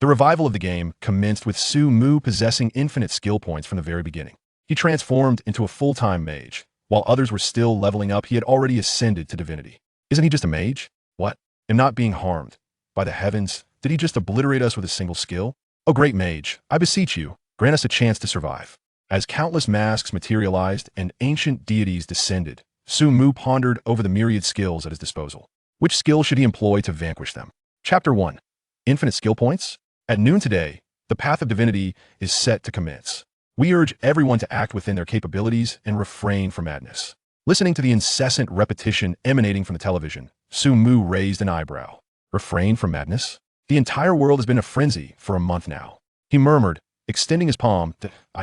The revival of the game commenced with Su-mu possessing infinite skill points from the very beginning. He transformed into a full-time mage. While others were still leveling up, he had already ascended to divinity. Isn't he just a mage? What? Am not being harmed. By the heavens, did he just obliterate us with a single skill? Oh great mage, I beseech you, grant us a chance to survive. As countless masks materialized and ancient deities descended, Su-mu pondered over the myriad skills at his disposal. Which skill should he employ to vanquish them? Chapter 1. Infinite Skill Points? At noon today, the path of divinity is set to commence. We urge everyone to act within their capabilities and refrain from madness. Listening to the incessant repetition emanating from the television, Su-mu raised an eyebrow. Refrain from madness? The entire world has been a frenzy for a month now. He murmured, extending his palm.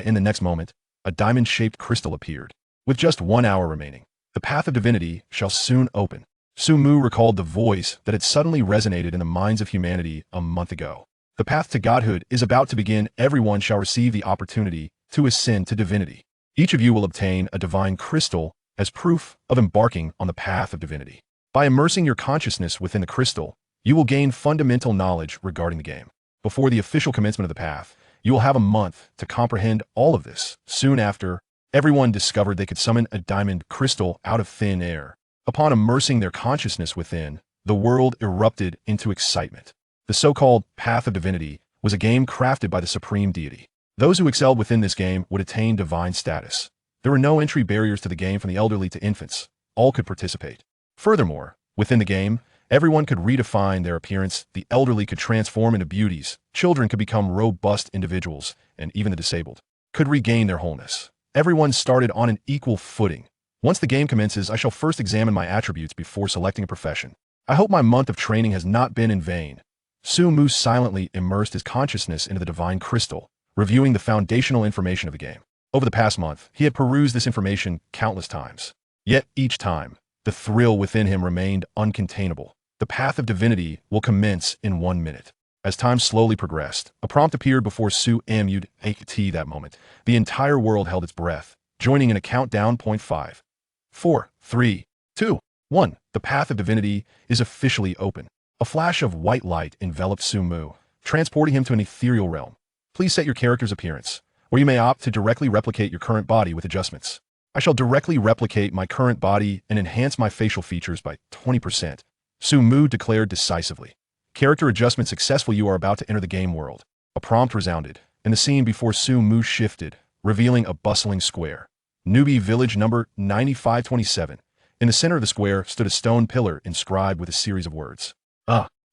In the next moment, a diamond-shaped crystal appeared. With just 1 hour remaining, the path of divinity shall soon open. Su-mu recalled the voice that had suddenly resonated in the minds of humanity a month ago. The path to godhood is about to begin. Everyone shall receive the opportunity to ascend to divinity. Each of you will obtain a divine crystal as proof of embarking on the path of divinity. By immersing your consciousness within the crystal, you will gain fundamental knowledge regarding the game. Before the official commencement of the path, you will have a month to comprehend all of this. Soon after, everyone discovered they could summon a diamond crystal out of thin air. Upon immersing their consciousness within, the world erupted into excitement. The so-called Path of Divinity was a game crafted by the supreme deity. Those who excelled within this game would attain divine status. There were no entry barriers to the game from the elderly to infants. All could participate. Furthermore, within the game, everyone could redefine their appearance. The elderly could transform into beauties, children could become robust individuals, and even the disabled could regain their wholeness. Everyone started on an equal footing. Once the game commences, I shall first examine my attributes before selecting a profession. I hope my month of training has not been in vain. Su-mu silently immersed his consciousness into the divine crystal, reviewing the foundational information of the game. Over the past month, he had perused this information countless times. Yet each time, the thrill within him remained uncontainable. The path of divinity will commence in 1 minute. As time slowly progressed, a prompt appeared before Su-mu. That moment, the entire world held its breath, joining in a countdown. 5, 4, 3, 2, 1. The path of divinity is officially open. A flash of white light enveloped Su-mu, transporting him to an ethereal realm. Please set your character's appearance, or you may opt to directly replicate your current body with adjustments. I shall directly replicate my current body and enhance my facial features by 20%. Su-mu declared decisively. Character adjustment successful. You are about to enter the game world. A prompt resounded, and the scene before Su-mu shifted, revealing a bustling square. Newbie village number 9527. In the center of the square stood a stone pillar inscribed with a series of words.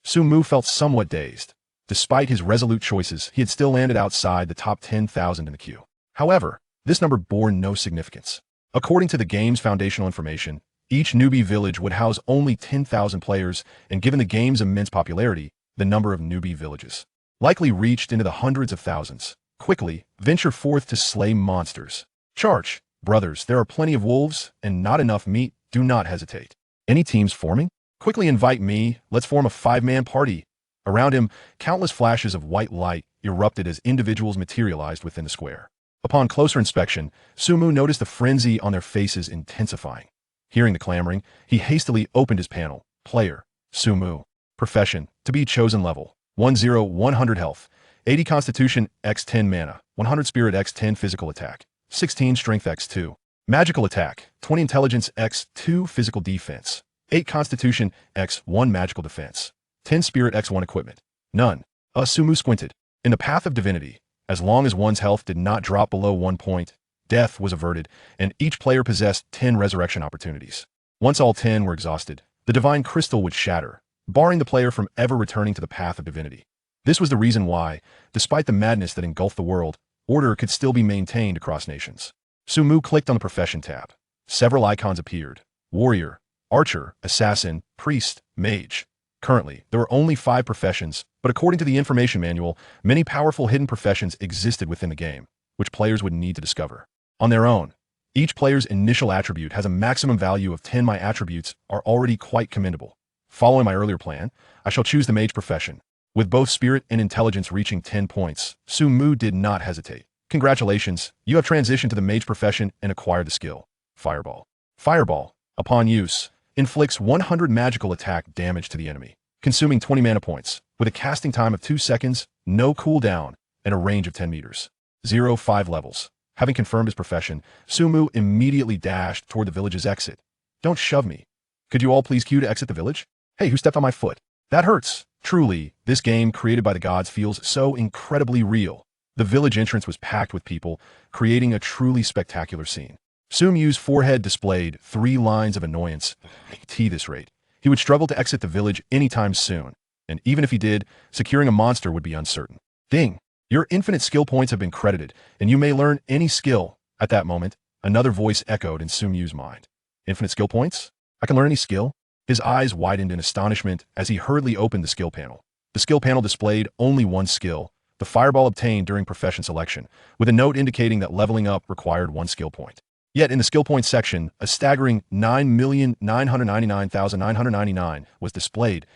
Su-mu felt somewhat dazed. Despite his resolute choices, he had still landed outside the top 10,000 in the queue. However, this number bore no significance. According to the game's foundational information, each newbie village would house only 10,000 players, and given the game's immense popularity, the number of newbie villages likely reached into the hundreds of thousands. Quickly, venture forth to slay monsters. Charge, brothers, there are plenty of wolves and not enough meat. Do not hesitate. Any teams forming? Quickly invite me. Let's form a 5-man party. Around him, countless flashes of white light erupted as individuals materialized within the square. Upon closer inspection, Su-mu noticed the frenzy on their faces intensifying. Hearing the clamoring, he hastily opened his panel. Player, Su-mu. Profession, to be chosen level. 100 health, 80 constitution x 10 mana, 100 spirit x 10 physical attack, 16 strength x 2. Magical attack, 20 intelligence x 2 physical defense, 8 constitution x 1 magical defense, 10 spirit x 1 equipment. None. Su-mu squinted. In the path of divinity, as long as one's health did not drop below 1 point, death was averted, and each player possessed 10 resurrection opportunities. Once all 10 were exhausted, the divine crystal would shatter, barring the player from ever returning to the path of divinity. This was the reason why, despite the madness that engulfed the world, order could still be maintained across nations. Su-mu clicked on the profession tab. Several icons appeared. Warrior, archer, assassin, priest, mage. Currently, there were only 5 professions, but according to the information manual, many powerful hidden professions existed within the game, which players would need to discover. On their own, each player's initial attribute has a maximum value of 10. My attributes are already quite commendable. Following my earlier plan, I shall choose the mage profession. With both spirit and intelligence reaching 10 points, Su-mu did not hesitate. Congratulations, you have transitioned to the mage profession and acquired the skill. Fireball. Fireball, upon use, inflicts 100 magical attack damage to the enemy, consuming 20 mana points. with a casting time of 2 seconds, no cooldown, and a range of 10 meters. 5 levels. Having confirmed his profession, Sumu immediately dashed toward the village's exit. Don't shove me. Could you all please queue to exit the village? Hey, who stepped on my foot? That hurts. Truly, this game created by the gods feels so incredibly real. The village entrance was packed with people, creating a truly spectacular scene. Sumu's forehead displayed 3 lines of annoyance. At this rate, he would struggle to exit the village anytime soon, and even if he did, securing a monster would be uncertain. Ding! Your infinite skill points have been credited, and you may learn any skill. At that moment, another voice echoed in Sumu's mind. Infinite skill points? I can learn any skill? His eyes widened in astonishment as he hurriedly opened the skill panel. The skill panel displayed only one skill, the fireball obtained during profession selection, with a note indicating that leveling up required 1 skill point. Yet in the skill points section, a staggering 9,999,999 was displayed.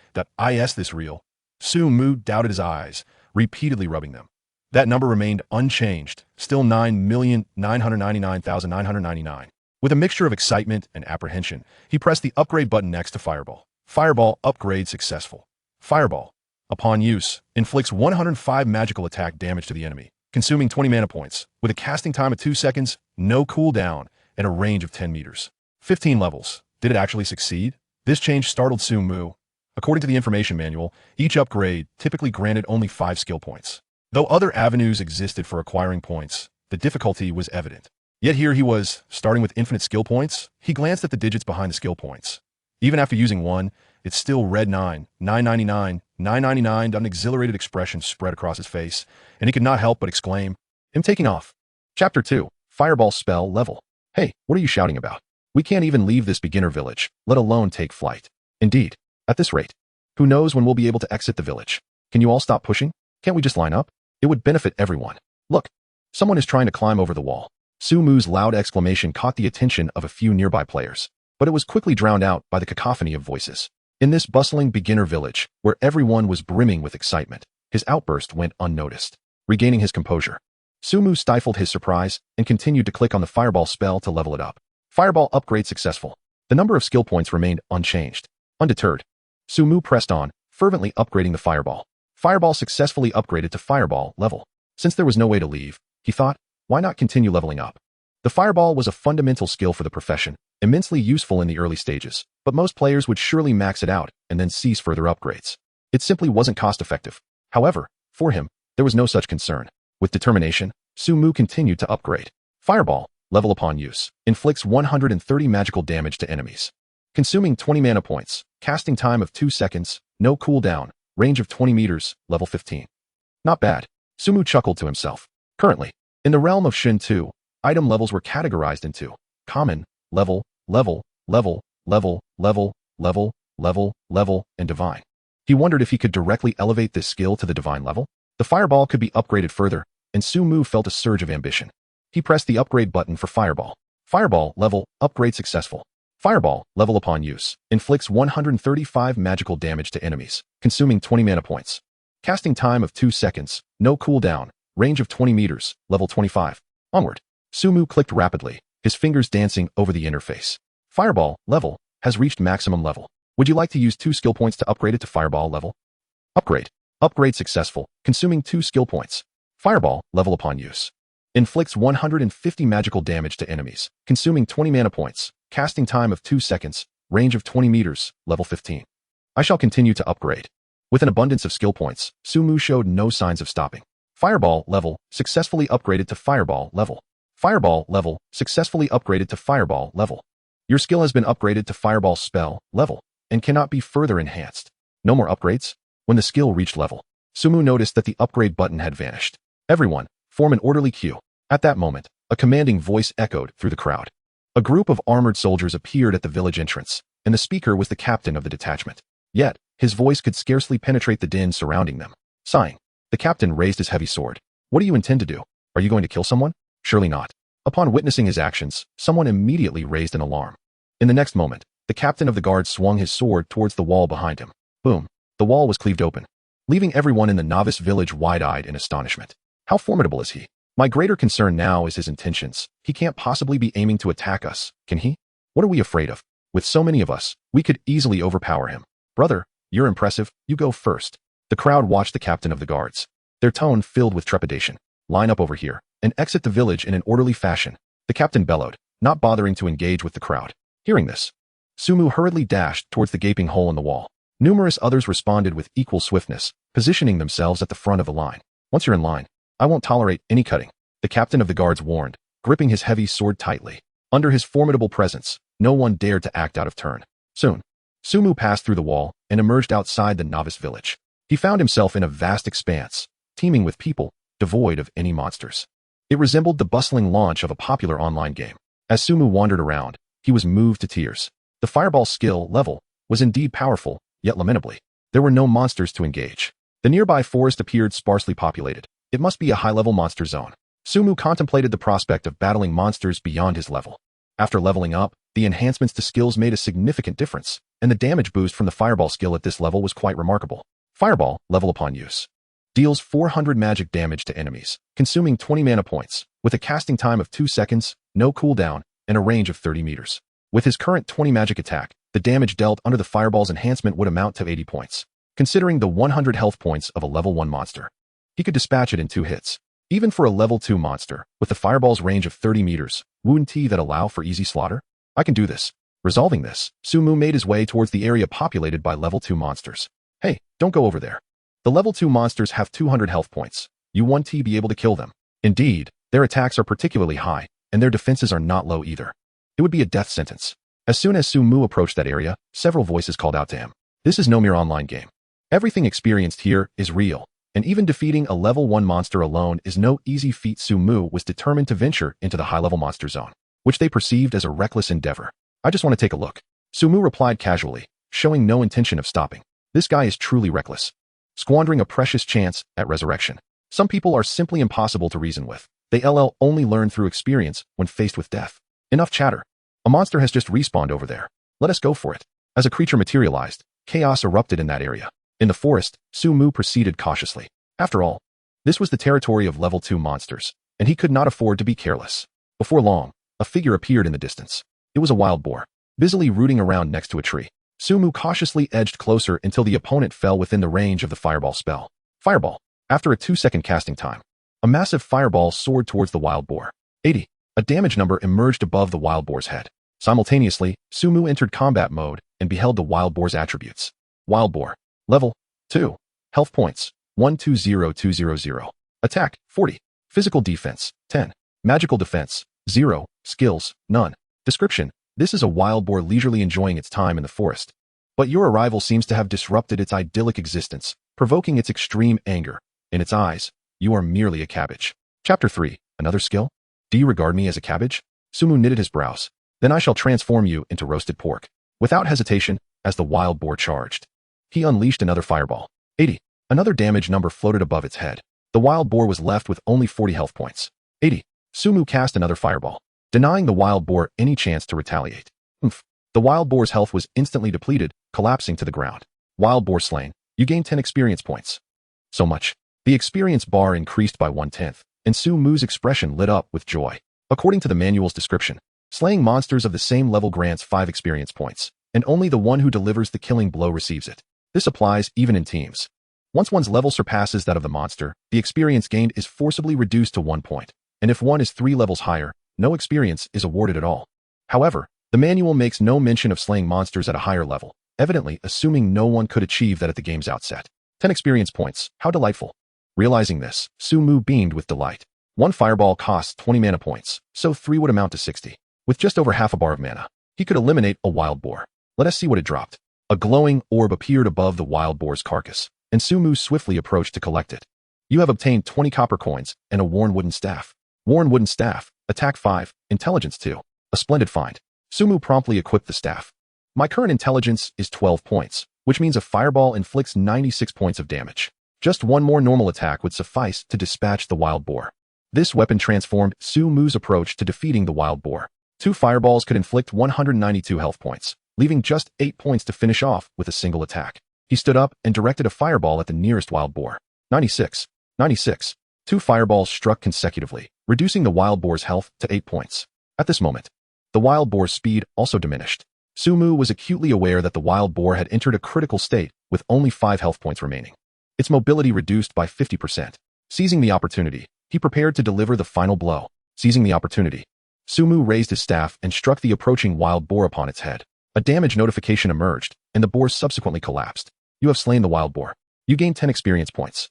Is this real? Sumu doubted his eyes, repeatedly rubbing them. That number remained unchanged, still 9,999,999. With a mixture of excitement and apprehension, he pressed the upgrade button next to Fireball. Fireball upgrade successful. Fireball, upon use, inflicts 105 magical attack damage to the enemy, consuming 20 mana points, with a casting time of 2 seconds, no cooldown, and a range of 10 meters. 15 levels. Did it actually succeed? This change startled Sumu. According to the information manual, each upgrade typically granted only 5 skill points. Though other avenues existed for acquiring points, the difficulty was evident. Yet here he was, starting with infinite skill points. He glanced at the digits behind the skill points. Even after using 1, it still read 999. An exhilarated expression spread across his face, and he could not help but exclaim, "I'm taking off." Chapter 2, Fireball Spell Level. Hey, what are you shouting about? We can't even leave this beginner village, let alone take flight. Indeed, at this rate, who knows when we'll be able to exit the village? Can you all stop pushing? Can't we just line up? It would benefit everyone. Look, someone is trying to climb over the wall. Sumu's loud exclamation caught the attention of a few nearby players, but it was quickly drowned out by the cacophony of voices. In this bustling beginner village, where everyone was brimming with excitement, his outburst went unnoticed. Regaining his composure, Sumu stifled his surprise and continued to click on the Fireball spell to level it up. Fireball upgrade successful. The number of skill points remained unchanged. Undeterred, Sumu pressed on, fervently upgrading the Fireball. Fireball successfully upgraded to Fireball level. Since there was no way to leave, he thought, why not continue leveling up? The Fireball was a fundamental skill for the profession, immensely useful in the early stages, but most players would surely max it out and then cease further upgrades. It simply wasn't cost-effective. However, for him, there was no such concern. With determination, Sumu continued to upgrade. Fireball, level upon use, inflicts 130 magical damage to enemies, consuming 20 mana points, casting time of 2 seconds, no cooldown, range of 20 meters, level 15. Not bad. Sumu chuckled to himself. Currently, in the realm of Shin 2, item levels were categorized into common, level, level, level, level, level, level, level, level, and divine. He wondered if he could directly elevate this skill to the divine level. The Fireball could be upgraded further, and Sumu felt a surge of ambition. He pressed the upgrade button for Fireball. Fireball level, upgrade successful. Fireball, level upon use, inflicts 135 magical damage to enemies, consuming 20 mana points. Casting time of 2 seconds, no cooldown, range of 20 meters, level 25. Onward. Sumu clicked rapidly, his fingers dancing over the interface. Fireball level has reached maximum level. Would you like to use 2 skill points to upgrade it to Fireball level? Upgrade. Upgrade successful, consuming 2 skill points. Fireball, level upon use. Inflicts 150 magical damage to enemies, consuming 20 mana points, casting time of 2 seconds, range of 20 meters, level 15. I shall continue to upgrade. With an abundance of skill points, Sumu showed no signs of stopping. Fireball level, successfully upgraded to Fireball level. Fireball level, successfully upgraded to Fireball level. Your skill has been upgraded to Fireball spell level, and cannot be further enhanced. No more upgrades? When the skill reached level, Sumu noticed that the upgrade button had vanished. Everyone, form an orderly queue. At that moment, a commanding voice echoed through the crowd. A group of armored soldiers appeared at the village entrance, and the speaker was the captain of the detachment. Yet, his voice could scarcely penetrate the din surrounding them. Sighing, the captain raised his heavy sword. What do you intend to do? Are you going to kill someone? Surely not. Upon witnessing his actions, someone immediately raised an alarm. In the next moment, the captain of the guard swung his sword towards the wall behind him. Boom. The wall was cleaved open, leaving everyone in the novice village wide-eyed in astonishment. How formidable is he? My greater concern now is his intentions. He can't possibly be aiming to attack us, can he? What are we afraid of? With so many of us, we could easily overpower him. Brother, you're impressive. You go first. The crowd watched the captain of the guards, their tone filled with trepidation. Line up over here and exit the village in an orderly fashion, the captain bellowed, not bothering to engage with the crowd. Hearing this, Sumu hurriedly dashed towards the gaping hole in the wall. Numerous others responded with equal swiftness, positioning themselves at the front of the line. Once you're in line, I won't tolerate any cutting, the captain of the guards warned, gripping his heavy sword tightly. Under his formidable presence, no one dared to act out of turn. Soon, Sumu passed through the wall and emerged outside the novice village. He found himself in a vast expanse, teeming with people, devoid of any monsters. It resembled the bustling launch of a popular online game. As Sumu wandered around, he was moved to tears. The fireball skill level was indeed powerful, yet lamentably, there were no monsters to engage. The nearby forest appeared sparsely populated. It must be a high-level monster zone. Sumu contemplated the prospect of battling monsters beyond his level. After leveling up, the enhancements to skills made a significant difference, and the damage boost from the fireball skill at this level was quite remarkable. Fireball, level upon use, deals 400 magic damage to enemies, consuming 20 mana points, with a casting time of 2 seconds, no cooldown, and a range of 30 meters. With his current 20 magic attack, the damage dealt under the fireball's enhancement would amount to 80 points. Considering the 100 health points of a level 1 monster, he could dispatch it in 2 hits. Even for a level 2 monster, with the fireball's range of 30 meters, wouldn't that allow for easy slaughter? I can do this. Resolving this, Sumu made his way towards the area populated by level 2 monsters. Hey, don't go over there. The level 2 monsters have 200 health points. You won't be able to kill them. Indeed, their attacks are particularly high, and their defenses are not low either. It would be a death sentence. As soon as Sumu approached that area, several voices called out to him. This is no mere online game. Everything experienced here is real, and even defeating a level 1 monster alone is no easy feat. Sumu was determined to venture into the high-level monster zone, which they perceived as a reckless endeavor. I just want to take a look. Sumu replied casually, showing no intention of stopping. This guy is truly reckless, squandering a precious chance at resurrection. Some people are simply impossible to reason with. They only learn through experience when faced with death. Enough chatter. A monster has just respawned over there. Let us go for it. As a creature materialized, chaos erupted in that area. In the forest, Sumu proceeded cautiously. After all, this was the territory of level 2 monsters, and he could not afford to be careless. Before long, a figure appeared in the distance. It was a wild boar, busily rooting around next to a tree. Sumu cautiously edged closer until the opponent fell within the range of the fireball spell. Fireball. After a 2-second casting time, a massive fireball soared towards the wild boar. 80. A damage number emerged above the wild boar's head. Simultaneously, Sumu entered combat mode and beheld the wild boar's attributes. Wild boar. Level 2. Health points 120200. Attack 40. Physical defense 10. Magical defense 0. Skills none. Description: this is a wild boar leisurely enjoying its time in the forest. But your arrival seems to have disrupted its idyllic existence, provoking its extreme anger. In its eyes, you are merely a cabbage. Chapter 3. Another skill? Do you regard me as a cabbage? Sumu knitted his brows. Then I shall transform you into roasted pork. Without hesitation, as the wild boar charged, he unleashed another fireball. 80. Another damage number floated above its head. The wild boar was left with only 40 health points. 80. Sumu cast another fireball, denying the wild boar any chance to retaliate. The wild boar's health was instantly depleted, collapsing to the ground. Wild boar slain. You gain 10 experience points. So much. The experience bar increased by 1/10, and Sumu's expression lit up with joy. According to the manual's description, slaying monsters of the same level grants 5 experience points, and only the one who delivers the killing blow receives it. This applies even in teams. Once one's level surpasses that of the monster, the experience gained is forcibly reduced to 1 point, and if one is 3 levels higher, no experience is awarded at all. However, the manual makes no mention of slaying monsters at a higher level, evidently assuming no one could achieve that at the game's outset. 10 experience points, how delightful. Realizing this, Sumu beamed with delight. 1 fireball costs 20 mana points, so 3 would amount to 60. With just over half a bar of mana, he could eliminate a wild boar. Let us see what it dropped. A glowing orb appeared above the wild boar's carcass, and Sumu swiftly approached to collect it. You have obtained 20 copper coins and a worn wooden staff. Worn wooden staff, attack 5, intelligence 2. A splendid find. Sumu promptly equipped the staff. My current intelligence is 12 points, which means a fireball inflicts 96 points of damage. Just one more normal attack would suffice to dispatch the wild boar. This weapon transformed Sumu's approach to defeating the wild boar. 2 fireballs could inflict 192 health points, leaving just 8 points to finish off with a single attack. He stood up and directed a fireball at the nearest wild boar. 96. 96. 2 fireballs struck consecutively, reducing the wild boar's health to 8 points. At this moment, the wild boar's speed also diminished. Sumu was acutely aware that the wild boar had entered a critical state with only 5 health points remaining. its mobility reduced by 50%. Seizing the opportunity, he prepared to deliver the final blow. Seizing the opportunity, Sumu raised his staff and struck the approaching wild boar upon its head. A damage notification emerged, and the boar subsequently collapsed. You have slain the wild boar. You gain 10 experience points.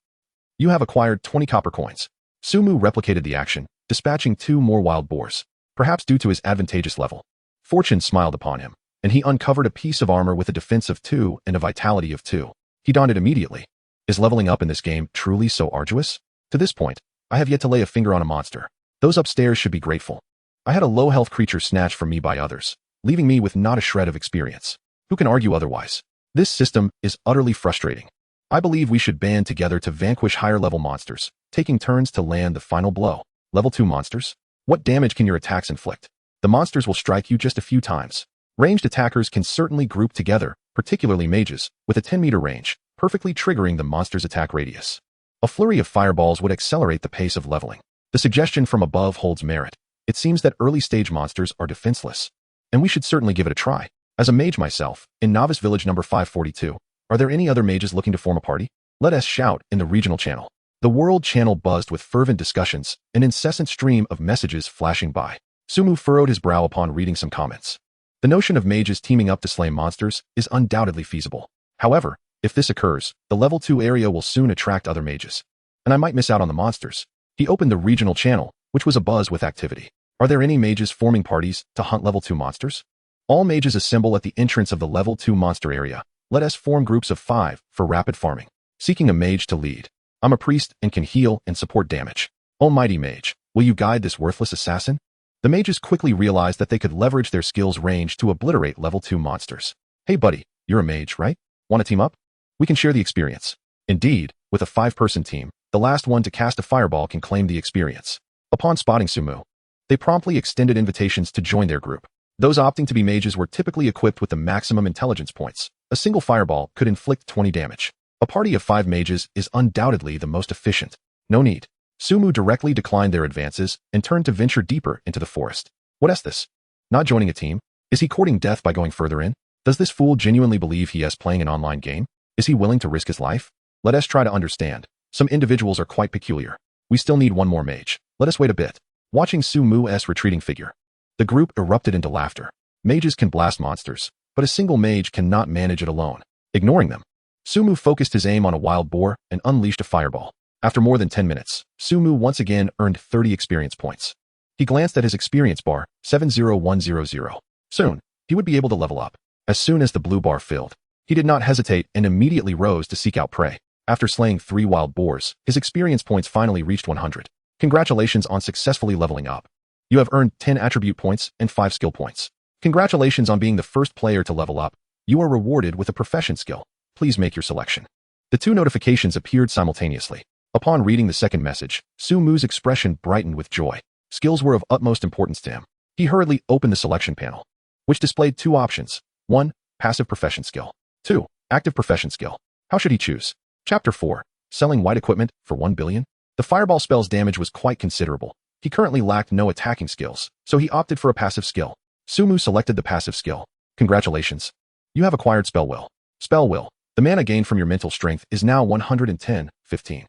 You have acquired 20 copper coins. Sumu replicated the action, dispatching 2 more wild boars. Perhaps due to his advantageous level, fortune smiled upon him, and he uncovered a piece of armor with a defense of 2 and a vitality of 2. He donned it immediately. Is leveling up in this game truly so arduous? To this point, I have yet to lay a finger on a monster. Those upstairs should be grateful. I had a low-health creature snatched from me by others, leaving me with not a shred of experience. Who can argue otherwise? This system is utterly frustrating. I believe we should band together to vanquish higher-level monsters, taking turns to land the final blow. Level 2 monsters? What damage can your attacks inflict? The monsters will strike you just a few times. Ranged attackers can certainly group together, particularly mages, with a 10-meter range, perfectly triggering the monster's attack radius. A flurry of fireballs would accelerate the pace of leveling. The suggestion from above holds merit. It seems that early-stage monsters are defenseless, and we should certainly give it a try. As a mage myself, in Novice Village number 542, are there any other mages looking to form a party? Let us shout in the regional channel. The world channel buzzed with fervent discussions, an incessant stream of messages flashing by. Sumu furrowed his brow upon reading some comments. The notion of mages teaming up to slay monsters is undoubtedly feasible. However, if this occurs, the level 2 area will soon attract other mages, and I might miss out on the monsters. He opened the regional channel, which was abuzz with activity. Are there any mages forming parties to hunt level 2 monsters? All mages assemble at the entrance of the level 2 monster area. Let us form groups of 5 for rapid farming. Seeking a mage to lead. I'm a priest and can heal and support damage. Almighty mage, will you guide this worthless assassin? The mages quickly realized that they could leverage their skills range to obliterate level 2 monsters. Hey buddy, you're a mage, right? Want to team up? We can share the experience. Indeed, with a 5-person team, the last one to cast a fireball can claim the experience. Upon spotting Sumu, they promptly extended invitations to join their group. Those opting to be mages were typically equipped with the maximum intelligence points. A single fireball could inflict 20 damage. A party of 5 mages is undoubtedly the most efficient. No need. Sumu directly declined their advances and turned to venture deeper into the forest. What is this? Not joining a team? Is he courting death by going further in? Does this fool genuinely believe he is playing an online game? Is he willing to risk his life? Let us try to understand. Some individuals are quite peculiar. We still need one more mage. Let us wait a bit. Watching Sumu's retreating figure, the group erupted into laughter. Mages can blast monsters, but a single mage cannot manage it alone. Ignoring them, Sumu focused his aim on a wild boar and unleashed a fireball. After more than 10 minutes, Sumu once again earned 30 experience points. He glanced at his experience bar, 70100. Soon, he would be able to level up. As soon as the blue bar filled, he did not hesitate and immediately rose to seek out prey. After slaying 3 wild boars, his experience points finally reached 100. Congratulations on successfully leveling up. You have earned 10 attribute points and 5 skill points. Congratulations on being the first player to level up. You are rewarded with a profession skill. Please make your selection. The 2 notifications appeared simultaneously. Upon reading the second message, Sumu's expression brightened with joy. Skills were of utmost importance to him. He hurriedly opened the selection panel, which displayed 2 options. 1. Passive profession skill. 2. Active profession skill. How should he choose? Chapter 4. Selling white equipment for 1 billion? The fireball spell's damage was quite considerable. He currently lacked no attacking skills, so he opted for a passive skill. Sumu selected the passive skill. Congratulations. You have acquired Spell Will. Spell Will. The mana gained from your mental strength is now 110/15.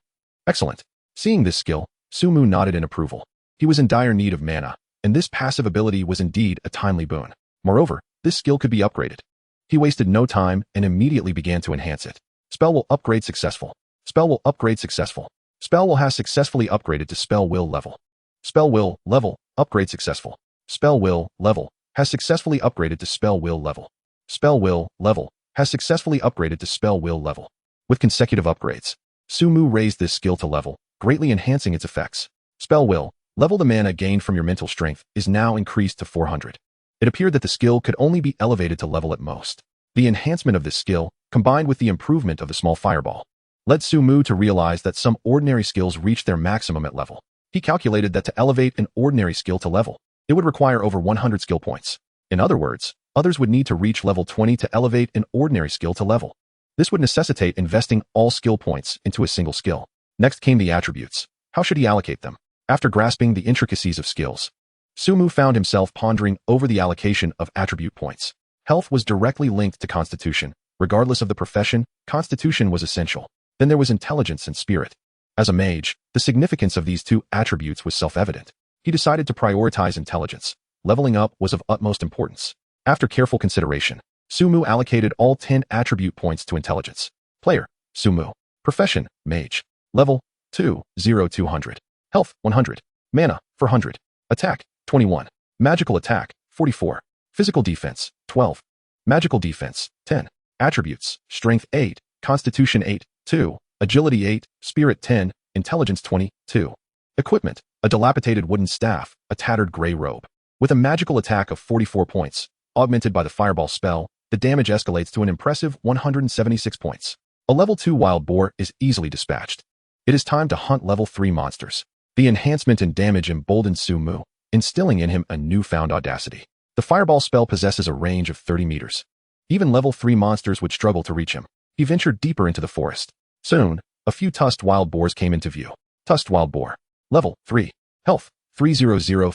Excellent. Seeing this skill, Sumu nodded in approval. He was in dire need of mana, and this passive ability was indeed a timely boon. Moreover, this skill could be upgraded. He wasted no time and immediately began to enhance it. Spell will upgrade successful. Spell will upgrade successful. Spell will has successfully upgraded to Spell Will level. Spell Will level, upgrade successful. Spell Will level, has successfully upgraded to Spell Will level. Spell Will level, has successfully upgraded to Spell Will level. With consecutive upgrades, Sumu raised this skill to level, greatly enhancing its effects. Spell Will level. The mana gained from your mental strength is now increased to 400. It appeared that the skill could only be elevated to level at most. The enhancement of this skill, combined with the improvement of the small fireball, led Sumu to realize that some ordinary skills reach their maximum at level. He calculated that to elevate an ordinary skill to level, it would require over 100 skill points. In other words, others would need to reach level 20 to elevate an ordinary skill to level. This would necessitate investing all skill points into a single skill. Next came the attributes. How should he allocate them? After grasping the intricacies of skills, Sumu found himself pondering over the allocation of attribute points. Health was directly linked to constitution. Regardless of the profession, constitution was essential. Then there was intelligence and spirit. As a mage, the significance of these two attributes was self-evident. He decided to prioritize intelligence. Leveling up was of utmost importance. After careful consideration, Sumu allocated all 10 attribute points to intelligence. Player, Sumu. Profession, mage. Level, 200. Health, 100. Mana, 400. Attack, 21. Magical attack, 44. Physical defense, 12. Magical defense, 10. Attributes, strength 8, constitution 8, 2. Agility 8, spirit 10, intelligence 20, 2. Equipment, a dilapidated wooden staff, a tattered gray robe. With a magical attack of 44 points, augmented by the fireball spell, the damage escalates to an impressive 176 points. A level 2 wild boar is easily dispatched. It is time to hunt level 3 monsters. The enhancement in damage emboldened Sumu, instilling in him a newfound audacity. The fireball spell possesses a range of 30 meters. Even level 3 monsters would struggle to reach him. He ventured deeper into the forest. Soon, a few tusked wild boars came into view. Tusked wild boar. Level 3. Health 300.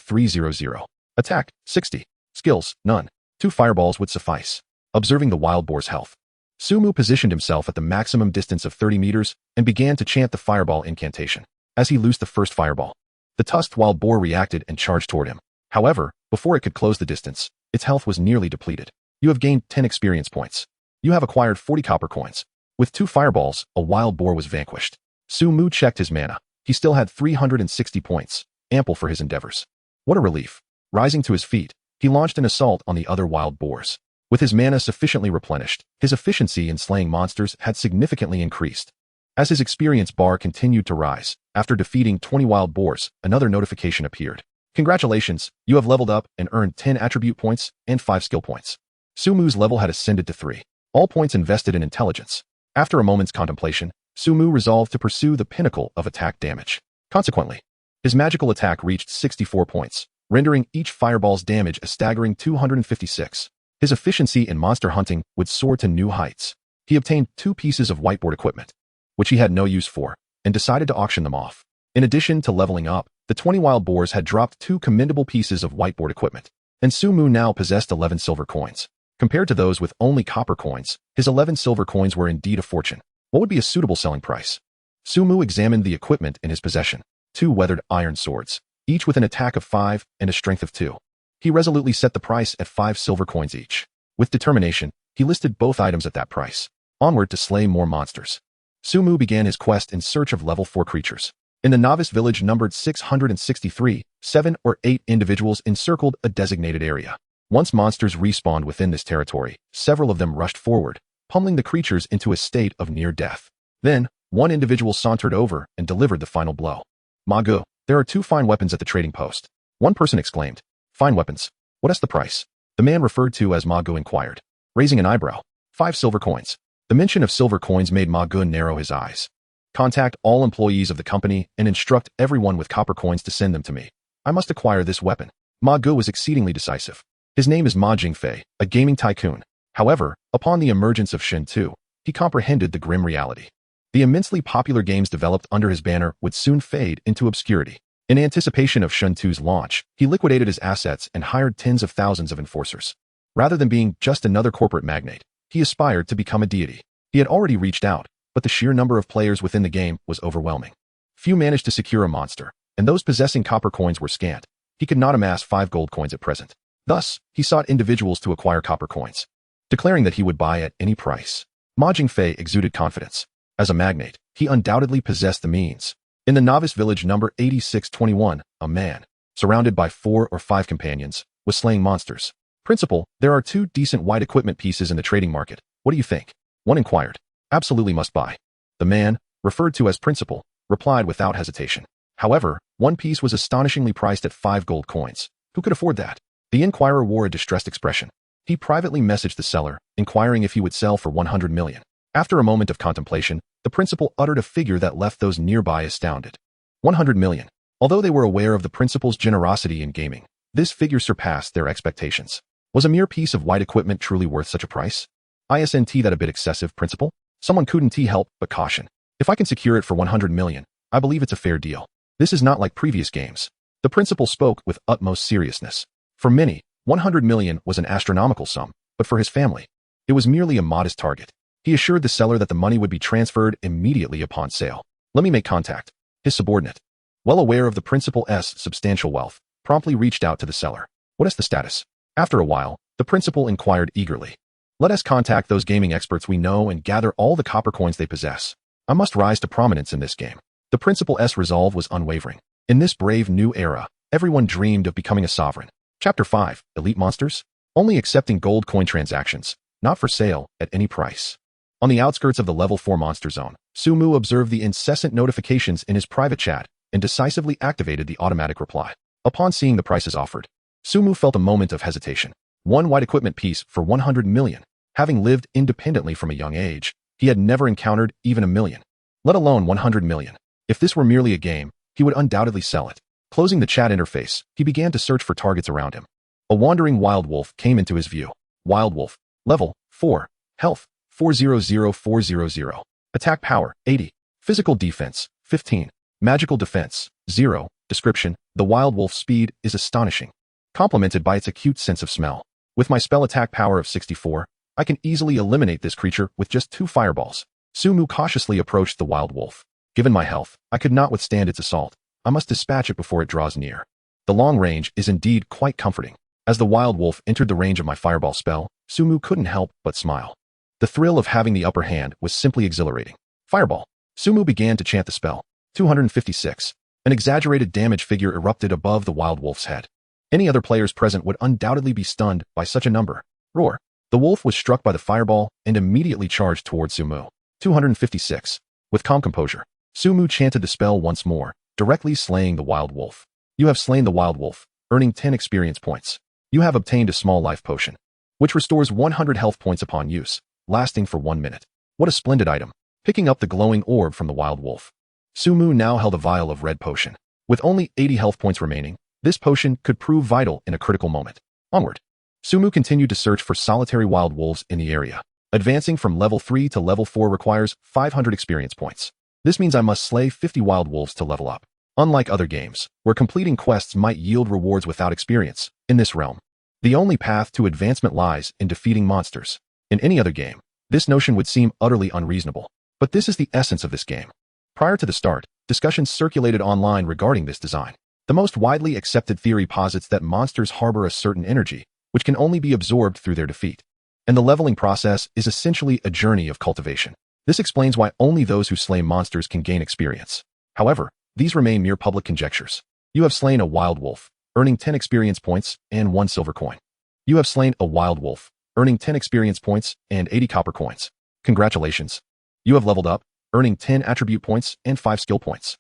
Attack 60. Skills none. 2 fireballs would suffice. Observing the wild boar's health, Sumu positioned himself at the maximum distance of 30 meters and began to chant the fireball incantation. As he loosed the first fireball, the tusked wild boar reacted and charged toward him. However, before it could close the distance, its health was nearly depleted. You have gained 10 experience points. You have acquired 40 copper coins. With 2 fireballs, a wild boar was vanquished. Sumu checked his mana. He still had 360 points, ample for his endeavors. What a relief. Rising to his feet, he launched an assault on the other wild boars. With his mana sufficiently replenished, his efficiency in slaying monsters had significantly increased. As his experience bar continued to rise, after defeating 20 wild boars, another notification appeared. Congratulations, you have leveled up and earned 10 attribute points and 5 skill points. Sumu's level had ascended to 3. All points invested in intelligence. After a moment's contemplation, Sumu resolved to pursue the pinnacle of attack damage. Consequently, his magical attack reached 64 points, rendering each fireball's damage a staggering 256. His efficiency in monster hunting would soar to new heights. He obtained 2 pieces of whiteboard equipment, which he had no use for, and decided to auction them off. In addition to leveling up, the 20 wild boars had dropped 2 commendable pieces of whiteboard equipment, and Sumu now possessed 11 silver coins. Compared to those with only copper coins, his 11 silver coins were indeed a fortune. What would be a suitable selling price? Sumu examined the equipment in his possession. 2 weathered iron swords, each with an attack of 5 and a strength of 2. He resolutely set the price at 5 silver coins each. With determination, he listed both items at that price. Onward to slay more monsters. Sumu began his quest in search of level 4 creatures. In the novice village numbered 663, 7 or 8 individuals encircled a designated area. Once monsters respawned within this territory, several of them rushed forward, pummeling the creatures into a state of near death. Then, one individual sauntered over and delivered the final blow. Magu, there are 2 fine weapons at the trading post. One person exclaimed. Fine weapons. What is the price? The man referred to as Magu inquired, raising an eyebrow. 5 silver coins. The mention of silver coins made Magu narrow his eyes. Contact all employees of the company and instruct everyone with copper coins to send them to me. I must acquire this weapon. Magu was exceedingly decisive. His name is Ma Jingfei, a gaming tycoon. However, upon the emergence of Shen 2, he comprehended the grim reality. The immensely popular games developed under his banner would soon fade into obscurity. In anticipation of Shen 2's launch, he liquidated his assets and hired tens of thousands of enforcers. Rather than being just another corporate magnate, he aspired to become a deity. He had already reached out, but the sheer number of players within the game was overwhelming. Few managed to secure a monster, and those possessing copper coins were scant. He could not amass 5 gold coins at present. Thus, he sought individuals to acquire copper coins, declaring that he would buy at any price. Ma Jingfei exuded confidence. As a magnate, he undoubtedly possessed the means. In the novice village number 8621, a man, surrounded by 4 or 5 companions, was slaying monsters. Principal, there are 2 decent white equipment pieces in the trading market. What do you think? One inquired. Absolutely must buy. The man, referred to as Principal, replied without hesitation. However, one piece was astonishingly priced at 5 gold coins. Who could afford that? The inquirer wore a distressed expression. He privately messaged the seller, inquiring if he would sell for 100 million. After a moment of contemplation, the principal uttered a figure that left those nearby astounded. 100 million. Although they were aware of the principal's generosity in gaming, this figure surpassed their expectations. Was a mere piece of white equipment truly worth such a price? Isn't that a bit excessive, principal? Someone couldn't help but caution. If I can secure it for 100 million, I believe it's a fair deal. This is not like previous games. The principal spoke with utmost seriousness. For many, 100 million was an astronomical sum, but for his family, it was merely a modest target. He assured the seller that the money would be transferred immediately upon sale. "Let me make contact." His subordinate, well aware of the principal's substantial wealth, promptly reached out to the seller. "What is the status?" After a while, the principal inquired eagerly. "Let us contact those gaming experts we know and gather all the copper coins they possess. I must rise to prominence in this game." The principal's resolve was unwavering. In this brave new era, everyone dreamed of becoming a sovereign. Chapter 5, Elite Monsters? Only accepting gold coin transactions, not for sale at any price. On the outskirts of the level 4 monster zone, Sumu observed the incessant notifications in his private chat and decisively activated the automatic reply. Upon seeing the prices offered, Sumu felt a moment of hesitation. One white equipment piece for 100 million. Having lived independently from a young age, he had never encountered even a million, let alone 100 million. If this were merely a game, he would undoubtedly sell it. Closing the chat interface, he began to search for targets around him. A wandering wild wolf came into his view. Wild wolf, level 4, health 400400, attack power 80, physical defense 15, magical defense 0. Description: the wild wolf's speed is astonishing, complemented by its acute sense of smell. With my spell attack power of 64, I can easily eliminate this creature with just 2 fireballs. Sumu cautiously approached the wild wolf. Given my health, I could not withstand its assault. I must dispatch it before it draws near. The long range is indeed quite comforting. As the wild wolf entered the range of my fireball spell, Sumu couldn't help but smile. The thrill of having the upper hand was simply exhilarating. Fireball. Sumu began to chant the spell. 256. An exaggerated damage figure erupted above the wild wolf's head. Any other players present would undoubtedly be stunned by such a number. Roar. The wolf was struck by the fireball and immediately charged towards Sumu. 256. With calm composure, Sumu chanted the spell once more, directly slaying the wild wolf. You have slain the wild wolf, earning 10 experience points. You have obtained a small life potion, which restores 100 health points upon use, lasting for 1 minute. What a splendid item. Picking up the glowing orb from the wild wolf, Sumu now held a vial of red potion. With only 80 health points remaining, this potion could prove vital in a critical moment. Onward. Sumu continued to search for solitary wild wolves in the area. Advancing from level 3 to level 4 requires 500 experience points. This means I must slay 50 wild wolves to level up. Unlike other games, where completing quests might yield rewards without experience, in this realm, the only path to advancement lies in defeating monsters. In any other game, this notion would seem utterly unreasonable. But this is the essence of this game. Prior to the start, discussions circulated online regarding this design. The most widely accepted theory posits that monsters harbor a certain energy, which can only be absorbed through their defeat. And the leveling process is essentially a journey of cultivation. This explains why only those who slay monsters can gain experience. However, these remain mere public conjectures. You have slain a wild wolf, earning 10 experience points and 1 silver coin. You have slain a wild wolf, earning 10 experience points and 80 copper coins. Congratulations. You have leveled up, earning 10 attribute points and 5 skill points.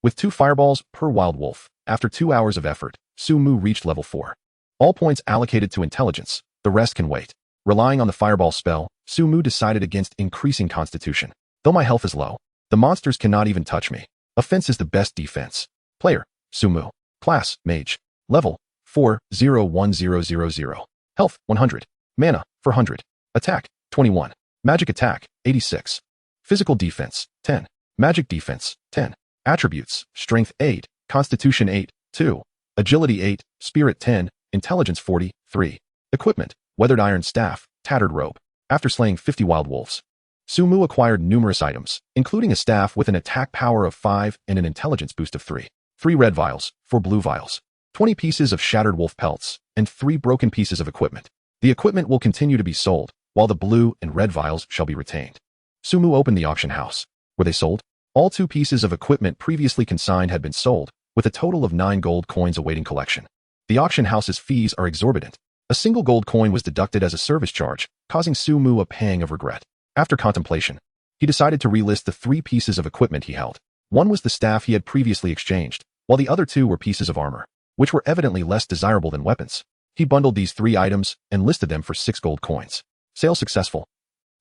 With 2 fireballs per wild wolf, after 2 hours of effort, Sumu reached level 4. All points allocated to intelligence, the rest can wait. Relying on the fireball spell, Sumu decided against increasing constitution. Though my health is low, the monsters cannot even touch me. Offense is the best defense. Player, Sumu. Class, Mage. Level, 40100. Health, 100. Mana, 400. Attack, 21. Magic attack, 86. Physical defense, 10. Magic defense, 10. Attributes, Strength 8, Constitution 8, 2. Agility 8, Spirit 10, Intelligence 40, 3. Equipment, Weathered Iron Staff, Tattered Robe. After slaying 50 wild wolves, Sumu acquired numerous items, including a staff with an attack power of 5 and an intelligence boost of 3. 3 red vials, 4 blue vials, 20 pieces of shattered wolf pelts, and 3 broken pieces of equipment. The equipment will continue to be sold, while the blue and red vials shall be retained. Sumu opened the auction house. Were they sold? All 2 pieces of equipment previously consigned had been sold, with a total of 9 gold coins awaiting collection. The auction house's fees are exorbitant. A single gold coin was deducted as a service charge, causing Sumu a pang of regret. After contemplation, he decided to relist the 3 pieces of equipment he held. One was the staff he had previously exchanged, while the other 2 were pieces of armor, which were evidently less desirable than weapons. He bundled these 3 items and listed them for 6 gold coins. Sale successful.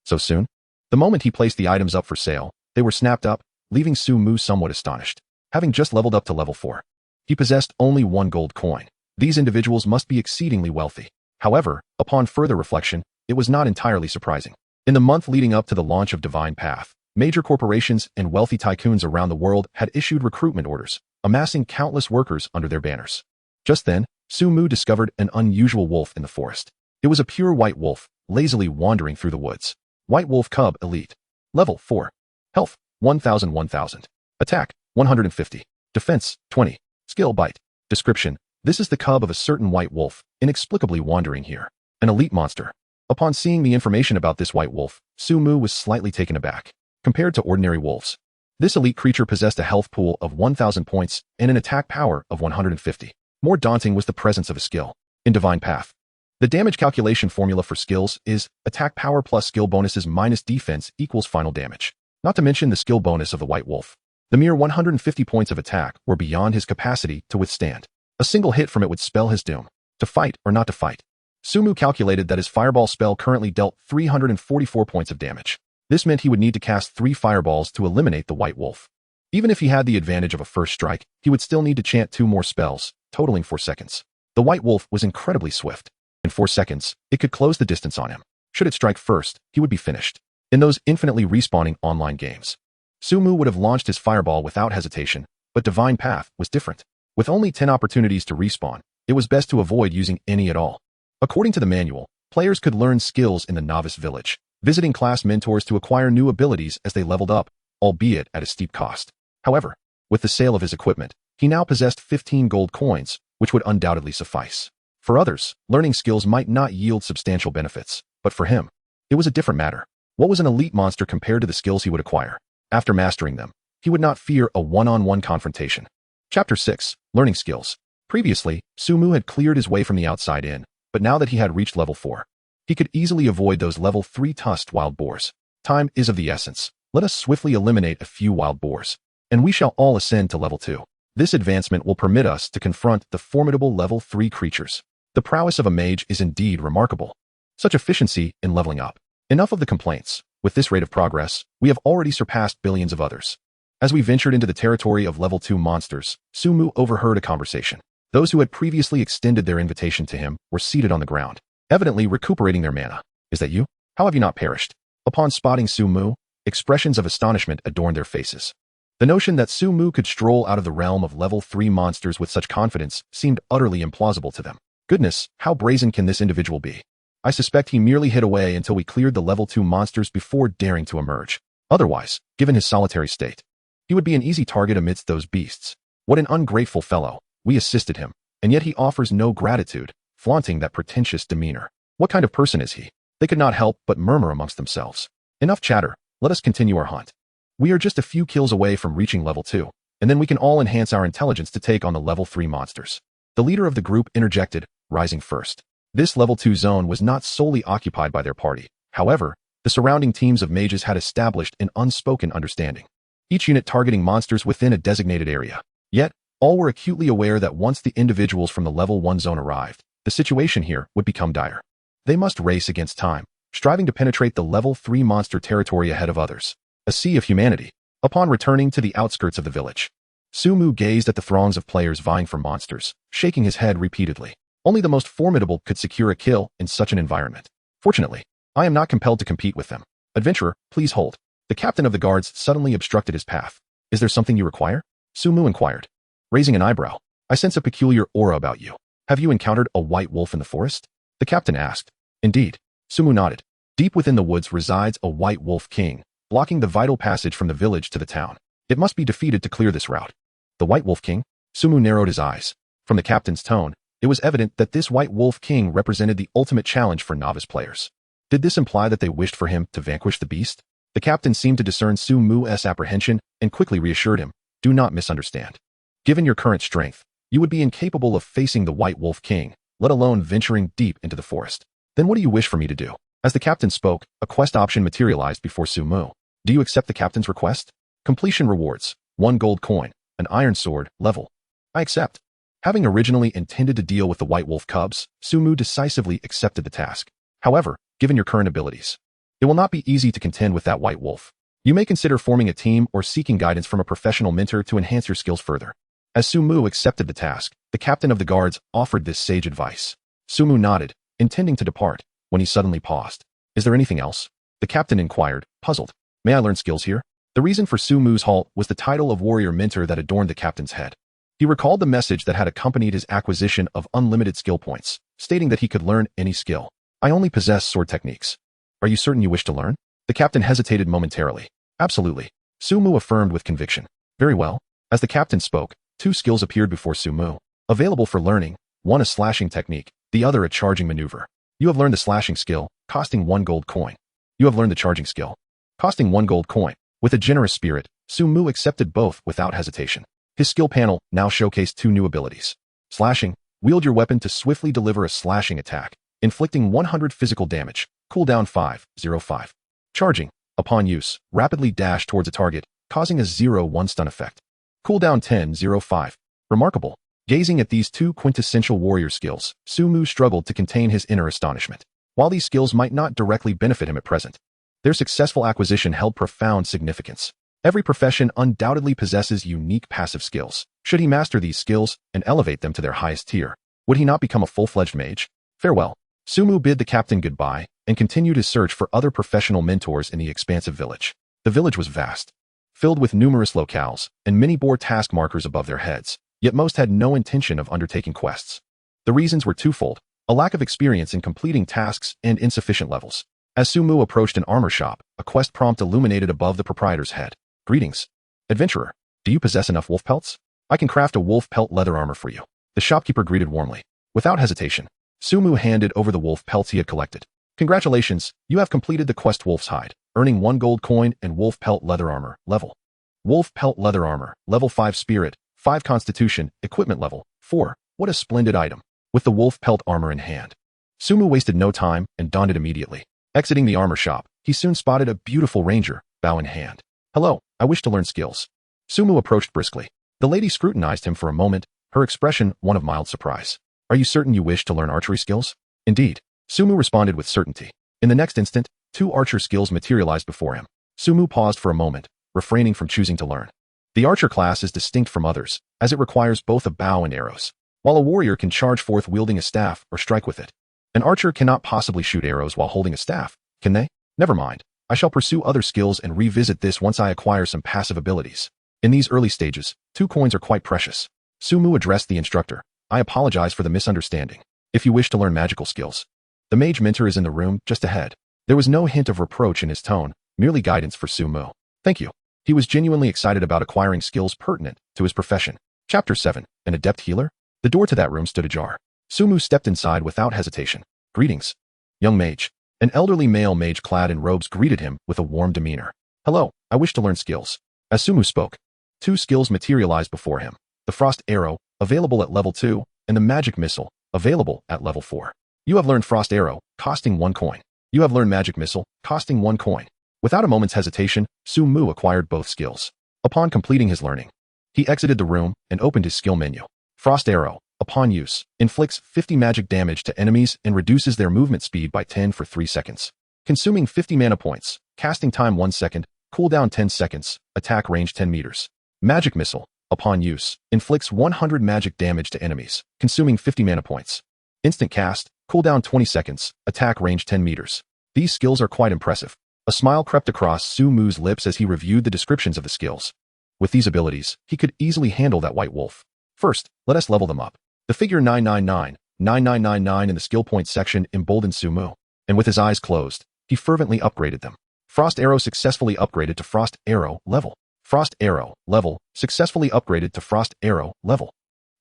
So soon? The moment he placed the items up for sale, they were snapped up, leaving Sumu somewhat astonished. Having just leveled up to level 4, he possessed only 1 gold coin. These individuals must be exceedingly wealthy. However, upon further reflection, it was not entirely surprising. In the month leading up to the launch of Divine Path, major corporations and wealthy tycoons around the world had issued recruitment orders, amassing countless workers under their banners. Just then, Sumu discovered an unusual wolf in the forest. It was a pure white wolf, lazily wandering through the woods. White Wolf Cub Elite. Level 4. Health, 1000. Attack, 150. Defense, 20. Skill Bite. Description: this is the cub of a certain white wolf, inexplicably wandering here. An elite monster. Upon seeing the information about this white wolf, Sumu was slightly taken aback. Compared to ordinary wolves, this elite creature possessed a health pool of 1000 points and an attack power of 150. More daunting was the presence of a skill in Divine Path. The damage calculation formula for skills is attack power plus skill bonuses minus defense equals final damage. Not to mention the skill bonus of the white wolf. The mere 150 points of attack were beyond his capacity to withstand. A single hit from it would spell his doom. To fight or not to fight. Sumu calculated that his fireball spell currently dealt 344 points of damage. This meant he would need to cast 3 fireballs to eliminate the white wolf. Even if he had the advantage of a first strike, he would still need to chant 2 more spells, totaling 4 seconds. The white wolf was incredibly swift. In 4 seconds, it could close the distance on him. Should it strike first, he would be finished. In those infinitely respawning online games, Sumu would have launched his fireball without hesitation, but Divine Path was different. With only 10 opportunities to respawn, it was best to avoid using any at all. According to the manual, players could learn skills in the novice village, visiting class mentors to acquire new abilities as they leveled up, albeit at a steep cost. However, with the sale of his equipment, he now possessed 15 gold coins, which would undoubtedly suffice. For others, learning skills might not yield substantial benefits, but for him, it was a different matter. What was an elite monster compared to the skills he would acquire? After mastering them, he would not fear a one-on-one confrontation. Chapter 6. Learning Skills. Previously, Sumu had cleared his way from the outside in, but now that he had reached level 4, he could easily avoid those level 3 tusked wild boars. Time is of the essence. Let us swiftly eliminate a few wild boars, and we shall all ascend to level 2. This advancement will permit us to confront the formidable level 3 creatures. The prowess of a mage is indeed remarkable. Such efficiency in leveling up. Enough of the complaints. With this rate of progress, we have already surpassed billions of others. As we ventured into the territory of level 2 monsters, Sumu overheard a conversation. Those who had previously extended their invitation to him were seated on the ground, evidently recuperating their mana. Is that you? How have you not perished? Upon spotting Sumu, expressions of astonishment adorned their faces. The notion that Sumu could stroll out of the realm of level 3 monsters with such confidence seemed utterly implausible to them. Goodness, how brazen can this individual be? I suspect he merely hid away until we cleared the level 2 monsters before daring to emerge. Otherwise, given his solitary state, he would be an easy target amidst those beasts. What an ungrateful fellow. We assisted him, and yet he offers no gratitude, flaunting that pretentious demeanor. What kind of person is he? They could not help but murmur amongst themselves. Enough chatter, let us continue our hunt. We are just a few kills away from reaching level 2, and then we can all enhance our intelligence to take on the level 3 monsters. The leader of the group interjected, rising first. This level 2 zone was not solely occupied by their party. However, the surrounding teams of mages had established an unspoken understanding. Each unit targeting monsters within a designated area. Yet, all were acutely aware that once the individuals from the level 1 zone arrived, the situation here would become dire. They must race against time, striving to penetrate the level 3 monster territory ahead of others. A sea of humanity. Upon returning to the outskirts of the village, Sumu gazed at the throngs of players vying for monsters, shaking his head repeatedly. Only the most formidable could secure a kill in such an environment. Fortunately, I am not compelled to compete with them. Adventurer, please hold. The captain of the guards suddenly obstructed his path. Is there something you require? Sumu inquired. Raising an eyebrow, I sense a peculiar aura about you. Have you encountered a white wolf in the forest? The captain asked. Indeed. Sumu nodded. Deep within the woods resides a white wolf king, blocking the vital passage from the village to the town. It must be defeated to clear this route. The white wolf king? Sumu narrowed his eyes. From the captain's tone, it was evident that this white wolf king represented the ultimate challenge for novice players. Did this imply that they wished for him to vanquish the beast? The captain seemed to discern Sumu's apprehension and quickly reassured him. Do not misunderstand. Given your current strength, you would be incapable of facing the white wolf king, let alone venturing deep into the forest. Then what do you wish for me to do? As the captain spoke, a quest option materialized before Sumu. Do you accept the captain's request? Completion rewards. 1 gold coin, an iron sword, level. I accept. Having originally intended to deal with the white wolf cubs, Sumu decisively accepted the task. However, given your current abilities, it will not be easy to contend with that white wolf. You may consider forming a team or seeking guidance from a professional mentor to enhance your skills further. As Sumu accepted the task, the captain of the guards offered this sage advice. Sumu nodded, intending to depart, when he suddenly paused. Is there anything else? The captain inquired, puzzled. May I learn skills here? The reason for Sumu's halt was the title of warrior mentor that adorned the captain's head. He recalled the message that had accompanied his acquisition of unlimited skill points, stating that he could learn any skill. I only possess sword techniques. Are you certain you wish to learn? The captain hesitated momentarily. Absolutely. Sumu affirmed with conviction. Very well. As the captain spoke, two skills appeared before Sumu. Available for learning, one a slashing technique, the other a charging maneuver. You have learned the slashing skill, costing 1 gold coin. You have learned the charging skill, costing 1 gold coin. With a generous spirit, Sumu accepted both without hesitation. His skill panel now showcased two new abilities. Slashing, wield your weapon to swiftly deliver a slashing attack, inflicting 100 physical damage, cooldown 5/05. Charging, upon use, rapidly dash towards a target, causing a 0/1 stun effect. Cooldown 10/05. Remarkable. Gazing at these two quintessential warrior skills, Sumu struggled to contain his inner astonishment. While these skills might not directly benefit him at present, their successful acquisition held profound significance. Every profession undoubtedly possesses unique passive skills. Should he master these skills and elevate them to their highest tier, would he not become a full-fledged mage? Farewell. Sumu bid the captain goodbye and continued his search for other professional mentors in the expansive village. The village was vast, filled with numerous locales, and many bore task markers above their heads, yet most had no intention of undertaking quests. The reasons were twofold: a lack of experience in completing tasks and insufficient levels. As Sumu approached an armor shop, a quest prompt illuminated above the proprietor's head. Greetings. Adventurer, do you possess enough wolf pelts? I can craft a wolf pelt leather armor for you. The shopkeeper greeted warmly. Without hesitation, Sumu handed over the wolf pelts he had collected. Congratulations, you have completed the quest Wolf's Hide, earning 1 gold coin and wolf pelt leather armor, level. Wolf pelt leather armor, level 5 spirit, 5 constitution, equipment level 4. What a splendid item. With the wolf pelt armor in hand, Sumu wasted no time and donned it immediately. Exiting the armor shop, he soon spotted a beautiful ranger, bow in hand. Hello, I wish to learn skills. Sumu approached briskly. The lady scrutinized him for a moment, her expression one of mild surprise. Are you certain you wish to learn archery skills? Indeed. Sumu responded with certainty. In the next instant, 2 archer skills materialized before him. Sumu paused for a moment, refraining from choosing to learn. The archer class is distinct from others, as it requires both a bow and arrows. While a warrior can charge forth wielding a staff or strike with it, an archer cannot possibly shoot arrows while holding a staff, can they? Never mind. I shall pursue other skills and revisit this once I acquire some passive abilities. In these early stages, 2 coins are quite precious. Sumu addressed the instructor. I apologize for the misunderstanding. If you wish to learn magical skills, the mage mentor is in the room just ahead. There was no hint of reproach in his tone, merely guidance for Sumu. Thank you. He was genuinely excited about acquiring skills pertinent to his profession. Chapter 7. An adept healer? The door to that room stood ajar. Sumu stepped inside without hesitation. Greetings, young mage. An elderly male mage clad in robes greeted him with a warm demeanor. Hello, I wish to learn skills. As Sumu spoke, 2 skills materialized before him. The Frost Arrow, available at level 2, and the Magic Missile, available at level 4. You have learned Frost Arrow, costing 1 coin. You have learned Magic Missile, costing 1 coin. Without a moment's hesitation, Sumu acquired both skills. Upon completing his learning, he exited the room and opened his skill menu. Frost Arrow, upon use, inflicts 50 magic damage to enemies and reduces their movement speed by 10 for 3 seconds. Consuming 50 mana points, casting time 1 second, cooldown 10 seconds, attack range 10 meters. Magic Missile, upon use, inflicts 100 magic damage to enemies, consuming 50 mana points. Instant cast, cooldown 20 seconds, attack range 10 meters. These skills are quite impressive. A smile crept across Sumu's lips as he reviewed the descriptions of the skills. With these abilities, he could easily handle that white wolf. First, let us level them up. The figure 999 in the skill points section emboldened Sumu, and with his eyes closed, he fervently upgraded them. Frost Arrow successfully upgraded to Frost Arrow level. Frost Arrow level successfully upgraded to Frost Arrow level.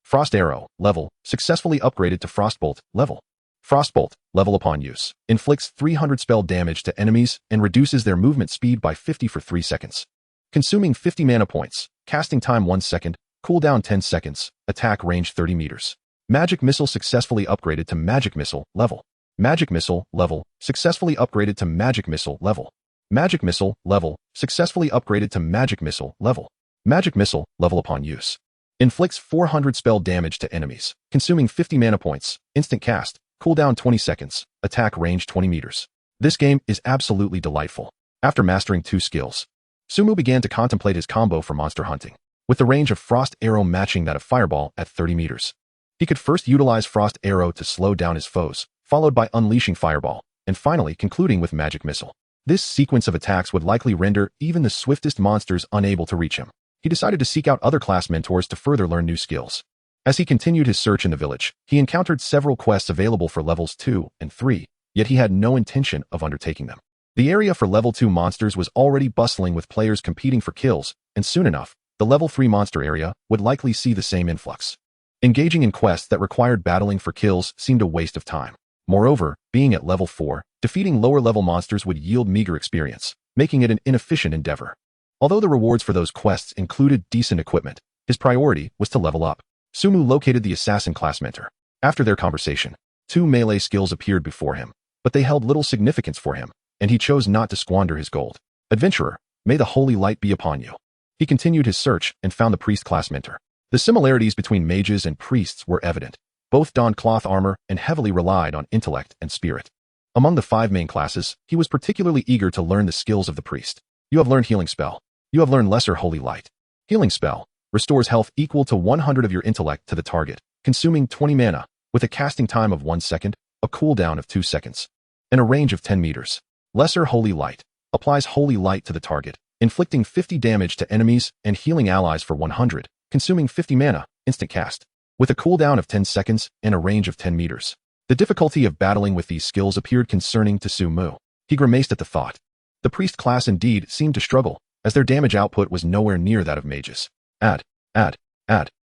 Frost Arrow level successfully upgraded to Frostbolt level. Frostbolt level upon use inflicts 300 spell damage to enemies and reduces their movement speed by 50 for 3 seconds. Consuming 50 mana points, casting time 1 second, cooldown 10 seconds, attack range 30 meters. Magic Missile successfully upgraded to Magic Missile level. Magic Missile level successfully upgraded to Magic Missile level. Magic Missile level successfully upgraded to Magic Missile level. Magic Missile level upon use inflicts 400 spell damage to enemies, consuming 50 mana points, instant cast, cooldown 20 seconds, attack range 20 meters. This game is absolutely delightful. After mastering 2 skills, Sumu began to contemplate his combo for monster hunting, with the range of Frost Arrow matching that of Fireball at 30 meters. He could first utilize Frost Arrow to slow down his foes, followed by unleashing Fireball, and finally concluding with Magic Missile. This sequence of attacks would likely render even the swiftest monsters unable to reach him. He decided to seek out other class mentors to further learn new skills. As he continued his search in the village, he encountered several quests available for levels 2 and 3, yet he had no intention of undertaking them. The area for level 2 monsters was already bustling with players competing for kills, and soon enough, the level 3 monster area would likely see the same influx. Engaging in quests that required battling for kills seemed a waste of time. Moreover, being at level 4, defeating lower-level monsters would yield meager experience, making it an inefficient endeavor. Although the rewards for those quests included decent equipment, his priority was to level up. Sumu located the assassin class mentor. After their conversation, 2 melee skills appeared before him, but they held little significance for him, and he chose not to squander his gold. Adventurer, may the holy light be upon you. He continued his search and found the priest class mentor. The similarities between mages and priests were evident. Both donned cloth armor and heavily relied on intellect and spirit. Among the 5 main classes, he was particularly eager to learn the skills of the priest. You have learned Healing Spell. You have learned Lesser Holy Light. Healing Spell restores health equal to 100 of your intellect to the target, consuming 20 mana, with a casting time of 1 second, a cooldown of 2 seconds, and a range of 10 meters. Lesser Holy Light applies holy light to the target, inflicting 50 damage to enemies and healing allies for 100, consuming 50 mana, instant cast, with a cooldown of 10 seconds and a range of 10 meters. The difficulty of battling with these skills appeared concerning to Sumu. He grimaced at the thought. The priest class indeed seemed to struggle, as their damage output was nowhere near that of mages. Add.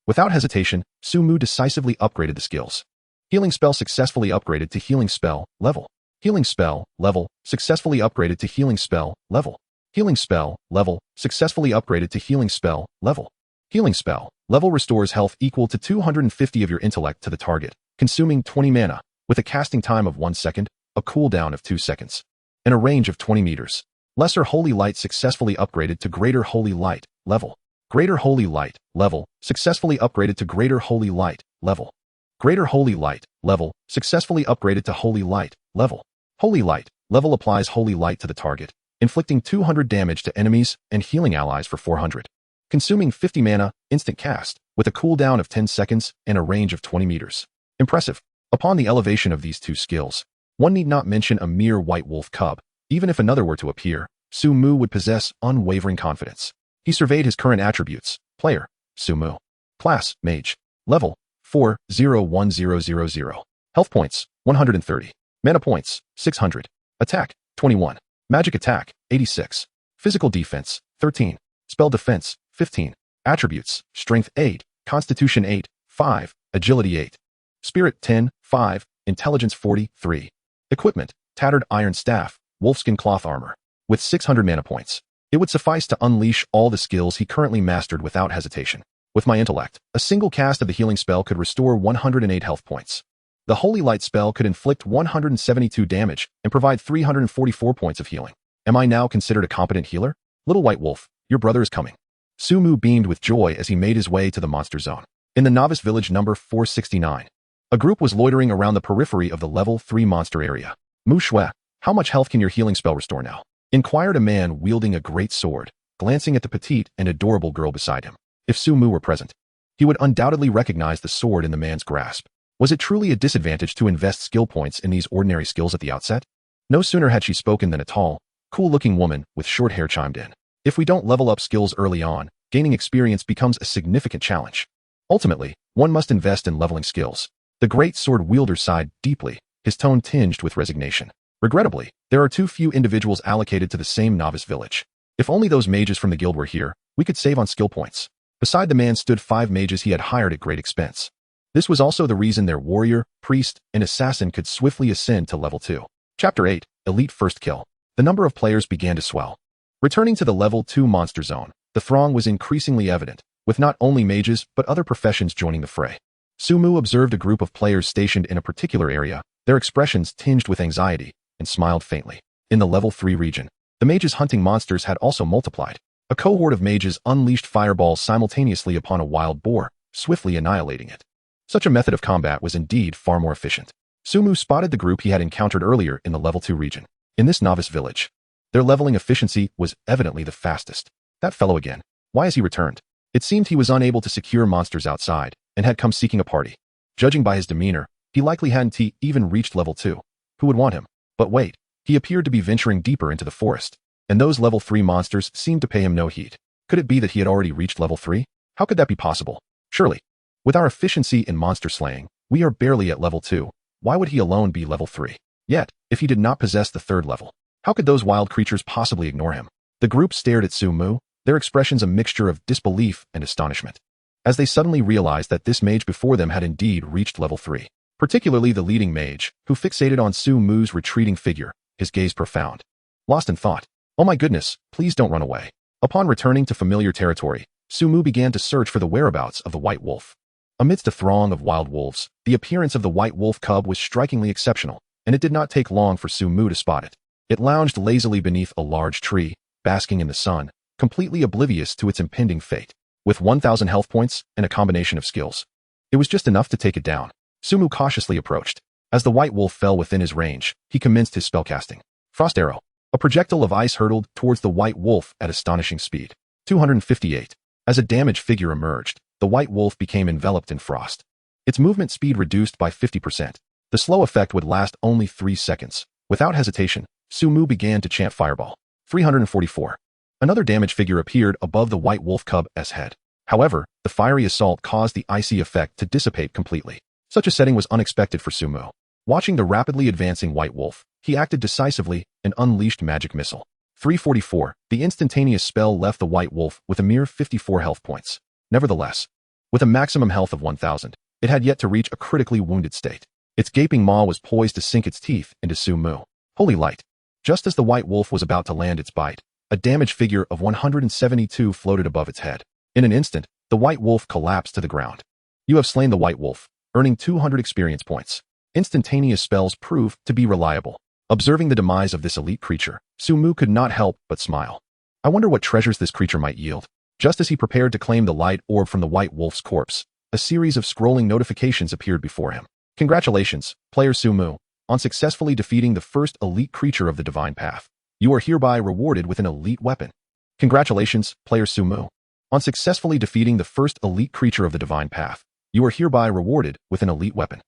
Without hesitation, Sumu decisively upgraded the skills. Healing Spell successfully upgraded to Healing Spell level. Healing Spell level successfully upgraded to Healing Spell level. Healing Spell level successfully upgraded to Healing Spell level. Healing Spell level restores health equal to 250 of your intellect to the target, consuming 20 mana, with a casting time of 1 second, a cooldown of 2 seconds, and a range of 20 meters. Lesser Holy Light successfully upgraded to Greater Holy Light level. Greater Holy Light level successfully upgraded to Greater Holy Light level. Greater Holy Light level successfully upgraded to Holy Light level. Holy Light level applies holy light to the target, inflicting 200 damage to enemies and healing allies for 400, consuming 50 mana, instant cast, with a cooldown of 10 seconds and a range of 20 meters. Impressive. Upon the elevation of these 2 skills, one need not mention a mere white wolf cub. Even if another were to appear, Sumu would possess unwavering confidence. He surveyed his current attributes. Player, Sumu. Class, Mage. Level, 401000. Health points, 130. Mana points, 600. Attack, 21. Magic attack, 86. Physical defense, 13. Spell defense, 15. Attributes, Strength 8, Constitution 8, 5, Agility 8. Spirit 10, 5, Intelligence 43. Equipment, Tattered Iron Staff, Wolfskin Cloth Armor. With 600 mana points, it would suffice to unleash all the skills he currently mastered without hesitation. With my intellect, a single cast of the healing spell could restore 108 health points. The Holy Light spell could inflict 172 damage and provide 344 points of healing. Am I now considered a competent healer? Little White Wolf, your brother is coming. Sumu beamed with joy as he made his way to the monster zone. In the novice village number 469, a group was loitering around the periphery of the level 3 monster area. Mu Shui, how much health can your healing spell restore now? Inquired a man wielding a great sword, glancing at the petite and adorable girl beside him. If Sumu were present, he would undoubtedly recognize the sword in the man's grasp. Was it truly a disadvantage to invest skill points in these ordinary skills at the outset? No sooner had she spoken than a tall, cool-looking woman with short hair chimed in. If we don't level up skills early on, gaining experience becomes a significant challenge. Ultimately, one must invest in leveling skills. The great sword wielder sighed deeply, his tone tinged with resignation. Regrettably, there are too few individuals allocated to the same novice village. If only those mages from the guild were here, we could save on skill points. Beside the man stood 5 mages he had hired at great expense. This was also the reason their warrior, priest, and assassin could swiftly ascend to level 2. Chapter 8, Elite First Kill. The number of players began to swell. Returning to the level 2 monster zone, the throng was increasingly evident, with not only mages but other professions joining the fray. Sumu observed a group of players stationed in a particular area, their expressions tinged with anxiety, and smiled faintly. In the level 3 region, the mages hunting monsters had also multiplied. A cohort of mages unleashed fireballs simultaneously upon a wild boar, swiftly annihilating it. Such a method of combat was indeed far more efficient. Sumu spotted the group he had encountered earlier in the level 2 region. In this novice village, their leveling efficiency was evidently the fastest. That fellow again. Why has he returned? It seemed he was unable to secure monsters outside, and had come seeking a party. Judging by his demeanor, he likely hadn't even reached level 2. Who would want him? But wait, he appeared to be venturing deeper into the forest, and those level 3 monsters seemed to pay him no heed. Could it be that he had already reached level 3? How could that be possible? Surely, with our efficiency in monster slaying, we are barely at level 2. Why would he alone be level 3? Yet, if he did not possess the 3rd level, How could those wild creatures possibly ignore him? The group stared at Su-mu, their expressions a mixture of disbelief and astonishment, as they suddenly realized that this mage before them had indeed reached level 3. Particularly the leading mage, who fixated on Su-mu's retreating figure, his gaze profound. Lost in thought. Oh my goodness, please don't run away. Upon returning to familiar territory, Su-mu began to search for the whereabouts of the white wolf. Amidst a throng of wild wolves, the appearance of the white wolf cub was strikingly exceptional, and it did not take long for Su-mu to spot it. It lounged lazily beneath a large tree, basking in the sun, completely oblivious to its impending fate. With 1,000 health points and a combination of skills, it was just enough to take it down. Su-mu cautiously approached. As the white wolf fell within his range, he commenced his spellcasting. Frost arrow. A projectile of ice hurtled towards the white wolf at astonishing speed. 258. As a damaged figure emerged, the white wolf became enveloped in frost. Its movement speed reduced by 50%. The slow effect would last only 3 seconds. Without hesitation, Su-mu began to chant fireball. 344. Another damaged figure appeared above the white wolf cub's head. However, the fiery assault caused the icy effect to dissipate completely. Such a setting was unexpected for Su-mu. Watching the rapidly advancing white wolf, he acted decisively and unleashed magic missile. 344. The instantaneous spell left the white wolf with a mere 54 health points. Nevertheless, with a maximum health of 1,000, it had yet to reach a critically wounded state. Its gaping maw was poised to sink its teeth into Su-mu. Holy light. Just as the white wolf was about to land its bite, a damaged figure of 172 floated above its head. In an instant, the white wolf collapsed to the ground. You have slain the white wolf, earning 200 experience points. Instantaneous spells proved to be reliable. Observing the demise of this elite creature, Su-mu could not help but smile. I wonder what treasures this creature might yield. Just as he prepared to claim the light orb from the white wolf's corpse, a series of scrolling notifications appeared before him. Congratulations, player Su-mu, on successfully defeating the first elite creature of the divine path. You are hereby rewarded with an elite weapon. Congratulations, player Su-mu, on successfully defeating the first elite creature of the divine path. You are hereby rewarded with an elite weapon.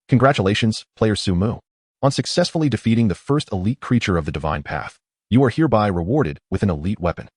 Congratulations, player Su-mu, on successfully defeating the first elite creature of the divine path. You are hereby rewarded with an elite weapon.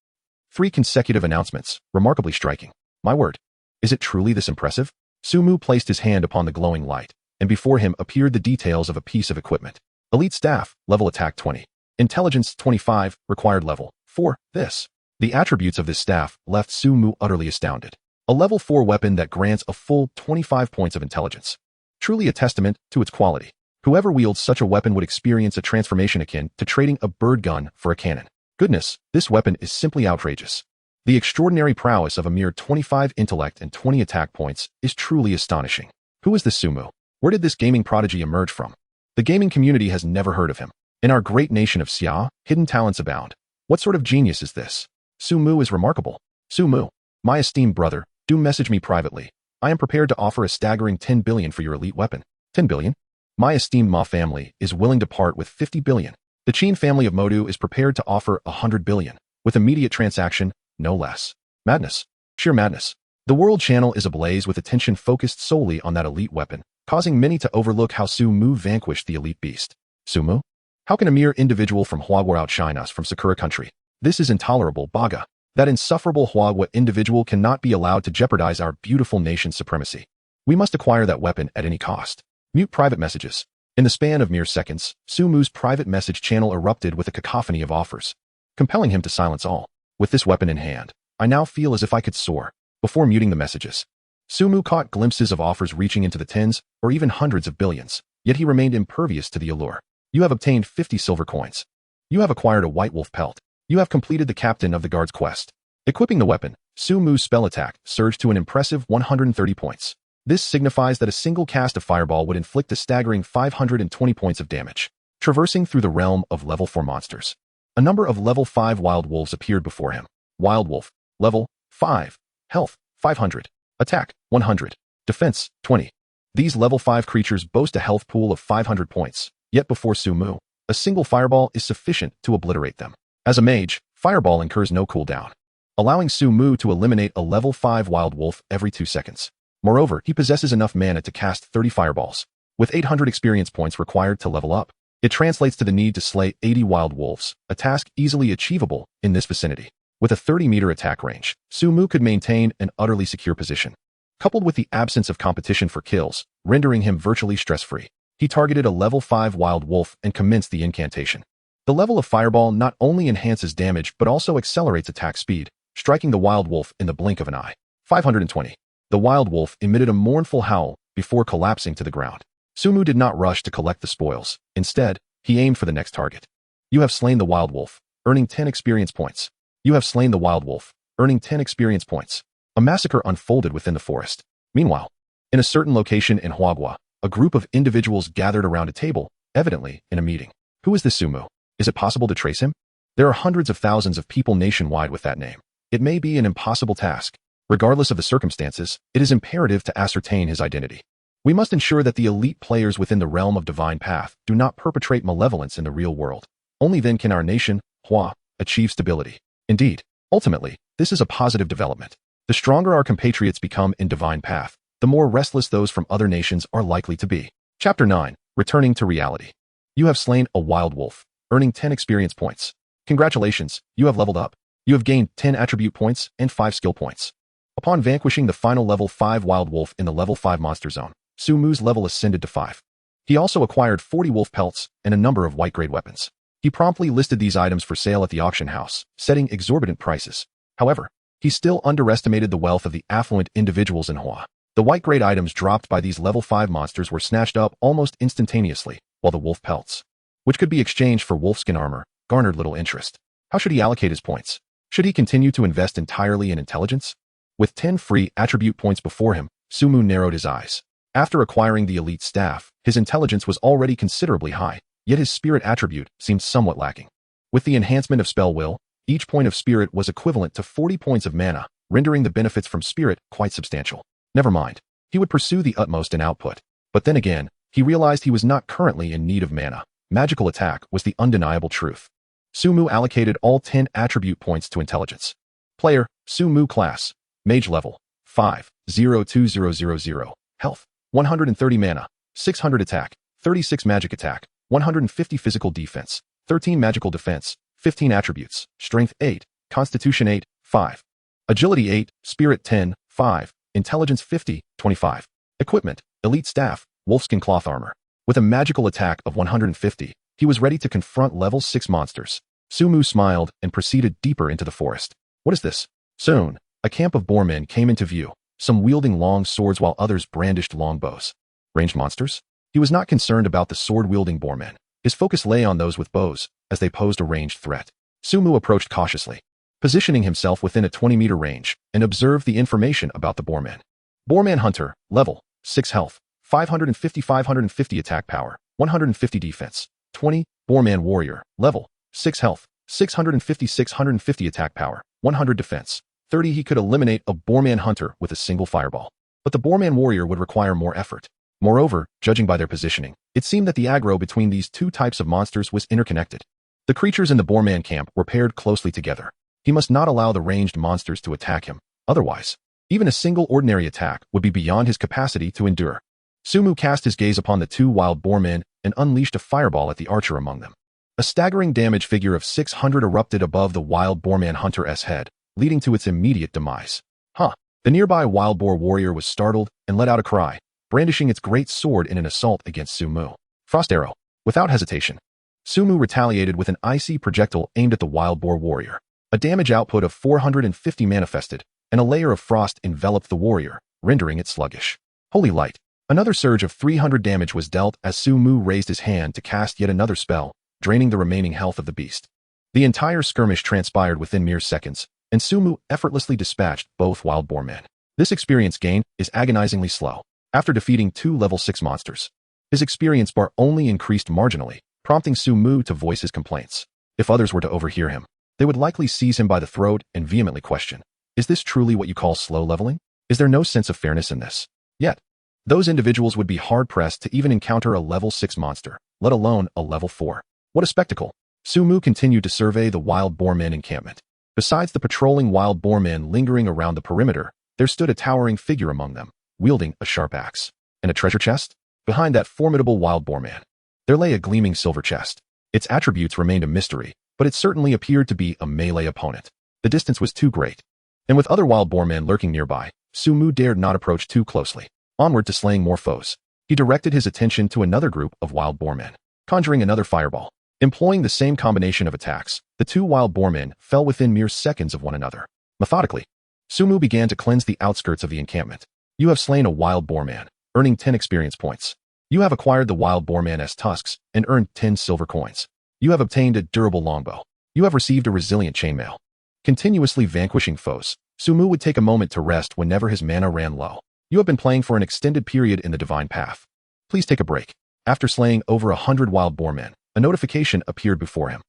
3 consecutive announcements, remarkably striking. My word. Is it truly this impressive? Su-mu placed his hand upon the glowing light, and before him appeared the details of a piece of equipment. Elite staff, level attack 20. Intelligence 25, required level 4. This. The attributes of this staff left Su-mu utterly astounded. A level 4 weapon that grants a full 25 points of intelligence. Truly a testament to its quality. Whoever wields such a weapon would experience a transformation akin to trading a bird gun for a cannon. Goodness, this weapon is simply outrageous. The extraordinary prowess of a mere 25 intellect and 20 attack points is truly astonishing. Who is this Su-mu? Where did this gaming prodigy emerge from? The gaming community has never heard of him. In our great nation of Xia, hidden talents abound. What sort of genius is this? Su-mu is remarkable. Su-mu, my esteemed brother, do message me privately. I am prepared to offer a staggering 10 billion for your elite weapon. 10 billion? My esteemed Ma family is willing to part with 50 billion. The Qin family of Modu is prepared to offer 100 billion, with immediate transaction, no less. Madness. Sheer madness. The world channel is ablaze with attention focused solely on that elite weapon, causing many to overlook how Su-mu vanquished the elite beast. Su-mu? How can a mere individual from Huagua outshine us from Sakura country? This is intolerable, Baga. That insufferable Huagua individual cannot be allowed to jeopardize our beautiful nation's supremacy. We must acquire that weapon at any cost. Mute private messages. In the span of mere seconds, Su-mu's private message channel erupted with a cacophony of offers, compelling him to silence all. With this weapon in hand, I now feel as if I could soar. Before muting the messages, Su-mu caught glimpses of offers reaching into the tens or even hundreds of billions, yet he remained impervious to the allure. You have obtained 50 silver coins. You have acquired a white wolf pelt. You have completed the captain of the guard's quest. Equipping the weapon, Su-mu's spell attack surged to an impressive 130 points. This signifies that a single cast of fireball would inflict a staggering 520 points of damage. Traversing through the realm of level 4 monsters, a number of level 5 wild wolves appeared before him. Wild wolf, level 5, health 500, attack 100, defense 20. These level 5 creatures boast a health pool of 500 points, yet before Su-mu, a single fireball is sufficient to obliterate them. As a mage, fireball incurs no cooldown, allowing Su-mu to eliminate a level 5 wild wolf every 2 seconds. Moreover, he possesses enough mana to cast 30 fireballs, with 800 experience points required to level up. It translates to the need to slay 80 wild wolves, a task easily achievable in this vicinity. With a 30-meter attack range, Su-mu could maintain an utterly secure position. Coupled with the absence of competition for kills, rendering him virtually stress-free, he targeted a level 5 wild wolf and commenced the incantation. The level of Fireball not only enhances damage but also accelerates attack speed, striking the wild wolf in the blink of an eye. 520. The wild wolf emitted a mournful howl before collapsing to the ground. Sumu did not rush to collect the spoils. Instead, he aimed for the next target. You have slain the wild wolf, earning 10 experience points. You have slain the wild wolf, earning 10 experience points. A massacre unfolded within the forest. Meanwhile, in a certain location in Huagua, a group of individuals gathered around a table, evidently in a meeting. Who is this Sumu? Is it possible to trace him? There are hundreds of thousands of people nationwide with that name. It may be an impossible task. Regardless of the circumstances, it is imperative to ascertain his identity. We must ensure that the elite players within the realm of Divine Path do not perpetrate malevolence in the real world. Only then can our nation, Hua, achieve stability. Indeed, ultimately, this is a positive development. The stronger our compatriots become in Divine Path, the more restless those from other nations are likely to be. Chapter 9. Returning to reality. You have slain a wild wolf, earning 10 experience points. Congratulations, you have leveled up. You have gained 10 attribute points and 5 skill points. Upon vanquishing the final level 5 wild wolf in the level 5 monster zone, Sumu's level ascended to 5. He also acquired 40 wolf pelts and a number of white-grade weapons. He promptly listed these items for sale at the auction house, setting exorbitant prices. However, he still underestimated the wealth of the affluent individuals in Hua. The white-grade items dropped by these level 5 monsters were snatched up almost instantaneously, while the wolf pelts, which could be exchanged for wolfskin armor, garnered little interest. How should he allocate his points? Should he continue to invest entirely in intelligence? With 10 free attribute points before him, Sumu narrowed his eyes. After acquiring the elite staff, his intelligence was already considerably high, yet his spirit attribute seemed somewhat lacking. With the enhancement of spell will, each point of spirit was equivalent to 40 points of mana, rendering the benefits from spirit quite substantial. Never mind. He would pursue the utmost in output. But then again, he realized he was not currently in need of mana. Magical attack was the undeniable truth. Sumu allocated all 10 attribute points to intelligence. Player, Sumu class. Mage level, 5,02000. Health, 130 mana, 600 attack, 36 magic attack, 150 physical defense, 13 magical defense, 15 attributes, strength 8, constitution 8, 5. Agility 8, spirit 10, 5. Intelligence 50, 25. Equipment, elite staff, wolfskin cloth armor. With a magical attack of 150, he was ready to confront level 6 monsters. Sumu smiled and proceeded deeper into the forest. What is this? Soon, a camp of boarmen came into view, some wielding long swords while others brandished long bows. Ranged monsters? He was not concerned about the sword-wielding boarmen. His focus lay on those with bows, as they posed a ranged threat. Sumu approached cautiously, positioning himself within a 20-meter range, and observed the information about the boarmen. Boarman Hunter, level, 6 health, 550 attack power, 150 defense, 20. Boarman Warrior, level, 6 health, 650 attack power, 100 defense, 30. He could eliminate a Boarman Hunter with a single fireball. But the Boarman Warrior would require more effort. Moreover, judging by their positioning, it seemed that the aggro between these two types of monsters was interconnected. The creatures in the Boarman camp were paired closely together. He must not allow the ranged monsters to attack him. Otherwise, even a single ordinary attack would be beyond his capacity to endure. Sumu cast his gaze upon the 2 wild boarmen and unleashed a fireball at the archer among them. A staggering damage figure of 600 erupted above the wild boarman hunter's head, leading to its immediate demise. The nearby wild boar warrior was startled and let out a cry, brandishing its great sword in an assault against Sumu. Frost arrow. Without hesitation, Sumu retaliated with an icy projectile aimed at the wild boar warrior. A damage output of 450 manifested, and a layer of frost enveloped the warrior, rendering it sluggish. Holy light. Another surge of 300 damage was dealt as Sumu raised his hand to cast yet another spell, draining the remaining health of the beast. The entire skirmish transpired within mere seconds, and Sumu effortlessly dispatched both wild boarmen. This experience gain is agonizingly slow. After defeating 2 level 6 monsters, his experience bar only increased marginally, prompting Sumu to voice his complaints. If others were to overhear him, they would likely seize him by the throat and vehemently question, is this truly what you call slow leveling? Is there no sense of fairness in this? Yet, those individuals would be hard-pressed to even encounter a level 6 monster, let alone a level 4. What a spectacle! Sumu continued to survey the wild boarmen encampment. Besides the patrolling wild boarmen lingering around the perimeter, there stood a towering figure among them, wielding a sharp axe. And a treasure chest? Behind that formidable wild boarman, there lay a gleaming silver chest. Its attributes remained a mystery, but it certainly appeared to be a melee opponent. The distance was too great. And with other wild boarmen lurking nearby, Sumu dared not approach too closely. Onward to slaying more foes, he directed his attention to another group of wild boarmen. Conjuring another fireball, Employing the same combination of attacks, the two wild boar men fell within mere seconds of one another. Methodically, Sumu began to cleanse the outskirts of the encampment. You have slain a wild boar man, earning 10 experience points. You have acquired the wild boar man's tusks and earned 10 silver coins. You have obtained a durable longbow. You have received a resilient chainmail. Continuously vanquishing foes, Sumu would take a moment to rest whenever his mana ran low. You have been playing for an extended period in the divine path. Please take a break. After slaying over 100 wild boar men, a notification appeared before him.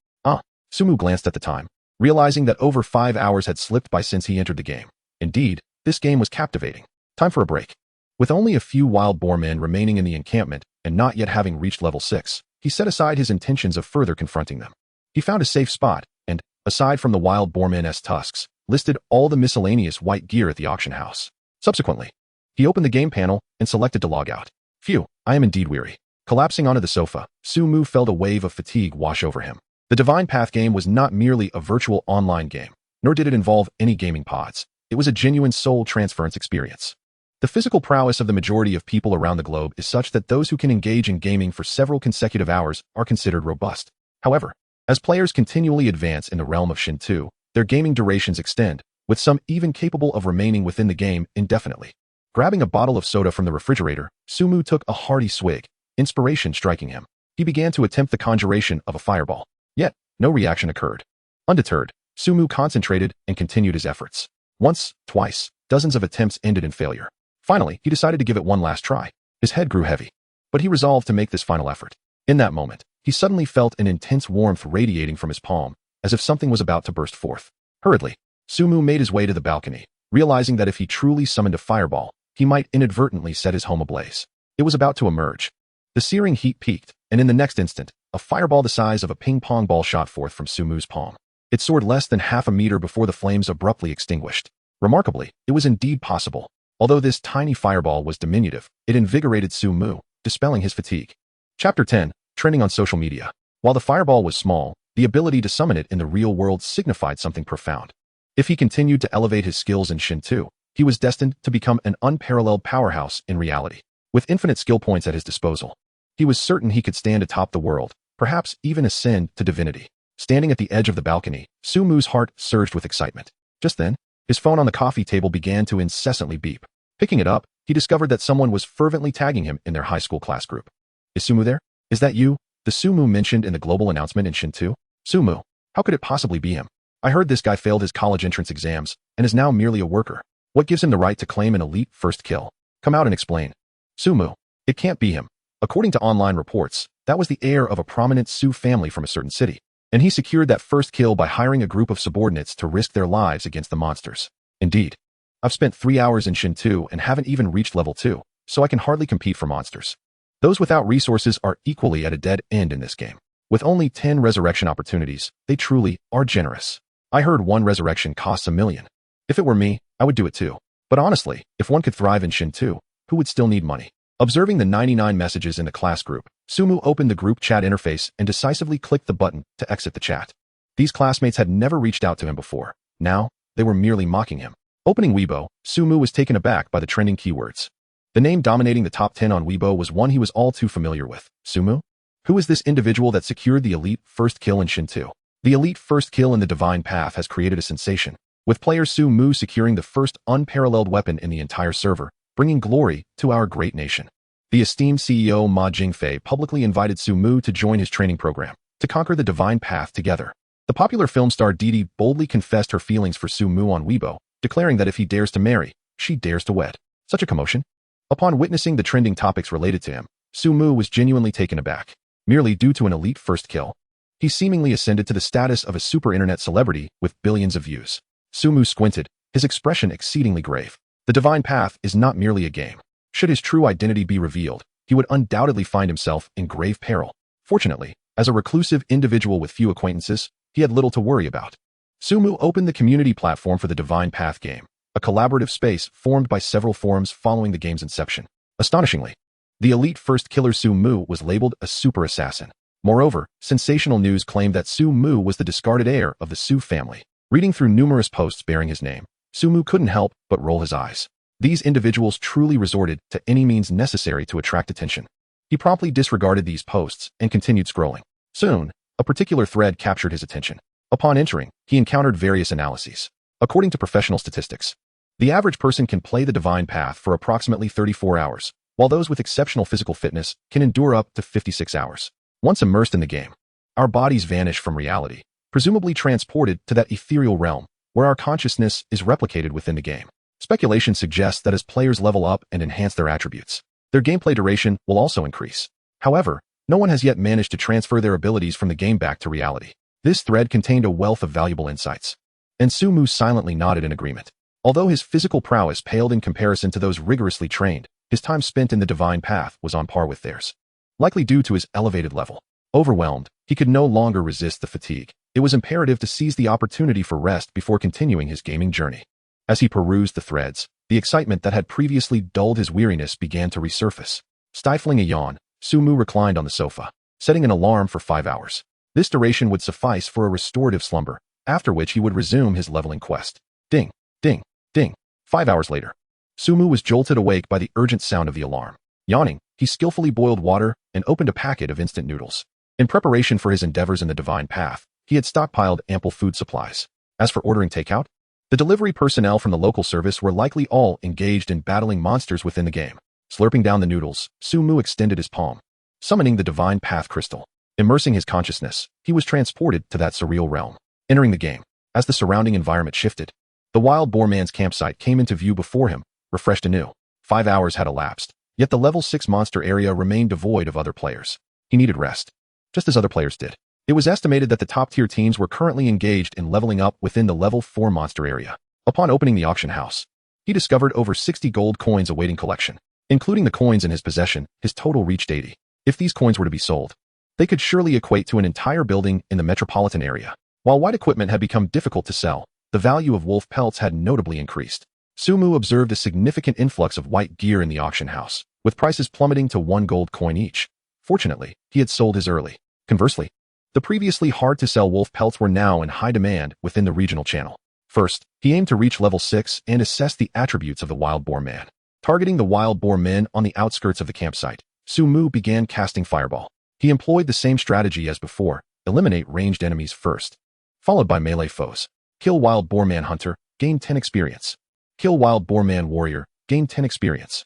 Sumu glanced at the time, realizing that over 5 hours had slipped by since he entered the game. Indeed, this game was captivating. Time for a break. With only a few wild boar men remaining in the encampment and not yet having reached level 6, he set aside his intentions of further confronting them. He found a safe spot and, aside from the wild boar man's tusks, listed all the miscellaneous white gear at the auction house. Subsequently, he opened the game panel and selected to log out. Phew, I am indeed weary. Collapsing onto the sofa, Sumu felt a wave of fatigue wash over him. The Divine Path game was not merely a virtual online game, nor did it involve any gaming pods. It was a genuine soul transference experience. The physical prowess of the majority of people around the globe is such that those who can engage in gaming for several consecutive hours are considered robust. However, as players continually advance in the realm of Shin 2, their gaming durations extend, with some even capable of remaining within the game indefinitely. Grabbing a bottle of soda from the refrigerator, Sumu took a hearty swig, inspiration striking him. He began to attempt the conjuration of a fireball. Yet, no reaction occurred. Undeterred, Sumu concentrated and continued his efforts. Once, twice, dozens of attempts ended in failure. Finally, he decided to give it one last try. His head grew heavy, but he resolved to make this final effort. In that moment, he suddenly felt an intense warmth radiating from his palm, as if something was about to burst forth. Hurriedly, Sumu made his way to the balcony, realizing that if he truly summoned a fireball, he might inadvertently set his home ablaze. It was about to emerge. The searing heat peaked, and in the next instant, a fireball the size of a ping-pong ball shot forth from Sumu's palm. It soared less than half a meter before the flames abruptly extinguished. Remarkably, it was indeed possible. Although this tiny fireball was diminutive, it invigorated Sumu, dispelling his fatigue. Chapter 10, Trending on Social Media. While the fireball was small, the ability to summon it in the real world signified something profound. If he continued to elevate his skills in Shin 2, he was destined to become an unparalleled powerhouse in reality. With infinite skill points at his disposal, he was certain he could stand atop the world, perhaps even ascend to divinity. Standing at the edge of the balcony, Sumu's heart surged with excitement. Just then, his phone on the coffee table began to incessantly beep. Picking it up, he discovered that someone was fervently tagging him in their high school class group. Is Sumu there? Is that you? The Sumu mentioned in the global announcement in Shin 2? Sumu, how could it possibly be him? I heard this guy failed his college entrance exams and is now merely a worker. What gives him the right to claim an elite first kill? Come out and explain. Sumu, it can't be him. According to online reports, that was the heir of a prominent Sioux family from a certain city, and he secured that first kill by hiring a group of subordinates to risk their lives against the monsters. Indeed, I've spent 3 hours in Shin 2 and haven't even reached level 2, so I can hardly compete for monsters. Those without resources are equally at a dead end in this game. With only 10 resurrection opportunities, they truly are generous. I heard one resurrection costs $1 million. If it were me, I would do it too. But honestly, if one could thrive in Shin 2, who would still need money? Observing the 99 messages in the class group, Sumu opened the group chat interface and decisively clicked the button to exit the chat. These classmates had never reached out to him before. Now, they were merely mocking him. Opening Weibo, Sumu was taken aback by the trending keywords. The name dominating the top 10 on Weibo was one he was all too familiar with. Sumu? Who is this individual that secured the elite first kill in Shin 2? The elite first kill in the Divine Path has created a sensation, with player Sumu securing the first unparalleled weapon in the entire server, bringing glory to our great nation. The esteemed CEO Ma Jingfei publicly invited Sumu to join his training program, to conquer the Divine Path together. The popular film star Didi boldly confessed her feelings for Sumu on Weibo, declaring that if he dares to marry, she dares to wed. Such a commotion. Upon witnessing the trending topics related to him, Sumu was genuinely taken aback. Merely due to an elite first kill, he seemingly ascended to the status of a super internet celebrity with billions of views. Sumu squinted, his expression exceedingly grave. The Divine Path is not merely a game. Should his true identity be revealed, he would undoubtedly find himself in grave peril. Fortunately, as a reclusive individual with few acquaintances, he had little to worry about. Sumu opened the community platform for the Divine Path game, a collaborative space formed by several forums following the game's inception. Astonishingly, the elite first killer Sumu was labeled a super assassin. Moreover, sensational news claimed that Sumu was the discarded heir of the Su family. Reading through numerous posts bearing his name, Sumu couldn't help but roll his eyes. These individuals truly resorted to any means necessary to attract attention. He promptly disregarded these posts and continued scrolling. Soon, A particular thread captured his attention. Upon entering, he encountered various analyses. According to professional statistics, the average person can play the Divine Path for approximately 34 hours, while those with exceptional physical fitness can endure up to 56 hours. Once immersed in the game, our bodies vanish from reality, presumably transported to that ethereal realm where our consciousness is replicated within the game. Speculation suggests that as players level up and enhance their attributes, their gameplay duration will also increase. However, no one has yet managed to transfer their abilities from the game back to reality. This thread contained a wealth of valuable insights, and Sumu silently nodded in agreement. Although his physical prowess paled in comparison to those rigorously trained, his time spent in the Divine Path was on par with theirs. Likely due to his elevated level. Overwhelmed, he could no longer resist the fatigue. It was imperative to seize the opportunity for rest before continuing his gaming journey. As he perused the threads, the excitement that had previously dulled his weariness began to resurface. Stifling a yawn, Sumu reclined on the sofa, setting an alarm for 5 hours. This duration would suffice for a restorative slumber, after which he would resume his leveling quest. Ding, ding, ding. 5 hours later, Sumu was jolted awake by the urgent sound of the alarm. Yawning, he skillfully boiled water and opened a packet of instant noodles. In preparation for his endeavors in the Divine Path, he had stockpiled ample food supplies. As for ordering takeout, the delivery personnel from the local service were likely all engaged in battling monsters within the game. Slurping down the noodles, Sumu extended his palm, summoning the Divine Path crystal. Immersing his consciousness, he was transported to that surreal realm. Entering the game, as the surrounding environment shifted, the Wild Boar Man's campsite came into view before him, refreshed anew. 5 hours had elapsed, yet the level 6 monster area remained devoid of other players. He needed rest, just as other players did. It was estimated that the top-tier teams were currently engaged in leveling up within the level 4 monster area. Upon opening the auction house, he discovered over 60 gold coins awaiting collection. Including the coins in his possession, his total reached 80. If these coins were to be sold, they could surely equate to an entire building in the metropolitan area. While white equipment had become difficult to sell, the value of wolf pelts had notably increased. Sumu observed a significant influx of white gear in the auction house, with prices plummeting to 1 gold coin each. Fortunately, he had sold his early. Conversely, the previously hard-to-sell wolf pelts were now in high demand within the regional channel. First, he aimed to reach level 6 and assess the attributes of the Wild Boar Man. Targeting the Wild Boar Men on the outskirts of the campsite, Sumu began casting Fireball. He employed the same strategy as before, eliminate ranged enemies first, followed by melee foes. Kill Wild Boar Man Hunter, gain 10 experience. Kill Wild Boar Man Warrior, gain 10 experience.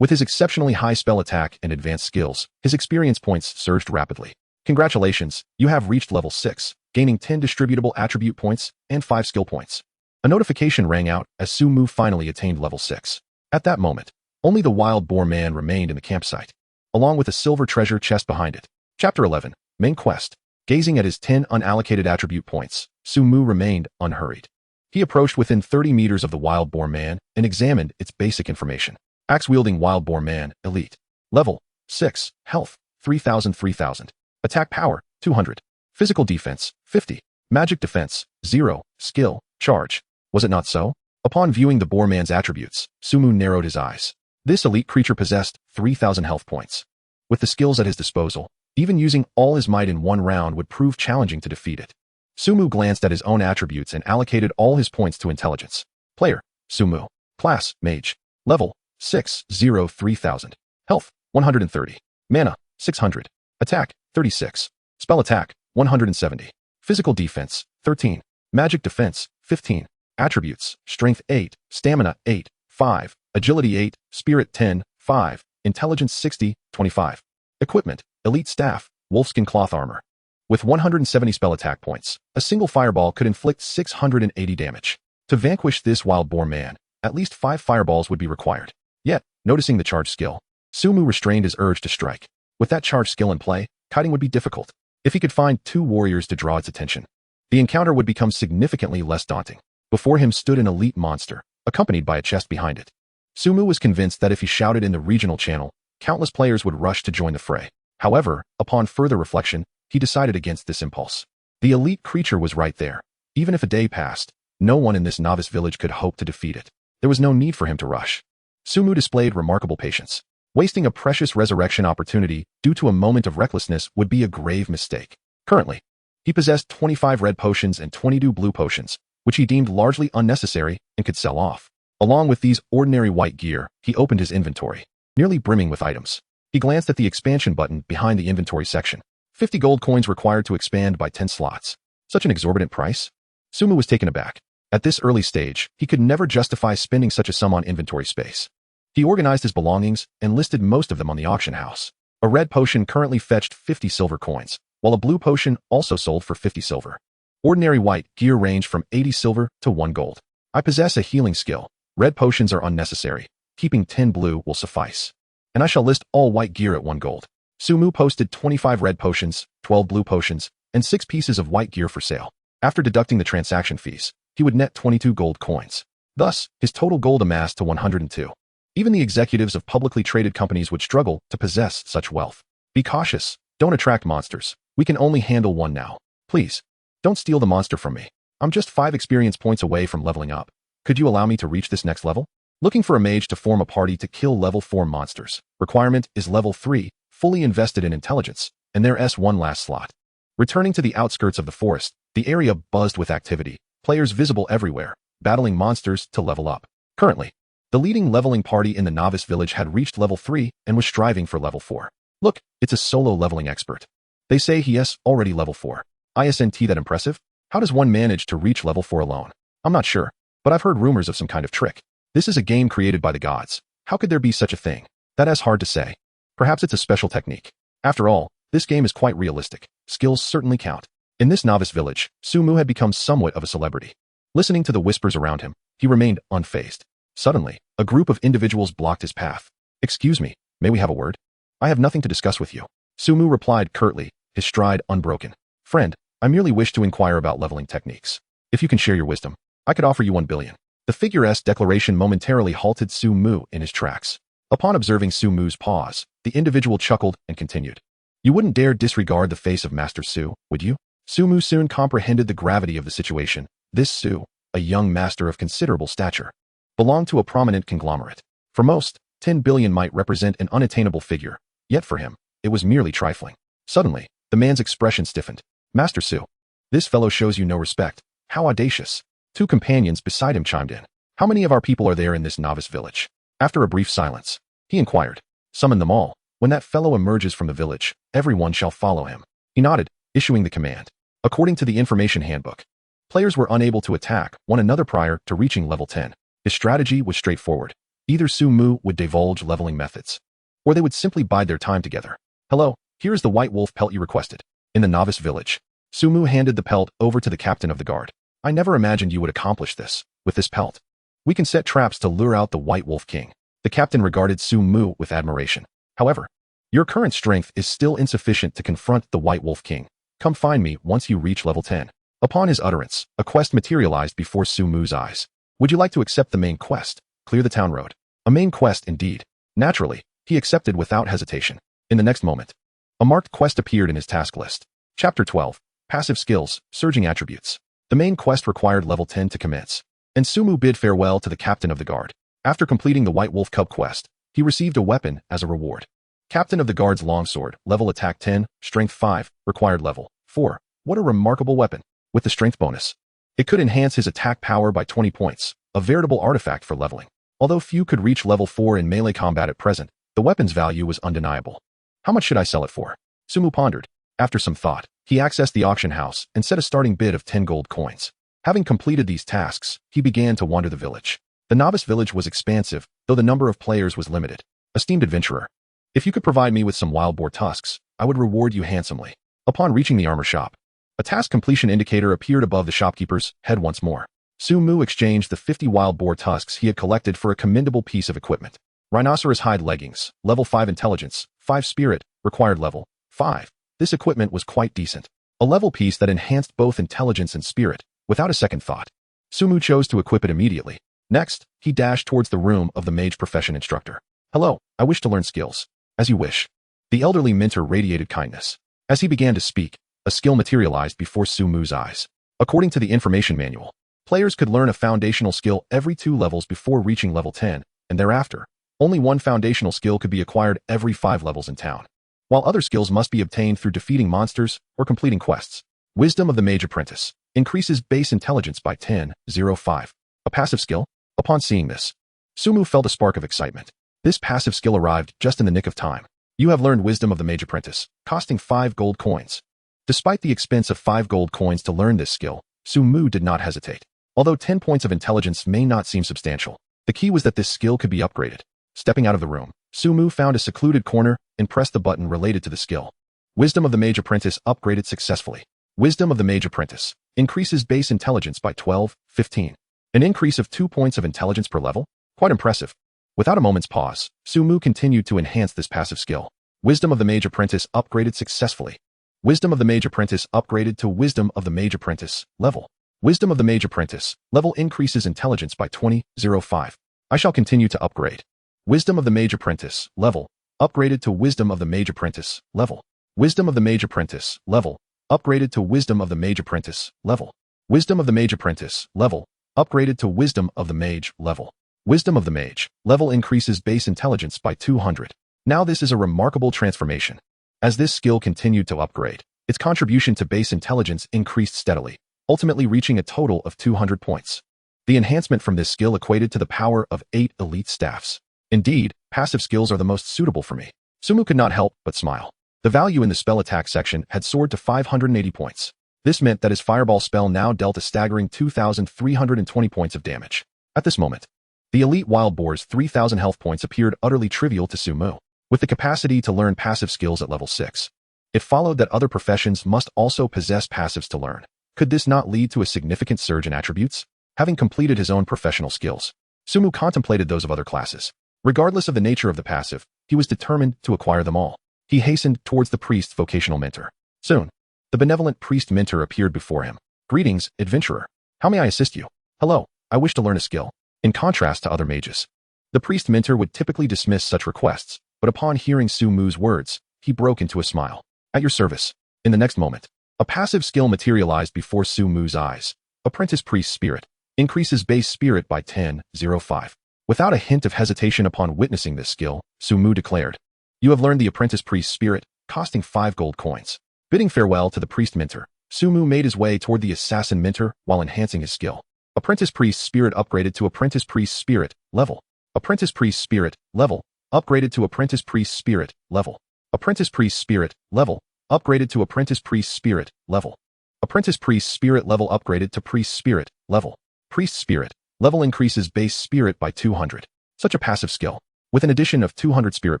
With his exceptionally high spell attack and advanced skills, his experience points surged rapidly. Congratulations, you have reached level 6, gaining 10 distributable attribute points and 5 skill points. A notification rang out as Sumu finally attained level 6. At that moment, only the Wild Boar Man remained in the campsite, along with a silver treasure chest behind it. Chapter 11, Main Quest. Gazing at his 10 unallocated attribute points, Sumu remained unhurried. He approached within 30 meters of the Wild Boar Man and examined its basic information. Axe-wielding Wild Boar Man, Elite. Level, 6, Health, 3000. Attack Power, 200. Physical Defense, 50. Magic Defense, 0. Skill, Charge. Was it not so? Upon viewing the Boar Man's attributes, Sumu narrowed his eyes. This elite creature possessed 3,000 health points. With the skills at his disposal, even using all his might in one round would prove challenging to defeat it. Sumu glanced at his own attributes and allocated all his points to intelligence. Player, Sumu. Class, Mage. Level, 6, 0, 3000. Health, 130. Mana, 600. Attack, 36. Spell attack, 170. Physical defense, 13. Magic defense, 15. Attributes, Strength 8, Stamina 8, 5, Agility 8, Spirit 10, 5, Intelligence 60, 25. Equipment, Elite Staff, Wolfskin Cloth Armor. With 170 spell attack points, a single fireball could inflict 680 damage. To vanquish this Wild Boar Man, at least 5 fireballs would be required. Yet, noticing the charge skill, Sumu restrained his urge to strike. With that charge skill in play, kiting would be difficult. If he could find 2 warriors to draw its attention, the encounter would become significantly less daunting. Before him stood an elite monster, accompanied by a chest behind it. Sumu was convinced that if he shouted in the regional channel, countless players would rush to join the fray. However, upon further reflection, he decided against this impulse. The elite creature was right there. Even if a day passed, no one in this novice village could hope to defeat it. There was no need for him to rush. Sumu displayed remarkable patience. Wasting a precious resurrection opportunity due to a moment of recklessness would be a grave mistake. Currently, he possessed 25 red potions and 22 blue potions, which he deemed largely unnecessary and could sell off. Along with these ordinary white gear, he opened his inventory, nearly brimming with items. He glanced at the expansion button behind the inventory section. 50 gold coins required to expand by 10 slots. Such an exorbitant price? Sumu was taken aback. At this early stage, he could never justify spending such a sum on inventory space. He organized his belongings and listed most of them on the auction house. A red potion currently fetched 50 silver coins, while a blue potion also sold for 50 silver. Ordinary white gear ranged from 80 silver to 1 gold. I possess a healing skill. Red potions are unnecessary. Keeping 10 blue will suffice. And I shall list all white gear at 1 gold. Sumu posted 25 red potions, 12 blue potions, and 6 pieces of white gear for sale. After deducting the transaction fees, he would net 22 gold coins. Thus, his total gold amassed to 102. Even the executives of publicly traded companies would struggle to possess such wealth. Be cautious. Don't attract monsters. We can only handle one now. Please, don't steal the monster from me. I'm just 5 experience points away from leveling up. Could you allow me to reach this next level? Looking for a mage to form a party to kill level 4 monsters. Requirement is level 3, fully invested in intelligence, and there's one last slot. Returning to the outskirts of the forest, the area buzzed with activity, players visible everywhere, battling monsters to level up. Currently, the leading leveling party in the novice village had reached level 3 and was striving for level 4. Look, it's a solo leveling expert. They say he is already level 4. Isn't that impressive? How does one manage to reach level 4 alone? I'm not sure, but I've heard rumors of some kind of trick. This is a game created by the gods. How could there be such a thing? That is hard to say. Perhaps it's a special technique. After all, this game is quite realistic. Skills certainly count. In this novice village, Sumu had become somewhat of a celebrity. Listening to the whispers around him, he remained unfazed. Suddenly, a group of individuals blocked his path. Excuse me, may we have a word? I have nothing to discuss with you. Sumu replied curtly, his stride unbroken. Friend, I merely wish to inquire about leveling techniques. If you can share your wisdom, I could offer you 1 billion. The figure's declaration momentarily halted Sumu in his tracks. Upon observing Sumu's pause, the individual chuckled and continued. You wouldn't dare disregard the face of Master Su, would you? Sumu soon comprehended the gravity of the situation. This Su, a young master of considerable stature, belonged to a prominent conglomerate. For most, 10 billion might represent an unattainable figure, yet for him, it was merely trifling. Suddenly, the man's expression stiffened. Master Su, this fellow shows you no respect. How audacious. 2 companions beside him chimed in. How many of our people are there in this novice village? After a brief silence, he inquired. Summon them all. When that fellow emerges from the village, everyone shall follow him. He nodded, issuing the command. According to the information handbook, players were unable to attack one another prior to reaching level 10. His strategy was straightforward. Either Sumu would divulge leveling methods, or they would simply bide their time together. Hello, here is the white wolf pelt you requested. In the novice village, Sumu handed the pelt over to the captain of the guard. I never imagined you would accomplish this. With this pelt, we can set traps to lure out the white wolf king. The captain regarded Sumu with admiration. However, your current strength is still insufficient to confront the white wolf king. Come find me once you reach level 10. Upon his utterance, a quest materialized before Sumu's eyes. Would you like to accept the main quest? Clear the town road. A main quest indeed. Naturally, he accepted without hesitation. In the next moment, a marked quest appeared in his task list. Chapter 12. Passive Skills, Surging Attributes. The main quest required level 10 to commence, and Sumu bid farewell to the captain of the guard. After completing the White Wolf Cub quest, he received a weapon as a reward. Captain of the guard's longsword, level attack 10, strength 5, required level 4. What a remarkable weapon. With the strength bonus, it could enhance his attack power by 20 points, a veritable artifact for leveling. Although few could reach level 4 in melee combat at present, the weapon's value was undeniable. How much should I sell it for? Sumu pondered. After some thought, he accessed the auction house and set a starting bid of 10 gold coins. Having completed these tasks, he began to wander the village. The novice village was expansive, though the number of players was limited. Esteemed adventurer, if you could provide me with some wild boar tusks, I would reward you handsomely. Upon reaching the armor shop, a task completion indicator appeared above the shopkeeper's head once more. Sumu exchanged the 50 wild boar tusks he had collected for a commendable piece of equipment. Rhinoceros hide leggings, level 5 intelligence, 5 spirit, required level 5. This equipment was quite decent. A level piece that enhanced both intelligence and spirit. Without a second thought, Sumu chose to equip it immediately. Next, he dashed towards the room of the mage profession instructor. Hello, I wish to learn skills. As you wish. The elderly mentor radiated kindness. As he began to speak, a skill materialized before Sumu's eyes. According to the information manual, players could learn a foundational skill every 2 levels before reaching level 10, and thereafter, only one foundational skill could be acquired every 5 levels in town, while other skills must be obtained through defeating monsters or completing quests. Wisdom of the Mage Apprentice increases base intelligence by 10.05. A passive skill? Upon seeing this, Sumu felt a spark of excitement. This passive skill arrived just in the nick of time. You have learned Wisdom of the Mage Apprentice, costing 5 gold coins. Despite the expense of 5 gold coins to learn this skill, Sumu did not hesitate. Although 10 points of intelligence may not seem substantial, the key was that this skill could be upgraded. Stepping out of the room, Sumu found a secluded corner and pressed the button related to the skill. Wisdom of the Mage Apprentice upgraded successfully. Wisdom of the Mage Apprentice increases base intelligence by 15. An increase of 2 points of intelligence per level? Quite impressive. Without a moment's pause, Sumu continued to enhance this passive skill. Wisdom of the Mage Apprentice upgraded successfully. Wisdom of the Mage Apprentice upgraded to Wisdom of the Mage Apprentice level. Wisdom of the Mage Apprentice level increases intelligence by 20.05. I shall continue to upgrade. Wisdom of the Mage Apprentice level upgraded to Wisdom of the Mage Apprentice level. Wisdom of the Mage Apprentice level upgraded to Wisdom of the Mage Apprentice level. Wisdom of the Mage Apprentice level upgraded to Wisdom of the Mage level. Wisdom of the Mage level increases base intelligence by 200. Now this is a remarkable transformation. As this skill continued to upgrade, its contribution to base intelligence increased steadily, ultimately reaching a total of 200 points. The enhancement from this skill equated to the power of 8 elite staffs. Indeed, passive skills are the most suitable for me. Sumu could not help but smile. The value in the spell attack section had soared to 580 points. This meant that his fireball spell now dealt a staggering 2,320 points of damage. At this moment, the elite wild boar's 3,000 health points appeared utterly trivial to Sumu. With the capacity to learn passive skills at level 6, it followed that other professions must also possess passives to learn. Could this not lead to a significant surge in attributes? Having completed his own professional skills, Sumu contemplated those of other classes. Regardless of the nature of the passive, he was determined to acquire them all. He hastened towards the priest's vocational mentor. Soon, the benevolent priest mentor appeared before him. Greetings, adventurer. How may I assist you? Hello, I wish to learn a skill. In contrast to other mages, the priest mentor would typically dismiss such requests, but upon hearing Sumu's words, he broke into a smile. At your service. In the next moment, a passive skill materialized before Sumu's eyes. Apprentice Priest Spirit increases base spirit by 10.05. Without a hint of hesitation upon witnessing this skill, Sumu declared, "You have learned the Apprentice Priest Spirit, costing 5 gold coins." Bidding farewell to the priest mentor, Sumu made his way toward the assassin mentor while enhancing his skill. Apprentice Priest Spirit upgraded to Apprentice Priest Spirit level. Apprentice Priest Spirit level upgraded to Apprentice Priest Spirit level. Apprentice Priest Spirit level upgraded to Apprentice Priest Spirit level. Apprentice Priest Spirit level upgraded to Priest Spirit level. Priest Spirit level increases base spirit by 200. Such a passive skill, with an addition of 200 spirit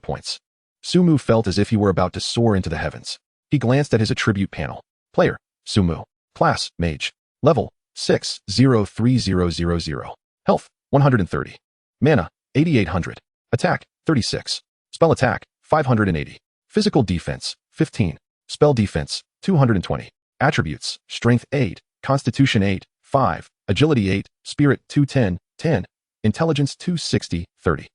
points. Sumu felt as if he were about to soar into the heavens. He glanced at his attribute panel. Player, Sumu. Class, Mage. Level, 603000. Health, 130. Mana, 8800. Attack, 36. Spell attack, 580. Physical defense, 15. Spell defense, 220. Attributes, Strength 8, Constitution 8, 5, Agility 8, Spirit 210, 10, Intelligence 260, 30.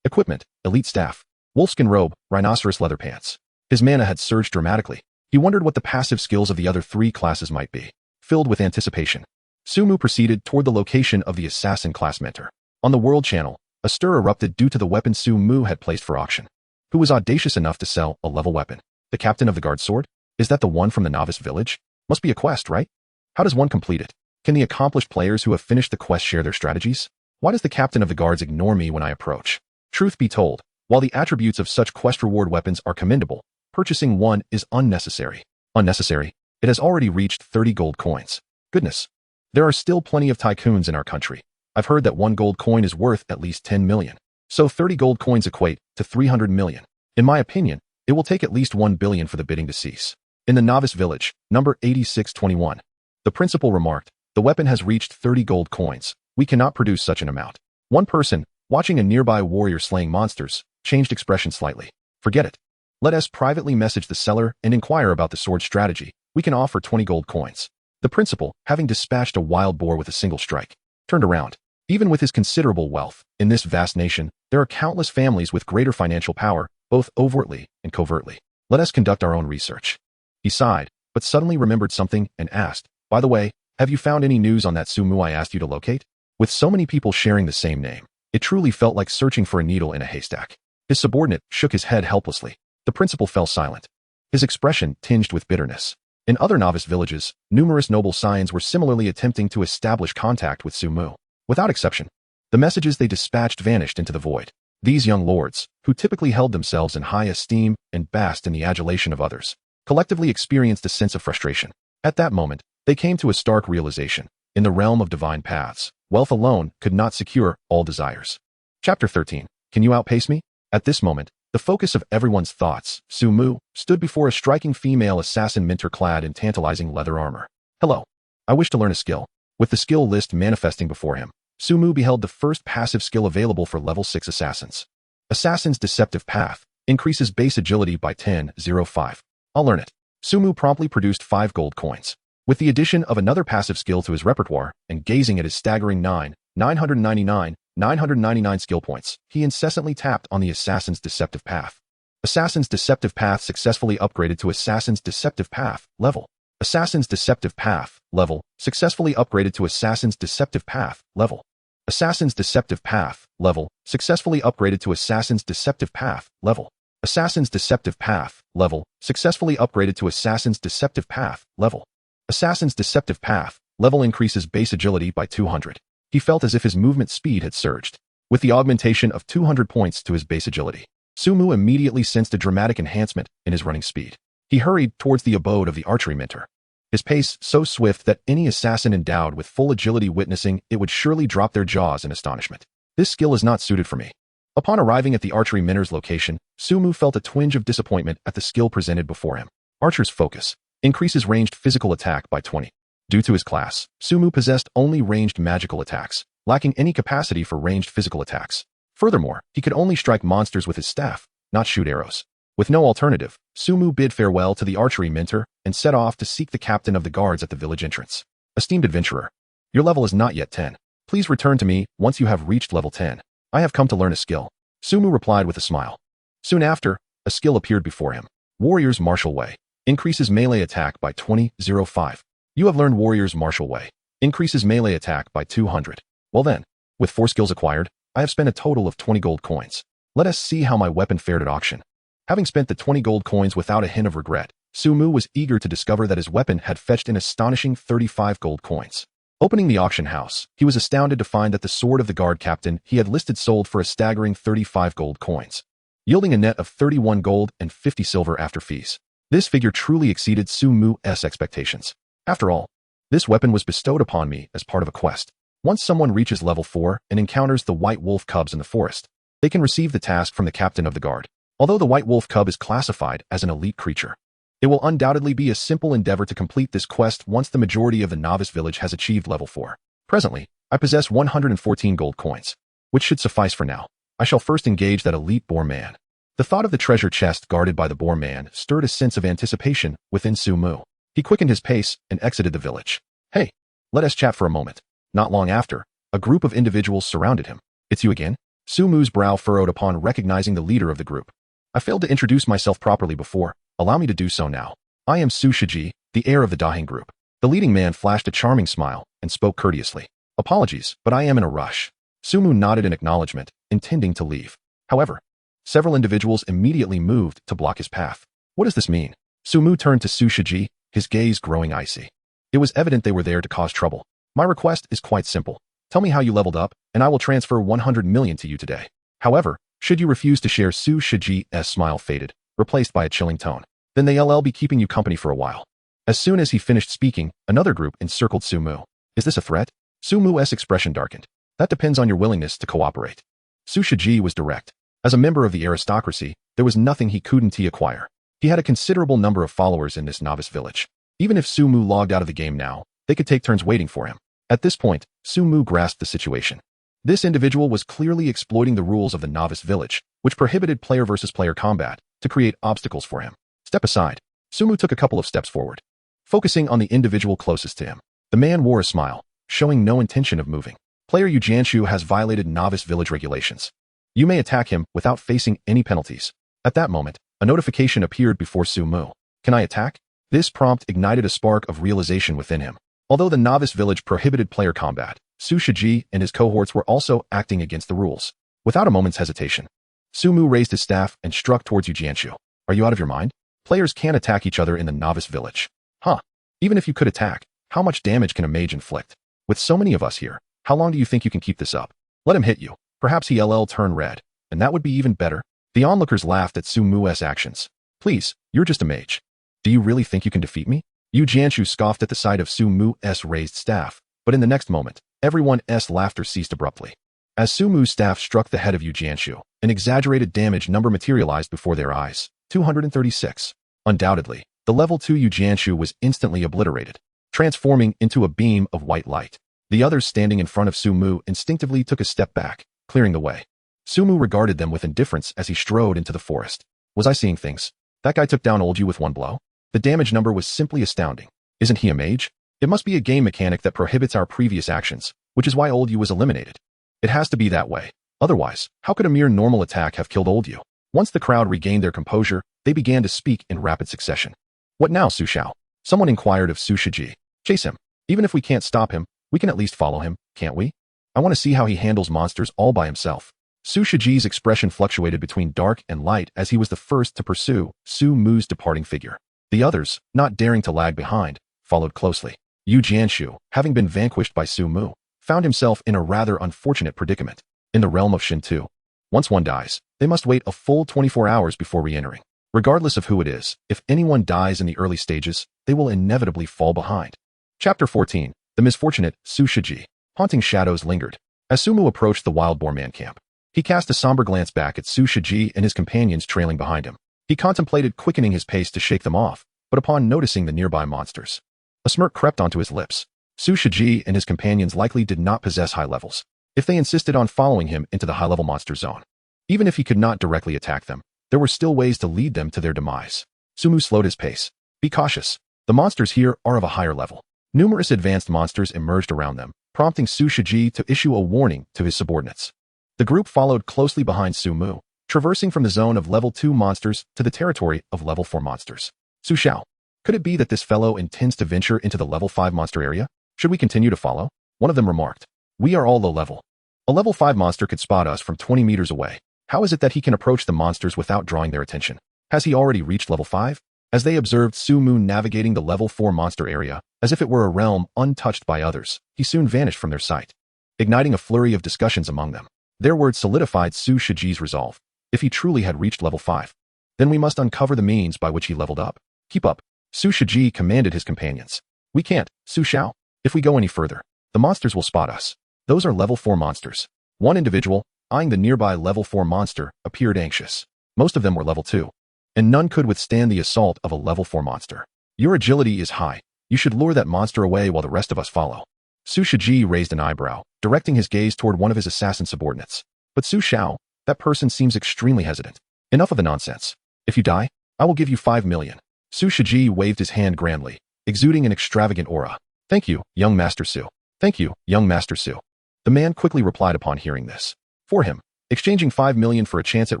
Equipment, Elite Staff, Wolfskin Robe, Rhinoceros Leather Pants. His mana had surged dramatically. He wondered what the passive skills of the other 3 classes might be. Filled with anticipation, Sumu proceeded toward the location of the assassin class mentor. On the World Channel, a stir erupted due to the weapon Sumu had placed for auction. Who was audacious enough to sell a level weapon? The captain of the guard sword? Is that the one from the novice village? Must be a quest, right? How does one complete it? Can the accomplished players who have finished the quest share their strategies? Why does the captain of the guards ignore me when I approach? Truth be told, while the attributes of such quest reward weapons are commendable, purchasing one is unnecessary. Unnecessary? It has already reached 30 gold coins. Goodness. There are still plenty of tycoons in our country. I've heard that 1 gold coin is worth at least 10 million. So 30 gold coins equate to 300 million. In my opinion, it will take at least 1 billion for the bidding to cease. In the novice village, number 8621, the principal remarked, "The weapon has reached 30 gold coins. We cannot produce such an amount." One person, watching a nearby warrior slaying monsters, changed expression slightly. "Forget it. Let us privately message the seller and inquire about the sword strategy. We can offer 20 gold coins." The principal, having dispatched a wild boar with a single strike, turned around. Even with his considerable wealth, in this vast nation, there are countless families with greater financial power, both overtly and covertly. Let us conduct our own research. He sighed, but suddenly remembered something and asked, "By the way, have you found any news on that Sumu I asked you to locate?" With so many people sharing the same name, it truly felt like searching for a needle in a haystack. His subordinate shook his head helplessly. The principal fell silent, his expression tinged with bitterness. In other novice villages, numerous noble scions were similarly attempting to establish contact with Sumu. Without exception, the messages they dispatched vanished into the void. These young lords, who typically held themselves in high esteem and basked in the adulation of others, collectively experienced a sense of frustration. At that moment, they came to a stark realization. In the realm of divine paths, wealth alone could not secure all desires. Chapter 13. Can you outpace me? At this moment, the focus of everyone's thoughts, Sumu stood before a striking female assassin mentor clad in tantalizing leather armor. Hello. I wish to learn a skill. With the skill list manifesting before him, Sumu beheld the first passive skill available for level 6 assassins. Assassin's Deceptive Path increases base agility by 10.05. I'll learn it. Sumu promptly produced 5 gold coins. With the addition of another passive skill to his repertoire and gazing at his staggering 999 skill points, he incessantly tapped on the Assassin's Deceptive Path. Assassin's Deceptive Path successfully upgraded to Assassin's Deceptive Path level. Assassin's Deceptive Path level successfully upgraded to Assassin's Deceptive Path level. Assassin's Deceptive Path level successfully upgraded to Assassin's Deceptive Path level. Assassin's Deceptive Path level successfully upgraded to Assassin's Deceptive Path level. Assassin's Deceptive Path level increases base agility by 200. He felt as if his movement speed had surged. With the augmentation of 200 points to his base agility, Sumu immediately sensed a dramatic enhancement in his running speed. He hurried towards the abode of the archery mentor. His pace so swift that any assassin endowed with full agility witnessing it would surely drop their jaws in astonishment. This skill is not suited for me. Upon arriving at the archery mentor's location, Sumu felt a twinge of disappointment at the skill presented before him. Archer's Focus increases ranged physical attack by 20. Due to his class, Sumu possessed only ranged magical attacks, lacking any capacity for ranged physical attacks. Furthermore, he could only strike monsters with his staff, not shoot arrows. With no alternative, Sumu bid farewell to the archery mentor and set off to seek the captain of the guards at the village entrance. Esteemed adventurer, your level is not yet 10. Please return to me once you have reached level 10. I have come to learn a skill. Sumu replied with a smile. Soon after, a skill appeared before him. Warrior's Martial Way increases melee attack by 20.05. You have learned Warrior's Martial Way increases melee attack by 200. Well then, with 4 skills acquired, I have spent a total of 20 gold coins. Let us see how my weapon fared at auction. Having spent the 20 gold coins without a hint of regret, Sumu was eager to discover that his weapon had fetched an astonishing 35 gold coins. Opening the auction house, he was astounded to find that the sword of the guard captain he had listed sold for a staggering 35 gold coins, yielding a net of 31 gold and 50 silver after fees. This figure truly exceeded Sumu's expectations. After all, this weapon was bestowed upon me as part of a quest. Once someone reaches level 4 and encounters the white wolf cubs in the forest, they can receive the task from the captain of the guard. Although the white wolf cub is classified as an elite creature, it will undoubtedly be a simple endeavor to complete this quest once the majority of the novice village has achieved level 4. Presently, I possess 114 gold coins, which should suffice for now. I shall first engage that elite boar man. The thought of the treasure chest guarded by the boar man stirred a sense of anticipation within Sumu. He quickened his pace and exited the village. Hey, let us chat for a moment. Not long after, a group of individuals surrounded him. It's you again? Sumu's brow furrowed upon recognizing the leader of the group. I failed to introduce myself properly before. Allow me to do so now. I am Su Shiji, the heir of the Dahing group. The leading man flashed a charming smile and spoke courteously. Apologies, but I am in a rush. Sumu nodded in acknowledgement, intending to leave. However, several individuals immediately moved to block his path. What does this mean? Sumu turned to Su Shiji, his gaze growing icy. It was evident they were there to cause trouble. My request is quite simple. Tell me how you leveled up, and I will transfer 100 million to you today. However, should you refuse to share, Su Shiji's smile faded, replaced by a chilling tone. Then they'll be keeping you company for a while. As soon as he finished speaking, another group encircled Sumu. Is this a threat? Sumu's expression darkened. That depends on your willingness to cooperate. Su Shiji was direct. As a member of the aristocracy, there was nothing he couldn't acquire. He had a considerable number of followers in this novice village. Even if Sumu logged out of the game now, they could take turns waiting for him. At this point, Sumu grasped the situation. This individual was clearly exploiting the rules of the novice village, which prohibited player versus player combat, to create obstacles for him. Step aside. Sumu took a couple of steps forward. Focusing on the individual closest to him, the man wore a smile, showing no intention of moving. Player Yu Jianshu has violated novice village regulations. You may attack him without facing any penalties. At that moment, a notification appeared before Sumu. Can I attack? This prompt ignited a spark of realization within him. Although the novice village prohibited player combat, Su Shiji and his cohorts were also acting against the rules. Without a moment's hesitation, Sumu raised his staff and struck towards Yu Jianshu. Are you out of your mind? Players can't attack each other in the novice village. Huh. Even if you could attack, how much damage can a mage inflict? With so many of us here, how long do you think you can keep this up? Let him hit you. Perhaps he'll turn red. And that would be even better. The onlookers laughed at Su Mu's actions. Please, you're just a mage. Do you really think you can defeat me? Yu Jianshu scoffed at the sight of Su Mu's raised staff, but in the next moment, everyone's laughter ceased abruptly. As Su Mu's staff struck the head of Yu Jianshu, an exaggerated damage number materialized before their eyes, 236. Undoubtedly, the level 2 Yu Jianshu was instantly obliterated, transforming into a beam of white light. The others standing in front of Su Mu instinctively took a step back, clearing the way. Su Mu regarded them with indifference as he strode into the forest. Was I seeing things? That guy took down old Yu with one blow? The damage number was simply astounding. Isn't he a mage? It must be a game mechanic that prohibits our previous actions, which is why old Yu was eliminated. It has to be that way. Otherwise, how could a mere normal attack have killed old Yu? Once the crowd regained their composure, they began to speak in rapid succession. What now, Su Xiao? Someone inquired of Su Shiji. Chase him. Even if we can't stop him, we can at least follow him, can't we? I want to see how he handles monsters all by himself. Su Shiji's expression fluctuated between dark and light as he was the first to pursue Su Mu's departing figure. The others, not daring to lag behind, followed closely. Yu Jianshu, having been vanquished by Su Mu, found himself in a rather unfortunate predicament. In the realm of Shintu, once one dies, they must wait a full 24 hours before re-entering. Regardless of who it is, if anyone dies in the early stages, they will inevitably fall behind. Chapter 14. The misfortunate Su Shiji. Haunting shadows lingered. As Su Mu approached the wild boar man camp, he cast a somber glance back at Su Shiji and his companions trailing behind him. He contemplated quickening his pace to shake them off, but upon noticing the nearby monsters, a smirk crept onto his lips. Su Shiji and his companions likely did not possess high levels, if they insisted on following him into the high-level monster zone. Even if he could not directly attack them, there were still ways to lead them to their demise. Su Mu slowed his pace. Be cautious. The monsters here are of a higher level. Numerous advanced monsters emerged around them, prompting Su Shiji to issue a warning to his subordinates. The group followed closely behind Su Mu, traversing from the zone of level 2 monsters to the territory of level 4 monsters. Su Xiao, could it be that this fellow intends to venture into the level 5 monster area? Should we continue to follow? One of them remarked. We are all low level. A level 5 monster could spot us from 20 meters away. How is it that he can approach the monsters without drawing their attention? Has he already reached level 5? As they observed Su Mu navigating the level 4 monster area, as if it were a realm untouched by others, he soon vanished from their sight, igniting a flurry of discussions among them. Their words solidified Su Shiji's resolve. If he truly had reached level 5, then we must uncover the means by which he leveled up. Keep up. Su Shiji commanded his companions. We can't, Su Xiao. If we go any further, the monsters will spot us. Those are level 4 monsters. One individual, eyeing the nearby level 4 monster, appeared anxious. Most of them were level 2, and none could withstand the assault of a level 4 monster. Your agility is high. You should lure that monster away while the rest of us follow. Su Shiji raised an eyebrow, directing his gaze toward one of his assassin subordinates. But Su Xiao, that person seems extremely hesitant. Enough of the nonsense. If you die, I will give you 5 million. Su Shiji waved his hand grandly, exuding an extravagant aura. Thank you, young Master Su. Thank you, young Master Su. The man quickly replied upon hearing this. For him, exchanging 5 million for a chance at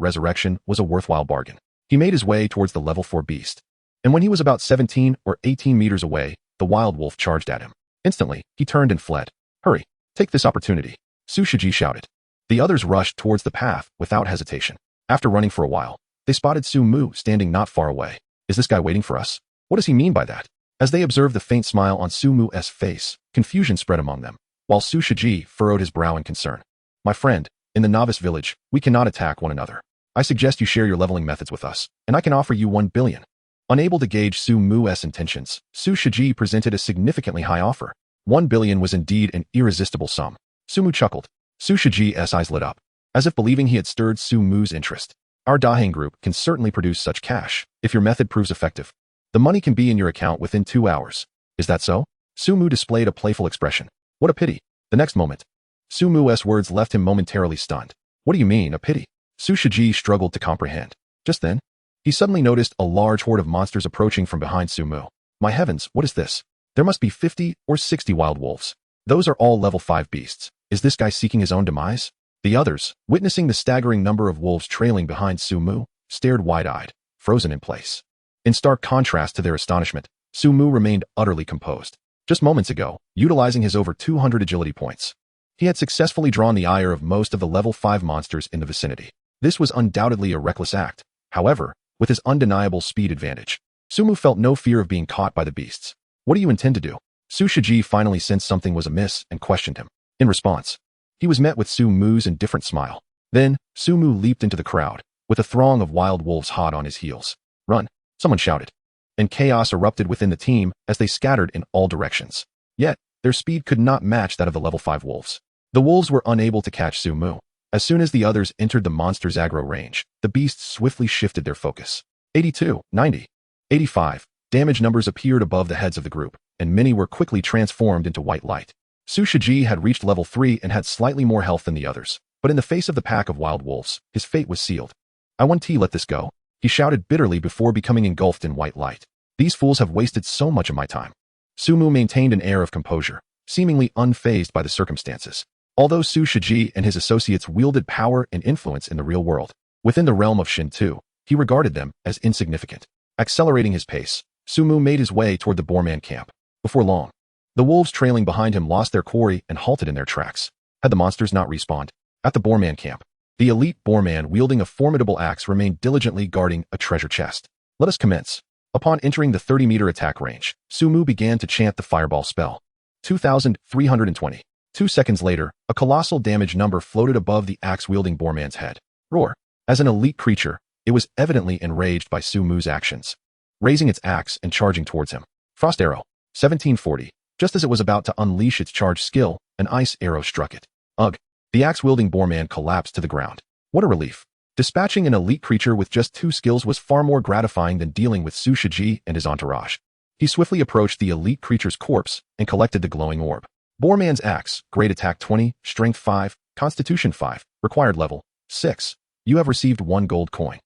resurrection was a worthwhile bargain. He made his way towards the level 4 beast. And when he was about 17 or 18 meters away, the wild wolf charged at him. Instantly, he turned and fled. Hurry, take this opportunity, Su Shiji shouted. The others rushed towards the path without hesitation. After running for a while, they spotted Su Mu standing not far away. Is this guy waiting for us? What does he mean by that? As they observed the faint smile on Su Mu's face, confusion spread among them, while Su Shiji furrowed his brow in concern. My friend, in the novice village, we cannot attack one another. I suggest you share your leveling methods with us, and I can offer you 1 billion. Unable to gauge Su Mu's intentions, Su Shiji presented a significantly high offer. 1 billion was indeed an irresistible sum. Su Mu chuckled. Su Shiji's eyes lit up, as if believing he had stirred Su Mu's interest. Our Daheng group can certainly produce such cash, if your method proves effective. The money can be in your account within 2 hours. Is that so? Su Mu displayed a playful expression. What a pity. The next moment, Su Mu's words left him momentarily stunned. What do you mean, a pity? Su Shiji struggled to comprehend. Just then, he suddenly noticed a large horde of monsters approaching from behind Su Mu. My heavens, what is this? There must be 50 or 60 wild wolves. Those are all level 5 beasts. Is this guy seeking his own demise? The others, witnessing the staggering number of wolves trailing behind Su Mu, stared wide-eyed, frozen in place. In stark contrast to their astonishment, Su Mu remained utterly composed. Just moments ago, utilizing his over 200 agility points, he had successfully drawn the ire of most of the level 5 monsters in the vicinity. This was undoubtedly a reckless act. However, with his undeniable speed advantage, Su Mu felt no fear of being caught by the beasts. What do you intend to do? Su Shiji finally sensed something was amiss and questioned him. In response, he was met with Su Mu's indifferent smile. Then, Sumu leaped into the crowd, with a throng of wild wolves hot on his heels. "Run!" someone shouted. And chaos erupted within the team as they scattered in all directions. Yet, their speed could not match that of the level 5 wolves. The wolves were unable to catch Sumu. As soon as the others entered the monster's aggro range, the beasts swiftly shifted their focus. 82, 90, 85. Damage numbers appeared above the heads of the group, and many were quickly transformed into white light. Su Shiji had reached level 3 and had slightly more health than the others, but in the face of the pack of wild wolves, his fate was sealed. "I won't let this go," he shouted bitterly before becoming engulfed in white light. "These fools have wasted so much of my time." Sumu maintained an air of composure, seemingly unfazed by the circumstances. Although Su Shiji and his associates wielded power and influence in the real world, within the realm of Shinto, he regarded them as insignificant. Accelerating his pace, Sumu made his way toward the Boorman camp. Before long, the wolves trailing behind him lost their quarry and halted in their tracks. Had the monsters not respawned? At the Boorman camp, the elite Boorman wielding a formidable axe remained diligently guarding a treasure chest. "Let us commence." Upon entering the 30-meter attack range, Sumu began to chant the fireball spell. 2,320. 2 seconds later, a colossal damage number floated above the axe-wielding Boorman's head. Roar. As an elite creature, it was evidently enraged by Sumu's actions, raising its axe and charging towards him. Frost arrow. 1740. Just as it was about to unleash its charge skill, an ice arrow struck it. Ugh. The axe-wielding Boorman collapsed to the ground. What a relief. Dispatching an elite creature with just 2 skills was far more gratifying than dealing with Su Shiji and his entourage. He swiftly approached the elite creature's corpse and collected the glowing orb. Boorman's axe, grade attack 20, strength 5, constitution 5, required level 6. You have received 1 gold coin.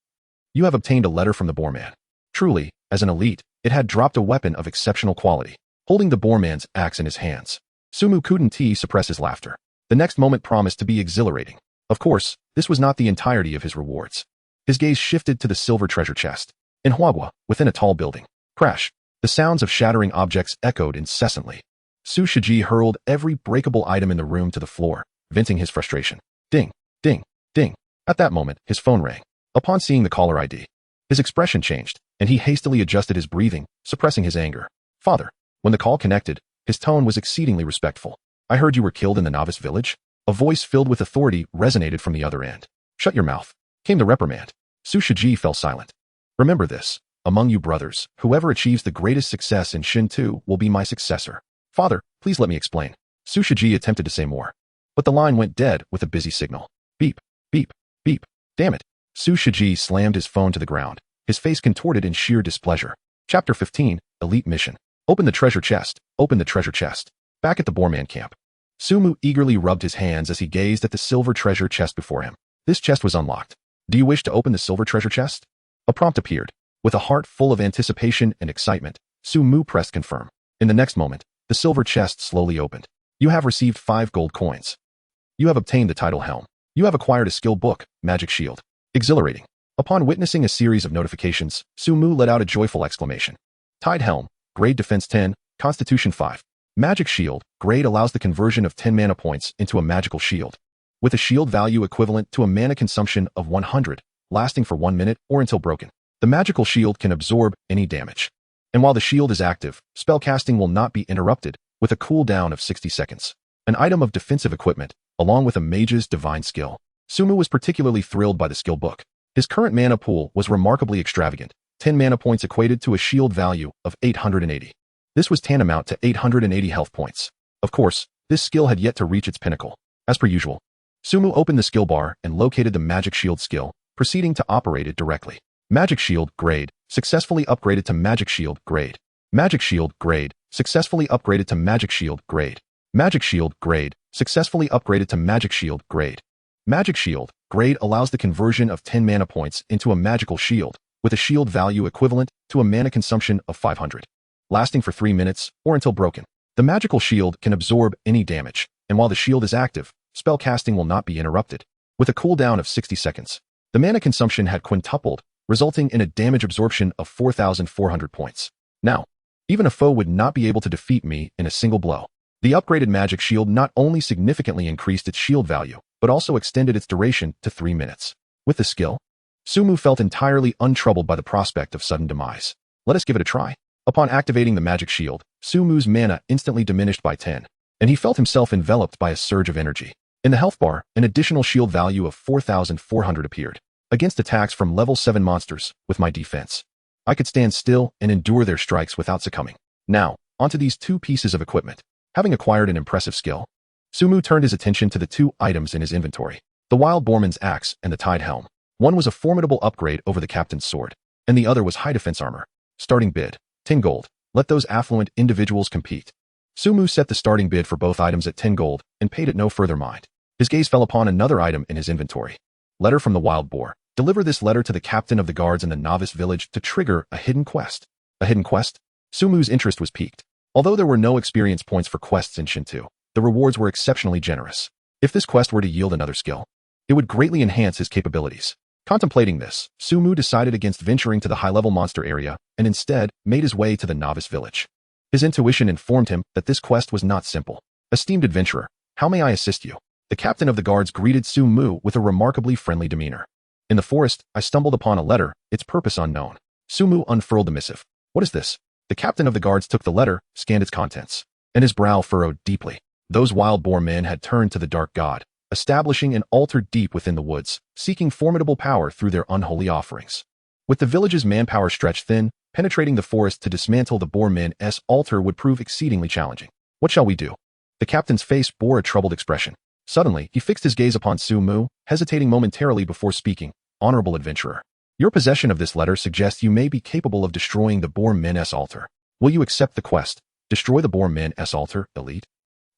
You have obtained a letter from the Boorman. Truly, as an elite, it had dropped a weapon of exceptional quality. Holding the Boorman's axe in his hands, Sumu couldn't suppress his laughter. The next moment promised to be exhilarating. Of course, this was not the entirety of his rewards. His gaze shifted to the silver treasure chest. In Manhwa, within a tall building. Crash. The sounds of shattering objects echoed incessantly. Su Shiji hurled every breakable item in the room to the floor, venting his frustration. Ding, ding, ding. At that moment, his phone rang. Upon seeing the caller ID, his expression changed, and he hastily adjusted his breathing, suppressing his anger. "Father." When the call connected, his tone was exceedingly respectful. "I heard you were killed in the novice village." A voice filled with authority resonated from the other end. "Shut your mouth," came the reprimand. Su Shiji fell silent. "Remember this. Among you brothers, whoever achieves the greatest success in Shinto will be my successor." "Father, please let me explain." Su Shiji attempted to say more, but the line went dead with a busy signal. Beep, beep, beep. Damn it. Su Shiji slammed his phone to the ground, his face contorted in sheer displeasure. Chapter 15, Elite Mission. Open the treasure chest, open the treasure chest. Back at the Boorman camp, Sumu eagerly rubbed his hands as he gazed at the silver treasure chest before him. This chest was unlocked. "Do you wish to open the silver treasure chest?" A prompt appeared. With a heart full of anticipation and excitement, Sumu pressed confirm. In the next moment, the silver chest slowly opened. "You have received 5 gold coins. You have obtained the title helm. You have acquired a skill book, Magic Shield." Exhilarating. Upon witnessing a series of notifications, Sumu let out a joyful exclamation. Tide helm, grade defense 10, constitution 5. Magic Shield, grade allows the conversion of 10 mana points into a magical shield, with a shield value equivalent to a mana consumption of 100, lasting for 1 minute or until broken. The magical shield can absorb any damage. And while the shield is active, spellcasting will not be interrupted, with a cooldown of 60 seconds. An item of defensive equipment, along with a mage's divine skill. Sumu was particularly thrilled by the skill book. His current mana pool was remarkably extravagant. 10 mana points equated to a shield value of 880. This was tantamount to 880 health points. Of course, this skill had yet to reach its pinnacle. As per usual, Sumu opened the skill bar and located the Magic Shield skill, proceeding to operate it directly. Magic Shield, grade, successfully upgraded to Magic Shield, grade. Magic Shield, grade, successfully upgraded to Magic Shield, grade. Magic Shield, grade, successfully upgraded to Magic Shield, grade. Magic Shield, grade allows the conversion of 10 mana points into a magical shield, with a shield value equivalent to a mana consumption of 500, lasting for 3 minutes or until broken. The magical shield can absorb any damage, and while the shield is active, spell casting will not be interrupted. With a cooldown of 60 seconds, the mana consumption had quintupled, resulting in a damage absorption of 4,400 points. Now, even a foe would not be able to defeat me in a single blow. The upgraded magic shield not only significantly increased its shield value, but also extended its duration to 3 minutes. With the skill, Sumu felt entirely untroubled by the prospect of sudden demise. Let us give it a try. Upon activating the magic shield, Sumu's mana instantly diminished by 10, and he felt himself enveloped by a surge of energy. In the health bar, an additional shield value of 4,400 appeared. Against attacks from level 7 monsters, with my defense, I could stand still and endure their strikes without succumbing. Now, onto these two pieces of equipment. Having acquired an impressive skill, Sumu turned his attention to the two items in his inventory, the Wild Boarman's axe and the Tide Helm. One was a formidable upgrade over the captain's sword, and the other was high defense armor. Starting bid, 10 gold. Let those affluent individuals compete. Sumu set the starting bid for both items at 10 gold and paid it no further mind. His gaze fell upon another item in his inventory. Letter from the Wild Boar. Deliver this letter to the captain of the guards in the novice village to trigger a hidden quest. A hidden quest? Sumu's interest was piqued. Although there were no experience points for quests in Shinto, the rewards were exceptionally generous. If this quest were to yield another skill, it would greatly enhance his capabilities. Contemplating this, Sumu decided against venturing to the high-level monster area and instead made his way to the novice village. His intuition informed him that this quest was not simple. Esteemed adventurer, how may I assist you? The captain of the guards greeted Sumu with a remarkably friendly demeanor. In the forest, I stumbled upon a letter, its purpose unknown. Sumu unfurled the missive. What is this? The captain of the guards took the letter, scanned its contents, and his brow furrowed deeply. Those wild boar men had turned to the dark god, establishing an altar deep within the woods, seeking formidable power through their unholy offerings. With the village's manpower stretched thin, penetrating the forest to dismantle the boar men's altar would prove exceedingly challenging. What shall we do? The captain's face bore a troubled expression. Suddenly, he fixed his gaze upon Sumu, hesitating momentarily before speaking. Honorable adventurer, your possession of this letter suggests you may be capable of destroying the boar men's altar. Will you accept the quest? Destroy the boar men's altar, elite?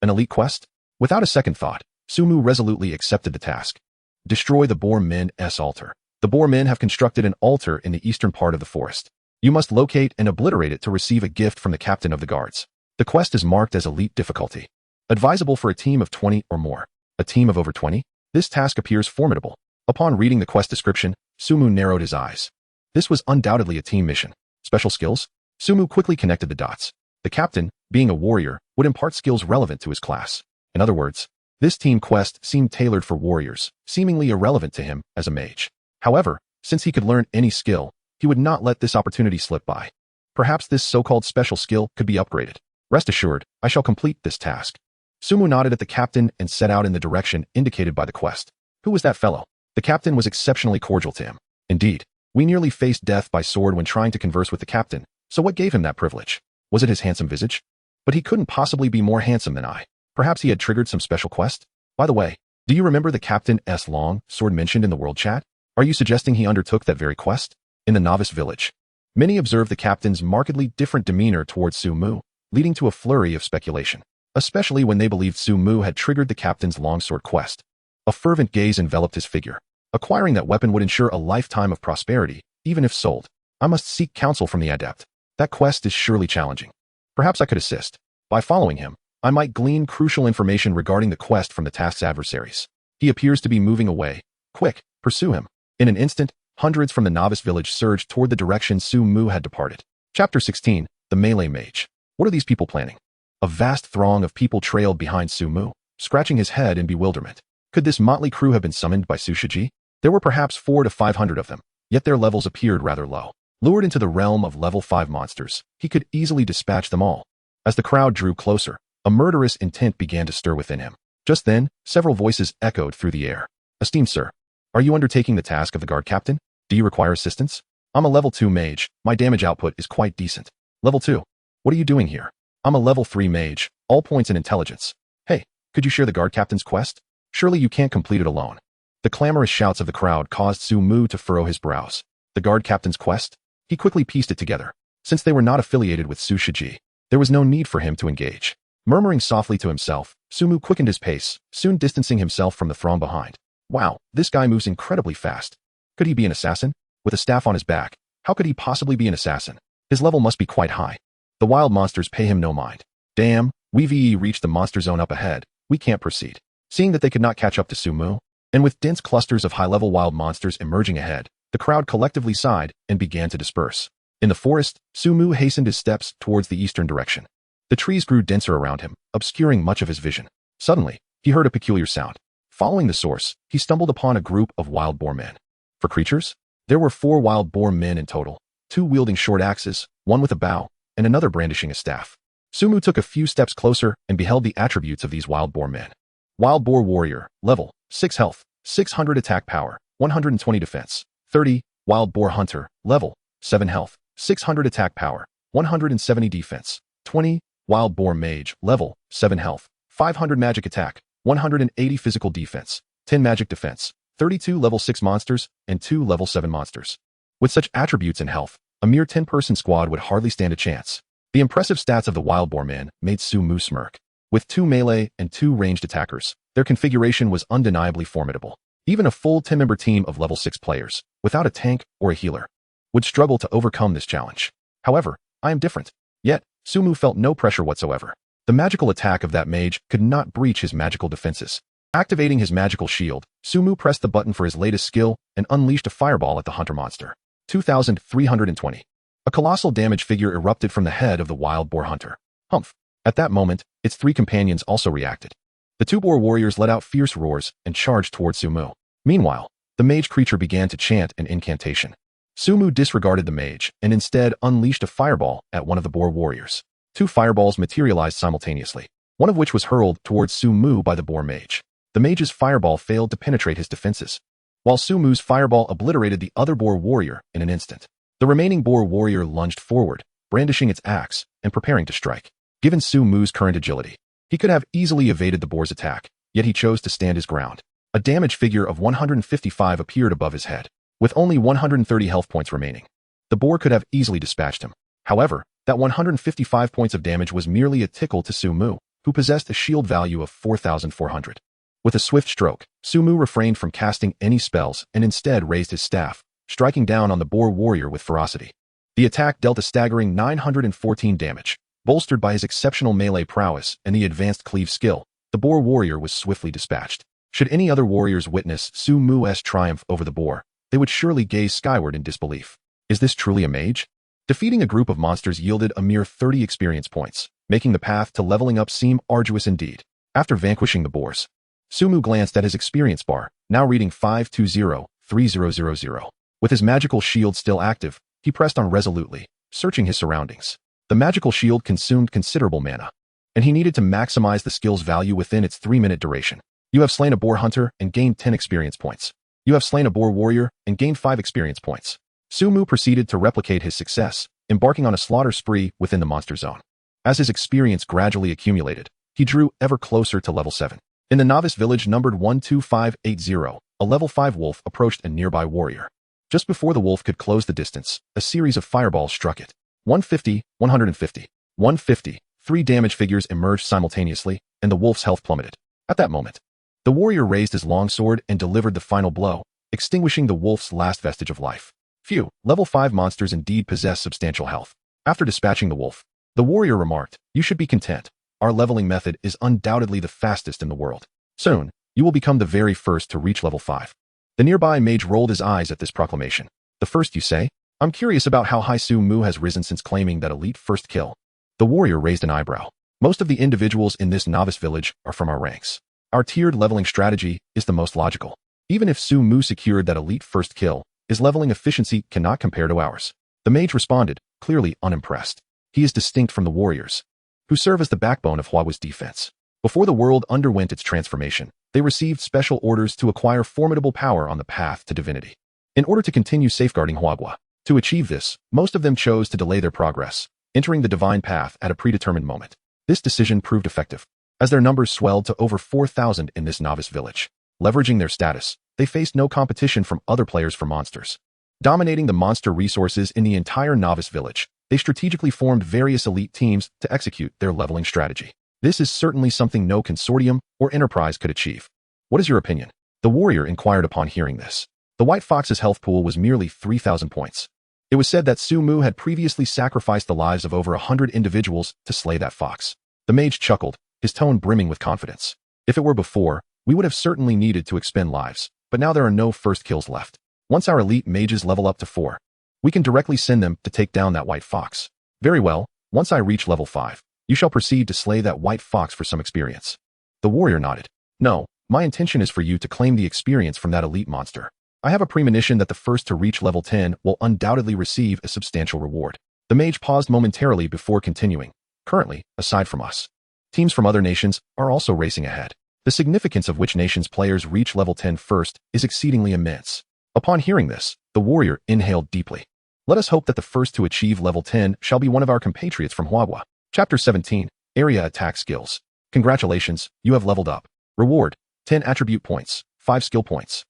An elite quest? Without a second thought, Sumu resolutely accepted the task. Destroy the boar men's altar. The boar men have constructed an altar in the eastern part of the forest. You must locate and obliterate it to receive a gift from the captain of the guards. The quest is marked as elite difficulty. Advisable for a team of 20 or more. A team of over 20? This task appears formidable. Upon reading the quest description, Sumu narrowed his eyes. This was undoubtedly a team mission. Special skills? Sumu quickly connected the dots. The captain, being a warrior, would impart skills relevant to his class. In other words, this team quest seemed tailored for warriors, seemingly irrelevant to him as a mage. However, since he could learn any skill, he would not let this opportunity slip by. Perhaps this so-called special skill could be upgraded. Rest assured, I shall complete this task. Sumu nodded at the captain and set out in the direction indicated by the quest. Who was that fellow? The captain was exceptionally cordial to him. Indeed, we nearly faced death by sword when trying to converse with the captain, so what gave him that privilege? Was it his handsome visage? But he couldn't possibly be more handsome than I. Perhaps he had triggered some special quest? By the way, do you remember the captain's long sword mentioned in the world chat? Are you suggesting he undertook that very quest? In the novice village, many observed the captain's markedly different demeanor towards Sumu, leading to a flurry of speculation, especially when they believed Sumu had triggered the captain's longsword quest. A fervent gaze enveloped his figure. Acquiring that weapon would ensure a lifetime of prosperity, even if sold. I must seek counsel from the adept. That quest is surely challenging. Perhaps I could assist. By following him, I might glean crucial information regarding the quest from the task's adversaries. He appears to be moving away. Quick, pursue him. In an instant, hundreds from the novice village surged toward the direction Sumu had departed. Chapter 16, The Melee Mage. What are these people planning? A vast throng of people trailed behind Sumu, scratching his head in bewilderment. Could this motley crew have been summoned by Sushiji? There were perhaps 400 to 500 of them, yet their levels appeared rather low. Lured into the realm of level 5 monsters, he could easily dispatch them all. As the crowd drew closer, a murderous intent began to stir within him. Just then, several voices echoed through the air. Esteemed sir, are you undertaking the task of the guard captain? Do you require assistance? I'm a level 2 mage. My damage output is quite decent. Level 2. What are you doing here? I'm a level 3 mage. All points in intelligence. Hey, could you share the guard captain's quest? Surely you can't complete it alone. The clamorous shouts of the crowd caused Sumu to furrow his brows. The guard captain's quest? He quickly pieced it together. Since they were not affiliated with Sushiji, there was no need for him to engage. Murmuring softly to himself, Sumu quickened his pace, soon distancing himself from the throng behind. Wow, this guy moves incredibly fast. Could he be an assassin? With a staff on his back, how could he possibly be an assassin? His level must be quite high. The wild monsters pay him no mind. Damn, we've reached the monster zone up ahead. We can't proceed. Seeing that they could not catch up to Sumu, and with dense clusters of high-level wild monsters emerging ahead, the crowd collectively sighed and began to disperse. In the forest, Sumu hastened his steps towards the eastern direction. The trees grew denser around him, obscuring much of his vision. Suddenly, he heard a peculiar sound. Following the source, he stumbled upon a group of wild boar men. For creatures, there were 4 wild boar men in total, 2 wielding short axes, one with a bow, and another brandishing a staff. Sumu took a few steps closer and beheld the attributes of these wild boar men. Wild Boar Warrior, level, 6 health, 600 attack power, 120 defense. 30. Wild Boar Hunter, level, 7 health, 600 attack power, 170 defense. 20. Wild Boar Mage, level, 7 health, 500 magic attack, 180 physical defense, 10 magic defense. 32 level 6 monsters, and 2 level 7 monsters. With such attributes and health, a mere 10-person squad would hardly stand a chance. The impressive stats of the Wild Boar Man made Su-mu smirk. With 2 melee and 2 ranged attackers, their configuration was undeniably formidable. Even a full 10-member team of level 6 players, without a tank or a healer, would struggle to overcome this challenge. However, I am different. Yet, Su-mu felt no pressure whatsoever. The magical attack of that mage could not breach his magical defenses. Activating his magical shield, Su-mu pressed the button for his latest skill and unleashed a fireball at the hunter monster. 2,320. A colossal damage figure erupted from the head of the Wild Boar Hunter. Humph. At that moment, its 3 companions also reacted. The 2 boar warriors let out fierce roars and charged towards Su-mu. Meanwhile, the mage creature began to chant an incantation. Su-mu disregarded the mage and instead unleashed a fireball at one of the boar warriors. 2 fireballs materialized simultaneously, one of which was hurled towards Su-mu by the boar mage. The mage's fireball failed to penetrate his defenses, while Su-mu's fireball obliterated the other boar warrior in an instant. The remaining boar warrior lunged forward, brandishing its axe and preparing to strike. Given Su-mu's current agility, he could have easily evaded the boar's attack, yet he chose to stand his ground. A damage figure of 155 appeared above his head, with only 130 health points remaining. The boar could have easily dispatched him. However, that 155 points of damage was merely a tickle to Su-mu, who possessed a shield value of 4,400. With a swift stroke, Su-mu refrained from casting any spells and instead raised his staff, striking down on the boar warrior with ferocity. The attack dealt a staggering 914 damage. Bolstered by his exceptional melee prowess and the advanced cleave skill, the boar warrior was swiftly dispatched. Should any other warriors witness Su-mu's triumph over the boar, they would surely gaze skyward in disbelief. Is this truly a mage? Defeating a group of monsters yielded a mere 30 experience points, making the path to leveling up seem arduous indeed. After vanquishing the boars, Su-mu glanced at his experience bar, now reading 520-3000. With his magical shield still active, he pressed on resolutely, searching his surroundings. The magical shield consumed considerable mana, and he needed to maximize the skill's value within its 3-minute duration. You have slain a boar hunter and gained 10 experience points. You have slain a boar warrior and gained 5 experience points. Su-mu proceeded to replicate his success, embarking on a slaughter spree within the monster zone. As his experience gradually accumulated, he drew ever closer to level 7. In the novice village numbered 12580, a level 5 wolf approached a nearby warrior. Just before the wolf could close the distance, a series of fireballs struck it. 150, 150, 150. 3 damage figures emerged simultaneously, and the wolf's health plummeted. At that moment, the warrior raised his longsword and delivered the final blow, extinguishing the wolf's last vestige of life. Phew, level 5 monsters indeed possess substantial health. After dispatching the wolf, the warrior remarked, "You should be content. Our leveling method is undoubtedly the fastest in the world. Soon, you will become the very first to reach level 5. The nearby mage rolled his eyes at this proclamation. The first, you say? I'm curious about how high Su-mu has risen since claiming that elite first kill. The warrior raised an eyebrow. Most of the individuals in this novice village are from our ranks. Our tiered leveling strategy is the most logical. Even if Su-mu secured that elite first kill, his leveling efficiency cannot compare to ours. The mage responded, clearly unimpressed. He is distinct from the warriors, who serve as the backbone of Hwawa's defense. Before the world underwent its transformation, they received special orders to acquire formidable power on the path to divinity. In order to continue safeguarding Hwawa, to achieve this, most of them chose to delay their progress, entering the divine path at a predetermined moment. This decision proved effective, as their numbers swelled to over 4,000 in this novice village. Leveraging their status, they faced no competition from other players for monsters. Dominating the monster resources in the entire novice village, they strategically formed various elite teams to execute their leveling strategy. This is certainly something no consortium or enterprise could achieve. What is your opinion? The warrior inquired upon hearing this. The white fox's health pool was merely 3,000 points. It was said that Su-mu had previously sacrificed the lives of over 100 individuals to slay that fox. The mage chuckled, his tone brimming with confidence. If it were before, we would have certainly needed to expend lives, but now there are no first kills left. Once our elite mages level up to 4, we can directly send them to take down that white fox. Very well, once I reach level 5, you shall proceed to slay that white fox for some experience. The warrior nodded. No, my intention is for you to claim the experience from that elite monster. I have a premonition that the first to reach level 10 will undoubtedly receive a substantial reward. The mage paused momentarily before continuing. Currently, aside from us, teams from other nations are also racing ahead. the significance of which nation's players reach level 10 first is exceedingly immense. Upon hearing this, the warrior inhaled deeply. Let us hope that the first to achieve level 10 shall be one of our compatriots from Manhwa. Chapter 17, Area Attack Skills. Congratulations, you have leveled up. Reward, 10 attribute points, 5 skill points.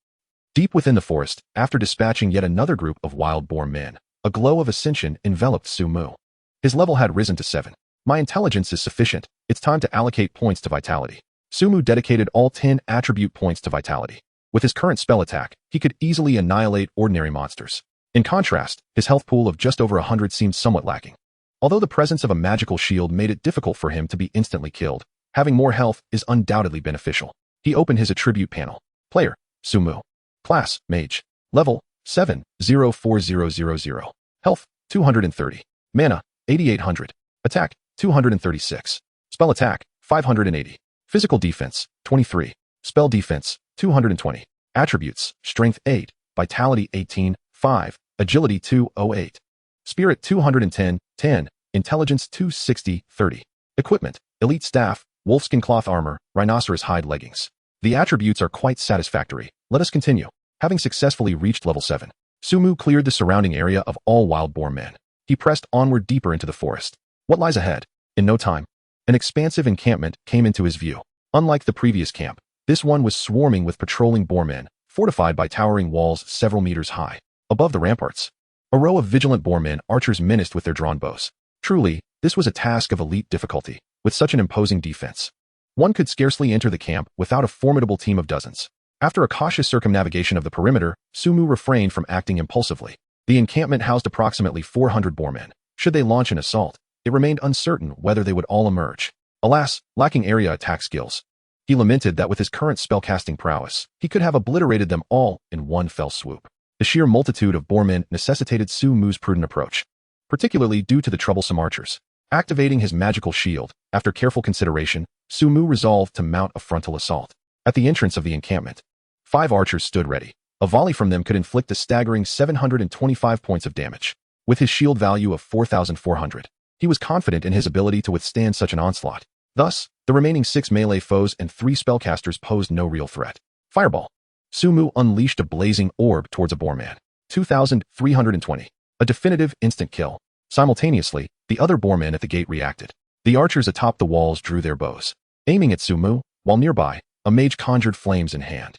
Deep within the forest, after dispatching yet another group of wild-born men, a glow of ascension enveloped Sumu. His level had risen to 7. My intelligence is sufficient, it's time to allocate points to vitality. Sumu dedicated all 10 attribute points to vitality. With his current spell attack, he could easily annihilate ordinary monsters. In contrast, his health pool of just over 100 seemed somewhat lacking. Although the presence of a magical shield made it difficult for him to be instantly killed, having more health is undoubtedly beneficial. He opened his attribute panel. Player, Sumu. Class, Mage. Level, 7,04000. Health, 230. Mana, 8800. Attack, 236. Spell attack, 580. Physical defense, 23. Spell defense, 220. Attributes, Strength 8, Vitality 18, 5, Agility 208. Spirit 210, 10, Intelligence 260, 30. Equipment, Elite Staff, Wolfskin Cloth Armor, Rhinoceros Hide Leggings. The attributes are quite satisfactory. Let us continue. Having successfully reached level 7, Sumu cleared the surrounding area of all wild-born men. He pressed onward deeper into the forest. What lies ahead? In no time, an expansive encampment came into his view. Unlike the previous camp, this one was swarming with patrolling boarmen, fortified by towering walls several meters high. Above the ramparts, a row of vigilant boarmen archers menaced with their drawn bows. Truly, this was a task of elite difficulty, with such an imposing defense. One could scarcely enter the camp without a formidable team of dozens. After a cautious circumnavigation of the perimeter, Sumu refrained from acting impulsively. The encampment housed approximately 400 boarmen. Should they launch an assault, it remained uncertain whether they would all emerge. Alas, lacking area attack skills. He lamented that with his current spellcasting prowess, he could have obliterated them all in one fell swoop. The sheer multitude of boarmen necessitated Sumu's prudent approach, particularly due to the troublesome archers. Activating his magical shield, after careful consideration, Sumu resolved to mount a frontal assault. At the entrance of the encampment, 5 archers stood ready. A volley from them could inflict a staggering 725 points of damage. With his shield value of 4,400, he was confident in his ability to withstand such an onslaught. Thus, the remaining 6 melee foes and 3 spellcasters posed no real threat. Fireball. Sumu unleashed a blazing orb towards a boarman. 2,320. A definitive instant kill. Simultaneously, the other boarmen at the gate reacted. The archers atop the walls drew their bows, aiming at Sumu, while nearby, a mage conjured flames in hand.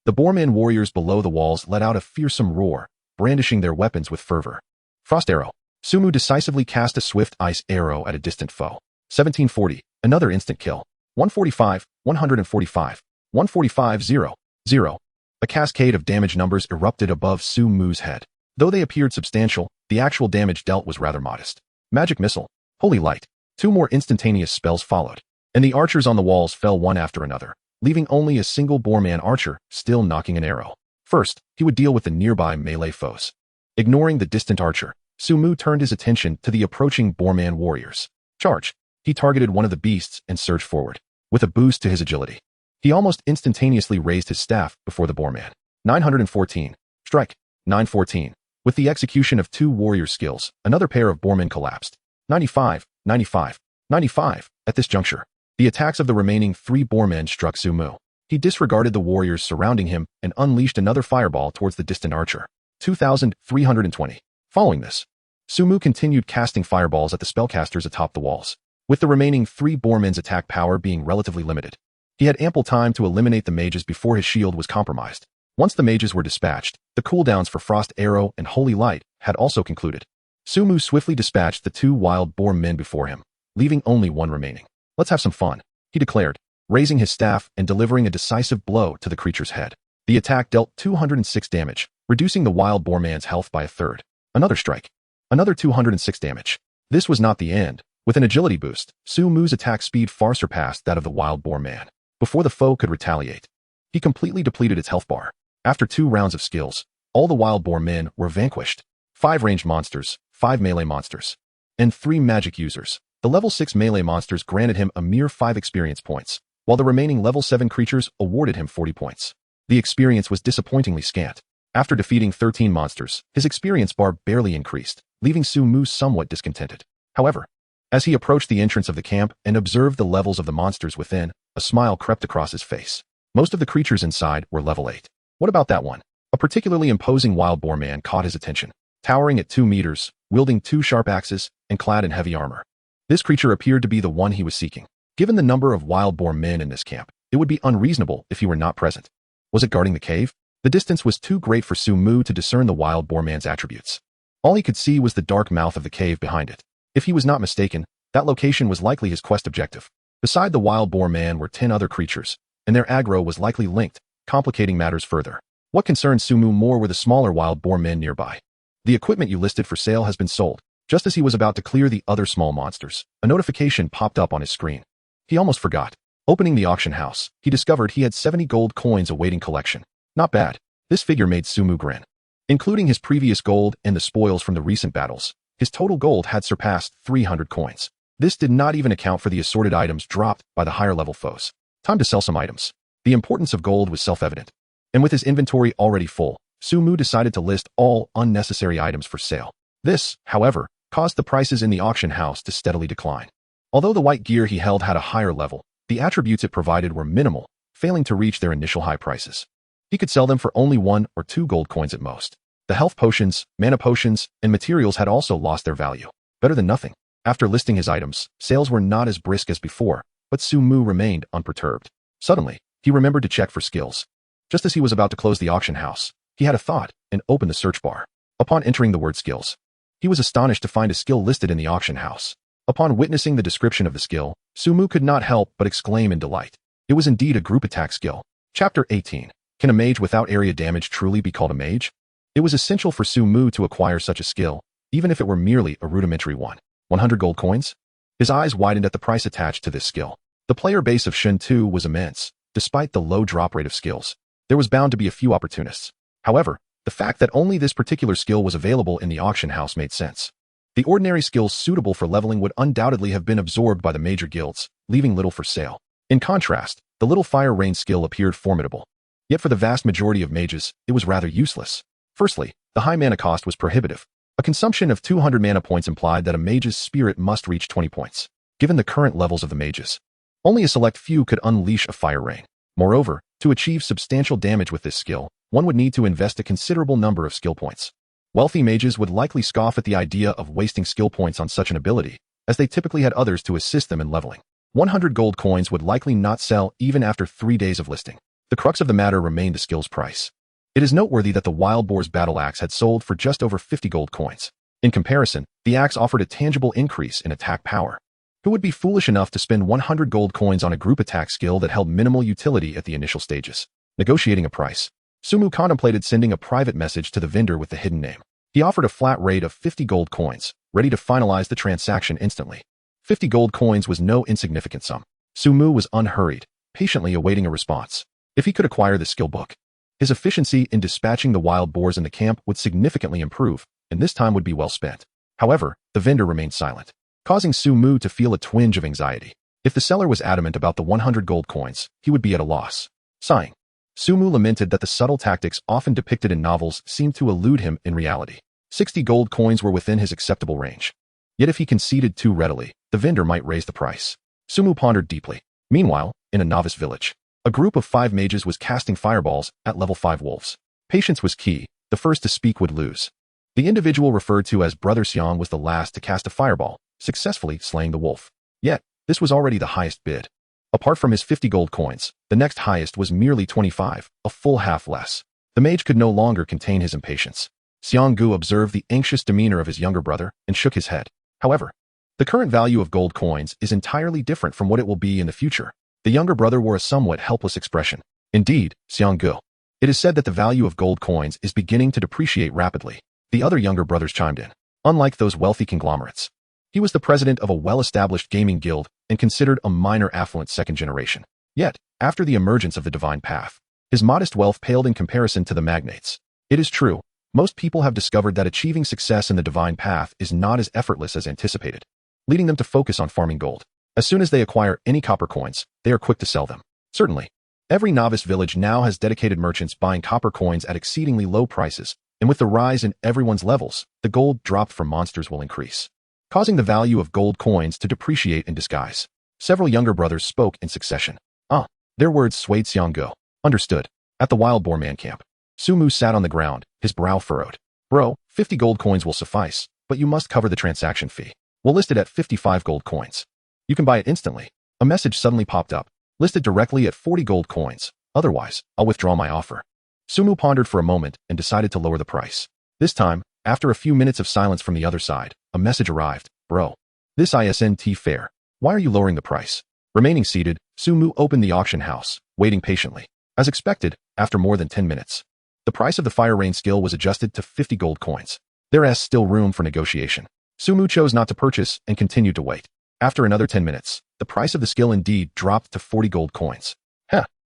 The boarman warriors below the walls let out a fearsome roar, brandishing their weapons with fervor. Frost arrow. Sumu decisively cast a swift ice arrow at a distant foe. 1740. Another instant kill. 145, 145, 145, 0, 0. A cascade of damage numbers erupted above Sumu's head. Though they appeared substantial, the actual damage dealt was rather modest. Magic missile. Holy light. 2 more instantaneous spells followed, and the archers on the walls fell one after another, leaving only a single boarman archer still knocking an arrow. First, he would deal with the nearby melee foes. Ignoring the distant archer, Sumu turned his attention to the approaching boarman warriors. Charge. He targeted one of the beasts and surged forward. With a boost to his agility, he almost instantaneously raised his staff before the boarman. 914. Strike. 914. With the execution of 2 warrior skills, another pair of boarmen collapsed. 95, 95, 95. At this juncture, the attacks of the remaining 3 boarmen struck Sumu. He disregarded the warriors surrounding him and unleashed another fireball towards the distant archer. 2,320. Following this, Sumu continued casting fireballs at the spellcasters atop the walls, with the remaining 3 boarmen's attack power being relatively limited. He had ample time to eliminate the mages before his shield was compromised. Once the mages were dispatched, the cooldowns for Frost Arrow and Holy Light had also concluded. Sumu swiftly dispatched the 2 wild boar men before him, leaving only one remaining. Let's have some fun, he declared, raising his staff and delivering a decisive blow to the creature's head. The attack dealt 206 damage, reducing the wild boar man's health by a third. Another strike. Another 206 damage. This was not the end. With an agility boost, Sumu's attack speed far surpassed that of the wild boar man. Before the foe could retaliate, he completely depleted its health bar. After 2 rounds of skills, all the wild boar men were vanquished. 5 ranged monsters, 5 melee monsters, and 3 magic users. The level 6 melee monsters granted him a mere 5 experience points, while the remaining level 7 creatures awarded him 40 points. The experience was disappointingly scant. After defeating 13 monsters, his experience bar barely increased, leaving Sumu somewhat discontented. However, as he approached the entrance of the camp and observed the levels of the monsters within, A smile crept across his face. Most of the creatures inside were level 8. What about that one? A particularly imposing wild boar man caught his attention. Towering at 2 meters, wielding 2 sharp axes, and clad in heavy armor. This creature appeared to be the one he was seeking. Given the number of wild boar men in this camp, it would be unreasonable if he were not present. Was it guarding the cave? The distance was too great for Su-mu to discern the wild boar man's attributes. All he could see was the dark mouth of the cave behind it. If he was not mistaken, that location was likely his quest objective. Beside the wild boar man were 10 other creatures, and their aggro was likely linked, complicating matters further. What concerned Su-mu more were the smaller wild boar men nearby. The equipment you listed for sale has been sold. Just as he was about to clear the other small monsters, a notification popped up on his screen. He almost forgot. Opening the auction house, he discovered he had 70 gold coins awaiting collection. Not bad. This figure made Su-mu grin. Including his previous gold and the spoils from the recent battles, his total gold had surpassed 300 coins. This did not even account for the assorted items dropped by the higher-level foes. Time to sell some items. The importance of gold was self-evident. And with his inventory already full, Su-mu decided to list all unnecessary items for sale. This, however, caused the prices in the auction house to steadily decline. Although the white gear he held had a higher level, the attributes it provided were minimal, failing to reach their initial high prices. He could sell them for only 1 or 2 gold coins at most. The health potions, mana potions, and materials had also lost their value. Better than nothing. After listing his items, sales were not as brisk as before, but Su-mu remained unperturbed. Suddenly, he remembered to check for skills. Just as he was about to close the auction house, he had a thought and opened the search bar. Upon entering the word skills, he was astonished to find a skill listed in the auction house. Upon witnessing the description of the skill, Su-mu could not help but exclaim in delight. It was indeed a group attack skill. Chapter 18. Can a mage without area damage truly be called a mage? It was essential for Su-mu to acquire such a skill, even if it were merely a rudimentary one. 100 gold coins? His eyes widened at the price attached to this skill. The player base of Shen 2 was immense. Despite the low drop rate of skills, there was bound to be a few opportunists. However, the fact that only this particular skill was available in the auction house made sense. The ordinary skills suitable for leveling would undoubtedly have been absorbed by the major guilds, leaving little for sale. In contrast, the little fire rain skill appeared formidable. Yet for the vast majority of mages, it was rather useless. Firstly, the high mana cost was prohibitive. A consumption of 200 mana points implied that a mage's spirit must reach 20 points. Given the current levels of the mages, only a select few could unleash a fire rain. Moreover, to achieve substantial damage with this skill, one would need to invest a considerable number of skill points. Wealthy mages would likely scoff at the idea of wasting skill points on such an ability, as they typically had others to assist them in leveling. 100 gold coins would likely not sell even after 3 days of listing. The crux of the matter remained the skill's price. It is noteworthy that the Wild Boar's battle axe had sold for just over 50 gold coins. In comparison, the axe offered a tangible increase in attack power. Who would be foolish enough to spend 100 gold coins on a group attack skill that held minimal utility at the initial stages? Negotiating a price. Su-mu contemplated sending a private message to the vendor with the hidden name. He offered a flat rate of 50 gold coins, ready to finalize the transaction instantly. 50 gold coins was no insignificant sum. Su-mu was unhurried, patiently awaiting a response. If he could acquire the skill book, his efficiency in dispatching the wild boars in the camp would significantly improve, and this time would be well spent. However, the vendor remained silent, causing Su-mu to feel a twinge of anxiety. If the seller was adamant about the 100 gold coins, he would be at a loss. Sighing, Su-mu lamented that the subtle tactics often depicted in novels seemed to elude him in reality. 60 gold coins were within his acceptable range. Yet if he conceded too readily, the vendor might raise the price. Su-mu pondered deeply. Meanwhile, in a novice village, a group of 5 mages was casting fireballs at level 5 wolves. Patience was key. The first to speak would lose. The individual referred to as Brother Xiang was the last to cast a fireball, successfully slaying the wolf. Yet, this was already the highest bid. Apart from his 50 gold coins, the next highest was merely 25, a full half less. The mage could no longer contain his impatience. Xiang Gu observed the anxious demeanor of his younger brother and shook his head. However, the current value of gold coins is entirely different from what it will be in the future. The younger brother wore a somewhat helpless expression. Indeed, Xiang Gu. It is said that the value of gold coins is beginning to depreciate rapidly. The other younger brothers chimed in. Unlike those wealthy conglomerates, he was the president of a well-established gaming guild and considered a minor affluent second generation. Yet, after the emergence of the divine path, his modest wealth paled in comparison to the magnates. It is true, most people have discovered that achieving success in the divine path is not as effortless as anticipated, leading them to focus on farming gold. As soon as they acquire any copper coins, they are quick to sell them. Certainly, every novice village now has dedicated merchants buying copper coins at exceedingly low prices, and with the rise in everyone's levels, the gold dropped from monsters will increase, causing the value of gold coins to depreciate in disguise. Several younger brothers spoke in succession. Ah, their words swayed Xianggo. Understood. At the wild boar man camp, Sumu sat on the ground, his brow furrowed. Bro, 50 gold coins will suffice, but you must cover the transaction fee. We'll list it at 55 gold coins. You can buy it instantly. A message suddenly popped up. Listed directly at 40 gold coins. Otherwise, I'll withdraw my offer. Sumu pondered for a moment and decided to lower the price. This time, after a few minutes of silence from the other side, a message arrived. Bro, this isn't fair. Why are you lowering the price? Remaining seated, Sumu opened the auction house, waiting patiently. As expected, after more than 10 minutes, the price of the Fire Rain skill was adjusted to 50 gold coins. There is still room for negotiation. Sumu chose not to purchase and continued to wait. After another 10 minutes, the price of the skill indeed dropped to 40 gold coins.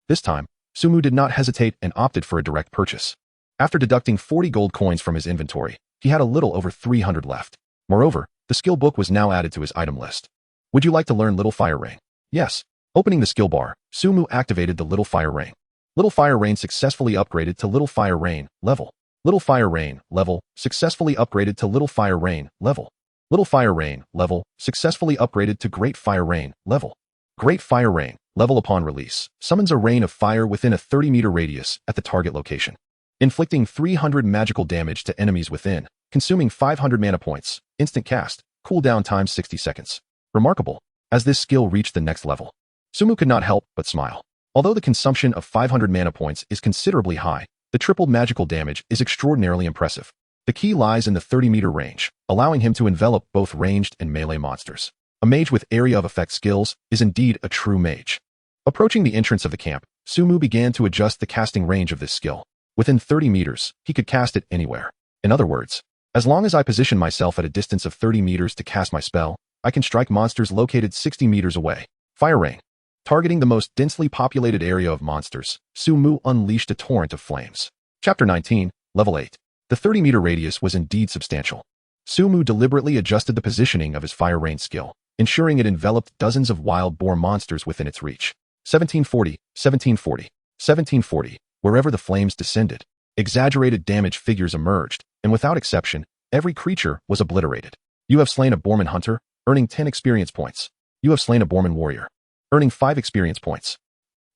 This time, Sumu did not hesitate and opted for a direct purchase. After deducting 40 gold coins from his inventory, he had a little over 300 left. Moreover, the skill book was now added to his item list. Would you like to learn Little Fire Rain? Yes. Opening the skill bar, Sumu activated the Little Fire Rain. Little Fire Rain successfully upgraded to Little Fire Rain level. Little Fire Rain level successfully upgraded to Little Fire Rain level. Little Fire Rain level successfully upgraded to Great Fire Rain level. Great Fire Rain level upon release summons a rain of fire within a 30-meter radius at the target location, inflicting 300 magical damage to enemies within, consuming 500 mana points, instant cast, cooldown time 60 seconds. Remarkable. As this skill reached the next level, Sumu could not help but smile. Although the consumption of 500 mana points is considerably high, the tripled magical damage is extraordinarily impressive. The key lies in the 30-meter range, allowing him to envelop both ranged and melee monsters. A mage with area of effect skills is indeed a true mage. Approaching the entrance of the camp, Sumu began to adjust the casting range of this skill. Within 30 meters, he could cast it anywhere. In other words, as long as I position myself at a distance of 30 meters to cast my spell, I can strike monsters located 60 meters away. Fire Rain. Targeting the most densely populated area of monsters, Sumu unleashed a torrent of flames. Chapter 19, Level 8. The 30-meter radius was indeed substantial. Sumu deliberately adjusted the positioning of his Fire Rain skill, ensuring it enveloped dozens of wild boar monsters within its reach. 1740, 1740, 1740, wherever the flames descended, exaggerated damage figures emerged, and without exception, every creature was obliterated. You have slain a Boorman hunter, earning 10 experience points. You have slain a Boorman warrior, earning 5 experience points.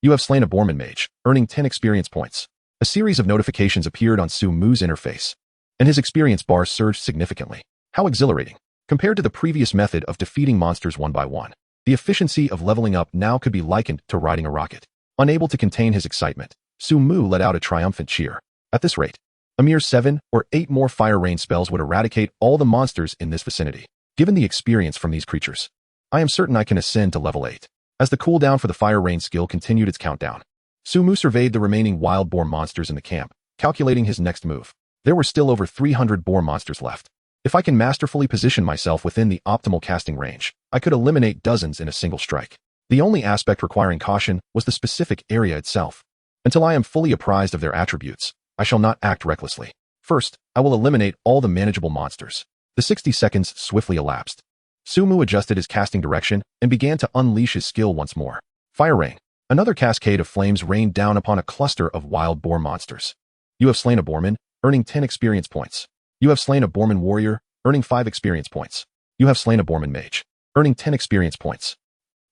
You have slain a Boorman mage, earning 10 experience points. A series of notifications appeared on Sumu's interface, and his experience bar surged significantly. How exhilarating. Compared to the previous method of defeating monsters one by one, the efficiency of leveling up now could be likened to riding a rocket. Unable to contain his excitement, Sumu let out a triumphant cheer. At this rate, a mere 7 or 8 more Fire Rain spells would eradicate all the monsters in this vicinity. Given the experience from these creatures, I am certain I can ascend to level 8. As the cooldown for the Fire Rain skill continued its countdown, Sumu surveyed the remaining wild boar monsters in the camp, calculating his next move. There were still over 300 boar monsters left. If I can masterfully position myself within the optimal casting range, I could eliminate dozens in a single strike. The only aspect requiring caution was the specific area itself. Until I am fully apprised of their attributes, I shall not act recklessly. First, I will eliminate all the manageable monsters. The 60 seconds swiftly elapsed. Sumu adjusted his casting direction and began to unleash his skill once more. Fire Rain. Another cascade of flames rained down upon a cluster of wild boar monsters. You have slain a Boorman, earning 10 experience points. You have slain a Boorman warrior, earning 5 experience points. You have slain a Boorman mage, earning 10 experience points.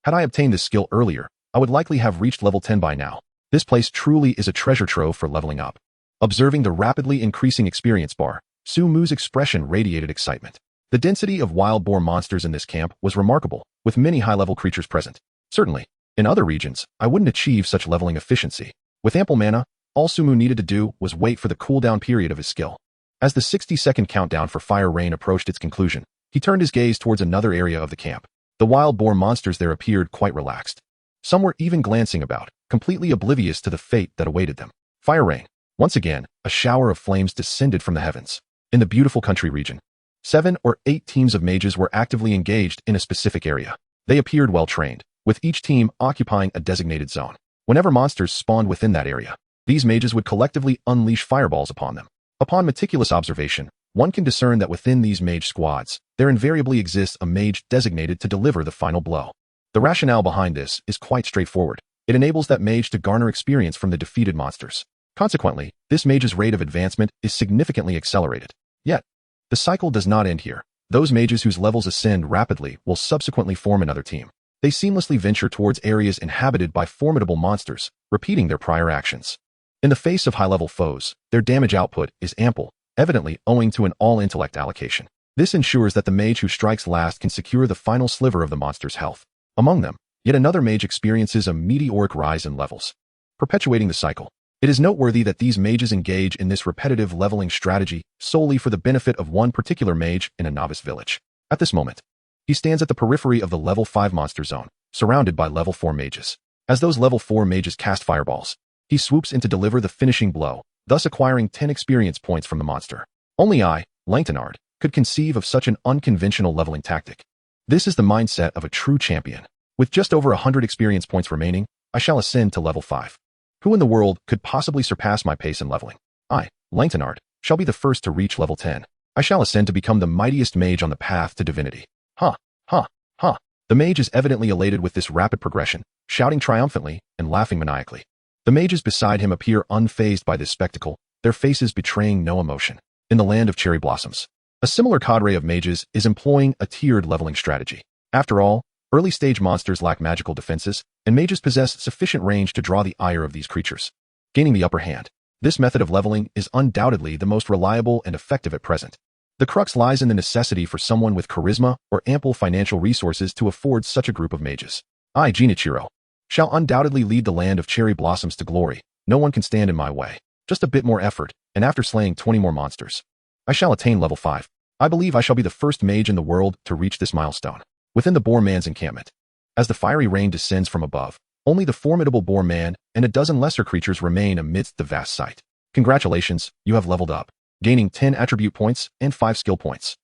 Had I obtained this skill earlier, I would likely have reached level 10 by now. This place truly is a treasure trove for leveling up. Observing the rapidly increasing experience bar, Sumu's expression radiated excitement. The density of wild boar monsters in this camp was remarkable, with many high-level creatures present. Certainly, in other regions, I wouldn't achieve such leveling efficiency. With ample mana, all Sumu needed to do was wait for the cooldown period of his skill. As the 60-second countdown for Fire Rain approached its conclusion, he turned his gaze towards another area of the camp. The wild boar monsters there appeared quite relaxed. Some were even glancing about, completely oblivious to the fate that awaited them. Fire Rain. Once again, a shower of flames descended from the heavens. In the beautiful country region, 7 or 8 teams of mages were actively engaged in a specific area. They appeared well-trained, with each team occupying a designated zone. Whenever monsters spawned within that area, these mages would collectively unleash fireballs upon them. Upon meticulous observation, one can discern that within these mage squads, there invariably exists a mage designated to deliver the final blow. The rationale behind this is quite straightforward. It enables that mage to garner experience from the defeated monsters. Consequently, this mage's rate of advancement is significantly accelerated. Yet, the cycle does not end here. Those mages whose levels ascend rapidly will subsequently form another team. They seamlessly venture towards areas inhabited by formidable monsters, repeating their prior actions. In the face of high-level foes, their damage output is ample, evidently owing to an all-intellect allocation. This ensures that the mage who strikes last can secure the final sliver of the monster's health. Among them, yet another mage experiences a meteoric rise in levels, perpetuating the cycle. It is noteworthy that these mages engage in this repetitive leveling strategy solely for the benefit of one particular mage in a novice village. At this moment, he stands at the periphery of the level 5 monster zone, surrounded by level 4 mages. As those level 4 mages cast fireballs, he swoops in to deliver the finishing blow, thus acquiring 10 experience points from the monster. Only I, Langtonard, could conceive of such an unconventional leveling tactic. This is the mindset of a true champion. With just over 100 experience points remaining, I shall ascend to level 5. Who in the world could possibly surpass my pace in leveling? I, Langtonard, shall be the first to reach level 10. I shall ascend to become the mightiest mage on the path to divinity. Ha, ha, ha. The mage is evidently elated with this rapid progression, shouting triumphantly and laughing maniacally. The mages beside him appear unfazed by this spectacle, their faces betraying no emotion. In the land of cherry blossoms, a similar cadre of mages is employing a tiered leveling strategy. After all, early-stage monsters lack magical defenses, and mages possess sufficient range to draw the ire of these creatures, gaining the upper hand. This method of leveling is undoubtedly the most reliable and effective at present. The crux lies in the necessity for someone with charisma or ample financial resources to afford such a group of mages. I, Genichiro, shall undoubtedly lead the land of cherry blossoms to glory. No one can stand in my way. Just a bit more effort, and after slaying 20 more monsters, I shall attain level 5. I believe I shall be the first mage in the world to reach this milestone. Within the Boar Man's encampment, as the fiery rain descends from above, only the formidable Boar Man and a dozen lesser creatures remain amidst the vast sight. Congratulations, you have leveled up, gaining 10 attribute points and 5 skill points.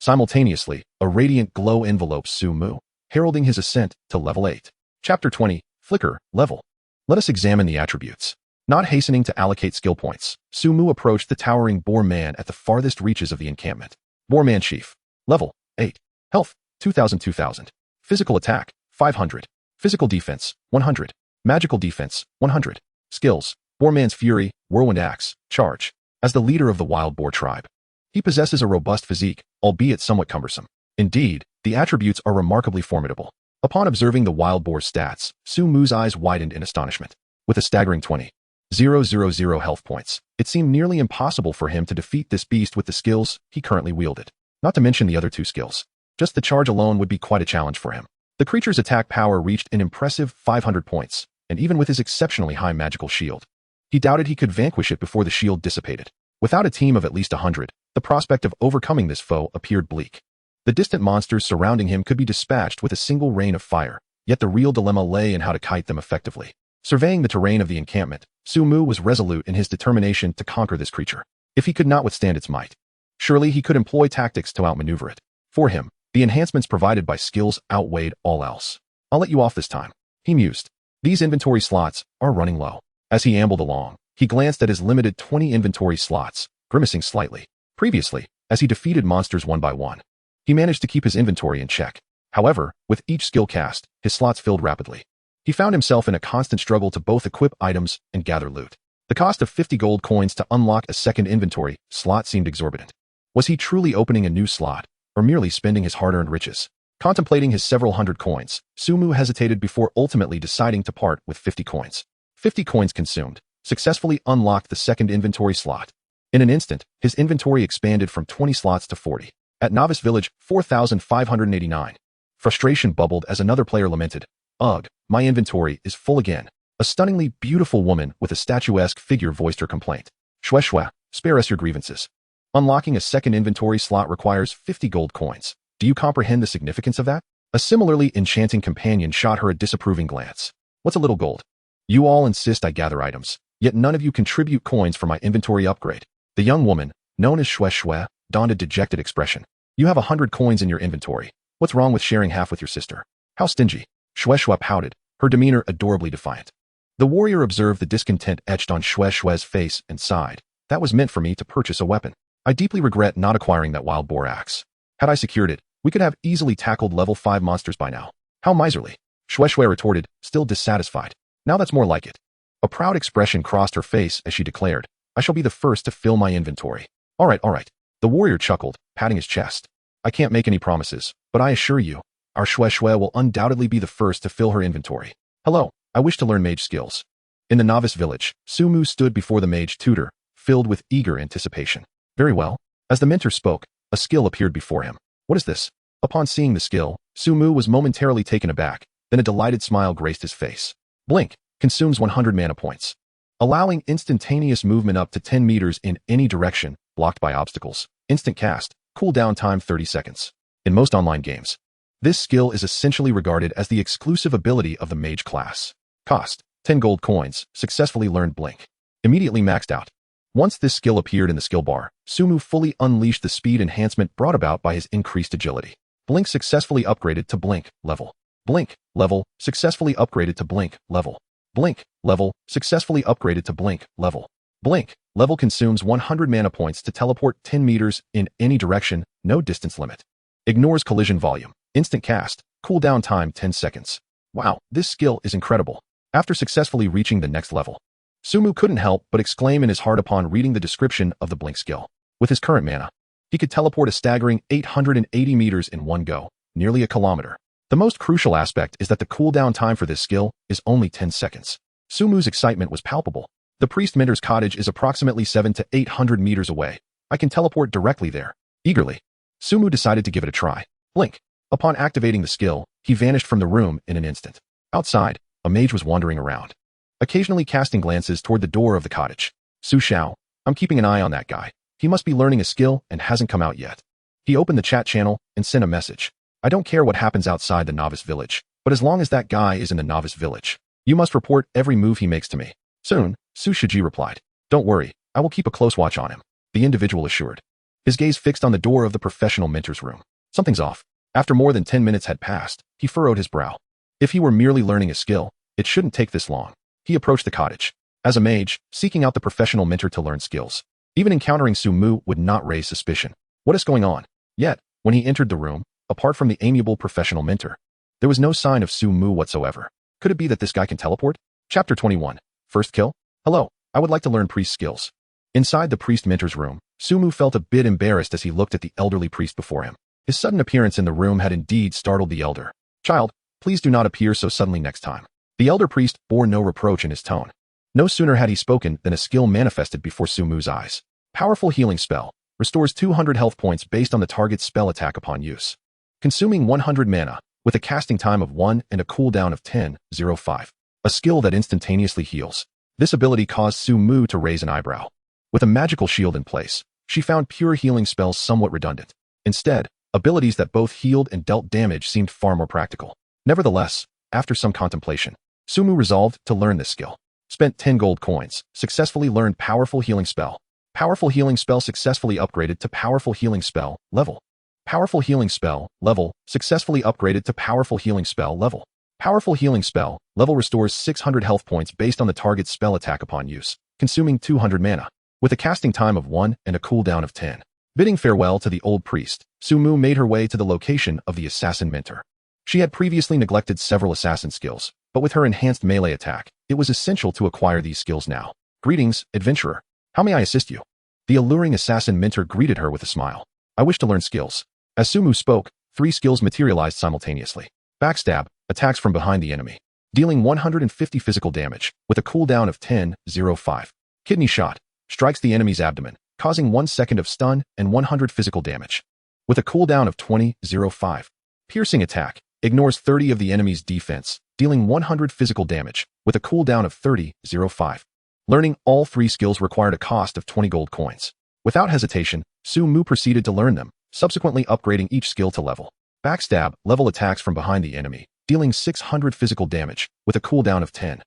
Simultaneously, a radiant glow envelopes Sumu, heralding his ascent to level 8. Chapter 20, Flicker, Level. Let us examine the attributes. Not hastening to allocate skill points, Sumu approached the towering Boar Man at the farthest reaches of the encampment. Boar Man Chief. Level 8. Health 2000. Physical attack 500. Physical defense 100. Magical defense 100. Skills: Boar Man's Fury, Whirlwind Axe, Charge. As the leader of the wild boar tribe, he possesses a robust physique, albeit somewhat cumbersome. Indeed, the attributes are remarkably formidable. Upon observing the wild boar's stats, Sumu's eyes widened in astonishment. With a staggering 20,000 health points, it seemed nearly impossible for him to defeat this beast with the skills he currently wielded. Not to mention the other 2 skills. Just the charge alone would be quite a challenge for him. The creature's attack power reached an impressive 500 points, and even with his exceptionally high magical shield, he doubted he could vanquish it before the shield dissipated. Without a team of at least 100, the prospect of overcoming this foe appeared bleak. The distant monsters surrounding him could be dispatched with a single rain of fire, yet the real dilemma lay in how to kite them effectively. Surveying the terrain of the encampment, Sumu was resolute in his determination to conquer this creature. If he could not withstand its might, surely he could employ tactics to outmaneuver it. For him, the enhancements provided by skills outweighed all else. I'll let you off this time, he mused. These inventory slots are running low. As he ambled along, he glanced at his limited 20 inventory slots, grimacing slightly. Previously, as he defeated monsters one by one, he managed to keep his inventory in check. However, with each skill cast, his slots filled rapidly. He found himself in a constant struggle to both equip items and gather loot. The cost of 50 gold coins to unlock a second inventory slot seemed exorbitant. Was he truly opening a new slot, or merely spending his hard-earned riches? Contemplating his several hundred coins, Sumu hesitated before ultimately deciding to part with 50 coins. 50 coins consumed, successfully unlocked the second inventory slot. In an instant, his inventory expanded from 20 slots to 40. At Novice Village, 4,589. Frustration bubbled as another player lamented, "Ugh, my inventory is full again." A stunningly beautiful woman with a statuesque figure voiced her complaint. "Shwe shwe, spare us your grievances. Unlocking a second inventory slot requires 50 gold coins. Do you comprehend the significance of that?" A similarly enchanting companion shot her a disapproving glance. "What's a little gold? You all insist I gather items, yet none of you contribute coins for my inventory upgrade." The young woman, known as Shwe shwe, donned a dejected expression. "You have 100 coins in your inventory. What's wrong with sharing half with your sister? How stingy." Shwe shwe pouted, her demeanor adorably defiant. The warrior observed the discontent etched on Shwe shwe's face and sighed. "That was meant for me to purchase a weapon. I deeply regret not acquiring that wild boar axe. Had I secured it, we could have easily tackled level 5 monsters by now." "How miserly," Shwe shwe retorted, still dissatisfied. "Now that's more like it." A proud expression crossed her face as she declared, "I shall be the first to fill my inventory." All right. The warrior chuckled, patting his chest. "I can't make any promises, but I assure you, Our Shue will undoubtedly be the first to fill her inventory. Hello, I wish to learn mage skills. In the novice village, Sumu stood before the mage tutor, filled with eager anticipation. Very well. As the mentor spoke, a skill appeared before him. What is this? Upon seeing the skill, Sumu was momentarily taken aback, then a delighted smile graced his face. Blink, consumes 100 mana points. Allowing instantaneous movement up to 10 meters in any direction, blocked by obstacles. Instant cast, cooldown time 30 seconds. In most online games, this skill is essentially regarded as the exclusive ability of the mage class. Cost, 10 gold coins, successfully learned Blink. Immediately maxed out. Once this skill appeared in the skill bar, Sumu fully unleashed the speed enhancement brought about by his increased agility. Blink successfully upgraded to Blink level. Blink level successfully upgraded to Blink level. Blink level successfully upgraded to Blink level. Blink level consumes 100 mana points to teleport 10 meters in any direction, no distance limit. Ignores collision volume. Instant cast, cooldown time 10 seconds. Wow, this skill is incredible. After successfully reaching the next level, Sumu couldn't help but exclaim in his heart upon reading the description of the Blink skill. With his current mana, he could teleport a staggering 880 meters in one go, nearly a kilometer. The most crucial aspect is that the cooldown time for this skill is only 10 seconds. Sumu's excitement was palpable. The priest mentor's cottage is approximately 700 to 800 meters away. I can teleport directly there. Eagerly, Sumu decided to give it a try. Blink. Upon activating the skill, he vanished from the room in an instant. Outside, a mage was wandering around, occasionally casting glances toward the door of the cottage. Su Xiao, I'm keeping an eye on that guy. He must be learning a skill and hasn't come out yet. He opened the chat channel and sent a message. I don't care what happens outside the novice village, but as long as that guy is in the novice village, you must report every move he makes to me. Soon, Su Shiji replied. Don't worry, I will keep a close watch on him, the individual assured. His gaze fixed on the door of the professional mentor's room. Something's off. After more than 10 minutes had passed, he furrowed his brow. If he were merely learning a skill, it shouldn't take this long. He approached the cottage. As a mage, seeking out the professional mentor to learn skills, even encountering Sumu would not raise suspicion. What is going on? Yet, when he entered the room, apart from the amiable professional mentor, there was no sign of Sumu whatsoever. Could it be that this guy can teleport? Chapter 21. First kill? Hello, I would like to learn priest skills. Inside the priest mentor's room, Sumu felt a bit embarrassed as he looked at the elderly priest before him. His sudden appearance in the room had indeed startled the elder. Child, please do not appear so suddenly next time. The elder priest bore no reproach in his tone. No sooner had he spoken than a skill manifested before Sumu's eyes. Powerful healing spell. Restores 200 health points based on the target's spell attack upon use. Consuming 100 mana, with a casting time of 1 and a cooldown of 10:05. A skill that instantaneously heals. This ability caused Sumu to raise an eyebrow. With a magical shield in place, she found pure healing spells somewhat redundant. Instead, abilities that both healed and dealt damage seemed far more practical. Nevertheless, after some contemplation, Sumu resolved to learn this skill. Spent 10 gold coins, successfully learned Powerful Healing Spell. Powerful Healing Spell successfully upgraded to Powerful Healing Spell level. Powerful Healing Spell level successfully upgraded to Powerful Healing Spell level. Powerful Healing Spell level restores 600 health points based on the target's spell attack upon use, consuming 200 mana, with a casting time of 1 and a cooldown of 10. Bidding farewell to the old priest, Sumu made her way to the location of the assassin mentor. She had previously neglected several assassin skills, but with her enhanced melee attack, it was essential to acquire these skills now. Greetings, adventurer. How may I assist you? The alluring assassin mentor greeted her with a smile. I wish to learn skills. As Sumu spoke, 3 skills materialized simultaneously. Backstab, attacks from behind the enemy, dealing 150 physical damage, with a cooldown of 10:05. Kidney shot, strikes the enemy's abdomen, causing 1 second of stun and 100 physical damage, with a cooldown of 20:05. Piercing attack, ignores 30 of the enemy's defense, dealing 100 physical damage, with a cooldown of 30:05. Learning all 3 skills required a cost of 20 gold coins. Without hesitation, Sumu proceeded to learn them, subsequently upgrading each skill to level. Backstab, level attacks from behind the enemy, dealing 600 physical damage, with a cooldown of 10.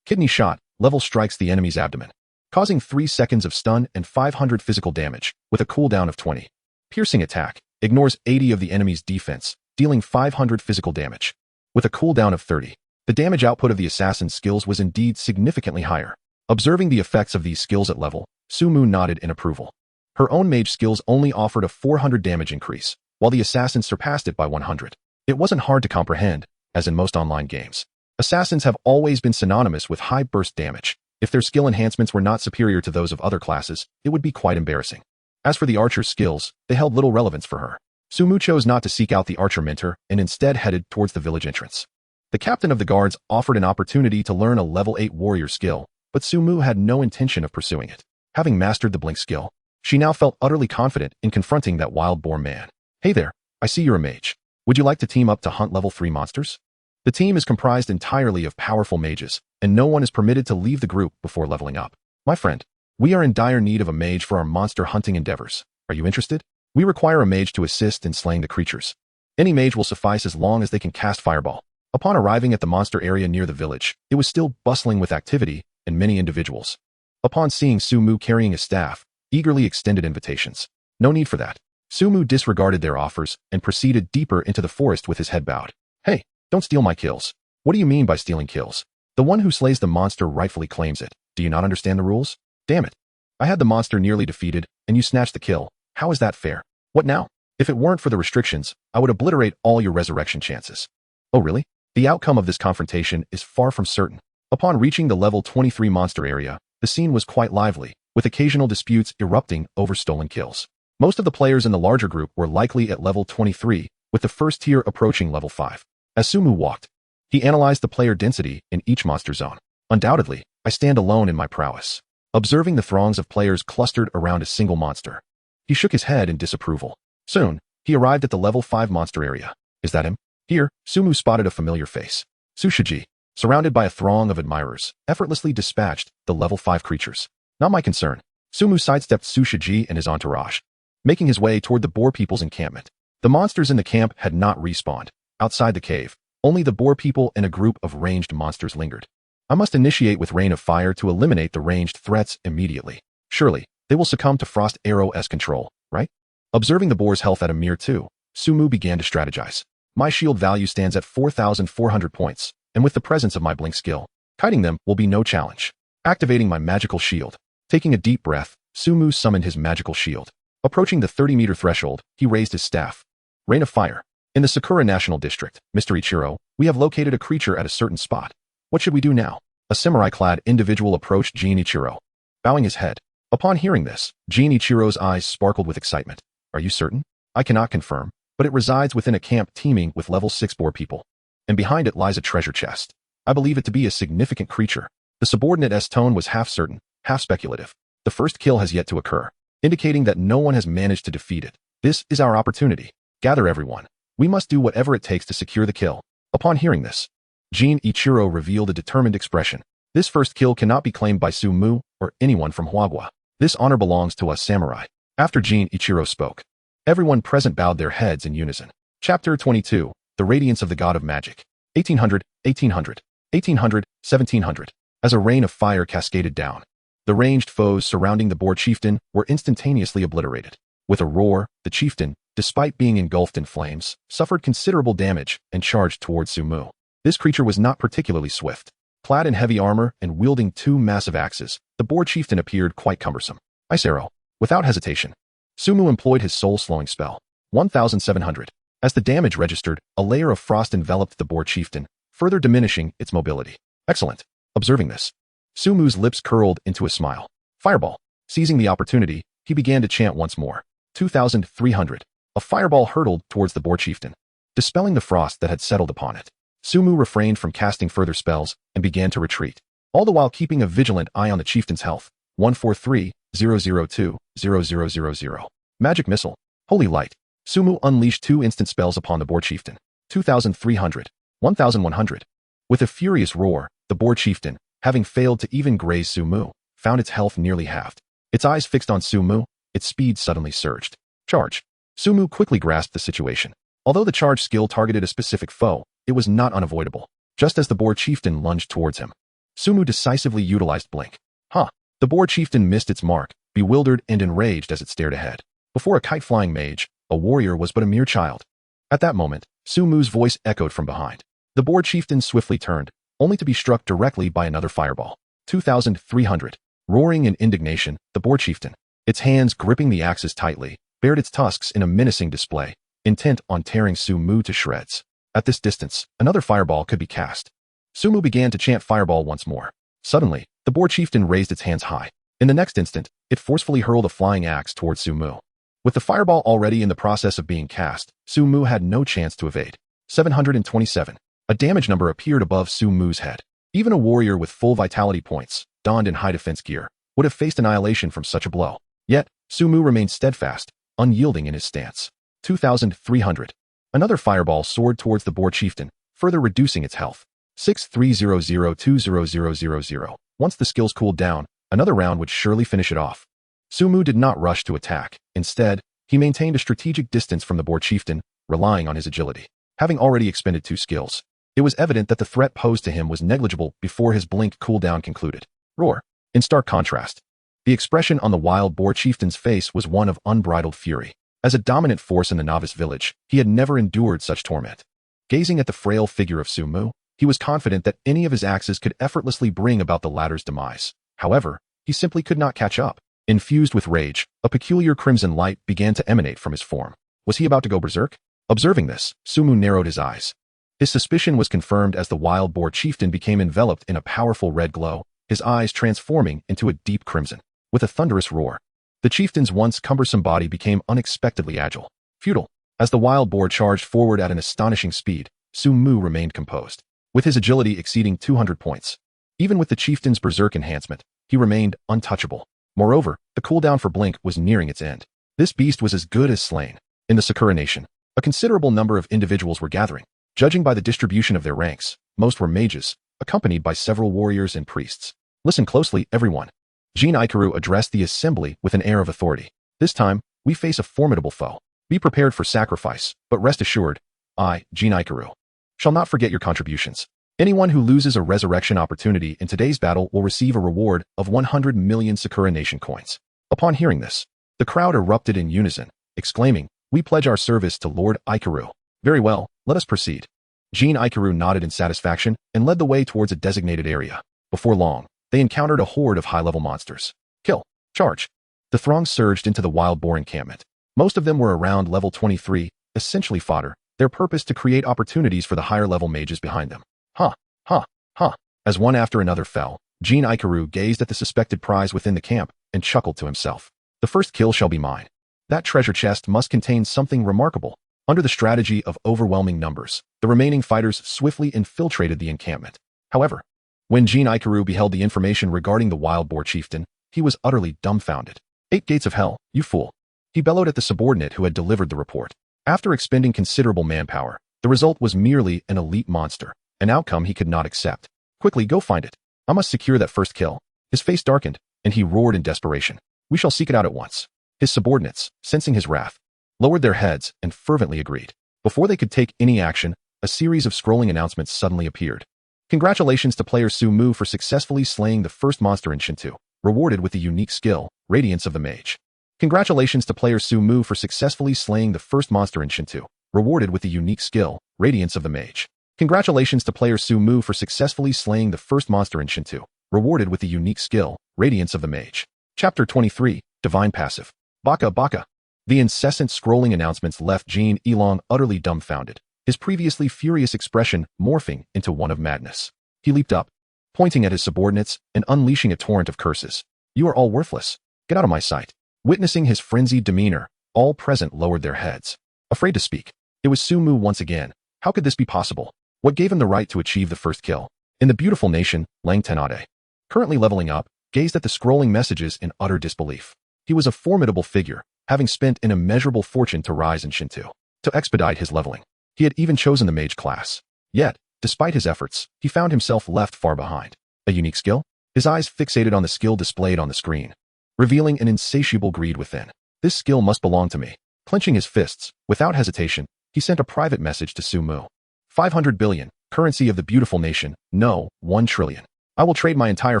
Kidney shot, level strikes the enemy's abdomen, causing 3 seconds of stun and 500 physical damage, with a cooldown of 20. Piercing attack, ignores 80 of the enemy's defense, dealing 500 physical damage, with a cooldown of 30. The damage output of the assassin's skills was indeed significantly higher. Observing the effects of these skills at level, Sumu nodded in approval. Her own mage skills only offered a 400 damage increase, while the assassin surpassed it by 100. It wasn't hard to comprehend, as in most online games. Assassins have always been synonymous with high burst damage. If their skill enhancements were not superior to those of other classes, it would be quite embarrassing. As for the archer's skills, they held little relevance for her. Sumu chose not to seek out the archer mentor and instead headed towards the village entrance. The captain of the guards offered an opportunity to learn a level 8 warrior skill, but Sumu had no intention of pursuing it. Having mastered the blink skill, she now felt utterly confident in confronting that wild-boar man. Hey there, I see you're a mage. Would you like to team up to hunt level 3 monsters? The team is comprised entirely of powerful mages, and no one is permitted to leave the group before leveling up. My friend, we are in dire need of a mage for our monster hunting endeavors. Are you interested? We require a mage to assist in slaying the creatures. Any mage will suffice as long as they can cast fireball. Upon arriving at the monster area near the village, it was still bustling with activity and many individuals. Upon seeing Sumu carrying a staff, eagerly extended invitations. No need for that. Sumu disregarded their offers and proceeded deeper into the forest with his head bowed. Hey, don't steal my kills. What do you mean by stealing kills? The one who slays the monster rightfully claims it. Do you not understand the rules? Damn it. I had the monster nearly defeated, and you snatched the kill. How is that fair? What now? If it weren't for the restrictions, I would obliterate all your resurrection chances. Oh really? The outcome of this confrontation is far from certain. Upon reaching the level 23 monster area, the scene was quite lively, with occasional disputes erupting over stolen kills. Most of the players in the larger group were likely at level 23, with the first tier approaching level 5. As Sumu walked, he analyzed the player density in each monster zone. Undoubtedly, I stand alone in my prowess. Observing the throngs of players clustered around a single monster, he shook his head in disapproval. Soon, he arrived at the level 5 monster area. Is that him? Here, Sumu spotted a familiar face. Sushiji, surrounded by a throng of admirers, effortlessly dispatched the level 5 creatures. Not my concern. Sumu sidestepped Sushiji and his entourage, making his way toward the boar people's encampment. The monsters in the camp had not respawned. Outside the cave, only the boar people and a group of ranged monsters lingered. I must initiate with Rain of Fire to eliminate the ranged threats immediately. Surely, they will succumb to Frost Arrow's control, right? Observing the boar's health at a mere 2, Sumu began to strategize. My shield value stands at 4,400 points, and with the presence of my blink skill, kiting them will be no challenge. Activating my magical shield. Taking a deep breath, Sumu summoned his magical shield. Approaching the 30-meter threshold, he raised his staff. Rain of Fire. In the Sakura National District, Mr. Ichiro, we have located a creature at a certain spot. What should we do now? A samurai-clad individual approached Jin Ichiro, bowing his head. Upon hearing this, Jin Ichiro's eyes sparkled with excitement. Are you certain? I cannot confirm, but it resides within a camp teeming with level 6 boar people. And behind it lies a treasure chest. I believe it to be a significant creature. The subordinate's tone was half certain, half speculative. The first kill has yet to occur, indicating that no one has managed to defeat it. This is our opportunity. Gather everyone. We must do whatever it takes to secure the kill. Upon hearing this, Jin Ichiro revealed a determined expression. This first kill cannot be claimed by Sumu or anyone from Hwagwa. This honor belongs to us samurai. After Jin Ichiro spoke, everyone present bowed their heads in unison. Chapter 22, The Radiance of the God of Magic. 1800, 1800, 1800, 1700. As a rain of fire cascaded down, the ranged foes surrounding the boar chieftain were instantaneously obliterated. With a roar, the chieftain, despite being engulfed in flames, suffered considerable damage and charged towards Sumu. This creature was not particularly swift. Clad in heavy armor and wielding 2 massive axes, the boar chieftain appeared quite cumbersome. Ice Arrow. Without hesitation, Sumu employed his soul-slowing spell. 1,700. As the damage registered, a layer of frost enveloped the boar chieftain, further diminishing its mobility. Excellent. Observing this, Sumu's lips curled into a smile. Fireball. Seizing the opportunity, he began to chant once more. 2,300. A fireball hurtled towards the boar chieftain, dispelling the frost that had settled upon it. Sumu refrained from casting further spells and began to retreat, all the while keeping a vigilant eye on the chieftain's health. 143,002,0000. Magic Missile. Holy Light. Sumu unleashed 2 instant spells upon the boar chieftain. 2,300. 1,100. With a furious roar, the boar chieftain, having failed to even graze Sumu, found its health nearly halved. Its eyes fixed on Sumu, its speed suddenly surged. Charge. Sumu quickly grasped the situation. Although the charge skill targeted a specific foe, it was not unavoidable. Just as the boar chieftain lunged towards him, Sumu decisively utilized Blink. The boar chieftain missed its mark, bewildered and enraged as it stared ahead. Before a kite-flying mage, a warrior was but a mere child. At that moment, Sumu's voice echoed from behind. The boar chieftain swiftly turned, only to be struck directly by another fireball. 2,300. Roaring in indignation, the boar chieftain, its hands gripping the axes tightly, bared its tusks in a menacing display, intent on tearing Sumu to shreds. At this distance, another fireball could be cast. Sumu began to chant fireball once more. Suddenly, the boar chieftain raised its hands high. In the next instant, it forcefully hurled a flying axe towards Sumu. With the fireball already in the process of being cast, Su-mu had no chance to evade. 727. A damage number appeared above Su-mu's head. Even a warrior with full vitality points, donned in high defense gear, would have faced annihilation from such a blow. Yet, Su-mu remained steadfast, unyielding in his stance. 2,300. Another fireball soared towards the boar chieftain, further reducing its health. 6,300,200,000. Once the skills cooled down, another round would surely finish it off. Su-mu did not rush to attack. Instead, he maintained a strategic distance from the boar chieftain, relying on his agility. Having already expended 2 skills, it was evident that the threat posed to him was negligible before his blink cooldown concluded. Roar. In stark contrast, the expression on the wild boar chieftain's face was one of unbridled fury. As a dominant force in the novice village, he had never endured such torment. Gazing at the frail figure of Su-mu, he was confident that any of his axes could effortlessly bring about the latter's demise. However, he simply could not catch up. Infused with rage, a peculiar crimson light began to emanate from his form. Was he about to go berserk? Observing this, Su-mu narrowed his eyes. His suspicion was confirmed as the wild boar chieftain became enveloped in a powerful red glow, his eyes transforming into a deep crimson. With a thunderous roar, the chieftain's once cumbersome body became unexpectedly agile. Futile. As the wild boar charged forward at an astonishing speed, Su-mu remained composed. With his agility exceeding 200 points, even with the chieftain's berserk enhancement, he remained untouchable. Moreover, the cooldown for blink was nearing its end. This beast was as good as slain. In the Sakura nation, a considerable number of individuals were gathering. Judging by the distribution of their ranks, most were mages, accompanied by several warriors and priests. Listen closely, everyone. Jin Ikaru addressed the assembly with an air of authority. This time, we face a formidable foe. Be prepared for sacrifice, but rest assured, I, Jin Ikaru, shall not forget your contributions. Anyone who loses a resurrection opportunity in today's battle will receive a reward of 100 million Sakura Nation coins. Upon hearing this, the crowd erupted in unison, exclaiming, "We pledge our service to Lord Ikaru." Very well, let us proceed. Jin Ikaru nodded in satisfaction and led the way towards a designated area. Before long, they encountered a horde of high-level monsters. Kill. Charge. The throng surged into the wild boar encampment. Most of them were around level 23, essentially fodder, their purpose to create opportunities for the higher-level mages behind them. Ha, ha, ha. As one after another fell, Jin Ikaru gazed at the suspected prize within the camp and chuckled to himself. The first kill shall be mine. That treasure chest must contain something remarkable. Under the strategy of overwhelming numbers, the remaining fighters swiftly infiltrated the encampment. However, when Jin Ikaru beheld the information regarding the wild boar chieftain, he was utterly dumbfounded. 8 gates of hell, you fool. He bellowed at the subordinate who had delivered the report. After expending considerable manpower, the result was merely an elite monster, an outcome he could not accept. Quickly, go find it. I must secure that first kill. His face darkened, and he roared in desperation. We shall seek it out at once. His subordinates, sensing his wrath, lowered their heads and fervently agreed. Before they could take any action, a series of scrolling announcements suddenly appeared. Congratulations to player Su-mu for successfully slaying the first monster in Shinto, rewarded with the unique skill, Radiance of the Mage. Congratulations to player Su-mu for successfully slaying the first monster in Shinto, rewarded with the unique skill, Radiance of the Mage. Congratulations to player Su-mu for successfully slaying the first monster in Shinto, rewarded with the unique skill, Radiance of the Mage. Chapter 23, Divine Passive. Baka Baka. The incessant scrolling announcements left Jin Elong utterly dumbfounded, his previously furious expression morphing into one of madness. He leaped up, pointing at his subordinates and unleashing a torrent of curses. You are all worthless. Get out of my sight. Witnessing his frenzied demeanor, all present lowered their heads. Afraid to speak, it was Su-mu once again. How could this be possible? What gave him the right to achieve the first kill? In the beautiful nation, Lang Tenade, currently leveling up, gazed at the scrolling messages in utter disbelief. He was a formidable figure, having spent an immeasurable fortune to rise in Shinto. To expedite his leveling, he had even chosen the mage class. Yet, despite his efforts, he found himself left far behind. A unique skill? His eyes fixated on the skill displayed on the screen, revealing an insatiable greed within. This skill must belong to me. Clenching his fists, without hesitation, he sent a private message to Su-mu. 500 billion, currency of the beautiful nation, no, 1 trillion. I will trade my entire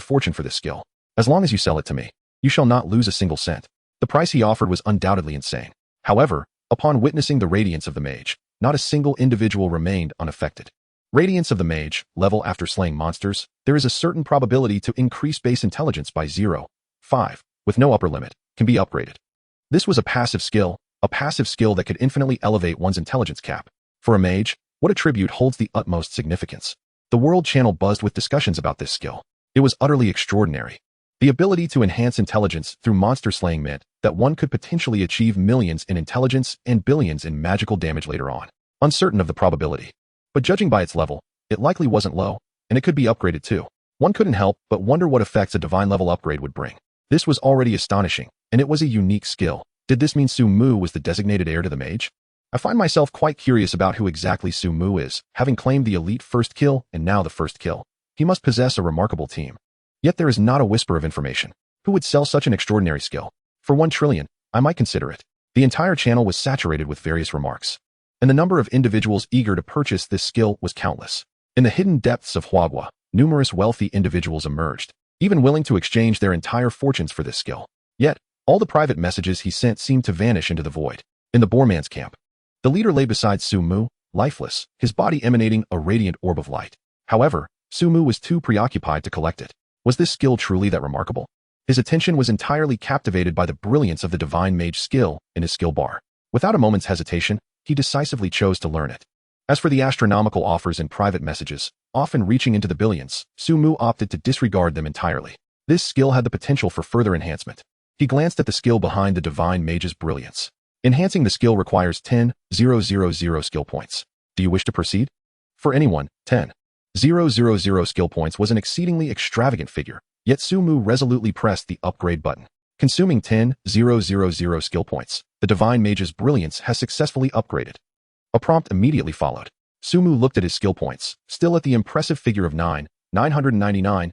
fortune for this skill. As long as you sell it to me, you shall not lose a single cent. The price he offered was undoubtedly insane. However, upon witnessing the radiance of the mage, not a single individual remained unaffected. Radiance of the mage, level after slaying monsters, there is a certain probability to increase base intelligence by 0.5, with no upper limit, can be upgraded. This was a passive skill that could infinitely elevate one's intelligence cap. For a mage, what attribute holds the utmost significance? The world channel buzzed with discussions about this skill. It was utterly extraordinary. The ability to enhance intelligence through monster slaying meant that one could potentially achieve millions in intelligence and billions in magical damage later on. Uncertain of the probability. But judging by its level, it likely wasn't low, and it could be upgraded too. One couldn't help but wonder what effects a divine level upgrade would bring. This was already astonishing, and it was a unique skill. Did this mean Su-mu was the designated heir to the mage? I find myself quite curious about who exactly Su-mu is, having claimed the elite first kill and now the first kill. He must possess a remarkable team. Yet there is not a whisper of information. Who would sell such an extraordinary skill? For 1 trillion, I might consider it. The entire channel was saturated with various remarks, and the number of individuals eager to purchase this skill was countless. In the hidden depths of Hwagwa, numerous wealthy individuals emerged, even willing to exchange their entire fortunes for this skill. Yet, all the private messages he sent seemed to vanish into the void. In the Boorman's camp, the leader lay beside Su-mu, lifeless, his body emanating a radiant orb of light. However, Su-mu was too preoccupied to collect it. Was this skill truly that remarkable? His attention was entirely captivated by the brilliance of the divine mage skill in his skill bar. Without a moment's hesitation, he decisively chose to learn it. As for the astronomical offers and private messages, often reaching into the billions, Su-mu opted to disregard them entirely. This skill had the potential for further enhancement. He glanced at the skill behind the divine mage's brilliance. Enhancing the skill requires 10,000 skill points. Do you wish to proceed? For anyone, 10,000 skill points was an exceedingly extravagant figure, yet Su-mu resolutely pressed the upgrade button. Consuming 10,000 skill points, the divine mage's brilliance has successfully upgraded. A prompt immediately followed. Su-mu looked at his skill points, still at the impressive figure of 999.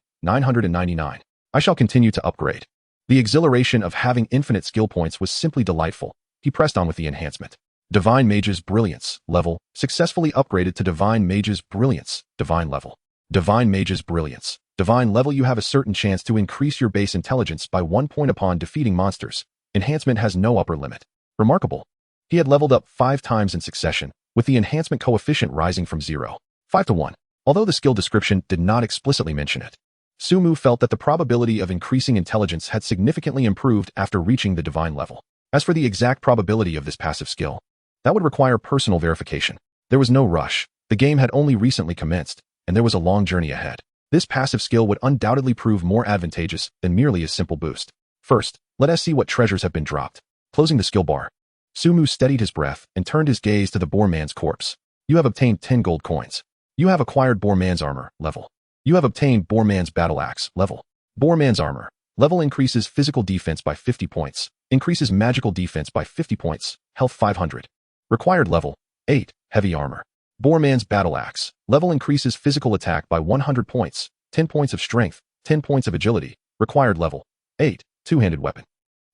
I shall continue to upgrade. The exhilaration of having infinite skill points was simply delightful. He pressed on with the enhancement. Divine Mage's Brilliance, level, successfully upgraded to Divine Mage's Brilliance, divine level. Divine Mage's Brilliance, divine level. You have a certain chance to increase your base intelligence by 1 point upon defeating monsters. Enhancement has no upper limit. Remarkable. He had leveled up 5 times in succession, with the enhancement coefficient rising from 0.5 to 1. Although the skill description did not explicitly mention it, Su-mu felt that the probability of increasing intelligence had significantly improved after reaching the divine level. As for the exact probability of this passive skill, that would require personal verification. There was no rush. The game had only recently commenced, and there was a long journey ahead. This passive skill would undoubtedly prove more advantageous than merely a simple boost. First, let us see what treasures have been dropped. Closing the skill bar, Su-mu steadied his breath and turned his gaze to the Boorman's corpse. You have obtained 10 gold coins. You have acquired Boorman's armor, level. You have obtained Boorman's battle axe, level. Boorman's armor, level increases physical defense by 50 points. Increases magical defense by 50 points, health 500. Required level, 8, heavy armor. Boorman's battle axe, level increases physical attack by 100 points, 10 points of strength, 10 points of agility. Required level, 8, two-handed weapon.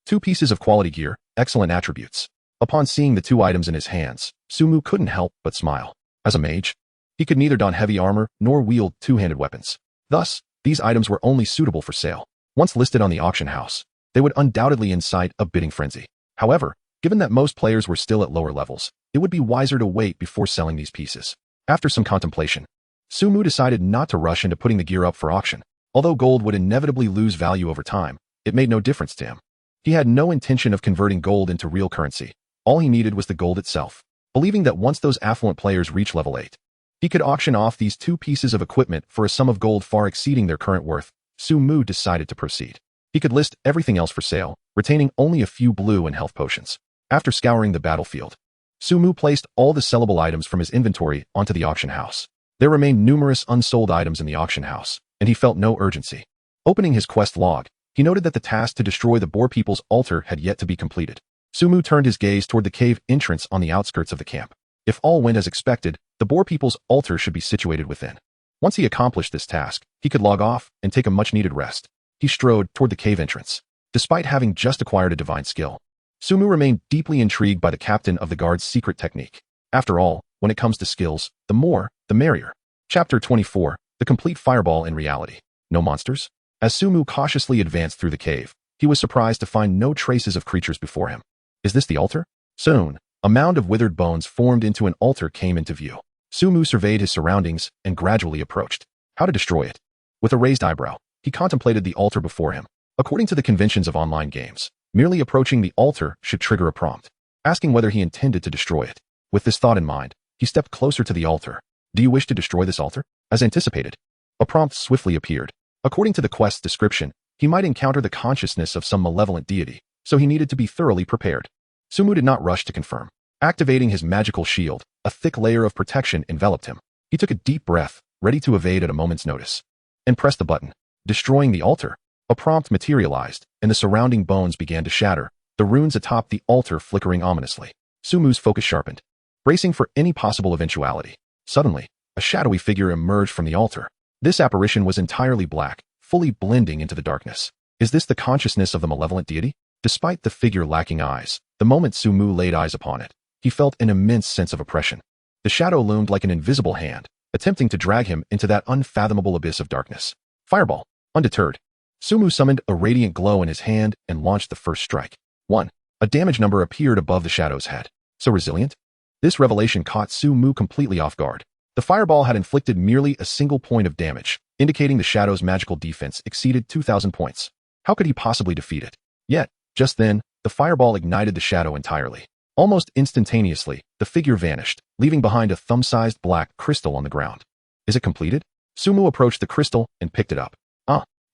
2 pieces of quality gear, excellent attributes. Upon seeing the 2 items in his hands, Su-mu couldn't help but smile. As a mage, he could neither don heavy armor nor wield two-handed weapons. Thus, these items were only suitable for sale. Once listed on the auction house, they would undoubtedly incite a bidding frenzy. However, given that most players were still at lower levels, it would be wiser to wait before selling these pieces. After some contemplation, Su-mu decided not to rush into putting the gear up for auction. Although gold would inevitably lose value over time, it made no difference to him. He had no intention of converting gold into real currency. All he needed was the gold itself. Believing that once those affluent players reach level 8, he could auction off these 2 pieces of equipment for a sum of gold far exceeding their current worth, Su-mu decided to proceed. He could list everything else for sale, retaining only a few blue and health potions. After scouring the battlefield, Su-mu placed all the sellable items from his inventory onto the auction house. There remained numerous unsold items in the auction house, and he felt no urgency. Opening his quest log, he noted that the task to destroy the Boar people's altar had yet to be completed. Su-mu turned his gaze toward the cave entrance on the outskirts of the camp. If all went as expected, the Boar people's altar should be situated within. Once he accomplished this task, he could log off and take a much-needed rest. He strode toward the cave entrance. Despite having just acquired a divine skill, Su-mu remained deeply intrigued by the captain of the guard's secret technique. After all, when it comes to skills, the more, the merrier. Chapter 24, The Complete Fireball in Reality. No monsters? As Su-mu cautiously advanced through the cave, he was surprised to find no traces of creatures before him. Is this the altar? Soon, a mound of withered bones formed into an altar came into view. Su-mu surveyed his surroundings and gradually approached. How to destroy it? With a raised eyebrow, he contemplated the altar before him. According to the conventions of online games, merely approaching the altar should trigger a prompt, asking whether he intended to destroy it. With this thought in mind, he stepped closer to the altar. Do you wish to destroy this altar? As anticipated, a prompt swiftly appeared. According to the quest's description, he might encounter the consciousness of some malevolent deity. so he needed to be thoroughly prepared. Sumu did not rush to confirm. Activating his magical shield, a thick layer of protection enveloped him. He took a deep breath, ready to evade at a moment's notice, and pressed the button, destroying the altar. A prompt materialized, and the surrounding bones began to shatter, the runes atop the altar flickering ominously. Sumu's focus sharpened, bracing for any possible eventuality. Suddenly, a shadowy figure emerged from the altar. This apparition was entirely black, fully blending into the darkness. Is this the consciousness of the malevolent deity? Despite the figure lacking eyes, the moment Sumu laid eyes upon it, he felt an immense sense of oppression. The shadow loomed like an invisible hand, attempting to drag him into that unfathomable abyss of darkness. Fireball. Undeterred, Sumu summoned a radiant glow in his hand and launched the first strike. 1. A damage number appeared above the shadow's head. So resilient? This revelation caught Sumu completely off guard. The fireball had inflicted merely a single point of damage, indicating the shadow's magical defense exceeded 2,000 points. How could he possibly defeat it? Yet, just then, the fireball ignited the shadow entirely. Almost instantaneously, the figure vanished, leaving behind a thumb-sized black crystal on the ground. Is it completed? Sumu approached the crystal and picked it up.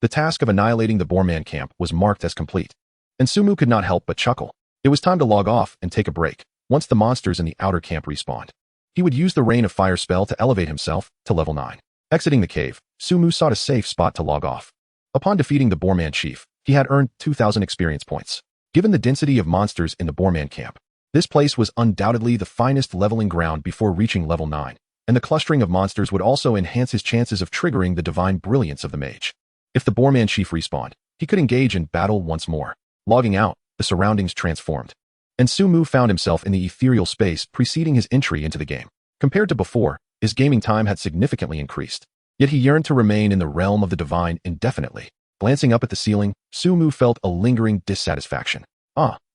The task of annihilating the Boorman camp was marked as complete. And Sumu could not help but chuckle. It was time to log off and take a break, once the monsters in the outer camp respawned. He would use the Rain of Fire spell to elevate himself to level 9. Exiting the cave, Sumu sought a safe spot to log off. Upon defeating the Boorman chief, he had earned 2,000 experience points. Given the density of monsters in the Boorman camp, this place was undoubtedly the finest leveling ground before reaching level 9, and the clustering of monsters would also enhance his chances of triggering the divine brilliance of the mage. If the Boorman chief respawned, he could engage in battle once more. Logging out, the surroundings transformed, and Sumu found himself in the ethereal space preceding his entry into the game. Compared to before, his gaming time had significantly increased, yet he yearned to remain in the realm of the divine indefinitely. Glancing up at the ceiling, Sumu felt a lingering dissatisfaction.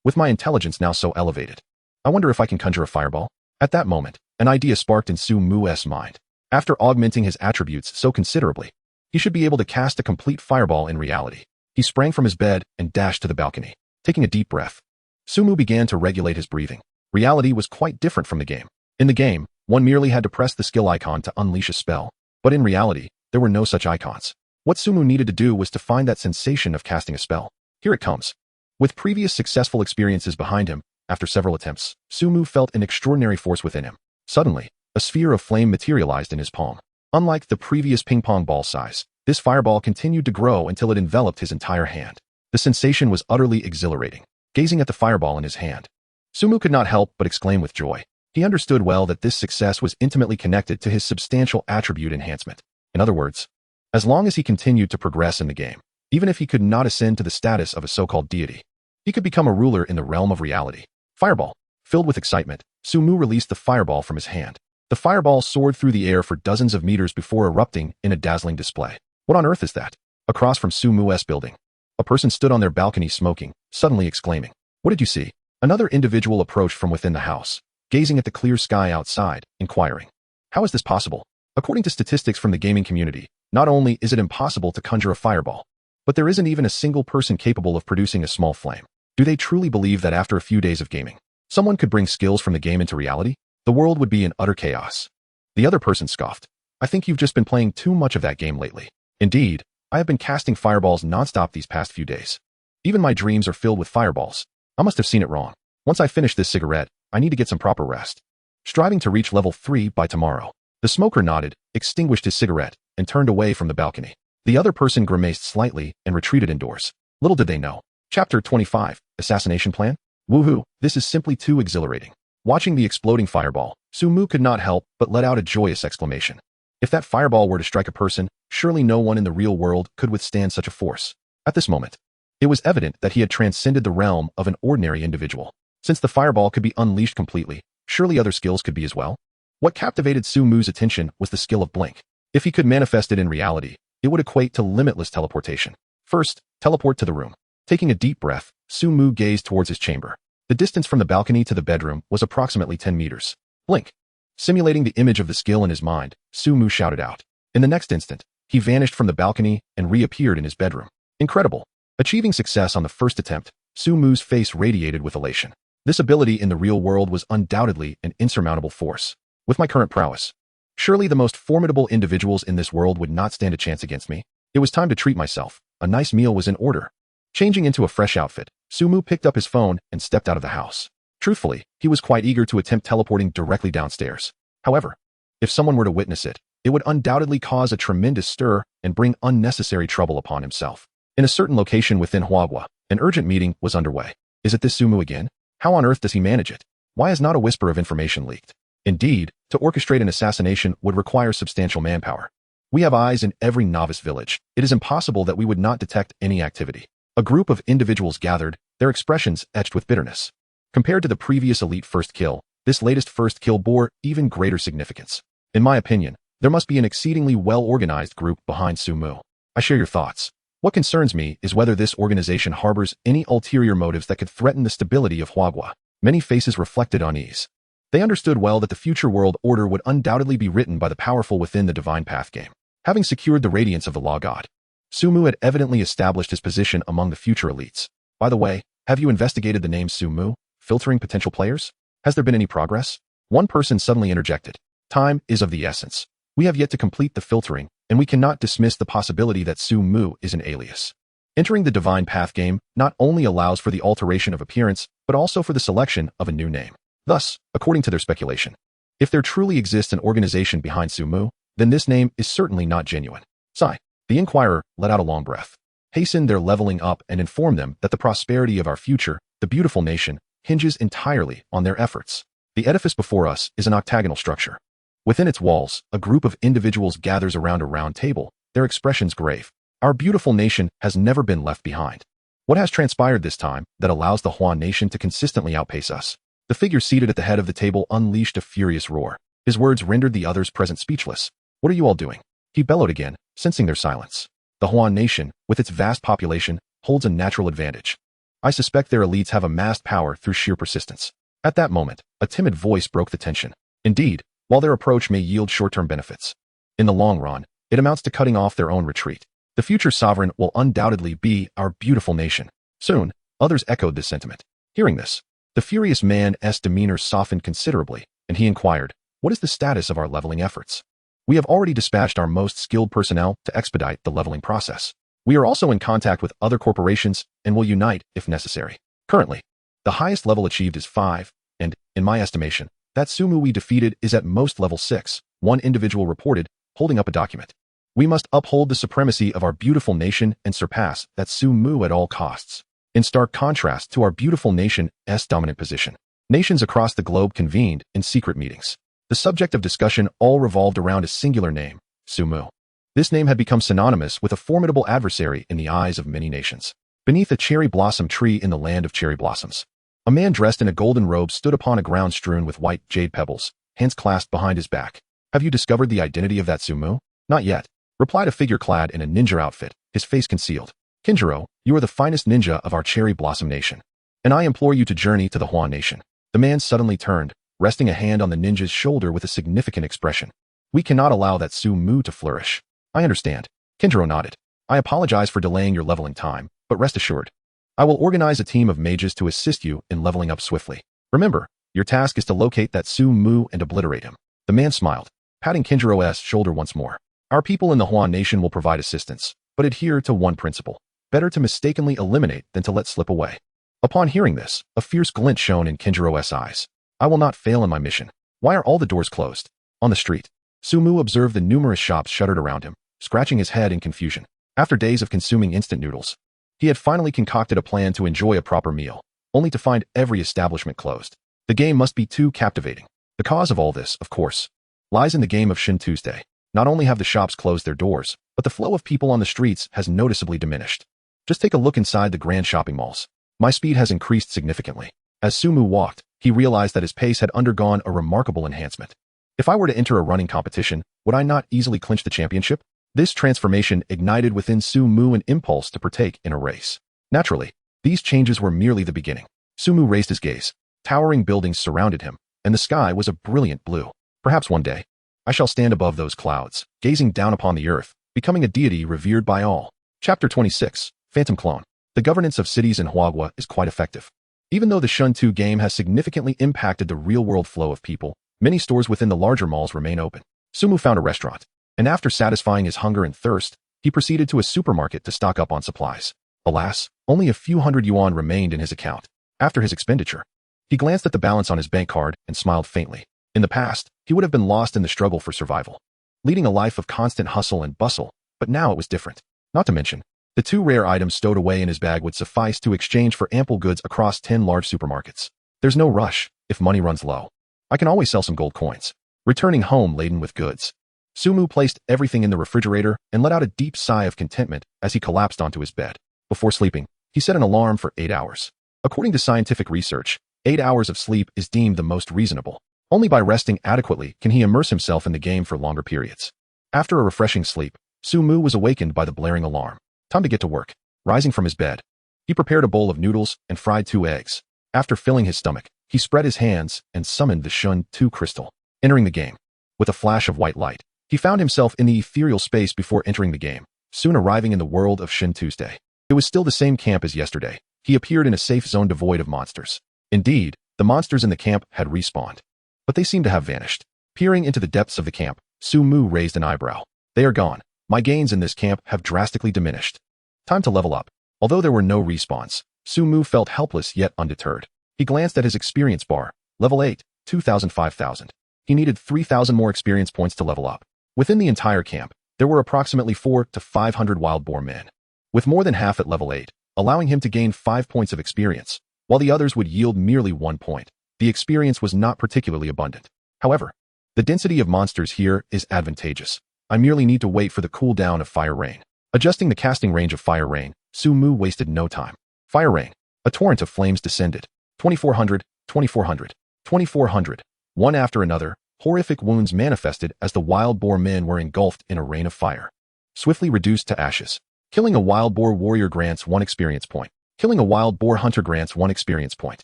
With my intelligence now so elevated, I wonder if I can conjure a fireball? At that moment, an idea sparked in Sumu's mind. After augmenting his attributes so considerably, he should be able to cast a complete fireball in reality. He sprang from his bed and dashed to the balcony. Taking a deep breath, Sumu began to regulate his breathing. Reality was quite different from the game. In the game, one merely had to press the skill icon to unleash a spell, but in reality, there were no such icons. What Sumu needed to do was to find that sensation of casting a spell. Here it comes. With previous successful experiences behind him, after several attempts, Sumu felt an extraordinary force within him. Suddenly, a sphere of flame materialized in his palm. Unlike the previous ping-pong ball size, this fireball continued to grow until it enveloped his entire hand. The sensation was utterly exhilarating. Gazing at the fireball in his hand, Sumu could not help but exclaim with joy. He understood well that this success was intimately connected to his substantial attribute enhancement. In other words, as long as he continued to progress in the game, even if he could not ascend to the status of a so-called deity, he could become a ruler in the realm of reality. Fireball. Filled with excitement, Sumu released the fireball from his hand. The fireball soared through the air for dozens of meters before erupting in a dazzling display. What on earth is that? Across from Sumu's building, a person stood on their balcony smoking, suddenly exclaiming, "What did you see?" Another individual approached from within the house, gazing at the clear sky outside, inquiring, "How is this possible?" According to statistics from the gaming community, not only is it impossible to conjure a fireball, but there isn't even a single person capable of producing a small flame. Do they truly believe that after a few days of gaming, someone could bring skills from the game into reality? The world would be in utter chaos. The other person scoffed, "I think you've just been playing too much of that game lately. Indeed, I have been casting fireballs nonstop these past few days. Even my dreams are filled with fireballs. I must have seen it wrong. Once I finish this cigarette, I need to get some proper rest. Striving to reach level 3 by tomorrow." The smoker nodded, extinguished his cigarette, and turned away from the balcony. The other person grimaced slightly and retreated indoors. Little did they know. Chapter 25, Assassination Plan? Woohoo, this is simply too exhilarating. Watching the exploding fireball, Sumu could not help but let out a joyous exclamation. If that fireball were to strike a person, surely no one in the real world could withstand such a force. At this moment, it was evident that he had transcended the realm of an ordinary individual. Since the fireball could be unleashed completely, surely other skills could be as well. What captivated Sumu's attention was the skill of Blink. If he could manifest it in reality, it would equate to limitless teleportation. First, teleport to the room. Taking a deep breath, Sumu gazed towards his chamber. The distance from the balcony to the bedroom was approximately 10 meters. Blink. Simulating the image of the skill in his mind, Sumu shouted out. In the next instant, he vanished from the balcony and reappeared in his bedroom. Incredible. Achieving success on the first attempt, Sumu's face radiated with elation. This ability in the real world was undoubtedly an insurmountable force. With my current prowess, surely the most formidable individuals in this world would not stand a chance against me. It was time to treat myself. A nice meal was in order. Changing into a fresh outfit, Sumu picked up his phone and stepped out of the house. Truthfully, he was quite eager to attempt teleporting directly downstairs. However, if someone were to witness it, it would undoubtedly cause a tremendous stir and bring unnecessary trouble upon himself. In a certain location within Manhwa, an urgent meeting was underway. Is it this Sumu again? How on earth does he manage it? Why has not a whisper of information leaked? Indeed, to orchestrate an assassination would require substantial manpower. We have eyes in every novice village. It is impossible that we would not detect any activity. A group of individuals gathered, their expressions etched with bitterness. Compared to the previous elite first kill, this latest first kill bore even greater significance. In my opinion, there must be an exceedingly well-organized group behind Sumu. I share your thoughts. What concerns me is whether this organization harbors any ulterior motives that could threaten the stability of Manhwa. Many faces reflected unease. They understood well that the future world order would undoubtedly be written by the powerful within the Divine Path game. Having secured the radiance of the Law God, Sumu had evidently established his position among the future elites. By the way, have you investigated the name Sumu, filtering potential players? Has there been any progress? One person suddenly interjected. Time is of the essence. We have yet to complete the filtering, and we cannot dismiss the possibility that Sumu is an alias. Entering the Divine Path game not only allows for the alteration of appearance, but also for the selection of a new name. Thus, according to their speculation, if there truly exists an organization behind Sumu, then this name is certainly not genuine. Sigh. The Inquirer let out a long breath. Hasten their leveling up and inform them that the prosperity of our future, the beautiful nation, hinges entirely on their efforts. The edifice before us is an octagonal structure. Within its walls, a group of individuals gathers around a round table, their expressions grave. Our beautiful nation has never been left behind. What has transpired this time that allows the Hua nation to consistently outpace us? The figure seated at the head of the table unleashed a furious roar. His words rendered the others present speechless. What are you all doing? He bellowed again, sensing their silence. The Hua nation, with its vast population, holds a natural advantage. I suspect their elites have amassed power through sheer persistence. At that moment, a timid voice broke the tension. Indeed, while their approach may yield short-term benefits, in the long run, it amounts to cutting off their own retreat. The future sovereign will undoubtedly be our beautiful nation. Soon, others echoed this sentiment. Hearing this, the furious man's demeanor softened considerably, and he inquired, what is the status of our leveling efforts? We have already dispatched our most skilled personnel to expedite the leveling process. We are also in contact with other corporations and will unite if necessary. Currently, the highest level achieved is 5, and, in my estimation, that Sumu we defeated is at most level 6, one individual reported, holding up a document. We must uphold the supremacy of our beautiful nation and surpass that Sumu at all costs. In stark contrast to our beautiful nation's dominant position, nations across the globe convened in secret meetings. The subject of discussion all revolved around a singular name, Sumu. This name had become synonymous with a formidable adversary in the eyes of many nations. Beneath a cherry blossom tree in the land of cherry blossoms, a man dressed in a golden robe stood upon a ground strewn with white jade pebbles, hands clasped behind his back. Have you discovered the identity of that Sumu? Not yet, replied a figure clad in a ninja outfit, his face concealed. Kinjiro, you are the finest ninja of our cherry blossom nation, and I implore you to journey to the Hua nation. The man suddenly turned, resting a hand on the ninja's shoulder with a significant expression. We cannot allow that Sumu to flourish. I understand. Kinjiro nodded. I apologize for delaying your leveling time, but rest assured, I will organize a team of mages to assist you in leveling up swiftly. Remember, your task is to locate that Sumu and obliterate him. The man smiled, patting Kinjiro's shoulder once more. Our people in the Hua nation will provide assistance, but adhere to one principle. Better to mistakenly eliminate than to let slip away. Upon hearing this, a fierce glint shone in Kinjiro's eyes. I will not fail in my mission. Why are all the doors closed? On the street, Sumu observed the numerous shops shuttered around him, scratching his head in confusion. After days of consuming instant noodles, he had finally concocted a plan to enjoy a proper meal, only to find every establishment closed. The game must be too captivating. The cause of all this, of course, lies in the game of Shin Tuesday. Not only have the shops closed their doors, but the flow of people on the streets has noticeably diminished. Just take a look inside the grand shopping malls. My speed has increased significantly. As Sumu walked, he realized that his pace had undergone a remarkable enhancement. If I were to enter a running competition, would I not easily clinch the championship? This transformation ignited within Sumu an impulse to partake in a race. Naturally, these changes were merely the beginning. Sumu raised his gaze. Towering buildings surrounded him, and the sky was a brilliant blue. Perhaps one day, I shall stand above those clouds, gazing down upon the earth, becoming a deity revered by all. Chapter 26, Phantom Clone. The governance of cities in Manhwa is quite effective. Even though the Shun 2 game has significantly impacted the real-world flow of people, many stores within the larger malls remain open. Sumu found a restaurant, and after satisfying his hunger and thirst, he proceeded to a supermarket to stock up on supplies. Alas, only a few hundred yuan remained in his account. After his expenditure, he glanced at the balance on his bank card and smiled faintly. In the past, he would have been lost in the struggle for survival, leading a life of constant hustle and bustle, but now it was different. Not to mention, the 2 rare items stowed away in his bag would suffice to exchange for ample goods across 10 large supermarkets. There's no rush if money runs low. I can always sell some gold coins. Returning home laden with goods, Sumu placed everything in the refrigerator and let out a deep sigh of contentment as he collapsed onto his bed. Before sleeping, he set an alarm for 8 hours. According to scientific research, 8 hours of sleep is deemed the most reasonable. Only by resting adequately can he immerse himself in the game for longer periods. After a refreshing sleep, Sumu was awakened by the blaring alarm. Time to get to work. Rising from his bed, he prepared a bowl of noodles and fried 2 eggs. After filling his stomach, he spread his hands and summoned the Shun 2 crystal. Entering the game. With a flash of white light, he found himself in the ethereal space before entering the game, soon arriving in the world of Shin Tuesday. It was still the same camp as yesterday. He appeared in a safe zone devoid of monsters. Indeed, the monsters in the camp had respawned, but they seemed to have vanished. Peering into the depths of the camp, Sumu raised an eyebrow. They are gone. My gains in this camp have drastically diminished. Time to level up. Although there were no respawns, Sumu felt helpless yet undeterred. He glanced at his experience bar. Level 8, 2,000 5,000. He needed 3,000 more experience points to level up. Within the entire camp, there were approximately 400 to 500 wild boar men, with more than half at level 8, allowing him to gain 5 points of experience, while the others would yield merely 1 point. The experience was not particularly abundant. However, the density of monsters here is advantageous. I merely need to wait for the cooldown of Fire Rain. Adjusting the casting range of Fire Rain, Sumu wasted no time. Fire Rain. A torrent of flames descended. 2,400, 2,400, 2,400. One after another, horrific wounds manifested as the wild boar men were engulfed in a rain of fire. Swiftly reduced to ashes. Killing a wild boar warrior grants 1 experience point. Killing a wild boar hunter grants 1 experience point.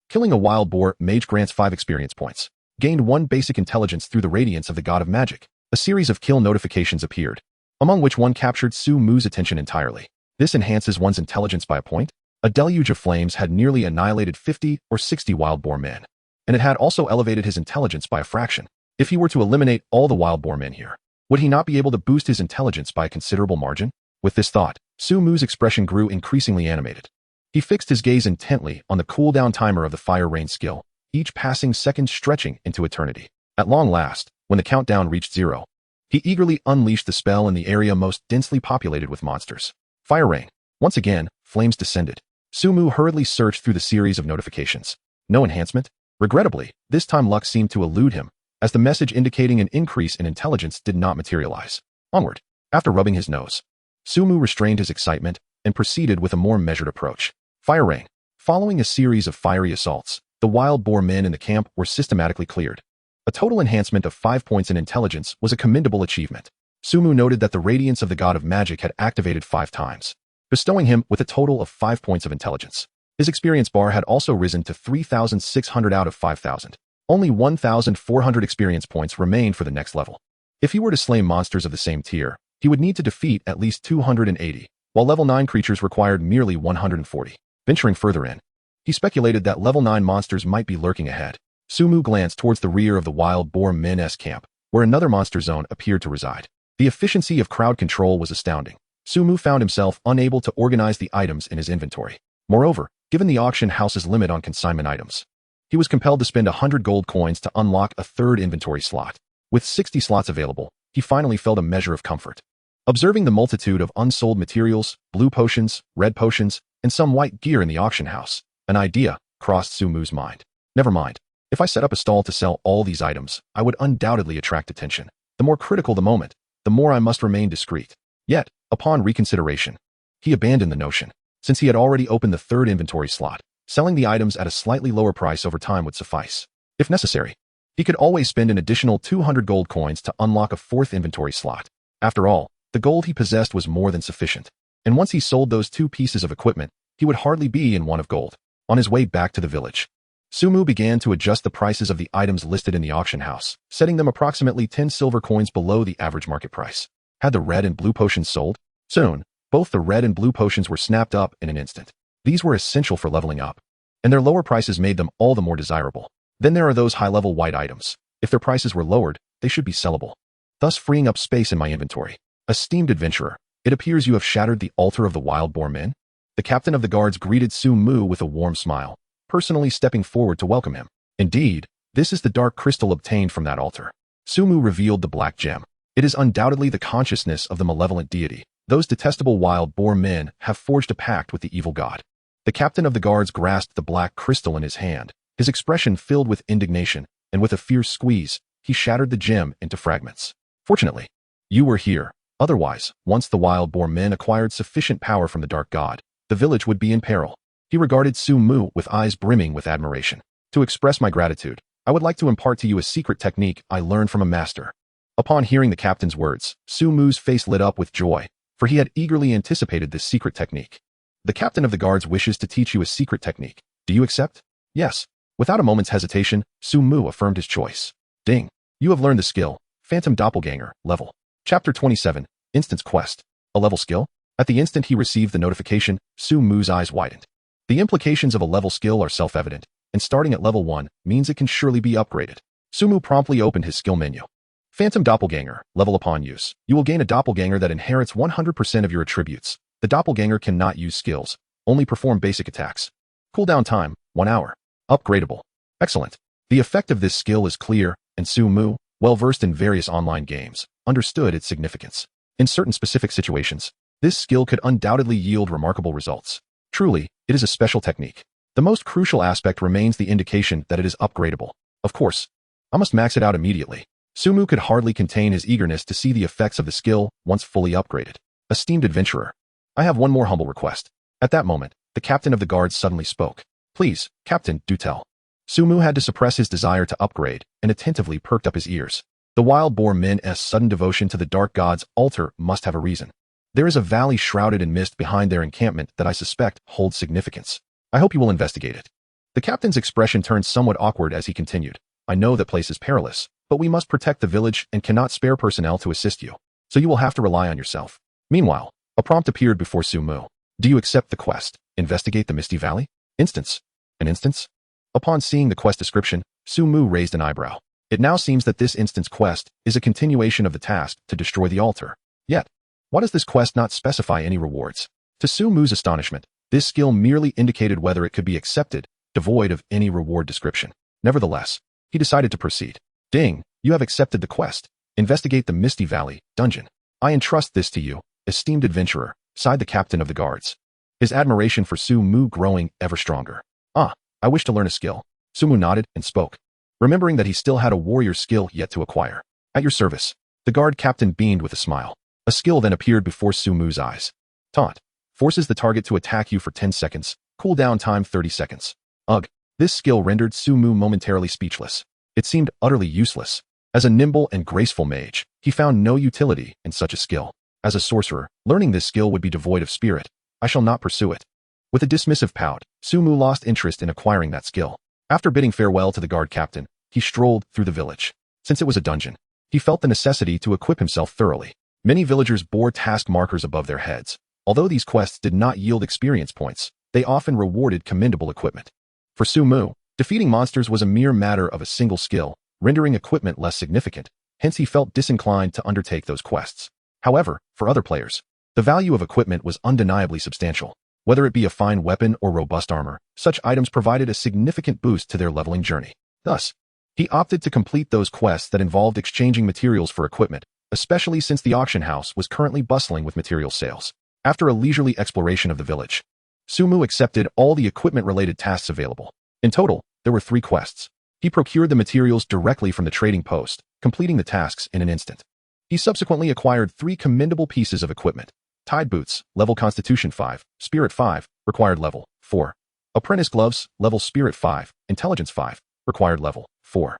Killing a wild boar mage grants 5 experience points. Gained 1 basic intelligence through the radiance of the god of magic. A series of kill notifications appeared, among which one captured Sumu's attention entirely. This enhances one's intelligence by a point. A deluge of flames had nearly annihilated 50 or 60 wild boar men, and it had also elevated his intelligence by a fraction. If he were to eliminate all the wild boar men here, would he not be able to boost his intelligence by a considerable margin? With this thought, Sumu's expression grew increasingly animated. He fixed his gaze intently on the cooldown timer of the Fire Rain skill, each passing second stretching into eternity. At long last, when the countdown reached 0, he eagerly unleashed the spell in the area most densely populated with monsters. Fire Rain. Once again, flames descended. Sumu hurriedly searched through the series of notifications. No enhancement? Regrettably, this time luck seemed to elude him, as the message indicating an increase in intelligence did not materialize. Onward. After rubbing his nose, Sumu restrained his excitement and proceeded with a more measured approach. Fire Rain. Following a series of fiery assaults, the wild boar men in the camp were systematically cleared. A total enhancement of 5 points in intelligence was a commendable achievement. Sumu noted that the radiance of the god of magic had activated 5 times, bestowing him with a total of 5 points of intelligence. His experience bar had also risen to 3,600 out of 5,000. Only 1,400 experience points remained for the next level. If he were to slay monsters of the same tier, he would need to defeat at least 280, while level 9 creatures required merely 140. Venturing further in, he speculated that level 9 monsters might be lurking ahead. Sumu glanced towards the rear of the wild boar men's camp, where another monster zone appeared to reside. The efficiency of crowd control was astounding. Sumu found himself unable to organize the items in his inventory. Moreover, given the auction house's limit on consignment items, he was compelled to spend 100 gold coins to unlock a 3rd inventory slot. With 60 slots available, he finally felt a measure of comfort. Observing the multitude of unsold materials, blue potions, red potions, and some white gear in the auction house, an idea crossed Sumu's mind. Never mind. If I set up a stall to sell all these items, I would undoubtedly attract attention. The more critical the moment, the more I must remain discreet. Yet, upon reconsideration, he abandoned the notion. Since he had already opened the 3rd inventory slot, selling the items at a slightly lower price over time would suffice. If necessary, he could always spend an additional 200 gold coins to unlock a 4th inventory slot. After all, the gold he possessed was more than sufficient. And once he sold those 2 pieces of equipment, he would hardly be in want of gold. On his way back to the village, Sumu began to adjust the prices of the items listed in the auction house, setting them approximately 10 silver coins below the average market price. Had the red and blue potions sold? Soon, both the red and blue potions were snapped up in an instant. These were essential for leveling up, and their lower prices made them all the more desirable. Then there are those high-level white items. If their prices were lowered, they should be sellable, thus freeing up space in my inventory. Esteemed adventurer, it appears you have shattered the altar of the wild boar men. The captain of the guards greeted Su-mu with a warm smile, personally stepping forward to welcome him. Indeed, this is the dark crystal obtained from that altar. Su-mu revealed the black gem. It is undoubtedly the consciousness of the malevolent deity. Those detestable wild-boar men have forged a pact with the evil god. The captain of the guards grasped the black crystal in his hand, his expression filled with indignation, and with a fierce squeeze, he shattered the gem into fragments. Fortunately, you were here. Otherwise, once the wild-boar men acquired sufficient power from the dark god, the village would be in peril. He regarded Su-mu with eyes brimming with admiration. To express my gratitude, I would like to impart to you a secret technique I learned from a master. Upon hearing the captain's words, Su-mu's face lit up with joy, for he had eagerly anticipated this secret technique. The captain of the guards wishes to teach you a secret technique. Do you accept? Yes. Without a moment's hesitation, Su-mu affirmed his choice. Ding. You have learned the skill, Phantom Doppelganger, level. Chapter 27, Instance Quest. A level skill? At the instant he received the notification, Su-mu's eyes widened. The implications of a level skill are self-evident, and starting at level 1 means it can surely be upgraded. Su-mu promptly opened his skill menu. Phantom Doppelganger, level upon use. You will gain a doppelganger that inherits 100% of your attributes. The doppelganger cannot use skills, only perform basic attacks. Cooldown time, 1 hour. Upgradable. Excellent. The effect of this skill is clear, and Su-mu, well-versed in various online games, understood its significance. In certain specific situations, this skill could undoubtedly yield remarkable results. Truly, it is a special technique. The most crucial aspect remains the indication that it is upgradable. Of course, I must max it out immediately. Su-mu could hardly contain his eagerness to see the effects of the skill once fully upgraded. Esteemed adventurer, I have one more humble request. At that moment, the captain of the guards suddenly spoke. Please, Captain, do tell. Su-mu had to suppress his desire to upgrade and attentively perked up his ears. The wild-boar men's sudden devotion to the dark god's altar must have a reason. There is a valley shrouded in mist behind their encampment that I suspect holds significance. I hope you will investigate it. The captain's expression turned somewhat awkward as he continued. I know that place is perilous, but we must protect the village and cannot spare personnel to assist you, so you will have to rely on yourself. Meanwhile, a prompt appeared before Su-mu. Do you accept the quest? Investigate the Misty Valley? Instance. An instance? Upon seeing the quest description, Su-mu raised an eyebrow. It now seems that this instance quest is a continuation of the task to destroy the altar. Yet, why does this quest not specify any rewards? To Su-mu's astonishment, this skill merely indicated whether it could be accepted, devoid of any reward description. Nevertheless, he decided to proceed. Ding, you have accepted the quest. Investigate the Misty Valley dungeon. I entrust this to you, esteemed adventurer, sighed the captain of the guards. His admiration for Su-mu growing ever stronger. Ah, I wish to learn a skill. Su-mu nodded and spoke, remembering that he still had a warrior skill yet to acquire. At your service. The guard captain beamed with a smile. A skill then appeared before Su-mu's eyes. Taunt. Forces the target to attack you for 10 seconds. Cooldown time 30 seconds. Ugh. This skill rendered Su-mu momentarily speechless. It seemed utterly useless. As a nimble and graceful mage, he found no utility in such a skill. As a sorcerer, learning this skill would be devoid of spirit. I shall not pursue it. With a dismissive pout, Su-mu lost interest in acquiring that skill. After bidding farewell to the guard captain, he strolled through the village. Since it was a dungeon, he felt the necessity to equip himself thoroughly. Many villagers bore task markers above their heads. Although these quests did not yield experience points, they often rewarded commendable equipment. For Su-mu, defeating monsters was a mere matter of a single skill, rendering equipment less significant, hence he felt disinclined to undertake those quests. However, for other players, the value of equipment was undeniably substantial. Whether it be a fine weapon or robust armor, such items provided a significant boost to their leveling journey. Thus, he opted to complete those quests that involved exchanging materials for equipment, especially since the auction house was currently bustling with material sales. After a leisurely exploration of the village, Su-mu accepted all the equipment-related tasks available. In total, there were 3 quests. He procured the materials directly from the trading post, completing the tasks in an instant. He subsequently acquired 3 commendable pieces of equipment. Tide boots, level Constitution 5, Spirit 5, required level 4. Apprentice gloves, level Spirit 5, Intelligence 5, required level 4.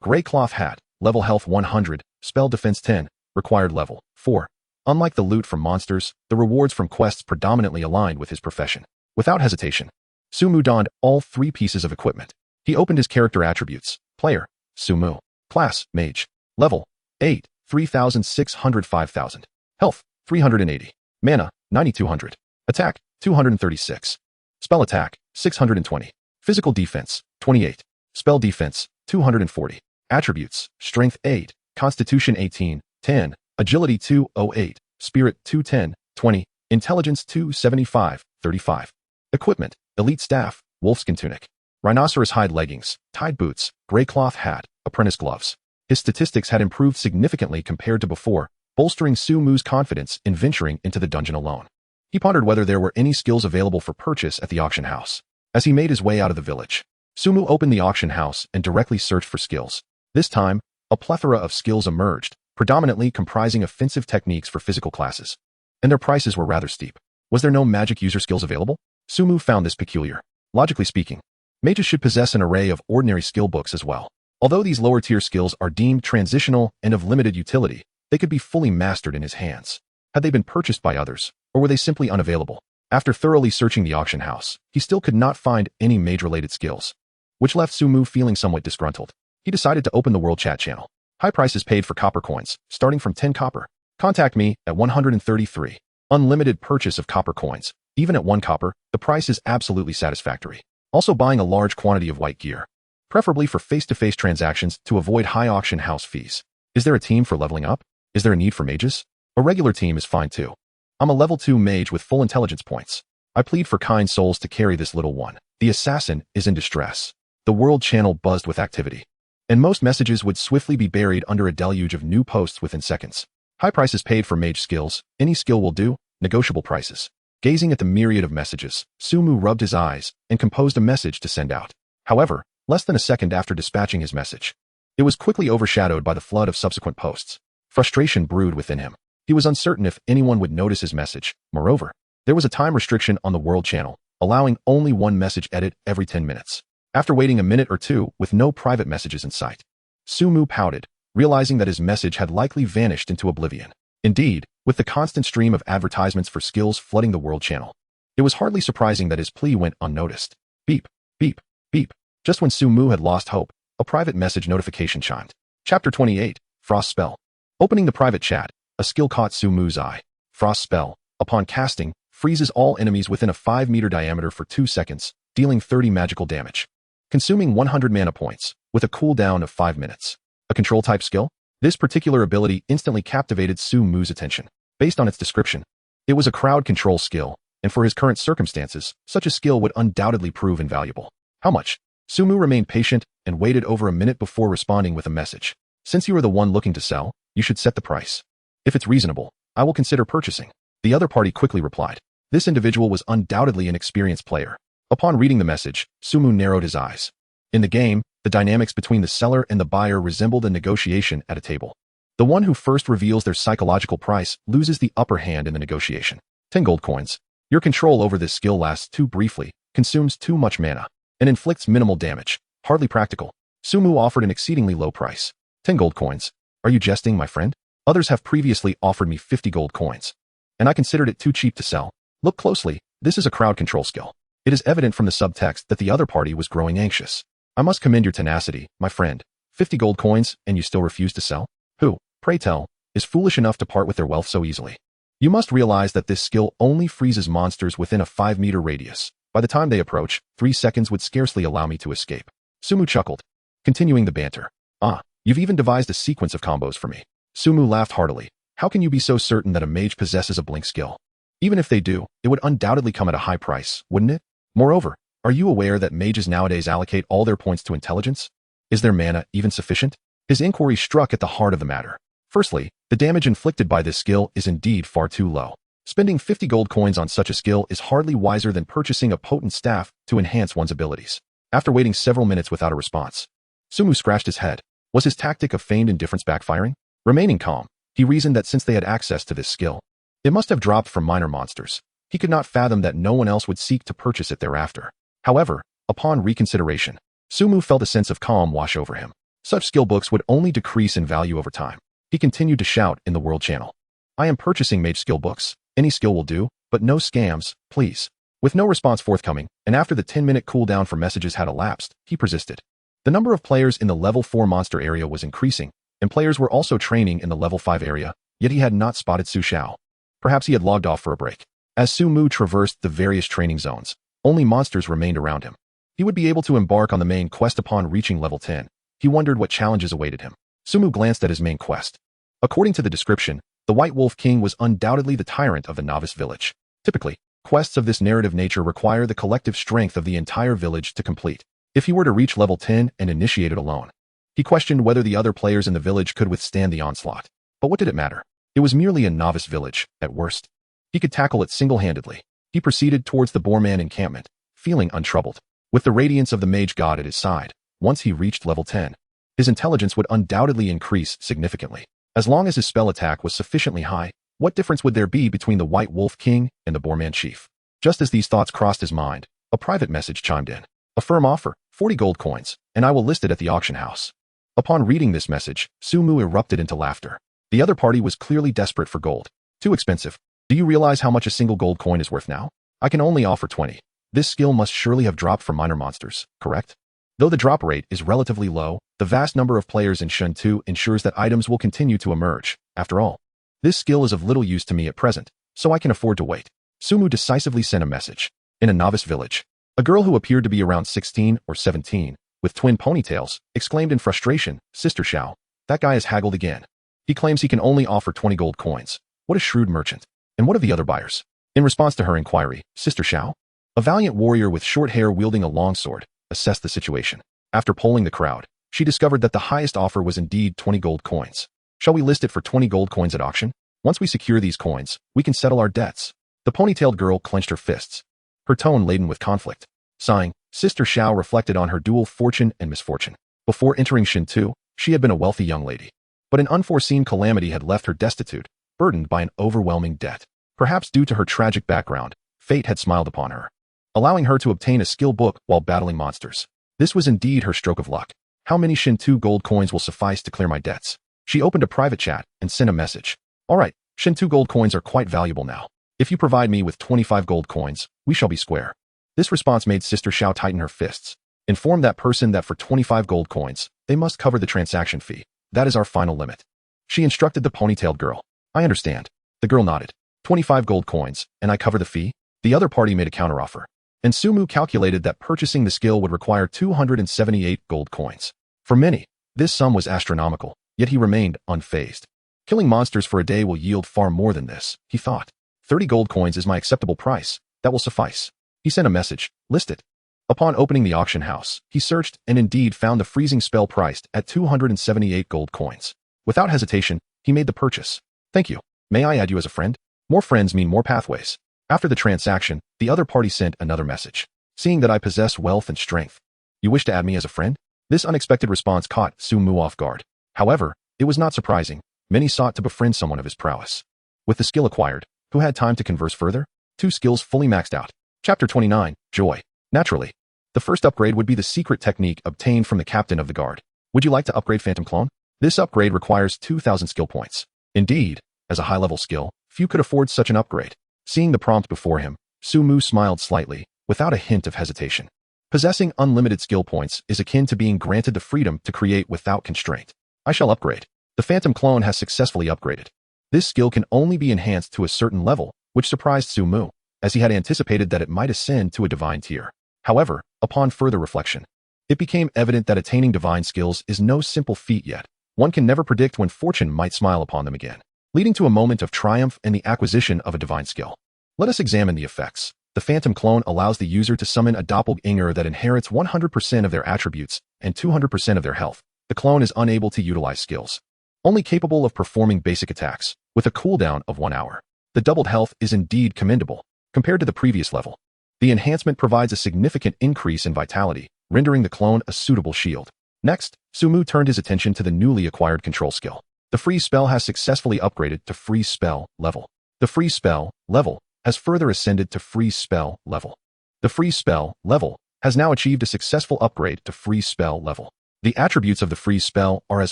Gray cloth hat, level Health 100, Spell Defense 10, required level 4. Unlike the loot from monsters, the rewards from quests predominantly aligned with his profession. Without hesitation, Su-mu donned all 3 pieces of equipment. He opened his character attributes. Player, Su-mu. Class, Mage. Level, 8, 3,605,000. Health, 380. Mana, 9,200. Attack, 236. Spell attack, 620. Physical defense, 28. Spell defense, 240. Attributes, Strength 8, Constitution 18, 10, Agility 208, Spirit 210, 20, Intelligence 275, 35. Equipment: elite staff, wolfskin tunic, rhinoceros hide leggings, tied boots, gray cloth hat, apprentice gloves. His statistics had improved significantly compared to before, bolstering Su-Mu's confidence in venturing into the dungeon alone. He pondered whether there were any skills available for purchase at the auction house. As he made his way out of the village, Su-Mu opened the auction house and directly searched for skills. This time, a plethora of skills emerged, predominantly comprising offensive techniques for physical classes. And their prices were rather steep. Was there no magic user skills available? Su-Mu found this peculiar. Logically speaking, mages should possess an array of ordinary skill books as well. Although these lower-tier skills are deemed transitional and of limited utility, they could be fully mastered in his hands. Had they been purchased by others, or were they simply unavailable? After thoroughly searching the auction house, he still could not find any mage-related skills, which left Su-Mu feeling somewhat disgruntled. He decided to open the world chat channel. High prices paid for copper coins, starting from 10 copper. Contact me at 133. Unlimited purchase of copper coins. Even at 1 copper, the price is absolutely satisfactory. Also buying a large quantity of white gear, preferably for face-to-face transactions to avoid high auction house fees. Is there a team for leveling up? Is there a need for mages? A regular team is fine too. I'm a level 2 mage with full intelligence points. I plead for kind souls to carry this little one. The assassin is in distress. The world channel buzzed with activity, and most messages would swiftly be buried under a deluge of new posts within seconds. High prices paid for mage skills. Any skill will do. Negotiable prices. Gazing at the myriad of messages, Su-Mu rubbed his eyes and composed a message to send out. However, less than a second after dispatching his message, it was quickly overshadowed by the flood of subsequent posts. Frustration brewed within him. He was uncertain if anyone would notice his message. Moreover, there was a time restriction on the world channel, allowing only one message edit every 10 minutes. After waiting a minute or two with no private messages in sight, Su-Mu pouted, realizing that his message had likely vanished into oblivion. Indeed, with the constant stream of advertisements for skills flooding the world channel, it was hardly surprising that his plea went unnoticed. Beep, beep, beep. Just when Su-Mu had lost hope, a private message notification chimed. Chapter 28, Frost Spell. Opening the private chat, a skill caught Su-Mu's eye. Frost Spell, upon casting, freezes all enemies within a 5-meter diameter for 2 seconds, dealing 30 magical damage. Consuming 100 mana points, with a cooldown of 5 minutes. A control-type skill? This particular ability instantly captivated Su-Mu's attention. Based on its description, it was a crowd control skill, and for his current circumstances, such a skill would undoubtedly prove invaluable. How much? Su-Mu remained patient and waited over a minute before responding with a message. Since you are the one looking to sell, you should set the price. If it's reasonable, I will consider purchasing. The other party quickly replied. This individual was undoubtedly an experienced player. Upon reading the message, Su-Mu narrowed his eyes. In the game, the dynamics between the seller and the buyer resembled a negotiation at a table. The one who first reveals their psychological price loses the upper hand in the negotiation. 10 gold coins. Your control over this skill lasts too briefly, consumes too much mana, and inflicts minimal damage. Hardly practical. Su-Mu offered an exceedingly low price. 10 gold coins. Are you jesting, my friend? Others have previously offered me 50 gold coins, and I considered it too cheap to sell. Look closely, this is a crowd control skill. It is evident from the subtext that the other party was growing anxious. I must commend your tenacity, my friend. 50 gold coins, and you still refuse to sell? Who, pray tell, is foolish enough to part with their wealth so easily? You must realize that this skill only freezes monsters within a 5-meter radius. By the time they approach, 3 seconds would scarcely allow me to escape. Su-Mu chuckled, continuing the banter. Ah, you've even devised a sequence of combos for me. Su-Mu laughed heartily. How can you be so certain that a mage possesses a blink skill? Even if they do, it would undoubtedly come at a high price, wouldn't it? Moreover, are you aware that mages nowadays allocate all their points to intelligence? Is their mana even sufficient? His inquiry struck at the heart of the matter. Firstly, the damage inflicted by this skill is indeed far too low. Spending 50 gold coins on such a skill is hardly wiser than purchasing a potent staff to enhance one's abilities. After waiting several minutes without a response, Su-Mu scratched his head. Was his tactic of feigned indifference backfiring? Remaining calm, he reasoned that since they had access to this skill, it must have dropped from minor monsters. He could not fathom that no one else would seek to purchase it thereafter. However, upon reconsideration, Su-Mu felt a sense of calm wash over him. Such skill books would only decrease in value over time. He continued to shout in the world channel. I am purchasing mage skill books. Any skill will do, but no scams, please. With no response forthcoming, and after the 10-minute cooldown for messages had elapsed, he persisted. The number of players in the level 4 monster area was increasing, and players were also training in the level 5 area, yet he had not spotted Su Xiao. Perhaps he had logged off for a break. As Su-Mu traversed the various training zones, only monsters remained around him. He would be able to embark on the main quest upon reaching level 10. He wondered what challenges awaited him. Su-Mu glanced at his main quest. According to the description, the White Wolf King was undoubtedly the tyrant of the novice village. Typically, Quests of this narrative nature require the collective strength of the entire village to complete. If he were to reach level 10 and initiate it alone, he questioned whether the other players in the village could withstand the onslaught. But what did it matter? It was merely a novice village, at worst. He could tackle it single-handedly. He proceeded towards the Boorman encampment, feeling untroubled. With the radiance of the mage god at his side, once he reached level 10, his intelligence would undoubtedly increase significantly. As long as his spell attack was sufficiently high, what difference would there be between the White Wolf King and the Boorman chief? Just as these thoughts crossed his mind, a private message chimed in. A firm offer, 40 gold coins, and I will list it at the auction house. Upon reading this message, Sumu erupted into laughter. The other party was clearly desperate for gold. Too expensive. Do you realize how much a single gold coin is worth now? I can only offer 20. This skill must surely have dropped for minor monsters, correct? Though the drop rate is relatively low, the vast number of players in Shun 2 ensures that items will continue to emerge. After all, this skill is of little use to me at present, so I can afford to wait. Sumu decisively sent a message. In a novice village, a girl who appeared to be around 16 or 17, with twin ponytails, exclaimed in frustration, Sister Xiao, that guy has haggled again. He claims he can only offer 20 gold coins. What a shrewd merchant. And what of the other buyers? In response to her inquiry, Sister Xiao, a valiant warrior with short hair wielding a longsword, assessed the situation. After polling the crowd, she discovered that the highest offer was indeed 20 gold coins. Shall we list it for 20 gold coins at auction? Once we secure these coins, we can settle our debts. The ponytailed girl clenched her fists, her tone laden with conflict. Sighing, Sister Xiao reflected on her dual fortune and misfortune. Before entering Shin 2, she had been a wealthy young lady. But an unforeseen calamity had left her destitute, burdened by an overwhelming debt. Perhaps due to her tragic background, fate had smiled upon her, allowing her to obtain a skill book while battling monsters. This was indeed her stroke of luck. How many Shin 2 gold coins will suffice to clear my debts? She opened a private chat and sent a message. All right, Shin 2 gold coins are quite valuable now. If you provide me with 25 gold coins, we shall be square. This response made Sister Xiao tighten her fists. Inform that person that for 25 gold coins, they must cover the transaction fee. That is our final limit. She instructed the ponytailed girl. I understand. The girl nodded. 25 gold coins, and I cover the fee? The other party made a counteroffer. And Sumu calculated that purchasing the skill would require 278 gold coins. For many, this sum was astronomical, yet he remained unfazed. Killing monsters for a day will yield far more than this, he thought. 30 gold coins is my acceptable price. That will suffice. He sent a message. List it. Upon opening the auction house, he searched and indeed found the freezing spell priced at 278 gold coins. Without hesitation, he made the purchase. Thank you. May I add you as a friend? More friends mean more pathways. After the transaction, the other party sent another message. Seeing that I possess wealth and strength, you wish to add me as a friend? This unexpected response caught Sumu off guard. However, it was not surprising. Many sought to befriend someone of his prowess. With the skill acquired, who had time to converse further? 2 skills fully maxed out. Chapter 29, Joy. Naturally, the first upgrade would be the secret technique obtained from the captain of the guard. Would you like to upgrade Phantom Clone? This upgrade requires 2,000 skill points. Indeed, as a high-level skill, few could afford such an upgrade. Seeing the prompt before him, Sumu smiled slightly, without a hint of hesitation. Possessing unlimited skill points is akin to being granted the freedom to create without constraint. I shall upgrade. The Phantom Clone has successfully upgraded. This skill can only be enhanced to a certain level, which surprised Sumu, as he had anticipated that it might ascend to a divine tier. However, upon further reflection, it became evident that attaining divine skills is no simple feat yet. One can never predict when fortune might smile upon them again, leading to a moment of triumph and the acquisition of a divine skill. Let us examine the effects. The Phantom Clone allows the user to summon a doppelganger that inherits 100% of their attributes and 200% of their health. The clone is unable to utilize skills, only capable of performing basic attacks, with a cooldown of 1 hour. The doubled health is indeed commendable. Compared to the previous level, the enhancement provides a significant increase in vitality, rendering the clone a suitable shield. Next, Sumu turned his attention to the newly acquired control skill. The freeze spell has successfully upgraded to freeze spell level. The freeze spell level has further ascended to freeze spell level. The freeze spell level has now achieved a successful upgrade to freeze spell level. The attributes of the freeze spell are as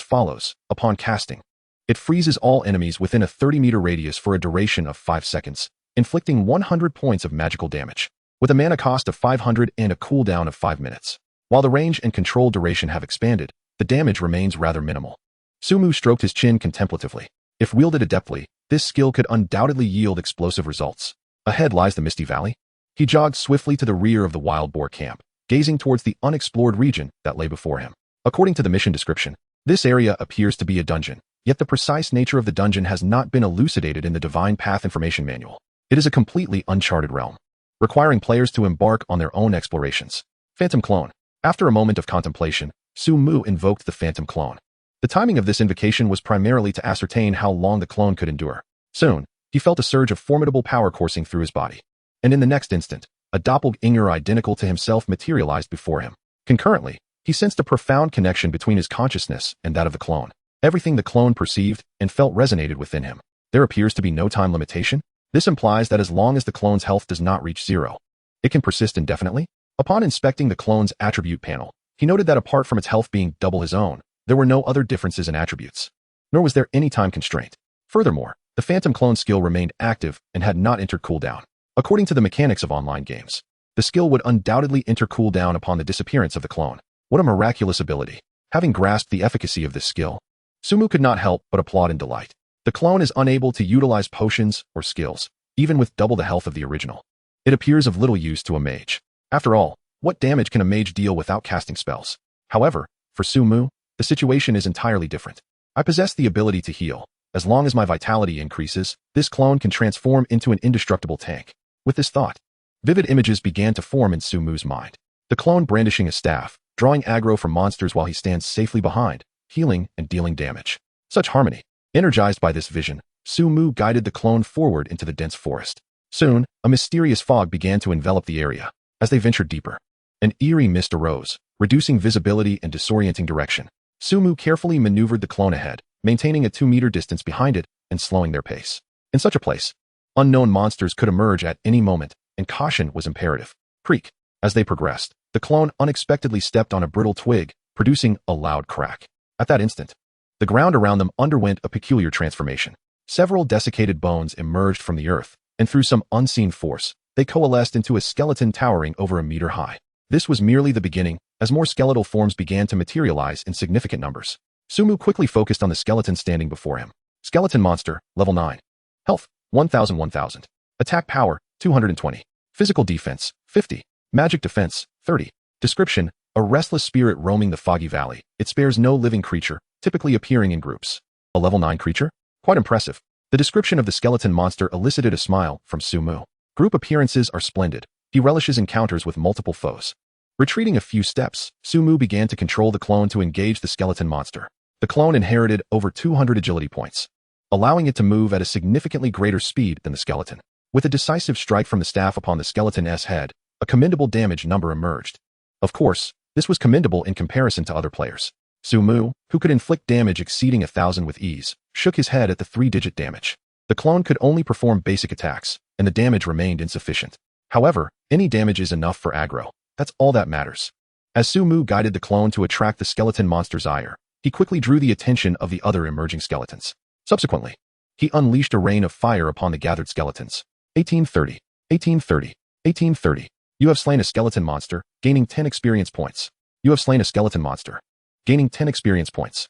follows. Upon casting, it freezes all enemies within a 30-meter radius for a duration of 5 seconds, inflicting 100 points of magical damage, with a mana cost of 500 and a cooldown of 5 minutes. While the range and control duration have expanded, the damage remains rather minimal. Sumu stroked his chin contemplatively. If wielded adeptly, this skill could undoubtedly yield explosive results. Ahead lies the Misty Valley. He jogged swiftly to the rear of the wild boar camp, gazing towards the unexplored region that lay before him. According to the mission description, this area appears to be a dungeon, yet the precise nature of the dungeon has not been elucidated in the Divine Path Information Manual. It is a completely uncharted realm. requiring players to embark on their own explorations. Phantom Clone. After a moment of contemplation, Su-mu invoked the Phantom Clone. The timing of this invocation was primarily to ascertain how long the clone could endure. Soon, he felt a surge of formidable power coursing through his body. And in the next instant, a doppelganger identical to himself materialized before him. Concurrently, he sensed a profound connection between his consciousness and that of the clone. Everything the clone perceived and felt resonated within him. There appears to be no time limitation. This implies that as long as the clone's health does not reach 0, it can persist indefinitely. Upon inspecting the clone's attribute panel, he noted that apart from its health being double his own, there were no other differences in attributes. Nor was there any time constraint. Furthermore, the Phantom Clone skill remained active and had not entered cooldown. According to the mechanics of online games, the skill would undoubtedly enter cooldown upon the disappearance of the clone. What a miraculous ability. Having grasped the efficacy of this skill, Su-mu could not help but applaud in delight. The clone is unable to utilize potions or skills, even with double the health of the original. It appears of little use to a mage. After all, what damage can a mage deal without casting spells? However, for Su-mu, the situation is entirely different. I possess the ability to heal. As long as my vitality increases, this clone can transform into an indestructible tank. With this thought, vivid images began to form in Su-mu's mind. The clone brandishing a staff, drawing aggro from monsters while he stands safely behind, healing and dealing damage. Such harmony. Energized by this vision, Su-mu guided the clone forward into the dense forest. Soon, a mysterious fog began to envelop the area. As they ventured deeper, an eerie mist arose, reducing visibility and disorienting direction. Su-mu carefully maneuvered the clone ahead, maintaining a 2-meter distance behind it and slowing their pace. In such a place, unknown monsters could emerge at any moment, and caution was imperative. Creak. As they progressed, the clone unexpectedly stepped on a brittle twig, producing a loud crack. At that instant, the ground around them underwent a peculiar transformation. Several desiccated bones emerged from the earth, and through some unseen force, they coalesced into a skeleton towering over a meter high. This was merely the beginning, as more skeletal forms began to materialize in significant numbers. Su-mu quickly focused on the skeleton standing before him. Skeleton monster, level 9. Health, 1000. Attack power, 220. Physical defense, 50. Magic defense, 30. Description, a restless spirit roaming the foggy valley. It spares no living creature, typically appearing in groups. A level 9 creature? Quite impressive. The description of the skeleton monster elicited a smile from Su-mu. Group appearances are splendid. He relishes encounters with multiple foes. Retreating a few steps, Su-mu began to control the clone to engage the skeleton monster. The clone inherited over 200 agility points, allowing it to move at a significantly greater speed than the skeleton. With a decisive strike from the staff upon the skeleton's head, a commendable damage number emerged. Of course, this was commendable in comparison to other players. Su-mu, who could inflict damage exceeding 1,000 with ease, shook his head at the 3-digit damage. The clone could only perform basic attacks, and the damage remained insufficient. However, any damage is enough for aggro. That's all that matters. As Su-mu guided the clone to attract the skeleton monster's ire, he quickly drew the attention of the other emerging skeletons. Subsequently, he unleashed a rain of fire upon the gathered skeletons. 1830, 1830, 1830. You have slain a skeleton monster, gaining 10 experience points. You have slain a skeleton monster, gaining 10 experience points.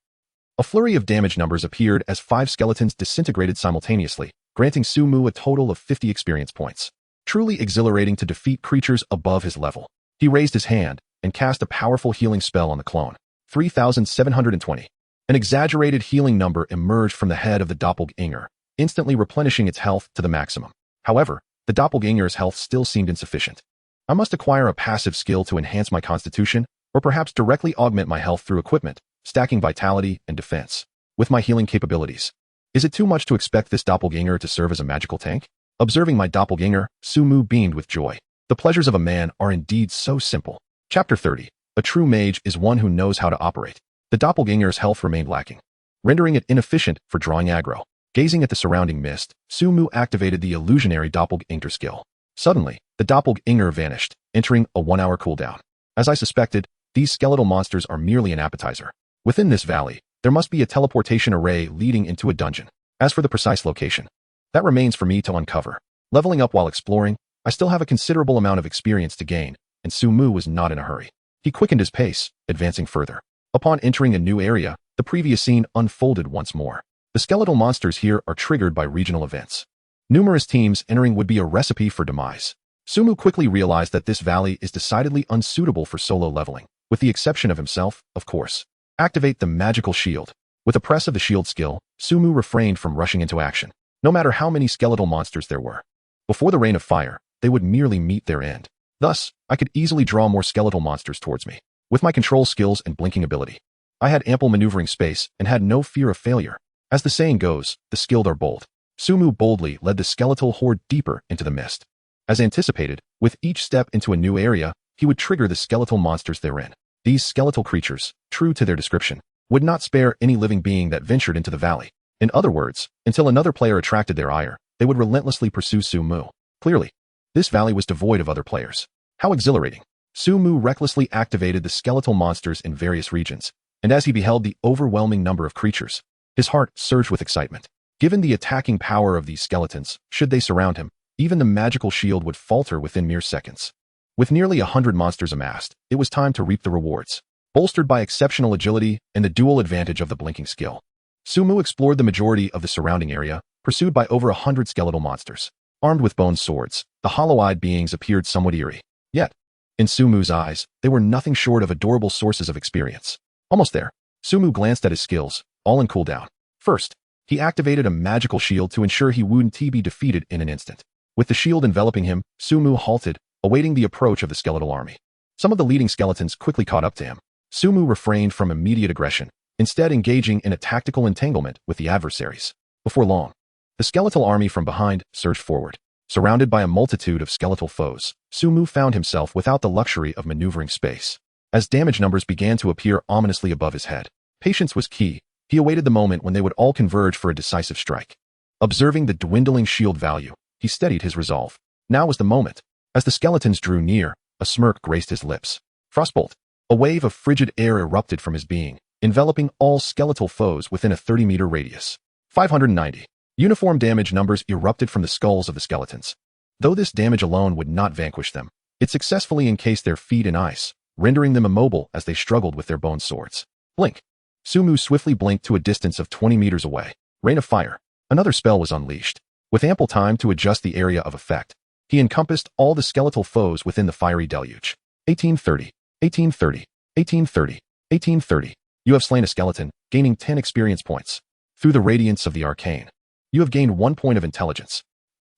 A flurry of damage numbers appeared as 5 skeletons disintegrated simultaneously, granting Su-mu a total of 50 experience points. Truly exhilarating to defeat creatures above his level. He raised his hand and cast a powerful healing spell on the clone. 3,720. An exaggerated healing number emerged from the head of the doppelganger, instantly replenishing its health to the maximum. However, the doppelganger's health still seemed insufficient. I must acquire a passive skill to enhance my constitution, or perhaps directly augment my health through equipment, stacking vitality and defense. With my healing capabilities, is it too much to expect this doppelganger to serve as a magical tank? Observing my doppelganger, Su-mu beamed with joy. The pleasures of a man are indeed so simple. Chapter 30. A true mage is one who knows how to operate. The doppelganger's health remained lacking, rendering it inefficient for drawing aggro. Gazing at the surrounding mist, Su-mu activated the illusionary doppelganger skill. Suddenly, the doppelganger vanished, entering a 1-hour cooldown. As I suspected, these skeletal monsters are merely an appetizer. Within this valley, there must be a teleportation array leading into a dungeon. As for the precise location, that remains for me to uncover. Leveling up while exploring, I still have a considerable amount of experience to gain, and Su-mu was not in a hurry. He quickened his pace, advancing further. Upon entering a new area, the previous scene unfolded once more. The skeletal monsters here are triggered by regional events. Numerous teams entering would be a recipe for demise. Su-mu quickly realized that this valley is decidedly unsuitable for solo leveling, with the exception of himself, of course. Activate the magical shield. With a press of the shield skill, Su-mu refrained from rushing into action, no matter how many skeletal monsters there were. Before the rain of fire, they would merely meet their end. Thus, I could easily draw more skeletal monsters towards me. With my control skills and blinking ability, I had ample maneuvering space and had no fear of failure. As the saying goes, the skilled are bold. Sumu boldly led the skeletal horde deeper into the mist. As anticipated, with each step into a new area, he would trigger the skeletal monsters therein. These skeletal creatures, true to their description, would not spare any living being that ventured into the valley. In other words, until another player attracted their ire, they would relentlessly pursue Sumu. Clearly, this valley was devoid of other players. How exhilarating! Sumu recklessly activated the skeletal monsters in various regions, and as he beheld the overwhelming number of creatures, his heart surged with excitement. Given the attacking power of these skeletons, should they surround him, even the magical shield would falter within mere seconds. With nearly 100 monsters amassed, it was time to reap the rewards. Bolstered by exceptional agility and the dual advantage of the blinking skill, Sumu explored the majority of the surrounding area, pursued by over 100 skeletal monsters. Armed with bone swords, the hollow-eyed beings appeared somewhat eerie. Yet, in Sumu's eyes, they were nothing short of adorable sources of experience. Almost there, Sumu glanced at his skills, all in cooldown. First, he activated a magical shield to ensure he wouldn't be defeated in an instant. With the shield enveloping him, Sumu halted, awaiting the approach of the skeletal army. Some of the leading skeletons quickly caught up to him. Sumu refrained from immediate aggression, instead engaging in a tactical entanglement with the adversaries. Before long, the skeletal army from behind surged forward. Surrounded by a multitude of skeletal foes, Sumu found himself without the luxury of maneuvering space. As damage numbers began to appear ominously above his head, patience was key. He awaited the moment when they would all converge for a decisive strike. Observing the dwindling shield value, he steadied his resolve. Now was the moment. As the skeletons drew near, a smirk graced his lips. Frostbolt. A wave of frigid air erupted from his being, enveloping all skeletal foes within a 30-meter radius. 590. Uniform damage numbers erupted from the skulls of the skeletons. Though this damage alone would not vanquish them, it successfully encased their feet in ice, rendering them immobile as they struggled with their bone swords. Blink. Sumu swiftly blinked to a distance of 20 meters away. Rain of fire. Another spell was unleashed. With ample time to adjust the area of effect, he encompassed all the skeletal foes within the fiery deluge. 1830, 1830, 1830, 1830. You have slain a skeleton, gaining 10 experience points. Through the radiance of the arcane, you have gained 1 point of intelligence.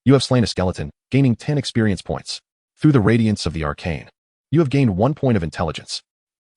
You have slain a skeleton, gaining 10 experience points. Through the radiance of the arcane, you have gained 1 point of intelligence.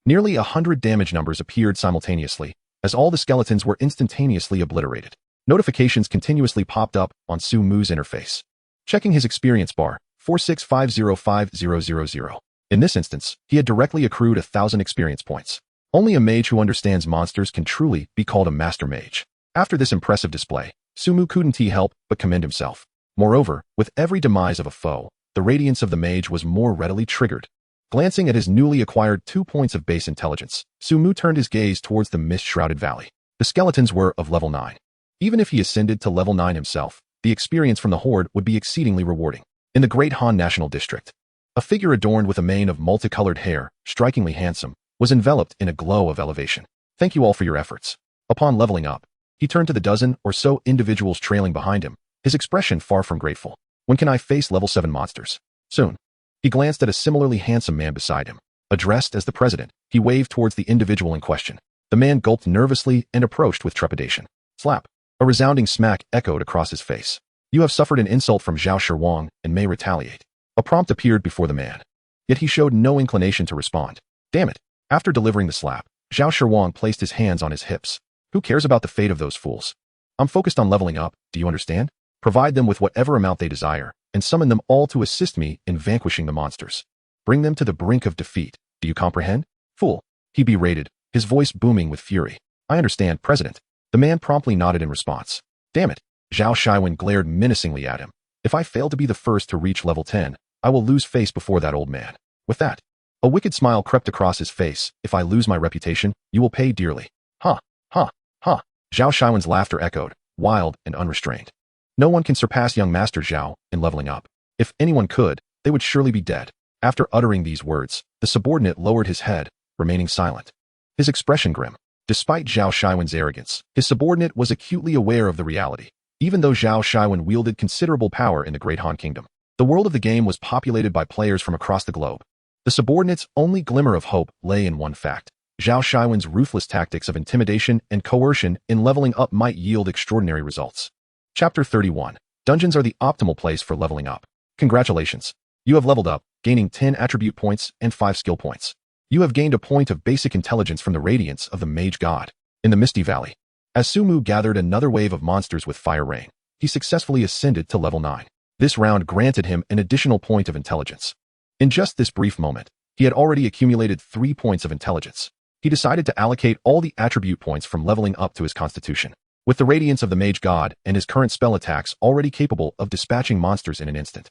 Nearly 100 damage numbers appeared simultaneously, as all the skeletons were instantaneously obliterated. Notifications continuously popped up on Sumu's interface. Checking his experience bar, 46505,000. In this instance, he had directly accrued 1,000 experience points. Only a mage who understands monsters can truly be called a master mage. After this impressive display, Sumu couldn't help but commend himself. Moreover, with every demise of a foe, the radiance of the mage was more readily triggered. Glancing at his newly acquired 2 points of base intelligence, Sumu turned his gaze towards the mist-shrouded valley. The skeletons were of level 9. Even if he ascended to level 9 himself, the experience from the horde would be exceedingly rewarding. In the Great Han National District, a figure adorned with a mane of multicolored hair, strikingly handsome, was enveloped in a glow of elevation. Thank you all for your efforts. Upon leveling up, he turned to the dozen or so individuals trailing behind him, his expression far from grateful. When can I face level 7 monsters? Soon. He glanced at a similarly handsome man beside him. Addressed as the president, he waved towards the individual in question. The man gulped nervously and approached with trepidation. Slap. A resounding smack echoed across his face. You have suffered an insult from Zhao Shiwang and may retaliate. A prompt appeared before the man. Yet he showed no inclination to respond. Damn it. After delivering the slap, Zhao Shiwang placed his hands on his hips. Who cares about the fate of those fools? I'm focused on leveling up, do you understand? Provide them with whatever amount they desire, and summon them all to assist me in vanquishing the monsters. Bring them to the brink of defeat, do you comprehend? Fool. He berated, his voice booming with fury. I understand, President. The man promptly nodded in response. Damn it. Zhao Shiwen glared menacingly at him. If I fail to be the first to reach level 10, I will lose face before that old man. With that, a wicked smile crept across his face. If I lose my reputation, you will pay dearly. Ha, ha, ha. Zhao Shiwen's laughter echoed, wild and unrestrained. No one can surpass young Master Zhao in leveling up. If anyone could, they would surely be dead. After uttering these words, the subordinate lowered his head, remaining silent. His expression grim. Despite Zhao Shiwen's arrogance, his subordinate was acutely aware of the reality. Even though Zhao Shiwen wielded considerable power in the Great Han Kingdom, the world of the game was populated by players from across the globe. The subordinate's only glimmer of hope lay in one fact. Zhao Shiwen's ruthless tactics of intimidation and coercion in leveling up might yield extraordinary results. Chapter 31. Dungeons are the optimal place for leveling up. Congratulations. You have leveled up, gaining 10 attribute points and 5 skill points. You have gained a point of basic intelligence from the radiance of the mage god. In the Misty Valley, as Sumu gathered another wave of monsters with fire rain, he successfully ascended to level 9. This round granted him an additional point of intelligence. In just this brief moment, he had already accumulated 3 points of intelligence. He decided to allocate all the attribute points from leveling up to his constitution. With the radiance of the mage god and his current spell attacks already capable of dispatching monsters in an instant,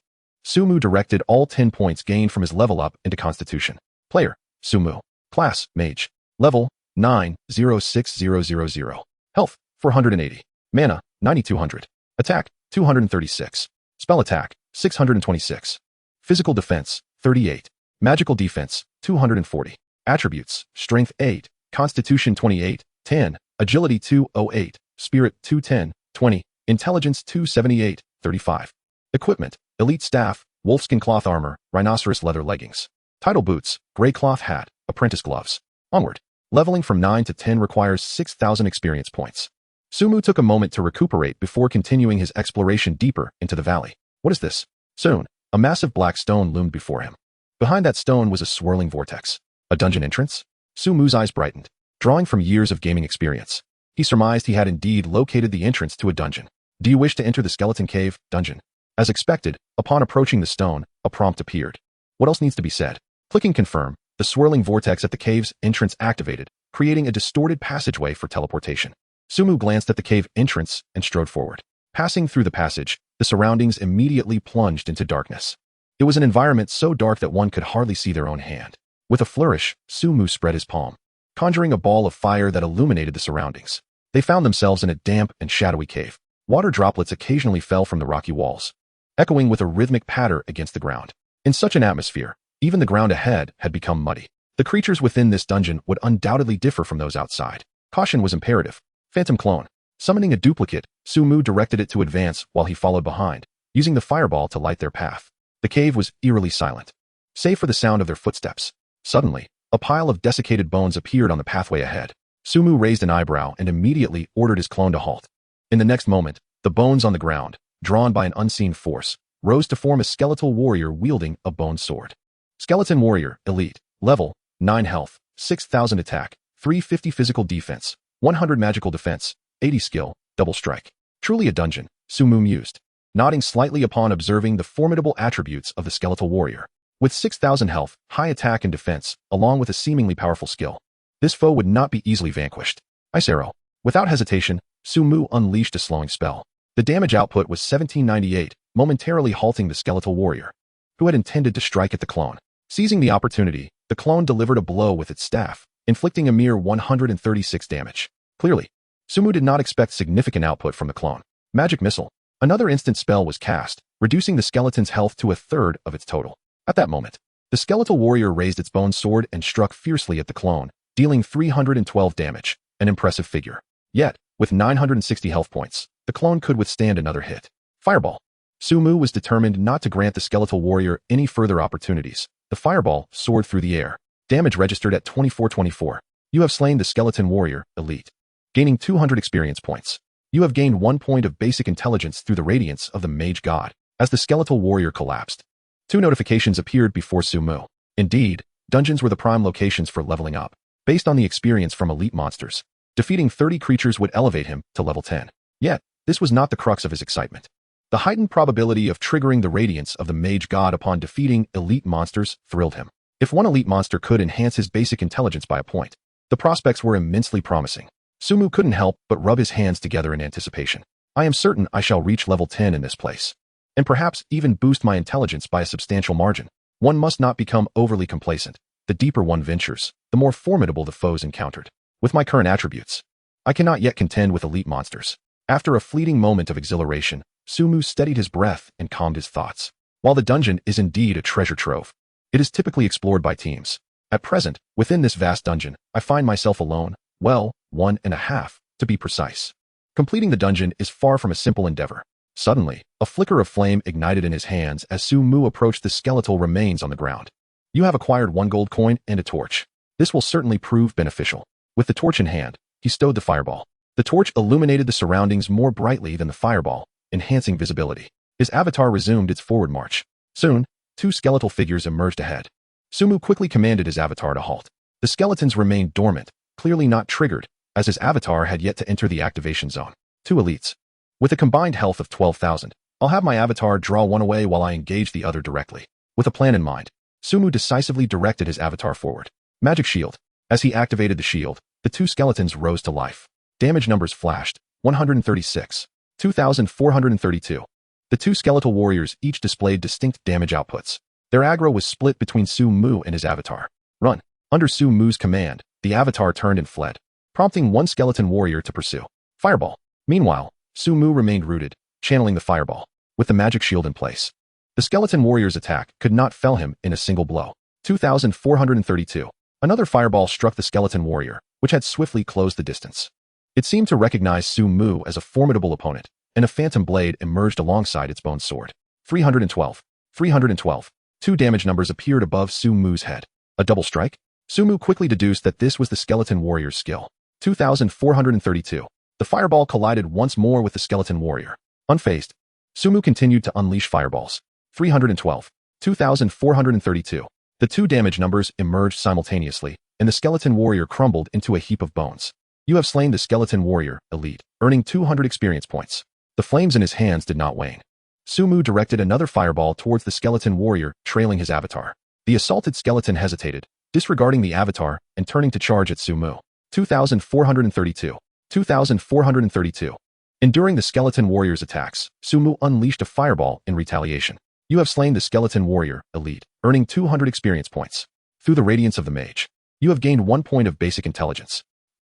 Sumu directed all 10 points gained from his level up into constitution. Player, Sumu. Class, mage. Level, 906000. Health, 480. Mana, 9200. Attack, 236. Spell attack, 626. Physical defense, 38. Magical defense, 240. Attributes, strength 8, constitution 28, 10, agility 208, spirit 210, 20, intelligence 278, 35. Equipment, elite staff, wolfskin cloth armor, rhinoceros leather leggings. Title boots, gray cloth hat, apprentice gloves. Onward. Leveling from 9 to 10 requires 6,000 experience points. Sumu took a moment to recuperate before continuing his exploration deeper into the valley. What is this? Soon, a massive black stone loomed before him. Behind that stone was a swirling vortex. A dungeon entrance? Sumu's eyes brightened. Drawing from years of gaming experience, he surmised he had indeed located the entrance to a dungeon. Do you wish to enter the skeleton cave dungeon? As expected, upon approaching the stone, a prompt appeared. What else needs to be said? Clicking confirm, the swirling vortex at the cave's entrance activated, creating a distorted passageway for teleportation. Sumu glanced at the cave entrance and strode forward. Passing through the passage, the surroundings immediately plunged into darkness. It was an environment so dark that one could hardly see their own hand. With a flourish, Sumu spread his palm, conjuring a ball of fire that illuminated the surroundings. They found themselves in a damp and shadowy cave. Water droplets occasionally fell from the rocky walls, echoing with a rhythmic patter against the ground. In such an atmosphere, even the ground ahead had become muddy. The creatures within this dungeon would undoubtedly differ from those outside. Caution was imperative. Phantom clone. Summoning a duplicate, Sumu directed it to advance while he followed behind, using the fireball to light their path. The cave was eerily silent, save for the sound of their footsteps. Suddenly, a pile of desiccated bones appeared on the pathway ahead. Sumu raised an eyebrow and immediately ordered his clone to halt. In the next moment, the bones on the ground, drawn by an unseen force, rose to form a skeletal warrior wielding a bone sword. Skeleton warrior, elite, level, 9 health, 6,000 attack, 350 physical defense, 100 magical defense, 80 skill, double strike. Truly a dungeon, Sumu mused, nodding slightly upon observing the formidable attributes of the skeletal warrior. With 6,000 health, high attack and defense, along with a seemingly powerful skill, this foe would not be easily vanquished. Ice arrow. Without hesitation, Sumu unleashed a slowing spell. The damage output was 1798, momentarily halting the skeletal warrior, who had intended to strike at the clone. Seizing the opportunity, the clone delivered a blow with its staff, inflicting a mere 136 damage. Clearly, Sumu did not expect significant output from the clone. Magic missile. Another instant spell was cast, reducing the skeleton's health to a third of its total. At that moment, the skeletal warrior raised its bone sword and struck fiercely at the clone, dealing 312 damage, an impressive figure. Yet, with 960 health points, the clone could withstand another hit. Fireball. Sumu was determined not to grant the skeletal warrior any further opportunities. The fireball soared through the air. Damage registered at 2424. You have slain the skeleton warrior, elite. Gaining 200 experience points. You have gained 1 point of basic intelligence through the radiance of the mage god. As the skeletal warrior collapsed, 2 notifications appeared before Sumu. Indeed, dungeons were the prime locations for leveling up. Based on the experience from elite monsters, defeating 30 creatures would elevate him to level 10. Yet, this was not the crux of his excitement. The heightened probability of triggering the radiance of the mage god upon defeating elite monsters thrilled him. If one elite monster could enhance his basic intelligence by a point, the prospects were immensely promising. Sumu couldn't help but rub his hands together in anticipation. I am certain I shall reach level 10 in this place, and perhaps even boost my intelligence by a substantial margin. One must not become overly complacent. The deeper one ventures, the more formidable the foes encountered. With my current attributes, I cannot yet contend with elite monsters. After a fleeting moment of exhilaration, Sumu steadied his breath and calmed his thoughts. While the dungeon is indeed a treasure trove, it is typically explored by teams. At present, within this vast dungeon, I find myself alone, well, 1.5, to be precise. Completing the dungeon is far from a simple endeavor. Suddenly, a flicker of flame ignited in his hands as Sumu approached the skeletal remains on the ground. You have acquired 1 gold coin and a torch. This will certainly prove beneficial. With the torch in hand, he stowed the fireball. The torch illuminated the surroundings more brightly than the fireball, enhancing visibility. His avatar resumed its forward march. Soon, two skeletal figures emerged ahead. Sumu quickly commanded his avatar to halt. The skeletons remained dormant, clearly not triggered, as his avatar had yet to enter the activation zone. Two elites. With a combined health of 12,000, I'll have my avatar draw one away while I engage the other directly. With a plan in mind, Sumu decisively directed his avatar forward. Magic shield. As he activated the shield, the two skeletons rose to life. Damage numbers flashed. 136. 2,432. The two skeletal warriors each displayed distinct damage outputs. Their aggro was split between Sumu and his avatar. Run. Under Sumu's command, the avatar turned and fled, prompting one skeleton warrior to pursue. Fireball. Meanwhile, Sumu remained rooted, channeling the fireball, with the magic shield in place. The skeleton warrior's attack could not fell him in a single blow. 2,432. Another fireball struck the skeleton warrior, which had swiftly closed the distance. It seemed to recognize Sumu as a formidable opponent, and a phantom blade emerged alongside its bone sword. 312. 312. Two damage numbers appeared above Sumu's head. A double strike? Sumu quickly deduced that this was the skeleton warrior's skill. 2,432. The fireball collided once more with the skeleton warrior. Unfazed, Sumu continued to unleash fireballs. 312. 2,432. The two damage numbers emerged simultaneously, and the skeleton warrior crumbled into a heap of bones. You have slain the skeleton warrior, elite, earning 200 experience points. The flames in his hands did not wane. Sumu directed another fireball towards the skeleton warrior, trailing his avatar. The assaulted skeleton hesitated, disregarding the avatar and turning to charge at Sumu. 2,432. 2,432. Enduring the skeleton warrior's attacks, Sumu unleashed a fireball in retaliation. You have slain the skeleton warrior, elite, earning 200 experience points. Through the radiance of the mage, you have gained 1 point of basic intelligence.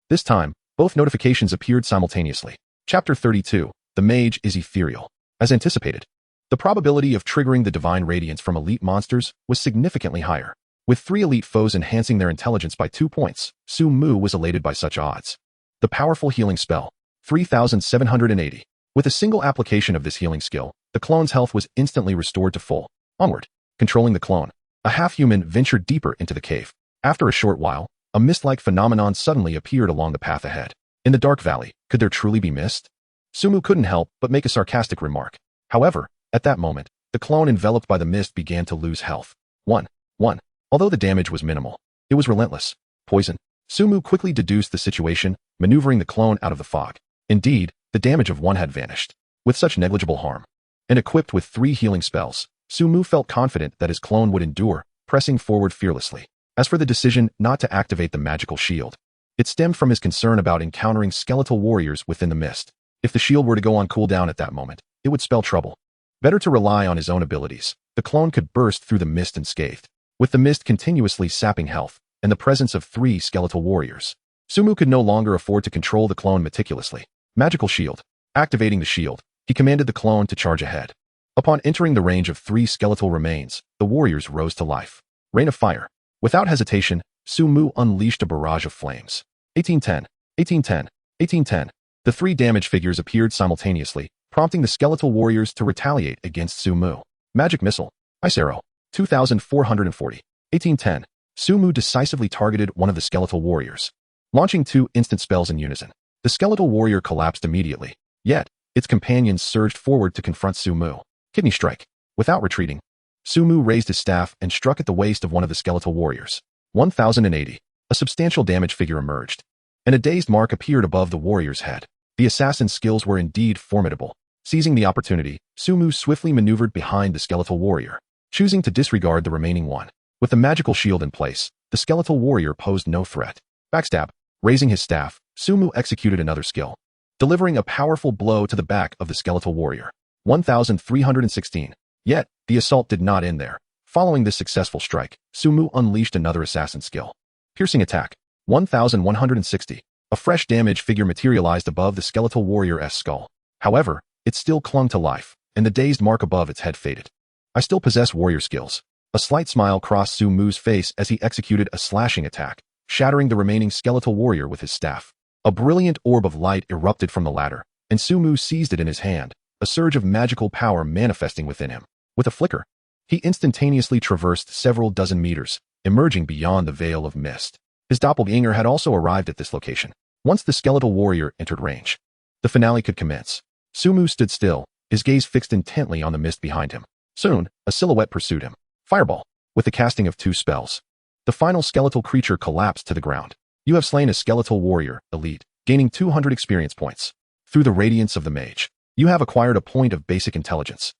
This time, both notifications appeared simultaneously. Chapter 32. The mage is ethereal. As anticipated, the probability of triggering the divine radiance from elite monsters was significantly higher. With 3 elite foes enhancing their intelligence by 2 points, Sumu was elated by such odds. The powerful healing spell. 3,780. With a single application of this healing skill, the clone's health was instantly restored to full. Onward. Controlling the clone, a half-human ventured deeper into the cave. After a short while, a mist-like phenomenon suddenly appeared along the path ahead. In the dark valley, could there truly be mist? Sumu couldn't help but make a sarcastic remark. However, at that moment, the clone enveloped by the mist began to lose health. 1. Although the damage was minimal, it was relentless. Poison. Sumu quickly deduced the situation, maneuvering the clone out of the fog. Indeed, the damage of 1 had vanished. With such negligible harm, and equipped with 3 healing spells, Sumu felt confident that his clone would endure, pressing forward fearlessly. As for the decision not to activate the magical shield, it stemmed from his concern about encountering skeletal warriors within the mist. If the shield were to go on cooldown at that moment, it would spell trouble. Better to rely on his own abilities. The clone could burst through the mist unscathed. With the mist continuously sapping health, and the presence of 3 skeletal warriors, Sumu could no longer afford to control the clone meticulously. Magical shield. Activating the shield, he commanded the clone to charge ahead. Upon entering the range of 3 skeletal remains, the warriors rose to life. Rain of fire. Without hesitation, Sumu unleashed a barrage of flames. 1810, 1810, 1810. The 3 damage figures appeared simultaneously, prompting the skeletal warriors to retaliate against Sumu. Magic missile. Ice arrow. 2,440. 1810. Sumu decisively targeted one of the skeletal warriors, launching 2 instant spells in unison. The skeletal warrior collapsed immediately, yet its companions surged forward to confront Sumu. Kidney strike. Without retreating, Sumu raised his staff and struck at the waist of one of the skeletal warriors. 1,080. A substantial damage figure emerged, and a dazed mark appeared above the warrior's head. The assassin's skills were indeed formidable. Seizing the opportunity, Sumu swiftly maneuvered behind the skeletal warrior, choosing to disregard the remaining one. With the magical shield in place, the skeletal warrior posed no threat. Backstab. Raising his staff, Sumu executed another skill, delivering a powerful blow to the back of the skeletal warrior. 1,316. Yet, the assault did not end there. Following this successful strike, Sumu unleashed another assassin skill. Piercing attack. 1,160. A fresh damage figure materialized above the skeletal warrior's skull. However, it still clung to life, and the dazed mark above its head faded. I still possess warrior skills. A slight smile crossed Sumu's face as he executed a slashing attack, shattering the remaining skeletal warrior with his staff. A brilliant orb of light erupted from the latter, and Sumu seized it in his hand, a surge of magical power manifesting within him. With a flicker, he instantaneously traversed several dozen meters, emerging beyond the veil of mist. His doppelganger had also arrived at this location. Once the skeletal warrior entered range, the finale could commence. Sumu stood still, his gaze fixed intently on the mist behind him. Soon, a silhouette pursued him. Fireball. With the casting of 2 spells. The final skeletal creature collapsed to the ground. You have slain a skeletal warrior, elite, gaining 200 experience points. Through the radiance of the mage, you have acquired a point of basic intelligence.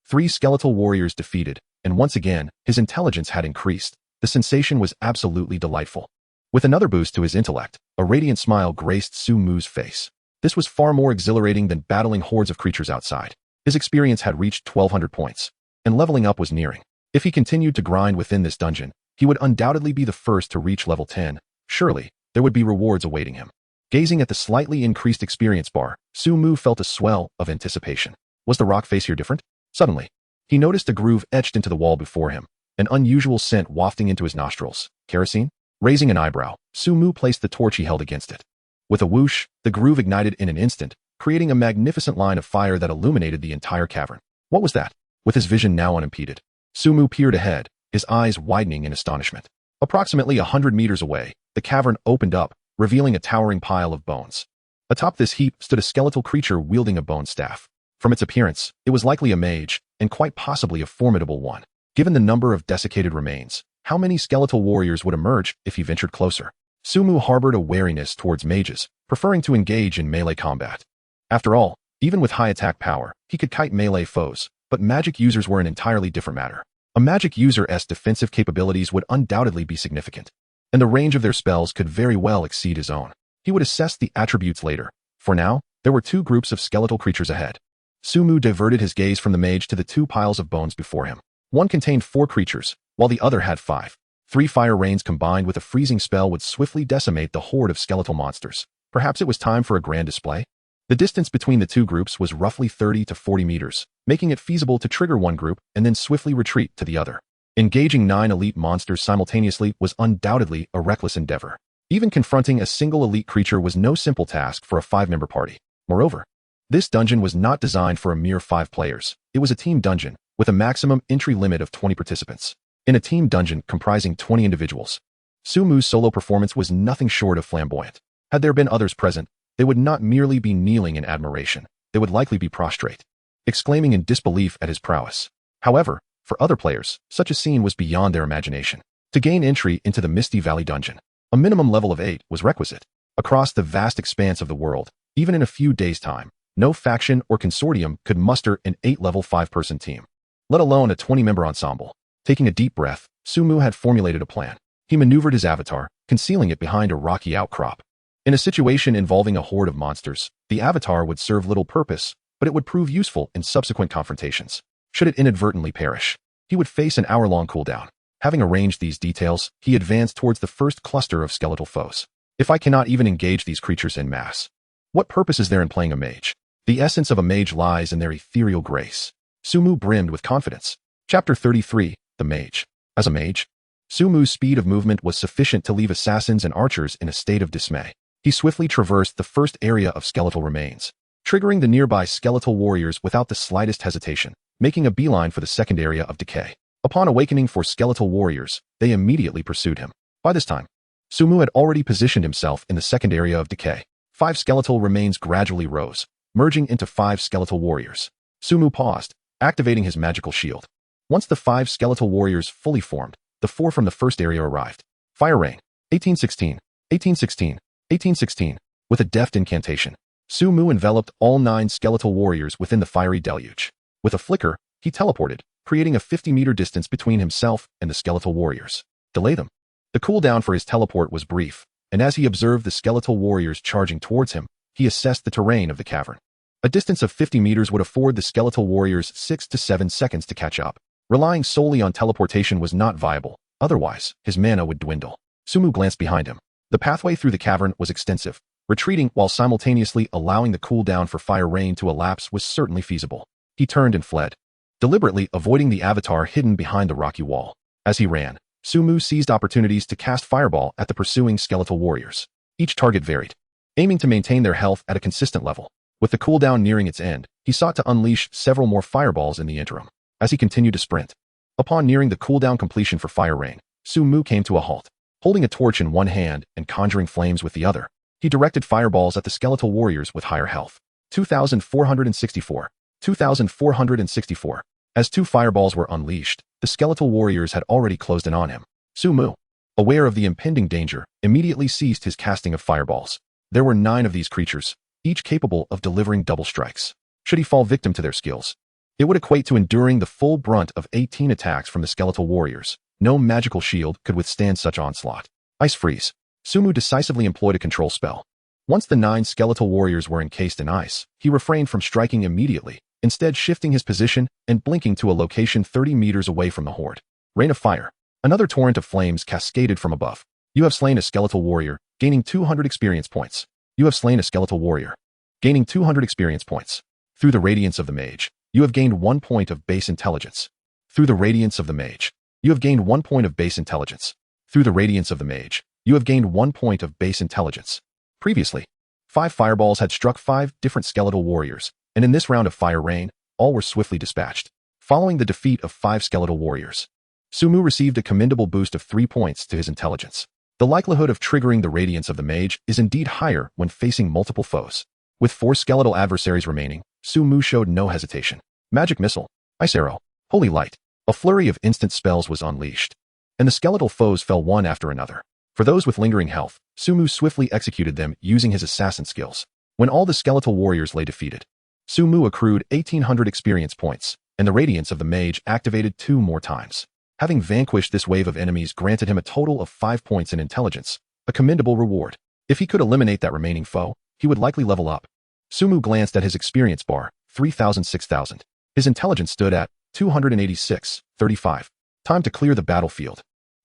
3 skeletal warriors defeated, and once again, his intelligence had increased. The sensation was absolutely delightful. With another boost to his intellect, a radiant smile graced Su-Mu's face. This was far more exhilarating than battling hordes of creatures outside. His experience had reached 1,200 points, and leveling up was nearing. If he continued to grind within this dungeon, he would undoubtedly be the first to reach level 10. Surely, there would be rewards awaiting him. Gazing at the slightly increased experience bar, Su-Mu felt a swell of anticipation. Was the rock face here different? Suddenly, he noticed a groove etched into the wall before him, an unusual scent wafting into his nostrils. Kerosene? Raising an eyebrow, Su-Mu placed the torch he held against it. With a whoosh, the groove ignited in an instant, creating a magnificent line of fire that illuminated the entire cavern. What was that? With his vision now unimpeded, Su-Mu peered ahead, his eyes widening in astonishment. Approximately 100 meters away, the cavern opened up, revealing a towering pile of bones. Atop this heap stood a skeletal creature wielding a bone staff. From its appearance, it was likely a mage, and quite possibly a formidable one. Given the number of desiccated remains, how many skeletal warriors would emerge if he ventured closer? Su-Mu harbored a wariness towards mages, preferring to engage in melee combat. After all, even with high attack power, he could kite melee foes, but magic users were an entirely different matter. A magic user's defensive capabilities would undoubtedly be significant, and the range of their spells could very well exceed his own. He would assess the attributes later. For now, there were 2 groups of skeletal creatures ahead. Su-Mu diverted his gaze from the mage to the 2 piles of bones before him. One contained 4 creatures, while the other had 5. 3 fire rains combined with a freezing spell would swiftly decimate the horde of skeletal monsters. Perhaps it was time for a grand display? The distance between the 2 groups was roughly 30 to 40 meters, making it feasible to trigger one group and then swiftly retreat to the other. Engaging 9 elite monsters simultaneously was undoubtedly a reckless endeavor. Even confronting a single elite creature was no simple task for a 5-member party. Moreover, this dungeon was not designed for a mere 5 players. It was a team dungeon, with a maximum entry limit of 20 participants. In a team dungeon comprising 20 individuals, Su-Mu's solo performance was nothing short of flamboyant. Had there been others present, they would not merely be kneeling in admiration, they would likely be prostrate, exclaiming in disbelief at his prowess. However, for other players, such a scene was beyond their imagination. To gain entry into the Misty Valley dungeon, a minimum level of 8 was requisite. Across the vast expanse of the world, even in a few days' time, no faction or consortium could muster an 8-level 5-person team, let alone a 20-member ensemble. Taking a deep breath, Su-Mu had formulated a plan. He maneuvered his avatar, concealing it behind a rocky outcrop. In a situation involving a horde of monsters, the avatar would serve little purpose, but it would prove useful in subsequent confrontations. Should it inadvertently perish, he would face an hour-long cooldown. Having arranged these details, he advanced towards the first cluster of skeletal foes. If I cannot even engage these creatures en masse, what purpose is there in playing a mage? The essence of a mage lies in their ethereal grace. Su-Mu brimmed with confidence. Chapter 33, The Mage. As a mage, Su-Mu's speed of movement was sufficient to leave assassins and archers in a state of dismay. He swiftly traversed the first area of skeletal remains, triggering the nearby skeletal warriors without the slightest hesitation, making a beeline for the second area of decay. Upon awakening for skeletal warriors, they immediately pursued him. By this time, Su-Mu had already positioned himself in the second area of decay. 5 skeletal remains gradually rose, merging into 5 skeletal warriors. Su-Mu paused, activating his magical shield. Once the 5 skeletal warriors fully formed, the 4 from the first area arrived. Fire Rain. 1816. 1816. 1816. With a deft incantation, Su-Mu enveloped all 9 skeletal warriors within the fiery deluge. With a flicker, he teleported, creating a 50-meter distance between himself and the skeletal warriors. Delay them. The cooldown for his teleport was brief, and as he observed the skeletal warriors charging towards him, he assessed the terrain of the cavern. A distance of 50 meters would afford the skeletal warriors 6 to 7 seconds to catch up. Relying solely on teleportation was not viable, otherwise, his mana would dwindle. Su-Mu glanced behind him. The pathway through the cavern was extensive. Retreating while simultaneously allowing the cooldown for Fire Rain to elapse was certainly feasible. He turned and fled, deliberately avoiding the avatar hidden behind the rocky wall. As he ran, Su-Mu seized opportunities to cast Fireball at the pursuing skeletal warriors. Each target varied, aiming to maintain their health at a consistent level. With the cooldown nearing its end, he sought to unleash several more fireballs in the interim. As he continued to sprint, upon nearing the cooldown completion for Fire Rain, Su-Mu came to a halt. Holding a torch in one hand and conjuring flames with the other, he directed fireballs at the skeletal warriors with higher health. 2464, 2464, As 2 fireballs were unleashed, the skeletal warriors had already closed in on him. Su-mu, aware of the impending danger, immediately ceased his casting of fireballs. There were 9 of these creatures, each capable of delivering double strikes. Should he fall victim to their skills, it would equate to enduring the full brunt of 18 attacks from the skeletal warriors. No magical shield could withstand such onslaught. Ice freeze. Su-mu decisively employed a control spell. Once the 9 skeletal warriors were encased in ice, he refrained from striking immediately, instead shifting his position and blinking to a location 30 meters away from the horde. Rain of fire. Another torrent of flames cascaded from above. You have slain a skeletal warrior, gaining 200 experience points. You have slain a skeletal warrior, gaining 200 experience points. Through the radiance of the mage, you have gained 1 point of base intelligence. Through the radiance of the mage, you have gained 1 point of base intelligence. Through the radiance of the mage, you have gained 1 point of base intelligence. Previously, 5 fireballs had struck 5 different skeletal warriors, and in this round of fire rain, all were swiftly dispatched. Following the defeat of 5 skeletal warriors, Su-mu received a commendable boost of 3 points to his intelligence. The likelihood of triggering the radiance of the mage is indeed higher when facing multiple foes. With 4 skeletal adversaries remaining, Su-mu showed no hesitation. Magic missile, ice arrow, holy light. A flurry of instant spells was unleashed, and the skeletal foes fell one after another. For those with lingering health, Su-mu swiftly executed them using his assassin skills. When all the skeletal warriors lay defeated, Su-mu accrued 1,800 experience points, and the radiance of the mage activated 2 more times. Having vanquished this wave of enemies granted him a total of 5 points in intelligence, a commendable reward. If he could eliminate that remaining foe, he would likely level up. Su-mu glanced at his experience bar, 3,000. His intelligence stood at 286.35. Time to clear the battlefield.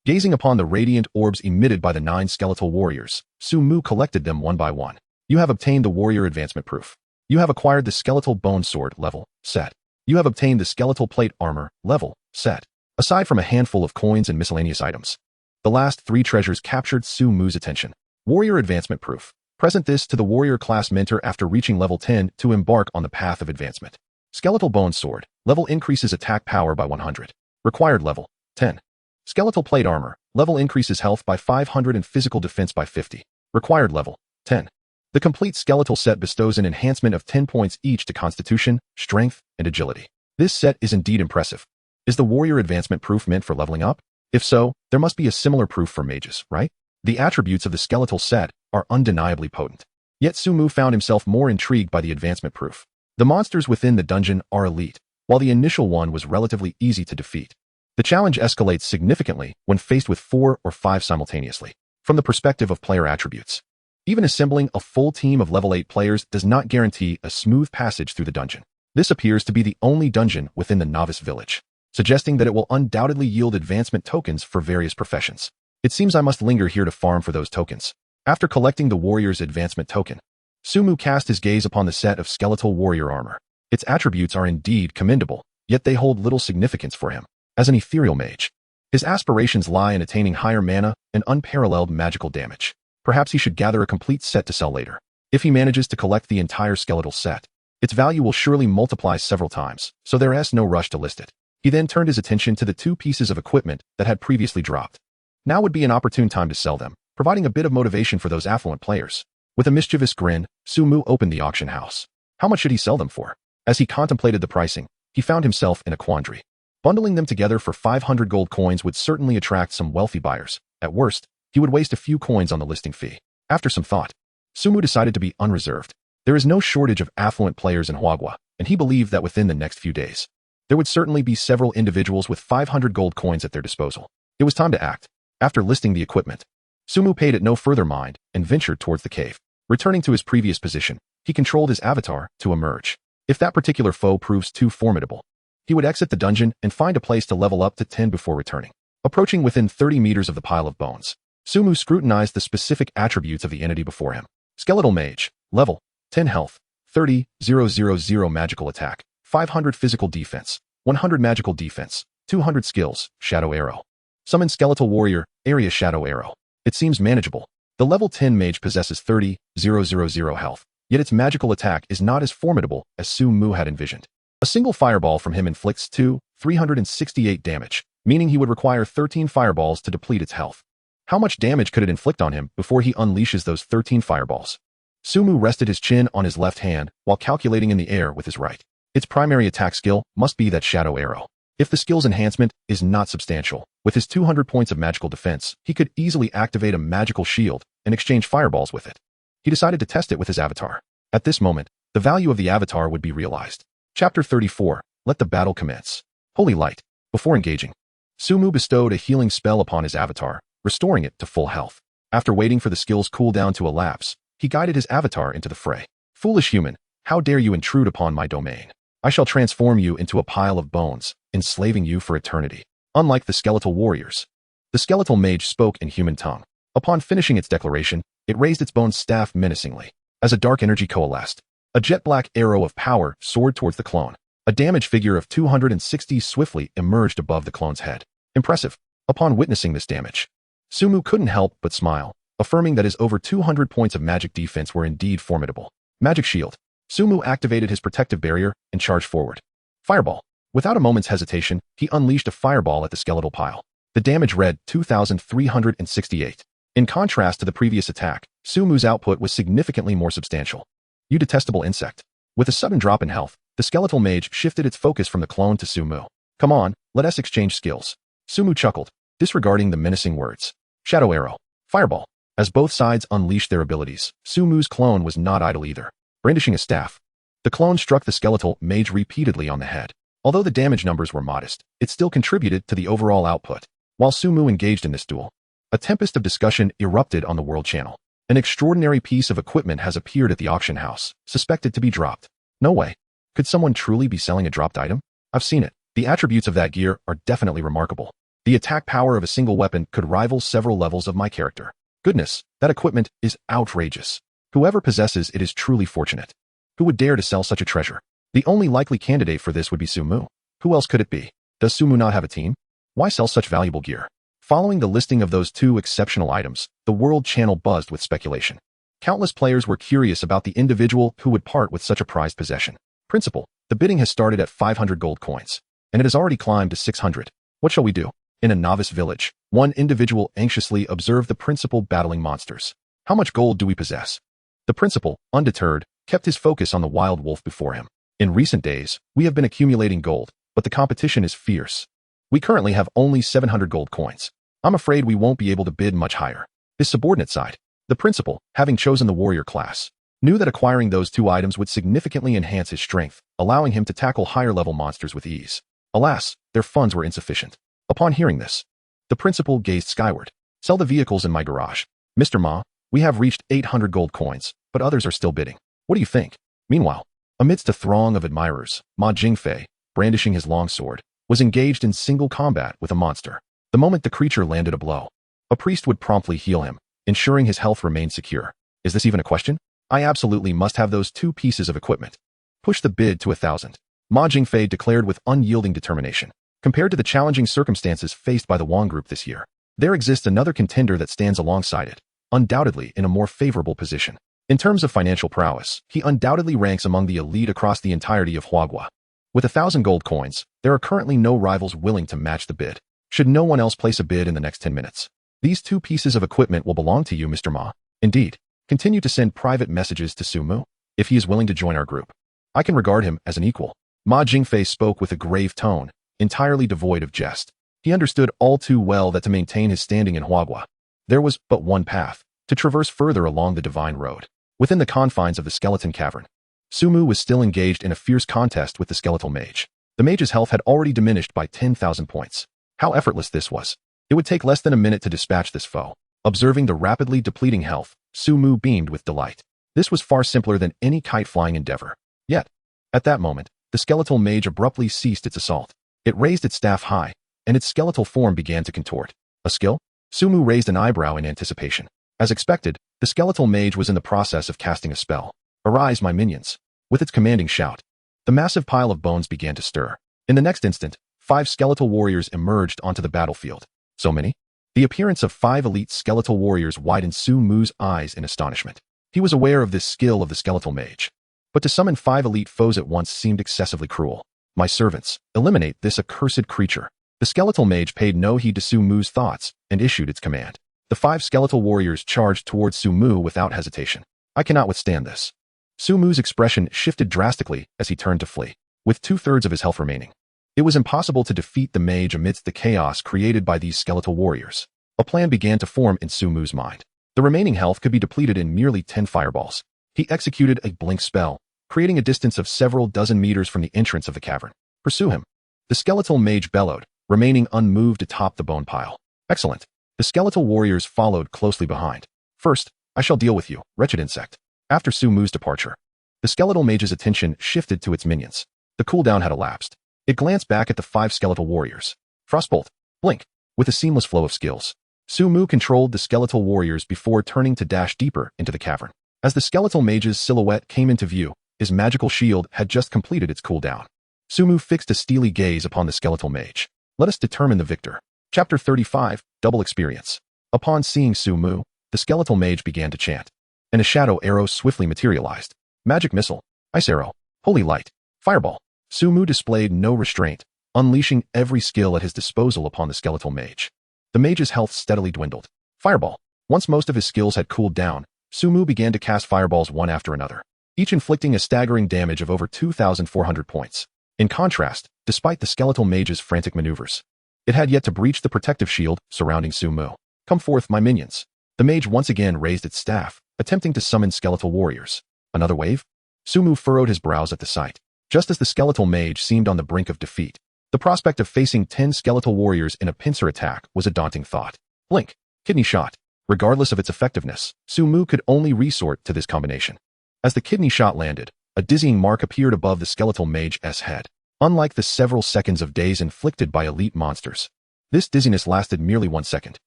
Gazing upon the radiant orbs emitted by the 9 skeletal warriors, Su-mu collected them one by one. You have obtained the warrior advancement proof. You have acquired the skeletal bone sword level set. You have obtained the skeletal plate armor level set. Aside from a handful of coins and miscellaneous items, the last 3 treasures captured Su-mu's attention. Warrior advancement proof. Present this to the warrior class mentor after reaching level 10 to embark on the path of advancement. Skeletal bone sword. Level increases attack power by 100. Required level 10. Skeletal plate armor. Level increases health by 500 and physical defense by 50. Required level 10. The complete skeletal set bestows an enhancement of 10 points each to constitution, strength, and agility. This set is indeed impressive. Is the warrior advancement proof meant for leveling up? If so, there must be a similar proof for mages, right? The attributes of the skeletal set are undeniably potent. Yet Su-mu found himself more intrigued by the advancement proof. The monsters within the dungeon are elite, while the initial one was relatively easy to defeat. The challenge escalates significantly when faced with 4 or 5 simultaneously. From the perspective of player attributes, even assembling a full team of level 8 players does not guarantee a smooth passage through the dungeon. This appears to be the only dungeon within the novice village, suggesting that it will undoubtedly yield advancement tokens for various professions. It seems I must linger here to farm for those tokens. After collecting the warrior's advancement token, Su-mu cast his gaze upon the set of skeletal warrior armor. Its attributes are indeed commendable, yet they hold little significance for him. As an ethereal mage, his aspirations lie in attaining higher mana and unparalleled magical damage. Perhaps he should gather a complete set to sell later. If he manages to collect the entire skeletal set, its value will surely multiply several times, so there is no rush to list it. He then turned his attention to the 2 pieces of equipment that had previously dropped. Now would be an opportune time to sell them, providing a bit of motivation for those affluent players. With a mischievous grin, Su-mu opened the auction house. How much should he sell them for? As he contemplated the pricing, he found himself in a quandary. Bundling them together for 500 gold coins would certainly attract some wealthy buyers. At worst, he would waste a few coins on the listing fee. After some thought, Su-mu decided to be unreserved. There is no shortage of affluent players in Manhwa, and he believed that within the next few days, there would certainly be several individuals with 500 gold coins at their disposal. It was time to act. After listing the equipment, Su-mu paid it no further mind and ventured towards the cave. Returning to his previous position, he controlled his avatar to emerge. If that particular foe proves too formidable, he would exit the dungeon and find a place to level up to 10 before returning. Approaching within 30 meters of the pile of bones, Su-mu scrutinized the specific attributes of the entity before him. Skeletal mage, level 10 health, 30,000 magical attack, 500 physical defense, 100 magical defense, 200 skills, shadow arrow. Summon skeletal warrior, area shadow arrow. It seems manageable. The level 10 mage possesses 30,000 health, yet its magical attack is not as formidable as Su-mu had envisioned. A single fireball from him inflicts 368 damage, meaning he would require 13 fireballs to deplete its health. How much damage could it inflict on him before he unleashes those 13 fireballs? Su-mu rested his chin on his left hand while calculating in the air with his right. Its primary attack skill must be that shadow arrow. If the skill's enhancement is not substantial, with his 200 points of magical defense, he could easily activate a magical shield and exchange fireballs with it. He decided to test it with his avatar. At this moment, the value of the avatar would be realized. Chapter 34. Let the battle commence. Holy light. Before engaging, Sumu bestowed a healing spell upon his avatar, restoring it to full health. After waiting for the skill's cooldown to elapse, he guided his avatar into the fray. Foolish human, how dare you intrude upon my domain? I shall transform you into a pile of bones, enslaving you for eternity. Unlike the skeletal warriors, the skeletal mage spoke in human tongue. Upon finishing its declaration, it raised its bone staff menacingly. As a dark energy coalesced, a jet-black arrow of power soared towards the clone. A damaged figure of 260 swiftly emerged above the clone's head. Impressive. Upon witnessing this damage, Sumu couldn't help but smile, affirming that his over 200 points of magic defense were indeed formidable. Magic shield. Sumu activated his protective barrier and charged forward. Fireball. Without a moment's hesitation, he unleashed a fireball at the skeletal pile. The damage read 2,368. In contrast to the previous attack, Sumu's output was significantly more substantial. You detestable insect. With a sudden drop in health, the skeletal mage shifted its focus from the clone to Sumu. Come on, let us exchange skills. Sumu chuckled, disregarding the menacing words. Shadow arrow. Fireball. As both sides unleashed their abilities, Sumu's clone was not idle either. Brandishing a staff, the clone struck the skeletal mage repeatedly on the head. Although the damage numbers were modest, it still contributed to the overall output. While Sumu engaged in this duel, a tempest of discussion erupted on the World Channel. An extraordinary piece of equipment has appeared at the auction house, suspected to be dropped. No way. Could someone truly be selling a dropped item? I've seen it. The attributes of that gear are definitely remarkable. The attack power of a single weapon could rival several levels of my character. Goodness, that equipment is outrageous. Whoever possesses it is truly fortunate. Who would dare to sell such a treasure? The only likely candidate for this would be Sumu. Who else could it be? Does Sumu not have a team? Why sell such valuable gear? Following the listing of those two exceptional items, the World Channel buzzed with speculation. Countless players were curious about the individual who would part with such a prized possession. Principal, the bidding has started at 500 gold coins, and it has already climbed to 600. What shall we do? In a novice village, one individual anxiously observed the principal battling monsters. How much gold do we possess? The principal, undeterred, kept his focus on the wild wolf before him. In recent days, we have been accumulating gold, but the competition is fierce. We currently have only 700 gold coins. I'm afraid we won't be able to bid much higher. His subordinate side, the principal, having chosen the warrior class, knew that acquiring those two items would significantly enhance his strength, allowing him to tackle higher-level monsters with ease. Alas, their funds were insufficient. Upon hearing this, the principal gazed skyward. Sell the vehicles in my garage. Mr. Ma, we have reached 800 gold coins, but others are still bidding. What do you think? Meanwhile, amidst a throng of admirers, Ma Jingfei, brandishing his long sword, was engaged in single combat with a monster. The moment the creature landed a blow, a priest would promptly heal him, ensuring his health remained secure. Is this even a question? I absolutely must have those two pieces of equipment. Push the bid to 1,000. Ma Jingfei declared with unyielding determination. Compared to the challenging circumstances faced by the Wang group this year, there exists another contender that stands alongside it, undoubtedly in a more favorable position. In terms of financial prowess, he undoubtedly ranks among the elite across the entirety of Huagua. With 1,000 gold coins, there are currently no rivals willing to match the bid. Should no one else place a bid in the next 10 minutes, these two pieces of equipment will belong to you, Mr. Ma. Indeed, continue to send private messages to Sumu, if he is willing to join our group. I can regard him as an equal. Ma Jingfei spoke with a grave tone, entirely devoid of jest. He understood all too well that to maintain his standing in Huagua, there was but one path, to traverse further along the divine road. Within the confines of the skeleton cavern, Sumu was still engaged in a fierce contest with the skeletal mage. The mage's health had already diminished by 10,000 points. How effortless this was. It would take less than a minute to dispatch this foe. Observing the rapidly depleting health, Sumu beamed with delight. This was far simpler than any kite-flying endeavor. Yet, at that moment, the skeletal mage abruptly ceased its assault. It raised its staff high, and its skeletal form began to contort. A skill? Sumu raised an eyebrow in anticipation. As expected, the skeletal mage was in the process of casting a spell. Arise, my minions. With its commanding shout, the massive pile of bones began to stir. In the next instant, 5 skeletal warriors emerged onto the battlefield. So many? The appearance of 5 elite skeletal warriors widened Sumu's eyes in astonishment. He was aware of this skill of the skeletal mage, but to summon 5 elite foes at once seemed excessively cruel. My servants, eliminate this accursed creature. The skeletal mage paid no heed to Sumu's thoughts and issued its command. The 5 skeletal warriors charged towards Sumu without hesitation. I cannot withstand this. Sumu's expression shifted drastically as he turned to flee. with 2/3 of his health remaining. It was impossible to defeat the mage amidst the chaos created by these skeletal warriors. A plan began to form in Sumu's mind. The remaining health could be depleted in merely 10 fireballs. He executed a blink spell, creating a distance of several dozen meters from the entrance of the cavern. Pursue him. The skeletal mage bellowed, remaining unmoved atop the bone pile. Excellent. The skeletal warriors followed closely behind. First, I shall deal with you, wretched insect. After Sumu's departure, the skeletal mage's attention shifted to its minions. The cooldown had elapsed. It glanced back at the 5 skeletal warriors. Frostbolt, blink. With a seamless flow of skills, Sumu controlled the skeletal warriors before turning to dash deeper into the cavern. As the skeletal mage's silhouette came into view, his magical shield had just completed its cooldown. Sumu fixed a steely gaze upon the skeletal mage. Let us determine the victor. Chapter 35, Double Experience. Upon seeing Sumu, the skeletal mage began to chant, and a shadow arrow swiftly materialized. Magic missile, ice arrow, holy light, fireball. Sumu displayed no restraint, unleashing every skill at his disposal upon the skeletal mage. The mage's health steadily dwindled. Fireball. Once most of his skills had cooled down, Sumu began to cast fireballs one after another, each inflicting a staggering damage of over 2,400 points. In contrast, despite the skeletal mage's frantic maneuvers, it had yet to breach the protective shield surrounding Sumu. Come forth, my minions. The mage once again raised its staff, attempting to summon skeletal warriors. Another wave? Sumu furrowed his brows at the sight. Just as the skeletal mage seemed on the brink of defeat, the prospect of facing 10 skeletal warriors in a pincer attack was a daunting thought. Blink. Kidney shot. Regardless of its effectiveness, Sumu could only resort to this combination. As the kidney shot landed, a dizzying mark appeared above the skeletal mage's head. Unlike the several seconds of daze inflicted by elite monsters, this dizziness lasted merely 1 second.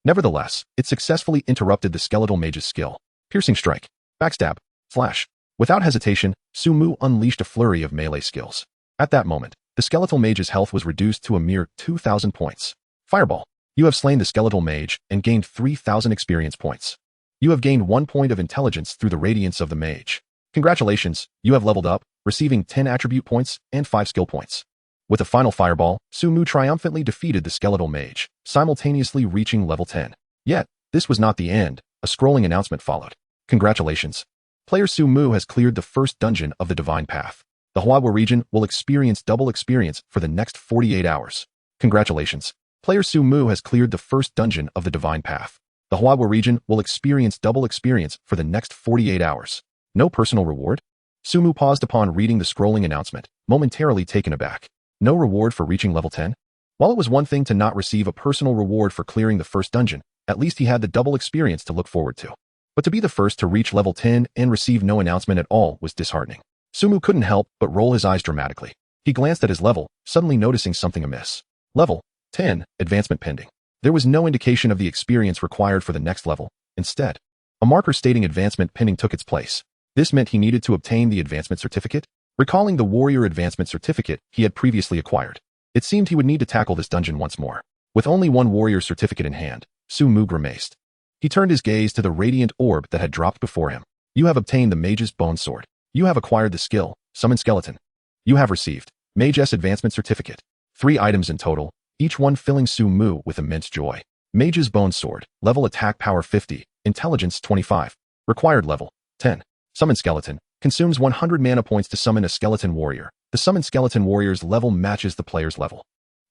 Nevertheless, it successfully interrupted the skeletal mage's skill. Piercing strike. Backstab. Flash. Without hesitation, Sumu unleashed a flurry of melee skills. At that moment, the skeletal mage's health was reduced to a mere 2,000 points. Fireball. You have slain the skeletal mage and gained 3,000 experience points. You have gained 1 point of intelligence through the radiance of the mage. Congratulations, you have leveled up, receiving 10 attribute points and 5 skill points. With a final fireball, Sumu triumphantly defeated the skeletal mage, simultaneously reaching level 10. Yet, this was not the end. A scrolling announcement followed. Congratulations. Player Sumu has cleared the first dungeon of the Divine Path. The Manhwa region will experience double experience for the next 48 hours. Congratulations. Player Sumu has cleared the first dungeon of the Divine Path. The Manhwa region will experience double experience for the next 48 hours. No personal reward? Sumu paused upon reading the scrolling announcement, momentarily taken aback. No reward for reaching level 10? While it was one thing to not receive a personal reward for clearing the first dungeon, at least he had the double experience to look forward to. But to be the first to reach level 10 and receive no announcement at all was disheartening. Sumu couldn't help but roll his eyes dramatically. He glanced at his level, suddenly noticing something amiss. Level 10, advancement pending. There was no indication of the experience required for the next level. Instead, a marker stating advancement pending took its place. This meant he needed to obtain the advancement certificate. Recalling the warrior advancement certificate he had previously acquired, it seemed he would need to tackle this dungeon once more. With only one warrior certificate in hand, Sumu grimaced. He turned his gaze to the radiant orb that had dropped before him. You have obtained the mage's bone sword. You have acquired the skill, summon skeleton. You have received mage's advancement certificate. 3 items in total, each one filling Sumu with immense joy. Mage's bone sword, level attack power 50, intelligence 25, required level 10. Summon skeleton, consumes 100 mana points to summon a skeleton warrior. The summoned skeleton warrior's level matches the player's level.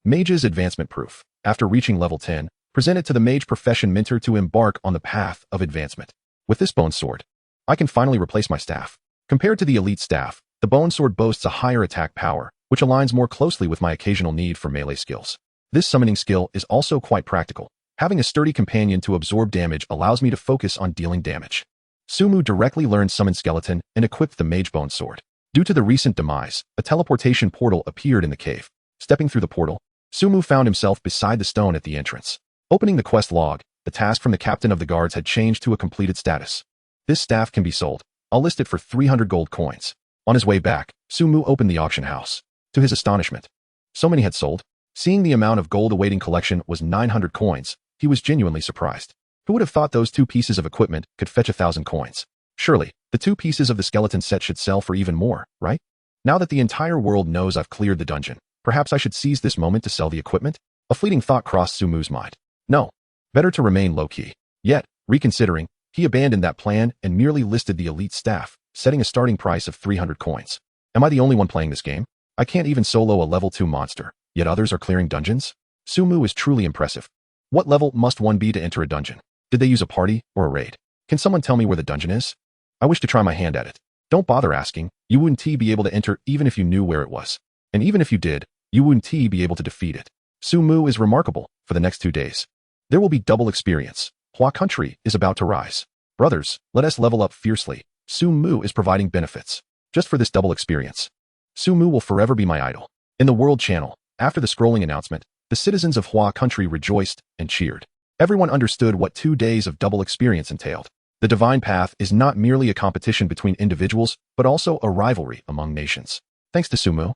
Mage's advancement proof. After reaching level 10, present it to the mage profession mentor to embark on the path of advancement. With this bone sword, I can finally replace my staff. Compared to the elite staff, the bone sword boasts a higher attack power, which aligns more closely with my occasional need for melee skills. This summoning skill is also quite practical. Having a sturdy companion to absorb damage allows me to focus on dealing damage. Sumu directly learned Summon Skeleton and equipped the Mage Bone Sword. Due to the recent demise, a teleportation portal appeared in the cave. Stepping through the portal, Sumu found himself beside the stone at the entrance. Opening the quest log, the task from the captain of the guards had changed to a completed status. This staff can be sold. I'll list it for 300 gold coins. On his way back, Sumu opened the auction house. To his astonishment, so many had sold. Seeing the amount of gold awaiting collection was 900 coins, he was genuinely surprised. Who would have thought those 2 pieces of equipment could fetch 1,000 coins? Surely, the 2 pieces of the skeleton set should sell for even more, right? Now that the entire world knows I've cleared the dungeon, perhaps I should seize this moment to sell the equipment? A fleeting thought crossed Sumu's mind. No. Better to remain low-key. Yet, reconsidering, he abandoned that plan and merely listed the elite staff, setting a starting price of 300 coins. Am I the only one playing this game? I can't even solo a level 2 monster, yet others are clearing dungeons? Sumu is truly impressive. What level must one be to enter a dungeon? Did they use a party or a raid? Can someone tell me where the dungeon is? I wish to try my hand at it. Don't bother asking, you wouldn't be able to enter even if you knew where it was. And even if you did, you wouldn't be able to defeat it. Sumu is remarkable for the next 2 days. There will be double experience. Hwa country is about to rise. Brothers, let us level up fiercely. Sumu is providing benefits. Just for this double experience. Sumu will forever be my idol. In the World Channel, after the scrolling announcement, the citizens of Hwa country rejoiced and cheered. Everyone understood what 2 days of double experience entailed. The divine path is not merely a competition between individuals, but also a rivalry among nations. Thanks to Sumu,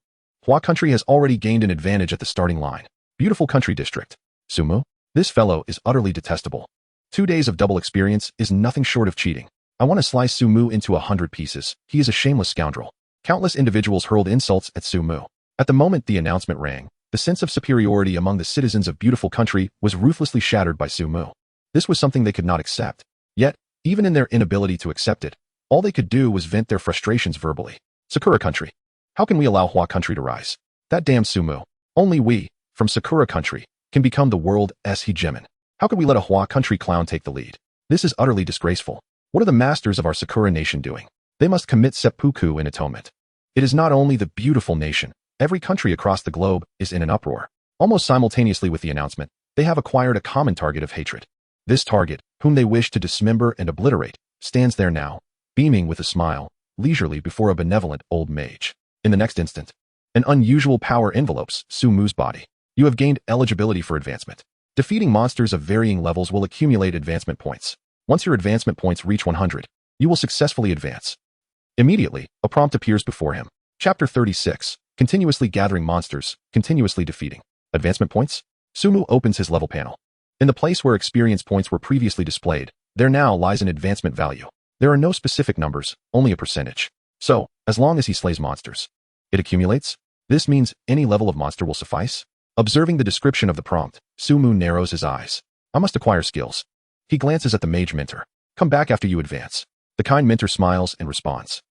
Hwa country has already gained an advantage at the starting line. Beautiful country district. Sumu, this fellow is utterly detestable. 2 days of double experience is nothing short of cheating. I want to slice Sumu into 100 pieces. He is a shameless scoundrel. Countless individuals hurled insults at Sumu. At the moment the announcement rang, the sense of superiority among the citizens of beautiful country was ruthlessly shattered by Sumu. This was something they could not accept. Yet, even in their inability to accept it, all they could do was vent their frustrations verbally. Sakura country. How can we allow Hwa country to rise? That damn Sumu. Only we, from Sakura country, can become the world's hegemon. How could we let a Hwa country clown take the lead? This is utterly disgraceful. What are the masters of our Sakura nation doing? They must commit seppuku in atonement. It is not only the beautiful nation, every country across the globe is in an uproar. Almost simultaneously with the announcement, they have acquired a common target of hatred. This target, whom they wish to dismember and obliterate, stands there now, beaming with a smile, leisurely before a benevolent old mage. In the next instant, an unusual power envelopes Sumu's body. You have gained eligibility for advancement. Defeating monsters of varying levels will accumulate advancement points. Once your advancement points reach 100, you will successfully advance. Immediately, a prompt appears before him. Chapter 36, Continuously Gathering Monsters, Continuously Defeating. Advancement Points? Sumu opens his level panel. In the place where experience points were previously displayed, there now lies an advancement value. There are no specific numbers, only a percentage. So, as long as he slays monsters, it accumulates? This means any level of monster will suffice? Observing the description of the prompt, Sumu narrows his eyes. I must acquire skills. He glances at the mage mentor. Come back after you advance. The kind mentor smiles and responds.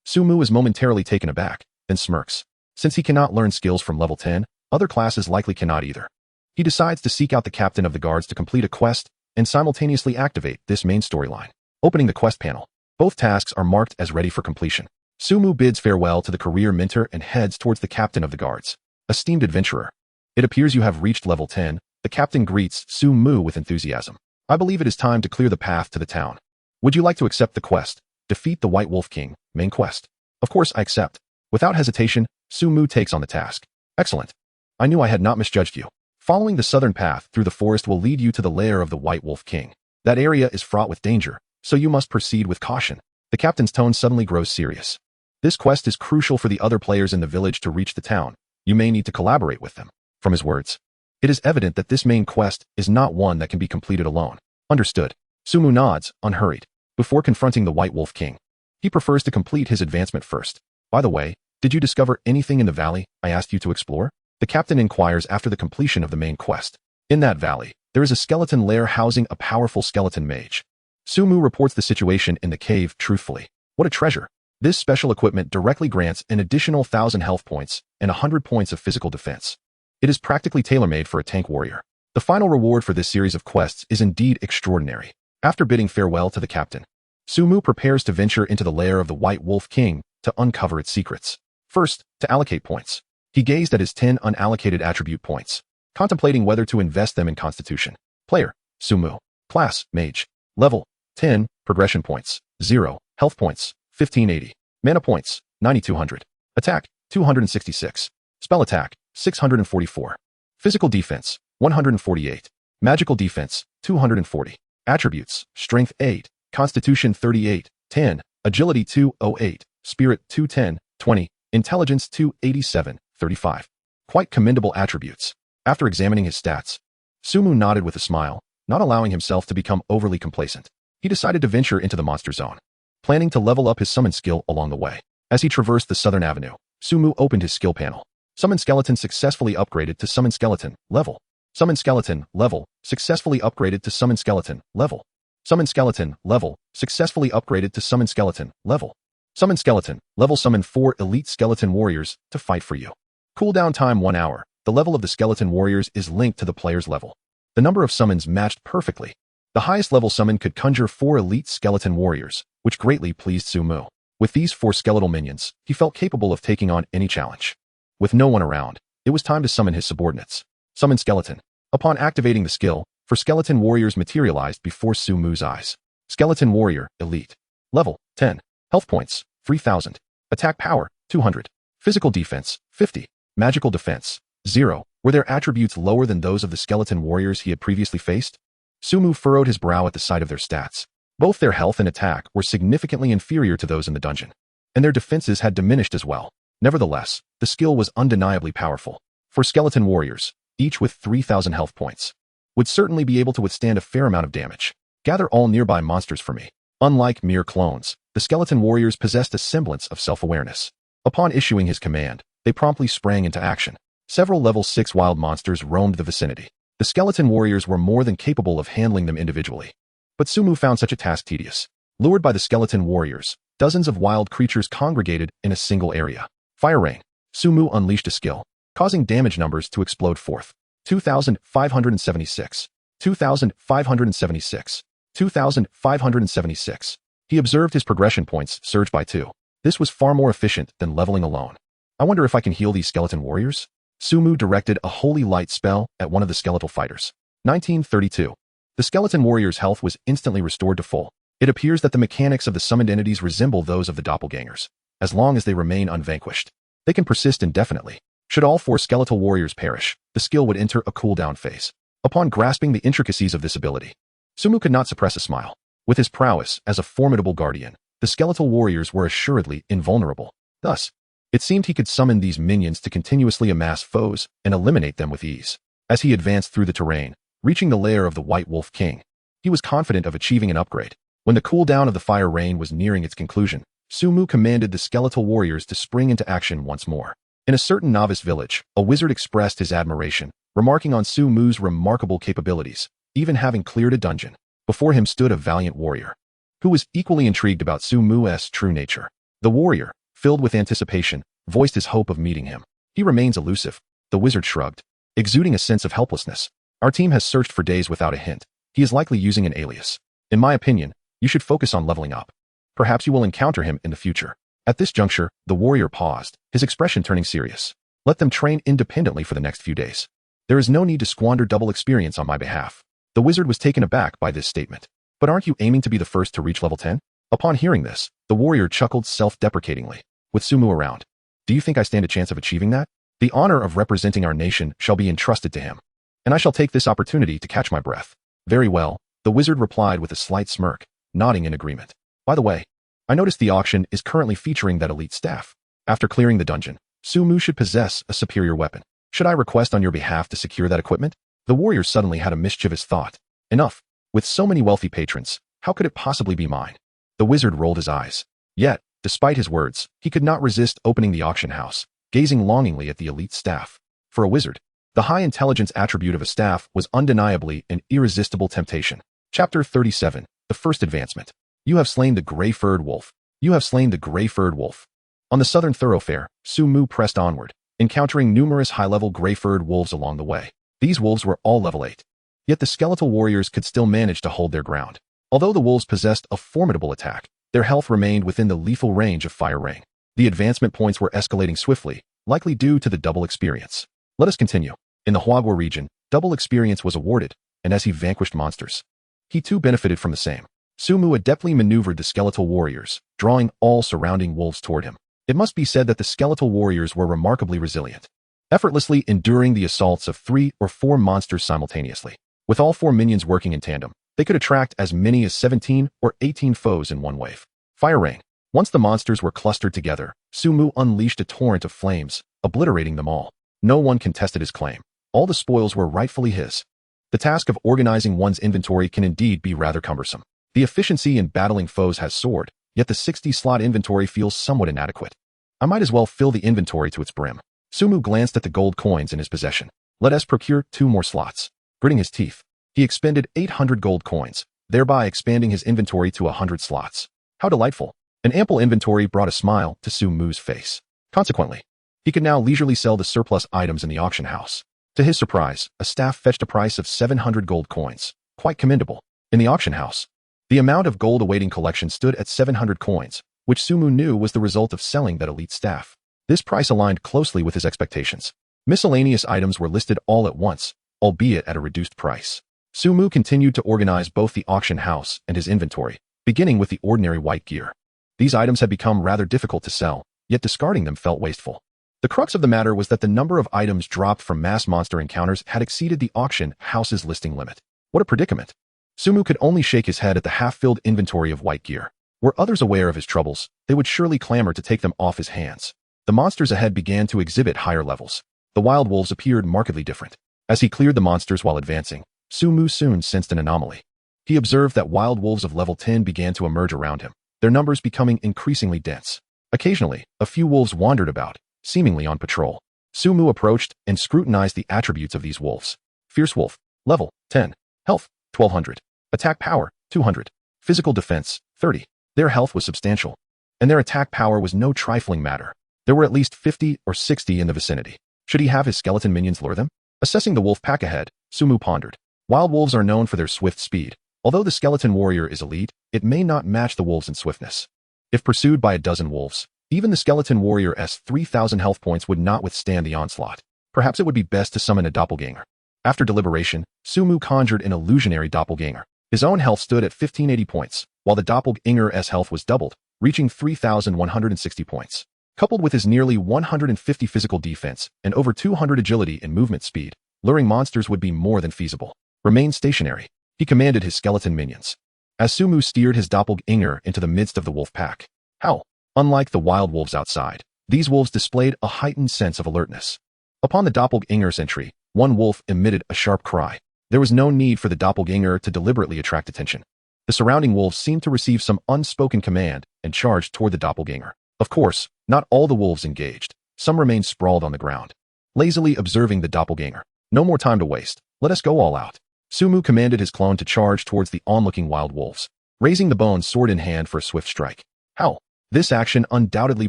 Sumu is momentarily taken aback, then smirks. Since he cannot learn skills from level 10, other classes likely cannot either. He decides to seek out the captain of the guards to complete a quest and simultaneously activate this main storyline. Opening the quest panel. Both tasks are marked as ready for completion. Sumu bids farewell to the career mentor and heads towards the captain of the guards. Esteemed adventurer. It appears you have reached level 10. The captain greets Sumu with enthusiasm. I believe it is time to clear the path to the town. Would you like to accept the quest? Defeat the White Wolf King, main quest. Of course I accept. Without hesitation, Sumu takes on the task. Excellent. I knew I had not misjudged you. Following the southern path through the forest will lead you to the lair of the White Wolf King. That area is fraught with danger, so you must proceed with caution. The captain's tone suddenly grows serious. This quest is crucial for the other players in the village to reach the town. You may need to collaborate with them. From his words, it is evident that this main quest is not one that can be completed alone. Understood. Sumu nods, unhurried. Before confronting the White Wolf King, he prefers to complete his advancement first. By the way, did you discover anything in the valley I asked you to explore? The captain inquires after the completion of the main quest. In that valley, there is a skeleton lair housing a powerful skeleton mage. Sumu reports the situation in the cave truthfully. What a treasure. This special equipment directly grants an additional 1,000 health points and 100 points of physical defense. It is practically tailor-made for a tank warrior. The final reward for this series of quests is indeed extraordinary. After bidding farewell to the captain, Sumu prepares to venture into the lair of the White Wolf King to uncover its secrets. First, to allocate points. He gazed at his 10 unallocated attribute points, contemplating whether to invest them in Constitution. Player, Sumu. Class, Mage. Level, 10. Progression points, 0. Health points, 1580. Mana points, 9200. Attack, 266. Spell attack, 644. Physical defense, 148. Magical defense, 240. Attributes, Strength 8, Constitution 38, 10, Agility 208, Spirit 210, 20, Intelligence 287, 35. Quite commendable attributes. After examining his stats, Sumu nodded with a smile, not allowing himself to become overly complacent. He decided to venture into the monster zone, planning to level up his summon skill along the way. As he traversed the southern avenue, Sumu opened his skill panel. Summon Skeleton successfully upgraded to Summon Skeleton level. Summon Skeleton level successfully upgraded to Summon Skeleton level. Summon Skeleton level successfully upgraded to Summon Skeleton level. Summon Skeleton. Level summon 4 elite skeleton warriors to fight for you. Cooldown time 1 hour. The level of the skeleton warriors is linked to the player's level. The number of summons matched perfectly. The highest level summon could conjure 4 elite skeleton warriors, which greatly pleased Sumu. With these 4 skeletal minions, he felt capable of taking on any challenge. With no one around, it was time to summon his subordinates. Summon Skeleton. Upon activating the skill, 4 skeleton warriors materialized before Sumu's eyes. Skeleton Warrior, Elite. Level, 10. Health points, 3000. Attack power, 200. Physical defense, 50. Magical defense, 0. Were their attributes lower than those of the skeleton warriors he had previously faced? Sumu furrowed his brow at the sight of their stats. Both their health and attack were significantly inferior to those in the dungeon, and their defenses had diminished as well. Nevertheless, the skill was undeniably powerful. 4 skeleton warriors, each with 3000 health points, would certainly be able to withstand a fair amount of damage. Gather all nearby monsters for me. Unlike mere clones, the skeleton warriors possessed a semblance of self-awareness. Upon issuing his command, they promptly sprang into action. Several level 6 wild monsters roamed the vicinity. The skeleton warriors were more than capable of handling them individually. But Sumu found such a task tedious. Lured by the skeleton warriors, dozens of wild creatures congregated in a single area. Fire Rain. Sumu unleashed a skill, causing damage numbers to explode forth. 2,576. 2,576. 2,576. He observed his progression points surge by 2. This was far more efficient than leveling alone. I wonder if I can heal these skeleton warriors? Sumu directed a holy light spell at one of the skeletal fighters. 1932. The skeleton warrior's health was instantly restored to full. It appears that the mechanics of the summoned entities resemble those of the doppelgangers. As long as they remain unvanquished, they can persist indefinitely. Should all 4 skeletal warriors perish, the skill would enter a cooldown phase. Upon grasping the intricacies of this ability, Sumu could not suppress a smile. With his prowess as a formidable guardian, the skeletal warriors were assuredly invulnerable. Thus, it seemed he could summon these minions to continuously amass foes and eliminate them with ease. As he advanced through the terrain, reaching the lair of the White Wolf King, he was confident of achieving an upgrade. When the cooldown of the Fire Rain was nearing its conclusion, Sumu commanded the skeletal warriors to spring into action once more. In a certain novice village, a wizard expressed his admiration, remarking on Sumu's remarkable capabilities. Even having cleared a dungeon, before him stood a valiant warrior, who was equally intrigued about Sumu's true nature. The warrior, filled with anticipation, voiced his hope of meeting him. He remains elusive. The wizard shrugged, exuding a sense of helplessness. Our team has searched for days without a hint. He is likely using an alias. In my opinion, you should focus on leveling up. Perhaps you will encounter him in the future. At this juncture, the warrior paused, his expression turning serious. Let them train independently for the next few days. There is no need to squander double experience on my behalf. The wizard was taken aback by this statement. But aren't you aiming to be the first to reach level 10? Upon hearing this, the warrior chuckled self-deprecatingly. With Sumu around, do you think I stand a chance of achieving that? The honor of representing our nation shall be entrusted to him, and I shall take this opportunity to catch my breath. Very well, the wizard replied with a slight smirk, nodding in agreement. By the way, I noticed the auction is currently featuring that elite staff. After clearing the dungeon, Sumu should possess a superior weapon. Should I request on your behalf to secure that equipment? The warrior suddenly had a mischievous thought. Enough. With so many wealthy patrons, how could it possibly be mine? The wizard rolled his eyes. Yet, despite his words, he could not resist opening the auction house, gazing longingly at the elite staff. For a wizard, the high intelligence attribute of a staff was undeniably an irresistible temptation. Chapter 37. The First Advancement. You have slain the gray-furred wolf. You have slain the gray-furred wolf. On the southern thoroughfare, Sumu pressed onward, encountering numerous high-level gray-furred wolves along the way. These wolves were all level 8. Yet the skeletal warriors could still manage to hold their ground. Although the wolves possessed a formidable attack, their health remained within the lethal range of Fire Rain. The advancement points were escalating swiftly, likely due to the double experience. Let us continue. In the Huagua region, double experience was awarded, and as he vanquished monsters, he too benefited from the same. Sumu adeptly maneuvered the skeletal warriors, drawing all surrounding wolves toward him. It must be said that the skeletal warriors were remarkably resilient, effortlessly enduring the assaults of 3 or 4 monsters simultaneously. With all 4 minions working in tandem, they could attract as many as 17 or 18 foes in one wave. Fire Rain. Once the monsters were clustered together, Sumu unleashed a torrent of flames, obliterating them all. No one contested his claim. All the spoils were rightfully his. The task of organizing one's inventory can indeed be rather cumbersome. The efficiency in battling foes has soared, yet the 60-slot inventory feels somewhat inadequate. I might as well fill the inventory to its brim. Sumu glanced at the gold coins in his possession. Let us procure 2 more slots. Gritting his teeth, he expended 800 gold coins, thereby expanding his inventory to 100 slots. How delightful. An ample inventory brought a smile to Su-Mu's face. Consequently, he could now leisurely sell the surplus items in the auction house. To his surprise, a staff fetched a price of 700 gold coins. Quite commendable. In the auction house, the amount of gold awaiting collection stood at 700 coins, which Su-Mu knew was the result of selling that elite staff. This price aligned closely with his expectations. Miscellaneous items were listed all at once, albeit at a reduced price. Su-Mu continued to organize both the auction house and his inventory, beginning with the ordinary white gear. These items had become rather difficult to sell, yet discarding them felt wasteful. The crux of the matter was that the number of items dropped from mass monster encounters had exceeded the auction house's listing limit. What a predicament! Su-Mu could only shake his head at the half-filled inventory of white gear. Were others aware of his troubles, they would surely clamor to take them off his hands. The monsters ahead began to exhibit higher levels. The wild wolves appeared markedly different. As he cleared the monsters while advancing, Su-Mu soon sensed an anomaly. He observed that wild wolves of level 10 began to emerge around him, their numbers becoming increasingly dense. Occasionally, a few wolves wandered about, seemingly on patrol. Su-Mu approached and scrutinized the attributes of these wolves. Fierce wolf, level 10, health 1200, attack power 200, physical defense 30. Their health was substantial, and their attack power was no trifling matter. There were at least 50 or 60 in the vicinity. Should he have his skeleton minions lure them? Assessing the wolf pack ahead, Su-Mu pondered. Wild wolves are known for their swift speed. Although the skeleton warrior is elite, it may not match the wolves in swiftness. If pursued by a dozen wolves, even the skeleton warrior's 3,000 health points would not withstand the onslaught. Perhaps it would be best to summon a doppelganger. After deliberation, Su-Mu conjured an illusionary doppelganger. His own health stood at 1,580 points, while the doppelganger's health was doubled, reaching 3,160 points. Coupled with his nearly 150 physical defense and over 200 agility and movement speed, luring monsters would be more than feasible. Remain stationary, he commanded his skeleton minions. As Su-Mu steered his doppelganger into the midst of the wolf pack. Howl! Unlike the wild wolves outside, these wolves displayed a heightened sense of alertness. Upon the doppelganger's entry, one wolf emitted a sharp cry. There was no need for the doppelganger to deliberately attract attention. The surrounding wolves seemed to receive some unspoken command and charged toward the doppelganger. Of course, not all the wolves engaged. Some remained sprawled on the ground, lazily observing the doppelganger. No more time to waste. Let us go all out. Su-Mu commanded his clone to charge towards the onlooking wild wolves, raising the bone sword in hand for a swift strike. Howl! This action undoubtedly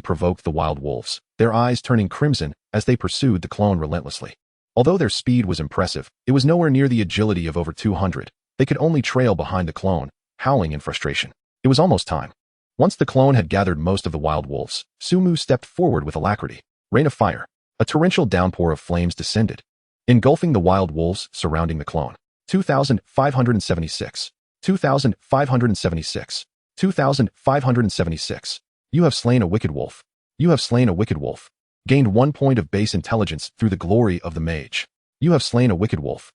provoked the wild wolves, their eyes turning crimson as they pursued the clone relentlessly. Although their speed was impressive, it was nowhere near the agility of over 200. They could only trail behind the clone, howling in frustration. It was almost time. Once the clone had gathered most of the wild wolves, Su-Mu stepped forward with alacrity. Rain of fire. A torrential downpour of flames descended, engulfing the wild wolves surrounding the clone. 2,576. 2,576. 2,576. You have slain a wicked wolf. You have slain a wicked wolf. Gained 1 point of base intelligence through the glory of the mage. You have slain a wicked wolf.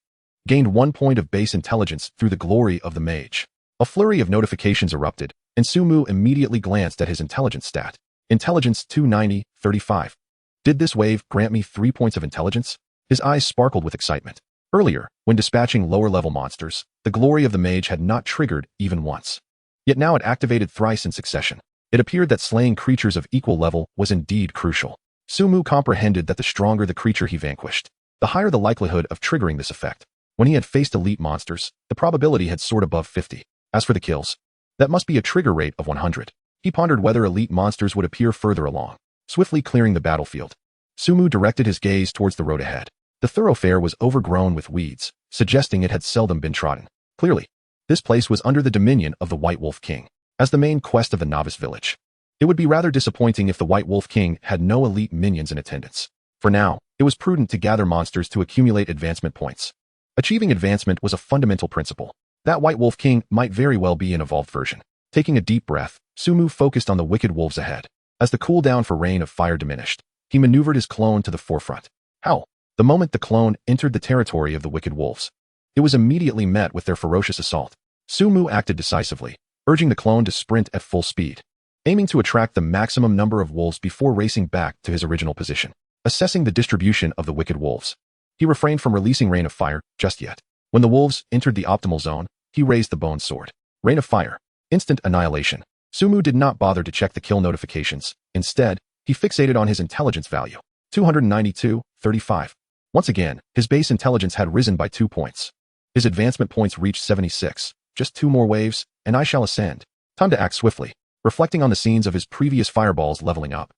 Gained 1 point of base intelligence through the glory of the mage. A flurry of notifications erupted, and Su-Mu immediately glanced at his intelligence stat. Intelligence 290, 35. Did this wave grant me 3 points of intelligence? His eyes sparkled with excitement. Earlier, when dispatching lower-level monsters, the glory of the mage had not triggered even once. Yet now it activated thrice in succession. It appeared that slaying creatures of equal level was indeed crucial. Su-Mu comprehended that the stronger the creature he vanquished, the higher the likelihood of triggering this effect. When he had faced elite monsters, the probability had soared above 50. As for the kills, that must be a trigger rate of 100. He pondered whether elite monsters would appear further along. Swiftly clearing the battlefield, Su-Mu directed his gaze towards the road ahead. The thoroughfare was overgrown with weeds, suggesting it had seldom been trodden. Clearly, this place was under the dominion of the White Wolf King. As the main quest of the novice village, it would be rather disappointing if the White Wolf King had no elite minions in attendance. For now, it was prudent to gather monsters to accumulate advancement points. Achieving advancement was a fundamental principle. That White Wolf King might very well be an evolved version. Taking a deep breath, Su-Mu focused on the wicked wolves ahead. As the cooldown for Rain of Fire diminished, he maneuvered his clone to the forefront. Howl! The moment the clone entered the territory of the wicked wolves, it was immediately met with their ferocious assault. Su-Mu acted decisively, urging the clone to sprint at full speed, aiming to attract the maximum number of wolves before racing back to his original position. Assessing the distribution of the wicked wolves, he refrained from releasing Rain of Fire just yet. When the wolves entered the optimal zone, he raised the bone sword. Rain of Fire. Instant annihilation. Su-Mu did not bother to check the kill notifications. Instead, he fixated on his intelligence value. 292, 35. Once again, his base intelligence had risen by 2 points. His advancement points reached 76. Just 2 more waves, and I shall ascend. Time to act swiftly. reflecting on the scenes of his previous fireballs leveling up.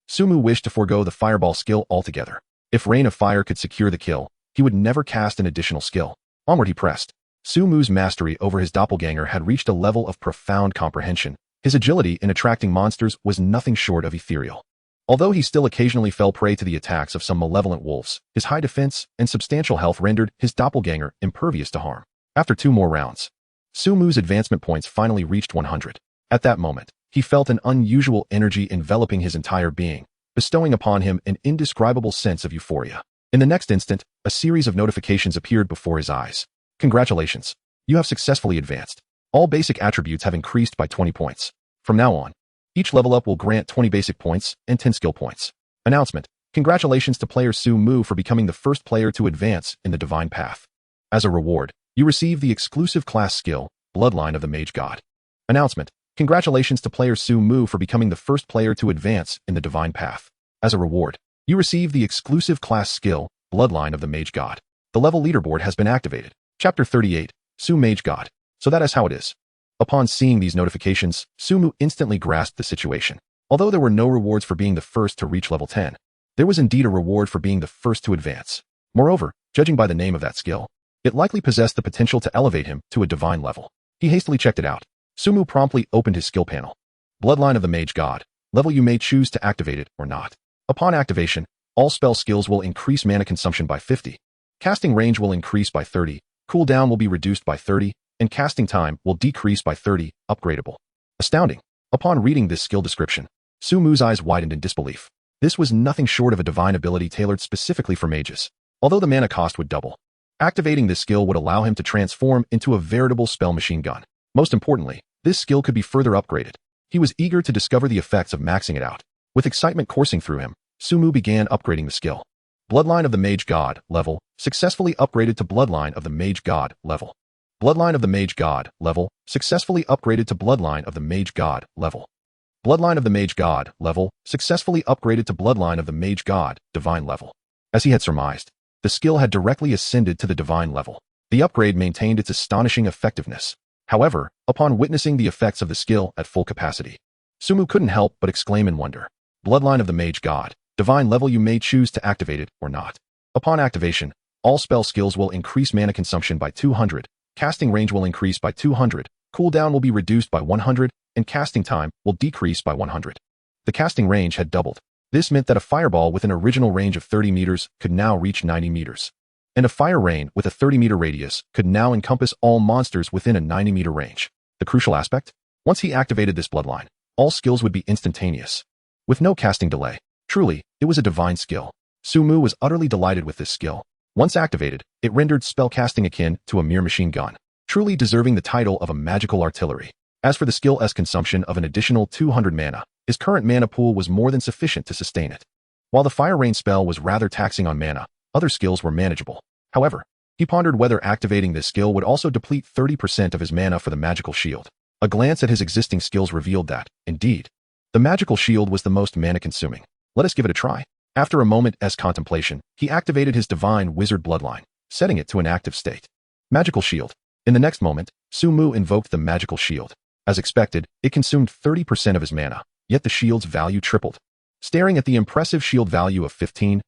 Sumu wished to forego the fireball skill altogether. If Rain of Fire could secure the kill, he would never cast an additional skill. Onward he pressed. Sumu's mastery over his doppelganger had reached a level of profound comprehension. His agility in attracting monsters was nothing short of ethereal. Although he still occasionally fell prey to the attacks of some malevolent wolves, his high defense and substantial health rendered his doppelganger impervious to harm. After 2 more rounds, Sumu's advancement points finally reached 100. At that moment, he felt an unusual energy enveloping his entire being, bestowing upon him an indescribable sense of euphoria. In the next instant, a series of notifications appeared before his eyes. Congratulations! You have successfully advanced. All basic attributes have increased by 20 points. From now on, each level up will grant 20 basic points and 10 skill points. Announcement. Congratulations to player Sumu for becoming the first player to advance in the divine path. As a reward, you receive the exclusive class skill, Bloodline of the Mage God. Announcement. Congratulations to player Sumu for becoming the first player to advance in the divine path. As a reward, you receive the exclusive class skill, Bloodline of the Mage God. The level leaderboard has been activated. Chapter 38, Su Mage God. So that is how it is. Upon seeing these notifications, Sumu instantly grasped the situation. Although there were no rewards for being the first to reach level 10, there was indeed a reward for being the first to advance. Moreover, judging by the name of that skill, it likely possessed the potential to elevate him to a divine level. He hastily checked it out. Sumu promptly opened his skill panel. Bloodline of the Mage God. Level you may choose to activate it or not. Upon activation, all spell skills will increase mana consumption by 50. Casting range will increase by 30. Cooldown will be reduced by 30. And casting time will decrease by 30, upgradable. Astounding. Upon reading this skill description, Sumu's eyes widened in disbelief. This was nothing short of a divine ability tailored specifically for mages. Although the mana cost would double, activating this skill would allow him to transform into a veritable spell machine gun. Most importantly, this skill could be further upgraded. He was eager to discover the effects of maxing it out. With excitement coursing through him, Sumu began upgrading the skill. Bloodline of the Mage God level successfully upgraded to Bloodline of the Mage God level. Bloodline of the Mage God level successfully upgraded to Bloodline of the Mage God level. Bloodline of the Mage God level successfully upgraded to Bloodline of the Mage God divine level. As he had surmised, the skill had directly ascended to the divine level. The upgrade maintained its astonishing effectiveness. However, upon witnessing the effects of the skill at full capacity, Sumu couldn't help but exclaim in wonder. Bloodline of the Mage God, divine level you may choose to activate it or not. Upon activation, all spell skills will increase mana consumption by 200. Casting range will increase by 200, cooldown will be reduced by 100, and casting time will decrease by 100. The casting range had doubled. This meant that a fireball with an original range of 30 meters could now reach 90 meters. And a fire rain with a 30-meter radius could now encompass all monsters within a 90-meter range. The crucial aspect? Once he activated this bloodline, all skills would be instantaneous, with no casting delay. Truly, it was a divine skill. Sumu was utterly delighted with this skill. Once activated, it rendered spell casting akin to a mere machine gun, truly deserving the title of a magical artillery. As for the skill's consumption of an additional 200 mana, his current mana pool was more than sufficient to sustain it. While the Fire Rain spell was rather taxing on mana, other skills were manageable. However, he pondered whether activating this skill would also deplete 30% of his mana for the magical shield. A glance at his existing skills revealed that, indeed, the magical shield was the most mana-consuming. Let us give it a try. After a moment's contemplation, he activated his divine wizard bloodline, setting it to an active state. Magical shield. In the next moment, Sumu invoked the magical shield. As expected, it consumed 30% of his mana, yet the shield's value tripled. Staring at the impressive shield value of 15,000,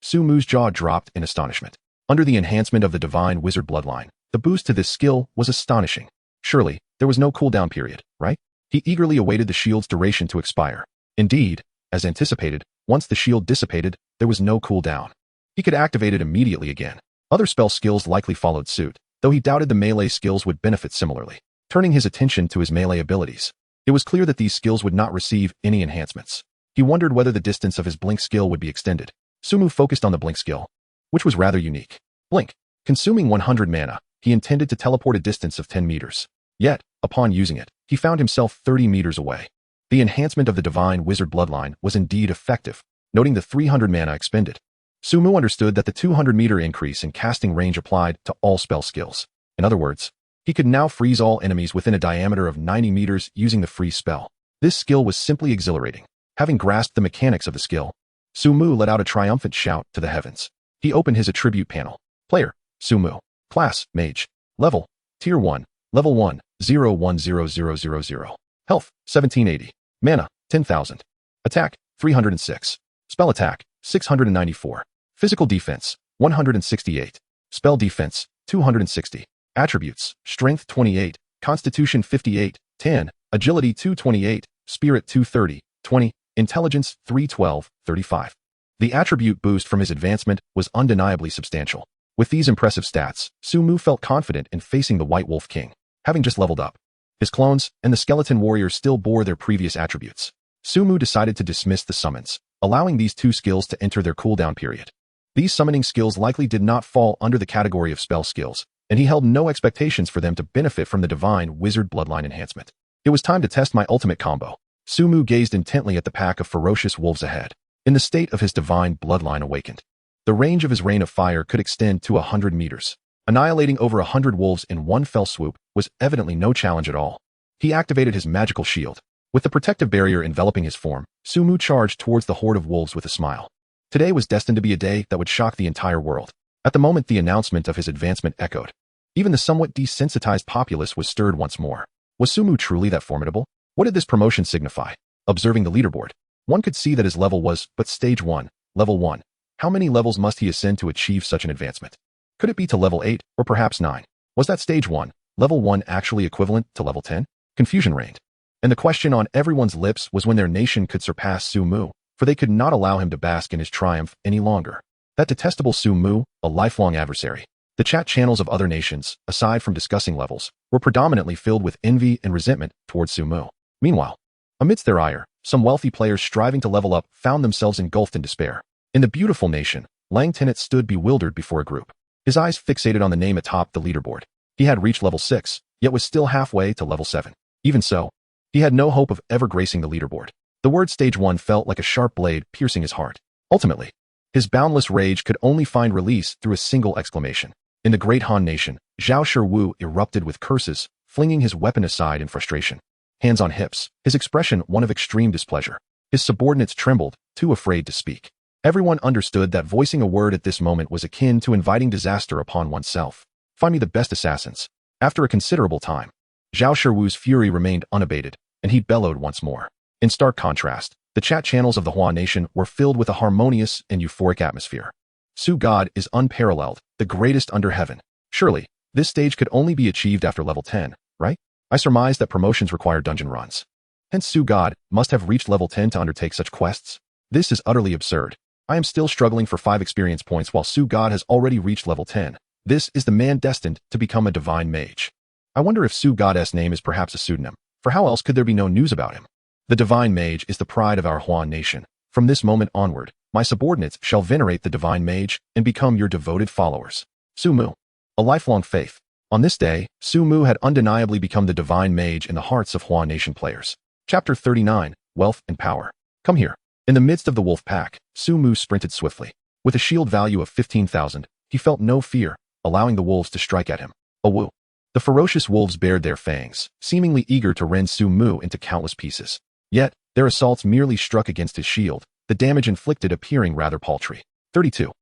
Sumu's jaw dropped in astonishment. Under the enhancement of the divine wizard bloodline, the boost to this skill was astonishing. Surely, there was no cooldown period, right? He eagerly awaited the shield's duration to expire. Indeed, as anticipated, once the shield dissipated, there was no cooldown. He could activate it immediately again. Other spell skills likely followed suit, though he doubted the melee skills would benefit similarly. Turning his attention to his melee abilities, it was clear that these skills would not receive any enhancements. He wondered whether the distance of his blink skill would be extended. Sumu focused on the blink skill, which was rather unique. Blink. Consuming 100 mana, he intended to teleport a distance of 10 meters. Yet, upon using it, he found himself 30 meters away. The enhancement of the divine wizard bloodline was indeed effective, noting the 300 mana expended. Sumu understood that the 200-meter increase in casting range applied to all spell skills. In other words, he could now freeze all enemies within a diameter of 90 meters using the freeze spell. This skill was simply exhilarating. Having grasped the mechanics of the skill, Sumu let out a triumphant shout to the heavens. He opened his attribute panel. Player, Sumu. Class, Mage. Level, Tier 1, Level 1, 010000. Health, 1780. Mana, 10,000. Attack, 306. Spell attack, 694. Physical defense, 168. Spell defense, 260. Attributes, Strength 28, Constitution 58, 10, Agility 228, Spirit 230, 20, Intelligence 312, 35. The attribute boost from his advancement was undeniably substantial. With these impressive stats, Sumu felt confident in facing the White Wolf King, having just leveled up. His clones and the Skeleton Warrior still bore their previous attributes. Sumu decided to dismiss the summons, allowing these two skills to enter their cooldown period. These summoning skills likely did not fall under the category of spell skills, and he held no expectations for them to benefit from the divine wizard bloodline enhancement. It was time to test my ultimate combo. Sumu gazed intently at the pack of ferocious wolves ahead. In the state of his divine bloodline awakened, the range of his rain of fire could extend to 100 meters. Annihilating over 100 wolves in one fell swoop was evidently no challenge at all. He activated his magical shield. With the protective barrier enveloping his form, Sumu charged towards the horde of wolves with a smile. Today was destined to be a day that would shock the entire world. At the moment the announcement of his advancement echoed, even the somewhat desensitized populace was stirred once more. Was Sumu truly that formidable? What did this promotion signify? Observing the leaderboard, one could see that his level was but stage 1, level 1. How many levels must he ascend to achieve such an advancement? Could it be to level 8 or perhaps 9? Was that stage 1, level 1 actually equivalent to level 10? Confusion reigned. And the question on everyone's lips was when their nation could surpass Sumu, for they could not allow him to bask in his triumph any longer. That detestable Sumu, a lifelong adversary. The chat channels of other nations, aside from discussing levels, were predominantly filled with envy and resentment towards Sumu. Meanwhile, amidst their ire, some wealthy players striving to level up found themselves engulfed in despair. In the beautiful nation, Lang Tenet stood bewildered before a group. His eyes fixated on the name atop the leaderboard. He had reached level 6, yet was still halfway to level 7. Even so, he had no hope of ever gracing the leaderboard. The word stage 1 felt like a sharp blade piercing his heart. Ultimately, his boundless rage could only find release through a single exclamation. In the great Han nation, Zhao Shiwu erupted with curses, flinging his weapon aside in frustration. Hands on hips, his expression one of extreme displeasure. His subordinates trembled, too afraid to speak. Everyone understood that voicing a word at this moment was akin to inviting disaster upon oneself. Find me the best assassins. After a considerable time, Zhao Shiwu's fury remained unabated, and he bellowed once more. In stark contrast, the chat channels of the Hua nation were filled with a harmonious and euphoric atmosphere. Su God is unparalleled, the greatest under heaven. Surely, this stage could only be achieved after level 10, right? I surmise that promotions require dungeon runs. Hence Su God must have reached level 10 to undertake such quests. This is utterly absurd. I am still struggling for 5 experience points while Su God has already reached level 10. This is the man destined to become a divine mage. I wonder if Su God's name is perhaps a pseudonym, for how else could there be no news about him? The divine mage is the pride of our Hua nation. From this moment onward, my subordinates shall venerate the divine mage and become your devoted followers. Sumu. A lifelong faith. On this day, Sumu had undeniably become the divine mage in the hearts of Hua nation players. Chapter 39, Wealth and Power. Come here. In the midst of the wolf pack, Sumu sprinted swiftly. With a shield value of 15,000, he felt no fear, allowing the wolves to strike at him. Awoo. The ferocious wolves bared their fangs, seemingly eager to rend Sumu into countless pieces. Yet, their assaults merely struck against his shield, the damage inflicted appearing rather paltry. 32.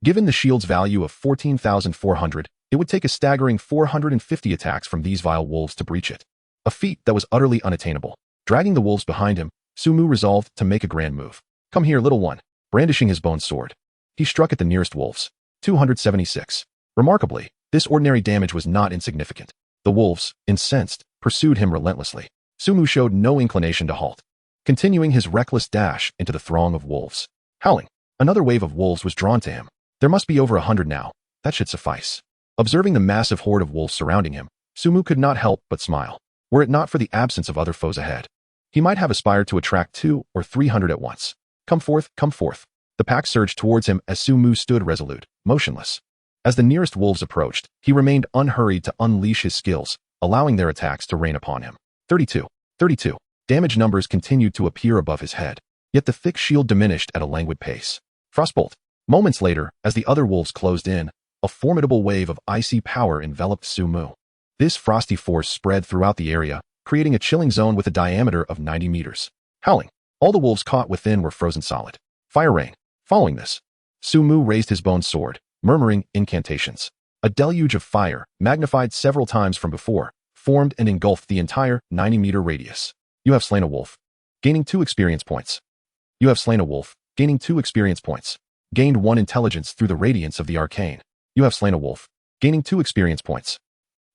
Given the shield's value of 14,400, it would take a staggering 450 attacks from these vile wolves to breach it. A feat that was utterly unattainable. Dragging the wolves behind him, Sumu resolved to make a grand move. Come here, little one. Brandishing his bone sword, he struck at the nearest wolves. 276. Remarkably, this ordinary damage was not insignificant. The wolves, incensed, pursued him relentlessly. Sumu showed no inclination to halt, continuing his reckless dash into the throng of wolves. Howling, another wave of wolves was drawn to him. There must be over 100 now. That should suffice. Observing the massive horde of wolves surrounding him, Sumu could not help but smile. Were it not for the absence of other foes ahead, he might have aspired to attract 200 or 300 at once. Come forth, come forth. The pack surged towards him as Sumu stood resolute, motionless. As the nearest wolves approached, he remained unhurried to unleash his skills, allowing their attacks to rain upon him. 32. Damage numbers continued to appear above his head, yet the thick shield diminished at a languid pace. Frostbolt. Moments later, as the other wolves closed in, a formidable wave of icy power enveloped Sumu. This frosty force spread throughout the area, creating a chilling zone with a diameter of 90 meters. Howling. All the wolves caught within were frozen solid. Fire rain. Following this, Sumu raised his bone sword, murmuring incantations. A deluge of fire, magnified several times from before, formed and engulfed the entire 90-meter radius. You have slain a wolf. Gaining 2 experience points. You have slain a wolf, gaining 2 experience points. Gained 1 intelligence through the radiance of the arcane. You have slain a wolf, gaining 2 experience points.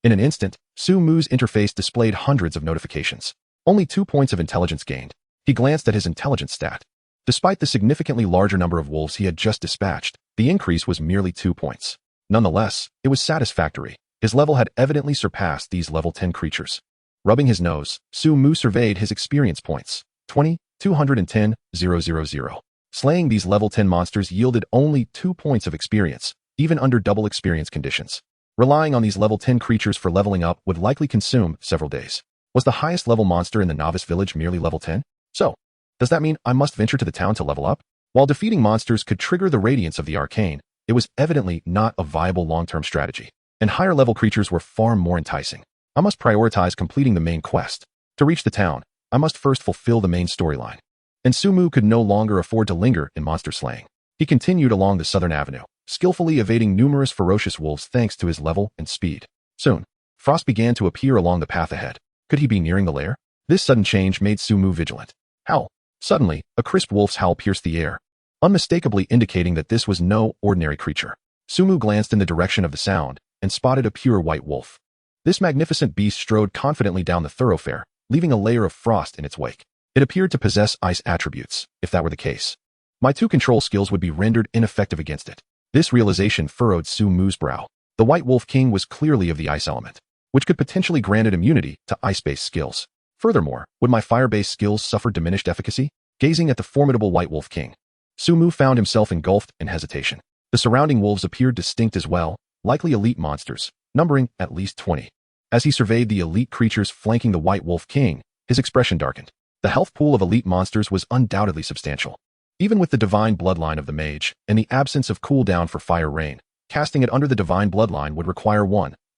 In an instant, Su Mu's interface displayed hundreds of notifications. Only 2 points of intelligence gained. He glanced at his intelligence stat. Despite the significantly larger number of wolves he had just dispatched, the increase was merely 2 points. Nonetheless, it was satisfactory. His level had evidently surpassed these level 10 creatures. Rubbing his nose, Su Mu surveyed his experience points. 20, 210, 000. Slaying these level 10 monsters yielded only 2 points of experience, even under double experience conditions. Relying on these level 10 creatures for leveling up would likely consume several days. Was the highest level monster in the novice village merely level 10? So, does that mean I must venture to the town to level up? While defeating monsters could trigger the radiance of the arcane, it was evidently not a viable long-term strategy, and higher level creatures were far more enticing. I must prioritize completing the main quest. To reach the town, I must first fulfill the main storyline. And Su Mu could no longer afford to linger in monster slaying. He continued along the southern avenue, skillfully evading numerous ferocious wolves thanks to his level and speed. Soon, frost began to appear along the path ahead. Could he be nearing the lair? This sudden change made Su Mu vigilant. Howl. Suddenly, a crisp wolf's howl pierced the air, unmistakably indicating that this was no ordinary creature. Su Mu glanced in the direction of the sound and spotted a pure white wolf. This magnificent beast strode confidently down the thoroughfare, leaving a layer of frost in its wake. It appeared to possess ice attributes. If that were the case, my 2 control skills would be rendered ineffective against it. This realization furrowed Su Mu's brow. The White Wolf King was clearly of the ice element, which could potentially grant it immunity to ice-based skills. Furthermore, would my fire-based skills suffer diminished efficacy? Gazing at the formidable White Wolf King, Su Mu found himself engulfed in hesitation. The surrounding wolves appeared distinct as well, likely elite monsters, numbering at least 20. As he surveyed the elite creatures flanking the White Wolf King, his expression darkened. The health pool of elite monsters was undoubtedly substantial. Even with the divine bloodline of the mage and the absence of cooldown for fire rain, casting it under the divine bloodline would require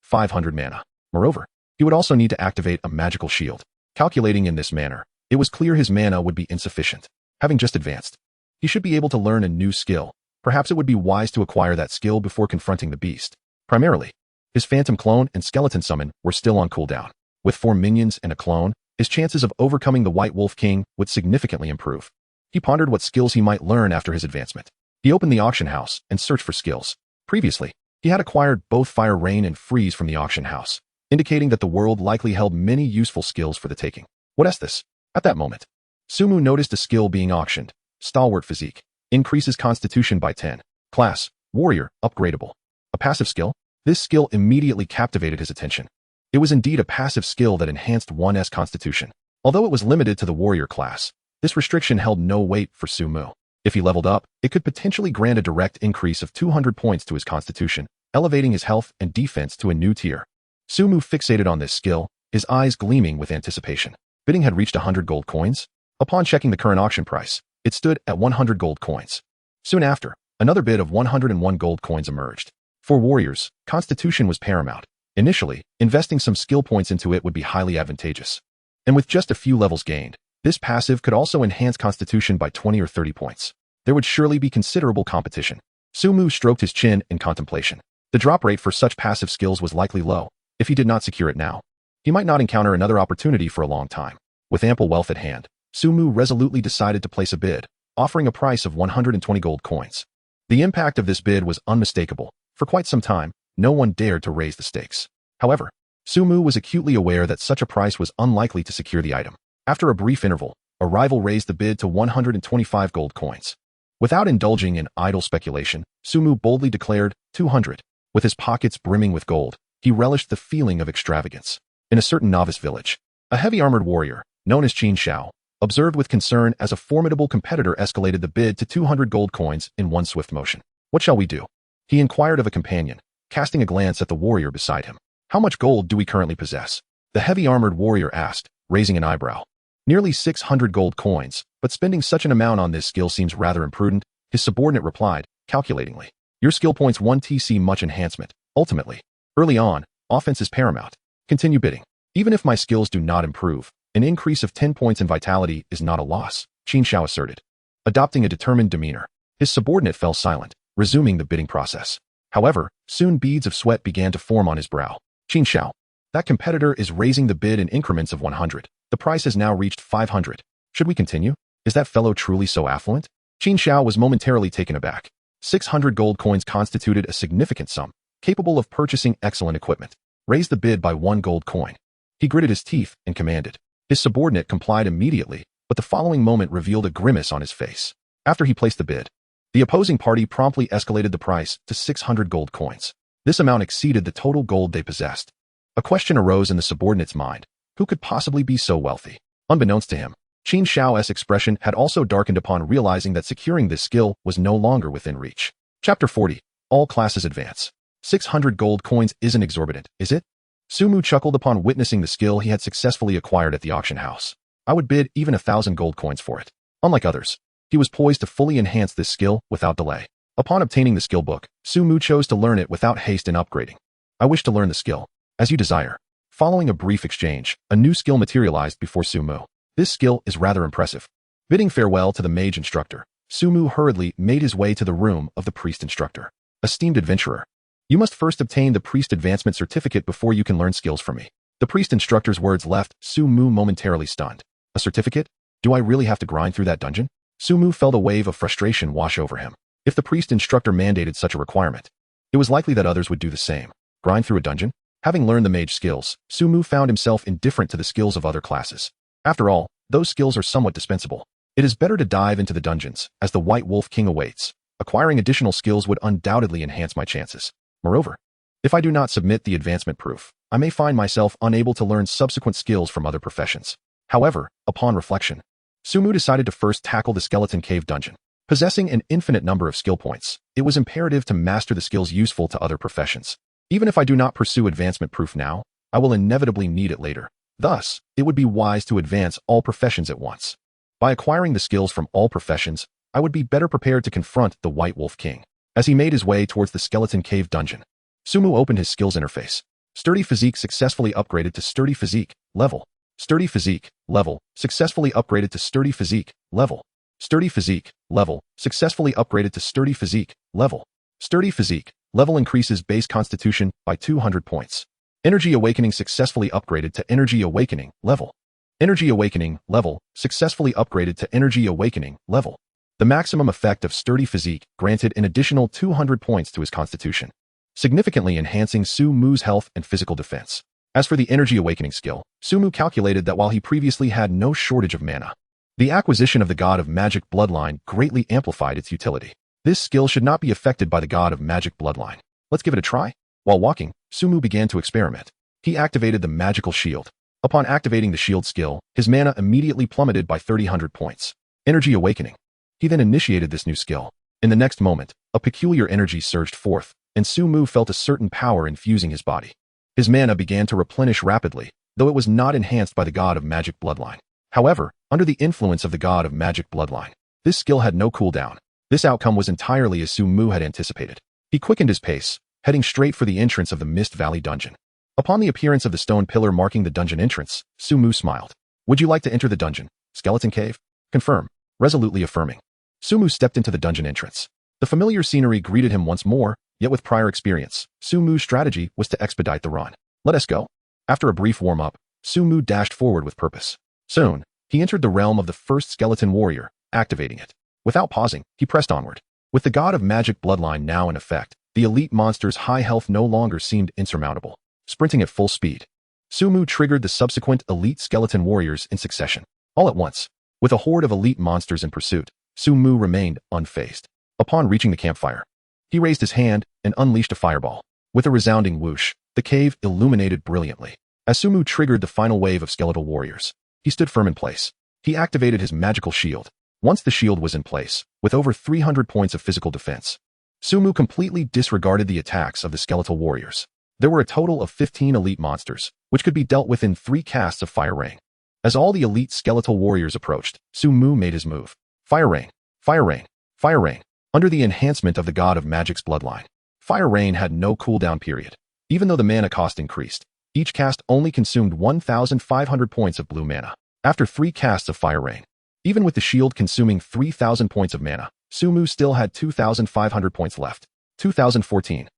500 mana. Moreover, he would also need to activate a magical shield. Calculating in this manner, it was clear his mana would be insufficient. Having just advanced, he should be able to learn a new skill. Perhaps it would be wise to acquire that skill before confronting the beast. Primarily, his phantom clone and skeleton summon were still on cooldown. With 4 minions and a clone, his chances of overcoming the White Wolf King would significantly improve. He pondered what skills he might learn after his advancement. He opened the auction house and searched for skills. Previously, he had acquired both Fire Rain and Freeze from the auction house, indicating that the world likely held many useful skills for the taking. What is this? At that moment, Su Mu noticed a skill being auctioned. Stalwart Physique. Increases Constitution by 10. Class, Warrior, upgradable. A passive skill? This skill immediately captivated his attention. It was indeed a passive skill that enhanced one's constitution. Although it was limited to the warrior class, this restriction held no weight for Su Mu. If he leveled up, it could potentially grant a direct increase of 200 points to his constitution, elevating his health and defense to a new tier. Su Mu fixated on this skill, his eyes gleaming with anticipation. Bidding had reached 100 gold coins. Upon checking the current auction price, it stood at 100 gold coins. Soon after, another bid of 101 gold coins emerged. For warriors, constitution was paramount. Initially, investing some skill points into it would be highly advantageous. And with just a few levels gained, this passive could also enhance constitution by 20 or 30 points. There would surely be considerable competition. Su Mu stroked his chin in contemplation. The drop rate for such passive skills was likely low. If he did not secure it now, he might not encounter another opportunity for a long time. With ample wealth at hand, Su Mu resolutely decided to place a bid, offering a price of 120 gold coins. The impact of this bid was unmistakable. For quite some time, no one dared to raise the stakes. However, Su Mu was acutely aware that such a price was unlikely to secure the item. After a brief interval, a rival raised the bid to 125 gold coins. Without indulging in idle speculation, Su Mu boldly declared 200. With his pockets brimming with gold, he relished the feeling of extravagance. In a certain novice village, a heavy-armored warrior, known as Qin Xiao, observed with concern as a formidable competitor escalated the bid to 200 gold coins in one swift motion. What shall we do? He inquired of a companion, casting a glance at the warrior beside him. How much gold do we currently possess? The heavy-armored warrior asked, raising an eyebrow. Nearly 600 gold coins, but spending such an amount on this skill seems rather imprudent, his subordinate replied, calculatingly. Your skill points 1 TC much enhancement. Ultimately, early on, offense is paramount. Continue bidding. Even if my skills do not improve, an increase of 10 points in vitality is not a loss, Qin Xiao asserted. Adopting a determined demeanor, his subordinate fell silent, resuming the bidding process. However, soon beads of sweat began to form on his brow. Qin Xiao, That competitor is raising the bid in increments of 100. The price has now reached 500. Should we continue? Is that fellow truly so affluent? Qin Xiao was momentarily taken aback. 600 gold coins constituted a significant sum, capable of purchasing excellent equipment. Raise the bid by 1 gold coin. He gritted his teeth and commanded. His subordinate complied immediately, but the following moment revealed a grimace on his face. After he placed the bid, the opposing party promptly escalated the price to 600 gold coins. This amount exceeded the total gold they possessed. A question arose in the subordinate's mind. Who could possibly be so wealthy? Unbeknownst to him, Qin Xiao's expression had also darkened upon realizing that securing this skill was no longer within reach. Chapter 40. All classes advance. 600 gold coins isn't exorbitant, is it? Sumu chuckled upon witnessing the skill he had successfully acquired at the auction house. I would bid even 1,000 gold coins for it. Unlike others, he was poised to fully enhance this skill without delay. Upon obtaining the skill book, Sumu chose to learn it without haste in upgrading. I wish to learn the skill. As you desire. Following a brief exchange, a new skill materialized before Sumu. This skill is rather impressive. Bidding farewell to the mage instructor, Sumu hurriedly made his way to the room of the priest instructor. Esteemed adventurer, you must first obtain the priest advancement certificate before you can learn skills from me. The priest instructor's words left Sumu momentarily stunned. A certificate? Do I really have to grind through that dungeon? Sumu felt a wave of frustration wash over him. If the priest instructor mandated such a requirement, it was likely that others would do the same. Grind through a dungeon? Having learned the mage skills, Sumu found himself indifferent to the skills of other classes. After all, those skills are somewhat dispensable. It is better to dive into the dungeons, as the White Wolf King awaits. Acquiring additional skills would undoubtedly enhance my chances. Moreover, if I do not submit the advancement proof, I may find myself unable to learn subsequent skills from other professions. However, upon reflection, Sumu decided to first tackle the skeleton cave dungeon. Possessing an infinite number of skill points, it was imperative to master the skills useful to other professions. Even if I do not pursue advancement proof now, I will inevitably need it later. Thus, it would be wise to advance all professions at once. By acquiring the skills from all professions, I would be better prepared to confront the White Wolf King. As he made his way towards the skeleton cave dungeon, Sumu opened his skills interface. Sturdy physique successfully upgraded to sturdy physique level. Sturdy physique level successfully upgraded to sturdy physique level. Sturdy physique level successfully upgraded to sturdy physique level. Sturdy physique level increases base constitution by 200 points. Energy awakening successfully upgraded to energy awakening level. Energy awakening level successfully upgraded to energy awakening level. The maximum effect of sturdy physique granted an additional 200 points to his constitution, significantly enhancing Sumu's health and physical defense. As for the energy awakening skill, Sumu calculated that while he previously had no shortage of mana, the acquisition of the God of Magic bloodline greatly amplified its utility. This skill should not be affected by the God of Magic bloodline. Let's give it a try. While walking, Sumu began to experiment. He activated the magical shield. Upon activating the shield skill, his mana immediately plummeted by 300 points. Energy awakening. He then initiated this new skill. In the next moment, a peculiar energy surged forth, and Sumu felt a certain power infusing his body. His mana began to replenish rapidly, though it was not enhanced by the God of Magic bloodline. However, under the influence of the God of Magic bloodline, this skill had no cooldown. This outcome was entirely as Sumu had anticipated. He quickened his pace, heading straight for the entrance of the Mist Valley dungeon. Upon the appearance of the stone pillar marking the dungeon entrance, Sumu smiled. Would you like to enter the dungeon? Skeleton cave? Confirm. Resolutely affirming. Sumu stepped into the dungeon entrance. The familiar scenery greeted him once more, yet with prior experience, Sumu's strategy was to expedite the run. Let us go. After a brief warm-up, Sumu dashed forward with purpose. Soon, he entered the realm of the first skeleton warrior, activating it. Without pausing, he pressed onward. With the God of Magic bloodline now in effect, the elite monster's high health no longer seemed insurmountable. Sprinting at full speed, Sumu triggered the subsequent elite skeleton warriors in succession. All at once, with a horde of elite monsters in pursuit, Sumu remained unfazed. Upon reaching the campfire, he raised his hand and unleashed a fireball. With a resounding whoosh, the cave illuminated brilliantly. As Sumu triggered the final wave of skeletal warriors, he stood firm in place. He activated his magical shield. Once the shield was in place, with over 300 points of physical defense, Sumu completely disregarded the attacks of the skeletal warriors. There were a total of 15 elite monsters, which could be dealt with in 3 casts of Fire Rain. As all the elite skeletal warriors approached, Sumu made his move. Fire Rain, Fire Rain, Fire Rain. Under the enhancement of the God of Magic's bloodline, Fire Rain had no cooldown period. Even though the mana cost increased, each cast only consumed 1,500 points of blue mana. After 3 casts of Fire Rain, even with the shield consuming 3,000 points of mana, Sumu still had 2,500 points left. 2014.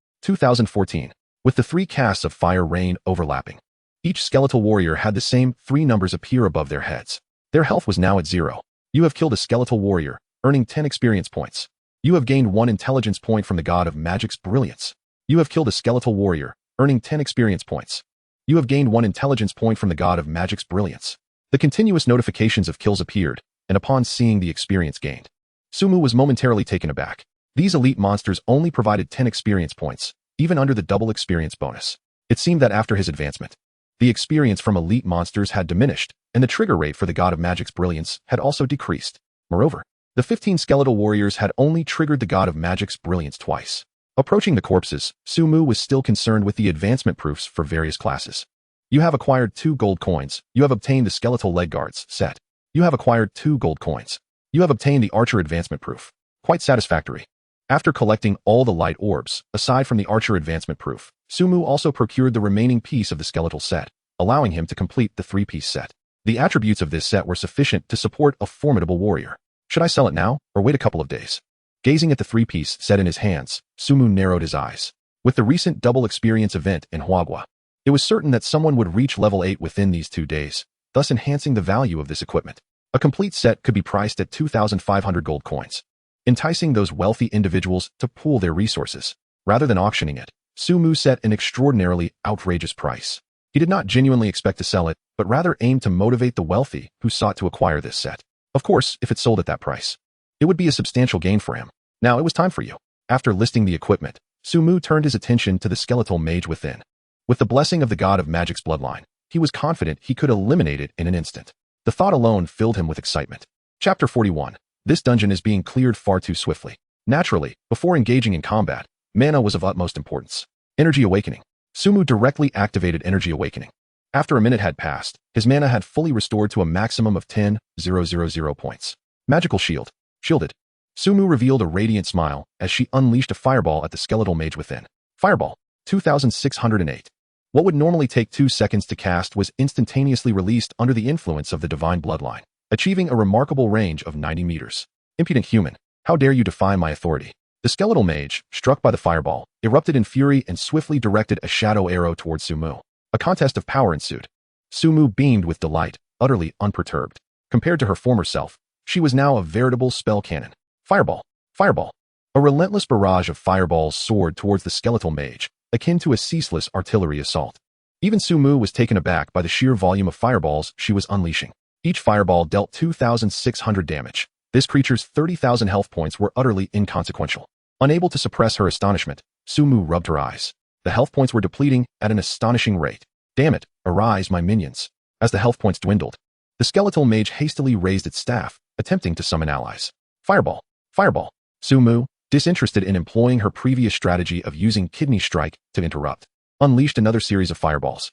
With the 3 casts of Fire Rain overlapping, Each skeletal warrior had the same 3 numbers appear above their heads. Their health was now at 0. You have killed a skeletal warrior, earning 10 experience points. You have gained 1 intelligence point from the god of magic's brilliance. You have killed a skeletal warrior, earning 10 experience points. You have gained 1 intelligence point from the god of magic's brilliance. The continuous notifications of kills appeared, and upon seeing the experience gained, Sumu was momentarily taken aback. These elite monsters only provided 10 experience points, even under the double experience bonus. It seemed that after his advancement, the experience from elite monsters had diminished, and the trigger rate for the god of magic's brilliance had also decreased. Moreover, the 15 skeletal warriors had only triggered the god of magic's brilliance twice. Approaching the corpses, Sumu was still concerned with the advancement proofs for various classes. You have acquired 2 gold coins. You have obtained the skeletal leg guards set. You have acquired 2 gold coins. You have obtained the archer advancement proof. Quite satisfactory. After collecting all the light orbs, aside from the archer advancement proof, Sumu also procured the remaining piece of the skeletal set, allowing him to complete the 3-piece set. The attributes of this set were sufficient to support a formidable warrior. Should I sell it now, or wait a couple of days? Gazing at the 3-piece set in his hands, Sumu narrowed his eyes. With the recent double experience event in Manhwa, it was certain that someone would reach level 8 within these 2 days, thus enhancing the value of this equipment. A complete set could be priced at 2,500 gold coins, enticing those wealthy individuals to pool their resources. Rather than auctioning it, Sumu set an extraordinarily outrageous price. He did not genuinely expect to sell it, but rather aimed to motivate the wealthy who sought to acquire this set. Of course, if it sold at that price, it would be a substantial gain for him. Now it was time for you. After listing the equipment, Sumu turned his attention to the skeletal mage within. With the blessing of the god of magic's bloodline, he was confident he could eliminate it in an instant. The thought alone filled him with excitement. Chapter 41. This dungeon is being cleared far too swiftly. Naturally, before engaging in combat, mana was of utmost importance. Energy Awakening. Sumu directly activated Energy Awakening. After a minute had passed, his mana had fully restored to a maximum of 10,000 points. Magical Shield. Shielded. Sumu revealed a radiant smile as she unleashed a fireball at the skeletal mage within. Fireball. 2,608. What would normally take 2 seconds to cast was instantaneously released under the influence of the divine bloodline, achieving a remarkable range of 90 meters. Impudent human, how dare you defy my authority? The skeletal mage, struck by the fireball, erupted in fury and swiftly directed a shadow arrow towards Sumu. A contest of power ensued. Sumu beamed with delight, utterly unperturbed. Compared to her former self, she was now a veritable spell cannon. Fireball. Fireball. A relentless barrage of fireballs soared towards the skeletal mage, akin to a ceaseless artillery assault. Even Sumu was taken aback by the sheer volume of fireballs she was unleashing. Each fireball dealt 2,600 damage. This creature's 30,000 health points were utterly inconsequential. Unable to suppress her astonishment, Sumu rubbed her eyes. The health points were depleting at an astonishing rate. Damn it, arise, my minions. As the health points dwindled, the skeletal mage hastily raised its staff, attempting to summon allies. Fireball. Fireball. Sumu, disinterested in employing her previous strategy of using Kidney Strike to interrupt, unleashed another series of fireballs.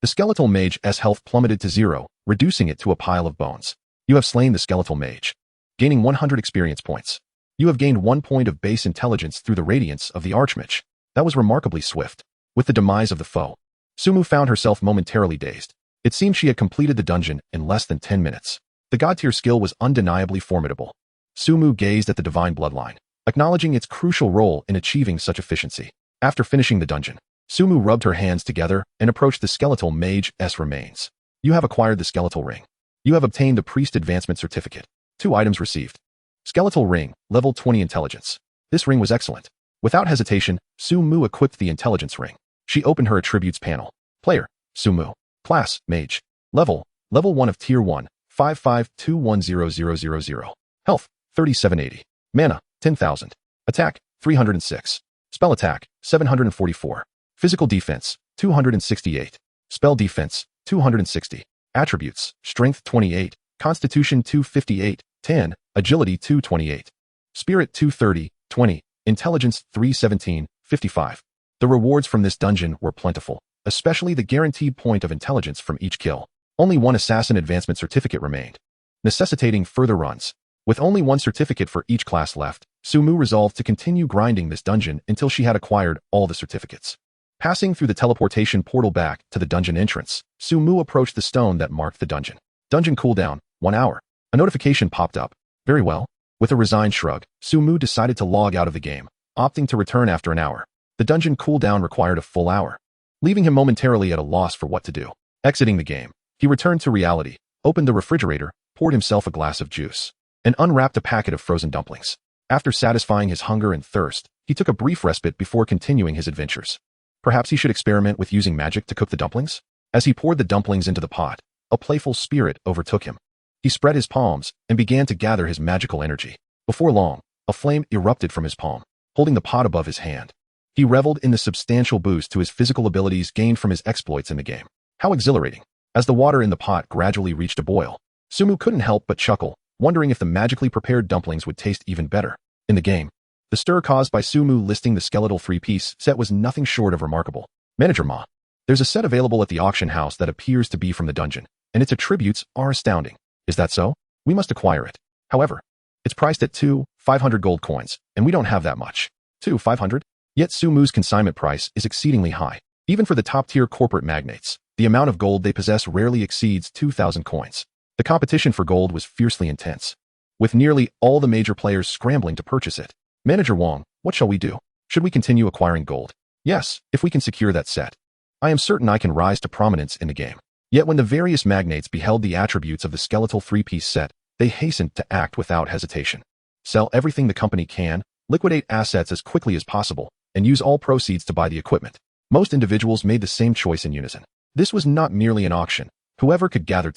The skeletal mage's health plummeted to 0, reducing it to a pile of bones. You have slain the skeletal mage, gaining 100 experience points. You have gained 1 point of base intelligence through the radiance of the archmage. That was remarkably swift. With the demise of the foe, Sumu found herself momentarily dazed. It seemed she had completed the dungeon in less than 10 minutes. The god-tier skill was undeniably formidable. Sumu gazed at the divine bloodline, acknowledging its crucial role in achieving such efficiency. After finishing the dungeon, Sumu rubbed her hands together and approached the skeletal mage's remains. You have acquired the skeletal ring. You have obtained the priest advancement certificate. 2 items received. Skeletal ring, level 20 intelligence. This ring was excellent. Without hesitation, Sumu equipped the intelligence ring. She opened her attributes panel. Player, Sumu. Class, mage. Level 1 of tier 1, 55210000. Health, 3780. Mana, 10,000. Attack, 306. Spell attack, 744. Physical defense, 268. Spell defense, 260. Attributes, strength 28, constitution 258, 10, agility 228. Spirit 230, 20, intelligence 317, 55. The rewards from this dungeon were plentiful, especially the guaranteed point of intelligence from each kill. Only 1 assassin advancement certificate remained, necessitating further runs. With only 1 certificate for each class left, Sumu resolved to continue grinding this dungeon until she had acquired all the certificates. Passing through the teleportation portal back to the dungeon entrance, Sumu approached the stone that marked the dungeon. Dungeon cooldown, 1 hour. A notification popped up. Very well. With a resigned shrug, Sumu decided to log out of the game, opting to return after an hour. The dungeon cooldown required a full hour. leaving him momentarily at a loss for what to do. Exiting the game, he returned to reality, opened the refrigerator, poured himself a glass of juice, and unwrapped a packet of frozen dumplings. After satisfying his hunger and thirst, he took a brief respite before continuing his adventures. Perhaps he should experiment with using magic to cook the dumplings? As he poured the dumplings into the pot, a playful spirit overtook him. He spread his palms and began to gather his magical energy. Before long, a flame erupted from his palm, holding the pot above his hand. He reveled in the substantial boost to his physical abilities gained from his exploits in the game. How exhilarating! As the water in the pot gradually reached a boil, Sumu couldn't help but chuckle, wondering if the magically prepared dumplings would taste even better. In the game, the stir caused by Sumu listing the skeletal 3-piece set was nothing short of remarkable. Manager Ma. There's a set available at the auction house that appears to be from the dungeon, and its attributes are astounding. Is that so? We must acquire it. However, it's priced at 500 gold coins, and we don't have that much. 500? Yet Sumu's consignment price is exceedingly high. Even for the top-tier corporate magnates, the amount of gold they possess rarely exceeds 2,000 coins. The competition for gold was fiercely intense, with nearly all the major players scrambling to purchase it. Manager Wong, what shall we do? Should we continue acquiring gold? Yes, if we can secure that set. I am certain I can rise to prominence in the game. Yet when the various magnates beheld the attributes of the skeletal 3-piece set, they hastened to act without hesitation. Sell everything the company can, liquidate assets as quickly as possible, and use all proceeds to buy the equipment. Most individuals made the same choice in unison. This was not merely an auction. Whoever could gather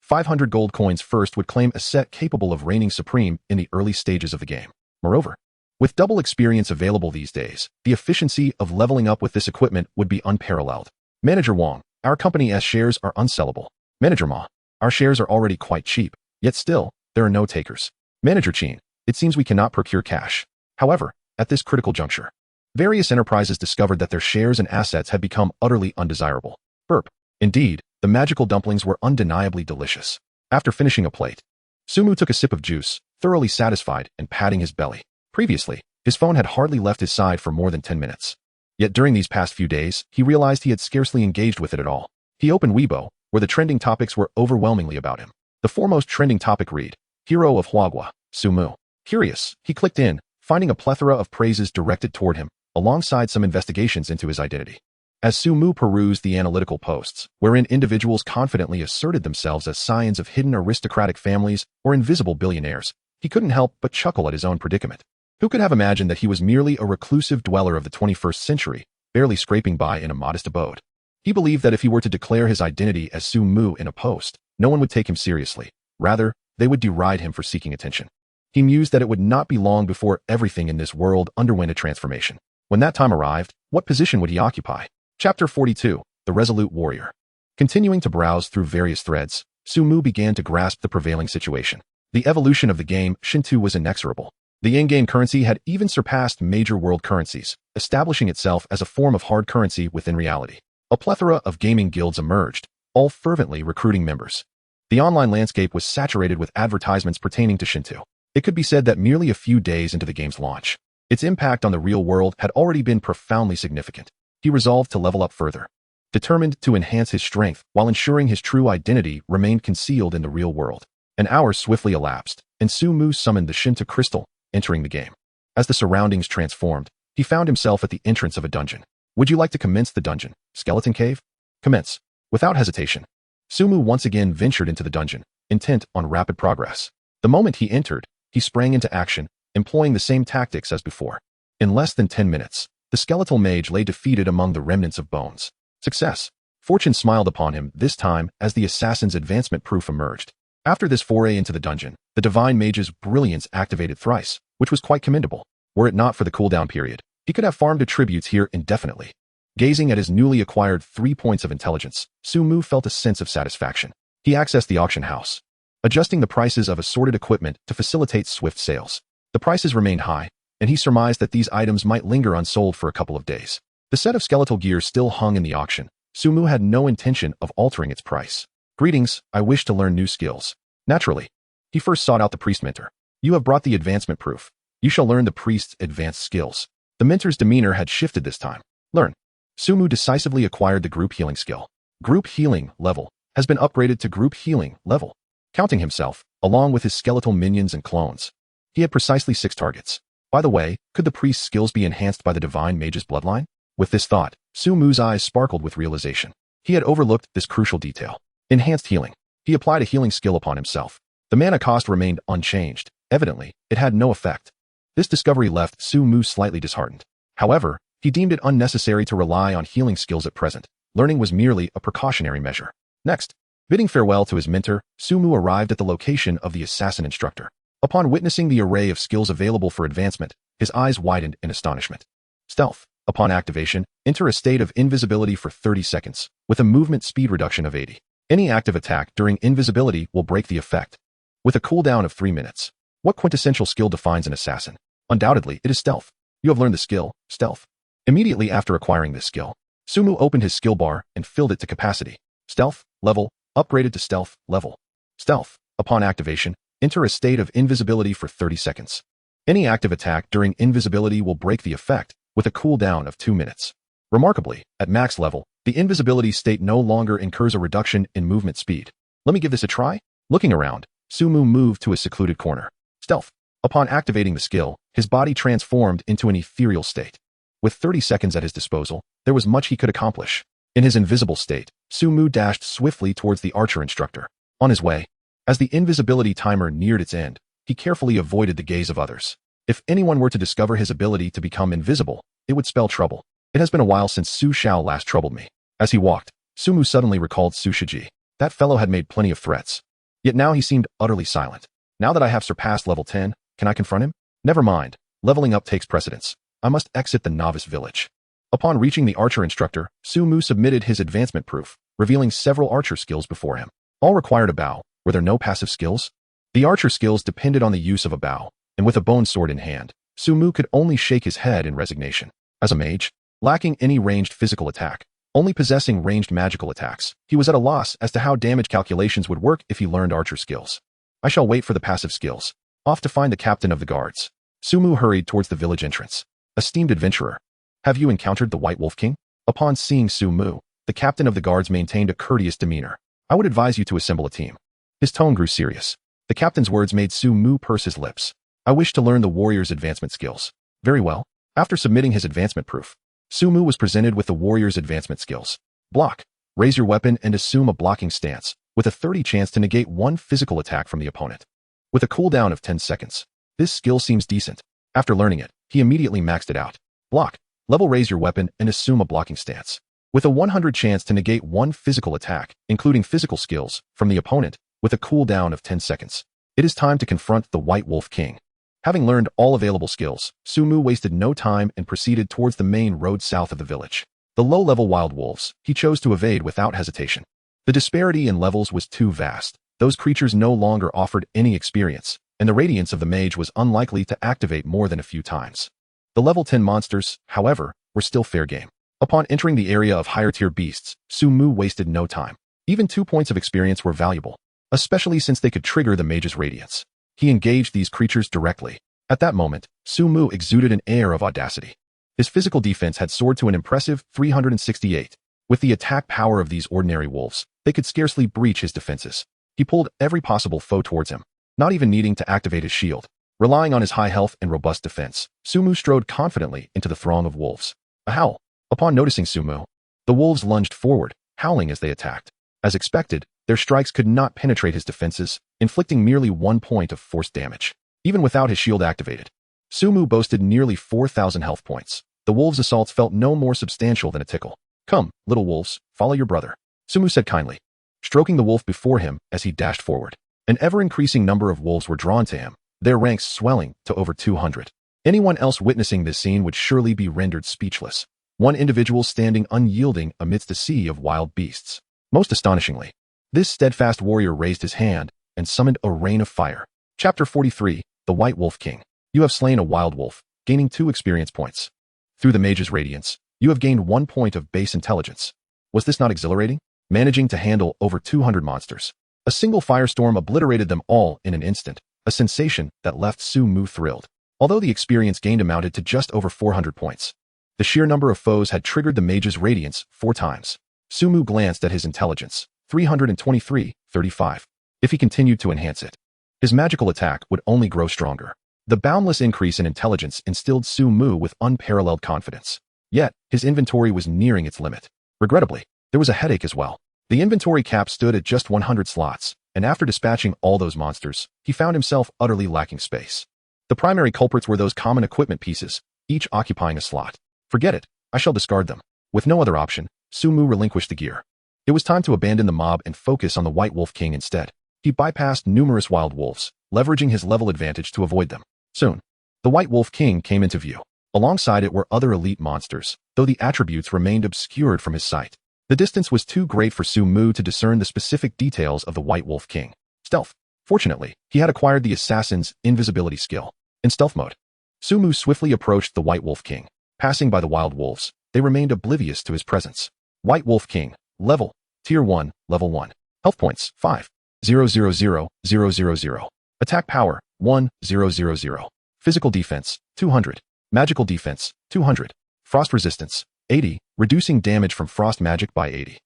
500 gold coins first would claim a set capable of reigning supreme in the early stages of the game. Moreover, with double experience available these days, the efficiency of leveling up with this equipment would be unparalleled. Manager Wong, our company's shares are unsellable. Manager Ma, our shares are already quite cheap, yet still, there are no takers. Manager Chin, it seems we cannot procure cash. However, at this critical juncture, various enterprises discovered that their shares and assets had become utterly undesirable. Burp. Indeed, the magical dumplings were undeniably delicious. After finishing a plate, Sumu took a sip of juice, thoroughly satisfied and patting his belly. Previously, his phone had hardly left his side for more than 10 minutes. Yet during these past few days, he realized he had scarcely engaged with it at all. He opened Weibo, where the trending topics were overwhelmingly about him. The foremost trending topic read, Hero of Huagua, Sumu. Curious, he clicked in, finding a plethora of praises directed toward him, alongside some investigations into his identity. As Sumu perused the analytical posts, wherein individuals confidently asserted themselves as scions of hidden aristocratic families or invisible billionaires, he couldn't help but chuckle at his own predicament. Who could have imagined that he was merely a reclusive dweller of the 21st century, barely scraping by in a modest abode? He believed that if he were to declare his identity as Sumu in a post, no one would take him seriously. Rather, they would deride him for seeking attention. He mused that it would not be long before everything in this world underwent a transformation. When that time arrived, what position would he occupy? Chapter 42, The Resolute Warrior. Continuing to browse through various threads, Sumu began to grasp the prevailing situation. The evolution of the game Shinto was inexorable. The in-game currency had even surpassed major world currencies, establishing itself as a form of hard currency within reality. A plethora of gaming guilds emerged, all fervently recruiting members. The online landscape was saturated with advertisements pertaining to Shinto. It could be said that merely a few days into the game's launch, its impact on the real world had already been profoundly significant. He resolved to level up further, determined to enhance his strength while ensuring his true identity remained concealed in the real world. An hour swiftly elapsed, and Sumu summoned the Shinto crystal, entering the game. As the surroundings transformed, he found himself at the entrance of a dungeon. Would you like to commence the dungeon, Skeleton Cave? Commence. Without hesitation, Sumu once again ventured into the dungeon, intent on rapid progress. The moment he entered, he sprang into action, employing the same tactics as before. In less than 10 minutes, the skeletal mage lay defeated among the remnants of bones. Success. Fortune smiled upon him this time as the assassin's advancement proof emerged. After this foray into the dungeon, the divine mage's brilliance activated thrice, which was quite commendable. Were it not for the cooldown period, he could have farmed attributes here indefinitely. Gazing at his newly acquired 3 points of intelligence, Sumu felt a sense of satisfaction. He accessed the auction house, adjusting the prices of assorted equipment to facilitate swift sales. The prices remained high, and he surmised that these items might linger unsold for a couple of days. The set of skeletal gear still hung in the auction. Sumu had no intention of altering its price. Greetings, I wish to learn new skills. Naturally, he first sought out the priest mentor. You have brought the advancement proof. You shall learn the priest's advanced skills. The mentor's demeanor had shifted this time. Learn. Sumu decisively acquired the group healing skill. Group healing level has been upgraded to group healing level. Counting himself, along with his skeletal minions and clones, he had precisely 6 targets. By the way, could the priest's skills be enhanced by the divine mage's bloodline? With this thought, Su Mu's eyes sparkled with realization. He had overlooked this crucial detail. Enhanced healing. He applied a healing skill upon himself. The mana cost remained unchanged. Evidently, it had no effect. This discovery left Su Mu slightly disheartened. However, he deemed it unnecessary to rely on healing skills at present. Learning was merely a precautionary measure. Next, bidding farewell to his mentor, Su Mu arrived at the location of the assassin instructor. Upon witnessing the array of skills available for advancement, his eyes widened in astonishment. Stealth. Upon activation, enter a state of invisibility for 30 seconds, with a movement speed reduction of 80. Any active attack during invisibility will break the effect, with a cooldown of 3 minutes. What quintessential skill defines an assassin? Undoubtedly, it is stealth. You have learned the skill, stealth. Immediately after acquiring this skill, Su Mu opened his skill bar and filled it to capacity. Stealth, level, upgraded to stealth, level. Stealth. Upon activation, enter a state of invisibility for 30 seconds. Any active attack during invisibility will break the effect, with a cooldown of 2 minutes. Remarkably, at max level, the invisibility state no longer incurs a reduction in movement speed. Let me give this a try. Looking around, Su Mu moved to a secluded corner. Stealth. Upon activating the skill, his body transformed into an ethereal state. With 30 seconds at his disposal, there was much he could accomplish. In his invisible state, Su Mu dashed swiftly towards the archer instructor. On his way, as the invisibility timer neared its end, he carefully avoided the gaze of others. If anyone were to discover his ability to become invisible, it would spell trouble. It has been a while since Su Xiao last troubled me. As he walked, Su Mu suddenly recalled Su Shiji. That fellow had made plenty of threats. Yet now he seemed utterly silent. Now that I have surpassed level 10, can I confront him? Never mind. Leveling up takes precedence. I must exit the novice village. Upon reaching the archer instructor, Su Mu submitted his advancement proof, revealing several archer skills before him. All required a bow. Were there no passive skills? The archer skills depended on the use of a bow, and with a bone sword in hand, Su Mu could only shake his head in resignation. As a mage, lacking any ranged physical attack, only possessing ranged magical attacks, he was at a loss as to how damage calculations would work if he learned archer skills. I shall wait for the passive skills. Off to find the captain of the guards. Su Mu hurried towards the village entrance. Esteemed adventurer, have you encountered the White Wolf King? Upon seeing Su Mu, the captain of the guards maintained a courteous demeanor. I would advise you to assemble a team. His tone grew serious. The captain's words made Su Mu purse his lips. I wish to learn the warrior's advancement skills. Very well. After submitting his advancement proof, Su Mu was presented with the warrior's advancement skills. Block. Raise your weapon and assume a blocking stance, with a 30 chance to negate one physical attack from the opponent. With a cooldown of 10 seconds. This skill seems decent. After learning it, he immediately maxed it out. Block. Level raise your weapon and assume a blocking stance. With a 100 chance to negate one physical attack, including physical skills, from the opponent, with a cooldown of 10 seconds. It is time to confront the White Wolf King. Having learned all available skills, Su Mu wasted no time and proceeded towards the main road south of the village. The low-level wild wolves, he chose to evade without hesitation. The disparity in levels was too vast. Those creatures no longer offered any experience, and the radiance of the mage was unlikely to activate more than a few times. The level 10 monsters, however, were still fair game. Upon entering the area of higher-tier beasts, Su Mu wasted no time. Even 2 points of experience were valuable, especially since they could trigger the mage's radiance. He engaged these creatures directly. At that moment, Su Mu exuded an air of audacity. His physical defense had soared to an impressive 368. With the attack power of these ordinary wolves, they could scarcely breach his defenses. He pulled every possible foe towards him, not even needing to activate his shield. Relying on his high health and robust defense, Su Mu strode confidently into the throng of wolves. A howl. Upon noticing Su Mu, the wolves lunged forward, howling as they attacked. As expected, their strikes could not penetrate his defenses, inflicting merely 1 point of force damage. Even without his shield activated, Su Mu boasted nearly 4,000 health points. The wolves' assaults felt no more substantial than a tickle. Come, little wolves, follow your brother, Su Mu said kindly, stroking the wolf before him as he dashed forward. An ever-increasing number of wolves were drawn to him, their ranks swelling to over 200. Anyone else witnessing this scene would surely be rendered speechless. One individual standing unyielding amidst a sea of wild beasts. Most astonishingly, this steadfast warrior raised his hand and summoned a rain of fire. Chapter 43, The White Wolf King. You have slain a wild wolf, gaining 2 experience points. Through the mage's radiance, you have gained 1 point of base intelligence. Was this not exhilarating? Managing to handle over 200 monsters. A single firestorm obliterated them all in an instant, a sensation that left Su Mu thrilled. Although the experience gained amounted to just over 400 points. The sheer number of foes had triggered the mage's radiance 4 times. Su Mu glanced at his intelligence, 323/35. If he continued to enhance it, his magical attack would only grow stronger. The boundless increase in intelligence instilled Su Mu with unparalleled confidence. Yet, his inventory was nearing its limit. Regrettably, there was a headache as well. The inventory cap stood at just 100 slots, and after dispatching all those monsters, he found himself utterly lacking space. The primary culprits were those common equipment pieces, each occupying a slot. Forget it, I shall discard them. With no other option, Sumu relinquished the gear. It was time to abandon the mob and focus on the White Wolf King instead. He bypassed numerous wild wolves, leveraging his level advantage to avoid them. Soon, the White Wolf King came into view. Alongside it were other elite monsters, though the attributes remained obscured from his sight. The distance was too great for Sumu to discern the specific details of the White Wolf King. Stealth. Fortunately, he had acquired the assassin's invisibility skill. In stealth mode, Sumu swiftly approached the White Wolf King. Passing by the wild wolves, they remained oblivious to his presence. White Wolf King. Level. Tier 1, Level 1. Health points, 5. 000,000. Attack power, 1,000. Physical defense, 200. Magical defense, 200. Frost resistance, 80, reducing damage from frost magic by 80.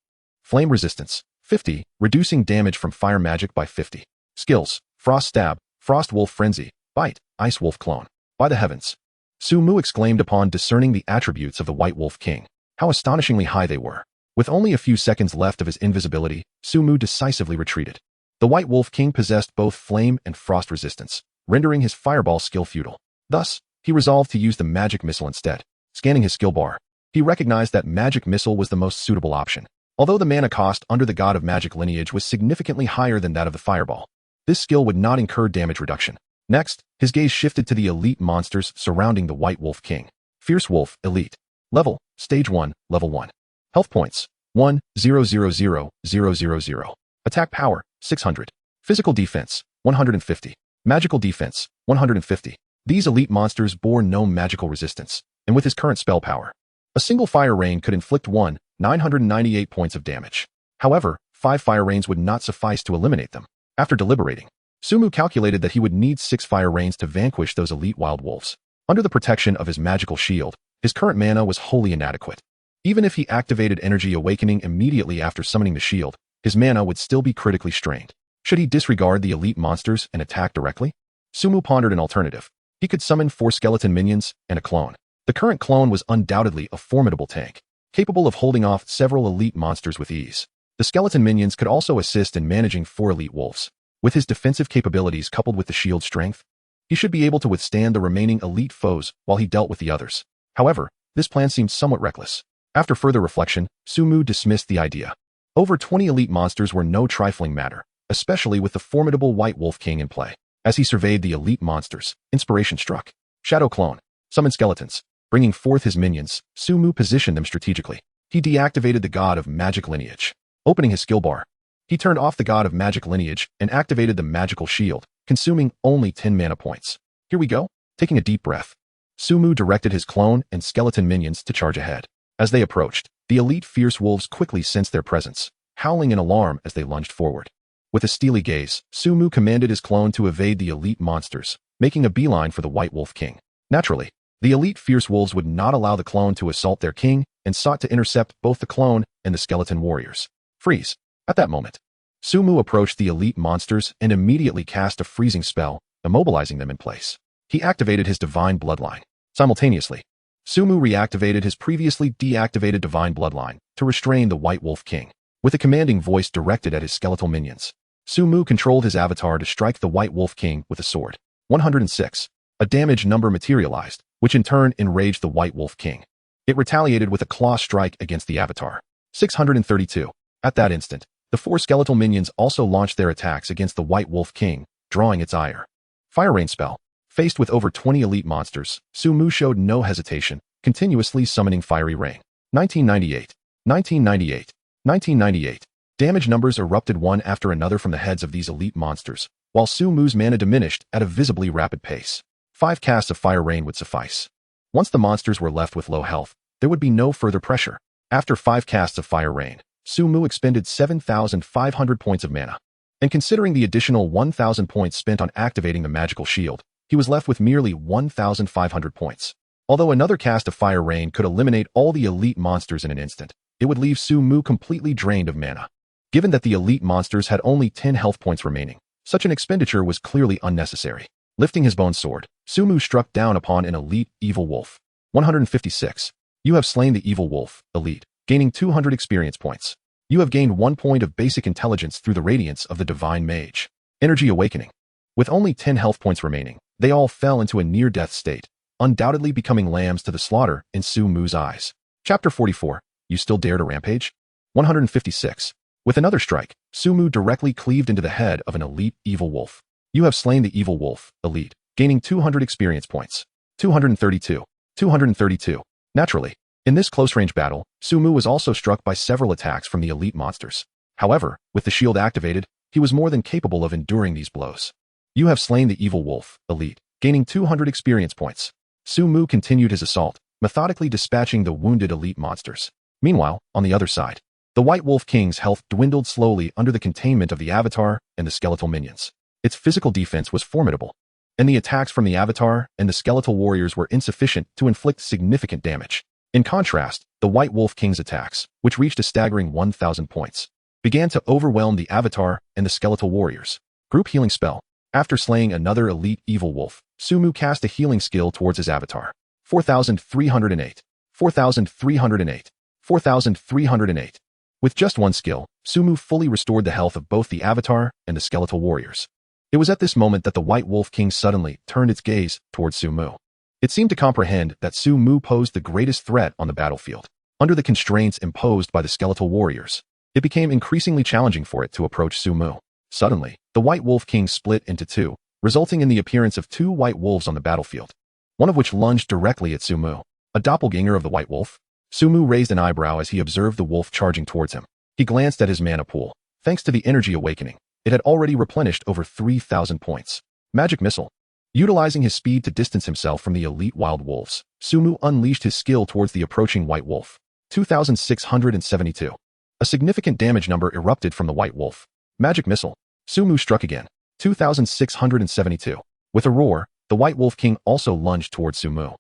Flame resistance, 50, reducing damage from fire magic by 50. Skills, Frost Stab, Frost Wolf Frenzy, Bite, Ice Wolf Clone. By the heavens! Sumu exclaimed upon discerning the attributes of the White Wolf King. How astonishingly high they were. With only a few seconds left of his invisibility, Sumu decisively retreated. The White Wolf King possessed both flame and frost resistance, rendering his fireball skill futile. Thus, he resolved to use the magic missile instead. Scanning his skill bar, he recognized that magic missile was the most suitable option. Although the mana cost under the God of Magic lineage was significantly higher than that of the fireball, this skill would not incur damage reduction. Next, his gaze shifted to the elite monsters surrounding the White Wolf King. Fierce Wolf, Elite. Level, Stage 1, Level 1. Health points, 1,000,000. Attack power, 600. Physical defense, 150. Magical defense, 150. These elite monsters bore no magical resistance, and with his current spell power, a single fire rain could inflict 998 points of damage. However, 5 fire rains would not suffice to eliminate them. After deliberating, Sumu calculated that he would need 6 fire rains to vanquish those elite wild wolves. Under the protection of his magical shield, his current mana was wholly inadequate. Even if he activated Energy Awakening immediately after summoning the shield, his mana would still be critically strained. Should he disregard the elite monsters and attack directly? Sumu pondered an alternative. He could summon 4 skeleton minions and a clone. The current clone was undoubtedly a formidable tank, capable of holding off several elite monsters with ease. The skeleton minions could also assist in managing 4 elite wolves. With his defensive capabilities coupled with the shield's strength, he should be able to withstand the remaining elite foes while he dealt with the others. However, this plan seemed somewhat reckless. After further reflection, Sumu dismissed the idea. Over 20 elite monsters were no trifling matter, especially with the formidable White Wolf King in play. As he surveyed the elite monsters, inspiration struck. Shadow Clone. Summon skeletons. Bringing forth his minions, Sumu positioned them strategically. He deactivated the God of Magic lineage. Opening his skill bar, he turned off the God of Magic lineage and activated the magical shield, consuming only 10 mana points. Here we go. Taking a deep breath, Sumu directed his clone and skeleton minions to charge ahead. As they approached, the elite fierce wolves quickly sensed their presence, howling in alarm as they lunged forward. With a steely gaze, Sumu commanded his clone to evade the elite monsters, making a beeline for the White Wolf King. Naturally, the elite fierce wolves would not allow the clone to assault their king and sought to intercept both the clone and the skeleton warriors. Freeze. At that moment, Sumu approached the elite monsters and immediately cast a freezing spell, immobilizing them in place. He activated his divine bloodline. Simultaneously, Sumu reactivated his previously deactivated divine bloodline to restrain the White Wolf King. With a commanding voice directed at his skeletal minions, Sumu controlled his avatar to strike the White Wolf King with a sword. 106. A damage number materialized, which in turn enraged the White Wolf King. It retaliated with a claw strike against the avatar. 632. At that instant, the 4 skeletal minions also launched their attacks against the White Wolf King, drawing its ire. Fire Rain spell. Faced with over 20 elite monsters, Sumu showed no hesitation, continuously summoning Fiery Rain. 1998. 1998. 1998. Damage numbers erupted one after another from the heads of these elite monsters, while Sumu's mana diminished at a visibly rapid pace. 5 casts of Fire Rain would suffice. Once the monsters were left with low health, there would be no further pressure. After 5 casts of Fire Rain, Sumu expended 7,500 points of mana. And considering the additional 1,000 points spent on activating the magical shield, he was left with merely 1,500 points. Although another cast of Fire Rain could eliminate all the elite monsters in an instant, it would leave Sumu completely drained of mana. Given that the elite monsters had only 10 health points remaining, such an expenditure was clearly unnecessary. Lifting his bone sword, Sumu struck down upon an elite evil wolf. 156. You have slain the evil wolf, elite, gaining 200 experience points. You have gained 1 point of basic intelligence through the radiance of the divine mage. Energy awakening. With only 10 health points remaining, they all fell into a near-death state, undoubtedly becoming lambs to the slaughter in Su Mu's eyes. Chapter 44. You still dare to rampage? 156. With another strike, Su Mu directly cleaved into the head of an elite evil wolf. You have slain the evil wolf, elite, gaining 200 experience points. 232. 232. Naturally, in this close-range battle, Su Mu was also struck by several attacks from the elite monsters. However, with the shield activated, he was more than capable of enduring these blows. You have slain the evil wolf, elite, gaining 200 experience points. Su Mu continued his assault, methodically dispatching the wounded elite monsters. Meanwhile, on the other side, the White Wolf King's health dwindled slowly under the containment of the Avatar and the skeletal minions. Its physical defense was formidable, and the attacks from the Avatar and the skeletal warriors were insufficient to inflict significant damage. In contrast, the White Wolf King's attacks, which reached a staggering 1,000 points, began to overwhelm the Avatar and the skeletal warriors. Group healing spell. After slaying another elite evil wolf, Su Mu cast a healing skill towards his avatar. 4,308. 4,308. 4,308. With just one skill, Su Mu fully restored the health of both the avatar and the skeletal warriors. It was at this moment that the White Wolf King suddenly turned its gaze towards Su Mu. It seemed to comprehend that Su Mu posed the greatest threat on the battlefield. Under the constraints imposed by the skeletal warriors, it became increasingly challenging for it to approach Su Mu. Suddenly, the White Wolf King split into two, resulting in the appearance of two white wolves on the battlefield, one of which lunged directly at Su Mu. A doppelganger of the White Wolf? Su Mu raised an eyebrow as he observed the wolf charging towards him. He glanced at his mana pool. Thanks to the energy awakening, it had already replenished over 3,000 points. Magic Missile. Utilizing his speed to distance himself from the elite wild wolves, Su Mu unleashed his skill towards the approaching White Wolf. 2,672. A significant damage number erupted from the White Wolf. Magic Missile. Su Mu struck again. 2,672. With a roar, the White Wolf King also lunged towards Su Mu.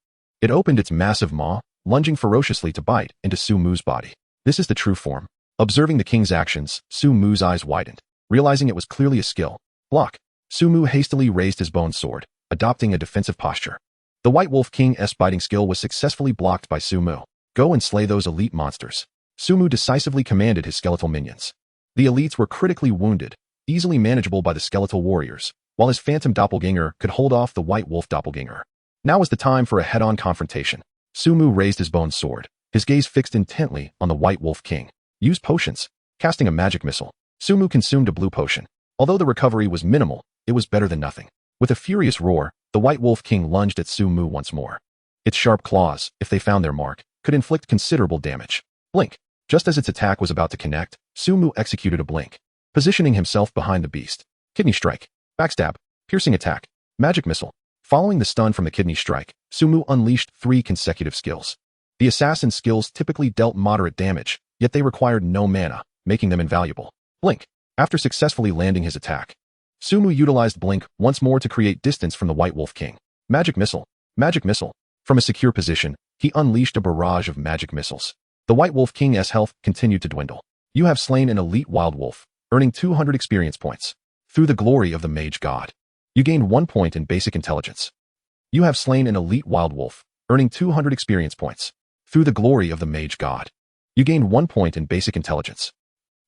It opened its massive maw, lunging ferociously to bite into Su Mu's body. This is the true form. Observing the king's actions, Su Mu's eyes widened. Realizing it was clearly a skill. Block. Su Mu hastily raised his bone sword, adopting a defensive posture. The White Wolf King's biting skill was successfully blocked by Su Mu. Go and slay those elite monsters. Su Mu decisively commanded his skeletal minions. The elites were critically wounded, easily manageable by the skeletal warriors, while his phantom doppelganger could hold off the White Wolf doppelganger. Now was the time for a head-on confrontation. Su Mu raised his bone sword, his gaze fixed intently on the White Wolf King. Use potions. Casting a magic missile, Su Mu consumed a blue potion. Although the recovery was minimal, it was better than nothing. With a furious roar, the White Wolf King lunged at Su Mu once more. Its sharp claws, if they found their mark, could inflict considerable damage. Blink. Just as its attack was about to connect, Su Mu executed a blink, positioning himself behind the beast. Kidney strike. Backstab. Piercing attack. Magic missile. Following the stun from the kidney strike, Su Mu unleashed 3 consecutive skills. The assassin skills typically dealt moderate damage, yet they required no mana, making them invaluable. Blink. After successfully landing his attack, Su Mu utilized Blink once more to create distance from the White Wolf King. Magic missile. Magic missile. From a secure position, he unleashed a barrage of magic missiles. The White Wolf King's health continued to dwindle. You have slain an elite wild wolf, earning 200 experience points. Through the glory of the mage god, you gained 1 point in basic intelligence. You have slain an elite wild wolf, earning 200 experience points. Through the glory of the mage god, you gained 1 point in basic intelligence.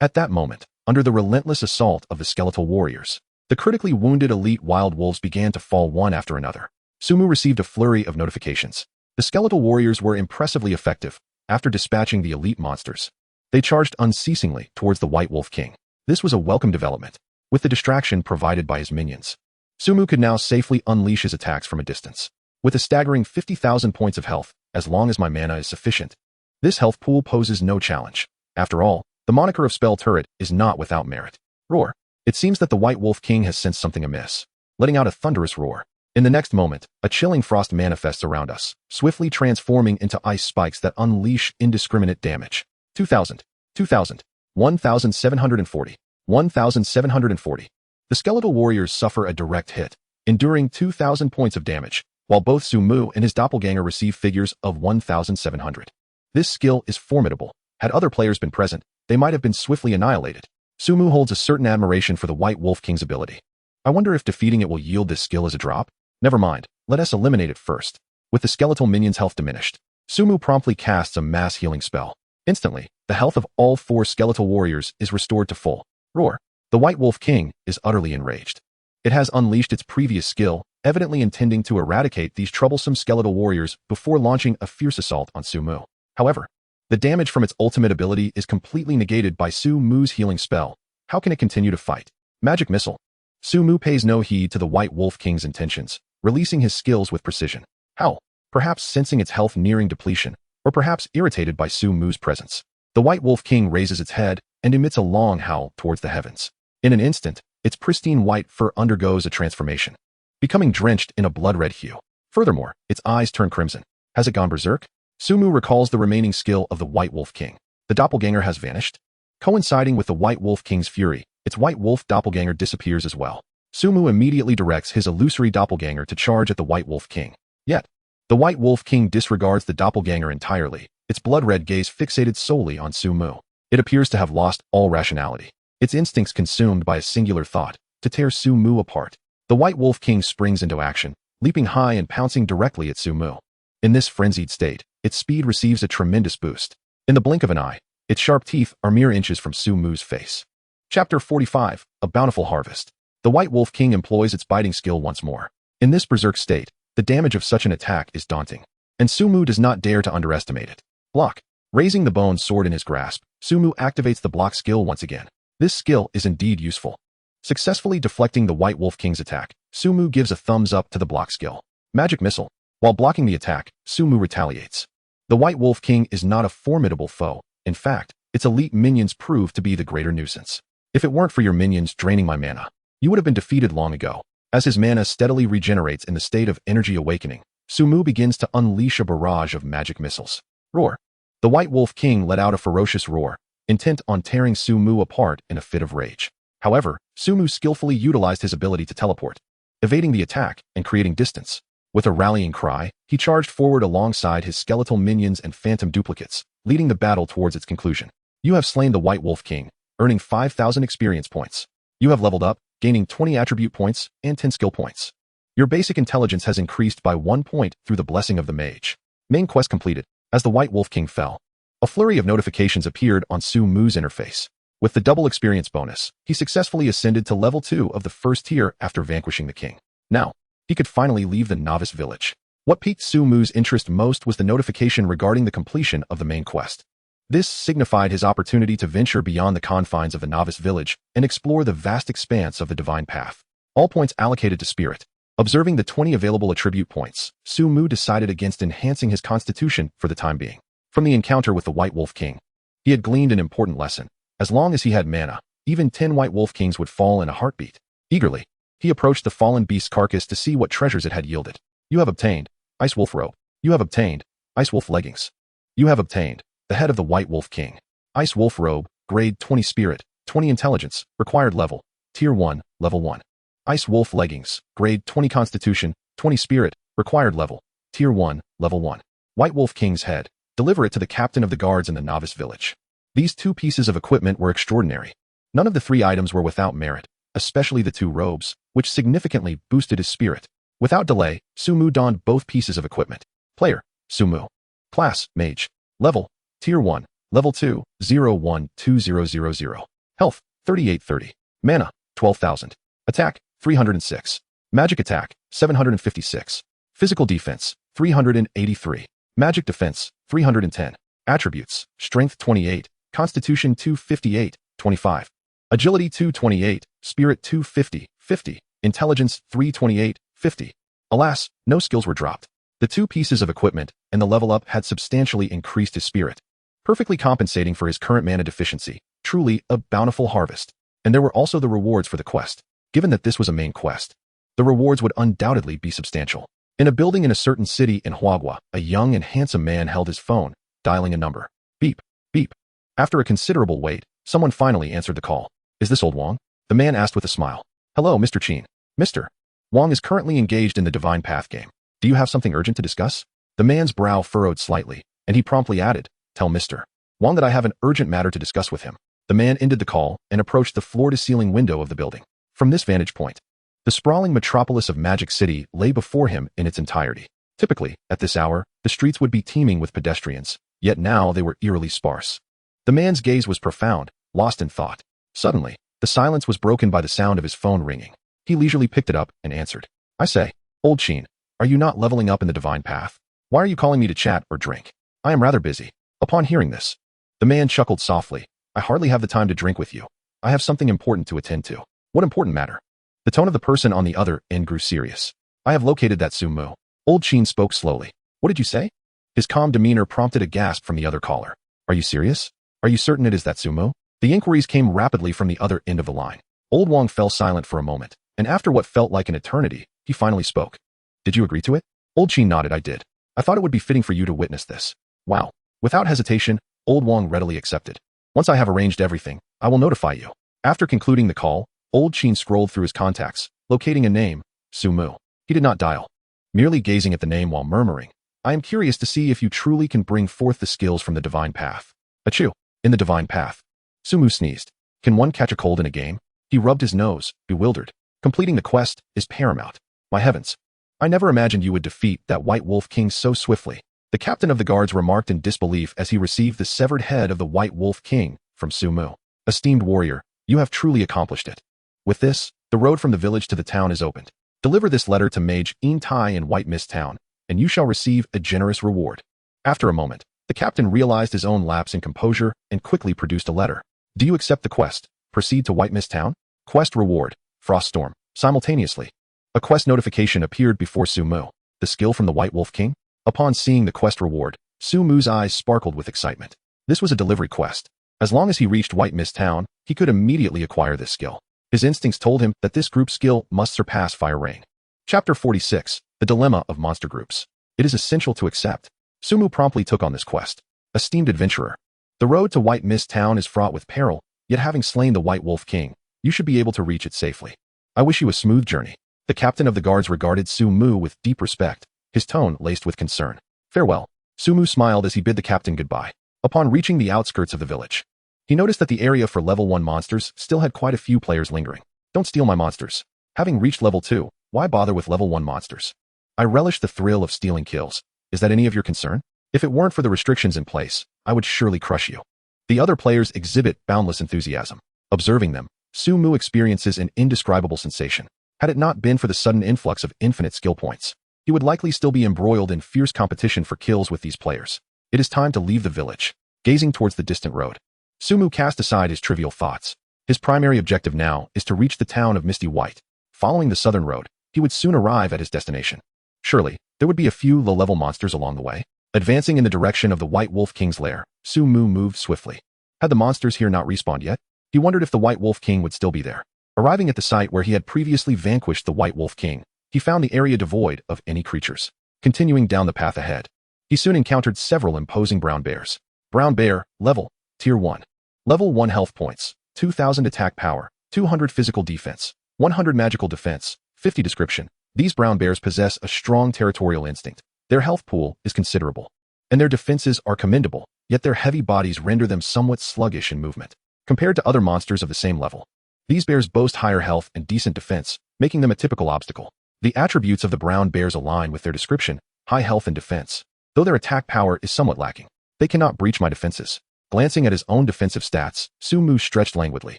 At that moment, under the relentless assault of the skeletal warriors, the critically wounded elite wild wolves began to fall one after another. Su Mu received a flurry of notifications. The skeletal warriors were impressively effective. After dispatching the elite monsters, they charged unceasingly towards the White Wolf King. This was a welcome development. With the distraction provided by his minions, Su Mu could now safely unleash his attacks from a distance. With a staggering 50,000 points of health, as long as my mana is sufficient, this health pool poses no challenge. After all, the moniker of Spell Turret is not without merit. Roar. It seems that the White Wolf King has sensed something amiss, letting out a thunderous roar. In the next moment, a chilling frost manifests around us, swiftly transforming into ice spikes that unleash indiscriminate damage. 2,000, 2,000, 1,740, 1,740. The skeletal warriors suffer a direct hit, enduring 2,000 points of damage, while both Su Mu and his doppelganger receive figures of 1,700. This skill is formidable. Had other players been present, they might have been swiftly annihilated. Su Mu holds a certain admiration for the White Wolf King's ability. I wonder if defeating it will yield this skill as a drop? Never mind, let us eliminate it first. With the skeletal minion's health diminished, Sumu promptly casts a mass healing spell. Instantly, the health of all 4 skeletal warriors is restored to full. Roar. The White Wolf King is utterly enraged. It has unleashed its previous skill, evidently intending to eradicate these troublesome skeletal warriors before launching a fierce assault on Sumu. However, the damage from its ultimate ability is completely negated by Sumu's healing spell. How can it continue to fight? Magic Missile. Sumu pays no heed to the White Wolf King's intentions, releasing his skills with precision. Howl. Perhaps sensing its health nearing depletion, or perhaps irritated by Sumu's presence. The White Wolf King raises its head and emits a long howl towards the heavens. In an instant, its pristine white fur undergoes a transformation, becoming drenched in a blood-red hue. Furthermore, its eyes turn crimson. Has it gone berserk? Sumu recalls the remaining skill of the White Wolf King. The doppelganger has vanished. Coinciding with the White Wolf King's fury, its White Wolf doppelganger disappears as well. Sumu immediately directs his illusory doppelganger to charge at the White Wolf King. Yet, the White Wolf King disregards the doppelganger entirely, its blood-red gaze fixated solely on Sumu. It appears to have lost all rationality, its instincts consumed by a singular thought, to tear Sumu apart. The White Wolf King springs into action, leaping high and pouncing directly at Sumu. In this frenzied state, its speed receives a tremendous boost. In the blink of an eye, its sharp teeth are mere inches from Sumu's face. Chapter 45, A Bountiful Harvest. The White Wolf King employs its biting skill once more. In this berserk state, the damage of such an attack is daunting, and Sumu does not dare to underestimate it. Block. Raising the bone sword in his grasp, Sumu activates the block skill once again. This skill is indeed useful. Successfully deflecting the White Wolf King's attack, Sumu gives a thumbs up to the block skill. Magic Missile. While blocking the attack, Sumu retaliates. The White Wolf King is not a formidable foe. In fact, its elite minions prove to be the greater nuisance. If it weren't for your minions draining my mana, you would have been defeated long ago. As his mana steadily regenerates in the state of energy awakening, Sumu begins to unleash a barrage of magic missiles. Roar. The White Wolf King let out a ferocious roar, intent on tearing Sumu apart in a fit of rage. However, Sumu skillfully utilized his ability to teleport, evading the attack and creating distance. With a rallying cry, he charged forward alongside his skeletal minions and phantom duplicates, leading the battle towards its conclusion. You have slain the White Wolf King, earning 5,000 experience points. You have leveled up, gaining 20 attribute points and 10 skill points. Your basic intelligence has increased by 1 point through the blessing of the mage. Main quest completed. As the White Wolf King fell, a flurry of notifications appeared on Sumu's interface. With the double experience bonus, he successfully ascended to level 2 of the first tier after vanquishing the king. Now, he could finally leave the novice village. What piqued Sumu's interest most was the notification regarding the completion of the main quest. This signified his opportunity to venture beyond the confines of the novice village and explore the vast expanse of the divine path. All points allocated to spirit. Observing the 20 available attribute points, Sumu decided against enhancing his constitution for the time being. From the encounter with the White Wolf King, he had gleaned an important lesson. As long as he had mana, even 10 White Wolf Kings would fall in a heartbeat. Eagerly, he approached the fallen beast's carcass to see what treasures it had yielded. You have obtained Ice Wolf Robe. You have obtained Ice Wolf Leggings. You have obtained the head of the White Wolf King. Ice Wolf Robe, grade 20 spirit, 20 intelligence, required level, tier 1, level 1. Ice Wolf Leggings, grade 20 constitution, 20 spirit, required level, tier 1, level 1. White Wolf King's head, deliver it to the captain of the guards in the novice village. These 2 pieces of equipment were extraordinary. None of the 3 items were without merit, especially the 2 robes, which significantly boosted his spirit. Without delay, Sumu donned both pieces of equipment. Player, Sumu. Class, Mage. Level, Tier 1, Level 2, 012000. Health, 3830. Mana, 12,000. Attack, 306. Magic attack, 756. Physical defense, 383. Magic defense, 310. Attributes, Strength 28, Constitution 258, 25. Agility 228, Spirit 250, 50. Intelligence 328, 50. Alas, no skills were dropped. The 2 pieces of equipment and the level up had substantially increased his spirit, perfectly compensating for his current mana deficiency. Truly a bountiful harvest. And there were also the rewards for the quest. Given that this was a main quest, the rewards would undoubtedly be substantial. In a building in a certain city in Huagua, a young and handsome man held his phone, dialing a number. Beep, beep. After a considerable wait, someone finally answered the call. Is this old Wang? The man asked with a smile. Hello, Mr. Chin. Mr. Wang is currently engaged in the Divine Path game. Do you have something urgent to discuss? The man's brow furrowed slightly, and he promptly added, Tell Mr. Wang that I have an urgent matter to discuss with him. The man ended the call and approached the floor-to-ceiling window of the building. From this vantage point, the sprawling metropolis of Magic City lay before him in its entirety. Typically, at this hour, the streets would be teeming with pedestrians, yet now they were eerily sparse. The man's gaze was profound, lost in thought. Suddenly, the silence was broken by the sound of his phone ringing. He leisurely picked it up and answered. I say, old Sheen, are you not leveling up in the divine path? Why are you calling me to chat or drink? I am rather busy. Upon hearing this, the man chuckled softly. I hardly have the time to drink with you. I have something important to attend to. What important matter? The tone of the person on the other end grew serious. I have located that Sumu. Old Sheen spoke slowly. What did you say? His calm demeanor prompted a gasp from the other caller. Are you serious? Are you certain it is that Sumu? The inquiries came rapidly from the other end of the line. Old Wong fell silent for a moment, and after what felt like an eternity, he finally spoke. Did you agree to it? Old Sheen nodded. I did. I thought it would be fitting for you to witness this. Wow. Without hesitation, Old Wong readily accepted. Once I have arranged everything, I will notify you. After concluding the call, Old Sheen scrolled through his contacts, locating a name, Sumu. He did not dial, merely gazing at the name while murmuring, I am curious to see if you truly can bring forth the skills from the divine path. Achoo! In the divine path. Sumu sneezed. Can one catch a cold in a game? He rubbed his nose, bewildered. Completing the quest is paramount. My heavens. I never imagined you would defeat that White Wolf King so swiftly. The captain of the guards remarked in disbelief as he received the severed head of the White Wolf King from Sumu. Esteemed warrior, you have truly accomplished it. With this, the road from the village to the town is opened. Deliver this letter to Mage In Tai in White Mist Town, and you shall receive a generous reward. After a moment, the captain realized his own lapse in composure and quickly produced a letter. Do you accept the quest? Proceed to White Mist Town? Quest reward, Froststorm. Simultaneously, a quest notification appeared before Sumu. The skill from the White Wolf King? Upon seeing the quest reward, Sumu's eyes sparkled with excitement. This was a delivery quest. As long as he reached White Mist Town, he could immediately acquire this skill. His instincts told him that this group skill must surpass Fire Rain. Chapter 46. The Dilemma of Monster Groups. It is essential to accept. Sumu promptly took on this quest. Esteemed adventurer, the road to White Mist Town is fraught with peril, yet having slain the White Wolf King, you should be able to reach it safely. I wish you a smooth journey. The captain of the guards regarded Sumu with deep respect, his tone laced with concern. Farewell. Sumu smiled as he bid the captain goodbye. Upon reaching the outskirts of the village, he noticed that the area for level 1 monsters still had quite a few players lingering. Don't steal my monsters. Having reached level 2, why bother with level 1 monsters? I relish the thrill of stealing kills. Is that any of your concern? If it weren't for the restrictions in place, I would surely crush you. The other players exhibit boundless enthusiasm. Observing them, Sumu experiences an indescribable sensation. Had it not been for the sudden influx of infinite skill points, he would likely still be embroiled in fierce competition for kills with these players. It is time to leave the village. Gazing towards the distant road, Sumu cast aside his trivial thoughts. His primary objective now is to reach the town of Misty White. Following the southern road, he would soon arrive at his destination. Surely, there would be a few low-level monsters along the way. Advancing in the direction of the White Wolf King's lair, Sumu moved swiftly. Had the monsters here not respawned yet? He wondered if the White Wolf King would still be there. Arriving at the site where he had previously vanquished the White Wolf King, he found the area devoid of any creatures. Continuing down the path ahead, he soon encountered several imposing brown bears. Brown bear, level, tier 1. Level 1 health points, 2000 attack power, 200 physical defense, 100 magical defense, 50 description. These brown bears possess a strong territorial instinct. Their health pool is considerable, and their defenses are commendable, yet their heavy bodies render them somewhat sluggish in movement. Compared to other monsters of the same level, these bears boast higher health and decent defense, making them a typical obstacle. The attributes of the brown bears align with their description, high health and defense. Though their attack power is somewhat lacking, they cannot breach my defenses. Glancing at his own defensive stats, Sumu stretched languidly.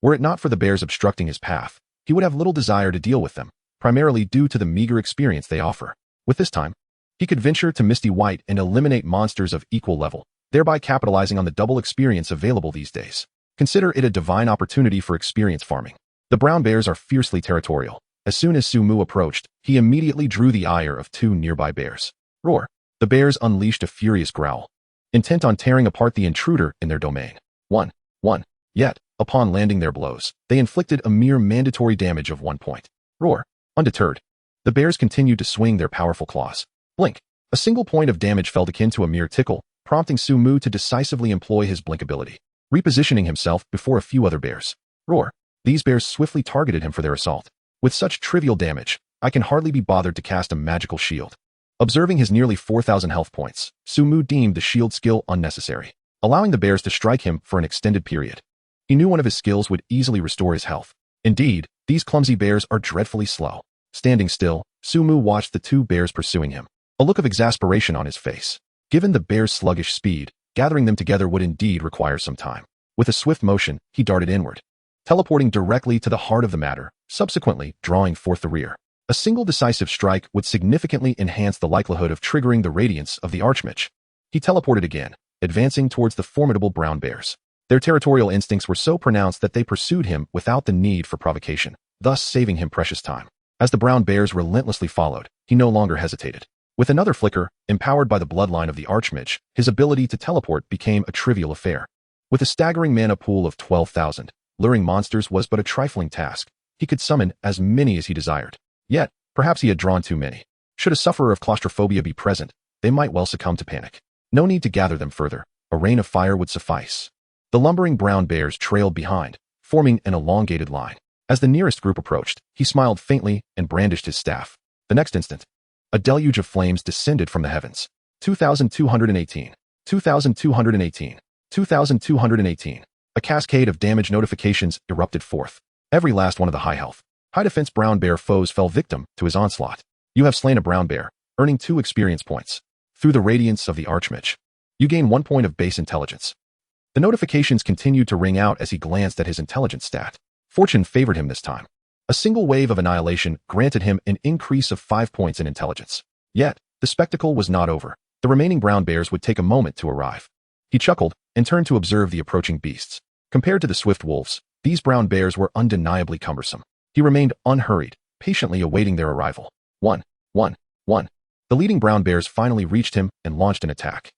Were it not for the bears obstructing his path, he would have little desire to deal with them, primarily due to the meager experience they offer. With this time, he could venture to Misty White and eliminate monsters of equal level, thereby capitalizing on the double experience available these days. Consider it a divine opportunity for experience farming. The brown bears are fiercely territorial. As soon as Sumu approached, he immediately drew the ire of two nearby bears. Roar! The bears unleashed a furious growl, intent on tearing apart the intruder in their domain. One. Yet, upon landing their blows, they inflicted a mere mandatory damage of 1 point. Roar! Undeterred, the bears continued to swing their powerful claws. Blink! A single point of damage felt akin to a mere tickle, prompting Sumu to decisively employ his blink ability, repositioning himself before a few other bears. Roar! These bears swiftly targeted him for their assault. With such trivial damage, I can hardly be bothered to cast a magical shield. Observing his nearly 4,000 health points, Sumu deemed the shield skill unnecessary, allowing the bears to strike him for an extended period. He knew one of his skills would easily restore his health. Indeed, these clumsy bears are dreadfully slow. Standing still, Sumu watched the two bears pursuing him. a look of exasperation on his face. Given the bear's sluggish speed, gathering them together would indeed require some time. With a swift motion, he darted inward, teleporting directly to the heart of the matter, subsequently drawing forth the rear. A single decisive strike would significantly enhance the likelihood of triggering the radiance of the archmage. He teleported again, advancing towards the formidable brown bears. Their territorial instincts were so pronounced that they pursued him without the need for provocation, thus saving him precious time. As the brown bears relentlessly followed, he no longer hesitated. With another flicker, empowered by the bloodline of the archmage, his ability to teleport became a trivial affair. With a staggering mana pool of 12,000, luring monsters was but a trifling task. He could summon as many as he desired. Yet, perhaps he had drawn too many. Should a sufferer of claustrophobia be present, they might well succumb to panic. No need to gather them further. A rain of fire would suffice. The lumbering brown bears trailed behind, forming an elongated line. As the nearest group approached, he smiled faintly and brandished his staff. The next instant, a deluge of flames descended from the heavens. 2,218. 2,218. 2,218. A cascade of damage notifications erupted forth. Every last one of the high health, high defense brown bear foes fell victim to his onslaught. You have slain a brown bear, earning 2 experience points. Through the radiance of the archmage, you gain 1 point of base intelligence. The notifications continued to ring out as he glanced at his intelligence stat. Fortune favored him this time. A single wave of annihilation granted him an increase of 5 points in intelligence. Yet, the spectacle was not over. The remaining brown bears would take a moment to arrive. He chuckled and turned to observe the approaching beasts. Compared to the swift wolves, these brown bears were undeniably cumbersome. He remained unhurried, patiently awaiting their arrival. 1, 1, 1. The leading brown bears finally reached him and launched an attack.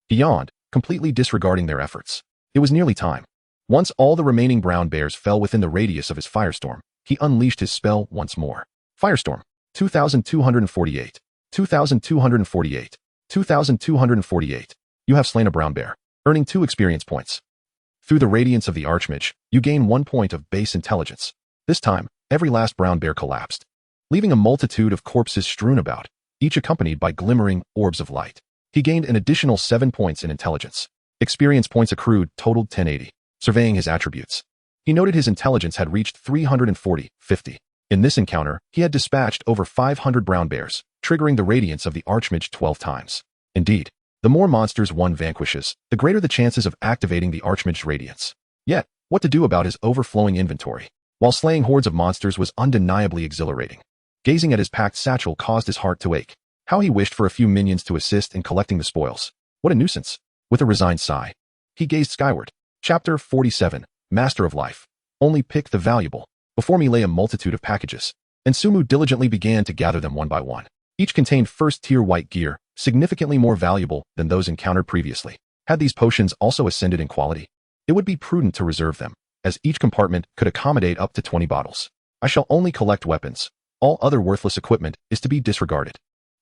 He yawned, completely disregarding their efforts. It was nearly time. Once all the remaining brown bears fell within the radius of his firestorm, he unleashed his spell once more. Firestorm. 2,248. 2,248. 2,248. You have slain a brown bear, earning 2 experience points. Through the radiance of the archmage, you gain 1 point of base intelligence. This time, every last brown bear collapsed, leaving a multitude of corpses strewn about, each accompanied by glimmering orbs of light. He gained an additional 7 points in intelligence. Experience points accrued totaled 1080. Surveying his attributes, he noted his intelligence had reached 340/50. In this encounter, he had dispatched over 500 brown bears, triggering the radiance of the archmage 12 times. Indeed, the more monsters one vanquishes, the greater the chances of activating the archmage's radiance. Yet, what to do about his overflowing inventory? While slaying hordes of monsters was undeniably exhilarating, gazing at his packed satchel caused his heart to ache. How he wished for a few minions to assist in collecting the spoils. What a nuisance. With a resigned sigh, he gazed skyward. Chapter 47, Master of Life. Only pick the valuable. Before me lay a multitude of packages, and Sumu diligently began to gather them one by one. Each contained first-tier white gear, significantly more valuable than those encountered previously. Had these potions also ascended in quality, it would be prudent to reserve them, as each compartment could accommodate up to 20 bottles. I shall only collect weapons. All other worthless equipment is to be disregarded.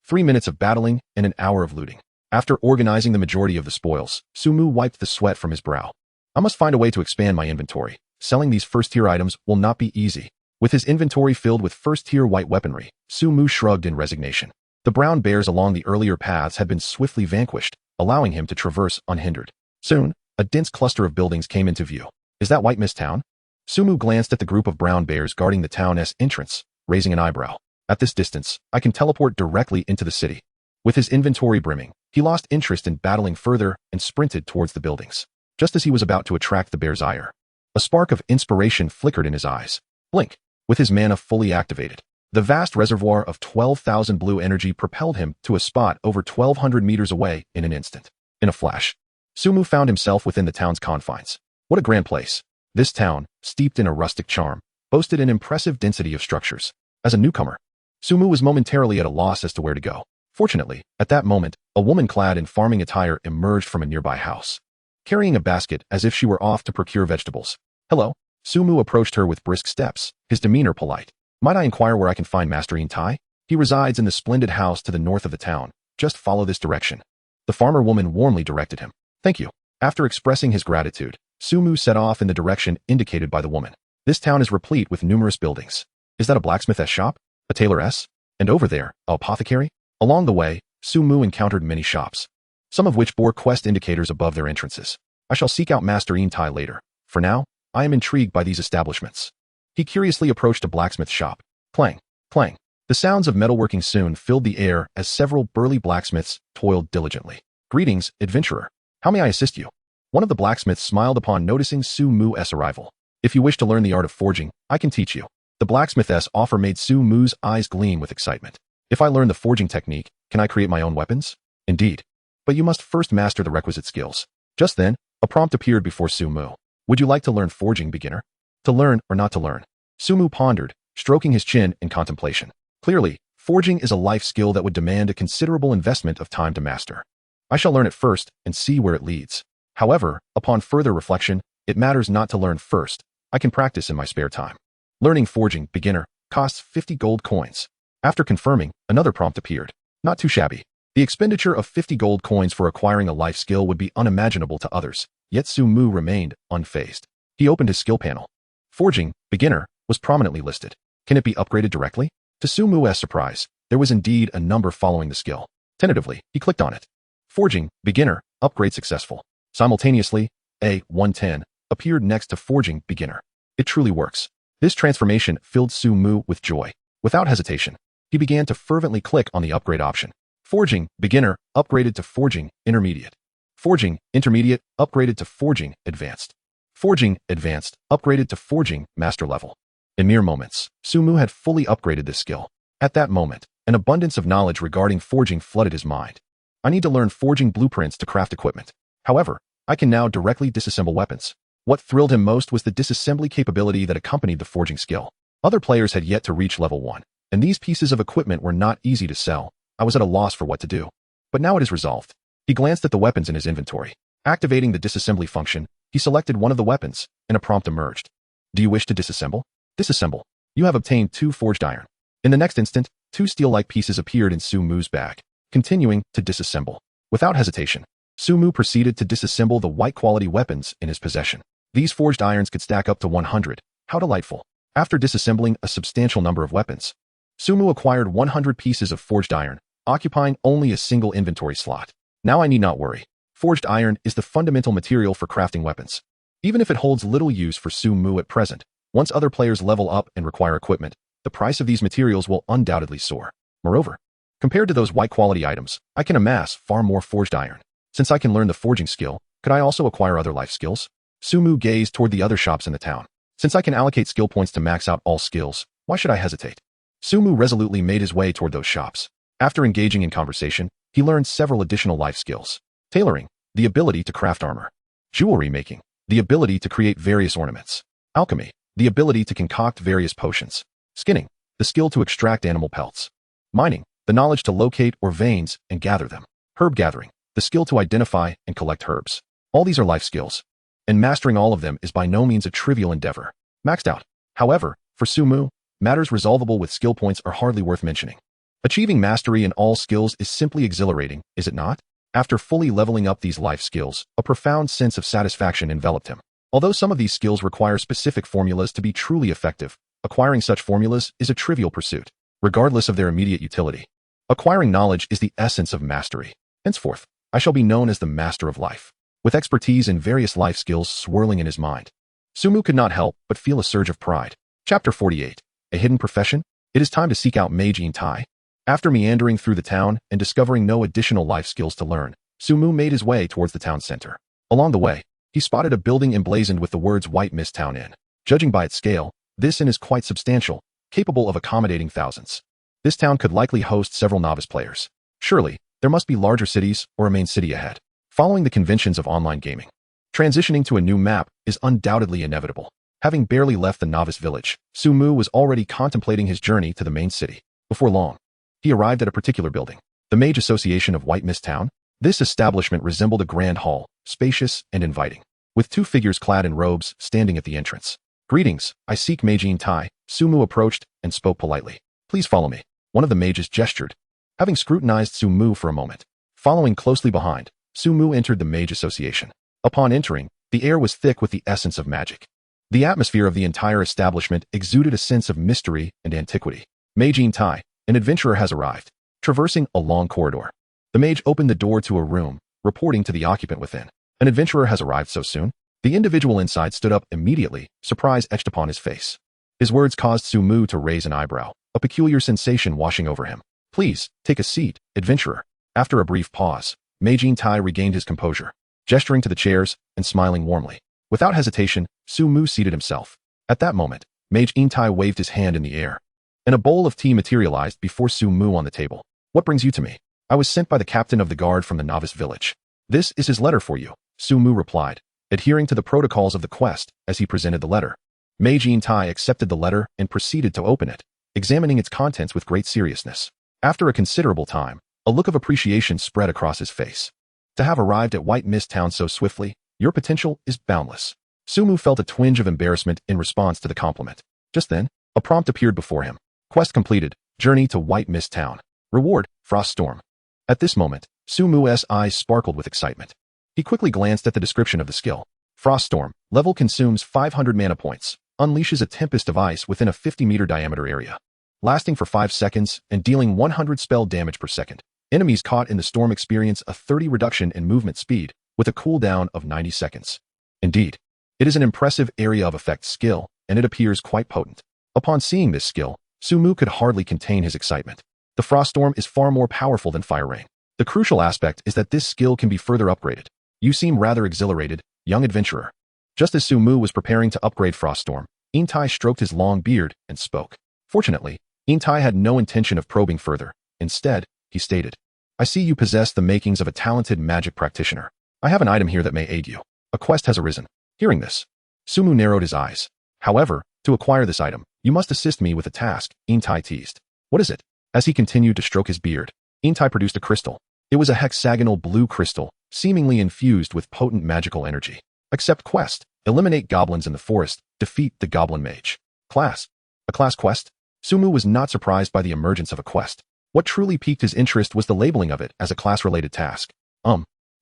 3 minutes of battling and an hour of looting. After organizing the majority of the spoils, Sumu wiped the sweat from his brow. I must find a way to expand my inventory. Selling these first-tier items will not be easy. With his inventory filled with first-tier white weaponry, Sumu shrugged in resignation. The brown bears along the earlier paths had been swiftly vanquished, allowing him to traverse unhindered. Soon, a dense cluster of buildings came into view. Is that White Mist Town? Sumu glanced at the group of brown bears guarding the town's entrance, raising an eyebrow. At this distance, I can teleport directly into the city. With his inventory brimming, he lost interest in battling further and sprinted towards the buildings. Just as he was about to attract the bear's ire, a spark of inspiration flickered in his eyes. Blink. With his mana fully activated, the vast reservoir of 12,000 blue energy propelled him to a spot over 1,200 meters away in an instant. In a flash, Sumu found himself within the town's confines. What a grand place. This town, steeped in a rustic charm, boasted an impressive density of structures. As a newcomer, Sumu was momentarily at a loss as to where to go. Fortunately, at that moment, a woman clad in farming attire emerged from a nearby house, carrying a basket as if she were off to procure vegetables. Hello. Sumu approached her with brisk steps, his demeanor polite. Might I inquire where I can find Master Intai? He resides in the splendid house to the north of the town. Just follow this direction. The farmer woman warmly directed him. Thank you. After expressing his gratitude, Sumu set off in the direction indicated by the woman. This town is replete with numerous buildings. Is that a blacksmith's shop? A tailor's? And over there, a apothecary? Along the way, Sumu encountered many shops, some of which bore quest indicators above their entrances. I shall seek out Master Intai later. For now, I am intrigued by these establishments. He curiously approached a blacksmith shop. Clang, clang. The sounds of metalworking soon filled the air as several burly blacksmiths toiled diligently. "Greetings, adventurer. How may I assist you?" One of the blacksmiths smiled upon noticing Su Mu's arrival. "If you wish to learn the art of forging, I can teach you." The blacksmith's offer made Su Mu's eyes gleam with excitement. "If I learn the forging technique, can I create my own weapons?" "Indeed. But you must first master the requisite skills." Just then, a prompt appeared before Su Mu. "Would you like to learn forging, beginner?" To learn or not to learn? Su Mu pondered, stroking his chin in contemplation. Clearly, forging is a life skill that would demand a considerable investment of time to master. "I shall learn it first and see where it leads. However, upon further reflection, it matters not to learn first. I can practice in my spare time." Learning forging, beginner, costs 50 gold coins. After confirming, another prompt appeared. Not too shabby. The expenditure of 50 gold coins for acquiring a life skill would be unimaginable to others, yet Su Mu remained unfazed. He opened his skill panel. Forging, beginner, was prominently listed. Can it be upgraded directly? To Su Mu's surprise, there was indeed a number following the skill. Tentatively, he clicked on it. Forging, beginner, upgrade successful. Simultaneously, A110 appeared next to forging, beginner. It truly works. This transformation filled Su Mu with joy. Without hesitation, he began to fervently click on the upgrade option. Forging, beginner, upgraded to forging, intermediate. Forging, intermediate, upgraded to forging, advanced. Forging, advanced, upgraded to forging, master level. In mere moments, Su Mu had fully upgraded this skill. At that moment, an abundance of knowledge regarding forging flooded his mind. "I need to learn forging blueprints to craft equipment. However, I can now directly disassemble weapons." What thrilled him most was the disassembly capability that accompanied the forging skill. Other players had yet to reach level 1, and these pieces of equipment were not easy to sell. I was at a loss for what to do. But now it is resolved. He glanced at the weapons in his inventory. Activating the disassembly function, he selected one of the weapons, and a prompt emerged. "Do you wish to disassemble?" "Disassemble. You have obtained 2 forged iron." In the next instant, 2 steel-like pieces appeared in Su Mu's bag. Continuing to disassemble. Without hesitation, Su Mu proceeded to disassemble the white-quality weapons in his possession. These forged irons could stack up to 100. How delightful. After disassembling a substantial number of weapons, Su Mu acquired 100 pieces of forged iron, occupying only a single inventory slot. Now I need not worry. Forged iron is the fundamental material for crafting weapons. Even if it holds little use for Su Mu at present, once other players level up and require equipment, the price of these materials will undoubtedly soar. Moreover, compared to those white-quality items, I can amass far more forged iron. Since I can learn the forging skill, could I also acquire other life skills? Su Mu gazed toward the other shops in the town. Since I can allocate skill points to max out all skills, why should I hesitate? Su Mu resolutely made his way toward those shops. After engaging in conversation, he learned several additional life skills. Tailoring, the ability to craft armor. Jewelry making, the ability to create various ornaments. Alchemy, the ability to concoct various potions. Skinning, the skill to extract animal pelts. Mining, the knowledge to locate ore veins and gather them. Herb gathering, the skill to identify and collect herbs. All these are life skills, and mastering all of them is by no means a trivial endeavor. Maxed out. However, for Su Mu, matters resolvable with skill points are hardly worth mentioning. Achieving mastery in all skills is simply exhilarating, is it not? After fully leveling up these life skills, a profound sense of satisfaction enveloped him. Although some of these skills require specific formulas to be truly effective, acquiring such formulas is a trivial pursuit, regardless of their immediate utility. Acquiring knowledge is the essence of mastery. Henceforth, I shall be known as the master of life. With expertise in various life skills swirling in his mind, Su Mu could not help but feel a surge of pride. Chapter 48. A hidden profession? It is time to seek out mage in Tai. After meandering through the town and discovering no additional life skills to learn, Su Mu made his way towards the town center. Along the way, he spotted a building emblazoned with the words White Mist Town Inn. Judging by its scale, this inn is quite substantial, capable of accommodating thousands. This town could likely host several novice players. Surely, there must be larger cities or a main city ahead. Following the conventions of online gaming, transitioning to a new map is undoubtedly inevitable. Having barely left the novice village, Su Mu was already contemplating his journey to the main city. Before long, he arrived at a particular building, the Mage Association of White Mist Town. This establishment resembled a grand hall, spacious and inviting, with 2 figures clad in robes standing at the entrance. "Greetings, I seek Mage in Tai." Su Mu approached and spoke politely. "Please follow me." One of the mages gestured, having scrutinized Su Mu for a moment. Following closely behind, Su Mu entered the Mage Association. Upon entering, the air was thick with the essence of magic. The atmosphere of the entire establishment exuded a sense of mystery and antiquity. "Mage in Tai, an adventurer has arrived." Traversing a long corridor, the mage opened the door to a room, reporting to the occupant within. "An adventurer has arrived so soon?" The individual inside stood up immediately, surprise etched upon his face. His words caused Su Mu to raise an eyebrow. a peculiar sensation washing over him. Please, take a seat, adventurer. After a brief pause, Mage Tai regained his composure, gesturing to the chairs and smiling warmly. Without hesitation, Su-mu seated himself. At that moment, Mage Tai waved his hand in the air, and a bowl of tea materialized before Su-mu on the table. What brings you to me? I was sent by the captain of the guard from the novice village. This is his letter for you, Su-mu replied, adhering to the protocols of the quest as he presented the letter. Mage Tai accepted the letter and proceeded to open it, examining its contents with great seriousness. After a considerable time, a look of appreciation spread across his face. To have arrived at White Mist Town so swiftly, your potential is boundless. Su-mu felt a twinge of embarrassment in response to the compliment. Just then, a prompt appeared before him. Quest completed, journey to White Mist Town. Reward, Frost Storm. At this moment, Su-mu's eyes sparkled with excitement. He quickly glanced at the description of the skill. Frost Storm, level consumes 500 mana points, unleashes a tempest of ice within a 50-meter diameter area, lasting for 5 seconds and dealing 100 spell damage per second. Enemies caught in the storm experience a 30 reduction in movement speed, with a cooldown of 90 seconds. Indeed, it is an impressive area of effect skill, and it appears quite potent. Upon seeing this skill, Su-mu could hardly contain his excitement. The Frost Storm is far more powerful than Fire Rain. The crucial aspect is that this skill can be further upgraded. You seem rather exhilarated, young adventurer. Just as Su-mu was preparing to upgrade Frost Storm, Tai stroked his long beard and spoke. Fortunately, Tai had no intention of probing further. Instead, he stated, I see you possess the makings of a talented magic practitioner. I have an item here that may aid you. A quest has arisen. Hearing this, Su-mu narrowed his eyes. However, to acquire this item, you must assist me with a task, Tai teased. What is it? As he continued to stroke his beard, Tai produced a crystal. It was a hexagonal blue crystal, seemingly infused with potent magical energy. Accept quest. Eliminate goblins in the forest. Defeat the goblin mage. Class. A class quest? Su-mu was not surprised by the emergence of a quest. What truly piqued his interest was the labeling of it as a class-related task.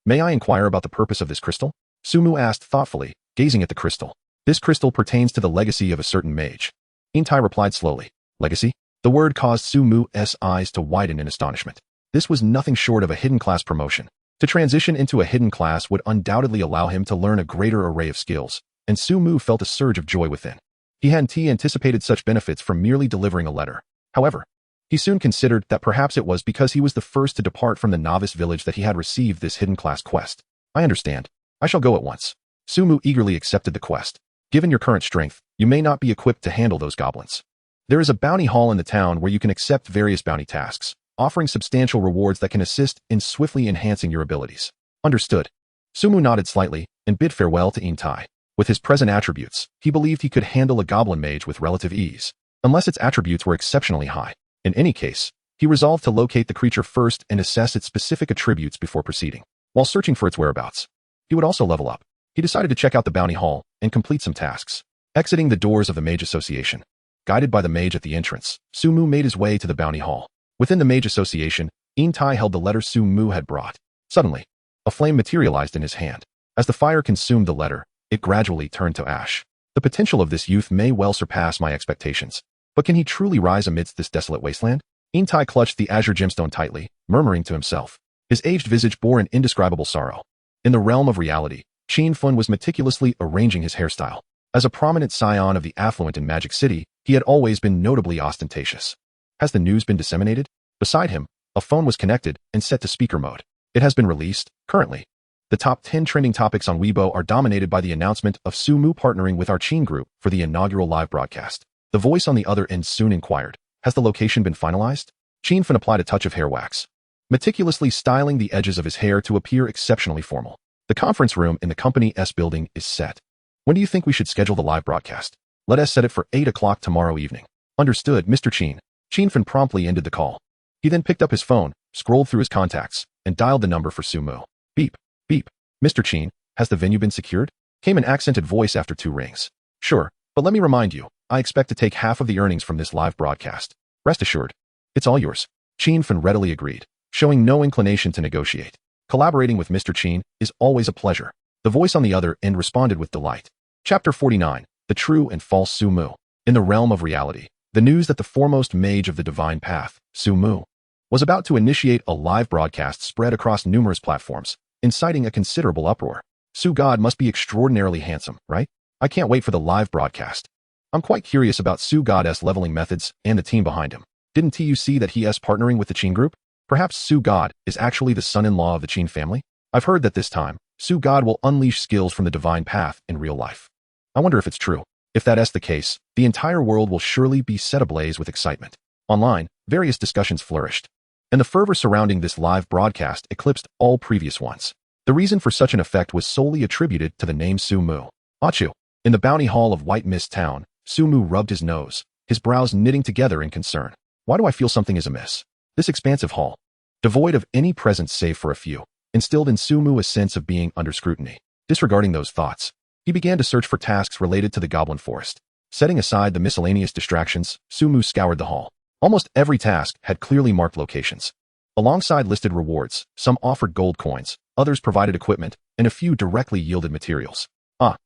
May I inquire about the purpose of this crystal? Su-mu asked thoughtfully, gazing at the crystal. This crystal pertains to the legacy of a certain mage. Tai replied slowly. Legacy? The word caused Su-mu's eyes to widen in astonishment. This was nothing short of a hidden class promotion. To transition into a hidden class would undoubtedly allow him to learn a greater array of skills, and Su-mu felt a surge of joy within. He hadn't anticipated such benefits from merely delivering a letter. However, he soon considered that perhaps it was because he was the first to depart from the novice village that he had received this hidden class quest. I understand. I shall go at once. Su-mu eagerly accepted the quest. Given your current strength, you may not be equipped to handle those goblins. There is a bounty hall in the town where you can accept various bounty tasks, offering substantial rewards that can assist in swiftly enhancing your abilities. Understood. Su-mu nodded slightly and bid farewell to Tai. With his present attributes, he believed he could handle a goblin mage with relative ease, unless its attributes were exceptionally high. In any case, he resolved to locate the creature first and assess its specific attributes before proceeding. While searching for its whereabouts, he would also level up. He decided to check out the bounty hall and complete some tasks. Exiting the doors of the Mage Association, guided by the mage at the entrance, Su-mu made his way to the bounty hall. Within the Mage Association, Tai held the letter Su-mu had brought. Suddenly, a flame materialized in his hand. As the fire consumed the letter, it gradually turned to ash. The potential of this youth may well surpass my expectations. But can he truly rise amidst this desolate wasteland? Tai clutched the azure gemstone tightly, murmuring to himself. His aged visage bore an indescribable sorrow. In the realm of reality, Qin Fun was meticulously arranging his hairstyle. As a prominent scion of the affluent in Magic City, he had always been notably ostentatious. Has the news been disseminated? Beside him, a phone was connected and set to speaker mode. It has been released, currently. The top 10 trending topics on Weibo are dominated by the announcement of Su-mu partnering with our Qin group for the inaugural live broadcast. The voice on the other end soon inquired, has the location been finalized? Qin Fun applied a touch of hair wax, meticulously styling the edges of his hair to appear exceptionally formal. The conference room in the company's building is set. When do you think we should schedule the live broadcast? Let us set it for 8 o'clock tomorrow evening. Understood, Mr. Qin. Qin Fun promptly ended the call. He then picked up his phone, scrolled through his contacts, and dialed the number for Su-mu. Beep, beep. Mr. Qin, has the venue been secured? Came an accented voice after 2 rings. Sure, but let me remind you, I expect to take half of the earnings from this live broadcast. Rest assured, it's all yours. Qin Fun readily agreed, showing no inclination to negotiate. Collaborating with Mr. Qin is always a pleasure. The voice on the other end responded with delight. Chapter 49, The True and False Su-mu. In the realm of reality, the news that the foremost mage of the divine path, Su-mu, was about to initiate a live broadcast spread across numerous platforms, inciting a considerable uproar. Su God must be extraordinarily handsome, right? I can't wait for the live broadcast. I'm quite curious about Su-God's leveling methods and the team behind him. Didn't you see that he is partnering with the Qin group? Perhaps Su-God is actually the son-in-law of the Qin family? I've heard that this time, Su-God will unleash skills from the divine path in real life. I wonder if it's true. If that is the case, the entire world will surely be set ablaze with excitement. Online, various discussions flourished, and the fervor surrounding this live broadcast eclipsed all previous ones. The reason for such an effect was solely attributed to the name Su-Mu. Achu. In the bounty hall of White Mist Town, Su-Mu rubbed his nose, his brows knitting together in concern. Why do I feel something is amiss? This expansive hall, devoid of any presence save for a few, instilled in Su-Mu a sense of being under scrutiny. Disregarding those thoughts, he began to search for tasks related to the Goblin Forest. Setting aside the miscellaneous distractions, Su-Mu scoured the hall. Almost every task had clearly marked locations. Alongside listed rewards, some offered gold coins, others provided equipment, and a few directly yielded materials.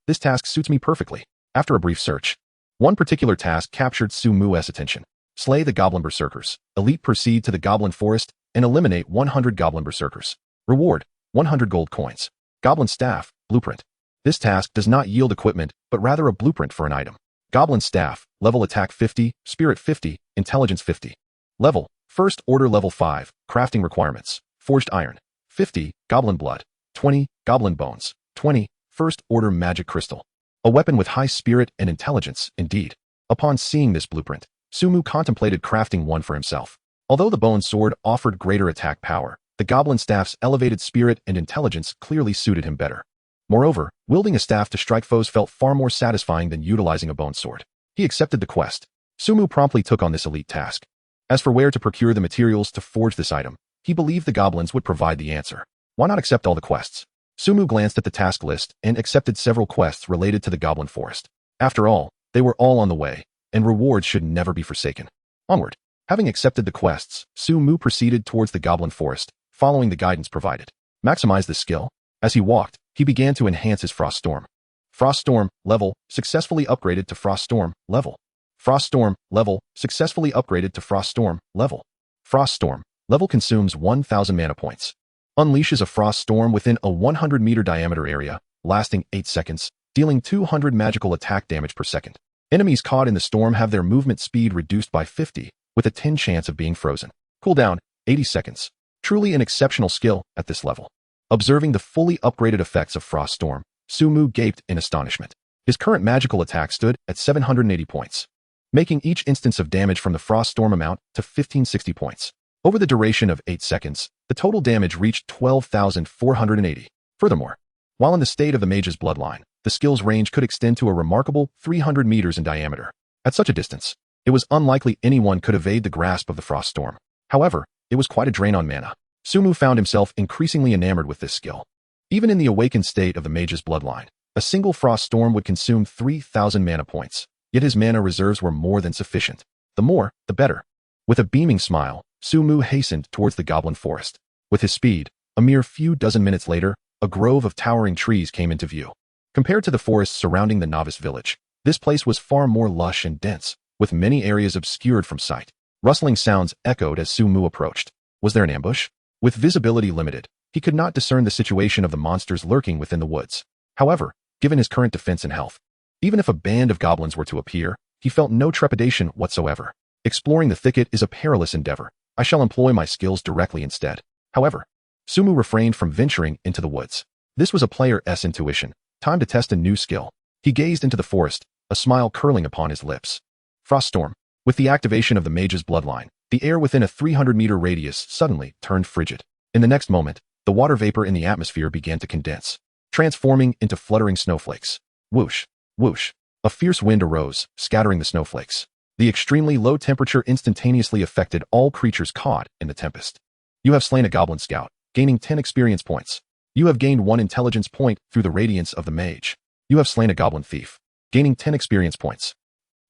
This task suits me perfectly. After a brief search, one particular task captured Su-Mu's attention. Slay the Goblin Berserkers. Elite proceed to the Goblin Forest and eliminate 100 Goblin Berserkers. Reward, 100 gold coins. Goblin Staff, Blueprint. This task does not yield equipment, but rather a blueprint for an item. Goblin Staff, level attack 50, spirit 50, intelligence 50. Level, first order level 5, crafting requirements. Forged iron, 50, goblin blood, 20, goblin bones, 20, first order magic crystal. A weapon with high spirit and intelligence, indeed. Upon seeing this blueprint, Su-Mu contemplated crafting one for himself. Although the bone sword offered greater attack power, the goblin staff's elevated spirit and intelligence clearly suited him better. Moreover, wielding a staff to strike foes felt far more satisfying than utilizing a bone sword. He accepted the quest. Su-Mu promptly took on this elite task. As for where to procure the materials to forge this item, he believed the goblins would provide the answer. Why not accept all the quests? Su-Mu glanced at the task list and accepted several quests related to the Goblin Forest. After all, they were all on the way, and rewards should never be forsaken. Onward. Having accepted the quests, Su-Mu proceeded towards the Goblin Forest, following the guidance provided. Maximize this skill. As he walked, he began to enhance his Frost Storm. Frost Storm, level, successfully upgraded to Frost Storm, level. Frost Storm, level, successfully upgraded to Frost Storm, level. Frost Storm, level consumes 1,000 mana points. Unleashes a frost storm within a 100-meter diameter area, lasting 8 seconds, dealing 200 magical attack damage per second. Enemies caught in the storm have their movement speed reduced by 50, with a 10 chance of being frozen. Cooldown, 80 seconds. Truly an exceptional skill at this level. Observing the fully upgraded effects of Frost Storm, Su-Mu gaped in astonishment. His current magical attack stood at 780 points, making each instance of damage from the Frost Storm amount to 1560 points. Over the duration of 8 seconds, the total damage reached 12,480. Furthermore, while in the state of the mage's bloodline, the skill's range could extend to a remarkable 300 meters in diameter. At such a distance, it was unlikely anyone could evade the grasp of the Frost Storm. However, it was quite a drain on mana. Su-Mu found himself increasingly enamored with this skill. Even in the awakened state of the mage's bloodline, a single Frost Storm would consume 3,000 mana points, yet his mana reserves were more than sufficient. The more, the better. With a beaming smile, Su-Mu hastened towards the Goblin Forest. With his speed, a mere few dozen minutes later, a grove of towering trees came into view. Compared to the forests surrounding the novice village, this place was far more lush and dense, with many areas obscured from sight. Rustling sounds echoed as Su-Mu approached. Was there an ambush? With visibility limited, he could not discern the situation of the monsters lurking within the woods. However, given his current defense and health, even if a band of goblins were to appear, he felt no trepidation whatsoever. Exploring the thicket is a perilous endeavor. I shall employ my skills directly instead. However, Su-Mu refrained from venturing into the woods. This was a player's intuition. Time to test a new skill. He gazed into the forest, a smile curling upon his lips. Frost Storm. With the activation of the mage's bloodline, the air within a 300-meter radius suddenly turned frigid. In the next moment, the water vapor in the atmosphere began to condense, transforming into fluttering snowflakes. Whoosh, whoosh. A fierce wind arose, scattering the snowflakes. The extremely low temperature instantaneously affected all creatures caught in the tempest. You have slain a goblin scout, gaining 10 experience points. You have gained 1 intelligence point through the radiance of the mage. You have slain a goblin thief, gaining 10 experience points.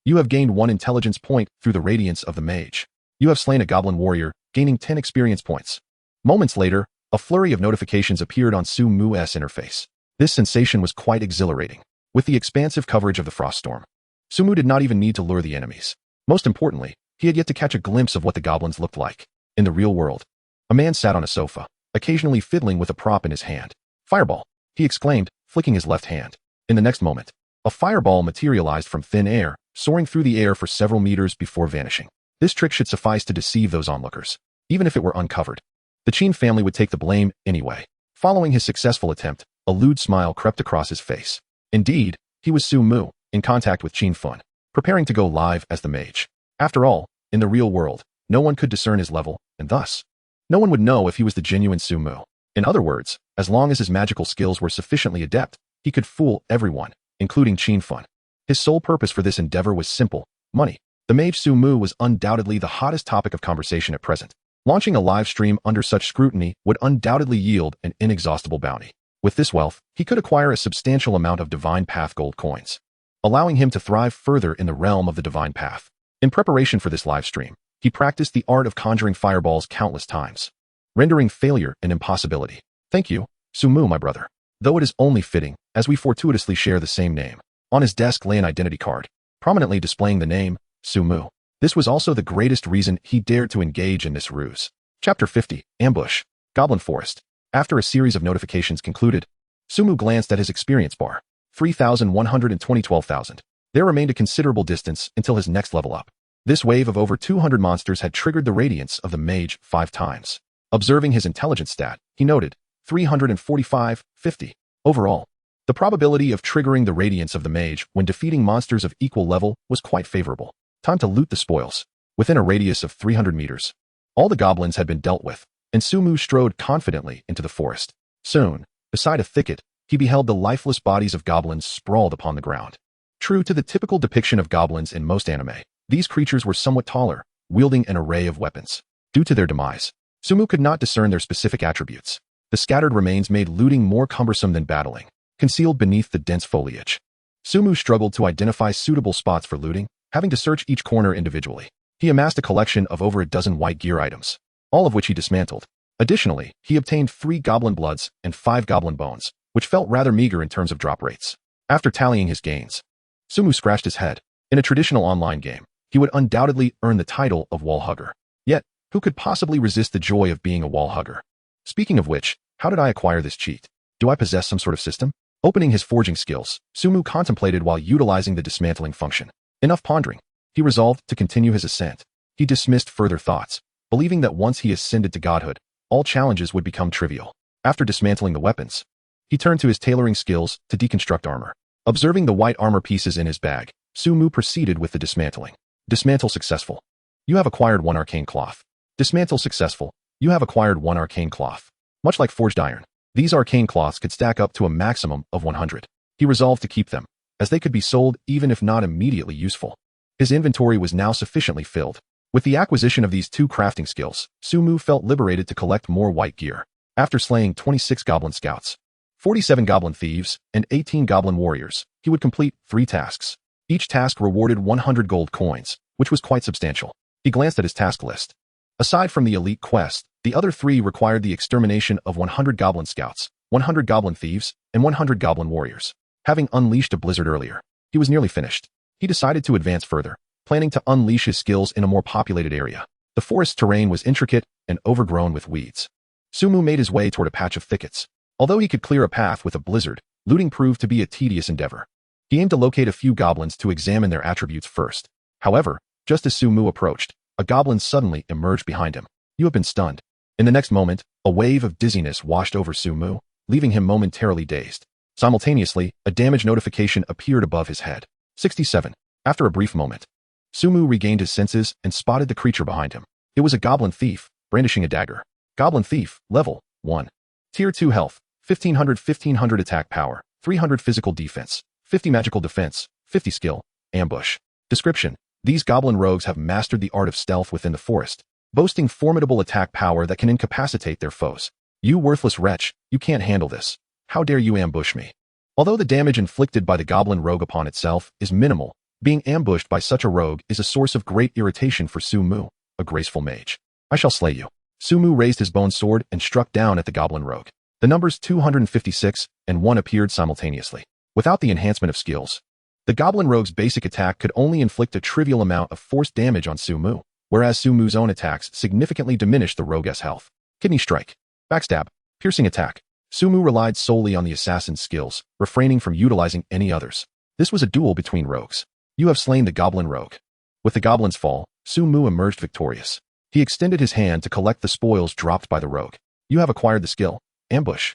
You have gained 1 intelligence point through the radiance of the mage. You have slain a goblin warrior, gaining 10 experience points. Moments later, a flurry of notifications appeared on Su-Mu's interface. This sensation was quite exhilarating. With the expansive coverage of the Frost Storm, Su-Mu did not even need to lure the enemies. Most importantly, he had yet to catch a glimpse of what the goblins looked like. In the real world, a man sat on a sofa, occasionally fiddling with a prop in his hand. Fireball, he exclaimed, flicking his left hand. In the next moment, a fireball materialized from thin air, soaring through the air for several meters before vanishing. This trick should suffice to deceive those onlookers. Even if it were uncovered, the Qin family would take the blame anyway. Following his successful attempt, a lewd smile crept across his face. Indeed, he was Su Mu, in contact with Qin Fun, preparing to go live as the mage. After all, in the real world, no one could discern his level, and thus, no one would know if he was the genuine Su Mu. In other words, as long as his magical skills were sufficiently adept, he could fool everyone, including Qin Fun. His sole purpose for this endeavor was simple: money. The mage Su Mu was undoubtedly the hottest topic of conversation at present. Launching a live stream under such scrutiny would undoubtedly yield an inexhaustible bounty. With this wealth, he could acquire a substantial amount of Divine Path gold coins, allowing him to thrive further in the realm of the Divine Path. In preparation for this live stream, he practiced the art of conjuring fireballs countless times, rendering failure an impossibility. Thank you, Su Mu, my brother. Though it is only fitting, as we fortuitously share the same name. On his desk lay an identity card, prominently displaying the name, Su Mu. This was also the greatest reason he dared to engage in this ruse. Chapter 50, Ambush. Goblin Forest. After a series of notifications concluded, Su Mu glanced at his experience bar. 3,120 12,000. There remained a considerable distance until his next level up. This wave of over 200 monsters had triggered the radiance of the mage 5 times. Observing his intelligence stat, he noted 345, 50. Overall, the probability of triggering the radiance of the mage when defeating monsters of equal level was quite favorable. Time to loot the spoils. Within a radius of 300 meters, all the goblins had been dealt with, and Su Mu strode confidently into the forest. Soon, beside a thicket, he beheld the lifeless bodies of goblins sprawled upon the ground. True to the typical depiction of goblins in most anime, these creatures were somewhat taller, wielding an array of weapons. Due to their demise, Su Mu could not discern their specific attributes. The scattered remains made looting more cumbersome than battling, concealed beneath the dense foliage. Su Mu struggled to identify suitable spots for looting, having to search each corner individually. He amassed a collection of over a dozen white gear items, all of which he dismantled. Additionally, he obtained 3 goblin bloods and 5 goblin bones, which felt rather meager in terms of drop rates. After tallying his gains, Su Mu scratched his head. In a traditional online game, he would undoubtedly earn the title of wall hugger. Yet, who could possibly resist the joy of being a wall hugger? Speaking of which, how did I acquire this cheat? Do I possess some sort of system? Opening his forging skills, Su Mu contemplated while utilizing the dismantling function. Enough pondering. He resolved to continue his ascent. He dismissed further thoughts, believing that once he ascended to godhood, all challenges would become trivial. After dismantling the weapons, he turned to his tailoring skills to deconstruct armor. Observing the white armor pieces in his bag, Su Mu proceeded with the dismantling. Dismantle successful. You have acquired 1 arcane cloth. Dismantle successful. You have acquired 1 arcane cloth. Much like forged iron, these arcane cloths could stack up to a maximum of 100. He resolved to keep them, as they could be sold even if not immediately useful. His inventory was now sufficiently filled. With the acquisition of these 2 crafting skills, Su Mu felt liberated to collect more white gear. After slaying 26 goblin scouts, 47 goblin thieves, and 18 goblin warriors, he would complete 3 tasks. Each task rewarded 100 gold coins, which was quite substantial. He glanced at his task list. Aside from the elite quest, the other 3 required the extermination of 100 goblin scouts, 100 goblin thieves, and 100 goblin warriors. Having unleashed a blizzard earlier, he was nearly finished. He decided to advance further, planning to unleash his skills in a more populated area. The forest terrain was intricate and overgrown with weeds. Su Mu made his way toward a patch of thickets. Although he could clear a path with a blizzard, looting proved to be a tedious endeavor. He aimed to locate a few goblins to examine their attributes first. However, just as Su Mu approached, a goblin suddenly emerged behind him. You have been stunned. In the next moment, a wave of dizziness washed over Su Mu, leaving him momentarily dazed. Simultaneously, a damage notification appeared above his head. 67. After a brief moment, Su Mu regained his senses and spotted the creature behind him. It was a goblin thief, brandishing a dagger. Goblin thief, level 1. Tier 2 health, 1500 attack power, 300 physical defense, 50 magical defense, 50 skill, ambush. Description: these goblin rogues have mastered the art of stealth within the forest, boasting formidable attack power that can incapacitate their foes. You worthless wretch, you can't handle this. How dare you ambush me? Although the damage inflicted by the goblin rogue upon itself is minimal, being ambushed by such a rogue is a source of great irritation for Su Mu, a graceful mage. I shall slay you. Su Mu raised his bone sword and struck down at the goblin rogue. The numbers 256 and 1 appeared simultaneously. Without the enhancement of skills, the goblin rogue's basic attack could only inflict a trivial amount of force damage on Su Mu, whereas Su Mu's own attacks significantly diminished the rogue's health. Kidney strike, backstab, piercing attack. Su Mu relied solely on the assassin's skills, refraining from utilizing any others. This was a duel between rogues. You have slain the goblin rogue. With the goblin's fall, Su-mu emerged victorious. He extended his hand to collect the spoils dropped by the rogue. You have acquired the skill, Ambush.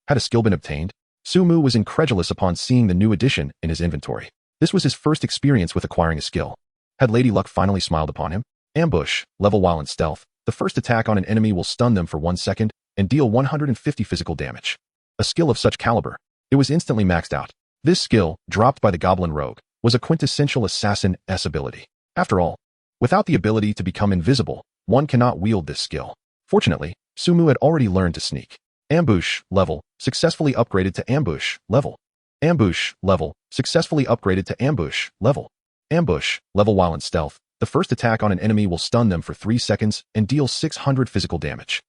Had a skill been obtained? Su-mu was incredulous upon seeing the new addition in his inventory. This was his first experience with acquiring a skill. Had Lady Luck finally smiled upon him? Ambush, level while in stealth. The first attack on an enemy will stun them for 1 second and deal 150 physical damage. A skill of such caliber. It was instantly maxed out. This skill, dropped by the goblin rogue, was a quintessential assassin-s ability. After all, without the ability to become invisible, one cannot wield this skill. Fortunately, Su-mu had already learned to sneak. Ambush, level, successfully upgraded to ambush, level. Ambush, level, successfully upgraded to ambush, level. Ambush, level while in stealth. The first attack on an enemy will stun them for 3 seconds and deal 600 physical damage.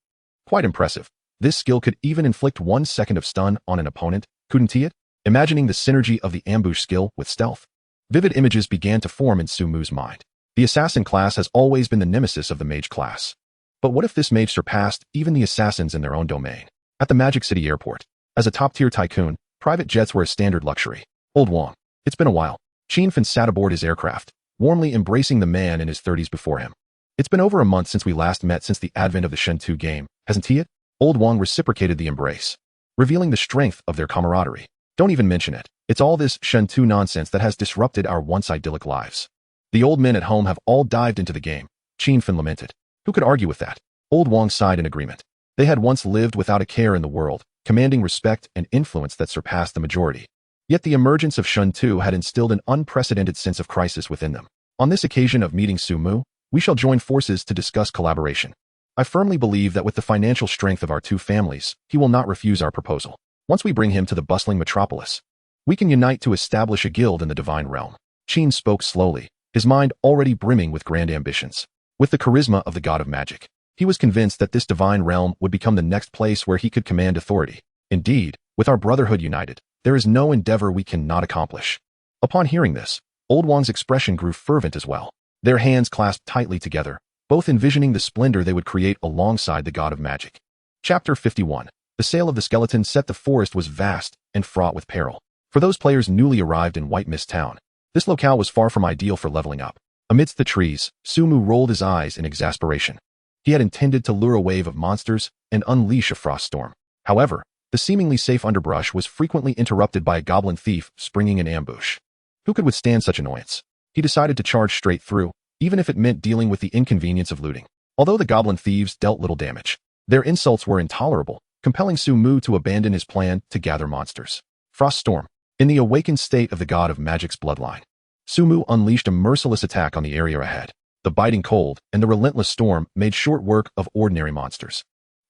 Quite impressive. This skill could even inflict 1 second of stun on an opponent, couldn't it? Imagining the synergy of the ambush skill with stealth. Vivid images began to form in Su-mu's mind. The assassin class has always been the nemesis of the mage class. But what if this mage surpassed even the assassins in their own domain? At the Magic City airport, as a top-tier tycoon, private jets were a standard luxury. Old Wong. It's been a while. Qin Fan sat aboard his aircraft, warmly embracing the man in his 30s before him. It's been over a month since we last met since the advent of the Shen 2 game, hasn't he? Old Wong reciprocated the embrace, revealing the strength of their camaraderie. Don't even mention it. It's all this Shen 2 nonsense that has disrupted our once idyllic lives. The old men at home have all dived into the game, Qin Fan lamented. Who could argue with that? Old Wong sighed in agreement. They had once lived without a care in the world, commanding respect and influence that surpassed the majority. Yet the emergence of Shen 2 had instilled an unprecedented sense of crisis within them. On this occasion of meeting Su-mu, we shall join forces to discuss collaboration. I firmly believe that with the financial strength of our two families, he will not refuse our proposal. Once we bring him to the bustling metropolis, we can unite to establish a guild in the divine realm. Qin spoke slowly, his mind already brimming with grand ambitions. With the charisma of the god of magic, he was convinced that this divine realm would become the next place where he could command authority. Indeed, with our brotherhood united, there is no endeavor we cannot accomplish. Upon hearing this, Old Wong's expression grew fervent as well. Their hands clasped tightly together, both envisioning the splendor they would create alongside the god of magic. Chapter 51. The sale of the skeleton set. The forest was vast and fraught with peril. For those players newly arrived in White Mist Town, this locale was far from ideal for leveling up. Amidst the trees, Su-mu rolled his eyes in exasperation. He had intended to lure a wave of monsters and unleash a frost storm. However, the seemingly safe underbrush was frequently interrupted by a goblin thief springing in ambush. Who could withstand such annoyance? He decided to charge straight through, even if it meant dealing with the inconvenience of looting. Although the goblin thieves dealt little damage, their insults were intolerable, compelling Su-mu to abandon his plan to gather monsters. Frost Storm. In the awakened state of the god of magic's bloodline, Su-mu unleashed a merciless attack on the area ahead. The biting cold and the relentless storm made short work of ordinary monsters,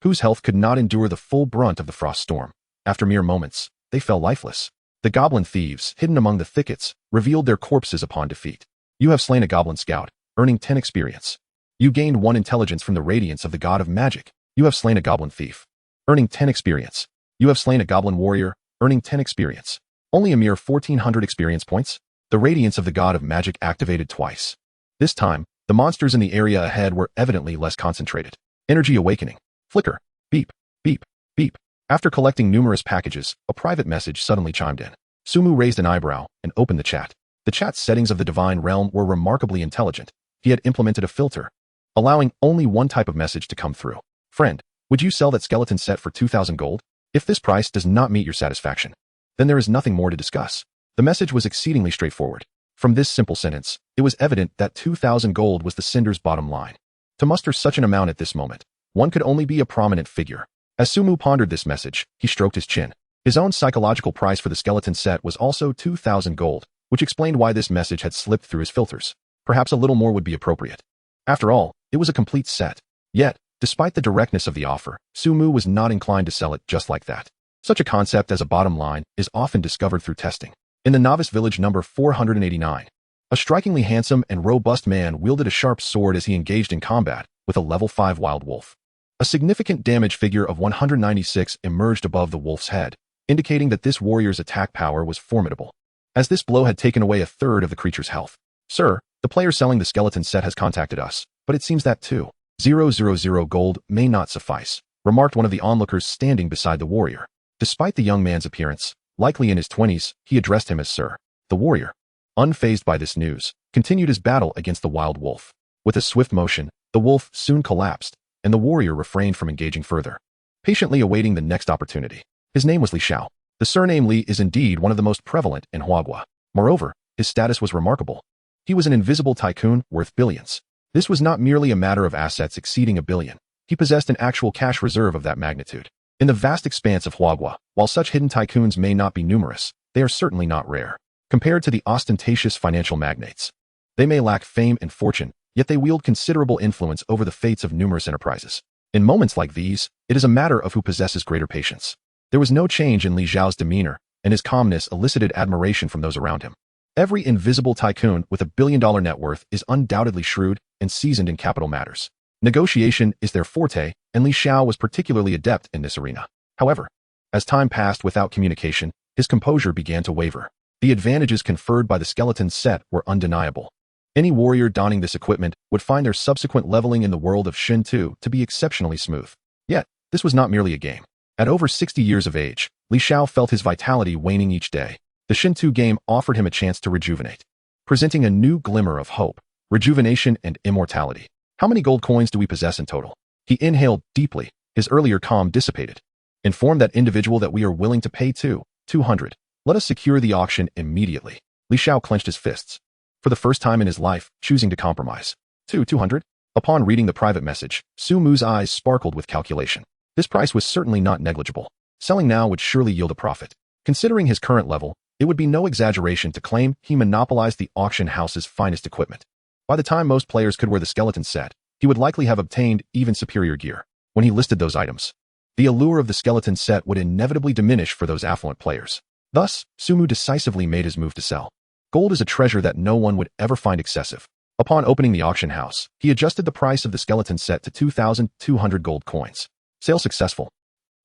whose health could not endure the full brunt of the frost storm. After mere moments, they fell lifeless. The goblin thieves, hidden among the thickets, revealed their corpses upon defeat. You have slain a goblin scout, earning 10 experience. You gained 1 intelligence from the radiance of the god of magic. You have slain a goblin thief, earning 10 experience. You have slain a goblin warrior, earning 10 experience. Only a mere 1,400 experience points. The radiance of the god of magic activated twice. This time, the monsters in the area ahead were evidently less concentrated. Energy awakening. Flicker. Beep. Beep. Beep. After collecting numerous packages, a private message suddenly chimed in. Su-mu raised an eyebrow and opened the chat. The chat settings of the divine realm were remarkably intelligent. He had implemented a filter, allowing only one type of message to come through. Friend, would you sell that skeleton set for 2,000 gold? If this price does not meet your satisfaction, then there is nothing more to discuss. The message was exceedingly straightforward. From this simple sentence, it was evident that 2,000 gold was the sender's bottom line. To muster such an amount at this moment, one could only be a prominent figure. As Su-mu pondered this message, he stroked his chin. His own psychological price for the skeleton set was also 2,000 gold, which explained why this message had slipped through his filters. Perhaps a little more would be appropriate. After all, it was a complete set. Yet, despite the directness of the offer, Su-mu was not inclined to sell it just like that. Such a concept as a bottom line is often discovered through testing. In the novice village number 489, a strikingly handsome and robust man wielded a sharp sword as he engaged in combat with a level 5 wild wolf. A significant damage figure of 196 emerged above the wolf's head, indicating that this warrior's attack power was formidable, as this blow had taken away a third of the creature's health. Sir, the player selling the skeleton set has contacted us, but it seems that 2,000 gold may not suffice, remarked one of the onlookers standing beside the warrior. Despite the young man's appearance, likely in his 20s, he addressed him as Sir. The warrior, unfazed by this news, continued his battle against the wild wolf. With a swift motion, the wolf soon collapsed, and the warrior refrained from engaging further, patiently awaiting the next opportunity. His name was Li Xiao. The surname Li is indeed one of the most prevalent in Huagua. Moreover, his status was remarkable. He was an invisible tycoon worth billions. This was not merely a matter of assets exceeding $1 billion. He possessed an actual cash reserve of that magnitude. In the vast expanse of Huagua, while such hidden tycoons may not be numerous, they are certainly not rare. Compared to the ostentatious financial magnates, they may lack fame and fortune, yet they wield considerable influence over the fates of numerous enterprises. In moments like these, it is a matter of who possesses greater patience. There was no change in Li Xiao's demeanor, and his calmness elicited admiration from those around him. Every invisible tycoon with $1 billion net worth is undoubtedly shrewd and seasoned in capital matters. Negotiation is their forte, and Li Xiao was particularly adept in this arena. However, as time passed without communication, his composure began to waver. The advantages conferred by the skeleton set were undeniable. Any warrior donning this equipment would find their subsequent leveling in the world of Shin-Tu to be exceptionally smooth. Yet, this was not merely a game. At over 60 years of age, Li Xiao felt his vitality waning each day. The Shin-Tu game offered him a chance to rejuvenate, presenting a new glimmer of hope, rejuvenation, and immortality. How many gold coins do we possess in total? He inhaled deeply, his earlier calm dissipated. Inform that individual that we are willing to pay 200. Let us secure the auction immediately. Li Xiao clenched his fists, for the first time in his life, choosing to compromise. 200? Upon reading the private message, Su Mu's eyes sparkled with calculation. This price was certainly not negligible. Selling now would surely yield a profit. Considering his current level, it would be no exaggeration to claim he monopolized the auction house's finest equipment. By the time most players could wear the skeleton set, he would likely have obtained even superior gear. When he listed those items, the allure of the skeleton set would inevitably diminish for those affluent players. Thus, Su Mu decisively made his move to sell. Gold is a treasure that no one would ever find excessive. Upon opening the auction house, he adjusted the price of the skeleton set to 2,200 gold coins. Sale successful.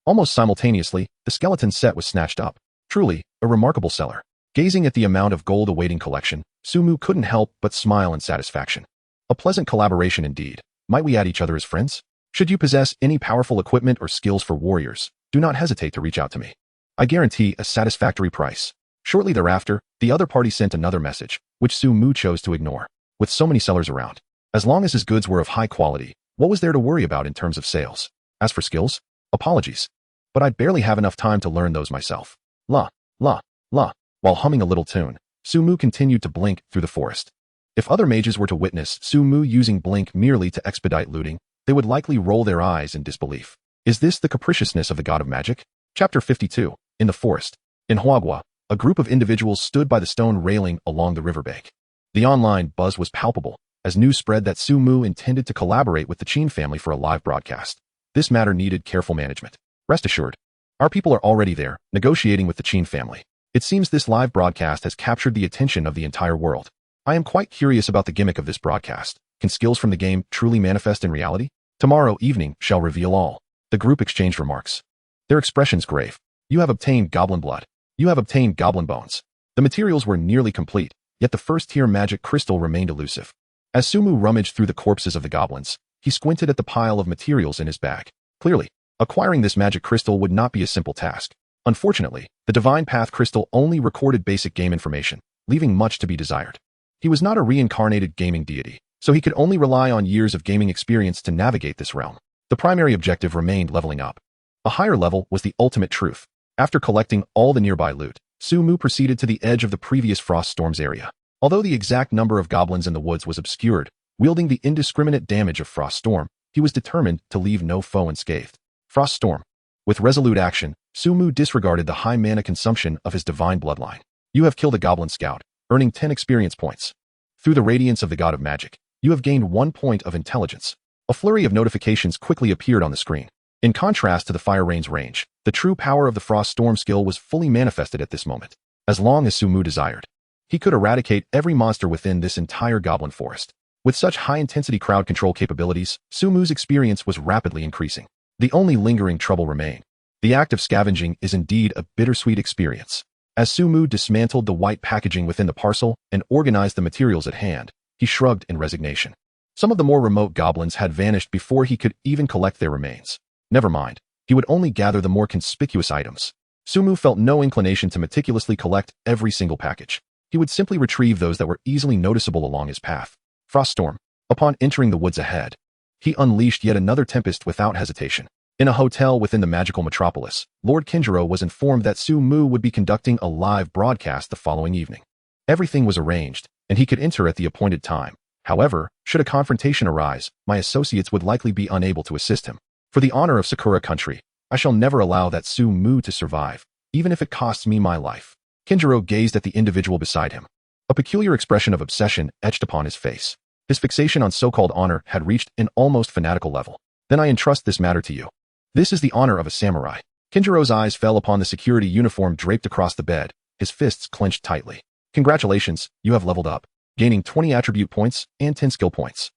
Almost simultaneously, the skeleton set was snatched up. Truly, a remarkable seller. Gazing at the amount of gold awaiting collection, Su Mu couldn't help but smile in satisfaction. A pleasant collaboration indeed. Might we add each other as friends? Should you possess any powerful equipment or skills for warriors, do not hesitate to reach out to me. I guarantee a satisfactory price. Shortly thereafter, the other party sent another message, which Su Mu chose to ignore. With so many sellers around, as long as his goods were of high quality, what was there to worry about in terms of sales? As for skills, apologies, but I barely have enough time to learn those myself. La, la, la. While humming a little tune, Su Mu continued to blink through the forest. If other mages were to witness Su Mu using blink merely to expedite looting, they would likely roll their eyes in disbelief. Is this the capriciousness of the god of magic? Chapter 52. In the forest. In Huagua, a group of individuals stood by the stone railing along the riverbank. The online buzz was palpable, as news spread that Su Mu intended to collaborate with the Qin family for a live broadcast. This matter needed careful management. Rest assured, our people are already there, negotiating with the Qin family. It seems this live broadcast has captured the attention of the entire world. I am quite curious about the gimmick of this broadcast. Can skills from the game truly manifest in reality? Tomorrow evening shall reveal all. The group exchanged remarks, their expressions grave. You have obtained goblin blood. You have obtained goblin bones. The materials were nearly complete, yet the first-tier magic crystal remained elusive. As Su Mu rummaged through the corpses of the goblins, he squinted at the pile of materials in his bag. Clearly, acquiring this magic crystal would not be a simple task. Unfortunately, the Divine Path crystal only recorded basic game information, leaving much to be desired. He was not a reincarnated gaming deity, so he could only rely on years of gaming experience to navigate this realm. The primary objective remained leveling up. A higher level was the ultimate truth. After collecting all the nearby loot, Su Mu proceeded to the edge of the previous Frost Storms area. Although the exact number of goblins in the woods was obscured, wielding the indiscriminate damage of Frost Storm, he was determined to leave no foe unscathed. Frost Storm. With resolute action, Su Mu disregarded the high mana consumption of his divine bloodline. You have killed a goblin scout, earning 10 experience points. Through the radiance of the god of magic, you have gained 1 point of intelligence. A flurry of notifications quickly appeared on the screen. In contrast to the Fire Rain's range, the true power of the Frost Storm skill was fully manifested at this moment. As long as Su Mu desired, he could eradicate every monster within this entire goblin forest. With such high-intensity crowd control capabilities, Su Mu's experience was rapidly increasing. The only lingering trouble remained. The act of scavenging is indeed a bittersweet experience. As Su Mu dismantled the white packaging within the parcel and organized the materials at hand, he shrugged in resignation. Some of the more remote goblins had vanished before he could even collect their remains. Never mind, he would only gather the more conspicuous items. Su Mu felt no inclination to meticulously collect every single package. He would simply retrieve those that were easily noticeable along his path. Froststorm. Upon entering the woods ahead, he unleashed yet another tempest without hesitation. In a hotel within the magical metropolis, Lord Kinjiro was informed that Su-mu would be conducting a live broadcast the following evening. Everything was arranged, and he could enter at the appointed time. However, should a confrontation arise, my associates would likely be unable to assist him. For the honor of Sakura country, I shall never allow that Su-mu to survive, even if it costs me my life. Kinjiro gazed at the individual beside him. A peculiar expression of obsession etched upon his face. His fixation on so-called honor had reached an almost fanatical level. Then I entrust this matter to you. This is the honor of a samurai. Kinjiro's eyes fell upon the security uniform draped across the bed, his fists clenched tightly. Congratulations, you have leveled up, gaining 20 attribute points and 10 skill points.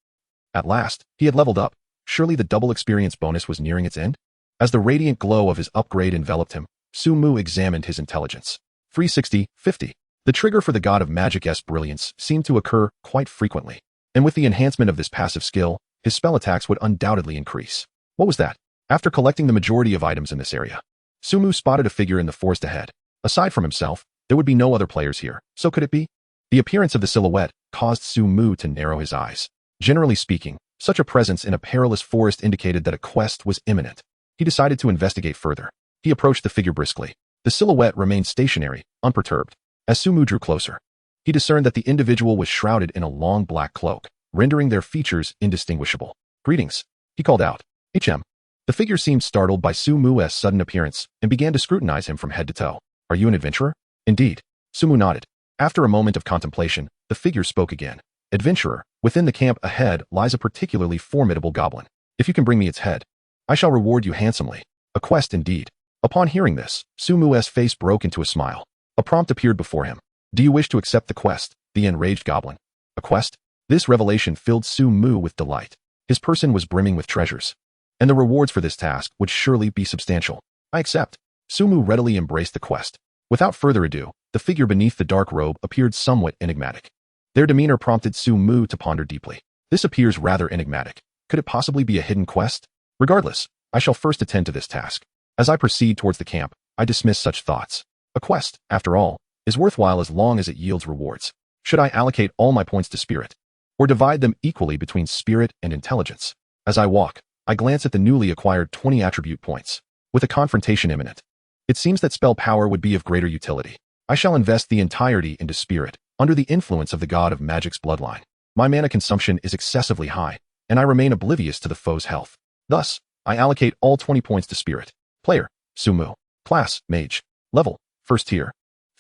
At last, he had leveled up. Surely the double experience bonus was nearing its end? As the radiant glow of his upgrade enveloped him, Su-mu examined his intelligence. 360/50. The trigger for the god of magic's brilliance seemed to occur quite frequently, and with the enhancement of this passive skill, his spell attacks would undoubtedly increase. What was that? After collecting the majority of items in this area, Su-mu spotted a figure in the forest ahead. Aside from himself, there would be no other players here, so could it be? The appearance of the silhouette caused Su-mu to narrow his eyes. Generally speaking, such a presence in a perilous forest indicated that a quest was imminent. He decided to investigate further. He approached the figure briskly. The silhouette remained stationary, unperturbed. As Su-mu drew closer, he discerned that the individual was shrouded in a long black cloak, rendering their features indistinguishable. Greetings, he called out. HM. The figure seemed startled by Su-mu's sudden appearance and began to scrutinize him from head to toe. Are you an adventurer? Indeed. Su-mu nodded. After a moment of contemplation, the figure spoke again. Adventurer, within the camp ahead lies a particularly formidable goblin. If you can bring me its head, I shall reward you handsomely. A quest indeed. Upon hearing this, Su-mu's face broke into a smile. A prompt appeared before him. Do you wish to accept the quest? The enraged goblin. A quest? This revelation filled Su-mu with delight. His person was brimming with treasures, and the rewards for this task would surely be substantial. I accept. Su-mu readily embraced the quest. Without further ado, the figure beneath the dark robe appeared somewhat enigmatic. Their demeanor prompted Su-mu to ponder deeply. This appears rather enigmatic. Could it possibly be a hidden quest? Regardless, I shall first attend to this task. As I proceed towards the camp, I dismiss such thoughts. A quest, after all, is worthwhile as long as it yields rewards. Should I allocate all my points to spirit, or divide them equally between spirit and intelligence? As I walk, I glance at the newly acquired 20 attribute points. With a confrontation imminent, it seems that spell power would be of greater utility. I shall invest the entirety into spirit, under the influence of the god of magic's bloodline. My mana consumption is excessively high, and I remain oblivious to the foe's health. Thus, I allocate all 20 points to spirit. Player, Su-mu. Class, Mage. Level, 1st tier.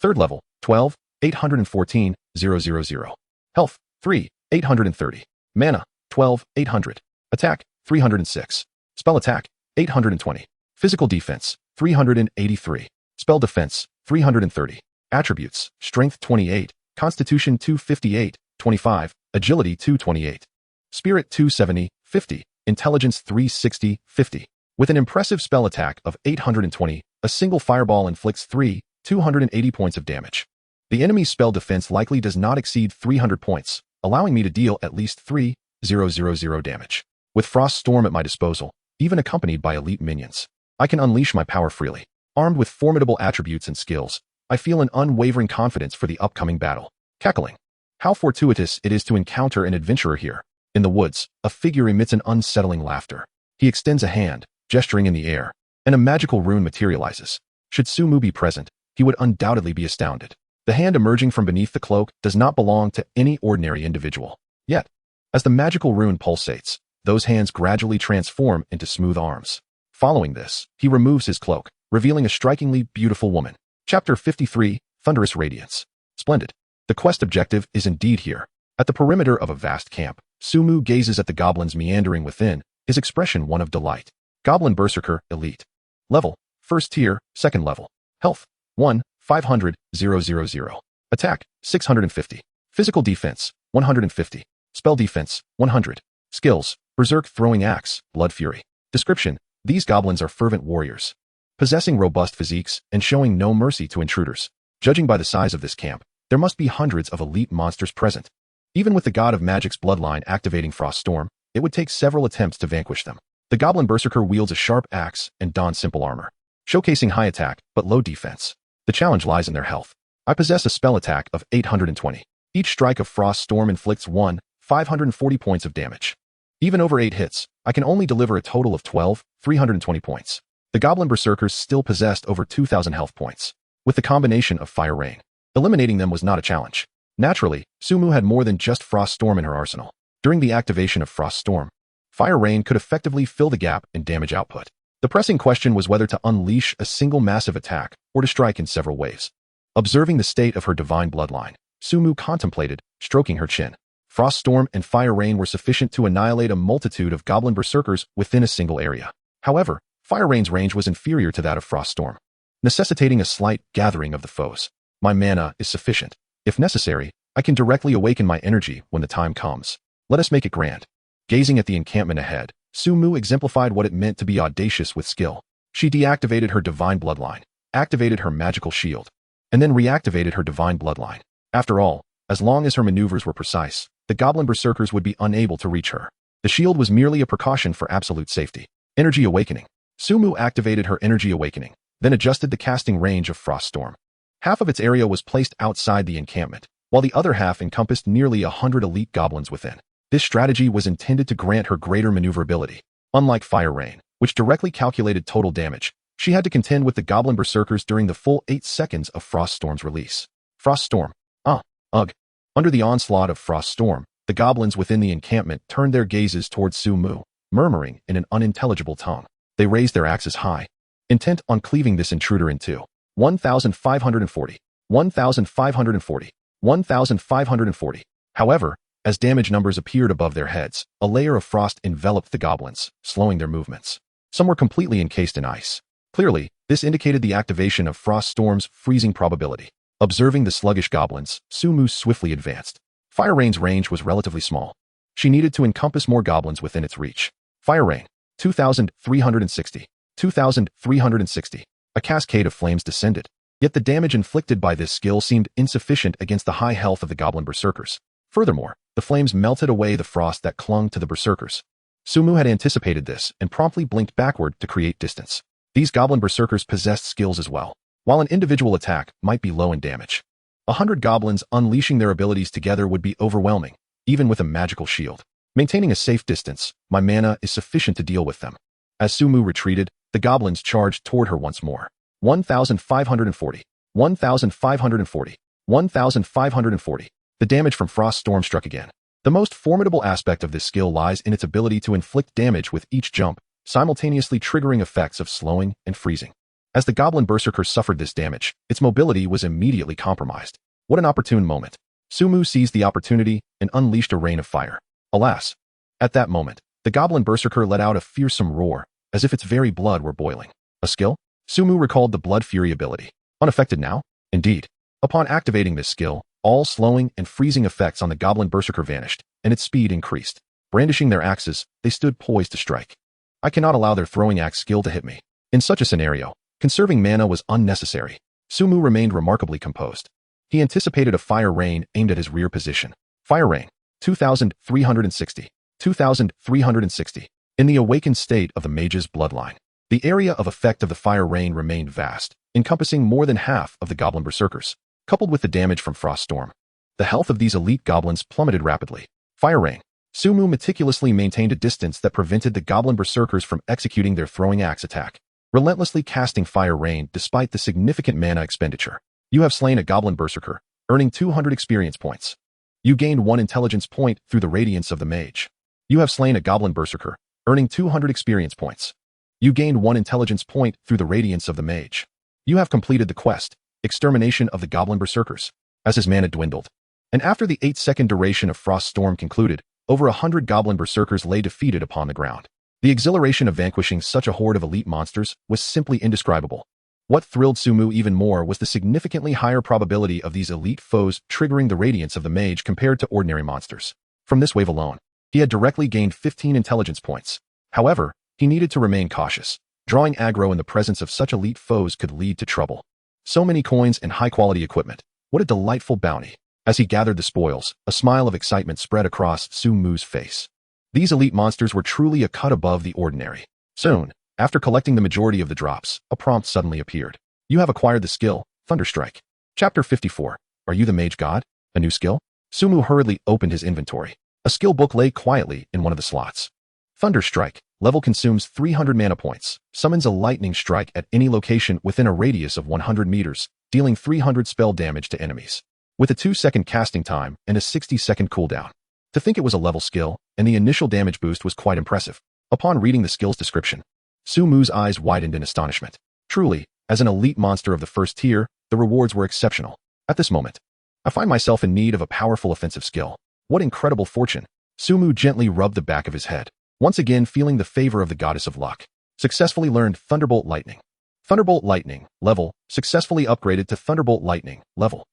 3rd level, 12, 814, 000. Health, 3, 830. Mana, 12, 800. Attack, 306. Spell attack, 820. Physical defense, 383. Spell defense, 330. Attributes, Strength 28, Constitution 258, 25, Agility 228. Spirit 270, 50. Intelligence 360, 50. With an impressive spell attack of 820, a single fireball inflicts 280 points of damage. The enemy's spell defense likely does not exceed 300 points, allowing me to deal at least 3,000 damage. With Froststorm at my disposal, even accompanied by elite minions, I can unleash my power freely. Armed with formidable attributes and skills, I feel an unwavering confidence for the upcoming battle. Cackling. How fortuitous it is to encounter an adventurer here. In the woods, a figure emits an unsettling laughter. He extends a hand, gesturing in the air, and a magical rune materializes. Should Su-mu be present, he would undoubtedly be astounded. The hand emerging from beneath the cloak does not belong to any ordinary individual. Yet, as the magical rune pulsates, those hands gradually transform into smooth arms. Following this, he removes his cloak, revealing a strikingly beautiful woman. Chapter 53, Thunderous Radiance. Splendid. The quest objective is indeed here. At the perimeter of a vast camp, Su-mu gazes at the goblins meandering within, his expression one of delight. Goblin Berserker, Elite. Level, 1st tier, 2nd level. Health, 1, 500, 000. Attack, 650. Physical defense, 150. Spell defense, 100. Skills, Berserk Throwing Axe, Blood Fury. Description, these goblins are fervent warriors, possessing robust physiques and showing no mercy to intruders. Judging by the size of this camp, there must be hundreds of elite monsters present. Even with the god of magic's bloodline activating Froststorm, it would take several attempts to vanquish them. The Goblin Berserker wields a sharp axe and dons simple armor, showcasing high attack but low defense. The challenge lies in their health. I possess a spell attack of 820. Each strike of Frost Storm inflicts 540 points of damage. Even over 8 hits, I can only deliver a total of 320 points. The Goblin Berserkers still possessed over 2,000 health points. With the combination of Fire Rain, eliminating them was not a challenge. Naturally, Sumu had more than just Frost Storm in her arsenal. During the activation of Frost Storm, Fire Rain could effectively fill the gap in damage output. The pressing question was whether to unleash a single massive attack or to strike in several waves. Observing the state of her divine bloodline, Sumu contemplated, stroking her chin. Frost Storm and Fire Rain were sufficient to annihilate a multitude of Goblin Berserkers within a single area. However, Fire Rain's range was inferior to that of Frost Storm, necessitating a slight gathering of the foes. My mana is sufficient. If necessary, I can directly awaken my energy when the time comes. Let us make it grand. Gazing at the encampment ahead, Sumu exemplified what it meant to be audacious with skill. She deactivated her divine bloodline, activated her magical shield, and then reactivated her divine bloodline. After all, as long as her maneuvers were precise, the Goblin Berserkers would be unable to reach her. The shield was merely a precaution for absolute safety. Energy Awakening. Sumu activated her Energy Awakening, then adjusted the casting range of Frost Storm. Half of its area was placed outside the encampment, while the other half encompassed nearly 100 elite goblins within. This strategy was intended to grant her greater maneuverability. Unlike Fire Rain, which directly calculated total damage, she had to contend with the Goblin Berserkers during the full 8 seconds of Frost Storm's release. Frost Storm. Ugh. Under the onslaught of Frost Storm, the goblins within the encampment turned their gazes towards Sumu, murmuring in an unintelligible tongue. They raised their axes high, intent on cleaving this intruder in two. 1,540. 1,540. 1,540. However, as damage numbers appeared above their heads, a layer of frost enveloped the goblins, slowing their movements. Some were completely encased in ice. Clearly, this indicated the activation of Frost Storm's freezing probability. Observing the sluggish goblins, Sumu swiftly advanced. Fire Rain's range was relatively small. She needed to encompass more goblins within its reach. Fire Rain. 2,360. 2,360. A cascade of flames descended. Yet the damage inflicted by this skill seemed insufficient against the high health of the Goblin Berserkers. Furthermore, the flames melted away the frost that clung to the Berserkers. Sumu had anticipated this and promptly blinked backward to create distance. These Goblin Berserkers possessed skills as well. While an individual attack might be low in damage, 100 goblins unleashing their abilities together would be overwhelming, even with a magical shield. Maintaining a safe distance, my mana is sufficient to deal with them. As Sumu retreated, the goblins charged toward her once more. 1,540. 1,540. 1,540. The damage from Frost Storm struck again. The most formidable aspect of this skill lies in its ability to inflict damage with each jump, simultaneously triggering effects of slowing and freezing. As the Goblin Berserker suffered this damage, its mobility was immediately compromised. What an opportune moment. Sumu seized the opportunity and unleashed a rain of fire. Alas! At that moment, the Goblin Berserker let out a fearsome roar, as if its very blood were boiling. A skill? Sumu recalled the Blood Fury ability. Unaffected now? Indeed. Upon activating this skill, all slowing and freezing effects on the Goblin Berserker vanished, and its speed increased. Brandishing their axes, they stood poised to strike. I cannot allow their throwing axe skill to hit me. In such a scenario, conserving mana was unnecessary. Sumu remained remarkably composed. He anticipated a Fire Rain aimed at his rear position. Fire Rain. 2,360. 2,360. In the awakened state of the mage's bloodline, the area of effect of the Fire Rain remained vast, encompassing more than half of the Goblin Berserkers. Coupled with the damage from Frost Storm, the health of these elite goblins plummeted rapidly. Fire Rain. Sumu meticulously maintained a distance that prevented the Goblin Berserkers from executing their throwing axe attack, relentlessly casting Fire Rain despite the significant mana expenditure. You have slain a Goblin Berserker, earning 200 experience points. You gained 1 intelligence point through the radiance of the mage. You have slain a Goblin Berserker, earning 200 experience points. You gained 1 intelligence point through the radiance of the mage. You have completed the quest, Extermination of the Goblin Berserkers. As his mana dwindled, and after the 8-second duration of Frost Storm concluded, over 100 Goblin Berserkers lay defeated upon the ground. The exhilaration of vanquishing such a horde of elite monsters was simply indescribable. What thrilled Sumu even more was the significantly higher probability of these elite foes triggering the radiance of the mage compared to ordinary monsters. From this wave alone, he had directly gained 15 intelligence points. However, he needed to remain cautious. Drawing aggro in the presence of such elite foes could lead to trouble. So many coins and high-quality equipment. What a delightful bounty. As he gathered the spoils, a smile of excitement spread across Sumu's face. These elite monsters were truly a cut above the ordinary. Soon, after collecting the majority of the drops, a prompt suddenly appeared. You have acquired the skill, Thunderstrike. Chapter 54. Are you the mage god? A new skill? Sumu hurriedly opened his inventory. A skill book lay quietly in one of the slots. Thunder Strike. Level consumes 300 mana points. Summons a lightning strike at any location within a radius of 100 meters, dealing 300 spell damage to enemies. With a 2-second casting time and a 60-second cooldown. To think it was a level skill, and the initial damage boost was quite impressive. Upon reading the skill's description, Sumu's eyes widened in astonishment. Truly, as an elite monster of the first tier, the rewards were exceptional. At this moment, I find myself in need of a powerful offensive skill. What incredible fortune! Sumu gently rubbed the back of his head, once again feeling the favor of the goddess of luck. Successfully learned Thunderbolt Lightning. Thunderbolt Lightning, level, successfully upgraded to Thunderbolt Lightning, level.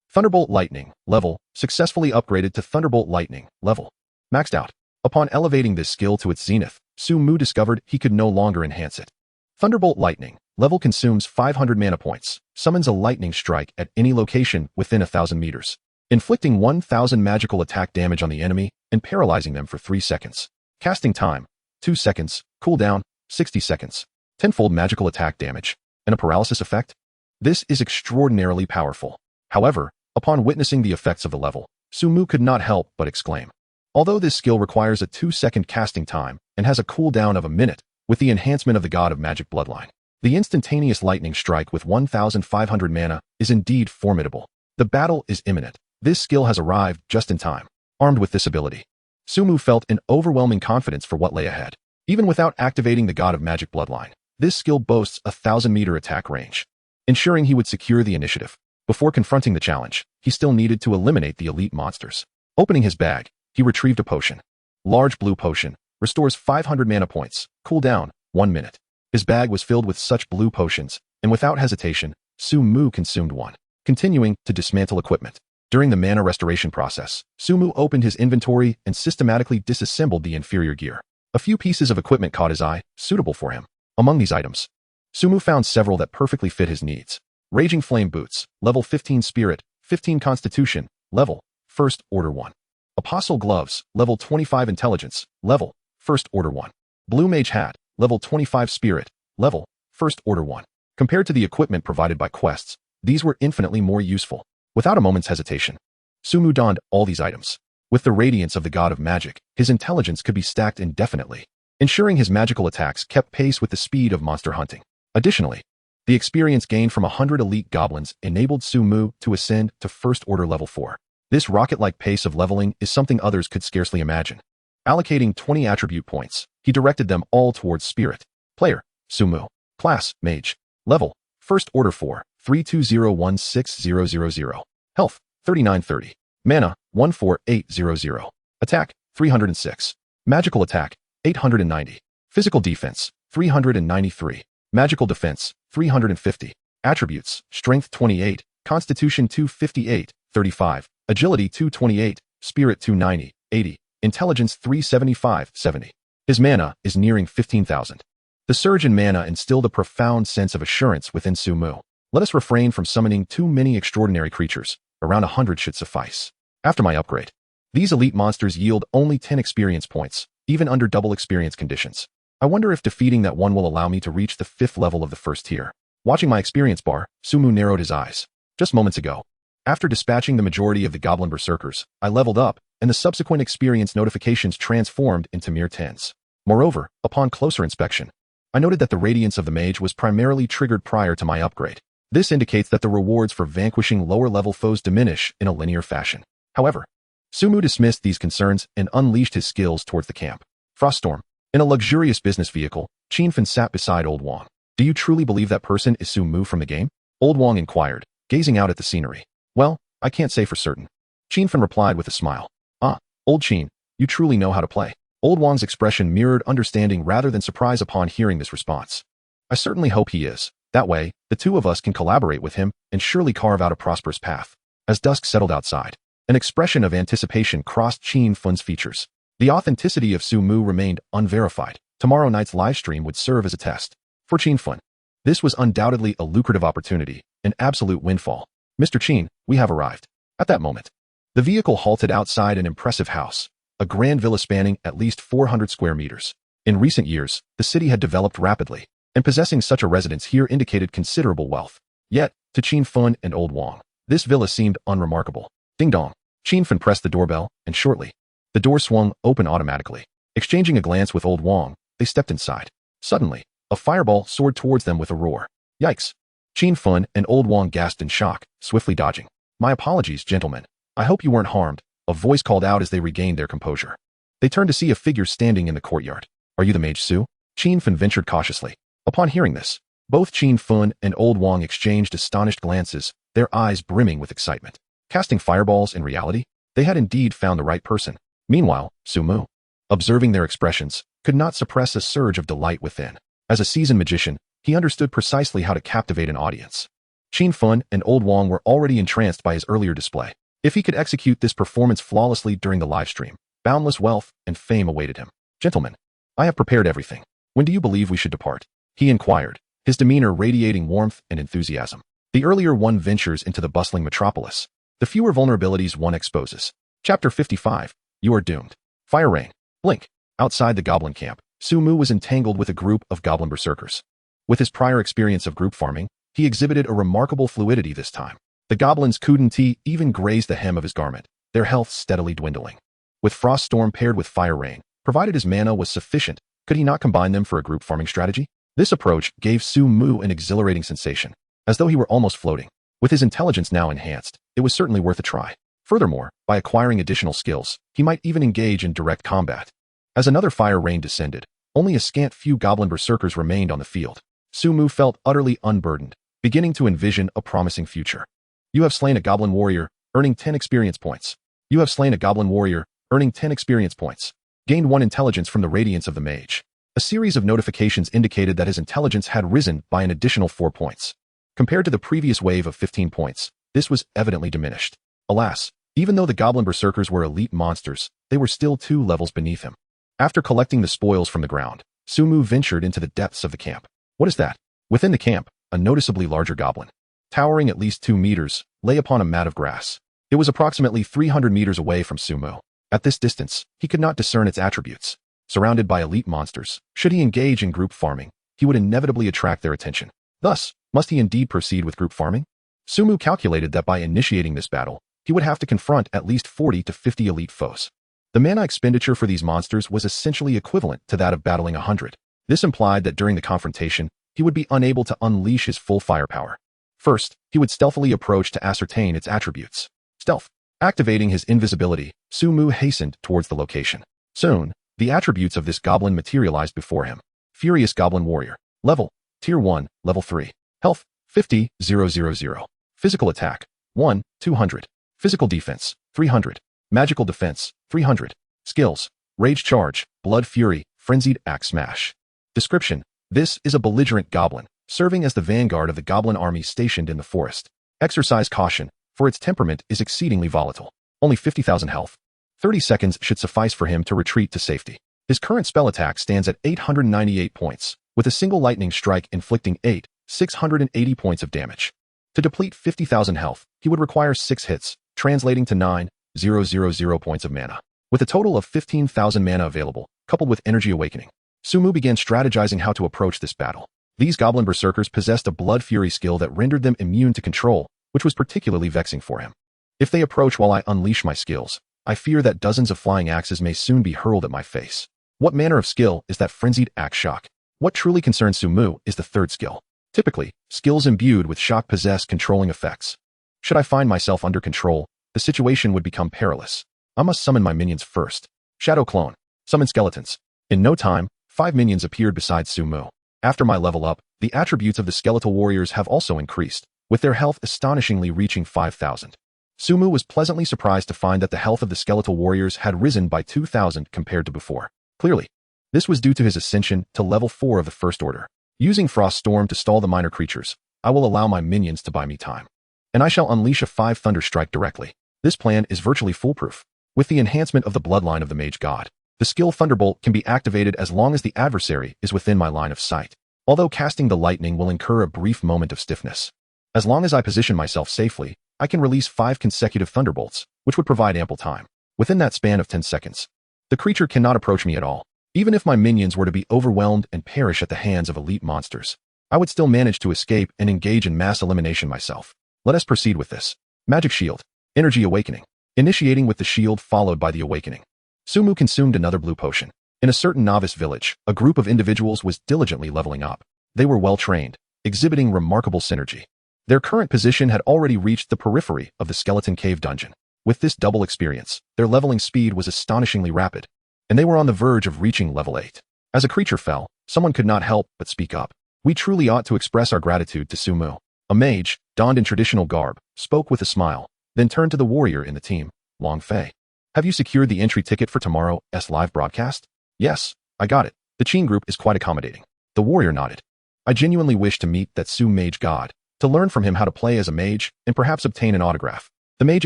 Thunderbolt Lightning, level, successfully upgraded to Thunderbolt Lightning, level. Maxed out. Upon elevating this skill to its zenith, Sumu discovered he could no longer enhance it. Thunderbolt Lightning, level consumes 500 mana points, summons a lightning strike at any location within 1,000 meters, inflicting 1,000 magical attack damage on the enemy and paralyzing them for 3 seconds. Casting time, 2 seconds, cooldown, 60 seconds, tenfold magical attack damage, and a paralysis effect? This is extraordinarily powerful. However, upon witnessing the effects of the level, Sumu could not help but exclaim. Although this skill requires a 2-second casting time and has a cooldown of a minute, with the enhancement of the God of Magic bloodline, the instantaneous lightning strike with 1,500 mana is indeed formidable. The battle is imminent. This skill has arrived just in time. Armed with this ability, Sumu felt an overwhelming confidence for what lay ahead. Even without activating the God of Magic bloodline, this skill boasts a 1,000-meter attack range, ensuring he would secure the initiative. Before confronting the challenge, he still needed to eliminate the elite monsters. Opening his bag, he retrieved a potion. Large blue potion, restores 500 mana points, cooldown, 1 minute. His bag was filled with such blue potions, and without hesitation, Sumu consumed one, continuing to dismantle equipment. During the mana restoration process, Sumu opened his inventory and systematically disassembled the inferior gear. A few pieces of equipment caught his eye, suitable for him. Among these items, Sumu found several that perfectly fit his needs. Raging Flame Boots, level 15 Spirit, 15 Constitution, level, First Order 1. Apostle Gloves, level 25 Intelligence, level, First Order 1. Blue Mage Hat, level 25 Spirit, level, First Order 1. Compared to the equipment provided by quests, these were infinitely more useful. Without a moment's hesitation, Sumu donned all these items. With the radiance of the God of Magic, his intelligence could be stacked indefinitely, ensuring his magical attacks kept pace with the speed of monster hunting. Additionally, the experience gained from 100 elite goblins enabled Sumu to ascend to First Order level 4. This rocket-like pace of leveling is something others could scarcely imagine. Allocating 20 attribute points, he directed them all towards Spirit. Player, Sumu. Class, Mage. Level, First Order 4, 3201600. Health, 3930. Mana, 14800. Attack, 306. Magical attack, 890. Physical defense, 393. Magical defense, 350. Attributes, Strength 28, Constitution 258, 35. Agility 228, Spirit 290, 80. Intelligence 375, 70. His mana is nearing 15,000. The surge in mana instilled a profound sense of assurance within Sumu. Let us refrain from summoning too many extraordinary creatures. Around 100 should suffice. After my upgrade, these elite monsters yield only 10 experience points, even under double experience conditions. I wonder if defeating that one will allow me to reach the 5th level of the first tier. Watching my experience bar, Sumu narrowed his eyes. Just moments ago, after dispatching the majority of the goblin berserkers, I leveled up, and the subsequent experience notifications transformed into mere 10s. Moreover, upon closer inspection, I noted that the radiance of the mage was primarily triggered prior to my upgrade. This indicates that the rewards for vanquishing lower-level foes diminish in a linear fashion. However, Sumu dismissed these concerns and unleashed his skills towards the camp. Froststorm. In a luxurious business vehicle, Qinfen sat beside Old Wang. Do you truly believe that person is Sumu from the game? Old Wang inquired, gazing out at the scenery. Well, I can't say for certain. Qinfen replied with a smile. Ah, Old Qin, you truly know how to play. Old Wang's expression mirrored understanding rather than surprise upon hearing this response. I certainly hope he is. That way, the two of us can collaborate with him and surely carve out a prosperous path. As dusk settled outside, an expression of anticipation crossed Qinfen's features. The authenticity of Sumu remained unverified. Tomorrow night's livestream would serve as a test. For Qinfen, this was undoubtedly a lucrative opportunity, an absolute windfall. Mr. Qin, we have arrived. At that moment, the vehicle halted outside an impressive house, a grand villa spanning at least 400 square meters. In recent years, the city had developed rapidly, and possessing such a residence here indicated considerable wealth. Yet, to Qinfen and Old Wang, This villa seemed unremarkable. Ding dong. Qin pressed the doorbell, and shortly, the door swung open automatically. Exchanging a glance with old Wang, they stepped inside. Suddenly, a fireball soared towards them with a roar. Yikes. Qin and old Wang gasped in shock, swiftly dodging. My apologies, gentlemen. I hope you weren't harmed, a voice called out as they regained their composure. They turned to see a figure standing in the courtyard. Are you the mage Su? Qin ventured cautiously. Upon hearing this, both Qin and old Wang exchanged astonished glances, their eyes brimming with excitement. Casting fireballs in reality? They had indeed found the right person. Meanwhile, Su Mu, observing their expressions, could not suppress a surge of delight within. As a seasoned magician, he understood precisely how to captivate an audience. Qin and old Wang were already entranced by his earlier display. If he could execute this performance flawlessly during the livestream, boundless wealth and fame awaited him. Gentlemen, I have prepared everything. When do you believe we should depart? He inquired, his demeanor radiating warmth and enthusiasm. The earlier one ventures into the bustling metropolis, the fewer vulnerabilities one exposes. Chapter 55. You are doomed. Fire rain. Blink. Outside the goblin camp, Su Mu was entangled with a group of goblin berserkers. With his prior experience of group farming, he exhibited a remarkable fluidity this time. The goblins' Kuden even grazed the hem of his garment, their health steadily dwindling. With frost storm paired with fire rain, provided his mana was sufficient, could he not combine them for a group farming strategy? This approach gave Su Mu an exhilarating sensation, as though he were almost floating. With his intelligence now enhanced, it was certainly worth a try. Furthermore, by acquiring additional skills, he might even engage in direct combat. As another fire rain descended, only a scant few goblin berserkers remained on the field. Su Mu felt utterly unburdened, beginning to envision a promising future. You have slain a goblin warrior, earning 10 experience points. You have slain a goblin warrior, earning 10 experience points. Gained 1 intelligence from the radiance of the mage. A series of notifications indicated that his intelligence had risen by an additional 4 points. Compared to the previous wave of 15 points, this was evidently diminished. Alas, even though the goblin berserkers were elite monsters, they were still 2 levels beneath him. After collecting the spoils from the ground, Su Mu ventured into the depths of the camp. What is that? Within the camp, a noticeably larger goblin, towering at least 2 meters, lay upon a mat of grass. It was approximately 300 meters away from Su Mu. At this distance, he could not discern its attributes. Surrounded by elite monsters, should he engage in group farming, he would inevitably attract their attention. Thus, must he indeed proceed with group farming? Su Mu calculated that by initiating this battle, he would have to confront at least 40 to 50 elite foes. The mana expenditure for these monsters was essentially equivalent to that of battling 100. This implied that during the confrontation, he would be unable to unleash his full firepower. First, he would stealthily approach to ascertain its attributes. Stealth. Activating his invisibility, Su Mu hastened towards the location. Soon, the attributes of this goblin materialized before him. Furious Goblin Warrior. Level. Tier 1, Level 3. Health. 50,000. Physical Attack. 1, 200. Physical Defense. 300. Magical Defense. 300. Skills. Rage Charge, Blood Fury, Frenzied Axe Smash. Description. This is a belligerent goblin, serving as the vanguard of the goblin army stationed in the forest. Exercise caution, for its temperament is exceedingly volatile. Only 50,000 health. 30 seconds should suffice for him to retreat to safety. His current spell attack stands at 898 points, with a single lightning strike inflicting 680 points of damage. To deplete 50,000 health, he would require 6 hits, translating to 9,000 points of mana. With a total of 15,000 mana available, coupled with energy awakening, Su Mu began strategizing how to approach this battle. These goblin berserkers possessed a blood fury skill that rendered them immune to control, which was particularly vexing for him. If they approach while I unleash my skills, I fear that dozens of flying axes may soon be hurled at my face. What manner of skill is that frenzied axe shock? What truly concerns Su Mu is the third skill. Typically, skills imbued with shock possess controlling effects. Should I find myself under control, the situation would become perilous. I must summon my minions first. Shadow Clone. Summon skeletons. In no time, 5 minions appeared beside Su Mu. After my level up, the attributes of the skeletal warriors have also increased, with their health astonishingly reaching 5,000. Su Mu was pleasantly surprised to find that the health of the skeletal warriors had risen by 2,000 compared to before. Clearly, this was due to his ascension to level 4 of the First Order. Using Frost Storm to stall the minor creatures, I will allow my minions to buy me time. And I shall unleash a 5 Thunder Strike directly. This plan is virtually foolproof. With the enhancement of the bloodline of the mage god, the skill Thunderbolt can be activated as long as the adversary is within my line of sight. Although casting the lightning will incur a brief moment of stiffness. As long as I position myself safely, I can release 5 consecutive thunderbolts, which would provide ample time. Within that span of 10 seconds, the creature cannot approach me at all. Even if my minions were to be overwhelmed and perish at the hands of elite monsters, I would still manage to escape and engage in mass elimination myself. Let us proceed with this. Magic Shield. Energy Awakening. Initiating with the shield followed by the awakening. Sumu consumed another blue potion. In a certain novice village, a group of individuals was diligently leveling up. They were well-trained, exhibiting remarkable synergy. Their current position had already reached the periphery of the skeleton cave dungeon. With this double experience, their leveling speed was astonishingly rapid, and they were on the verge of reaching level 8. As a creature fell, someone could not help but speak up. We truly ought to express our gratitude to Sumu. A mage, donned in traditional garb, spoke with a smile, then turned to the warrior in the team, Long Fei. Have you secured the entry ticket for tomorrow's live broadcast? Yes, I got it. The Qin group is quite accommodating. The warrior nodded. I genuinely wish to meet that Su mage god, to learn from him how to play as a mage and perhaps obtain an autograph. The mage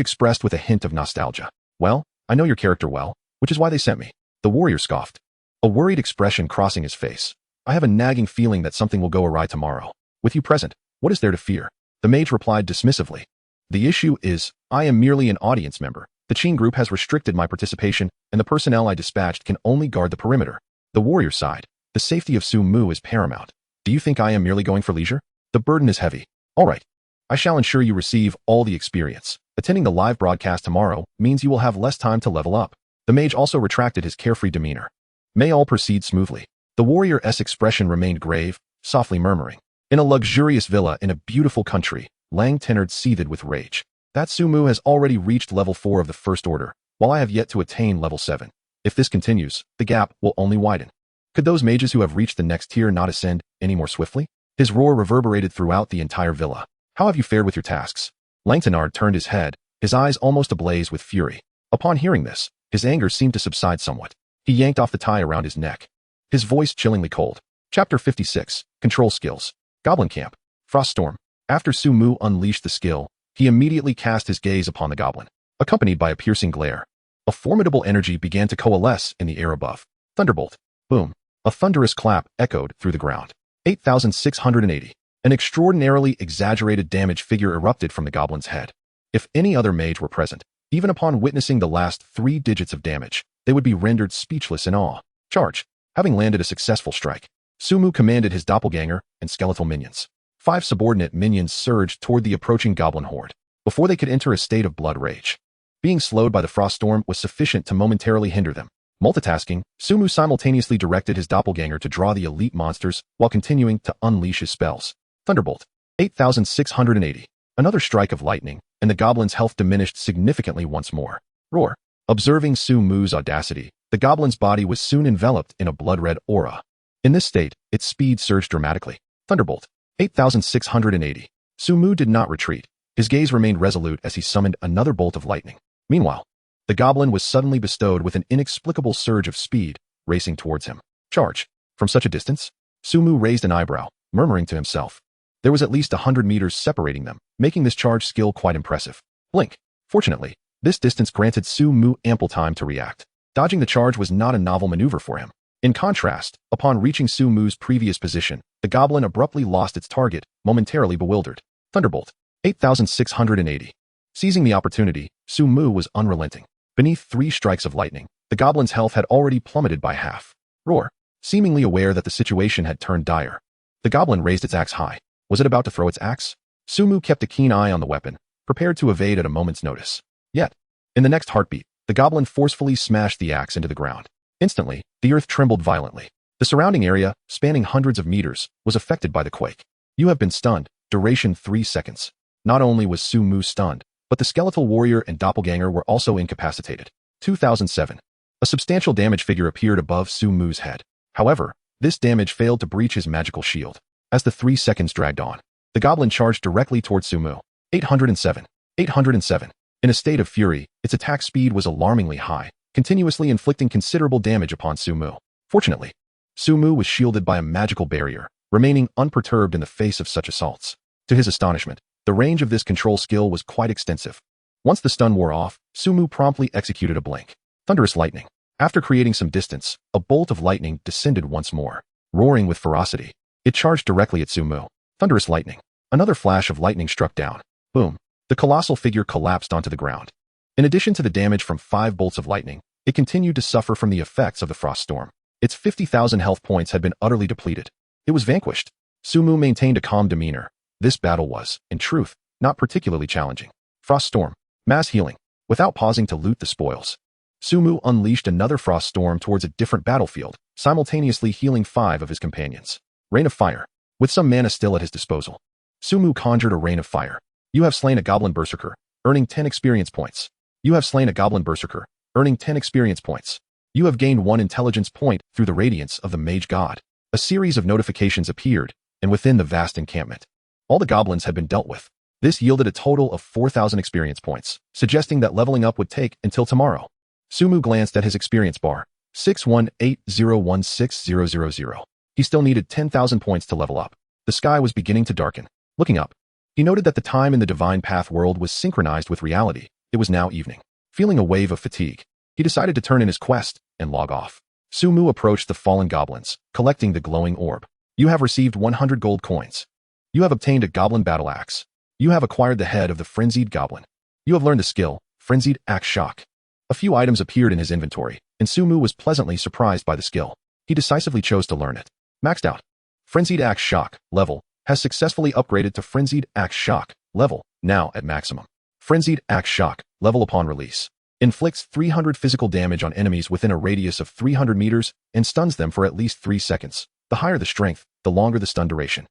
expressed with a hint of nostalgia. Well, I know your character well, which is why they sent me. The warrior scoffed, a worried expression crossing his face. I have a nagging feeling that something will go awry tomorrow. With you present, what is there to fear? The mage replied dismissively. The issue is, I am merely an audience member. The Qin group has restricted my participation, and the personnel I dispatched can only guard the perimeter. The warrior sighed. The safety of Su Mu is paramount. Do you think I am merely going for leisure? The burden is heavy. All right. I shall ensure you receive all the experience. Attending the live broadcast tomorrow means you will have less time to level up. The mage also retracted his carefree demeanor. May all proceed smoothly. The warrior's expression remained grave, softly murmuring. In a luxurious villa in a beautiful country, Lang Tenard seethed with rage. That Sumu has already reached level 4 of the First Order, while I have yet to attain level 7. If this continues, the gap will only widen. Could those mages who have reached the next tier not ascend any more swiftly? His roar reverberated throughout the entire villa. How have you fared with your tasks? Lang Tenard turned his head, his eyes almost ablaze with fury. Upon hearing this, his anger seemed to subside somewhat. He yanked off the tie around his neck, his voice chillingly cold. Chapter 56, Control Skills. Goblin Camp. Froststorm. After Su Mu unleashed the skill, he immediately cast his gaze upon the goblin, accompanied by a piercing glare. A formidable energy began to coalesce in the air above. Thunderbolt. Boom. A thunderous clap echoed through the ground. 8,680. An extraordinarily exaggerated damage figure erupted from the goblin's head. If any other mage were present, even upon witnessing the last 3 digits of damage, they would be rendered speechless in awe. Charge. Having landed a successful strike, Sumu commanded his doppelganger and skeletal minions. 5 subordinate minions surged toward the approaching goblin horde. Before they could enter a state of blood rage, being slowed by the frost storm was sufficient to momentarily hinder them. Multitasking, Sumu simultaneously directed his doppelganger to draw the elite monsters while continuing to unleash his spells. Thunderbolt. 8,680. Another strike of lightning, and the goblin's health diminished significantly once more. Roar. Observing Sumu's audacity, the goblin's body was soon enveloped in a blood-red aura. In this state, its speed surged dramatically. Thunderbolt. 8,680. Sumu did not retreat. His gaze remained resolute as he summoned another bolt of lightning. Meanwhile, the goblin was suddenly bestowed with an inexplicable surge of speed, racing towards him. Charge. From such a distance? Sumu raised an eyebrow, murmuring to himself. There was at least 100 meters separating them, making this charge skill quite impressive. Blink. Fortunately, this distance granted Sumu ample time to react. Dodging the charge was not a novel maneuver for him. In contrast, upon reaching Sumu's previous position, the goblin abruptly lost its target, momentarily bewildered. Thunderbolt. 8,680. Seizing the opportunity, Sumu was unrelenting. Beneath 3 strikes of lightning, the goblin's health had already plummeted by half. Roar. Seemingly aware that the situation had turned dire, the goblin raised its axe high. Was it about to throw its axe? Sumu kept a keen eye on the weapon, prepared to evade at a moment's notice. Yet, in the next heartbeat, the goblin forcefully smashed the axe into the ground. Instantly, the earth trembled violently. The surrounding area, spanning hundreds of meters, was affected by the quake. You have been stunned. Duration 3 seconds. Not only was Sumu stunned, but the skeletal warrior and doppelganger were also incapacitated. 2007. A substantial damage figure appeared above Sumu's head. However, this damage failed to breach his magical shield. As the 3 seconds dragged on, the goblin charged directly towards Sumu. 807. 807. In a state of fury, its attack speed was alarmingly high, continuously inflicting considerable damage upon Sumu. Fortunately, Sumu was shielded by a magical barrier, remaining unperturbed in the face of such assaults. To his astonishment, the range of this control skill was quite extensive. Once the stun wore off, Sumu promptly executed a blink. Thunderous lightning. After creating some distance, a bolt of lightning descended once more. Roaring with ferocity, it charged directly at Sumu. Thunderous lightning. Another flash of lightning struck down. Boom. The colossal figure collapsed onto the ground. In addition to the damage from 5 bolts of lightning, it continued to suffer from the effects of the frost storm. Its 50,000 health points had been utterly depleted. It was vanquished. Sumu maintained a calm demeanor. This battle was, in truth, not particularly challenging. Frost Storm. Mass healing. Without pausing to loot the spoils, Sumu unleashed another frost storm towards a different battlefield, simultaneously healing 5 of his companions. Rain of Fire. With some mana still at his disposal, Sumu conjured a rain of fire. You have slain a goblin berserker, earning 10 experience points. You have slain a goblin berserker, earning 10 experience points. You have gained 1 intelligence point through the radiance of the mage god. A series of notifications appeared, and within the vast encampment, all the goblins had been dealt with. This yielded a total of 4,000 experience points, suggesting that leveling up would take until tomorrow. Sumu glanced at his experience bar, 618016000. He still needed 10,000 points to level up. The sky was beginning to darken. Looking up, he noted that the time in the Divine Path world was synchronized with reality. It was now evening. Feeling a wave of fatigue, he decided to turn in his quest and log off. Sumu approached the fallen goblins, collecting the glowing orb. You have received 100 gold coins. You have obtained a goblin battle axe. You have acquired the head of the frenzied goblin. You have learned the skill, Frenzied Axe Shock. A few items appeared in his inventory, and Sumu was pleasantly surprised by the skill. He decisively chose to learn it. Maxed out. Frenzied Axe Shock, level, has successfully upgraded to Frenzied Axe Shock, level, now at maximum. Frenzied Axe Shock, level upon release. Inflicts 300 physical damage on enemies within a radius of 300 meters and stuns them for at least 3 seconds. The higher the strength, the longer the stun duration.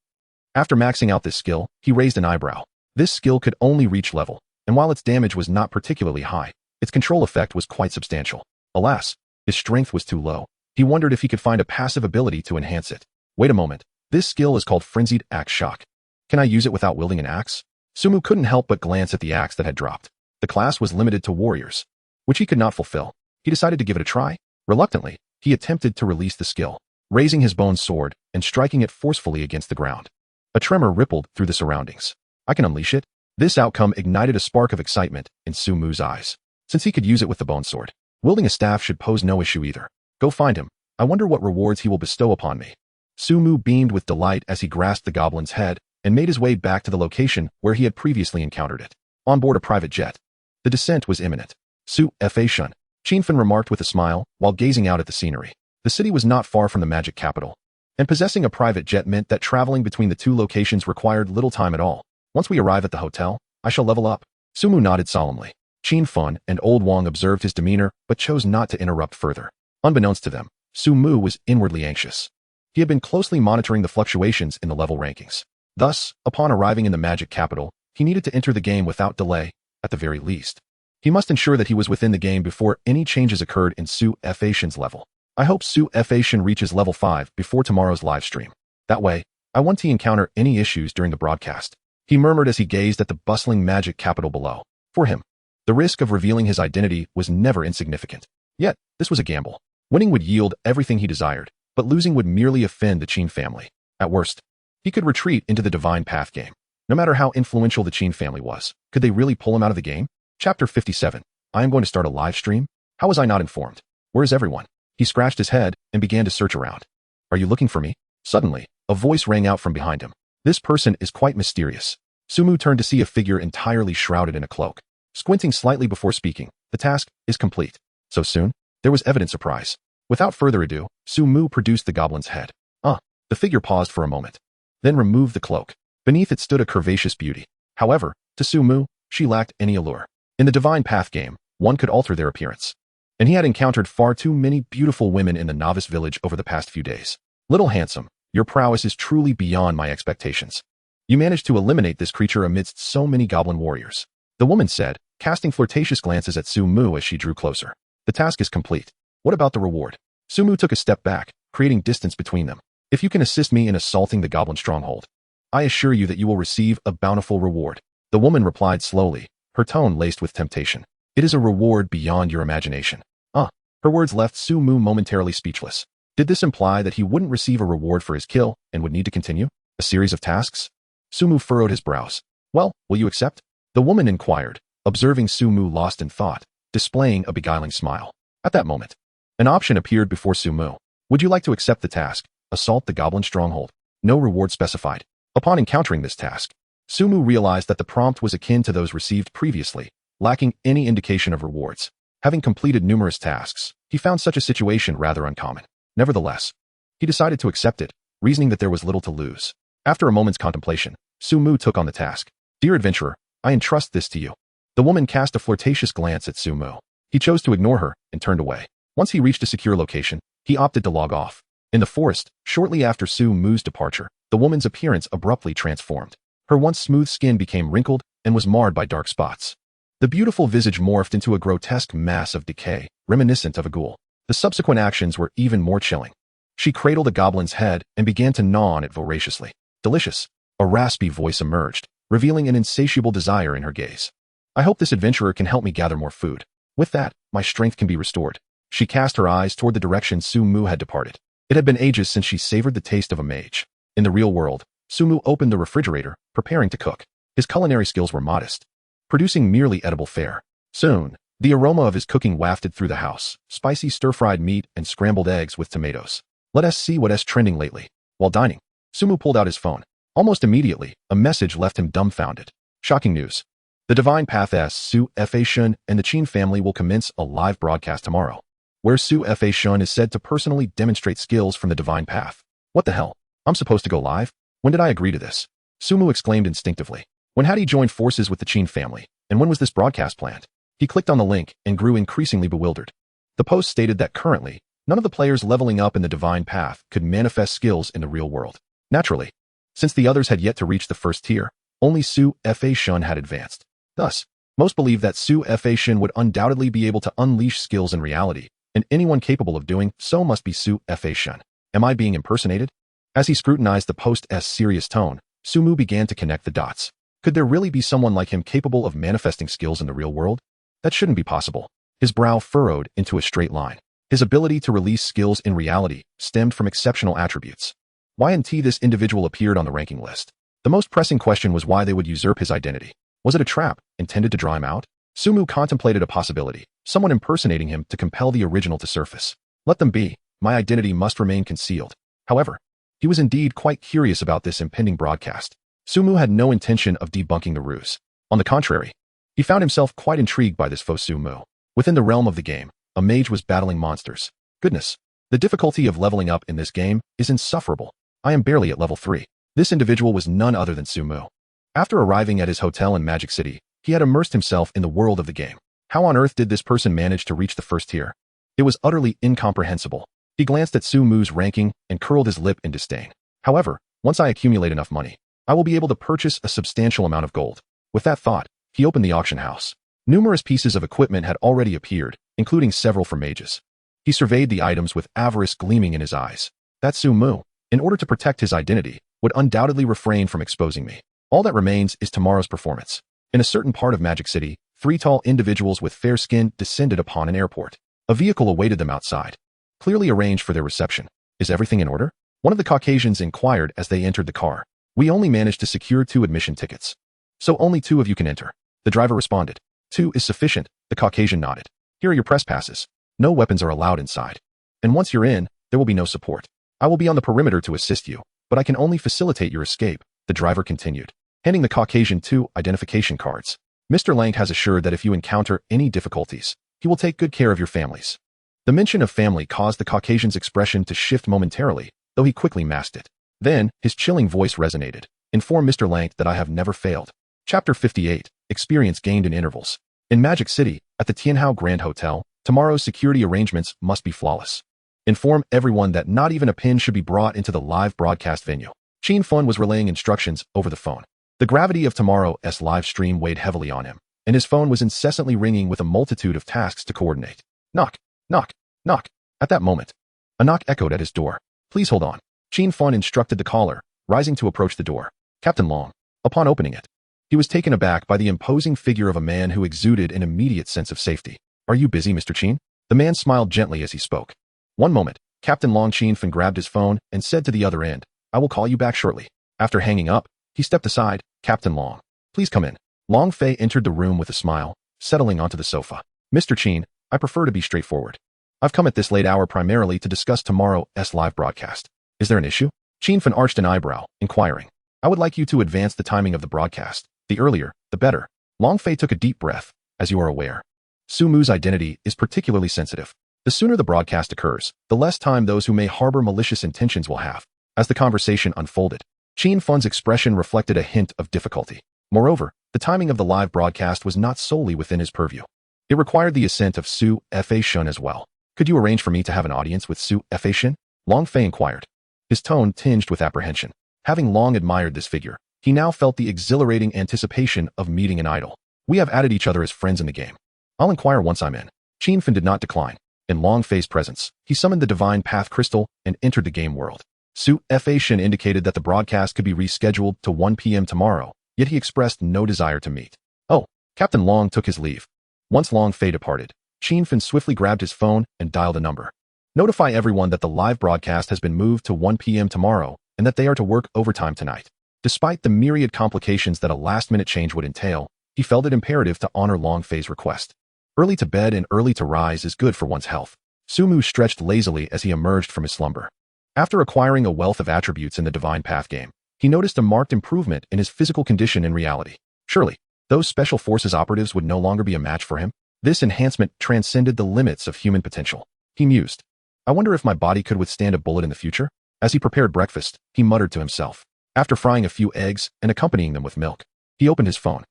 After maxing out this skill, he raised an eyebrow. This skill could only reach level, and while its damage was not particularly high, its control effect was quite substantial. Alas, his strength was too low. He wondered if he could find a passive ability to enhance it. Wait a moment. This skill is called Frenzied Axe Shock. Can I use it without wielding an axe? Sumu couldn't help but glance at the axe that had dropped. The class was limited to warriors, which he could not fulfill. He decided to give it a try. Reluctantly, he attempted to release the skill, raising his bone sword and striking it forcefully against the ground. A tremor rippled through the surroundings. I can unleash it? This outcome ignited a spark of excitement in Sumu's eyes. Since he could use it with the bone sword, wielding a staff should pose no issue either. Go find him. I wonder what rewards he will bestow upon me. Sumu beamed with delight as he grasped the goblin's head and made his way back to the location where he had previously encountered it. On board a private jet, the descent was imminent. Su-Fa-shun, Chinfen remarked with a smile while gazing out at the scenery. The city was not far from the magic capital, and possessing a private jet meant that traveling between the 2 locations required little time at all. Once we arrive at the hotel, I shall level up. Sumu nodded solemnly. Chinfen and Old Wang observed his demeanor but chose not to interrupt further. Unbeknownst to them, Sumu was inwardly anxious. He had been closely monitoring the fluctuations in the level rankings. Thus, upon arriving in the magic capital, he needed to enter the game without delay, at the very least. He must ensure that he was within the game before any changes occurred in Su-Fa-shun's level. I hope Su-Fa-shun reaches level 5 before tomorrow's live stream. That way, I won't encounter any issues during the broadcast. He murmured as he gazed at the bustling magic capital below. For him, the risk of revealing his identity was never insignificant. Yet, this was a gamble. Winning would yield everything he desired, but losing would merely offend the Qin family. At worst, he could retreat into the Divine Path game. No matter how influential the Qin family was, could they really pull him out of the game? Chapter 57. I am going to start a live stream? How was I not informed? Where is everyone? He scratched his head and began to search around. Are you looking for me? Suddenly, a voice rang out from behind him. This person is quite mysterious. Sumu turned to see a figure entirely shrouded in a cloak. Squinting slightly before speaking, the task is complete. So soon? There was evident surprise. Without further ado, Sumu produced the goblin's head. The figure paused for a moment, then removed the cloak. Beneath it stood a curvaceous beauty. However, to Sumu, she lacked any allure. In the Divine Path game, one could alter their appearance, and he had encountered far too many beautiful women in the novice village over the past few days. Little handsome, your prowess is truly beyond my expectations. You managed to eliminate this creature amidst so many goblin warriors. The woman said, casting flirtatious glances at Sumu as she drew closer. The task is complete. What about the reward? Sumu took a step back, creating distance between them. If you can assist me in assaulting the goblin stronghold, I assure you that you will receive a bountiful reward. The woman replied slowly, her tone laced with temptation. It is a reward beyond your imagination. Her words left Sumu momentarily speechless. Did this imply that he wouldn't receive a reward for his kill and would need to continue a series of tasks? Sumu furrowed his brows. Well, will you accept? The woman inquired, observing Sumu lost in thought, displaying a beguiling smile. At that moment, an option appeared before Sumu. Would you like to accept the task? Assault the goblin stronghold. No reward specified. Upon encountering this task, Sumu realized that the prompt was akin to those received previously, lacking any indication of rewards. Having completed numerous tasks, he found such a situation rather uncommon. Nevertheless, he decided to accept it, reasoning that there was little to lose. After a moment's contemplation, Sumu took on the task. Dear adventurer, I entrust this to you. The woman cast a flirtatious glance at Sumu. He chose to ignore her and turned away. Once he reached a secure location, he opted to log off. In the forest, shortly after Sumu's departure, the woman's appearance abruptly transformed. Her once smooth skin became wrinkled and was marred by dark spots. The beautiful visage morphed into a grotesque mass of decay, reminiscent of a ghoul. The subsequent actions were even more chilling. She cradled a goblin's head and began to gnaw on it voraciously. Delicious. A raspy voice emerged, revealing an insatiable desire in her gaze. I hope this adventurer can help me gather more food. With that, my strength can be restored. She cast her eyes toward the direction Sumu had departed. It had been ages since she savored the taste of a mage. In the real world, Sumu opened the refrigerator, preparing to cook. His culinary skills were modest, producing merely edible fare. Soon, the aroma of his cooking wafted through the house, spicy stir-fried meat and scrambled eggs with tomatoes. Let us see what's trending lately. While dining, Sumu pulled out his phone. Almost immediately, a message left him dumbfounded. Shocking news. The Divine Path's Su Fa-shun and the Chin family will commence a live broadcast tomorrow, where Su Fa-shun is said to personally demonstrate skills from the Divine Path. What the hell? I'm supposed to go live? When did I agree to this? Sumu exclaimed instinctively. When had he joined forces with the Chin family, and when was this broadcast planned? He clicked on the link and grew increasingly bewildered. The post stated that currently, none of the players leveling up in the Divine Path could manifest skills in the real world. Naturally, since the others had yet to reach the first tier, only Su Fa-shun had advanced. Thus, most believed that Su Fa-shun would undoubtedly be able to unleash skills in reality, and anyone capable of doing so must be Su Fa-shun. Am I being impersonated? As he scrutinized the post's serious tone, Sumu began to connect the dots. Could there really be someone like him capable of manifesting skills in the real world? That shouldn't be possible. His brow furrowed into a straight line. His ability to release skills in reality stemmed from exceptional attributes. Why until this individual appeared on the ranking list? The most pressing question was why they would usurp his identity. Was it a trap, intended to draw him out? Sumu contemplated a possibility, someone impersonating him to compel the original to surface. Let them be. My identity must remain concealed. However, he was indeed quite curious about this impending broadcast. Sumu had no intention of debunking the ruse. On the contrary, he found himself quite intrigued by this faux Sumu. Within the realm of the game, a mage was battling monsters. Goodness, the difficulty of leveling up in this game is insufferable. I am barely at level 3. This individual was none other than Sumu. After arriving at his hotel in Magic City, he had immersed himself in the world of the game. How on earth did this person manage to reach the first tier? It was utterly incomprehensible. He glanced at Sumu's ranking and curled his lip in disdain. However, once I accumulate enough money, I will be able to purchase a substantial amount of gold. With that thought, he opened the auction house. Numerous pieces of equipment had already appeared, including several for mages. He surveyed the items with avarice gleaming in his eyes. That Sumu, in order to protect his identity, would undoubtedly refrain from exposing me. All that remains is tomorrow's performance. In a certain part of Magic City, 3 tall individuals with fair skin descended upon an airport. A vehicle awaited them outside, clearly arranged for their reception. Is everything in order? One of the Caucasians inquired as they entered the car. We only managed to secure 2 admission tickets. So only 2 of you can enter. The driver responded. 2 is sufficient, the Caucasian nodded. Here are your press passes. No weapons are allowed inside. And once you're in, there will be no support. I will be on the perimeter to assist you, but I can only facilitate your escape, the driver continued, handing the Caucasian 2 identification cards. Mr. Lang has assured that if you encounter any difficulties, he will take good care of your families. The mention of family caused the Caucasian's expression to shift momentarily, though he quickly masked it. Then, his chilling voice resonated. Inform Mr. Lang that I have never failed. Chapter 58, Experience Gained in Intervals. In Magic City, at the Tianhao Grand Hotel, tomorrow's security arrangements must be flawless. Inform everyone that not even a pin should be brought into the live broadcast venue. Qin Fun was relaying instructions over the phone. The gravity of tomorrow's live stream weighed heavily on him, and his phone was incessantly ringing with a multitude of tasks to coordinate. Knock, knock, knock. At that moment, a knock echoed at his door. Please hold on. Qin Fun instructed the caller, rising to approach the door. Captain Long. Upon opening it, he was taken aback by the imposing figure of a man who exuded an immediate sense of safety. Are you busy, Mr. Qin? The man smiled gently as he spoke. One moment, Captain Long Qin Fan grabbed his phone and said to the other end, I will call you back shortly. After hanging up, he stepped aside. Captain Long, please come in. Long Fei entered the room with a smile, settling onto the sofa. Mr. Qin, I prefer to be straightforward. I've come at this late hour primarily to discuss tomorrow's live broadcast. Is there an issue? Qin Fan arched an eyebrow, inquiring. I would like you to advance the timing of the broadcast. The earlier, the better. Long Fei took a deep breath. As you are aware, Sumu's identity is particularly sensitive. The sooner the broadcast occurs, the less time those who may harbor malicious intentions will have. As the conversation unfolded, Qin Fun's expression reflected a hint of difficulty. Moreover, The timing of the live broadcast was not solely within his purview. It required the assent of Su Fa-shun as well. Could you arrange for me to have an audience with Su Fa-shun? Long Fei inquired. His tone tinged with apprehension. Having long admired this figure, he now felt the exhilarating anticipation of meeting an idol. We have added each other as friends in the game. I'll inquire once I'm in. Qinfen did not decline. In Long Fei's presence, he summoned the Divine Path Crystal and entered the game world. Su Fa-shun indicated that the broadcast could be rescheduled to 1 p.m. tomorrow, yet he expressed no desire to meet. Oh, Captain Long took his leave. Once Long Fei departed, Qinfen swiftly grabbed his phone and dialed a number. Notify everyone that the live broadcast has been moved to 1 p.m. tomorrow and that they are to work overtime tonight. Despite the myriad complications that a last-minute change would entail, he felt it imperative to honor Long Fei's request. Early to bed and early to rise is good for one's health. Sumu stretched lazily as he emerged from his slumber. After acquiring a wealth of attributes in the Divine Path game, he noticed a marked improvement in his physical condition in reality. Surely, those Special Forces operatives would no longer be a match for him. This enhancement transcended the limits of human potential. He mused. I wonder if my body could withstand a bullet in the future? As he prepared breakfast, he muttered to himself. After frying a few eggs and accompanying them with milk, he opened his phone.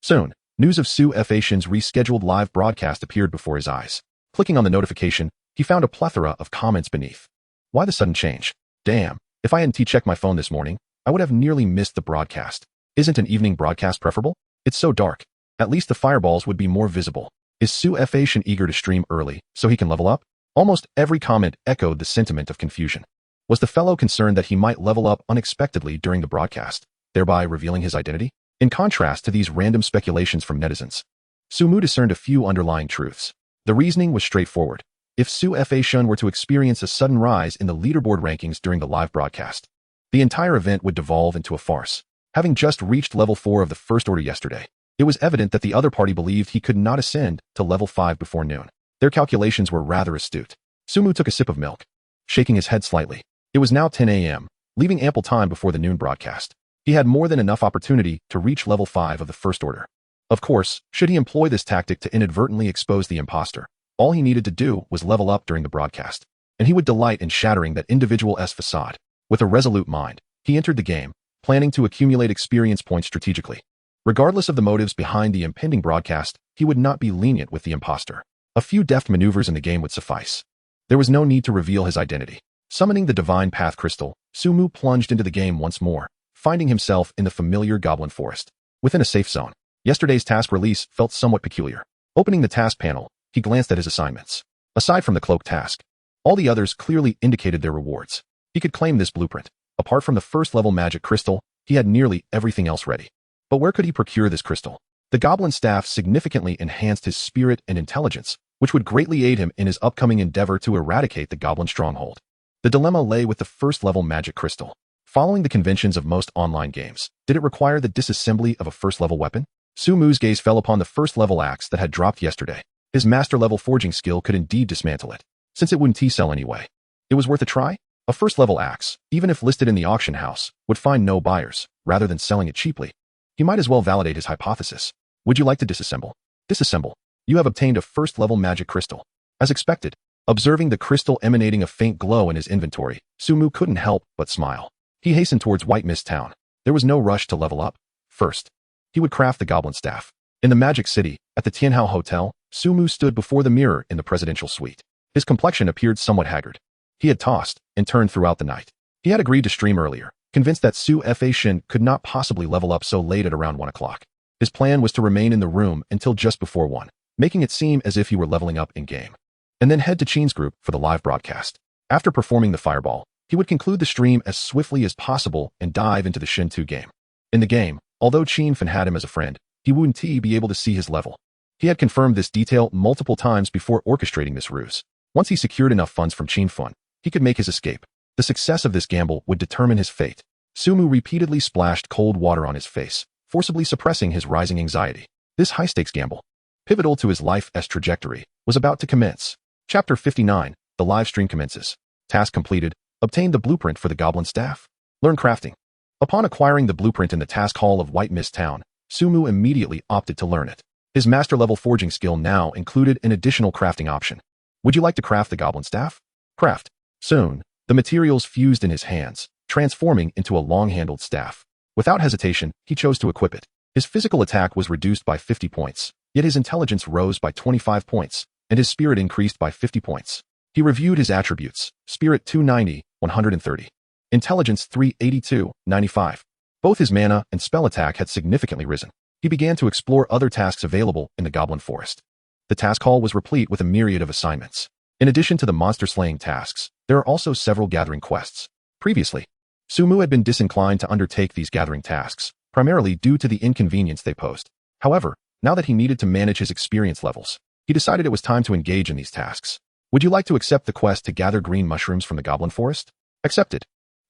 Soon, news of Su Fa-shun's rescheduled live broadcast appeared before his eyes. Clicking on the notification, he found a plethora of comments beneath. Why the sudden change? Damn, if I hadn't checked my phone this morning, I would have nearly missed the broadcast. Isn't an evening broadcast preferable? It's so dark. At least the fireballs would be more visible. Is Su Fa-shun eager to stream early so he can level up? Almost every comment echoed the sentiment of confusion. Was the fellow concerned that he might level up unexpectedly during the broadcast, thereby revealing his identity? In contrast to these random speculations from netizens, Sumu discerned a few underlying truths. The reasoning was straightforward. If Su Fa-shun were to experience a sudden rise in the leaderboard rankings during the live broadcast, the entire event would devolve into a farce. Having just reached level 4 of the First Order yesterday, it was evident that the other party believed he could not ascend to level 5 before noon. Their calculations were rather astute. Sumu took a sip of milk, shaking his head slightly. It was now 10 a.m., leaving ample time before the noon broadcast. He had more than enough opportunity to reach level 5 of the First Order. Of course, should he employ this tactic to inadvertently expose the imposter, all he needed to do was level up during the broadcast, and he would delight in shattering that individual's facade. With a resolute mind, he entered the game, planning to accumulate experience points strategically. Regardless of the motives behind the impending broadcast, he would not be lenient with the imposter. A few deft maneuvers in the game would suffice. There was no need to reveal his identity. Summoning the Divine Path Crystal, Sumu plunged into the game once more, finding himself in the familiar Goblin Forest. Within a safe zone, yesterday's task release felt somewhat peculiar. Opening the task panel, he glanced at his assignments. Aside from the cloak task, all the others clearly indicated their rewards. He could claim this blueprint. Apart from the first-level magic crystal, he had nearly everything else ready. But where could he procure this crystal? The Goblin Staff significantly enhanced his spirit and intelligence, which would greatly aid him in his upcoming endeavor to eradicate the Goblin Stronghold. The dilemma lay with the first-level magic crystal. Following the conventions of most online games, did it require the disassembly of a first-level weapon? Sumu's gaze fell upon the first-level axe that had dropped yesterday. His master-level forging skill could indeed dismantle it, since it wouldn't T-sell anyway. It was worth a try? A first-level axe, even if listed in the auction house, would find no buyers. Rather than selling it cheaply, he might as well validate his hypothesis. Would you like to disassemble? Disassemble. You have obtained a first-level magic crystal. As expected, observing the crystal emanating a faint glow in his inventory, Sumu couldn't help but smile. He hastened towards White Mist Town. There was no rush to level up. First, he would craft the Goblin Staff. In the Magic City, at the Tianhao Hotel, Sumu stood before the mirror in the presidential suite. His complexion appeared somewhat haggard. He had tossed and turned throughout the night. He had agreed to stream earlier, convinced that Su Fa-shun could not possibly level up so late at around 1 o'clock. His plan was to remain in the room until just before 1, making it seem as if he were leveling up in-game, and then head to Qin's group for the live broadcast. After performing the fireball, he would conclude the stream as swiftly as possible and dive into the Shin 2 game. In the game, although Qin had him as a friend, he wouldn't be able to see his level. He had confirmed this detail multiple times before orchestrating this ruse. Once he secured enough funds from Qin, he could make his escape. The success of this gamble would determine his fate. Sumu repeatedly splashed cold water on his face, forcibly suppressing his rising anxiety. This high-stakes gamble, pivotal to his life's trajectory, was about to commence. Chapter 59, the live stream commences. Task completed. Obtain the blueprint for the Goblin Staff. Learn crafting. Upon acquiring the blueprint in the task hall of White Mist Town, Sumu immediately opted to learn it. His master-level forging skill now included an additional crafting option. Would you like to craft the Goblin Staff? Craft. Soon, the materials fused in his hands, transforming into a long-handled staff. Without hesitation, he chose to equip it. His physical attack was reduced by 50 points, yet his intelligence rose by 25 points, and his spirit increased by 50 points. He reviewed his attributes: spirit 290, 130. Intelligence 382, 95. Both his mana and spell attack had significantly risen. He began to explore other tasks available in the Goblin Forest. The task hall was replete with a myriad of assignments. In addition to the monster-slaying tasks, there are also several gathering quests. Previously, Sumu had been disinclined to undertake these gathering tasks, primarily due to the inconvenience they posed. However, now that he needed to manage his experience levels, he decided it was time to engage in these tasks. Would you like to accept the quest to gather green mushrooms from the Goblin Forest? Accepted.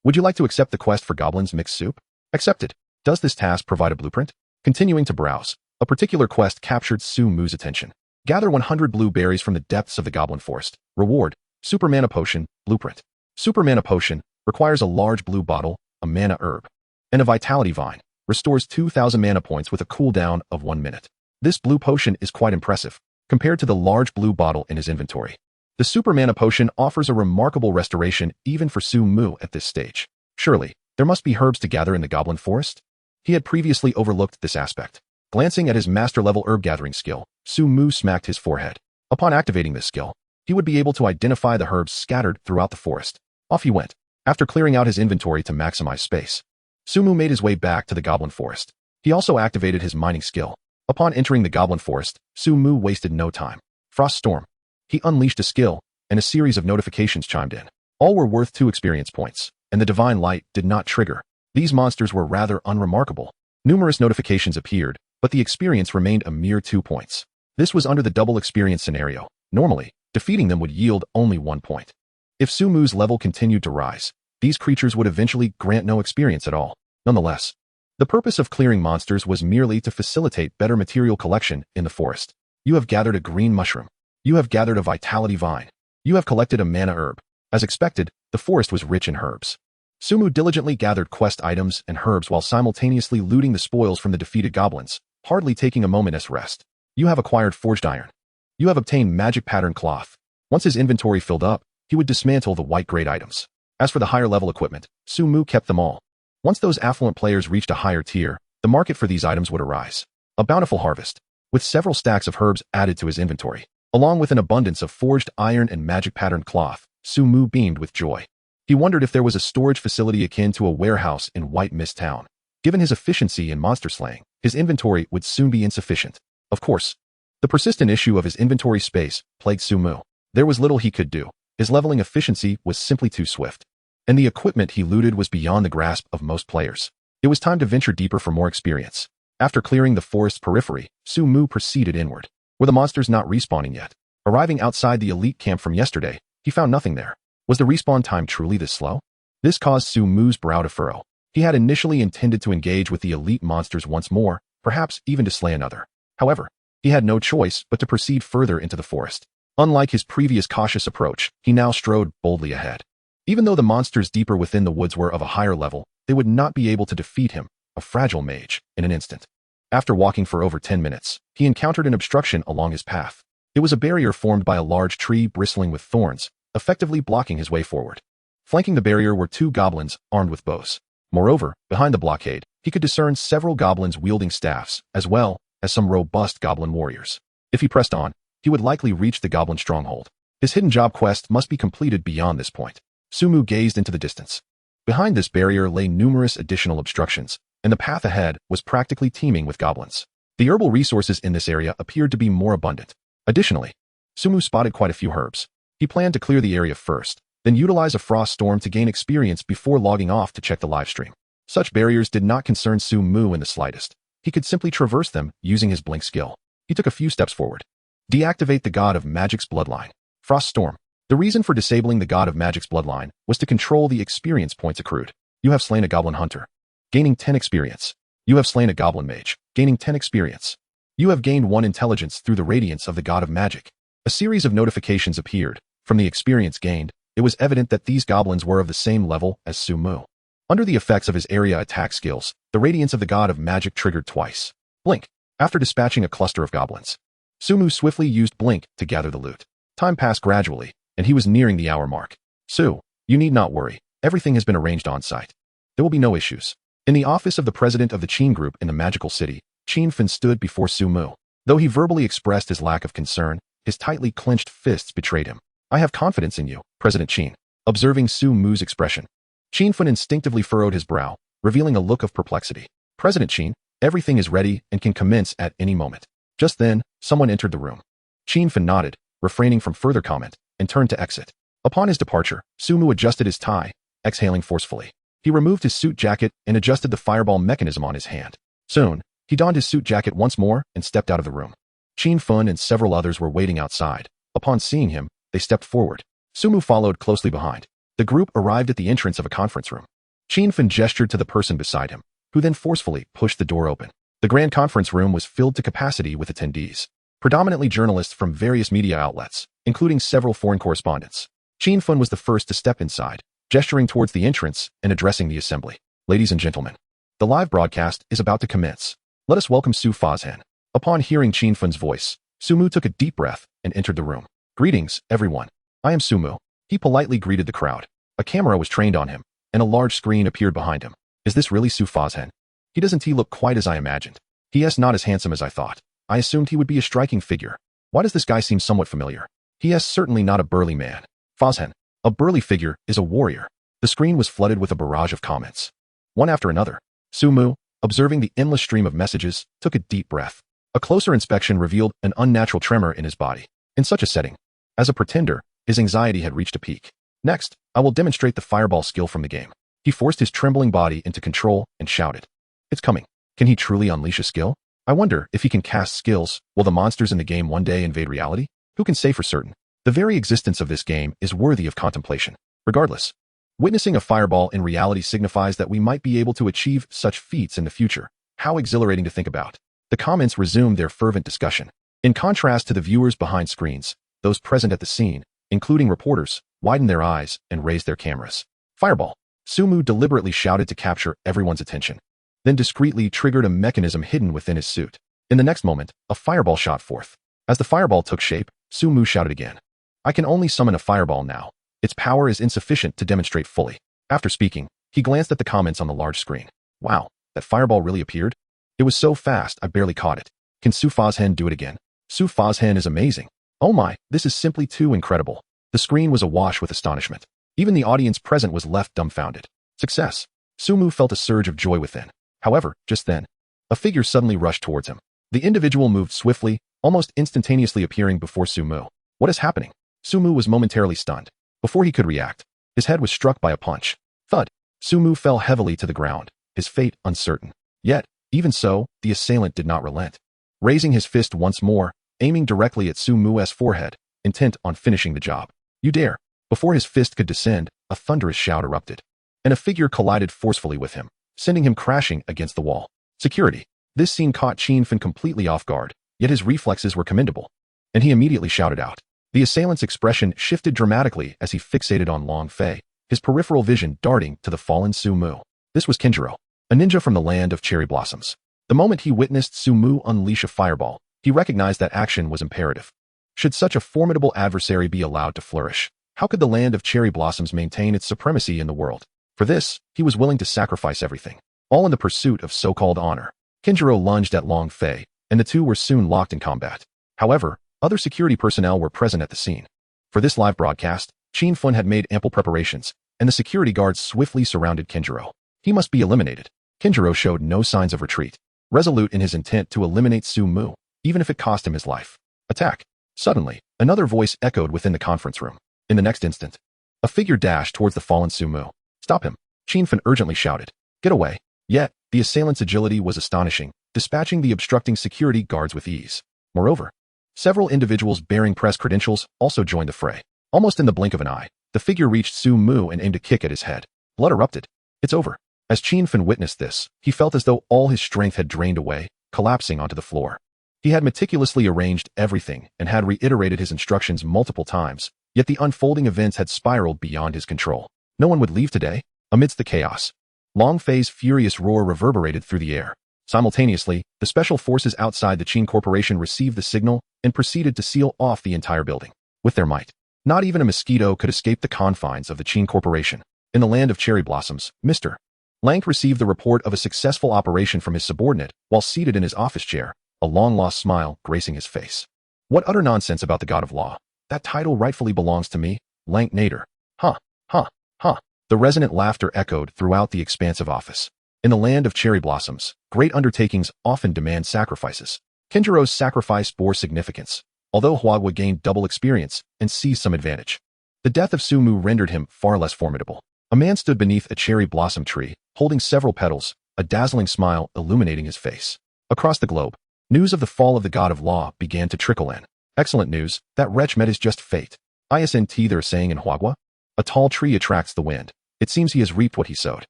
Would you like to accept the quest for goblins mixed soup? Accepted. Does this task provide a blueprint? Continuing to browse, a particular quest captured Sumu's attention. Gather 100 blue berries from the depths of the Goblin Forest. Reward: Super Mana Potion, Blueprint. Super Mana Potion requires a large blue bottle, a mana herb, and a vitality vine. Restores 2,000 mana points with a cooldown of 1 minute. This blue potion is quite impressive, compared to the large blue bottle in his inventory. The Super Mana Potion offers a remarkable restoration even for Sumu at this stage. Surely, there must be herbs to gather in the Goblin Forest? He had previously overlooked this aspect. Glancing at his master-level herb-gathering skill, Sumu smacked his forehead. Upon activating this skill, he would be able to identify the herbs scattered throughout the forest. Off he went, after clearing out his inventory to maximize space. Sumu made his way back to the Goblin Forest. He also activated his mining skill. Upon entering the Goblin Forest, Sumu wasted no time. Frost Storm. He unleashed a skill, and a series of notifications chimed in. All were worth 2 experience points, and the Divine Light did not trigger. These monsters were rather unremarkable. Numerous notifications appeared, but the experience remained a mere 2 points. This was under the double experience scenario. Normally, defeating them would yield only 1 point. If Sumu's level continued to rise, these creatures would eventually grant no experience at all. Nonetheless, the purpose of clearing monsters was merely to facilitate better material collection in the forest. You have gathered a green mushroom. You have gathered a vitality vine. You have collected a mana herb. As expected, the forest was rich in herbs. Sumu diligently gathered quest items and herbs while simultaneously looting the spoils from the defeated goblins, hardly taking a moment's rest. You have acquired forged iron. You have obtained magic pattern cloth. Once his inventory filled up, he would dismantle the white grade items. As for the higher level equipment, Sumu kept them all. Once those affluent players reached a higher tier, the market for these items would arise. A bountiful harvest, with several stacks of herbs added to his inventory. Along with an abundance of forged iron and magic patterned cloth, Sumu beamed with joy. He wondered if there was a storage facility akin to a warehouse in White Mist Town. Given his efficiency in monster slaying, his inventory would soon be insufficient. Of course, the persistent issue of his inventory space plagued Sumu. There was little he could do. His leveling efficiency was simply too swift. And the equipment he looted was beyond the grasp of most players. It was time to venture deeper for more experience. After clearing the forest's periphery, Sumu proceeded inward. Were the monsters not respawning yet? Arriving outside the elite camp from yesterday, he found nothing there. Was the respawn time truly this slow? This caused Sumu's brow to furrow. He had initially intended to engage with the elite monsters once more, perhaps even to slay another. However, he had no choice but to proceed further into the forest. Unlike his previous cautious approach, he now strode boldly ahead. Even though the monsters deeper within the woods were of a higher level, they would not be able to defeat him, a fragile mage, in an instant. After walking for over 10 minutes, he encountered an obstruction along his path. It was a barrier formed by a large tree bristling with thorns, effectively blocking his way forward. Flanking the barrier were 2 goblins armed with bows. Moreover, behind the blockade, he could discern several goblins wielding staffs, as well as some robust goblin warriors. If he pressed on, he would likely reach the goblin stronghold. His hidden job quest must be completed beyond this point. Sumu gazed into the distance. Behind this barrier lay numerous additional obstructions, and the path ahead was practically teeming with goblins. The herbal resources in this area appeared to be more abundant. Additionally, Sumu spotted quite a few herbs. He planned to clear the area first, then utilize a frost storm to gain experience before logging off to check the livestream. Such barriers did not concern Sumu in the slightest. He could simply traverse them using his blink skill. He took a few steps forward. Deactivate the God of Magic's bloodline. Frost Storm. The reason for disabling the God of Magic's bloodline was to control the experience points accrued. You have slain a goblin hunter, gaining 10 experience. You have slain a goblin mage, gaining 10 experience. You have gained 1 intelligence through the radiance of the God of Magic. A series of notifications appeared. From the experience gained, it was evident that these goblins were of the same level as Sumu. Under the effects of his area attack skills, the radiance of the God of Magic triggered twice. Blink. After dispatching a cluster of goblins, Sumu swiftly used Blink to gather the loot. Time passed gradually, and he was nearing the hour mark. Su, you need not worry. Everything has been arranged on site. There will be no issues. In the office of the president of the Qin Group in the Magical City, Qin Fan stood before Su Mu. Though he verbally expressed his lack of concern, his tightly clenched fists betrayed him. I have confidence in you, President Qin. Observing Su Mu's expression, Qin Fan instinctively furrowed his brow, revealing a look of perplexity. President Qin, everything is ready and can commence at any moment. Just then, someone entered the room. Qin Fan nodded, refraining from further comment, and turned to exit. Upon his departure, Su Mu adjusted his tie, exhaling forcefully. He removed his suit jacket and adjusted the fireball mechanism on his hand. Soon, he donned his suit jacket once more and stepped out of the room. Qin Fan and several others were waiting outside. Upon seeing him, they stepped forward. Su Mu followed closely behind. The group arrived at the entrance of a conference room. Qin Fan gestured to the person beside him, who then forcefully pushed the door open. The grand conference room was filled to capacity with attendees, predominantly journalists from various media outlets, including several foreign correspondents. Qin Fan was the first to step inside, gesturing towards the entrance and addressing the assembly. Ladies and gentlemen, the live broadcast is about to commence. Let us welcome Su Fazhan. Upon hearing Qin Fan's voice, Su Mu took a deep breath and entered the room. Greetings, everyone. I am Su Mu. He politely greeted the crowd. A camera was trained on him, and a large screen appeared behind him. Is this really Su Fazhan? Doesn't he look quite as I imagined? He is not as handsome as I thought. I assumed he would be a striking figure. Why does this guy seem somewhat familiar? He is certainly not a burly man. Fazhan, a burly figure, is a warrior. The screen was flooded with a barrage of comments. One after another. Su Mu, observing the endless stream of messages, took a deep breath. A closer inspection revealed an unnatural tremor in his body. In such a setting, as a pretender, his anxiety had reached a peak. Next, I will demonstrate the fireball skill from the game. He forced his trembling body into control and shouted. It's coming. Can he truly unleash a skill? I wonder if he can cast skills. Will the monsters in the game one day invade reality? Who can say for certain? The very existence of this game is worthy of contemplation. Regardless, witnessing a fireball in reality signifies that we might be able to achieve such feats in the future. How exhilarating to think about. The comments resumed their fervent discussion. In contrast to the viewers behind screens, those present at the scene, including reporters, widened their eyes and raised their cameras. Fireball. Su Mu deliberately shouted to capture everyone's attention, then discreetly triggered a mechanism hidden within his suit. In the next moment, a fireball shot forth. As the fireball took shape, Su Mu shouted again. I can only summon a fireball now. Its power is insufficient to demonstrate fully. After speaking, he glanced at the comments on the large screen. Wow, that fireball really appeared? It was so fast I barely caught it. Can Su Fazhan do it again? Su Fazhan is amazing. Oh my, this is simply too incredible. The screen was awash with astonishment. Even the audience present was left dumbfounded. Success. Su Mu felt a surge of joy within. However, just then, a figure suddenly rushed towards him. The individual moved swiftly, almost instantaneously appearing before Su Mu. What is happening? Su Mu was momentarily stunned. Before he could react, his head was struck by a punch. Thud. Su Mu fell heavily to the ground, his fate uncertain. Yet, even so, the assailant did not relent. Raising his fist once more, aiming directly at Su Mu's forehead, intent on finishing the job. You dare. Before his fist could descend, a thunderous shout erupted, and a figure collided forcefully with him, sending him crashing against the wall. Security. This scene caught Qin Fan completely off guard, yet his reflexes were commendable, and he immediately shouted out. The assailant's expression shifted dramatically as he fixated on Long Fei, his peripheral vision darting to the fallen Su Mu. This was Kenjiro, a ninja from the land of cherry blossoms. The moment he witnessed Su Mu unleash a fireball, he recognized that action was imperative. Should such a formidable adversary be allowed to flourish, how could the land of cherry blossoms maintain its supremacy in the world? For this, he was willing to sacrifice everything, all in the pursuit of so-called honor. Kenjiro lunged at Long Fei, and the two were soon locked in combat. However, other security personnel were present at the scene. For this live broadcast, Qin Fan had made ample preparations, and the security guards swiftly surrounded Kenjiro. He must be eliminated. Kenjiro showed no signs of retreat, resolute in his intent to eliminate Su Mu, even if it cost him his life. Attack. Suddenly, another voice echoed within the conference room. In the next instant, a figure dashed towards the fallen Su Mu. Stop him. Qin Fan urgently shouted. Get away. Yet, the assailant's agility was astonishing, dispatching the obstructing security guards with ease. Moreover, several individuals bearing press credentials also joined the fray. Almost in the blink of an eye, the figure reached Su Mu and aimed a kick at his head. Blood erupted. It's over. As Qin Fan witnessed this, he felt as though all his strength had drained away, collapsing onto the floor. He had meticulously arranged everything and had reiterated his instructions multiple times, yet the unfolding events had spiraled beyond his control. No one would leave today. Amidst the chaos, Long Fei's furious roar reverberated through the air. Simultaneously, the special forces outside the Qin Corporation received the signal and proceeded to seal off the entire building. With their might, not even a mosquito could escape the confines of the Qin Corporation. In the land of cherry blossoms, Mr. Lank received the report of a successful operation from his subordinate while seated in his office chair, a long-lost smile gracing his face. What utter nonsense about the god of law. That title rightfully belongs to me, Lank Nader. Huh, huh, huh. The resonant laughter echoed throughout the expansive office. In the land of cherry blossoms, great undertakings often demand sacrifices. Kinjiro's sacrifice bore significance, although Huagwa gained double experience and seized some advantage. The death of Sumu rendered him far less formidable. A man stood beneath a cherry blossom tree, holding several petals, a dazzling smile illuminating his face. Across the globe, news of the fall of the god of law began to trickle in. Excellent news, that wretch met his just fate. Isn't they're saying in Huagwa? A tall tree attracts the wind. It seems he has reaped what he sowed.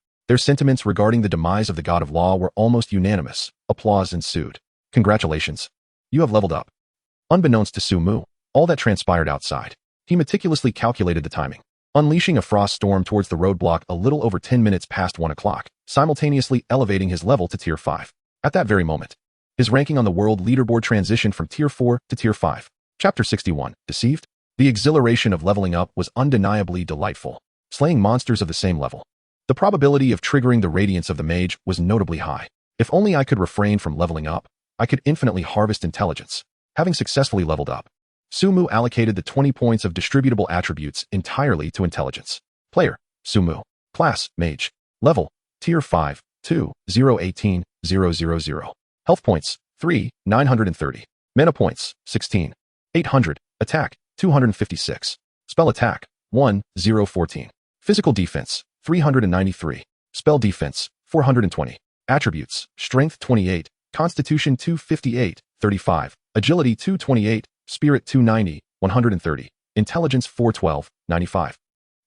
Their sentiments regarding the demise of the god of law were almost unanimous. Applause ensued. Congratulations. You have leveled up. Unbeknownst to Sumu, all that transpired outside. He meticulously calculated the timing, unleashing a frost storm towards the roadblock a little over 10 minutes past 1 o'clock, simultaneously elevating his level to Tier 5. At that very moment, his ranking on the world leaderboard transitioned from Tier 4 to Tier 5. Chapter 61, Deceived? The exhilaration of leveling up was undeniably delightful. Slaying monsters of the same level. The probability of triggering the radiance of the mage was notably high. If only I could refrain from leveling up, I could infinitely harvest intelligence. Having successfully leveled up, Sumu allocated the 20 points of distributable attributes entirely to intelligence. Player, Sumu. Class, Mage. Level, Tier 5, 2, 0, 18, 0, 0, 0. Health points, 3, 930. Mana points, 16, 800. Attack, 256. Spell attack, 1, 0, 14. Physical defense, 393. Spell defense, 420. Attributes, Strength 28, Constitution 258, 35. Agility 228, Spirit 290, 130. Intelligence 412, 95.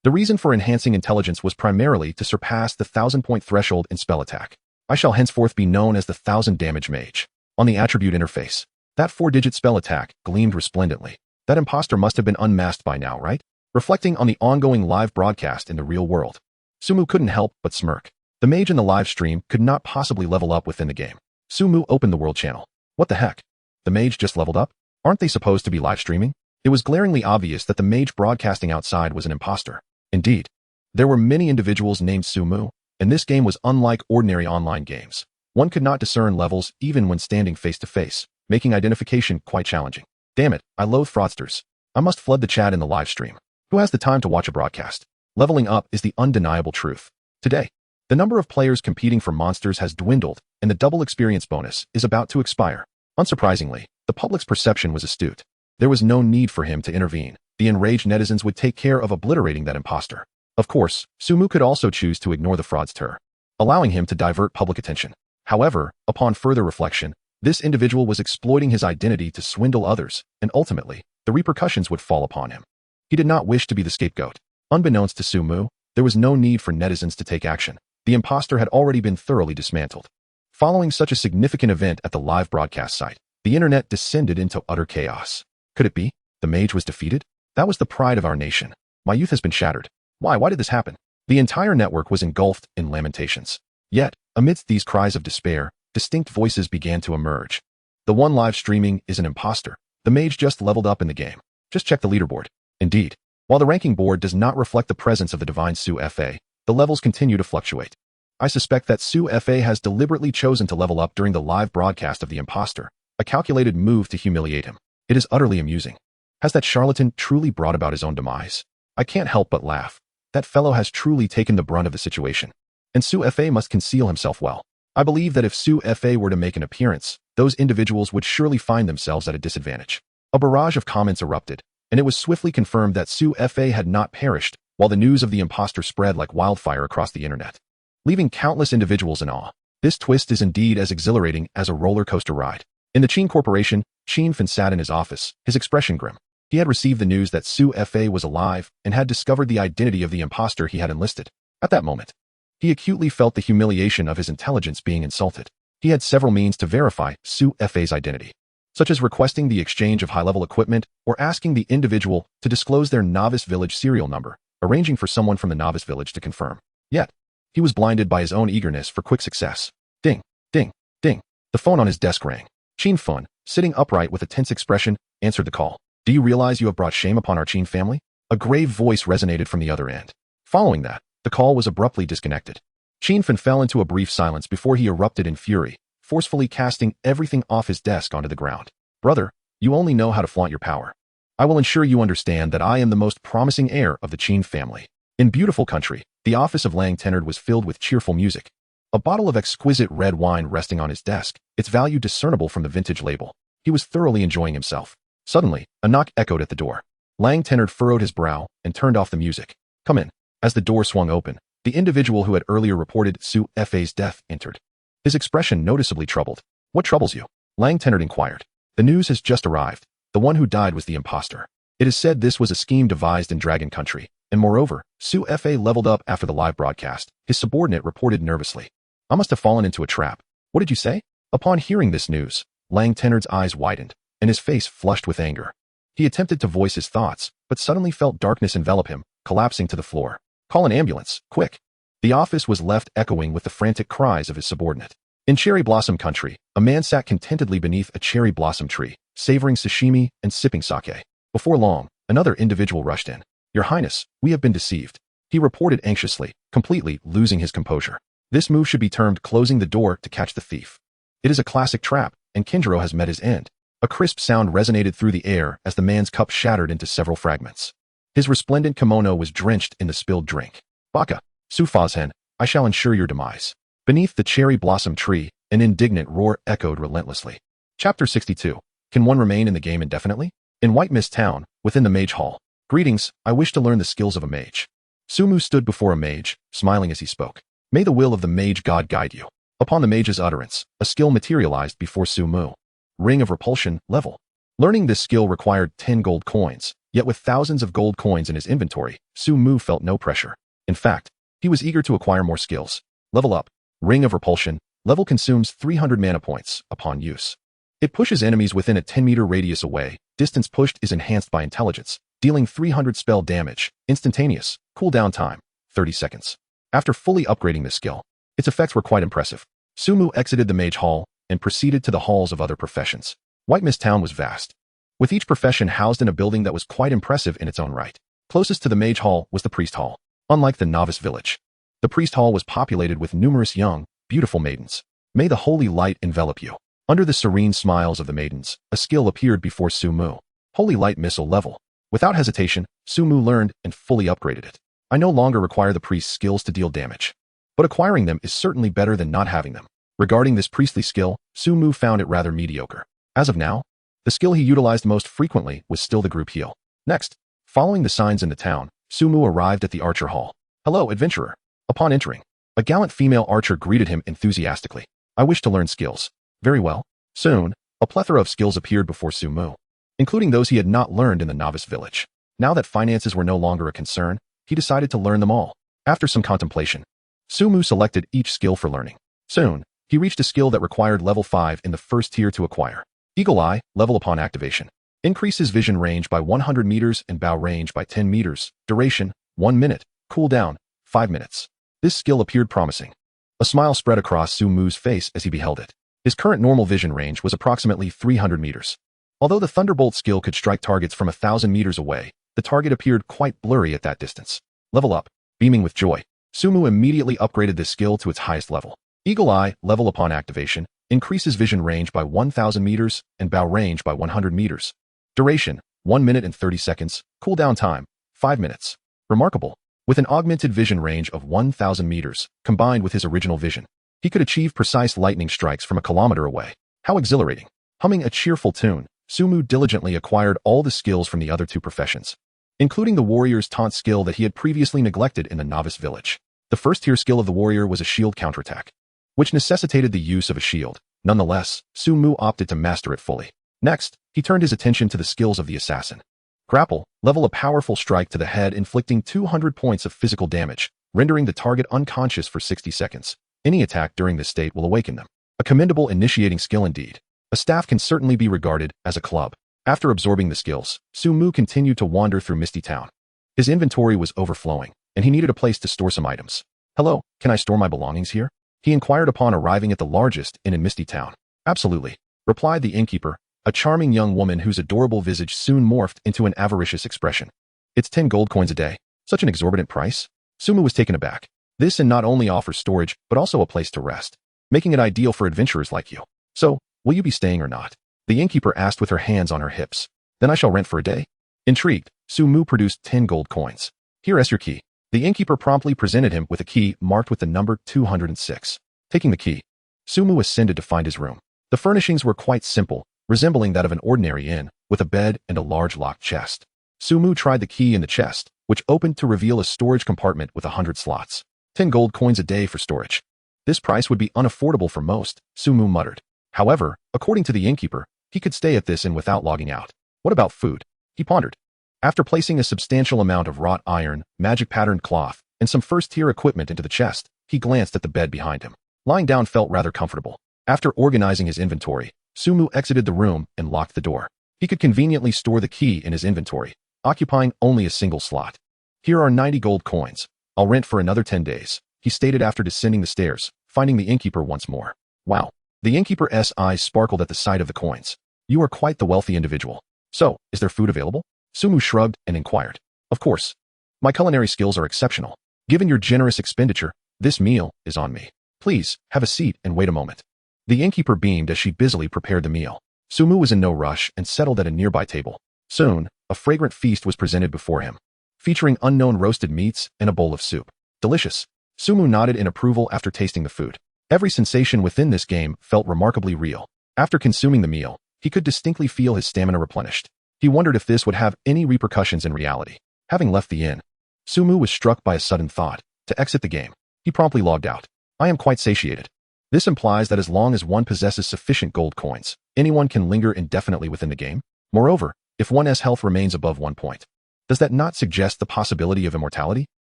The reason for enhancing intelligence was primarily to surpass the 1,000-point threshold in spell attack. I shall henceforth be known as the 1,000 damage mage. On the attribute interface, that 4-digit spell attack gleamed resplendently. That imposter must have been unmasked by now, right? Reflecting on the ongoing live broadcast in the real world, Sumu couldn't help but smirk. The mage in the live stream could not possibly level up within the game. Sumu opened the world channel. What the heck? The mage just leveled up? Aren't they supposed to be live streaming? It was glaringly obvious that the mage broadcasting outside was an imposter. Indeed, there were many individuals named Sumu, and this game was unlike ordinary online games. One could not discern levels even when standing face to face, making identification quite challenging. Damn it, I loathe fraudsters. I must flood the chat in the live stream. Who has the time to watch a broadcast? Leveling up is the undeniable truth. Today, the number of players competing for monsters has dwindled, and the double experience bonus is about to expire. Unsurprisingly, the public's perception was astute. There was no need for him to intervene. The enraged netizens would take care of obliterating that imposter. Of course, Sumu could also choose to ignore the fraudster, allowing him to divert public attention. However, upon further reflection, this individual was exploiting his identity to swindle others, and ultimately, the repercussions would fall upon him. He did not wish to be the scapegoat. Unbeknownst to Sumu, there was no need for netizens to take action. The imposter had already been thoroughly dismantled. Following such a significant event at the live broadcast site, the internet descended into utter chaos. Could it be? The mage was defeated? That was the pride of our nation. My youth has been shattered. Why did this happen? The entire network was engulfed in lamentations. Yet, amidst these cries of despair, distinct voices began to emerge. The one live streaming is an imposter. The mage just leveled up in the game. Just check the leaderboard. Indeed, while the ranking board does not reflect the presence of the divine Su Fa, the levels continue to fluctuate. I suspect that Su Fa has deliberately chosen to level up during the live broadcast of the imposter, a calculated move to humiliate him. It is utterly amusing. Has that charlatan truly brought about his own demise? I can't help but laugh. That fellow has truly taken the brunt of the situation. And Su Fa must conceal himself well. I believe that if Su Fa were to make an appearance, those individuals would surely find themselves at a disadvantage. A barrage of comments erupted, and it was swiftly confirmed that Su Fa had not perished, while the news of the imposter spread like wildfire across the internet, leaving countless individuals in awe. This twist is indeed as exhilarating as a roller coaster ride. In the Qin Corporation, Qin Fin sat in his office, his expression grim. He had received the news that Su Fa was alive and had discovered the identity of the imposter he had enlisted. At that moment, he acutely felt the humiliation of his intelligence being insulted. He had several means to verify Su Fa's identity, such as requesting the exchange of high-level equipment or asking the individual to disclose their novice village serial number, arranging for someone from the novice village to confirm. Yet, he was blinded by his own eagerness for quick success. Ding, ding, ding. The phone on his desk rang. Qin Fun, sitting upright with a tense expression, answered the call. Do you realize you have brought shame upon our Qin family? A grave voice resonated from the other end. Following that, the call was abruptly disconnected. Qianfen fell into a brief silence before he erupted in fury, forcefully casting everything off his desk onto the ground. Brother, you only know how to flaunt your power. I will ensure you understand that I am the most promising heir of the Qin family. In beautiful country, the office of Lang Tenard was filled with cheerful music. A bottle of exquisite red wine resting on his desk, its value discernible from the vintage label. He was thoroughly enjoying himself. Suddenly, a knock echoed at the door. Lang Tenard furrowed his brow and turned off the music. Come in. As the door swung open, the individual who had earlier reported Su Fa's death entered. His expression noticeably troubled. What troubles you? Lang Tenard inquired. The news has just arrived. The one who died was the imposter. It is said this was a scheme devised in Dragon Country, and moreover, Su Fa leveled up after the live broadcast, his subordinate reported nervously. I must have fallen into a trap. What did you say? Upon hearing this news, Lang Tenard's eyes widened, and his face flushed with anger. He attempted to voice his thoughts, but suddenly felt darkness envelop him, collapsing to the floor. Call an ambulance, quick. The office was left echoing with the frantic cries of his subordinate. In Cherry Blossom Country, a man sat contentedly beneath a cherry blossom tree, savoring sashimi and sipping sake. Before long, another individual rushed in. Your Highness, we have been deceived. He reported anxiously, completely losing his composure. This move should be termed closing the door to catch the thief. It is a classic trap, and Kinjiro has met his end. A crisp sound resonated through the air as the man's cup shattered into several fragments. His resplendent kimono was drenched in the spilled drink. Baka, Su Fazhen, I shall ensure your demise. Beneath the cherry blossom tree, an indignant roar echoed relentlessly. Chapter 62. Can one remain in the game indefinitely? In White Mist Town, within the Mage Hall. Greetings, I wish to learn the skills of a mage. Sumu stood before a mage, smiling as he spoke. May the will of the mage god guide you. Upon the mage's utterance, a skill materialized before Sumu. Ring of Repulsion, level. Learning this skill required 10 gold coins, yet with thousands of gold coins in his inventory, Sumu felt no pressure. In fact, he was eager to acquire more skills. Level up. Ring of Repulsion, level consumes 300 mana points upon use. It pushes enemies within a 10-meter radius away. Distance pushed is enhanced by intelligence, dealing 300 spell damage, instantaneous, cooldown time, 30 seconds. After fully upgrading this skill, its effects were quite impressive. Sumu exited the Mage Hall and proceeded to the halls of other professions. White Mist Town was vast, with each profession housed in a building that was quite impressive in its own right. Closest to the Mage Hall was the Priest Hall. Unlike the Novice Village, the Priest Hall was populated with numerous young, beautiful maidens. May the holy light envelop you. Under the serene smiles of the maidens, a skill appeared before Sumu. Holy Light Missile level. Without hesitation, Sumu learned and fully upgraded it. I no longer require the priest's skills to deal damage, but acquiring them is certainly better than not having them. Regarding this priestly skill, Sumu found it rather mediocre. As of now, the skill he utilized most frequently was still the group heal. Next, following the signs in the town, Sumu arrived at the Archer Hall. Hello, adventurer. Upon entering, a gallant female archer greeted him enthusiastically. I wish to learn skills. Very well. Soon, a plethora of skills appeared before Sumu, including those he had not learned in the Novice Village. Now that finances were no longer a concern, he decided to learn them all. After some contemplation, Sumu selected each skill for learning. Soon, he reached a skill that required level 5 in the first tier to acquire. Eagle Eye, level upon activation. Increases vision range by 100 meters and bow range by 10 meters. Duration, 1 minute. Cooldown, 5 minutes. This skill appeared promising. A smile spread across Sumu's face as he beheld it. His current normal vision range was approximately 300 meters. Although the Thunderbolt skill could strike targets from 1,000 meters away, the target appeared quite blurry at that distance. Level up. Beaming with joy, Sumu immediately upgraded this skill to its highest level. Eagle Eye, level upon activation, increases vision range by 1,000 meters and bow range by 100 meters. Duration, 1 minute and 30 seconds. Cooldown time, 5 minutes. Remarkable. With an augmented vision range of 1,000 meters, combined with his original vision, he could achieve precise lightning strikes from a kilometer away. How exhilarating. Humming a cheerful tune, Sumu diligently acquired all the skills from the other two professions, including the warrior's taunt skill that he had previously neglected in the Novice Village. The first tier skill of the warrior was a shield counterattack, which necessitated the use of a shield. Nonetheless, Sumu opted to master it fully. Next, he turned his attention to the skills of the assassin. Grapple, level a powerful strike to the head inflicting 200 points of physical damage, rendering the target unconscious for 60 seconds. Any attack during this state will awaken them. A commendable initiating skill indeed. A staff can certainly be regarded as a club. After absorbing the skills, Sumu continued to wander through Misty Town. His inventory was overflowing, and he needed a place to store some items. Hello, can I store my belongings here? He inquired upon arriving at the largest inn in Misty Town. Absolutely, replied the innkeeper, a charming young woman whose adorable visage soon morphed into an avaricious expression. It's 10 gold coins a day. Such an exorbitant price? Sumu was taken aback. This inn not only offers storage, but also a place to rest, making it ideal for adventurers like you. So, will you be staying or not? The innkeeper asked with her hands on her hips. Then I shall rent for a day. Intrigued, Sumu produced 10 gold coins. Here is your key. The innkeeper promptly presented him with a key marked with the number 206. Taking the key, Sumu ascended to find his room. The furnishings were quite simple, resembling that of an ordinary inn, with a bed and a large locked chest. Sumu tried the key in the chest, which opened to reveal a storage compartment with 100 slots. 10 gold coins a day for storage. This price would be unaffordable for most, Sumu muttered. However, according to the innkeeper, he could stay at this inn without logging out. What about food? He pondered. After placing a substantial amount of wrought iron, magic-patterned cloth, and some first-tier equipment into the chest, he glanced at the bed behind him. Lying down felt rather comfortable. After organizing his inventory, Sumu exited the room and locked the door. He could conveniently store the key in his inventory, occupying only a single slot. Here are 90 gold coins. I'll rent for another 10 days, he stated after descending the stairs, finding the innkeeper once more. Wow. The innkeeper's eyes sparkled at the sight of the coins. You are quite the wealthy individual. So, is there food available? Sumu shrugged and inquired. Of course. My culinary skills are exceptional. Given your generous expenditure, this meal is on me. Please, have a seat and wait a moment. The innkeeper beamed as she busily prepared the meal. Sumu was in no rush and settled at a nearby table. Soon, a fragrant feast was presented before him, featuring unknown roasted meats and a bowl of soup. Delicious. Sumu nodded in approval after tasting the food. Every sensation within this game felt remarkably real. After consuming the meal, he could distinctly feel his stamina replenished. He wondered if this would have any repercussions in reality. Having left the inn, Sumu was struck by a sudden thought. To exit the game, he promptly logged out. I am quite satiated. This implies that as long as one possesses sufficient gold coins, anyone can linger indefinitely within the game. Moreover, if one's health remains above 1 point, does that not suggest the possibility of immortality?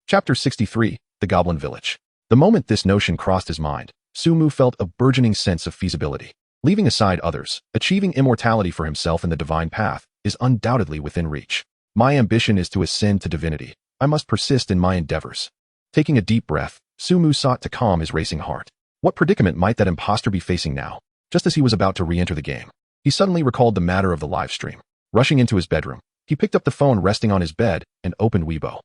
Chapter 63, The Goblin Village. The moment this notion crossed his mind, Sumu felt a burgeoning sense of feasibility. Leaving aside others, achieving immortality for himself in the divine path is undoubtedly within reach. My ambition is to ascend to divinity. I must persist in my endeavors. Taking a deep breath, Sumu sought to calm his racing heart. What predicament might that imposter be facing now? Just as he was about to re-enter the game, he suddenly recalled the matter of the live stream. Rushing into his bedroom, he picked up the phone resting on his bed and opened Weibo.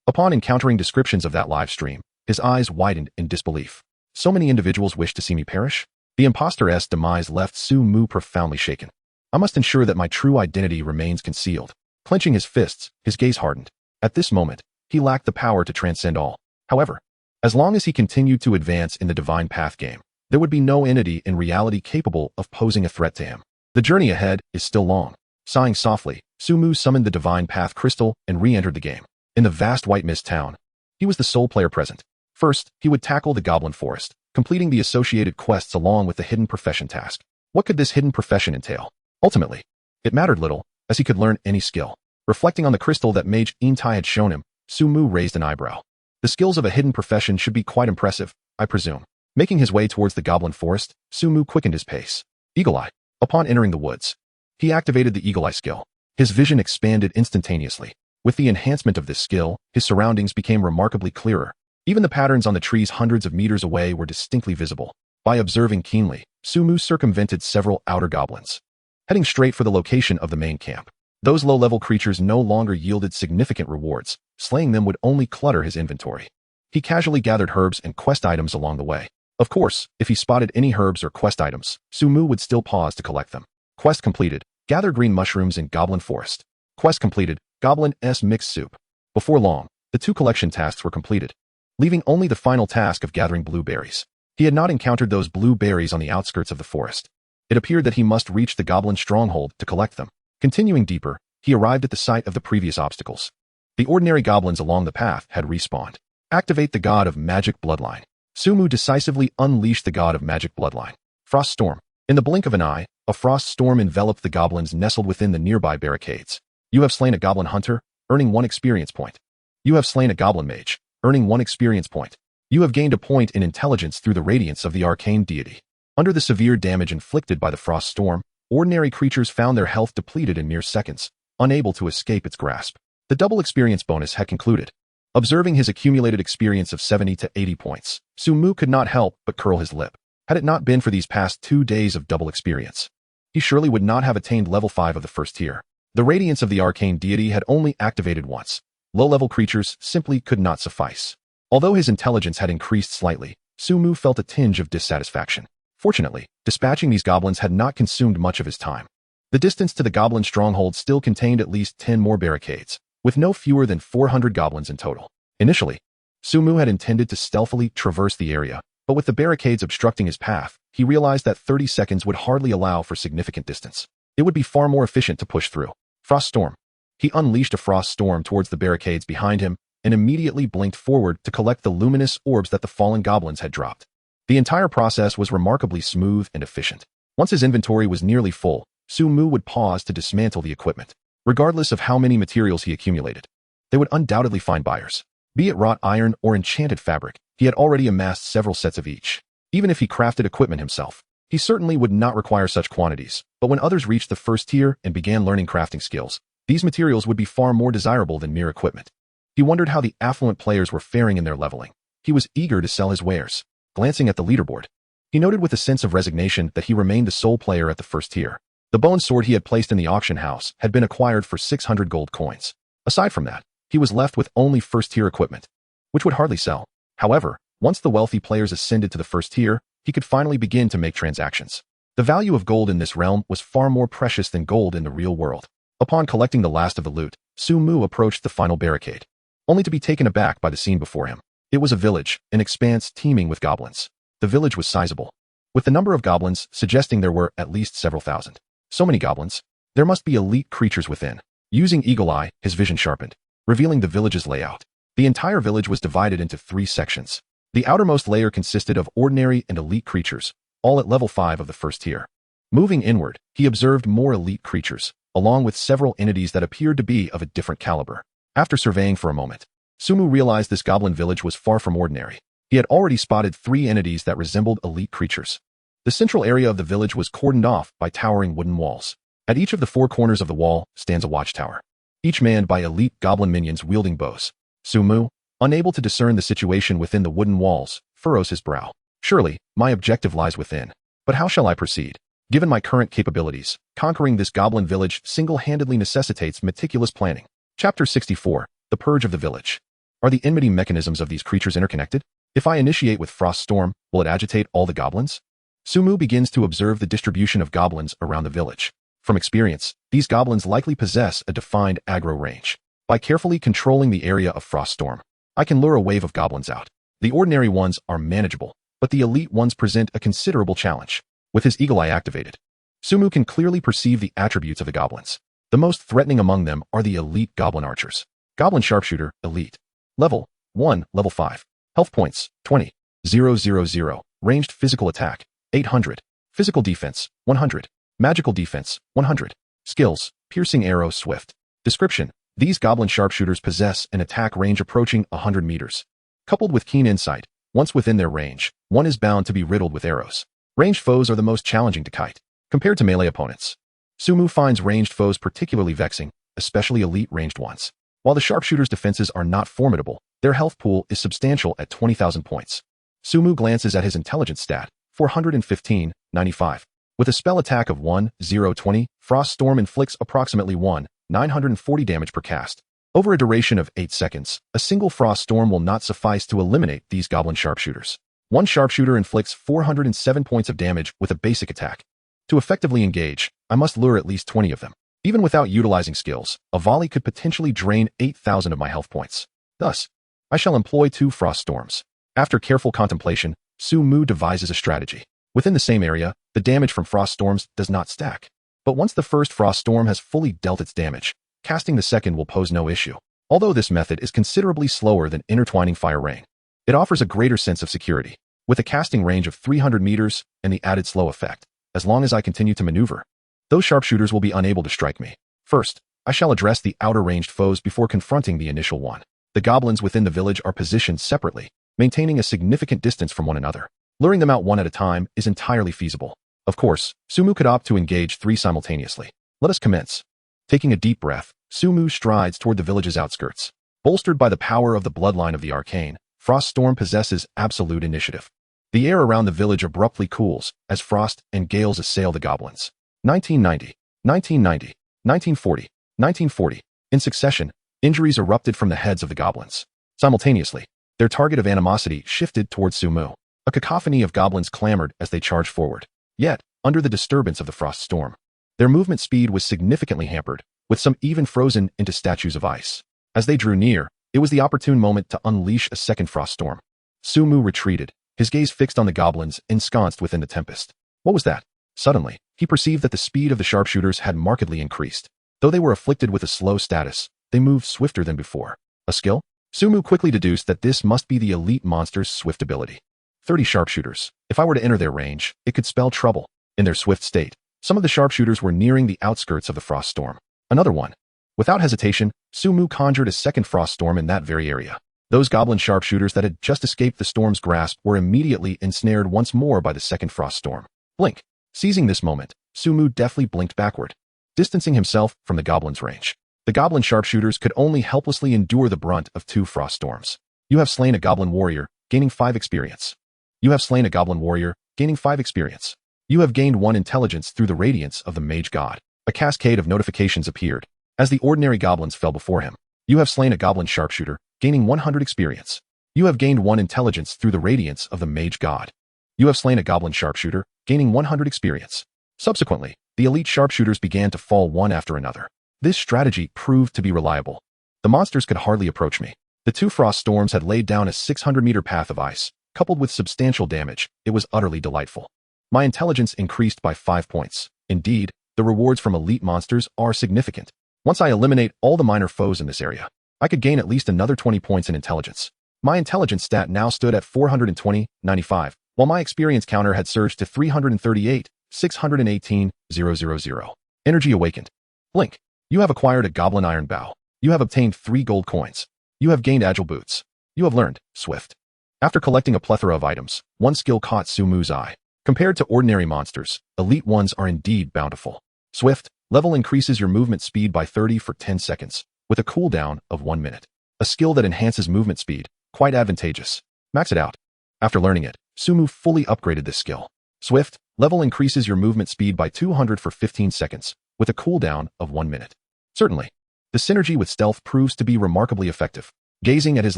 Upon encountering descriptions of that live stream, his eyes widened in disbelief. So many individuals wish to see me perish? The imposter's demise left Sumu profoundly shaken. I must ensure that my true identity remains concealed. Clenching his fists, his gaze hardened. At this moment, he lacked the power to transcend all. However, as long as he continued to advance in the divine path game, there would be no entity in reality capable of posing a threat to him. The journey ahead is still long. Sighing softly, Sumu summoned the divine path crystal and re-entered the game. In the vast white mist town, he was the sole player present. First, he would tackle the goblin forest, completing the associated quests along with the hidden profession task. What could this hidden profession entail? Ultimately, it mattered little, as he could learn any skill. Reflecting on the crystal that mage Intai had shown him, Sumu raised an eyebrow. The skills of a hidden profession should be quite impressive, I presume. Making his way towards the goblin forest, Sumu quickened his pace. Eagle Eye. Upon entering the woods, he activated the Eagle Eye skill. His vision expanded instantaneously. With the enhancement of this skill, his surroundings became remarkably clearer. Even the patterns on the trees hundreds of meters away were distinctly visible. By observing keenly, Sumu circumvented several outer goblins, heading straight for the location of the main camp. Those low-level creatures no longer yielded significant rewards. Slaying them would only clutter his inventory. He casually gathered herbs and quest items along the way. Of course, if he spotted any herbs or quest items, Sumu would still pause to collect them. Quest completed. Gather green mushrooms in Goblin Forest. Quest completed. Goblin's mixed soup. Before long, the 2 collection tasks were completed, leaving only the final task of gathering blueberries. He had not encountered those blueberries on the outskirts of the forest. It appeared that he must reach the goblin stronghold to collect them. Continuing deeper, he arrived at the site of the previous obstacles. The ordinary goblins along the path had respawned. Activate the god of magic bloodline. Sumu decisively unleashed the god of magic bloodline. Frost Storm. In the blink of an eye, a frost storm enveloped the goblins nestled within the nearby barricades. You have slain a goblin hunter, earning 1 experience point. You have slain a goblin mage, earning 1 experience point. You have gained a point in intelligence through the radiance of the arcane deity. Under the severe damage inflicted by the frost storm, ordinary creatures found their health depleted in mere seconds, unable to escape its grasp. The double experience bonus had concluded. Observing his accumulated experience of 70 to 80 points, Sumu could not help but curl his lip. Had it not been for these past 2 days of double experience, he surely would not have attained level 5 of the first tier. The radiance of the arcane deity had only activated once. Low-level creatures simply could not suffice. Although his intelligence had increased slightly, Sumu felt a tinge of dissatisfaction. Fortunately, dispatching these goblins had not consumed much of his time. The distance to the goblin stronghold still contained at least 10 more barricades, with no fewer than 400 goblins in total. Initially, Sumu had intended to stealthily traverse the area, but with the barricades obstructing his path, he realized that 30 seconds would hardly allow for significant distance. It would be far more efficient to push through. Frost Storm. He unleashed a frost storm towards the barricades behind him and immediately blinked forward to collect the luminous orbs that the fallen goblins had dropped. The entire process was remarkably smooth and efficient. Once his inventory was nearly full, Sumu would pause to dismantle the equipment. Regardless of how many materials he accumulated, they would undoubtedly find buyers. Be it wrought iron or enchanted fabric, he had already amassed several sets of each. Even if he crafted equipment himself, he certainly would not require such quantities, but when others reached the first tier and began learning crafting skills, these materials would be far more desirable than mere equipment. He wondered how the affluent players were faring in their leveling. He was eager to sell his wares. Glancing at the leaderboard, he noted with a sense of resignation that he remained the sole player at the first tier. The bone sword he had placed in the auction house had been acquired for 600 gold coins. Aside from that, he was left with only first-tier equipment, which would hardly sell. However, once the wealthy players ascended to the first tier, he could finally begin to make transactions. The value of gold in this realm was far more precious than gold in the real world. Upon collecting the last of the loot, Sumu approached the final barricade, only to be taken aback by the scene before him. It was a village, an expanse teeming with goblins. The village was sizable, with the number of goblins suggesting there were at least several thousand. So many goblins. There must be elite creatures within. Using Eagle Eye, his vision sharpened, revealing the village's layout. The entire village was divided into 3 sections. The outermost layer consisted of ordinary and elite creatures, all at level 5 of the first tier. Moving inward, he observed more elite creatures, along with several entities that appeared to be of a different caliber. After surveying for a moment, Sumu realized this goblin village was far from ordinary. He had already spotted 3 entities that resembled elite creatures. The central area of the village was cordoned off by towering wooden walls. At each of the 4 corners of the wall stands a watchtower, each manned by elite goblin minions wielding bows. Sumu, unable to discern the situation within the wooden walls, furrows his brow. Surely, my objective lies within. But how shall I proceed? Given my current capabilities, conquering this goblin village single-handedly necessitates meticulous planning. Chapter 64, The Purge of the Village. Are the enmity mechanisms of these creatures interconnected? If I initiate with Frost Storm, will it agitate all the goblins? Sumu begins to observe the distribution of goblins around the village. From experience, these goblins likely possess a defined aggro range. By carefully controlling the area of Frost Storm, I can lure a wave of goblins out. The ordinary ones are manageable, but the elite ones present a considerable challenge. With his eagle eye activated, Sumu can clearly perceive the attributes of the goblins. The most threatening among them are the elite goblin archers. Goblin Sharpshooter, Elite. Level 1, Level 5. Health points, 20. 000. Ranged physical attack, 800. Physical defense, 100. Magical defense, 100. Skills, Piercing Arrow Swift. Description: these goblin sharpshooters possess an attack range approaching 100 meters. Coupled with keen insight, once within their range, one is bound to be riddled with arrows. Ranged foes are the most challenging to kite, compared to melee opponents. Sumu finds ranged foes particularly vexing, especially elite ranged ones. While the sharpshooter's defenses are not formidable, their health pool is substantial at 20,000 points. Sumu glances at his intelligence stat, 415, 95. With a spell attack of 1,020, Frost Storm inflicts approximately 1,940 damage per cast. Over a duration of 8 seconds, a single Frost Storm will not suffice to eliminate these goblin sharpshooters. One sharpshooter inflicts 407 points of damage with a basic attack. To effectively engage, I must lure at least 20 of them. Even without utilizing skills, a volley could potentially drain 8,000 of my health points. Thus, I shall employ 2 Frost Storms. After careful contemplation, Sumu devises a strategy. Within the same area, the damage from Frost Storms does not stack. But once the first Frost Storm has fully dealt its damage, casting the second will pose no issue. Although this method is considerably slower than intertwining Fire Rain, it offers a greater sense of security. With a casting range of 300 meters and the added slow effect, as long as I continue to maneuver, those sharpshooters will be unable to strike me. First, I shall address the outer ranged foes before confronting the initial one. The goblins within the village are positioned separately, maintaining a significant distance from one another. Luring them out one at a time is entirely feasible. Of course, Sumu could opt to engage 3 simultaneously. Let us commence. Taking a deep breath, Sumu strides toward the village's outskirts. Bolstered by the power of the bloodline of the arcane, Frost Storm possesses absolute initiative. The air around the village abruptly cools as frost and gales assail the goblins. 1990, 1990, 1940, 1940. In succession, injuries erupted from the heads of the goblins. Simultaneously, Their target of animosity shifted towards Sumu. A cacophony of goblins clamored as they charged forward. Yet, under the disturbance of the frost storm, their movement speed was significantly hampered, with some even frozen into statues of ice. As they drew near, it was the opportune moment to unleash a second frost storm. Sumu retreated, his gaze fixed on the goblins ensconced within the tempest. What was that? Suddenly, he perceived that the speed of the sharpshooters had markedly increased. Though they were afflicted with a slow status, they moved swifter than before. A skill? Sumu quickly deduced that this must be the elite monster's swift ability. 30 sharpshooters. If I were to enter their range, it could spell trouble. In their swift state, some of the sharpshooters were nearing the outskirts of the frost storm. Another one. Without hesitation, Sumu conjured a second frost storm in that very area. Those goblin sharpshooters that had just escaped the storm's grasp were immediately ensnared once more by the second frost storm. Blink. Seizing this moment, Sumu deftly blinked backward, distancing himself from the goblin's range. The goblin sharpshooters could only helplessly endure the brunt of 2 frost storms. You have slain a goblin warrior, gaining 5 experience. You have slain a goblin warrior, gaining 5 experience. You have gained 1 intelligence through the radiance of the mage god. A cascade of notifications appeared as the ordinary goblins fell before him. You have slain a goblin sharpshooter, gaining 100 experience. You have gained 1 intelligence through the radiance of the mage god. You have slain a goblin sharpshooter, gaining 100 experience. Subsequently, the elite sharpshooters began to fall one after another. This strategy proved to be reliable. The monsters could hardly approach me. The 2 frost storms had laid down a 600-meter path of ice, coupled with substantial damage. It was utterly delightful. My intelligence increased by 5 points. Indeed, the rewards from elite monsters are significant. Once I eliminate all the minor foes in this area, I could gain at least another 20 points in intelligence. My intelligence stat now stood at 420/95, while my experience counter had surged to 338/618,000. Energy awakened. Blink. You have acquired a goblin iron bow. You have obtained 3 gold coins. You have gained agile boots. You have learned swift. After collecting a plethora of items, one skill caught Sumu's eye. Compared to ordinary monsters, elite ones are indeed bountiful. Swift level increases your movement speed by 30 for 10 seconds, with a cooldown of 1 minute. A skill that enhances movement speed, quite advantageous. Max it out. After learning it, Sumu fully upgraded this skill. Swift level increases your movement speed by 200 for 15 seconds, with a cooldown of 1 minute. Certainly, the synergy with stealth proves to be remarkably effective. Gazing at his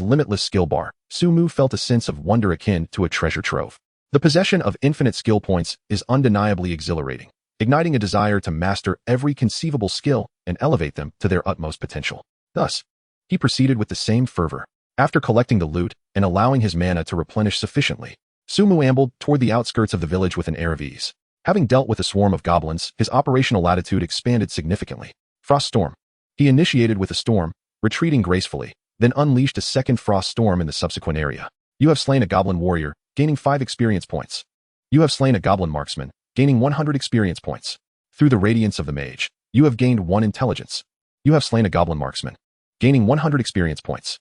limitless skill bar, Sumu felt a sense of wonder akin to a treasure trove. The possession of infinite skill points is undeniably exhilarating, igniting a desire to master every conceivable skill and elevate them to their utmost potential. Thus, he proceeded with the same fervor. After collecting the loot and allowing his mana to replenish sufficiently, Sumu ambled toward the outskirts of the village with an air of ease. Having dealt with a swarm of goblins, his operational latitude expanded significantly. Frost Storm. He initiated with a storm, retreating gracefully, then unleashed a second frost storm in the subsequent area. You have slain a goblin warrior, gaining 5 experience points. You have slain a goblin marksman, gaining 100 experience points. Through the radiance of the mage, you have gained 1 intelligence. You have slain a goblin marksman, gaining 100 experience points.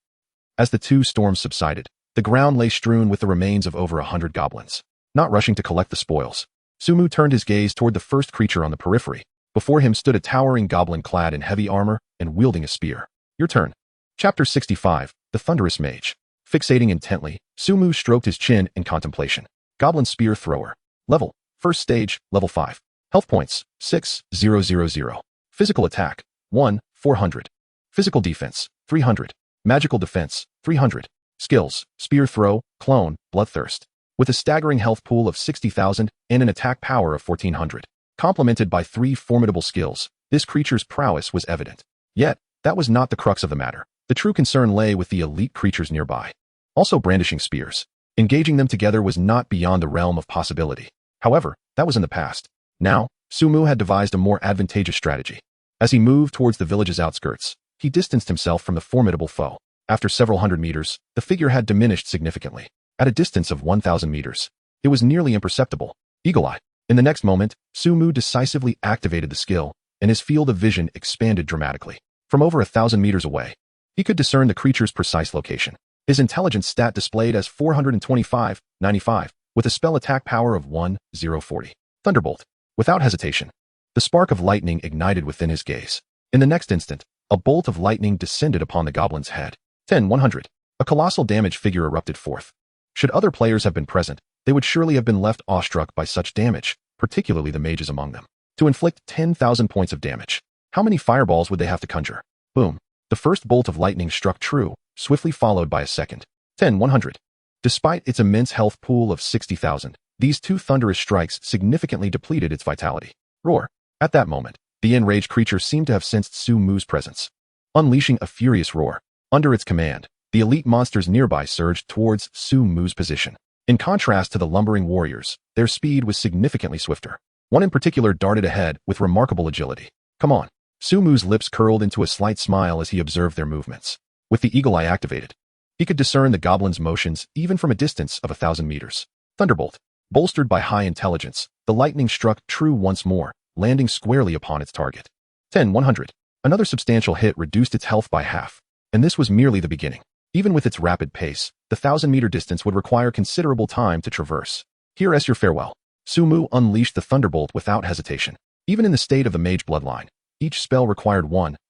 As the 2 storms subsided, the ground lay strewn with the remains of over 100 goblins. Not rushing to collect the spoils, Sumu turned his gaze toward the first creature on the periphery. Before him stood a towering goblin clad in heavy armor and wielding a spear. Your turn. Chapter 65, The Thunderous Mage. Fixating intently, Sumu stroked his chin in contemplation. Goblin Spear Thrower. Level. First stage, level 5. Health points, 6,000. Physical attack, 1,400. Physical defense, 300. Magical defense, 300. Skills, Spear Throw, Clone, Bloodthirst. With a staggering health pool of 60,000 and an attack power of 1,400. Complemented by 3 formidable skills, this creature's prowess was evident. Yet, that was not the crux of the matter. The true concern lay with the elite creatures nearby. Also brandishing spears. Engaging them together was not beyond the realm of possibility. However, that was in the past. Now, Sumu had devised a more advantageous strategy. As he moved towards the village's outskirts, he distanced himself from the formidable foe. After several hundred meters, the figure had diminished significantly. At a distance of 1,000 meters, it was nearly imperceptible. Eagle-eye. In the next moment, Sumu decisively activated the skill, and his field of vision expanded dramatically. From over 1,000 meters away, he could discern the creature's precise location. His intelligence stat displayed as 425/95, with a spell attack power of 1,040. Thunderbolt. Without hesitation, the spark of lightning ignited within his gaze. In the next instant, a bolt of lightning descended upon the goblin's head. 10-100. A colossal damage figure erupted forth. Should other players have been present, they would surely have been left awestruck by such damage, particularly the mages among them. To inflict 10,000 points of damage, how many fireballs would they have to conjure? Boom. The first bolt of lightning struck true, swiftly followed by a second. 10-100. Despite its immense health pool of 60,000, these two thunderous strikes significantly depleted its vitality. Roar. At that moment, the enraged creature seemed to have sensed Su Mu's presence. Unleashing a furious roar, under its command, the elite monsters nearby surged towards Su Mu's position. In contrast to the lumbering warriors, their speed was significantly swifter. One in particular darted ahead with remarkable agility. Come on. Su Mu's lips curled into a slight smile as he observed their movements. With the eagle eye activated, he could discern the goblin's motions even from a distance of 1,000 meters. Thunderbolt. Bolstered by high intelligence, the lightning struck true once more, landing squarely upon its target. 10-100. Another substantial hit reduced its health by half, and this was merely the beginning. Even with its rapid pace, the 1,000-meter distance would require considerable time to traverse. Here is your farewell. Su Mu unleashed the thunderbolt without hesitation. Even in the state of the mage bloodline, each spell required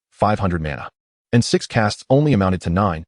500 mana, and 6 casts only amounted to 9,000.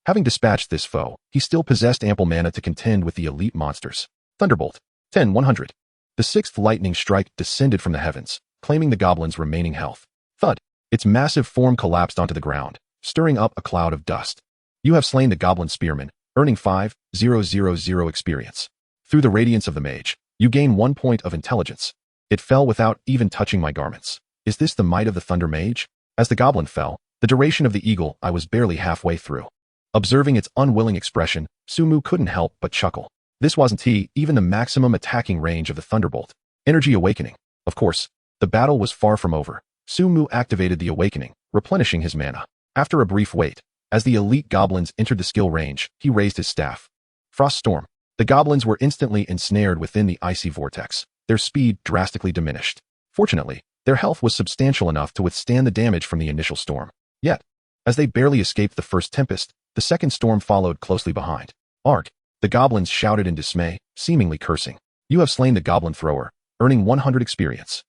Having dispatched this foe, he still possessed ample mana to contend with the elite monsters. Thunderbolt. 10-100. The sixth lightning strike descended from the heavens, claiming the goblin's remaining health. Thud. Its massive form collapsed onto the ground, stirring up a cloud of dust. You have slain the goblin spearman, earning 5,000 experience. Through the radiance of the mage, you gain 1 point of intelligence. It fell without even touching my garments. Is this the might of the thunder mage? As the goblin fell, the duration of the eagle I was barely halfway through. Observing its unwilling expression, Su Mu couldn't help but chuckle. This wasn't even the maximum attacking range of the thunderbolt. Energy awakening. Of course, the battle was far from over. Su Mu activated the awakening, replenishing his mana. After a brief wait, as the elite goblins entered the skill range, he raised his staff. Frost Storm. The goblins were instantly ensnared within the icy vortex, their speed drastically diminished. Fortunately, their health was substantial enough to withstand the damage from the initial storm. Yet, as they barely escaped the first tempest, the second storm followed closely behind. Arg! The goblins shouted in dismay, seemingly cursing. You have slain the goblin thrower, earning 100 experience.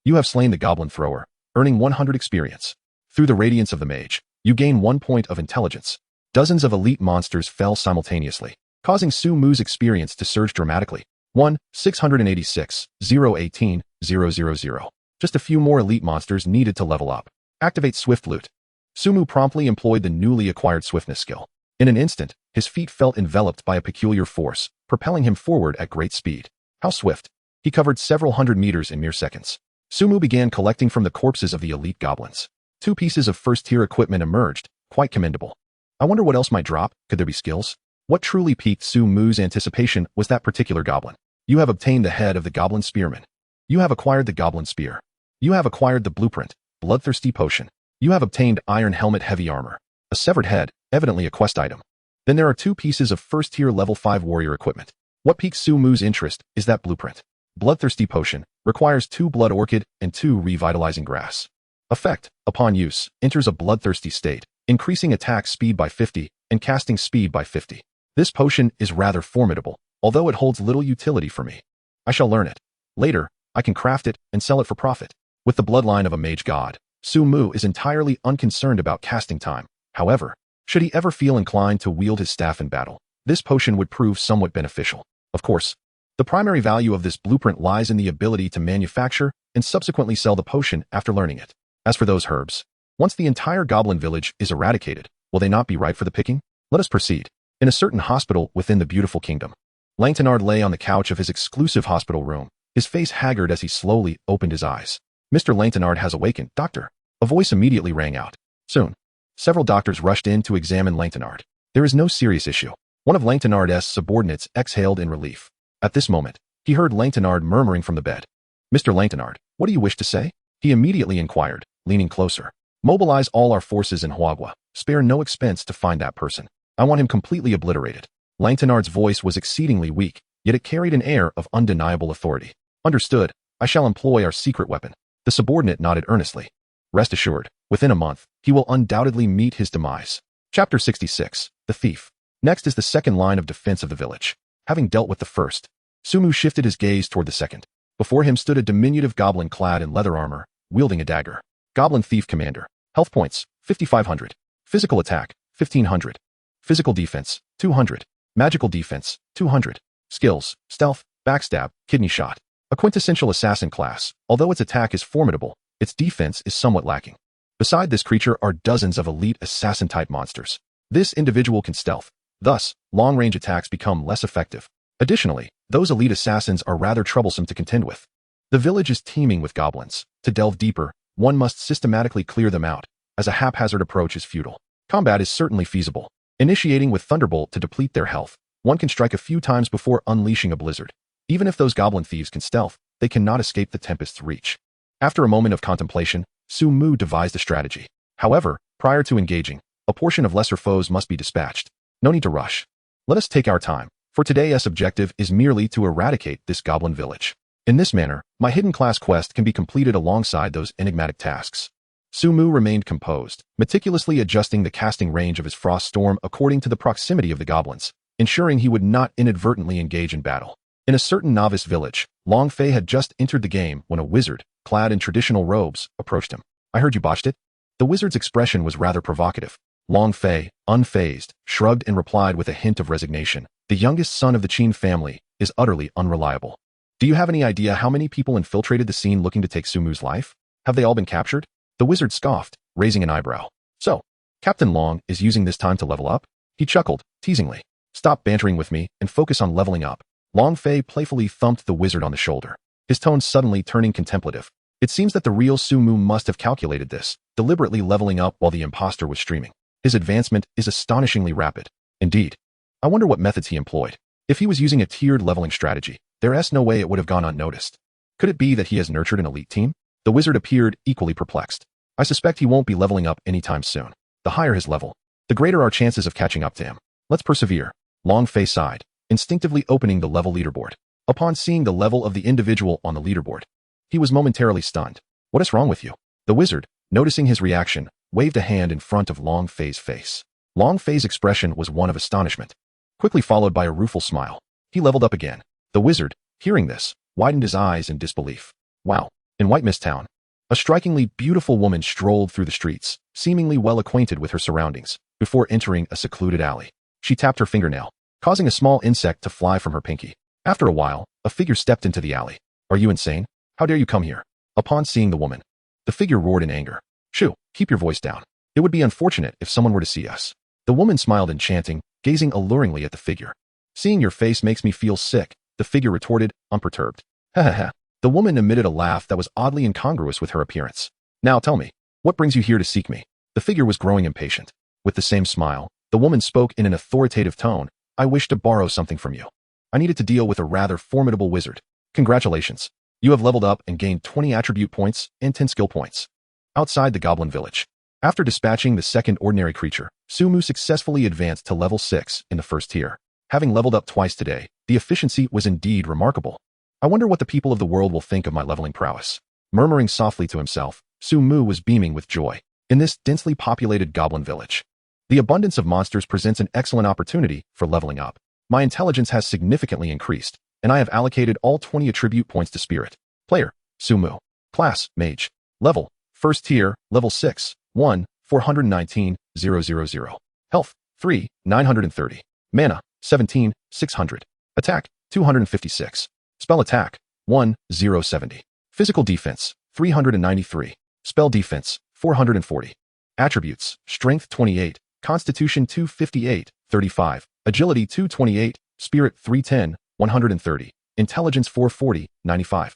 You have slain the goblin thrower, earning 100 experience. Through the radiance of the mage, you gain 1 point of intelligence. Dozens of elite monsters fell simultaneously, causing Su Mu's experience to surge dramatically. 1,686,018,000. Just a few more elite monsters needed to level up. Activate Swift Loot. Su Mu promptly employed the newly acquired swiftness skill. In an instant, his feet felt enveloped by a peculiar force, propelling him forward at great speed. How swift! He covered several hundred meters in mere seconds. Su Mu began collecting from the corpses of the elite goblins. 2 pieces of first-tier equipment emerged, quite commendable. I wonder what else might drop. Could there be skills? What truly piqued Su Mu's anticipation was that particular goblin. You have obtained the head of the goblin spearman. You have acquired the goblin spear. You have acquired the blueprint, bloodthirsty potion. You have obtained iron helmet heavy armor. A severed head, evidently a quest item. Then there are 2 pieces of first-tier level 5 warrior equipment. What piques Su Mu's interest is that blueprint. Bloodthirsty potion requires 2 blood orchid and 2 revitalizing grass. Effect, upon use, enters a bloodthirsty state, increasing attack speed by 50 and casting speed by 50. This potion is rather formidable, although it holds little utility for me. I shall learn it. Later, I can craft it and sell it for profit. With the bloodline of a mage god, Su Mu is entirely unconcerned about casting time. However, should he ever feel inclined to wield his staff in battle, this potion would prove somewhat beneficial. Of course, the primary value of this blueprint lies in the ability to manufacture and subsequently sell the potion after learning it. As for those herbs, once the entire goblin village is eradicated, will they not be ripe for the picking? Let us proceed. In a certain hospital within the beautiful kingdom, Langtonard lay on the couch of his exclusive hospital room, his face haggard as he slowly opened his eyes. Mr. Langtonard has awakened, doctor. A voice immediately rang out. Soon, several doctors rushed in to examine Langtonard. There is no serious issue. One of Langtonard's subordinates exhaled in relief. At this moment, he heard Langtonard murmuring from the bed. Mr. Langtonard, what do you wish to say? He immediately inquired, leaning closer. Mobilize all our forces in Huagua. Spare no expense to find that person. I want him completely obliterated. Langtonard's voice was exceedingly weak, yet it carried an air of undeniable authority. Understood. I shall employ our secret weapon. The subordinate nodded earnestly. Rest assured, within a month, he will undoubtedly meet his demise. Chapter 66. The Thief. Next is the second line of defense of the village. Having dealt with the first, Su Mu shifted his gaze toward the second. Before him stood a diminutive goblin clad in leather armor, wielding a dagger. Goblin Thief Commander. Health points, 5,500. Physical attack, 1,500. Physical defense, 200. Magical defense, 200. Skills, stealth, backstab, kidney shot. A quintessential assassin class. Although its attack is formidable, its defense is somewhat lacking. Beside this creature are dozens of elite assassin-type monsters. This individual can stealth. Thus, long-range attacks become less effective. Additionally, those elite assassins are rather troublesome to contend with. The village is teeming with goblins. To delve deeper, one must systematically clear them out, as a haphazard approach is futile. Combat is certainly feasible. Initiating with Thunderbolt to deplete their health, one can strike a few times before unleashing a blizzard. Even if those goblin thieves can stealth, they cannot escape the Tempest's reach. After a moment of contemplation, Su-mu devised a strategy. However, prior to engaging, a portion of lesser foes must be dispatched. No need to rush. Let us take our time, for today's objective is merely to eradicate this goblin village. In this manner, my hidden class quest can be completed alongside those enigmatic tasks. Su-mu remained composed, meticulously adjusting the casting range of his frost storm according to the proximity of the goblins, ensuring he would not inadvertently engage in battle. In a certain novice village, Long Fei had just entered the game when a wizard, clad in traditional robes, approached him. "I heard you botched it?" The wizard's expression was rather provocative. Long Fei, unfazed, shrugged and replied with a hint of resignation. "The youngest son of the Qin family is utterly unreliable. Do you have any idea how many people infiltrated the scene looking to take Su-mu's life? Have they all been captured?" The wizard scoffed, raising an eyebrow. "So, Captain Long is using this time to level up?" He chuckled, teasingly. "Stop bantering with me and focus on leveling up." Long Fei playfully thumped the wizard on the shoulder, his tone suddenly turning contemplative. It seems that the real Su-mu must have calculated this, deliberately leveling up while the imposter was streaming. His advancement is astonishingly rapid. Indeed. I wonder what methods he employed. If he was using a tiered leveling strategy, there's no way it would have gone unnoticed. Could it be that he has nurtured an elite team? The wizard appeared equally perplexed. I suspect he won't be leveling up anytime soon. The higher his level, the greater our chances of catching up to him. Let's persevere. Long Fei sighed, instinctively opening the level leaderboard. Upon seeing the level of the individual on the leaderboard, he was momentarily stunned. "What is wrong with you?" The wizard, noticing his reaction, waved a hand in front of Long Fei's face. Long Fei's expression was one of astonishment, quickly followed by a rueful smile. He leveled up again. The wizard, hearing this, widened his eyes in disbelief. Wow. In White Mist Town, a strikingly beautiful woman strolled through the streets, seemingly well acquainted with her surroundings, before entering a secluded alley. She tapped her fingernail, causing a small insect to fly from her pinky. After a while, a figure stepped into the alley. "Are you insane? How dare you come here?" Upon seeing the woman, the figure roared in anger. "Shoo, keep your voice down. It would be unfortunate if someone were to see us." The woman smiled enchanting, gazing alluringly at the figure. "Seeing your face makes me feel sick," the figure retorted, unperturbed. "Ha ha ha." The woman emitted a laugh that was oddly incongruous with her appearance. "Now tell me, what brings you here to seek me?" The figure was growing impatient. With the same smile, the woman spoke in an authoritative tone. "I wish to borrow something from you. I needed to deal with a rather formidable wizard. Congratulations. You have leveled up and gained 20 attribute points and 10 skill points." Outside the goblin village, after dispatching the second ordinary creature, Su-mu successfully advanced to level 6 in the first tier. Having leveled up twice today, the efficiency was indeed remarkable. "I wonder what the people of the world will think of my leveling prowess." Murmuring softly to himself, Su-mu was beaming with joy. In this densely populated goblin village, the abundance of monsters presents an excellent opportunity for leveling up. My intelligence has significantly increased, and I have allocated all 20 attribute points to spirit. Player, Su-mu. Class, mage. Level, first tier, level 6, 1, 419, 000. Health, 3, 930. Mana, 17, 600. Attack, 256. Spell attack, 1, 070. Physical defense, 393. Spell defense, 440. Attributes, strength 28, constitution 258, 35, agility 228, spirit 310, 130, intelligence 440, 95.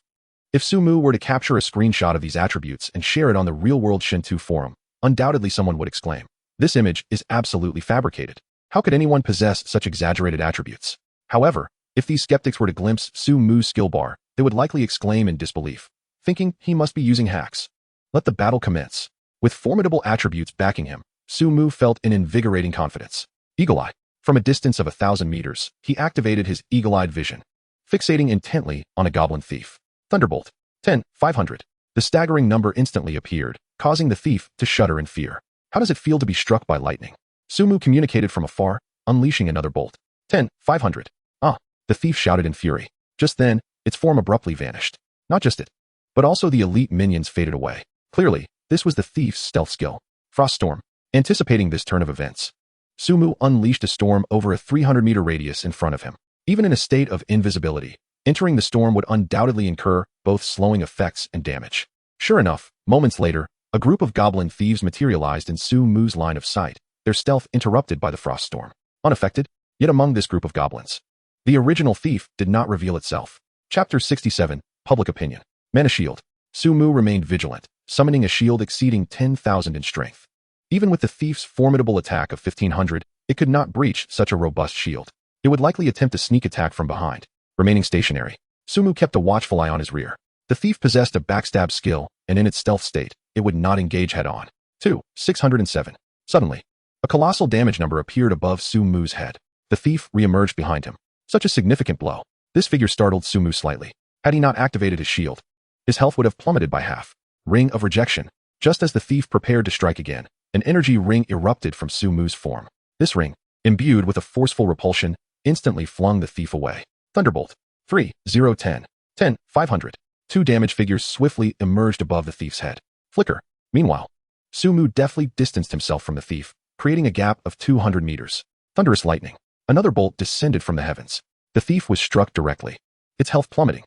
If Su-mu were to capture a screenshot of these attributes and share it on the real-world Shinto forum, undoubtedly someone would exclaim, "This image is absolutely fabricated. How could anyone possess such exaggerated attributes?" However, if these skeptics were to glimpse Su-mu's skill bar, they would likely exclaim in disbelief, thinking he must be using hacks. Let the battle commence. With formidable attributes backing him, Su-mu felt an invigorating confidence. Eagle Eye. From a distance of 1,000 meters, he activated his eagle-eyed vision, fixating intently on a goblin thief. Thunderbolt. 10, 500. The staggering number instantly appeared, causing the thief to shudder in fear. How does it feel to be struck by lightning? Su-mu communicated from afar, unleashing another bolt. 10, 500. Ah, the thief shouted in fury. Just then, its form abruptly vanished. Not just it, but also the elite minions faded away. Clearly, this was the thief's stealth skill. Frost Storm. Anticipating this turn of events, Su-mu unleashed a storm over a 300-meter radius in front of him. Even in a state of invisibility, entering the storm would undoubtedly incur both slowing effects and damage. Sure enough, moments later, a group of goblin thieves materialized in Su-mu's line of sight, their stealth interrupted by the frost storm. Unaffected, yet among this group of goblins, the original thief did not reveal itself. Chapter 67, Public Opinion. Mana Shield. Sumu remained vigilant, summoning a shield exceeding 10,000 in strength. Even with the thief's formidable attack of 1,500, it could not breach such a robust shield. It would likely attempt a sneak attack from behind. Remaining stationary, Sumu kept a watchful eye on his rear. The thief possessed a backstab skill, and in its stealth state, it would not engage head-on. 607. Suddenly, a colossal damage number appeared above Sumu's head. The thief re-emerged behind him. Such a significant blow. This figure startled Sumu slightly. Had he not activated his shield, his health would have plummeted by half. Ring of Rejection. Just as the thief prepared to strike again, an energy ring erupted from Sumu's form. This ring, imbued with a forceful repulsion, instantly flung the thief away. Thunderbolt. 10. 500. Two damage figures swiftly emerged above the thief's head. Flicker. Meanwhile, Sumu deftly distanced himself from the thief, creating a gap of 200 meters. Thunderous lightning. Another bolt descended from the heavens. The thief was struck directly, its health plummeting.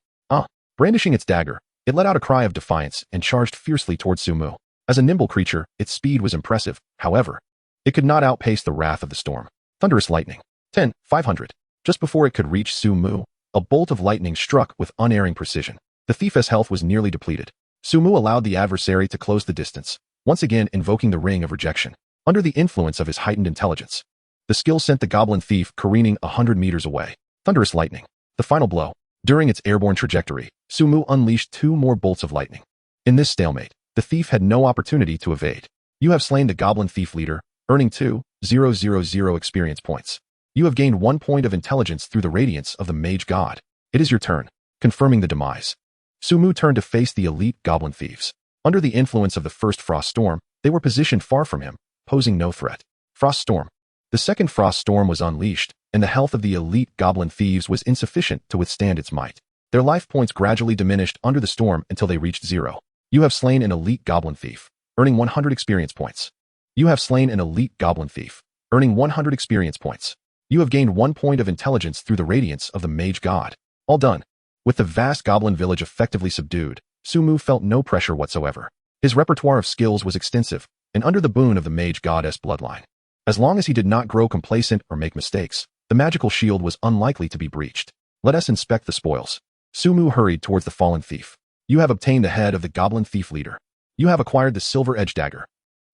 Brandishing its dagger, it let out a cry of defiance and charged fiercely towards Sumu. As a nimble creature, its speed was impressive. However, it could not outpace the wrath of the storm. Thunderous lightning. 500. Just before it could reach Sumu, a bolt of lightning struck with unerring precision. The thief's health was nearly depleted. Sumu allowed the adversary to close the distance, once again invoking the Ring of Rejection. Under the influence of his heightened intelligence, the skill sent the goblin thief careening 100 meters away. Thunderous lightning. The final blow. During its airborne trajectory, Sumu unleashed two more bolts of lightning. In this stalemate, the thief had no opportunity to evade. You have slain the goblin thief leader, earning 2,000 experience points. You have gained 1 point of intelligence through the radiance of the mage god. It is your turn, confirming the demise. Sumu turned to face the elite goblin thieves. Under the influence of the first frost storm, they were positioned far from him, posing no threat. Frost storm. The second frost storm was unleashed, and the health of the elite goblin thieves was insufficient to withstand its might. Their life points gradually diminished under the storm until they reached 0. You have slain an elite goblin thief, earning 100 experience points. You have slain an elite goblin thief, earning 100 experience points. You have gained 1 point of intelligence through the radiance of the mage god. All done. With the vast goblin village effectively subdued, Sumu felt no pressure whatsoever. His repertoire of skills was extensive, and under the boon of the mage goddess bloodline. As long as he did not grow complacent or make mistakes, the magical shield was unlikely to be breached. Let us inspect the spoils. Sumu hurried towards the fallen thief. You have obtained the head of the goblin thief leader. You have acquired the silver edge dagger.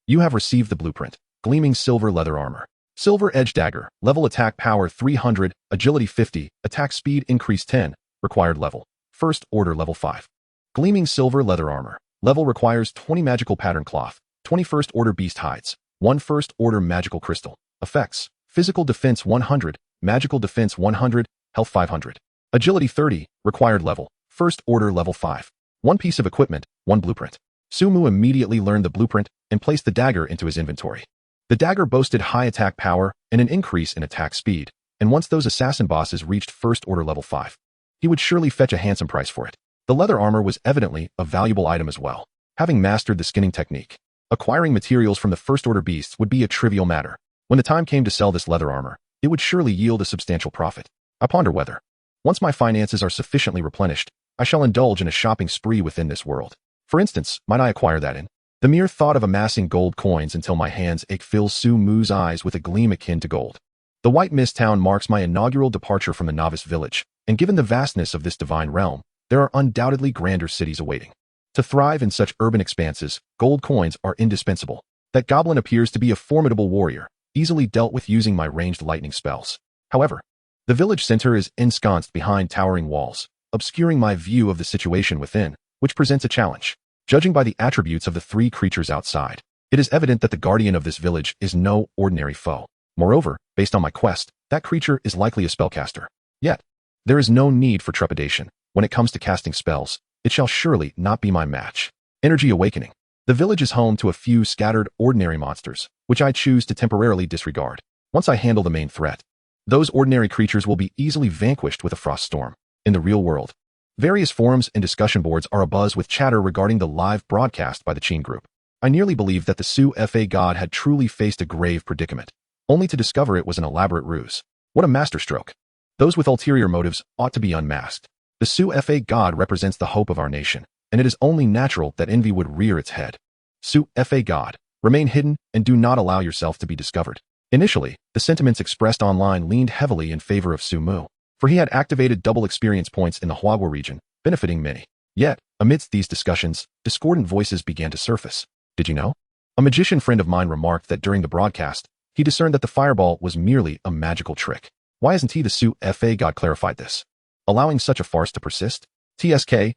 You have received the blueprint, gleaming silver leather armor. Silver edge dagger, level attack power 300, agility 50, attack speed increase 10, required level, first order level 5. Gleaming silver leather armor, level requires 20 magical pattern cloth, 21st order beast hides, 1 first order magical crystal. Effects, physical defense 100, magical defense 100, health 500. Agility 30, required level, first order level 5. 1 piece of equipment, 1 blueprint. Sumu immediately learned the blueprint and placed the dagger into his inventory. The dagger boasted high attack power and an increase in attack speed, and once those assassin bosses reached first order level 5, he would surely fetch a handsome price for it. The leather armor was evidently a valuable item as well. Having mastered the skinning technique, acquiring materials from the first order beasts would be a trivial matter. When the time came to sell this leather armor, it would surely yield a substantial profit. I ponder whether, once my finances are sufficiently replenished, I shall indulge in a shopping spree within this world. For instance, might I acquire that in? The mere thought of amassing gold coins until my hands ache fills Sumu's eyes with a gleam akin to gold. The White Mist Town marks my inaugural departure from the novice village, and given the vastness of this divine realm, there are undoubtedly grander cities awaiting. To thrive in such urban expanses, gold coins are indispensable. That goblin appears to be a formidable warrior, easily dealt with using my ranged lightning spells. However, the village center is ensconced behind towering walls, obscuring my view of the situation within, which presents a challenge. Judging by the attributes of the 3 creatures outside, it is evident that the guardian of this village is no ordinary foe. Moreover, based on my quest, that creature is likely a spellcaster. Yet, there is no need for trepidation. When it comes to casting spells, it shall surely not be my match. Energy Awakening. The village is home to a few scattered ordinary monsters, which I choose to temporarily disregard. Once I handle the main threat, those ordinary creatures will be easily vanquished with a frost storm. In the real world, various forums and discussion boards are abuzz with chatter regarding the live broadcast by the Chin group. I nearly believed that the Su-Fa god had truly faced a grave predicament, only to discover it was an elaborate ruse. What a masterstroke. Those with ulterior motives ought to be unmasked. The Su-Fa god represents the hope of our nation, and it is only natural that envy would rear its head. Su-Fa god. Remain hidden and do not allow yourself to be discovered. Initially, the sentiments expressed online leaned heavily in favor of Su-mu, for he had activated double experience points in the Hwagwa region, benefiting many. Yet, amidst these discussions, discordant voices began to surface. Did you know? A magician friend of mine remarked that during the broadcast, he discerned that the fireball was merely a magical trick. Why hasn't he, the Su-fa god, clarified this? Allowing such a farce to persist? TSK,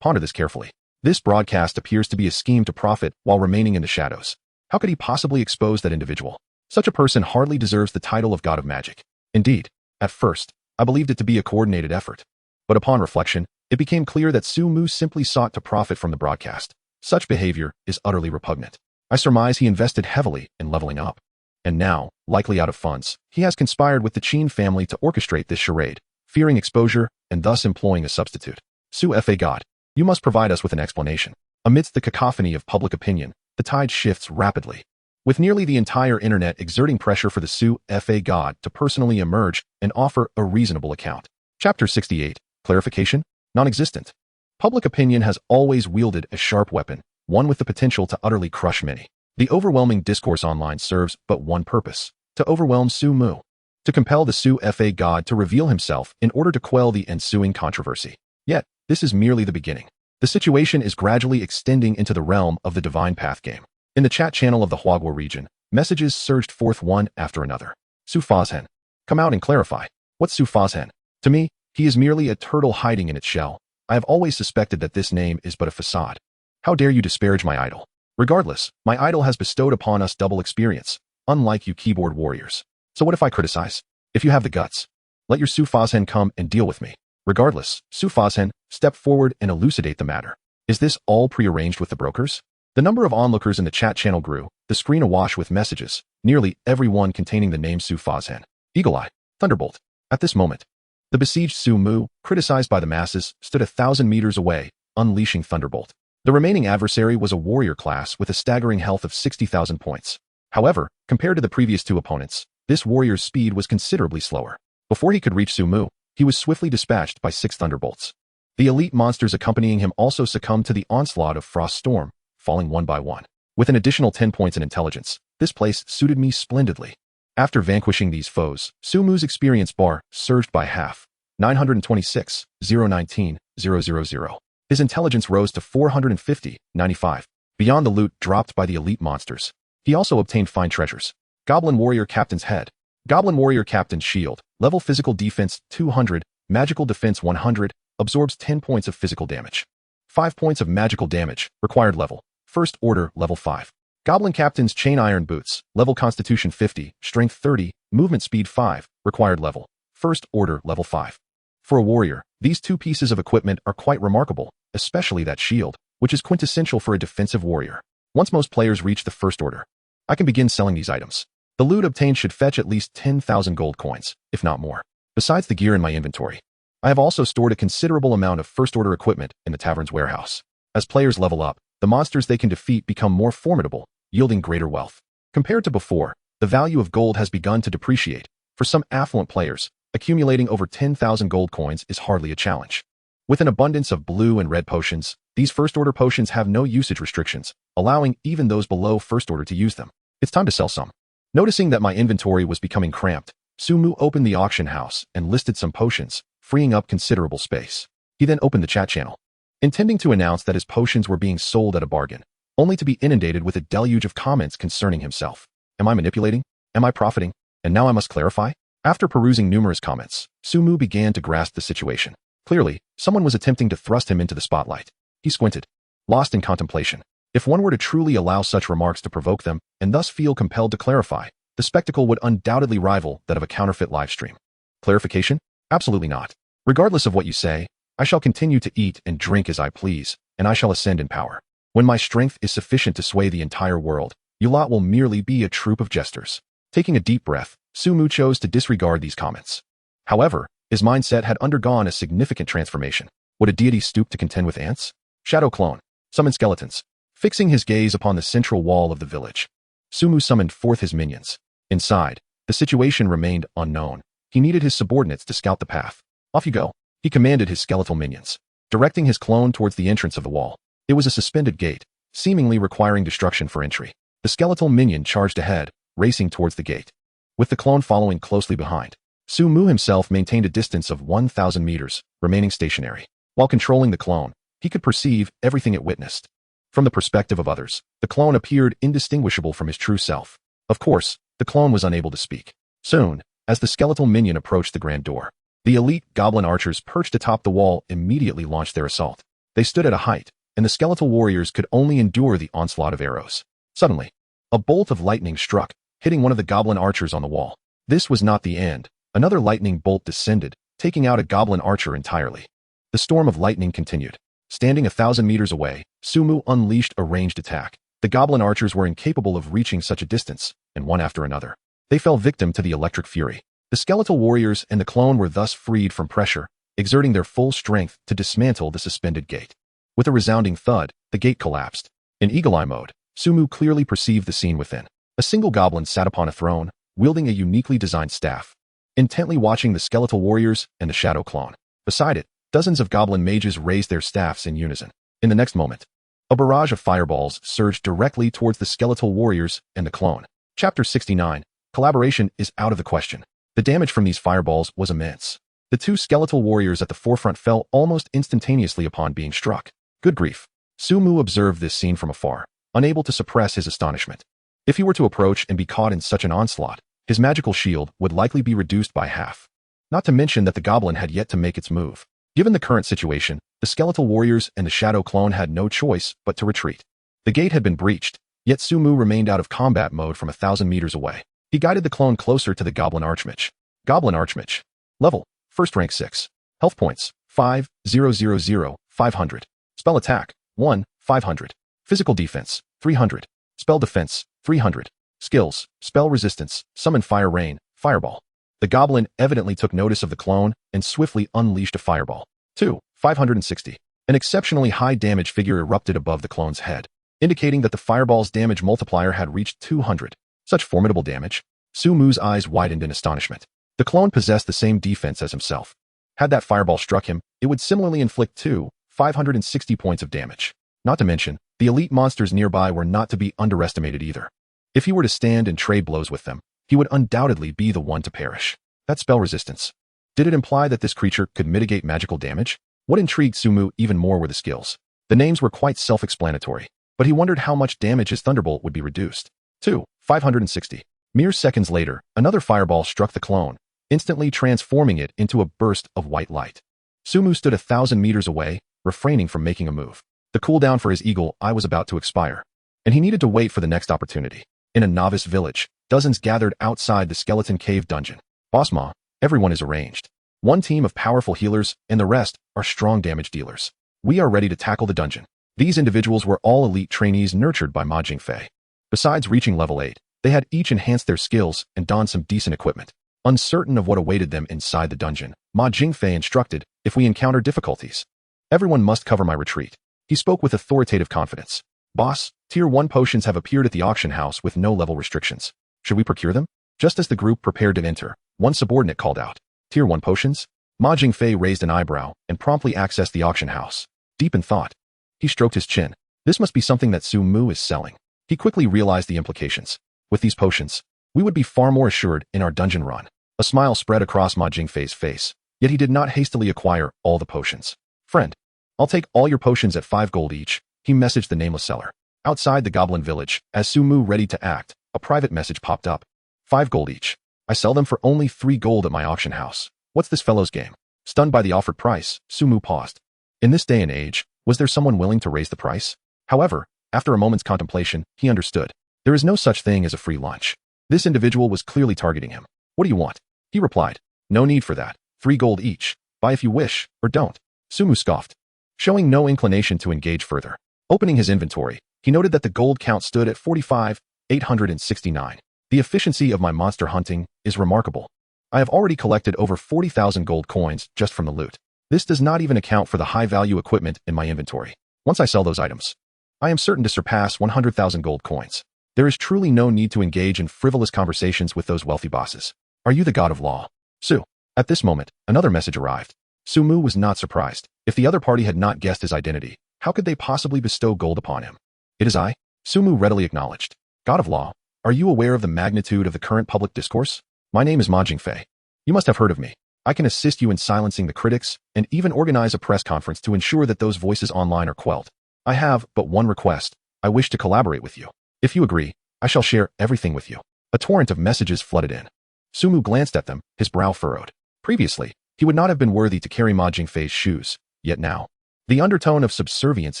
ponder this carefully. This broadcast appears to be a scheme to profit while remaining in the shadows. How could he possibly expose that individual? Such a person hardly deserves the title of God of Magic. Indeed, at first, I believed it to be a coordinated effort. But upon reflection, it became clear that Su-mu simply sought to profit from the broadcast. Such behavior is utterly repugnant. I surmise he invested heavily in leveling up. And now, likely out of funds, he has conspired with the Qin family to orchestrate this charade, fearing exposure and thus employing a substitute. Su-fa god, you must provide us with an explanation. Amidst the cacophony of public opinion, the tide shifts rapidly, with nearly the entire internet exerting pressure for the Su-fa god to personally emerge and offer a reasonable account. Chapter 68, Clarification? Non-existent. Public opinion has always wielded a sharp weapon, one with the potential to utterly crush many. The overwhelming discourse online serves but one purpose: to overwhelm Su-mu, to compel the Su-fa god to reveal himself in order to quell the ensuing controversy. Yet, this is merely the beginning. The situation is gradually extending into the realm of the Divine Path game. In the chat channel of the Hwagwa region, messages surged forth one after another. Su-fa-hen. Come out and clarify. What's Su-fa-hen? To me, he is merely a turtle hiding in its shell. I have always suspected that this name is but a facade. How dare you disparage my idol? Regardless, my idol has bestowed upon us double experience, unlike you keyboard warriors. So what if I criticize? If you have the guts, let your Su-fa-hen come and deal with me. Regardless, Su-fa-hen, step forward and elucidate the matter. Is this all prearranged with the brokers? The number of onlookers in the chat channel grew, the screen awash with messages, nearly every one containing the name Su-fa-hen. Eagle Eye, Thunderbolt. At this moment, the besieged Su-mu, criticized by the masses, stood 1,000 meters away, unleashing Thunderbolt. The remaining adversary was a warrior class with a staggering health of 60,000 points. However, compared to the previous two opponents, this warrior's speed was considerably slower. Before he could reach Su-mu, he was swiftly dispatched by 6 thunderbolts. The elite monsters accompanying him also succumbed to the onslaught of Frost Storm, falling one by one. With an additional 10 points in intelligence, this place suited me splendidly. After vanquishing these foes, Su-mu's experience bar surged by half, 926, 019, 000. His intelligence rose to 450, 95. Beyond the loot dropped by the elite monsters, he also obtained fine treasures. Goblin Warrior Captain's Head. Goblin Warrior Captain's Shield. Level Physical Defense 200, Magical Defense 100, absorbs 10 points of physical damage. 5 points of magical damage, required level. First Order, level 5. Goblin Captain's Chain Iron Boots. Level Constitution 50, Strength 30, Movement Speed 5, required level. First Order, level 5. For a warrior, these two pieces of equipment are quite remarkable, especially that shield, which is quintessential for a defensive warrior. Once most players reach the First Order, I can begin selling these items. The loot obtained should fetch at least 10,000 gold coins, if not more. Besides the gear in my inventory, I have also stored a considerable amount of First Order equipment in the tavern's warehouse. As players level up, the monsters they can defeat become more formidable, yielding greater wealth. Compared to before, the value of gold has begun to depreciate. For some affluent players, accumulating over 10,000 gold coins is hardly a challenge. With an abundance of blue and red potions, these First Order potions have no usage restrictions, allowing even those below First Order to use them. It's time to sell some. Noticing that my inventory was becoming cramped, Su-mu opened the auction house and listed some potions, freeing up considerable space. He then opened the chat channel, intending to announce that his potions were being sold at a bargain, only to be inundated with a deluge of comments concerning himself. Am I manipulating? Am I profiting? And now I must clarify? After perusing numerous comments, Su-mu began to grasp the situation. Clearly, someone was attempting to thrust him into the spotlight. He squinted, lost in contemplation. If one were to truly allow such remarks to provoke them, and thus feel compelled to clarify, the spectacle would undoubtedly rival that of a counterfeit livestream. Clarification? Absolutely not. Regardless of what you say, I shall continue to eat and drink as I please, and I shall ascend in power. When my strength is sufficient to sway the entire world, you lot will merely be a troop of jesters. Taking a deep breath, Su-mu chose to disregard these comments. However, his mindset had undergone a significant transformation. Would a deity stoop to contend with ants? Shadow clone. Summon skeletons. Fixing his gaze upon the central wall of the village, Su-mu summoned forth his minions. Inside, the situation remained unknown. He needed his subordinates to scout the path. Off you go, he commanded his skeletal minions, directing his clone towards the entrance of the wall. It was a suspended gate, seemingly requiring destruction for entry. The skeletal minion charged ahead, racing towards the gate, with the clone following closely behind. Su-mu himself maintained a distance of 1,000 meters, remaining stationary. While controlling the clone, he could perceive everything it witnessed. From the perspective of others, the clone appeared indistinguishable from his true self. Of course, the clone was unable to speak. Soon, as the skeletal minion approached the grand door, the elite goblin archers perched atop the wall immediately launched their assault. They stood at a height, and the skeletal warriors could only endure the onslaught of arrows. Suddenly, a bolt of lightning struck, hitting one of the goblin archers on the wall. This was not the end. Another lightning bolt descended, taking out a goblin archer entirely. The storm of lightning continued. Standing 1,000 meters away, Su-mu unleashed a ranged attack. The goblin archers were incapable of reaching such a distance, and one after another, they fell victim to the electric fury. The skeletal warriors and the clone were thus freed from pressure, exerting their full strength to dismantle the suspended gate. With a resounding thud, the gate collapsed. In eagle-eye mode, Su-mu clearly perceived the scene within. A single goblin sat upon a throne, wielding a uniquely designed staff, intently watching the skeletal warriors and the shadow clone. Beside it, dozens of goblin mages raised their staffs in unison. In the next moment, a barrage of fireballs surged directly towards the skeletal warriors and the clone. Chapter 69. Collaboration is out of the question. The damage from these fireballs was immense. The two skeletal warriors at the forefront fell almost instantaneously upon being struck. Good grief. Su-mu observed this scene from afar, unable to suppress his astonishment. If he were to approach and be caught in such an onslaught, his magical shield would likely be reduced by half. Not to mention that the goblin had yet to make its move. Given the current situation, the skeletal warriors and the shadow clone had no choice but to retreat. The gate had been breached, yet Su-mu remained out of combat mode from 1,000 meters away. He guided the clone closer to the goblin archmage. Goblin archmage. Level, first rank 6. Health points, 5,000, 500. Spell attack, 1, 500. Physical defense, 300. Spell defense, 300. Skills, spell resistance, summon fire rain, fireball. The goblin evidently took notice of the clone and swiftly unleashed a fireball. 2, 560. An exceptionally high damage figure erupted above the clone's head, indicating that the fireball's damage multiplier had reached 200. Such formidable damage. Su-mu's eyes widened in astonishment. The clone possessed the same defense as himself. Had that fireball struck him, it would similarly inflict 560 points of damage. Not to mention, the elite monsters nearby were not to be underestimated either. If he were to stand and trade blows with them, he would undoubtedly be the one to perish. That spell resistance. Did it imply that this creature could mitigate magical damage? What intrigued Su-mu even more were the skills. The names were quite self-explanatory, but he wondered how much damage his thunderbolt would be reduced. 2, 560. Mere seconds later, another fireball struck the clone, instantly transforming it into a burst of white light. Su-mu stood 1,000 meters away, refraining from making a move. The cooldown for his eagle eye was about to expire, and he needed to wait for the next opportunity. In a novice village, dozens gathered outside the skeleton cave dungeon. Boss Ma, everyone is arranged. One team of powerful healers and the rest are strong damage dealers. We are ready to tackle the dungeon. These individuals were all elite trainees nurtured by Ma Jingfei. Besides reaching level 8, they had each enhanced their skills and donned some decent equipment. Uncertain of what awaited them inside the dungeon, Ma Jingfei instructed, if we encounter difficulties, everyone must cover my retreat. He spoke with authoritative confidence. Boss, Tier 1 potions have appeared at the auction house with no level restrictions. Should we procure them? Just as the group prepared to enter, one subordinate called out, Tier 1 potions? Ma Jingfei raised an eyebrow and promptly accessed the auction house. Deep in thought, he stroked his chin. This must be something that Su-mu is selling. He quickly realized the implications. With these potions, we would be far more assured in our dungeon run. A smile spread across Ma Jingfei's face, yet he did not hastily acquire all the potions. Friend, I'll take all your potions at 5 gold each, he messaged the nameless seller. Outside the goblin village, as Su-mu ready to act, a private message popped up. 5 gold each. I sell them for only 3 gold at my auction house. What's this fellow's game? Stunned by the offered price, Su-mu paused. In this day and age, was there someone willing to raise the price? However, after a moment's contemplation, he understood. There is no such thing as a free lunch. This individual was clearly targeting him. What do you want? He replied. No need for that. 3 gold each. Buy if you wish, or don't. Su-mu scoffed, showing no inclination to engage further. Opening his inventory, he noted that the gold count stood at 45,869. The efficiency of my monster hunting is remarkable. I have already collected over 40,000 gold coins just from the loot. This does not even account for the high-value equipment in my inventory. Once I sell those items, I am certain to surpass 100,000 gold coins. There is truly no need to engage in frivolous conversations with those wealthy bosses. Are you the god of law? Su. At this moment, another message arrived. Su-mu was not surprised. If the other party had not guessed his identity, how could they possibly bestow gold upon him? It is I, Sumu readily acknowledged. God of Law, are you aware of the magnitude of the current public discourse? My name is Ma Jingfei. You must have heard of me. I can assist you in silencing the critics and even organize a press conference to ensure that those voices online are quelled. I have but one request. I wish to collaborate with you. If you agree, I shall share everything with you. A torrent of messages flooded in. Sumu glanced at them, his brow furrowed. Previously, he would not have been worthy to carry Ma Jingfei's shoes, yet now. The undertone of subservience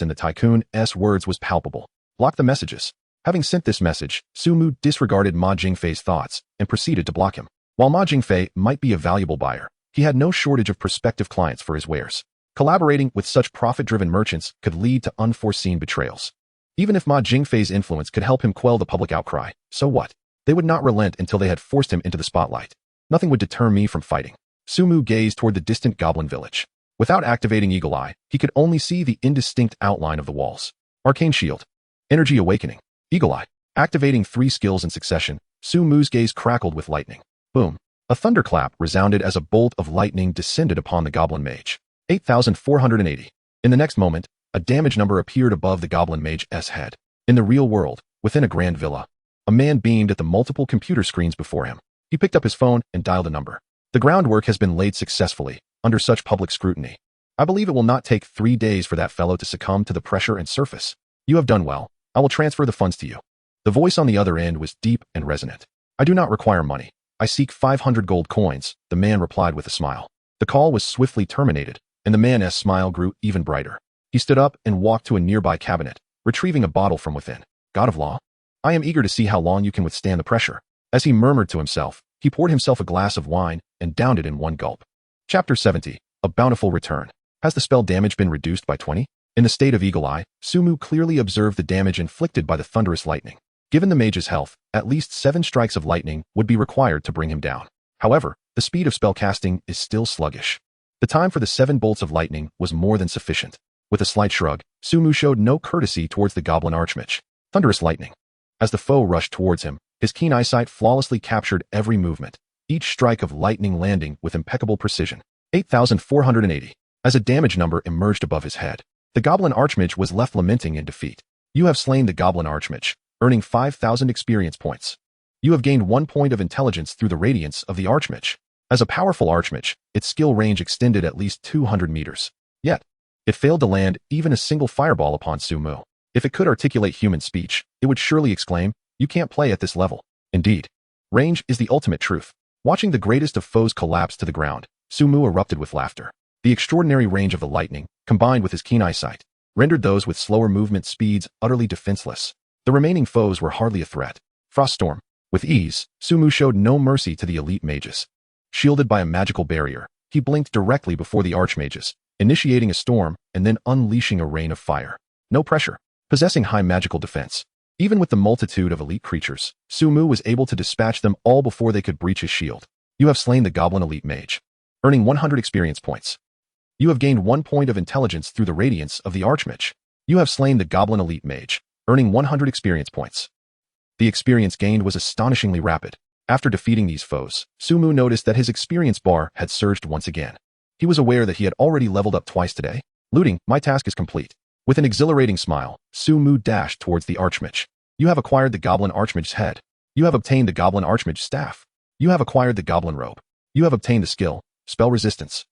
in the tycoon's words was palpable. Block the messages. Having sent this message, Sumu disregarded Ma Jingfei's thoughts and proceeded to block him. While Ma Jingfei might be a valuable buyer, he had no shortage of prospective clients for his wares. Collaborating with such profit-driven merchants could lead to unforeseen betrayals. Even if Ma Jingfei's influence could help him quell the public outcry, so what? They would not relent until they had forced him into the spotlight. Nothing would deter me from fighting. Sumu gazed toward the distant goblin village. Without activating Eagle Eye, he could only see the indistinct outline of the walls. Arcane Shield. Energy Awakening. Eagle Eye. Activating 3 skills in succession, Sumu's gaze crackled with lightning. Boom. A thunderclap resounded as a bolt of lightning descended upon the goblin mage. 8,480. In the next moment, a damage number appeared above the goblin mage's head. In the real world, within a grand villa, a man beamed at the multiple computer screens before him. He picked up his phone and dialed a number. The groundwork has been laid successfully, under such public scrutiny. I believe it will not take 3 days for that fellow to succumb to the pressure and surface. You have done well. I will transfer the funds to you. The voice on the other end was deep and resonant. I do not require money. I seek 500 gold coins, the man replied with a smile. The call was swiftly terminated, and the man's smile grew even brighter. He stood up and walked to a nearby cabinet, retrieving a bottle from within. God of Law? I am eager to see how long you can withstand the pressure. As he murmured to himself, he poured himself a glass of wine and downed it in one gulp. Chapter 70. A Bountiful Return. Has the spell damage been reduced by 20? In the state of Eagle Eye, Sumu clearly observed the damage inflicted by the thunderous lightning. Given the mage's health, at least 7 strikes of lightning would be required to bring him down. However, the speed of spell casting is still sluggish. The time for the 7 bolts of lightning was more than sufficient. With a slight shrug, Sumu showed no courtesy towards the goblin archmage. Thunderous lightning. As the foe rushed towards him, his keen eyesight flawlessly captured every movement, each strike of lightning landing with impeccable precision. 8,480. As a damage number emerged above his head, the goblin archmage was left lamenting in defeat. You have slain the goblin archmage, earning 5,000 experience points. You have gained 1 point of intelligence through the radiance of the archmage. As a powerful archmage, its skill range extended at least 200 meters. Yet, it failed to land even a single fireball upon Sumu. If it could articulate human speech, it would surely exclaim, "You can't play at this level." Indeed, range is the ultimate truth. Watching the greatest of foes collapse to the ground, Sumu erupted with laughter. The extraordinary range of the lightning, combined with his keen eyesight, rendered those with slower movement speeds utterly defenseless. The remaining foes were hardly a threat. Froststorm. With ease, Sumu showed no mercy to the elite mages. Shielded by a magical barrier, he blinked directly before the archmages, initiating a storm and then unleashing a rain of fire. No pressure. Possessing high magical defense. Even with the multitude of elite creatures, Sumu was able to dispatch them all before they could breach his shield. You have slain the goblin elite mage, earning 100 experience points. You have gained 1 point of intelligence through the radiance of the archmage. You have slain the goblin elite mage, earning 100 experience points. The experience gained was astonishingly rapid. After defeating these foes, Sumu noticed that his experience bar had surged once again. He was aware that he had already leveled up twice today. Looting, my task is complete. With an exhilarating smile, Sumu dashed towards the archmage. You have acquired the goblin archmage's head. You have obtained the goblin archmage's staff. You have acquired the goblin robe. You have obtained the skill, spell resistance.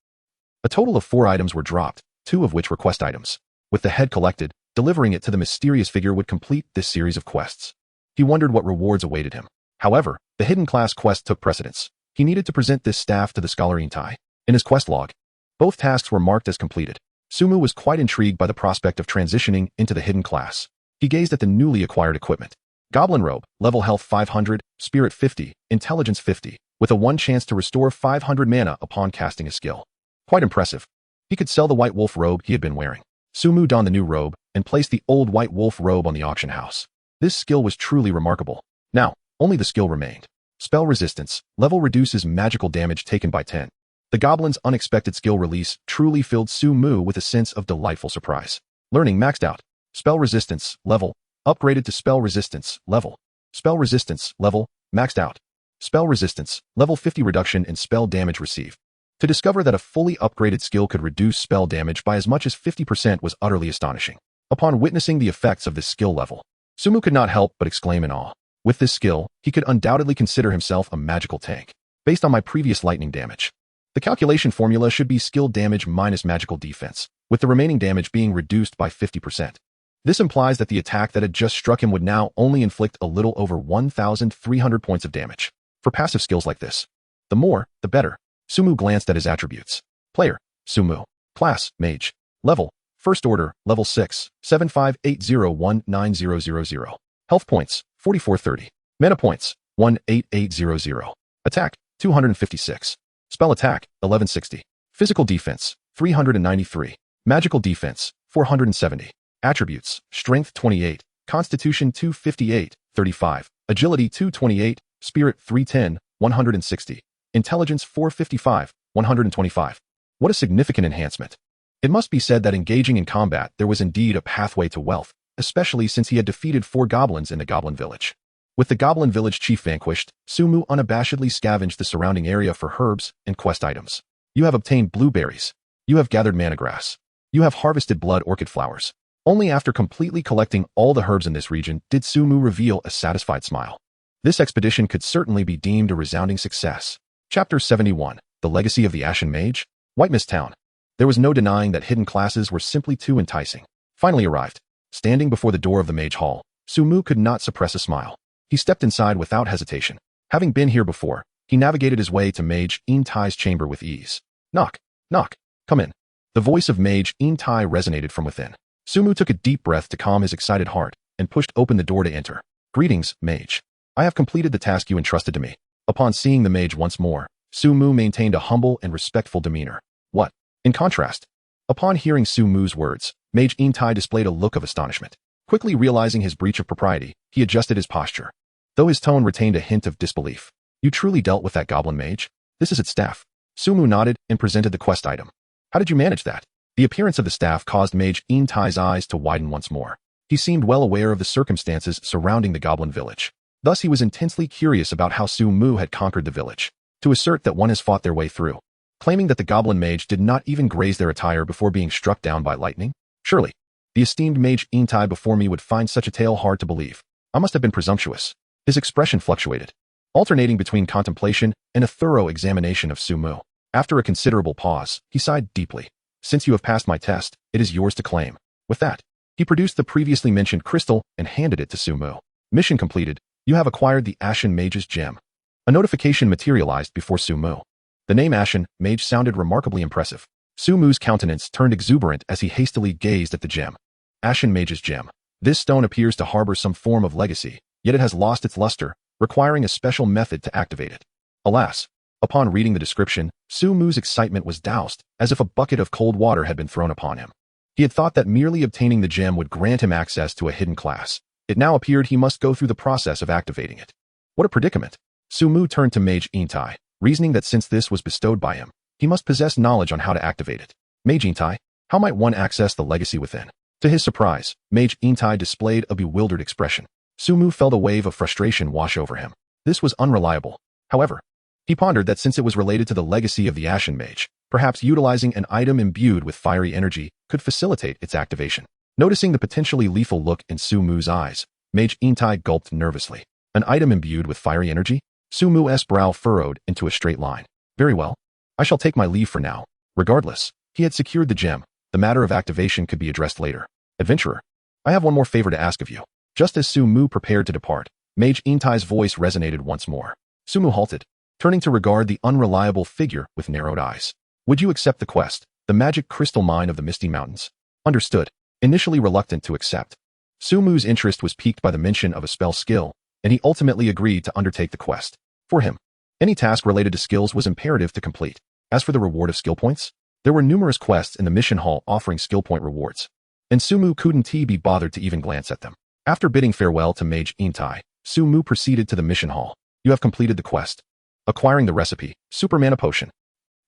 A total of 4 items were dropped, 2 of which were quest items. With the head collected, delivering it to the mysterious figure would complete this series of quests. He wondered what rewards awaited him. However, the hidden class quest took precedence. He needed to present this staff to the Scholarine Tai. In his quest log, both tasks were marked as completed. Sumu was quite intrigued by the prospect of transitioning into the hidden class. He gazed at the newly acquired equipment. Goblin robe, level health 500, spirit 50, intelligence 50, with a 1 chance to restore 500 mana upon casting a skill. Quite impressive. He could sell the white wolf robe he had been wearing. Sumu donned the new robe and placed the old white wolf robe on the auction house. This skill was truly remarkable. Now, only the skill remained. Spell resistance, level reduces magical damage taken by 10. The goblin's unexpected skill release truly filled Sumu with a sense of delightful surprise. Learning maxed out. Spell resistance, level, upgraded to spell resistance, level. Spell resistance, level, maxed out. Spell resistance, level 50 reduction in spell damage received. To discover that a fully upgraded skill could reduce spell damage by as much as 50% was utterly astonishing. Upon witnessing the effects of this skill level, Sumu could not help but exclaim in awe. With this skill, he could undoubtedly consider himself a magical tank. Based on my previous lightning damage, the calculation formula should be skill damage minus magical defense, with the remaining damage being reduced by 50%. This implies that the attack that had just struck him would now only inflict a little over 1,300 points of damage. For passive skills like this, the more, the better. Sumu glanced at his attributes. Player, Sumu. Class, Mage. Level, First Order, Level 6, 75801900. Health points, 4430. Mana points, 18800. Attack, 256. Spell attack, 1160. Physical defense, 393. Magical defense, 470. Attributes, Strength 28, Constitution 258, 35, Agility 228, Spirit 310, 160, Intelligence 455, 125. What a significant enhancement. It must be said that engaging in combat there was indeed a pathway to wealth, especially since he had defeated 4 goblins in the goblin village. With the goblin village chief vanquished, Sumu unabashedly scavenged the surrounding area for herbs and quest items. You have obtained blueberries. You have gathered mana grass. You have harvested blood orchid flowers. Only after completely collecting all the herbs in this region did Sumu reveal a satisfied smile. This expedition could certainly be deemed a resounding success. Chapter 71, The Legacy of the Ashen Mage, White Mist Town. There was no denying that hidden classes were simply too enticing. Finally arrived. Standing before the door of the mage hall, Sumu could not suppress a smile. He stepped inside without hesitation. Having been here before, he navigated his way to Mage Eentai's chamber with ease. Knock, knock, come in. The voice of Mage Eentai resonated from within. Sumu took a deep breath to calm his excited heart and pushed open the door to enter. Greetings, Mage. I have completed the task you entrusted to me. Upon seeing the mage once more, Sumu maintained a humble and respectful demeanor. What? In contrast, upon hearing Sumu's words, Mage Eentai displayed a look of astonishment. Quickly realizing his breach of propriety, he adjusted his posture. Though his tone retained a hint of disbelief. You truly dealt with that goblin mage? This is its staff. Sumu nodded and presented the quest item. How did you manage that? The appearance of the staff caused Mage Eentai's eyes to widen once more. He seemed well aware of the circumstances surrounding the goblin village. Thus he was intensely curious about how Sumu had conquered the village. To assert that one has fought their way through, claiming that the goblin mage did not even graze their attire before being struck down by lightning? Surely, the esteemed Mage Eentai before me would find such a tale hard to believe. I must have been presumptuous. His expression fluctuated, alternating between contemplation and a thorough examination of Sumu. After a considerable pause, he sighed deeply. Since you have passed my test, it is yours to claim. With that, he produced the previously mentioned crystal and handed it to Sumu. Mission completed. You have acquired the Ashen Mage's gem. A notification materialized before Sumu. The name Ashen Mage sounded remarkably impressive. Sumu's countenance turned exuberant as he hastily gazed at the gem. Ashen Mage's gem. This stone appears to harbor some form of legacy, yet it has lost its luster, requiring a special method to activate it. Alas, upon reading the description, Sumu's excitement was doused, as if a bucket of cold water had been thrown upon him. He had thought that merely obtaining the gem would grant him access to a hidden class. It now appeared he must go through the process of activating it. What a predicament! Sumu turned to Mage Eentai, reasoning that since this was bestowed by him, he must possess knowledge on how to activate it. Mage Eentai, how might one access the legacy within? To his surprise, Mage Eentai displayed a bewildered expression. Sumu felt a wave of frustration wash over him. This was unreliable. However, he pondered that since it was related to the legacy of the Ashen Mage, perhaps utilizing an item imbued with fiery energy could facilitate its activation. Noticing the potentially lethal look in Sumu's eyes, Mage Eentai gulped nervously. An item imbued with fiery energy? Sumu's brow furrowed into a straight line. Very well. I shall take my leave for now. Regardless, he had secured the gem. The matter of activation could be addressed later. Adventurer, I have one more favor to ask of you. Just as Sumu prepared to depart, Mage Eentai's voice resonated once more. Sumu halted, turning to regard the unreliable figure with narrowed eyes. Would you accept the quest, the magic crystal mine of the Misty Mountains? Understood. Initially reluctant to accept, Sumu's interest was piqued by the mention of a spell skill, and he ultimately agreed to undertake the quest. For him, any task related to skills was imperative to complete. As for the reward of skill points, there were numerous quests in the mission hall offering skill point rewards, and Sumu couldn't be bothered to even glance at them. After bidding farewell to Mage Eentai, Sumu proceeded to the mission hall. You have completed the quest. Acquiring the recipe, Super Mana Potion.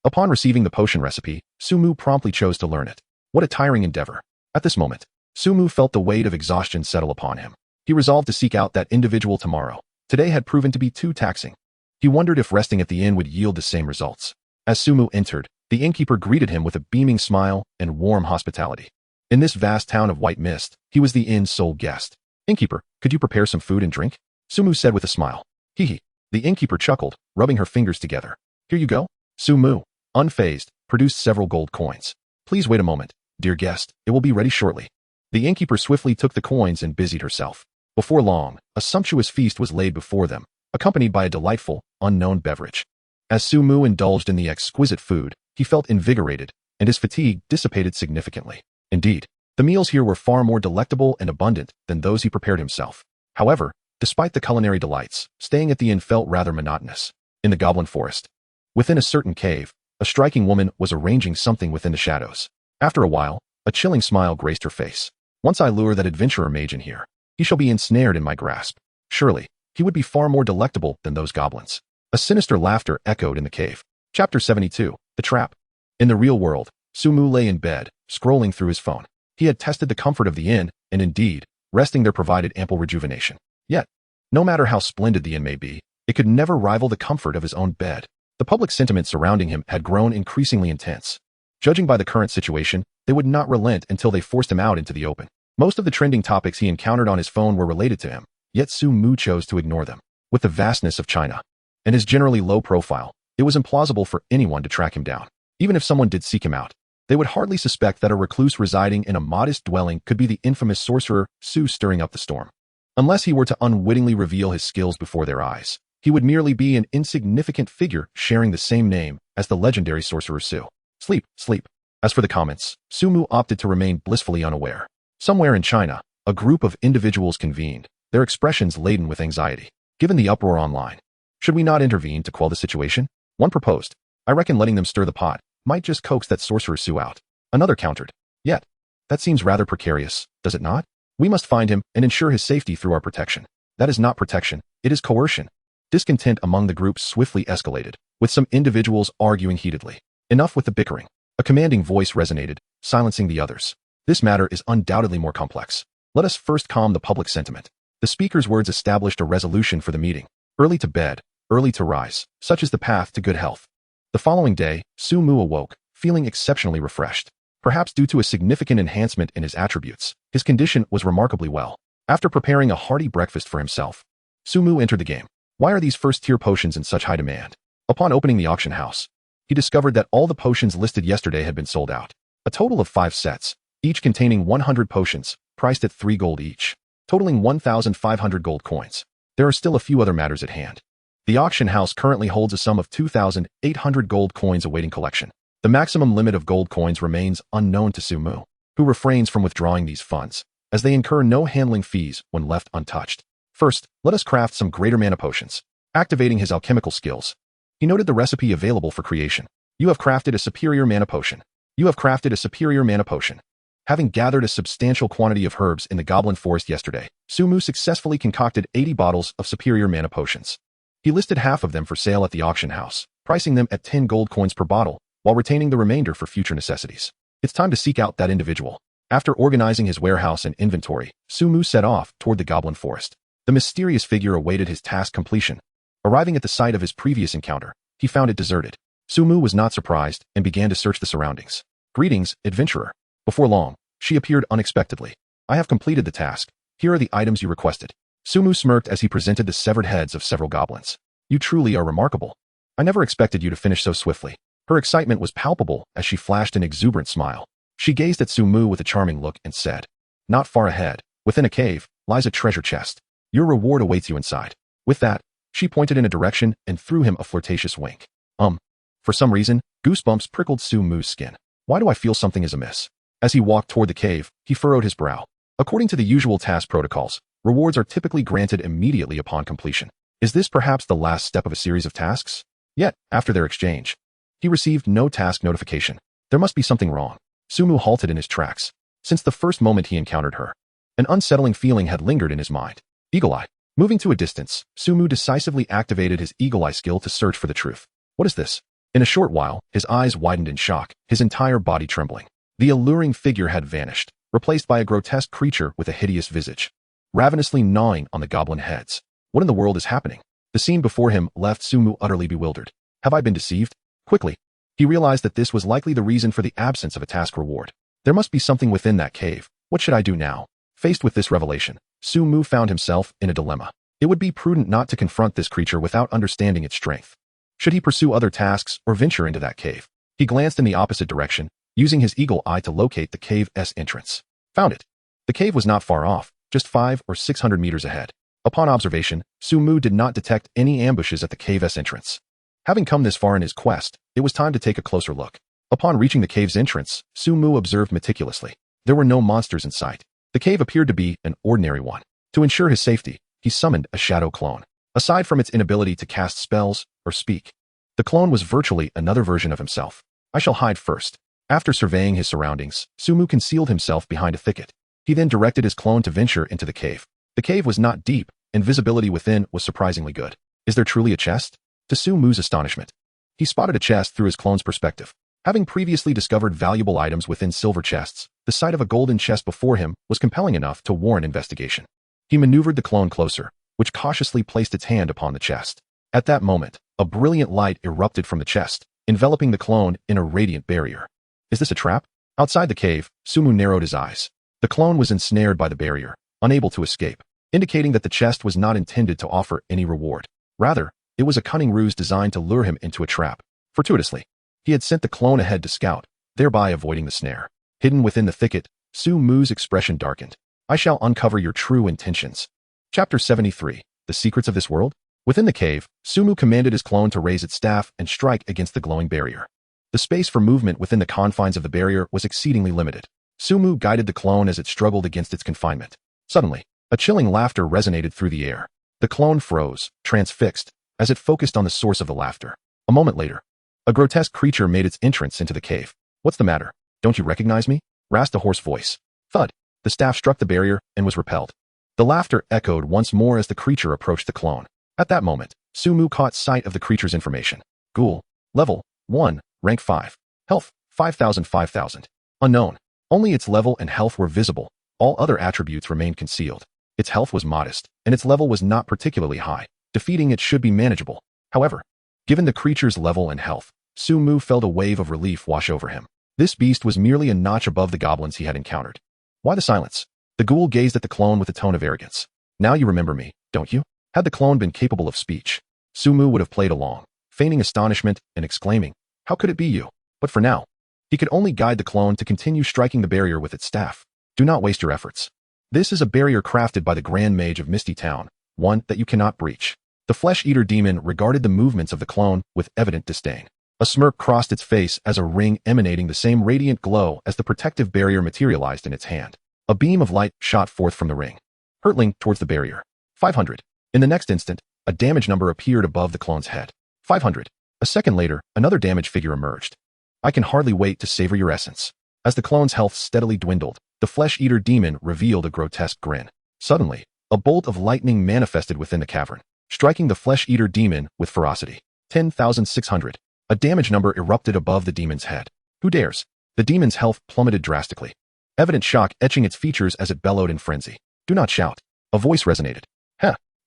Upon receiving the potion recipe, Sumu promptly chose to learn it. What a tiring endeavor. At this moment, Sumu felt the weight of exhaustion settle upon him. He resolved to seek out that individual tomorrow. Today had proven to be too taxing. He wondered if resting at the inn would yield the same results. As Sumu entered, the innkeeper greeted him with a beaming smile and warm hospitality. In this vast town of white mist, he was the inn's sole guest. "Innkeeper, could you prepare some food and drink?" Sumu said with a smile. Hee. The innkeeper chuckled, rubbing her fingers together. "Here you go." Sumu, unfazed, produced several gold coins. "Please wait a moment, dear guest, it will be ready shortly." The innkeeper swiftly took the coins and busied herself. Before long, a sumptuous feast was laid before them, accompanied by a delightful, unknown beverage. As Sumu indulged in the exquisite food, he felt invigorated, and his fatigue dissipated significantly. Indeed, the meals here were far more delectable and abundant than those he prepared himself. However, despite the culinary delights, staying at the inn felt rather monotonous. In the goblin forest, within a certain cave, a striking woman was arranging something within the shadows. After a while, a chilling smile graced her face. "Once I lure that adventurer mage in here, he shall be ensnared in my grasp. Surely, he would be far more delectable than those goblins." A sinister laughter echoed in the cave. Chapter 72, The Trap. In the real world, Sumu lay in bed, scrolling through his phone. He had tested the comfort of the inn, and indeed, resting there provided ample rejuvenation. Yet, no matter how splendid the inn may be, it could never rival the comfort of his own bed. The public sentiment surrounding him had grown increasingly intense. Judging by the current situation, they would not relent until they forced him out into the open. Most of the trending topics he encountered on his phone were related to him, yet Sumu chose to ignore them. With the vastness of China and his generally low profile, it was implausible for anyone to track him down. Even if someone did seek him out, they would hardly suspect that a recluse residing in a modest dwelling could be the infamous sorcerer Su stirring up the storm. Unless he were to unwittingly reveal his skills before their eyes, he would merely be an insignificant figure sharing the same name as the legendary sorcerer Su. Sleep, sleep. As for the comments, Sumu opted to remain blissfully unaware. Somewhere in China, a group of individuals convened, their expressions laden with anxiety. Given the uproar online, should we not intervene to quell the situation? One proposed, "I reckon letting them stir the pot might just coax that sorcerer Su out." Another countered, "Yet, that seems rather precarious, does it not? We must find him and ensure his safety through our protection." "That is not protection, it is coercion." Discontent among the group swiftly escalated, with some individuals arguing heatedly. "Enough with the bickering." A commanding voice resonated, silencing the others. "This matter is undoubtedly more complex. Let us first calm the public sentiment." The speaker's words established a resolution for the meeting. Early to bed, early to rise, such is the path to good health. The following day, Sumu awoke, feeling exceptionally refreshed. Perhaps due to a significant enhancement in his attributes, his condition was remarkably well. After preparing a hearty breakfast for himself, Sumu entered the game. Why are these first-tier potions in such high demand? Upon opening the auction house, he discovered that all the potions listed yesterday had been sold out. A total of 5 sets, each containing 100 potions, priced at 3 gold each, totaling 1,500 gold coins. There are still a few other matters at hand. The auction house currently holds a sum of 2,800 gold coins awaiting collection. The maximum limit of gold coins remains unknown to Sumu, who refrains from withdrawing these funds, as they incur no handling fees when left untouched. First, let us craft some greater mana potions. Activating his alchemical skills, he noted the recipe available for creation. You have crafted a superior mana potion. You have crafted a superior mana potion. Having gathered a substantial quantity of herbs in the goblin forest yesterday, Sumu successfully concocted 80 bottles of superior mana potions. He listed half of them for sale at the auction house, pricing them at 10 gold coins per bottle, while retaining the remainder for future necessities. It's time to seek out that individual. After organizing his warehouse and inventory, Sumu set off toward the goblin forest. The mysterious figure awaited his task completion. Arriving at the site of his previous encounter, he found it deserted. Sumu was not surprised and began to search the surroundings. "Greetings, adventurer." Before long, she appeared unexpectedly. "I have completed the task. Here are the items you requested." Sumu smirked as he presented the severed heads of several goblins. "You truly are remarkable. I never expected you to finish so swiftly." Her excitement was palpable as she flashed an exuberant smile. She gazed at Sumu with a charming look and said, "Not far ahead, within a cave, lies a treasure chest. Your reward awaits you inside." With that, she pointed in a direction and threw him a flirtatious wink. For some reason, goosebumps prickled Sumu's skin. Why do I feel something is amiss? As he walked toward the cave, he furrowed his brow. According to the usual task protocols, rewards are typically granted immediately upon completion. Is this perhaps the last step of a series of tasks? Yet, after their exchange, he received no task notification. There must be something wrong. Sumu halted in his tracks. Since the first moment he encountered her, an unsettling feeling had lingered in his mind. Eagle Eye. Moving to a distance, Sumu decisively activated his Eagle Eye skill to search for the truth. What is this? In a short while, his eyes widened in shock, his entire body trembling. The alluring figure had vanished, replaced by a grotesque creature with a hideous visage, ravenously gnawing on the goblin heads. What in the world is happening? The scene before him left Sumu utterly bewildered. Have I been deceived? Quickly, he realized that this was likely the reason for the absence of a task reward. There must be something within that cave. What should I do now? Faced with this revelation, Su-mu found himself in a dilemma. It would be prudent not to confront this creature without understanding its strength. Should he pursue other tasks or venture into that cave? He glanced in the opposite direction, using his eagle eye to locate the cave's entrance. Found it. The cave was not far off, just 500 or 600 meters ahead. Upon observation, Su-mu did not detect any ambushes at the cave's entrance. Having come this far in his quest, it was time to take a closer look. Upon reaching the cave's entrance, Su-mu observed meticulously. There were no monsters in sight. The cave appeared to be an ordinary one. To ensure his safety, he summoned a shadow clone. Aside from its inability to cast spells or speak, the clone was virtually another version of himself. I shall hide first. After surveying his surroundings, Su-mu concealed himself behind a thicket. He then directed his clone to venture into the cave. The cave was not deep, and visibility within was surprisingly good. Is there truly a chest? To Su-mu's astonishment, he spotted a chest through his clone's perspective. Having previously discovered valuable items within silver chests, the sight of a golden chest before him was compelling enough to warrant investigation. He maneuvered the clone closer, which cautiously placed its hand upon the chest. At that moment, a brilliant light erupted from the chest, enveloping the clone in a radiant barrier. Is this a trap? Outside the cave, Su-mu narrowed his eyes. The clone was ensnared by the barrier, unable to escape, indicating that the chest was not intended to offer any reward. Rather, it was a cunning ruse designed to lure him into a trap. Fortuitously, he had sent the clone ahead to scout, thereby avoiding the snare. Hidden within the thicket, Su-mu's expression darkened. I shall uncover your true intentions. Chapter 73. The Secrets of This World? Within the cave, Su-mu commanded his clone to raise its staff and strike against the glowing barrier. The space for movement within the confines of the barrier was exceedingly limited. Su-mu guided the clone as it struggled against its confinement. Suddenly, a chilling laughter resonated through the air. The clone froze, transfixed, as it focused on the source of the laughter. A moment later, a grotesque creature made its entrance into the cave. What's the matter? Don't you recognize me? Rasped a hoarse voice. Thud. The staff struck the barrier and was repelled. The laughter echoed once more as the creature approached the clone. At that moment, Su-mu caught sight of the creature's information. Ghoul. Level 1. Rank 5. Health 5,000. Unknown. Only its level and health were visible. All other attributes remained concealed. Its health was modest, and its level was not particularly high. Defeating it should be manageable. However, given the creature's level and health, Su-mu felt a wave of relief wash over him. This beast was merely a notch above the goblins he had encountered. Why the silence? The ghoul gazed at the clone with a tone of arrogance. Now you remember me, don't you? Had the clone been capable of speech, Su-mu would have played along, feigning astonishment and exclaiming, how could it be you? But for now, he could only guide the clone to continue striking the barrier with its staff. Do not waste your efforts. This is a barrier crafted by the Grand Mage of Misty Town, one that you cannot breach. The flesh-eater demon regarded the movements of the clone with evident disdain. A smirk crossed its face as a ring emanating the same radiant glow as the protective barrier materialized in its hand. A beam of light shot forth from the ring, hurtling towards the barrier. 500. In the next instant, a damage number appeared above the clone's head. 500. A second later, another damage figure emerged. I can hardly wait to savor your essence. As the clone's health steadily dwindled, the flesh-eater demon revealed a grotesque grin. Suddenly, a bolt of lightning manifested within the cavern, striking the flesh-eater demon with ferocity. 10,600. A damage number erupted above the demon's head. Who dares? The demon's health plummeted drastically, evident shock etching its features as it bellowed in frenzy. Do not shout. A voice resonated.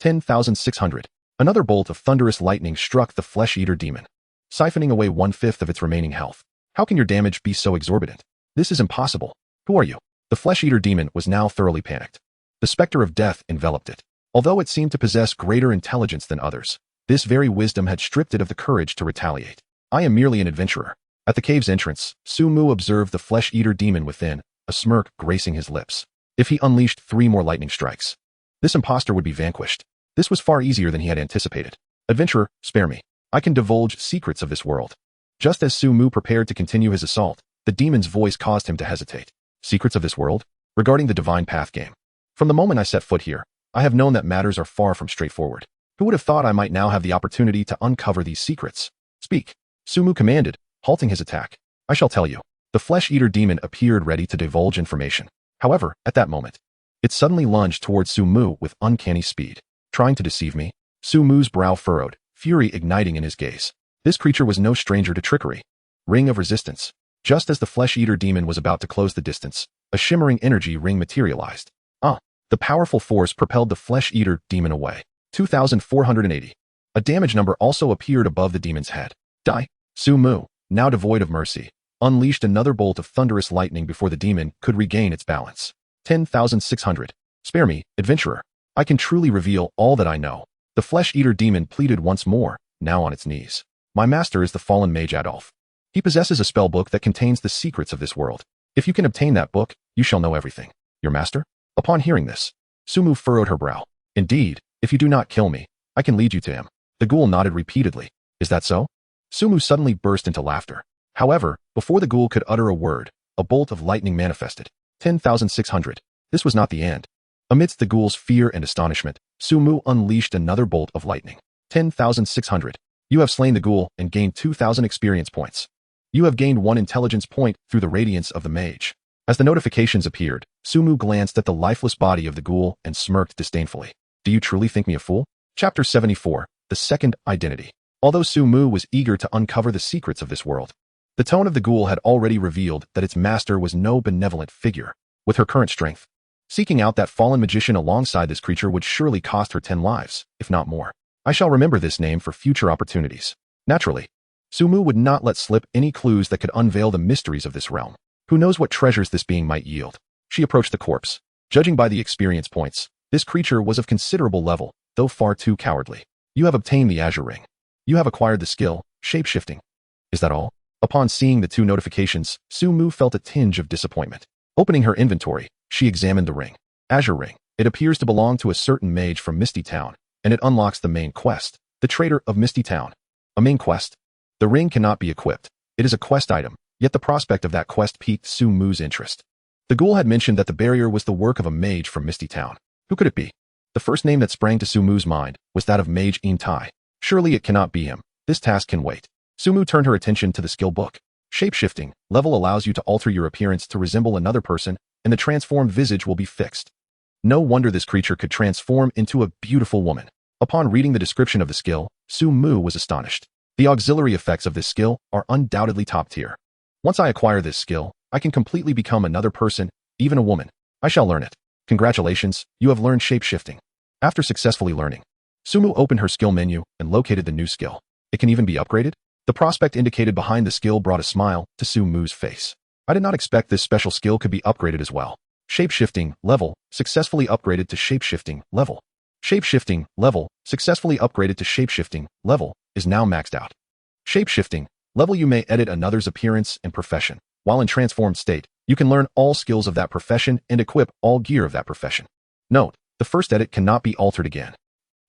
10,600. Another bolt of thunderous lightning struck the flesh-eater demon, siphoning away 1/5 of its remaining health. How can your damage be so exorbitant? This is impossible. Who are you? The flesh-eater demon was now thoroughly panicked. The specter of death enveloped it. Although it seemed to possess greater intelligence than others, this very wisdom had stripped it of the courage to retaliate. I am merely an adventurer. At the cave's entrance, Su-mu observed the flesh-eater demon within, a smirk gracing his lips. If he unleashed 3 more lightning strikes, this impostor would be vanquished. This was far easier than he had anticipated. Adventurer, spare me. I can divulge secrets of this world. Just as Su-mu prepared to continue his assault, the demon's voice caused him to hesitate. Secrets of this world? Regarding the Divine Path game. From the moment I set foot here, I have known that matters are far from straightforward. Who would have thought I might now have the opportunity to uncover these secrets? Speak. Su-mu commanded, halting his attack. I shall tell you. The flesh-eater demon appeared ready to divulge information. However, at that moment, it suddenly lunged towards Su-mu with uncanny speed. Trying to deceive me? Su-mu's brow furrowed, fury igniting in his gaze. This creature was no stranger to trickery. Ring of resistance. Just as the flesh-eater demon was about to close the distance, a shimmering energy ring materialized. The powerful force propelled the flesh-eater demon away. 2,480. A damage number also appeared above the demon's head. Die. Su-mu, now devoid of mercy, unleashed another bolt of thunderous lightning before the demon could regain its balance. 10,600. Spare me, adventurer. I can truly reveal all that I know. The flesh-eater demon pleaded once more, now on its knees. My master is the fallen mage Adolf. He possesses a spell book that contains the secrets of this world. If you can obtain that book, you shall know everything. Your master? Upon hearing this, Sumu furrowed her brow. Indeed, if you do not kill me, I can lead you to him. The ghoul nodded repeatedly. Is that so? Sumu suddenly burst into laughter. However, before the ghoul could utter a word, a bolt of lightning manifested. 10,600. This was not the end. Amidst the ghoul's fear and astonishment, Sumu unleashed another bolt of lightning. 10,600. You have slain the ghoul and gained 2,000 experience points. You have gained 1 intelligence point through the radiance of the mage. As the notifications appeared, Sumu glanced at the lifeless body of the ghoul and smirked disdainfully. Do you truly think me a fool? Chapter 74. The Second Identity. Although Sumu was eager to uncover the secrets of this world, the tone of the ghoul had already revealed that its master was no benevolent figure. With her current strength, seeking out that fallen magician alongside this creature would surely cost her 10 lives, if not more. I shall remember this name for future opportunities. Naturally, Sumu would not let slip any clues that could unveil the mysteries of this realm. Who knows what treasures this being might yield? She approached the corpse. Judging by the experience points, this creature was of considerable level, though far too cowardly. You have obtained the Azure Ring. You have acquired the skill, shape-shifting. Is that all? Upon seeing the 2 notifications, Sumu felt a tinge of disappointment. Opening her inventory, she examined the ring. Azure Ring. It appears to belong to a certain mage from Misty Town, and it unlocks the main quest, the Traitor of Misty Town. A main quest? The ring cannot be equipped. It is a quest item, yet the prospect of that quest piqued Sumu's interest. The ghoul had mentioned that the barrier was the work of a mage from Misty Town. Who could it be? The first name that sprang to Sumu's mind was that of Mage Tai. Surely it cannot be him. This task can wait. Sumu turned her attention to the skill book. Shape-shifting level allows you to alter your appearance to resemble another person, and the transformed visage will be fixed. No wonder this creature could transform into a beautiful woman. Upon reading the description of the skill, Sumu was astonished. The auxiliary effects of this skill are undoubtedly top tier. Once I acquire this skill, I can completely become another person, even a woman. I shall learn it. Congratulations, you have learned shape-shifting. After successfully learning, Sumu opened her skill menu and located the new skill. It can even be upgraded? The prospect indicated behind the skill brought a smile to Sumu's face. I did not expect this special skill could be upgraded as well. Shape-shifting level successfully upgraded to shape-shifting level. Shape-shifting level successfully upgraded to shape-shifting level is now maxed out. Shape-shifting level you may edit another's appearance and profession. While in transformed state, you can learn all skills of that profession and equip all gear of that profession. Note, the first edit cannot be altered again.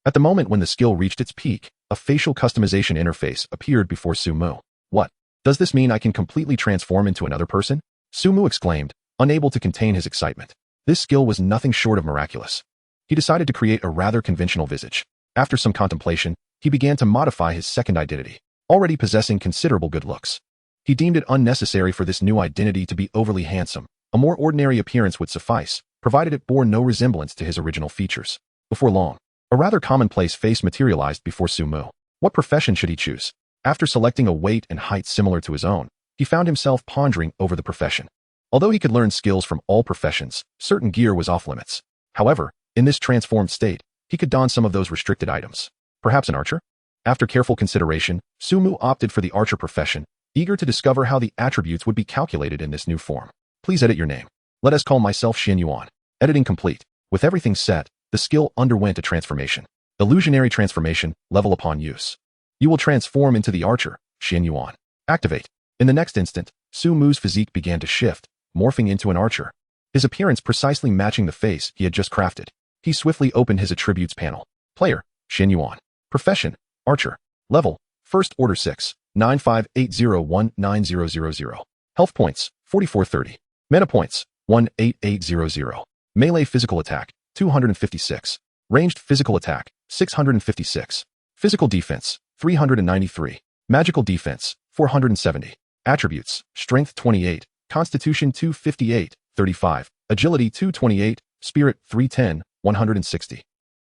At the moment when the skill reached its peak, a facial customization interface appeared before Sumu. What? Does this mean I can completely transform into another person? Sumu exclaimed, unable to contain his excitement. This skill was nothing short of miraculous. He decided to create a rather conventional visage. After some contemplation, he began to modify his second identity, already possessing considerable good looks. He deemed it unnecessary for this new identity to be overly handsome. A more ordinary appearance would suffice, provided it bore no resemblance to his original features. Before long, a rather commonplace face materialized before Sumu. What profession should he choose? After selecting a weight and height similar to his own, he found himself pondering over the profession. Although he could learn skills from all professions, certain gear was off limits. However, in this transformed state, he could don some of those restricted items. Perhaps an archer? After careful consideration, Sumu opted for the archer profession, eager to discover how the attributes would be calculated in this new form. Please edit your name. Let us call myself Xin Yuan. Editing complete. With everything set, the skill underwent a transformation. Illusionary transformation, level upon use. You will transform into the archer, Xin Yuan. Activate. In the next instant, Sumu's physique began to shift, morphing into an archer. His appearance precisely matching the face he had just crafted. He swiftly opened his attributes panel. Player, Xin Yuan. Profession, archer. Level, First Order 6, 958019000. Health points, 4430. Mana points, 18800. Melee physical attack, 256. Ranged physical attack, 656. Physical defense, 393. Magical defense, 470. Attributes, Strength 28, Constitution 258, 35, Agility 228, Spirit 310, 160.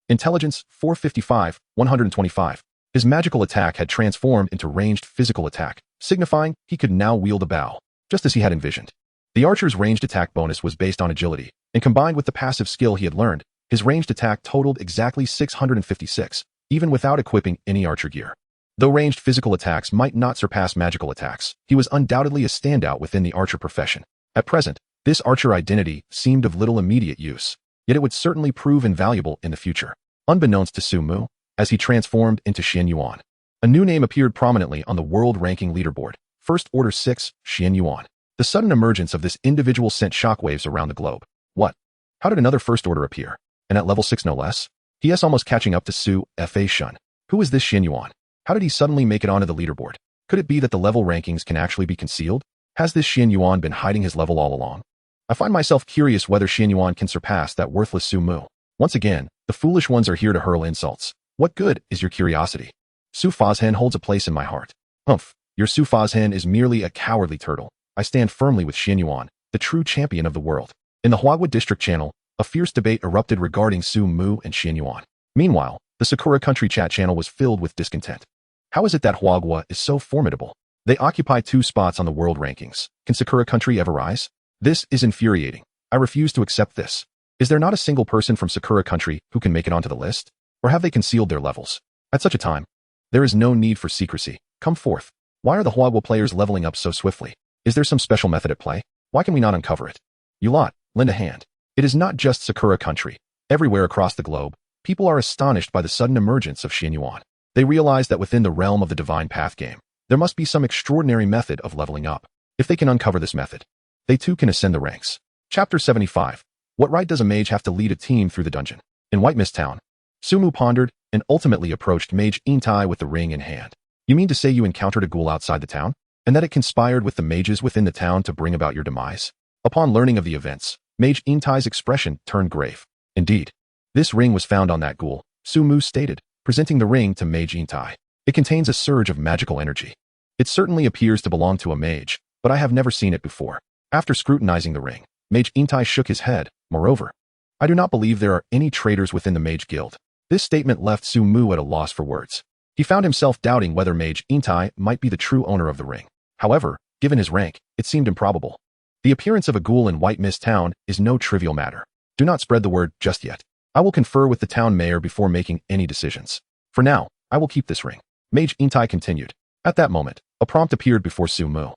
Intelligence 455, 125. His magical attack had transformed into ranged physical attack, signifying he could now wield a bow, just as he had envisioned. The archer's ranged attack bonus was based on agility, and combined with the passive skill he had learned, his ranged attack totaled exactly 656, even without equipping any archer gear. Though ranged physical attacks might not surpass magical attacks, he was undoubtedly a standout within the archer profession. At present, this archer identity seemed of little immediate use, yet it would certainly prove invaluable in the future. Unbeknownst to Su Mu, as he transformed into Xian Yuan, a new name appeared prominently on the world ranking leaderboard. First Order 6, Xian Yuan. The sudden emergence of this individual sent shockwaves around the globe. What? How did another First Order appear? And at level 6 no less? He is almost catching up to Su Fa Shun. Who is this Xian Yuan? How did he suddenly make it onto the leaderboard? Could it be that the level rankings can actually be concealed? Has this Xian Yuan been hiding his level all along? I find myself curious whether Xian Yuan can surpass that worthless Su Mu. Once again, the foolish ones are here to hurl insults. What good is your curiosity? Su Fazhen holds a place in my heart. Humph, your Su Fazhen is merely a cowardly turtle. I stand firmly with Xian Yuan, the true champion of the world. In the Huagua District channel, a fierce debate erupted regarding Su Mu and Xian Yuan. Meanwhile, the Sakura Country chat channel was filled with discontent. How is it that Huagua is so formidable? They occupy 2 spots on the world rankings. Can Sakura Country ever rise? This is infuriating. I refuse to accept this. Is there not a single person from Sakura Country who can make it onto the list? Or have they concealed their levels? At such a time, there is no need for secrecy. Come forth. Why are the Huagua players leveling up so swiftly? Is there some special method at play? Why can we not uncover it? You lot, lend a hand. It is not just Sakura Country. Everywhere across the globe, people are astonished by the sudden emergence of Xian Yuan. They realize that within the realm of the Divine Path game, there must be some extraordinary method of leveling up. If they can uncover this method, they too can ascend the ranks. Chapter 75. What right does a mage have to lead a team through the dungeon? In White Mist Town, Su Mu pondered and ultimately approached Mage Intai with the ring in hand. You mean to say you encountered a ghoul outside the town? And that it conspired with the mages within the town to bring about your demise? Upon learning of the events, Mage Intai's expression turned grave. Indeed, this ring was found on that ghoul, Su Mu stated, presenting the ring to Mage Intai. It contains a surge of magical energy. It certainly appears to belong to a mage, but I have never seen it before. After scrutinizing the ring, Mage Intai shook his head. Moreover, I do not believe there are any traitors within the Mage Guild. This statement left Su Mu at a loss for words. He found himself doubting whether Mage Intai might be the true owner of the ring. However, given his rank, it seemed improbable. The appearance of a ghoul in White Mist Town is no trivial matter. Do not spread the word just yet. I will confer with the town mayor before making any decisions. For now, I will keep this ring. Mage Intai continued. At that moment, a prompt appeared before Su Mu.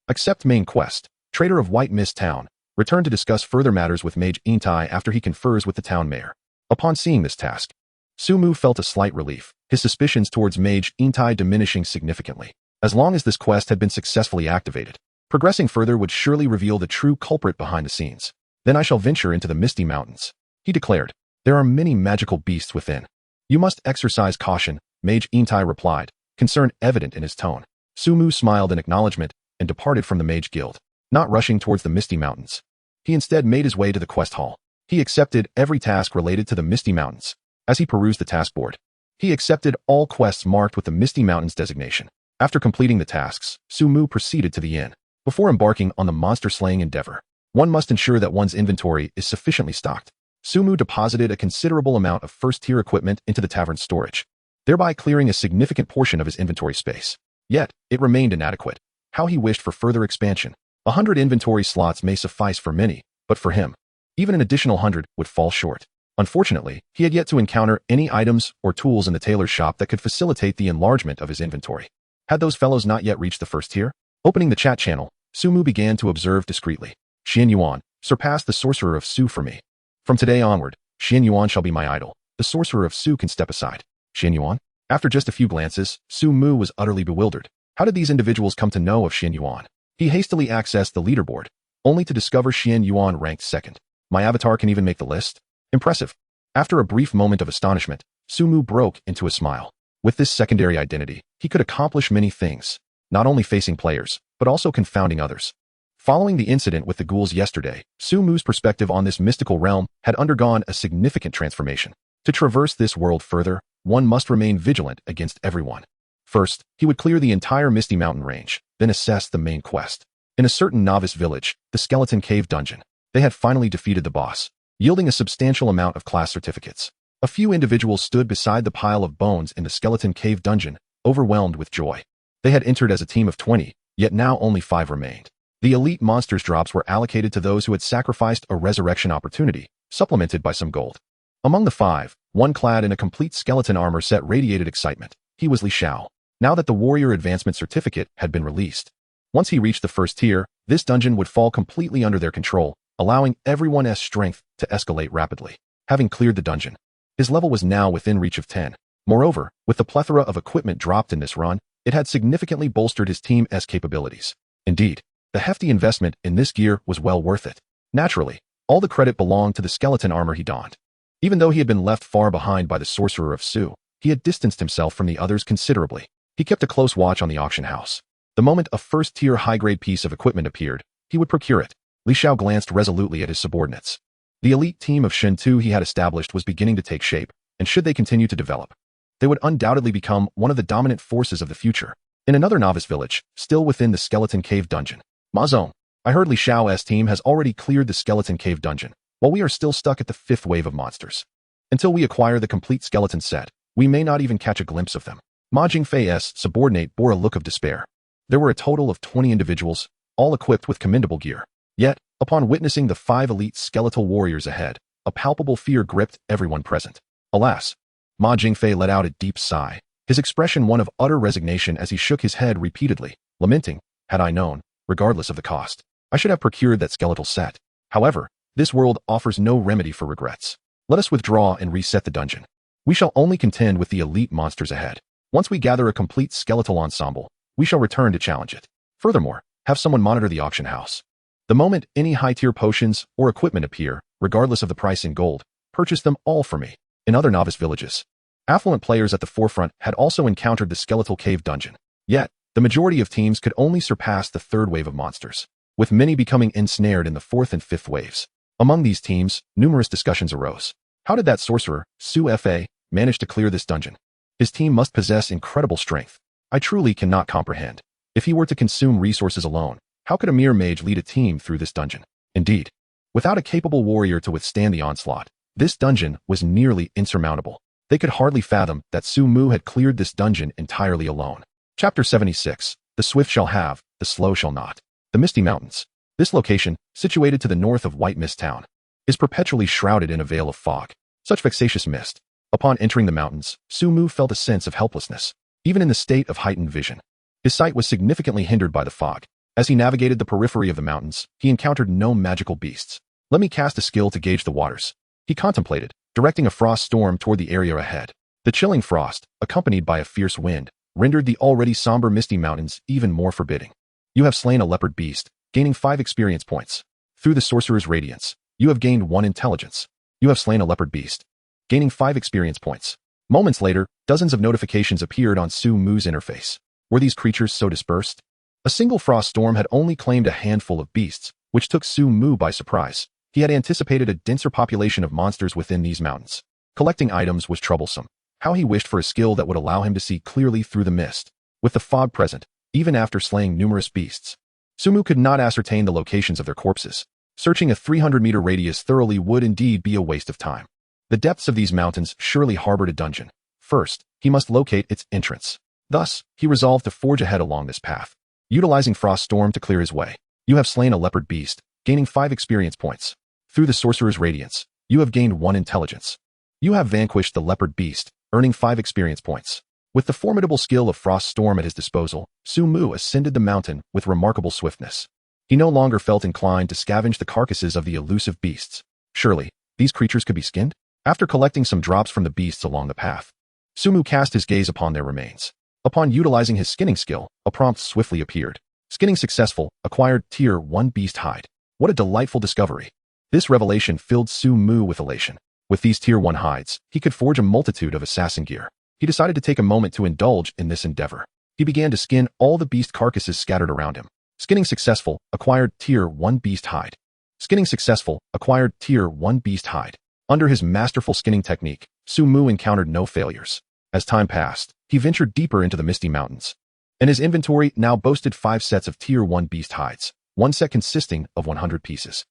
Accept main quest. Trader of White Mist Town. Return to discuss further matters with Mage Intai after he confers with the town mayor. Upon seeing this task, Su Mu felt a slight relief, his suspicions towards Mage Intai diminishing significantly. As long as this quest had been successfully activated, progressing further would surely reveal the true culprit behind the scenes. Then I shall venture into the Misty Mountains, he declared. There are many magical beasts within. You must exercise caution, Mage Intai replied, concern evident in his tone. Su Mu smiled in acknowledgement and departed from the Mage Guild, not rushing towards the Misty Mountains. He instead made his way to the quest hall. He accepted every task related to the Misty Mountains. As he perused the task board, he accepted all quests marked with the Misty Mountains designation. After completing the tasks, Su Mu proceeded to the inn. Before embarking on the monster-slaying endeavor, one must ensure that one's inventory is sufficiently stocked. Su Mu deposited a considerable amount of first-tier equipment into the tavern's storage, thereby clearing a significant portion of his inventory space. Yet, it remained inadequate. How he wished for further expansion. 100 inventory slots may suffice for many, but for him, even an additional 100 would fall short. Unfortunately, he had yet to encounter any items or tools in the tailor's shop that could facilitate the enlargement of his inventory. Had those fellows not yet reached the first tier? Opening the chat channel, Su Mu began to observe discreetly. Xian Yuan, surpass the sorcerer of Su for me. From today onward, Xian Yuan shall be my idol. The sorcerer of Su can step aside. Xian Yuan? After just a few glances, Su Mu was utterly bewildered. How did these individuals come to know of Xian Yuan? He hastily accessed the leaderboard, only to discover Xian Yuan ranked second. My avatar can even make the list? Impressive. After a brief moment of astonishment, Su Mu broke into a smile. With this secondary identity, he could accomplish many things, not only facing players, but also confounding others. Following the incident with the ghouls yesterday, Su Mu's perspective on this mystical realm had undergone a significant transformation. To traverse this world further, one must remain vigilant against everyone. First, he would clear the entire Misty Mountain range, then assess the main quest. In a certain novice village, the Skeleton Cave Dungeon, they had finally defeated the boss, yielding a substantial amount of class certificates. A few individuals stood beside the pile of bones in the Skeleton Cave Dungeon, overwhelmed with joy. They had entered as a team of 20, yet now only 5 remained. The elite monsters drops were allocated to those who had sacrificed a resurrection opportunity, supplemented by some gold. Among the 5, one clad in a complete skeleton armor set radiated excitement. He was Li Xiao. now that the warrior advancement certificate had been released. Once he reached the first tier, this dungeon would fall completely under their control, allowing everyone's strength to escalate rapidly. Having cleared the dungeon, his level was now within reach of 10. Moreover, with the plethora of equipment dropped in this run, it had significantly bolstered his team's capabilities. Indeed, the hefty investment in this gear was well worth it. Naturally, all the credit belonged to the skeleton armor he donned. Even though he had been left far behind by the sorcerer of Su, he had distanced himself from the others considerably. He kept a close watch on the auction house. The moment a first-tier high-grade piece of equipment appeared, he would procure it. Li Xiao glanced resolutely at his subordinates. The elite team of Shen-Tu he had established was beginning to take shape, and should they continue to develop, they would undoubtedly become one of the dominant forces of the future. In another novice village, still within the Skeleton Cave dungeon, Ma Zong, I heard Li Xiao's team has already cleared the Skeleton Cave dungeon, while we are still stuck at the 5th wave of monsters. Until we acquire the complete skeleton set, we may not even catch a glimpse of them. Ma Jingfei's subordinate bore a look of despair. There were a total of 20 individuals, all equipped with commendable gear. Yet, upon witnessing the 5 elite skeletal warriors ahead, a palpable fear gripped everyone present. Alas! Ma Jingfei let out a deep sigh, his expression one of utter resignation as he shook his head repeatedly, lamenting, had I known, regardless of the cost, I should have procured that skeletal set. However, this world offers no remedy for regrets. Let us withdraw and reset the dungeon. We shall only contend with the elite monsters ahead. Once we gather a complete skeletal ensemble, we shall return to challenge it. Furthermore, have someone monitor the auction house. The moment any high-tier potions or equipment appear, regardless of the price in gold, purchase them all for me. In other novice villages, affluent players at the forefront had also encountered the skeletal cave dungeon. Yet, the majority of teams could only surpass the 3rd wave of monsters, with many becoming ensnared in the 4th and 5th waves. Among these teams, numerous discussions arose. How did that sorcerer, Su Fa, manage to clear this dungeon? His team must possess incredible strength. I truly cannot comprehend. If he were to consume resources alone, how could a mere mage lead a team through this dungeon? Indeed, without a capable warrior to withstand the onslaught, this dungeon was nearly insurmountable. They could hardly fathom that Su Mu had cleared this dungeon entirely alone. Chapter 76. The swift shall have, the slow shall not. The Misty Mountains. This location, situated to the north of White Mist Town, is perpetually shrouded in a veil of fog. Such vexatious mist. Upon entering the mountains, Su Mu felt a sense of helplessness. Even in the state of heightened vision, his sight was significantly hindered by the fog. As he navigated the periphery of the mountains, he encountered no magical beasts. Let me cast a skill to gauge the waters. He contemplated, directing a frost storm toward the area ahead. The chilling frost, accompanied by a fierce wind, rendered the already somber Misty Mountains even more forbidding. You have slain a leopard beast, gaining 5 experience points. Through the sorcerer's radiance, you have gained 1 intelligence. You have slain a leopard beast, gaining 5 experience points. Moments later, dozens of notifications appeared on Su Mu's interface. Were these creatures so dispersed? A single frost storm had only claimed a handful of beasts, which took Su Mu by surprise. He had anticipated a denser population of monsters within these mountains. Collecting items was troublesome. How he wished for a skill that would allow him to see clearly through the mist. With the fog present, even after slaying numerous beasts, Su Mu could not ascertain the locations of their corpses. Searching a 300-meter radius thoroughly would indeed be a waste of time. The depths of these mountains surely harbored a dungeon. First, he must locate its entrance. Thus, he resolved to forge ahead along this path, utilizing Frost Storm to clear his way. You have slain a leopard beast, gaining 5 experience points. Through the sorcerer's radiance, you have gained 1 intelligence. You have vanquished the leopard beast, earning 5 experience points. With the formidable skill of Frost Storm at his disposal, Su Mu ascended the mountain with remarkable swiftness. He no longer felt inclined to scavenge the carcasses of the elusive beasts. Surely, these creatures could be skinned? After collecting some drops from the beasts along the path, Su Mu cast his gaze upon their remains. Upon utilizing his skinning skill, a prompt swiftly appeared. Skinning successful, acquired Tier 1 beast hide. What a delightful discovery. This revelation filled Su Mu with elation. With these Tier 1 hides, he could forge a multitude of assassin gear. He decided to take a moment to indulge in this endeavor. He began to skin all the beast carcasses scattered around him. Skinning successful, acquired Tier 1 beast hide. Skinning successful, acquired Tier 1 beast hide. Under his masterful skinning technique, Su Mu encountered no failures. As time passed, he ventured deeper into the Misty Mountains, and his inventory now boasted 5 sets of Tier 1 beast hides, one set consisting of 100 pieces.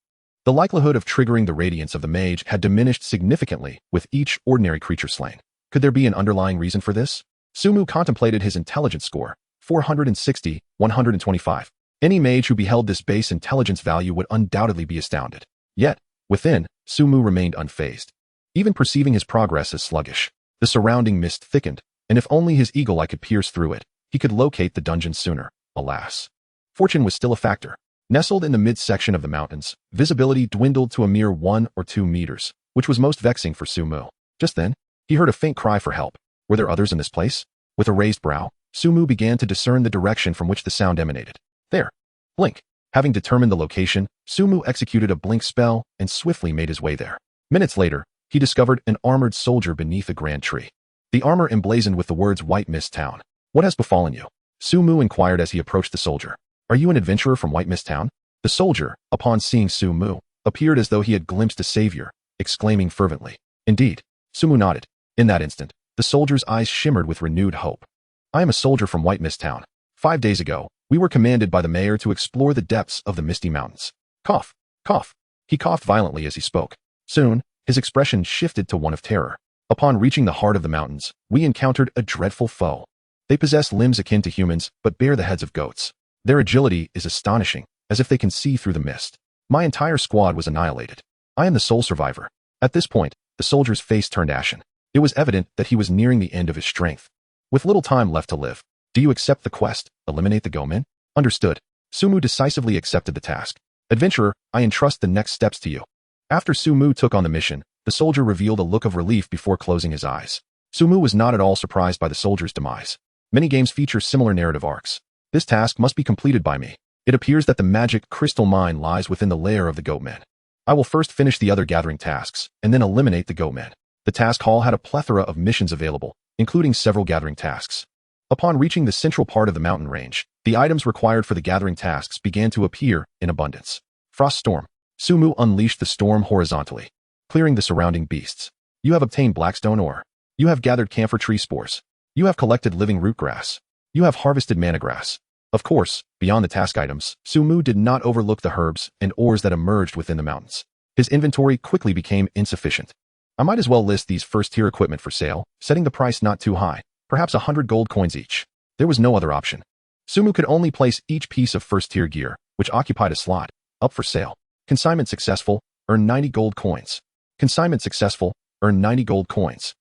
The likelihood of triggering the radiance of the mage had diminished significantly with each ordinary creature slain. Could there be an underlying reason for this? Su Mu contemplated his intelligence score, 460, 125. Any mage who beheld this base intelligence value would undoubtedly be astounded. Yet, within, Su Mu remained unfazed, even perceiving his progress as sluggish. The surrounding mist thickened, and if only his eagle eye could pierce through it, he could locate the dungeon sooner. Alas, fortune was still a factor. Nestled in the midsection of the mountains, visibility dwindled to a mere 1 or 2 meters, which was most vexing for Sumu. Just then, he heard a faint cry for help. Were there others in this place? With a raised brow, Sumu began to discern the direction from which the sound emanated. There. Blink. Having determined the location, Sumu executed a blink spell and swiftly made his way there. Minutes later, he discovered an armored soldier beneath a grand tree. The armor emblazoned with the words White Mist Town. What has befallen you? Sumu inquired as he approached the soldier. Are you an adventurer from White Mist Town? The soldier, upon seeing Sumu, appeared as though he had glimpsed a savior, exclaiming fervently. Indeed. Sumu nodded. In that instant, the soldier's eyes shimmered with renewed hope. I am a soldier from White Mist Town. 5 days ago, we were commanded by the mayor to explore the depths of the Misty Mountains. Cough, cough. He coughed violently as he spoke. Soon, his expression shifted to one of terror. Upon reaching the heart of the mountains, we encountered a dreadful foe. They possess limbs akin to humans, but bear the heads of goats. Their agility is astonishing, as if they can see through the mist. My entire squad was annihilated. I am the sole survivor. At this point, the soldier's face turned ashen. It was evident that he was nearing the end of his strength. With little time left to live, do you accept the quest? Eliminate the Gomen? Understood. Sumu decisively accepted the task. Adventurer, I entrust the next steps to you. After Sumu took on the mission, the soldier revealed a look of relief before closing his eyes. Sumu was not at all surprised by the soldier's demise. Many games feature similar narrative arcs. This task must be completed by me. It appears that the magic crystal mine lies within the lair of the Goatmen. I will first finish the other gathering tasks, and then eliminate the Goatmen. The task hall had a plethora of missions available, including several gathering tasks. Upon reaching the central part of the mountain range, the items required for the gathering tasks began to appear in abundance. Frost Storm. Sumu unleashed the storm horizontally, clearing the surrounding beasts. You have obtained blackstone ore. You have gathered camphor tree spores. You have collected living root grass. You have harvested mana grass. Of course, beyond the task items, Sumu did not overlook the herbs and ores that emerged within the mountains. His inventory quickly became insufficient. I might as well list these first-tier equipment for sale, setting the price not too high, perhaps 100 gold coins each. There was no other option. Sumu could only place each piece of first-tier gear, which occupied a slot, up for sale. Consignment successful, earn 90 gold coins. Consignment successful, earn 90 gold coins.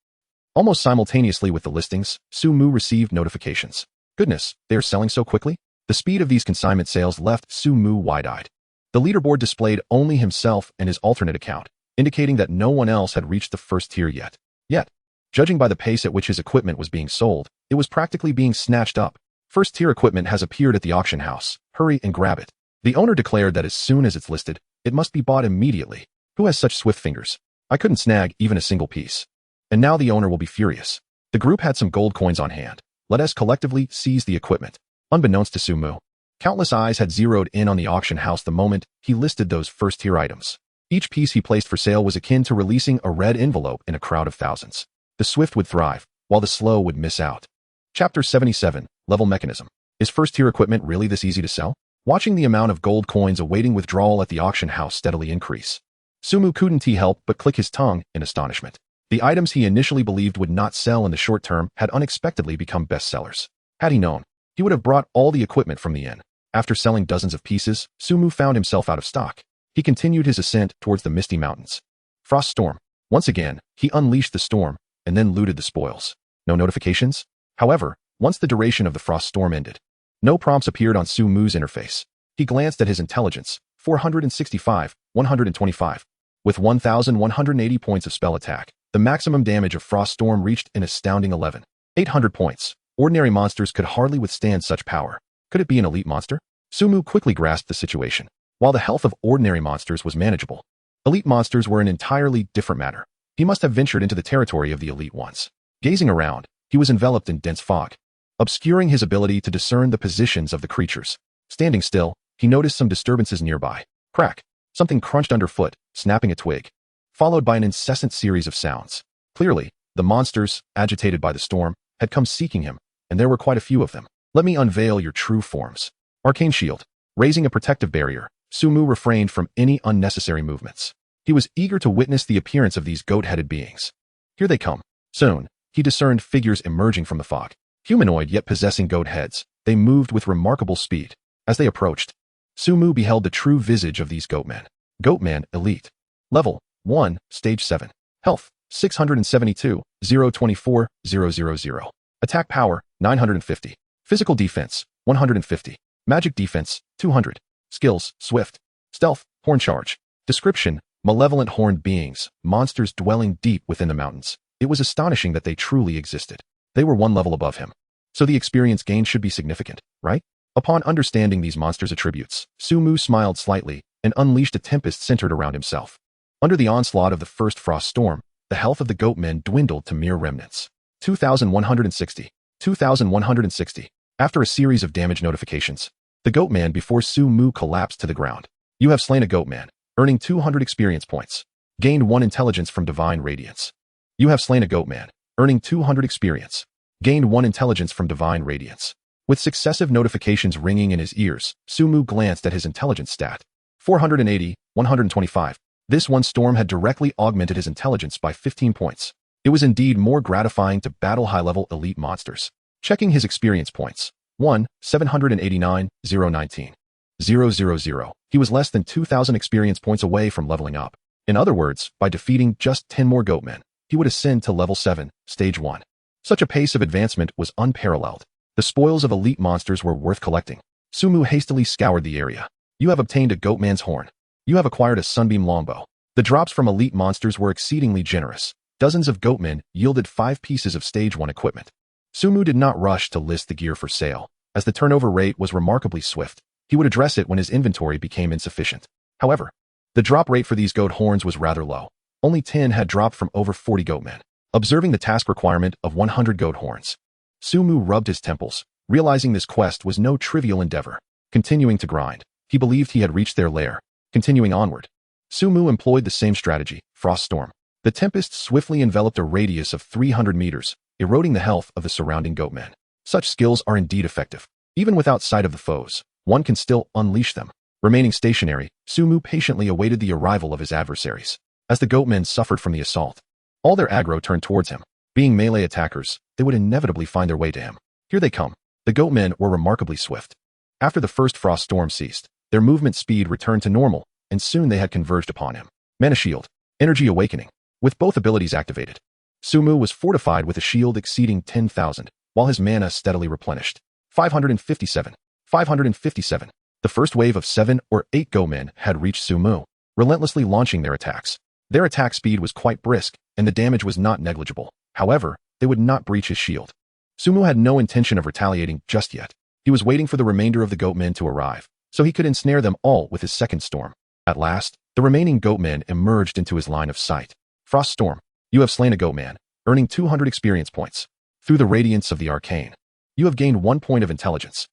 Almost simultaneously with the listings, Sumu received notifications. Goodness, they are selling so quickly? The speed of these consignment sales left Sumu wide-eyed. The leaderboard displayed only himself and his alternate account, indicating that no one else had reached the first tier yet. Yet, judging by the pace at which his equipment was being sold, it was practically being snatched up. First-tier equipment has appeared at the auction house. Hurry and grab it. The owner declared that as soon as it's listed, it must be bought immediately. Who has such swift fingers? I couldn't snag even a single piece. And now the owner will be furious. The group had some gold coins on hand. Let us collectively seize the equipment. Unbeknownst to Sumu, countless eyes had zeroed in on the auction house the moment he listed those first-tier items. Each piece he placed for sale was akin to releasing a red envelope in a crowd of thousands. The swift would thrive, while the slow would miss out. Chapter 77, Level Mechanism. Is first-tier equipment really this easy to sell? Watching the amount of gold coins awaiting withdrawal at the auction house steadily increase, Sumu couldn't help but click his tongue in astonishment. The items he initially believed would not sell in the short term had unexpectedly become bestsellers. Had he known, he would have brought all the equipment from the inn. After selling dozens of pieces, Sumu found himself out of stock. He continued his ascent towards the Misty Mountains. Frost Storm. Once again, he unleashed the storm, and then looted the spoils. No notifications? However, once the duration of the Frost Storm ended, no prompts appeared on Sumu's interface. He glanced at his intelligence, 465, 125. With 1,180 points of spell attack, the maximum damage of Frost Storm reached an astounding 11,800 points. Ordinary monsters could hardly withstand such power. Could it be an elite monster? Sumu quickly grasped the situation. While the health of ordinary monsters was manageable, elite monsters were an entirely different matter. He must have ventured into the territory of the elite ones. Gazing around, he was enveloped in dense fog, obscuring his ability to discern the positions of the creatures. Standing still, he noticed some disturbances nearby. Crack! Something crunched underfoot, snapping a twig, followed by an incessant series of sounds. Clearly, the monsters, agitated by the storm, had come seeking him, and there were quite a few of them. Let me unveil your true forms. Arcane Shield. Raising a protective barrier, Sumu refrained from any unnecessary movements. He was eager to witness the appearance of these goat-headed beings. Here they come. Soon, he discerned figures emerging from the fog. Humanoid yet possessing goat heads, they moved with remarkable speed. As they approached, Sumu beheld the true visage of these goatmen. Goatman Elite. Level 1, Stage 7. Health 672, 024, 000. Attack power 950. Physical defense, 150. Magic defense, 200. Skills, swift. Stealth, horn charge. Description, malevolent horned beings, monsters dwelling deep within the mountains. It was astonishing that they truly existed. They were one level above him. So the experience gained should be significant, right? Upon understanding these monsters' attributes, Sumu smiled slightly and unleashed a tempest centered around himself. Under the onslaught of the first frost storm, the health of the goatmen dwindled to mere remnants. 2,160. 2,160. After a series of damage notifications, the goatman before Sumu collapsed to the ground. You have slain a goatman, earning 200 experience points. Gained 1 intelligence from divine radiance. You have slain a goatman, earning 200 experience. Gained 1 intelligence from divine radiance. With successive notifications ringing in his ears, Sumu glanced at his intelligence stat. 480, 125. This one storm had directly augmented his intelligence by 15 points. It was indeed more gratifying to battle high-level elite monsters. Checking his experience points. 1, 789, 019. 000. He was less than 2,000 experience points away from leveling up. In other words, by defeating just 10 more goatmen, he would ascend to level 7, stage 1. Such a pace of advancement was unparalleled. The spoils of elite monsters were worth collecting. Sumu hastily scoured the area. You have obtained a goatman's horn. You have acquired a sunbeam longbow. The drops from elite monsters were exceedingly generous. Dozens of goatmen yielded 5 pieces of stage 1 equipment. Sumu did not rush to list the gear for sale, as the turnover rate was remarkably swift. He would address it when his inventory became insufficient. However, the drop rate for these goat horns was rather low. Only 10 had dropped from over 40 goatmen. Observing the task requirement of 100 goat horns, Sumu rubbed his temples, realizing this quest was no trivial endeavor. Continuing to grind, he believed he had reached their lair. Continuing onward, Sumu employed the same strategy, Frost Storm. The tempest swiftly enveloped a radius of 300 meters, eroding the health of the surrounding goatmen. Such skills are indeed effective. Even without sight of the foes, one can still unleash them. Remaining stationary, Sumu patiently awaited the arrival of his adversaries. As the goatmen suffered from the assault, all their aggro turned towards him. Being melee attackers, they would inevitably find their way to him. Here they come. The goatmen were remarkably swift. After the first frost storm ceased, their movement speed returned to normal, and soon they had converged upon him. Mana Shield. Energy Awakening. With both abilities activated, Sumu was fortified with a shield exceeding 10,000, while his mana steadily replenished. 557. 557. The first wave of 7 or 8 goatmen had reached Sumu, relentlessly launching their attacks. Their attack speed was quite brisk, and the damage was not negligible. However, they would not breach his shield. Sumu had no intention of retaliating just yet. He was waiting for the remainder of the goatmen to arrive, so he could ensnare them all with his second storm. At last, the remaining goatmen emerged into his line of sight. Frost Storm. You have slain a goatman, earning 200 experience points. Through the radiance of the arcane, you have gained 1 point of intelligence.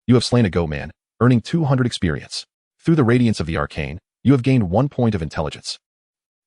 You have slain a goatman, earning 200 experience. Through the radiance of the arcane, you have gained 1 point of intelligence.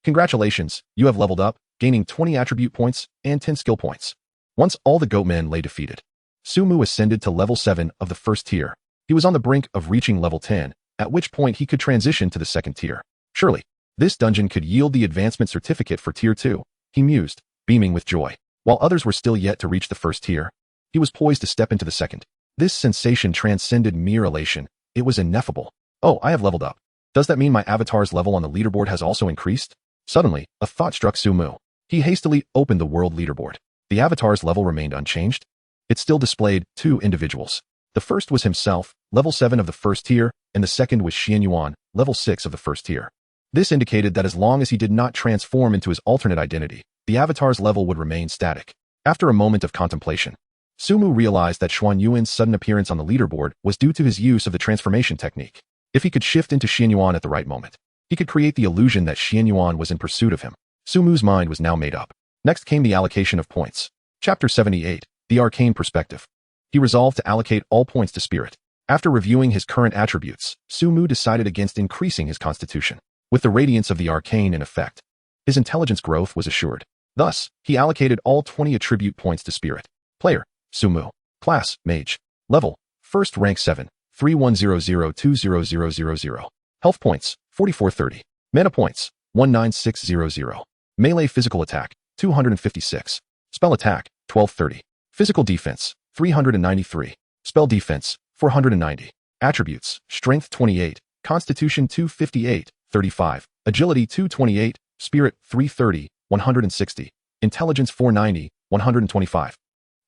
Congratulations, you have leveled up, gaining 20 attribute points and 10 skill points. Once all the goatmen lay defeated, Sumu ascended to level 7 of the first tier. He was on the brink of reaching level 10, at which point he could transition to the second tier. Surely, this dungeon could yield the advancement certificate for tier 2, he mused, beaming with joy. While others were still yet to reach the first tier, he was poised to step into the second. This sensation transcended mere elation. It was ineffable. Oh, I have leveled up. Does that mean my avatar's level on the leaderboard has also increased? Suddenly, a thought struck Sumu. He hastily opened the world leaderboard. The avatar's level remained unchanged. It still displayed 2 individuals. The first was himself, level 7 of the first tier, and the second was Xianyuan, level 6 of the first tier. This indicated that as long as he did not transform into his alternate identity, the avatar's level would remain static. After a moment of contemplation, Sumu realized that Xuanyuan's sudden appearance on the leaderboard was due to his use of the transformation technique. If he could shift into Xianyuan at the right moment, he could create the illusion that Xianyuan was in pursuit of him. Sumu's mind was now made up. Next came the allocation of points. Chapter 78, The Arcane Perspective. He resolved to allocate all points to spirit. After reviewing his current attributes, Sumu decided against increasing his constitution. With the radiance of the arcane in effect, his intelligence growth was assured. Thus, he allocated all 20 attribute points to spirit. Player, Sumu. Class, Mage. Level, first rank 7, 3100200000. Health points, 4430. Mana points, 19600. Melee physical attack, 256. Spell attack, 1230. Physical defense, 393. Spell defense, 490. Attributes, Strength 28, Constitution 258, 35. Agility 228, Spirit 330, 160. Intelligence 490, 125.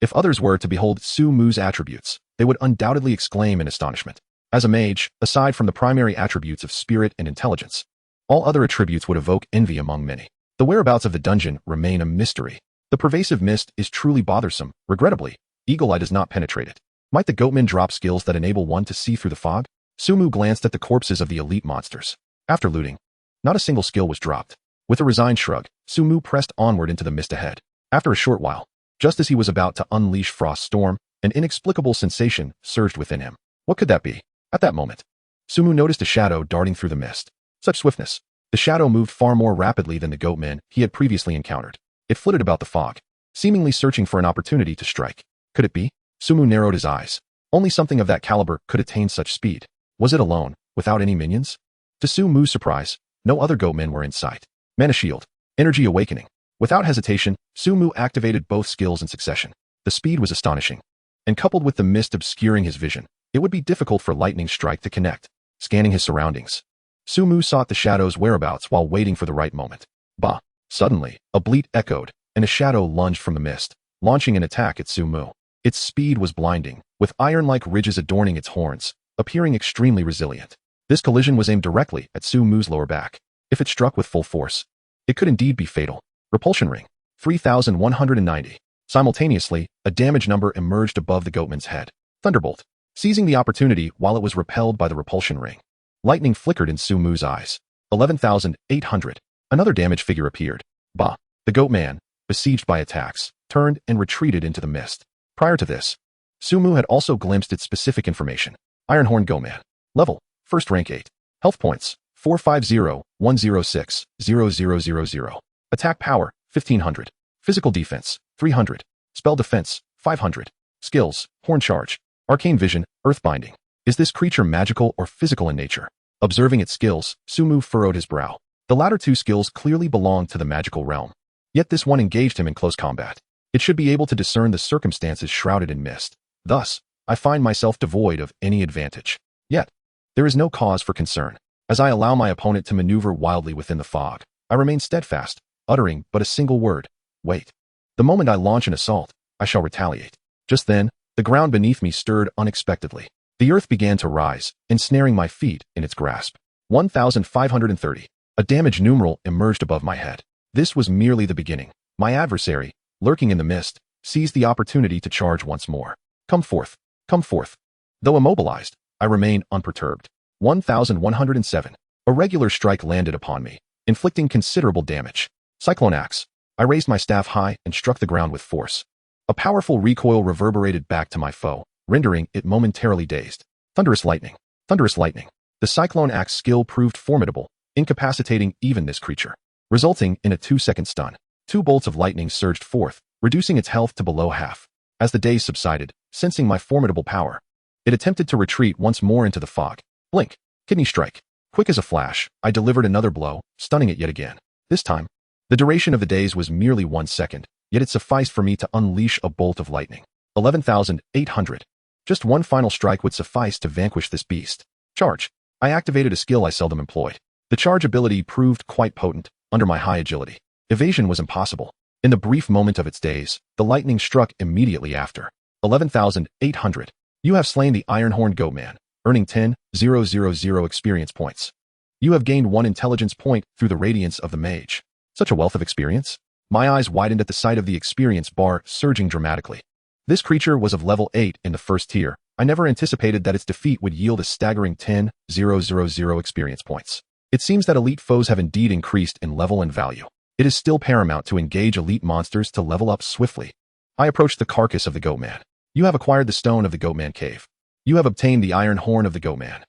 If others were to behold Su Mu's attributes, they would undoubtedly exclaim in astonishment. As a mage, aside from the primary attributes of spirit and intelligence, all other attributes would evoke envy among many. The whereabouts of the dungeon remain a mystery. The pervasive mist is truly bothersome. Regrettably, Eagle Eye does not penetrate it. Might the goatman drop skills that enable one to see through the fog? Su Mu glanced at the corpses of the elite monsters. After looting, not a single skill was dropped. With a resigned shrug, Su Mu pressed onward into the mist ahead. After a short while, just as he was about to unleash Frost Storm, an inexplicable sensation surged within him. What could that be? At that moment, Su Mu noticed a shadow darting through the mist. Such swiftness. The shadow moved far more rapidly than the goatman he had previously encountered. It flitted about the fog, seemingly searching for an opportunity to strike. Could it be? Su Mu narrowed his eyes. Only something of that caliber could attain such speed. Was it alone, without any minions? To Su Mu's surprise, no other goatmen were in sight. Mana Shield. Energy Awakening. Without hesitation, Su Mu activated both skills in succession. The speed was astonishing. And coupled with the mist obscuring his vision, it would be difficult for lightning strike to connect. Scanning his surroundings, Su Mu sought the shadow's whereabouts while waiting for the right moment. Bah! Suddenly, a bleat echoed, and a shadow lunged from the mist, launching an attack at Su Mu. Its speed was blinding, with iron-like ridges adorning its horns, appearing extremely resilient. This collision was aimed directly at Su Mu's lower back. If it struck with full force, it could indeed be fatal. Repulsion Ring. 3,190. Simultaneously, a damage number emerged above the goatman's head. Thunderbolt. Seizing the opportunity while it was repelled by the repulsion ring, lightning flickered in Su Mu's eyes. 11,800. Another damage figure appeared. Bah! The goatman, besieged by attacks, turned and retreated into the mist. Prior to this, Su Mu had also glimpsed its specific information. Ironhorn Goatman. Level, first rank 8. Health points, 450-106-0000. Attack power, 1500. Physical defense, 300. Spell defense, 500. Skills, Horn Charge. Arcane Vision, Earthbinding. Is this creature magical or physical in nature? Observing its skills, Su Mu furrowed his brow. The latter two skills clearly belonged to the magical realm. Yet this one engaged him in close combat. It should be able to discern the circumstances shrouded in mist. Thus, I find myself devoid of any advantage. Yet, there is no cause for concern. As I allow my opponent to maneuver wildly within the fog, I remain steadfast, uttering but a single word. Wait. The moment I launch an assault, I shall retaliate. Just then, the ground beneath me stirred unexpectedly. The earth began to rise, ensnaring my feet in its grasp. 1,530. A damage numeral emerged above my head. This was merely the beginning. My adversary, lurking in the mist, seized the opportunity to charge once more. Come forth. Come forth. Though immobilized, I remain unperturbed. 1,107. A regular strike landed upon me, inflicting considerable damage. Cyclone Axe. I raised my staff high and struck the ground with force. A powerful recoil reverberated back to my foe, rendering it momentarily dazed. Thunderous Lightning. Thunderous Lightning. The Cyclone Axe skill proved formidable, incapacitating even this creature, resulting in a 2-second stun. 2 bolts of lightning surged forth, reducing its health to below half. As the daze subsided, sensing my formidable power, it attempted to retreat once more into the fog. Blink. Kidney Strike. Quick as a flash, I delivered another blow, stunning it yet again. This time, the duration of the daze was merely 1 second, yet it sufficed for me to unleash a bolt of lightning. 11,800. Just one final strike would suffice to vanquish this beast. Charge. I activated a skill I seldom employed. The charge ability proved quite potent, under my high agility. Evasion was impossible. In the brief moment of its daze, the lightning struck immediately after. 11,800. You have slain the Ironhorn Goatman, earning 10,000 experience points. You have gained 1 intelligence point through the radiance of the mage. Such a wealth of experience? My eyes widened at the sight of the experience bar surging dramatically. This creature was of level 8 in the first tier. I never anticipated that its defeat would yield a staggering 10,000 experience points. It seems that elite foes have indeed increased in level and value. It is still paramount to engage elite monsters to level up swiftly. I approached the carcass of the Goatman. You have acquired the stone of the Goatman cave. You have obtained the iron horn of the Goatman.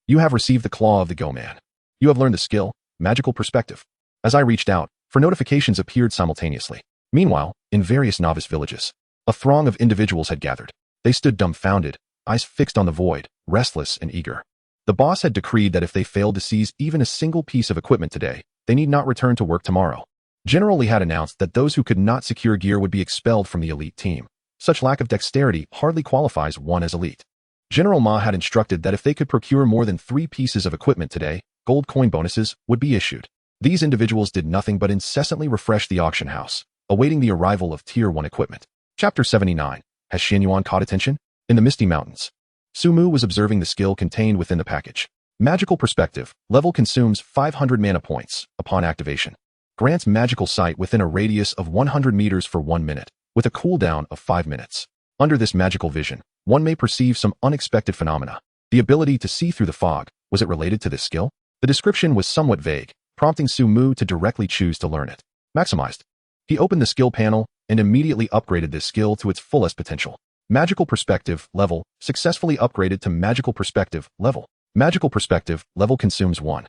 You have received the claw of the Goatman. You have learned the skill, magical perspective. As I reached out, for notifications appeared simultaneously. Meanwhile, in various novice villages, a throng of individuals had gathered. They stood dumbfounded, eyes fixed on the void, restless and eager. The boss had decreed that if they failed to seize even a single piece of equipment today, they need not return to work tomorrow. General Lee had announced that those who could not secure gear would be expelled from the elite team. Such lack of dexterity hardly qualifies one as elite. General Ma had instructed that if they could procure more than 3 pieces of equipment today, gold coin bonuses would be issued. These individuals did nothing but incessantly refresh the auction house, awaiting the arrival of Tier 1 equipment. Chapter 79. Has Xianyuan caught attention? In the Misty Mountains. Su-mu was observing the skill contained within the package. Magical Perspective. Level consumes 500 mana points upon activation. Grants magical sight within a radius of 100 meters for 1 minute, with a cooldown of 5 minutes. Under this magical vision, one may perceive some unexpected phenomena. The ability to see through the fog, was it related to this skill? The description was somewhat vague, prompting Su-mu to directly choose to learn it. Maximized. He opened the skill panel and immediately upgraded this skill to its fullest potential. Magical Perspective level successfully upgraded to Magical Perspective level. Magical Perspective level consumes 1,000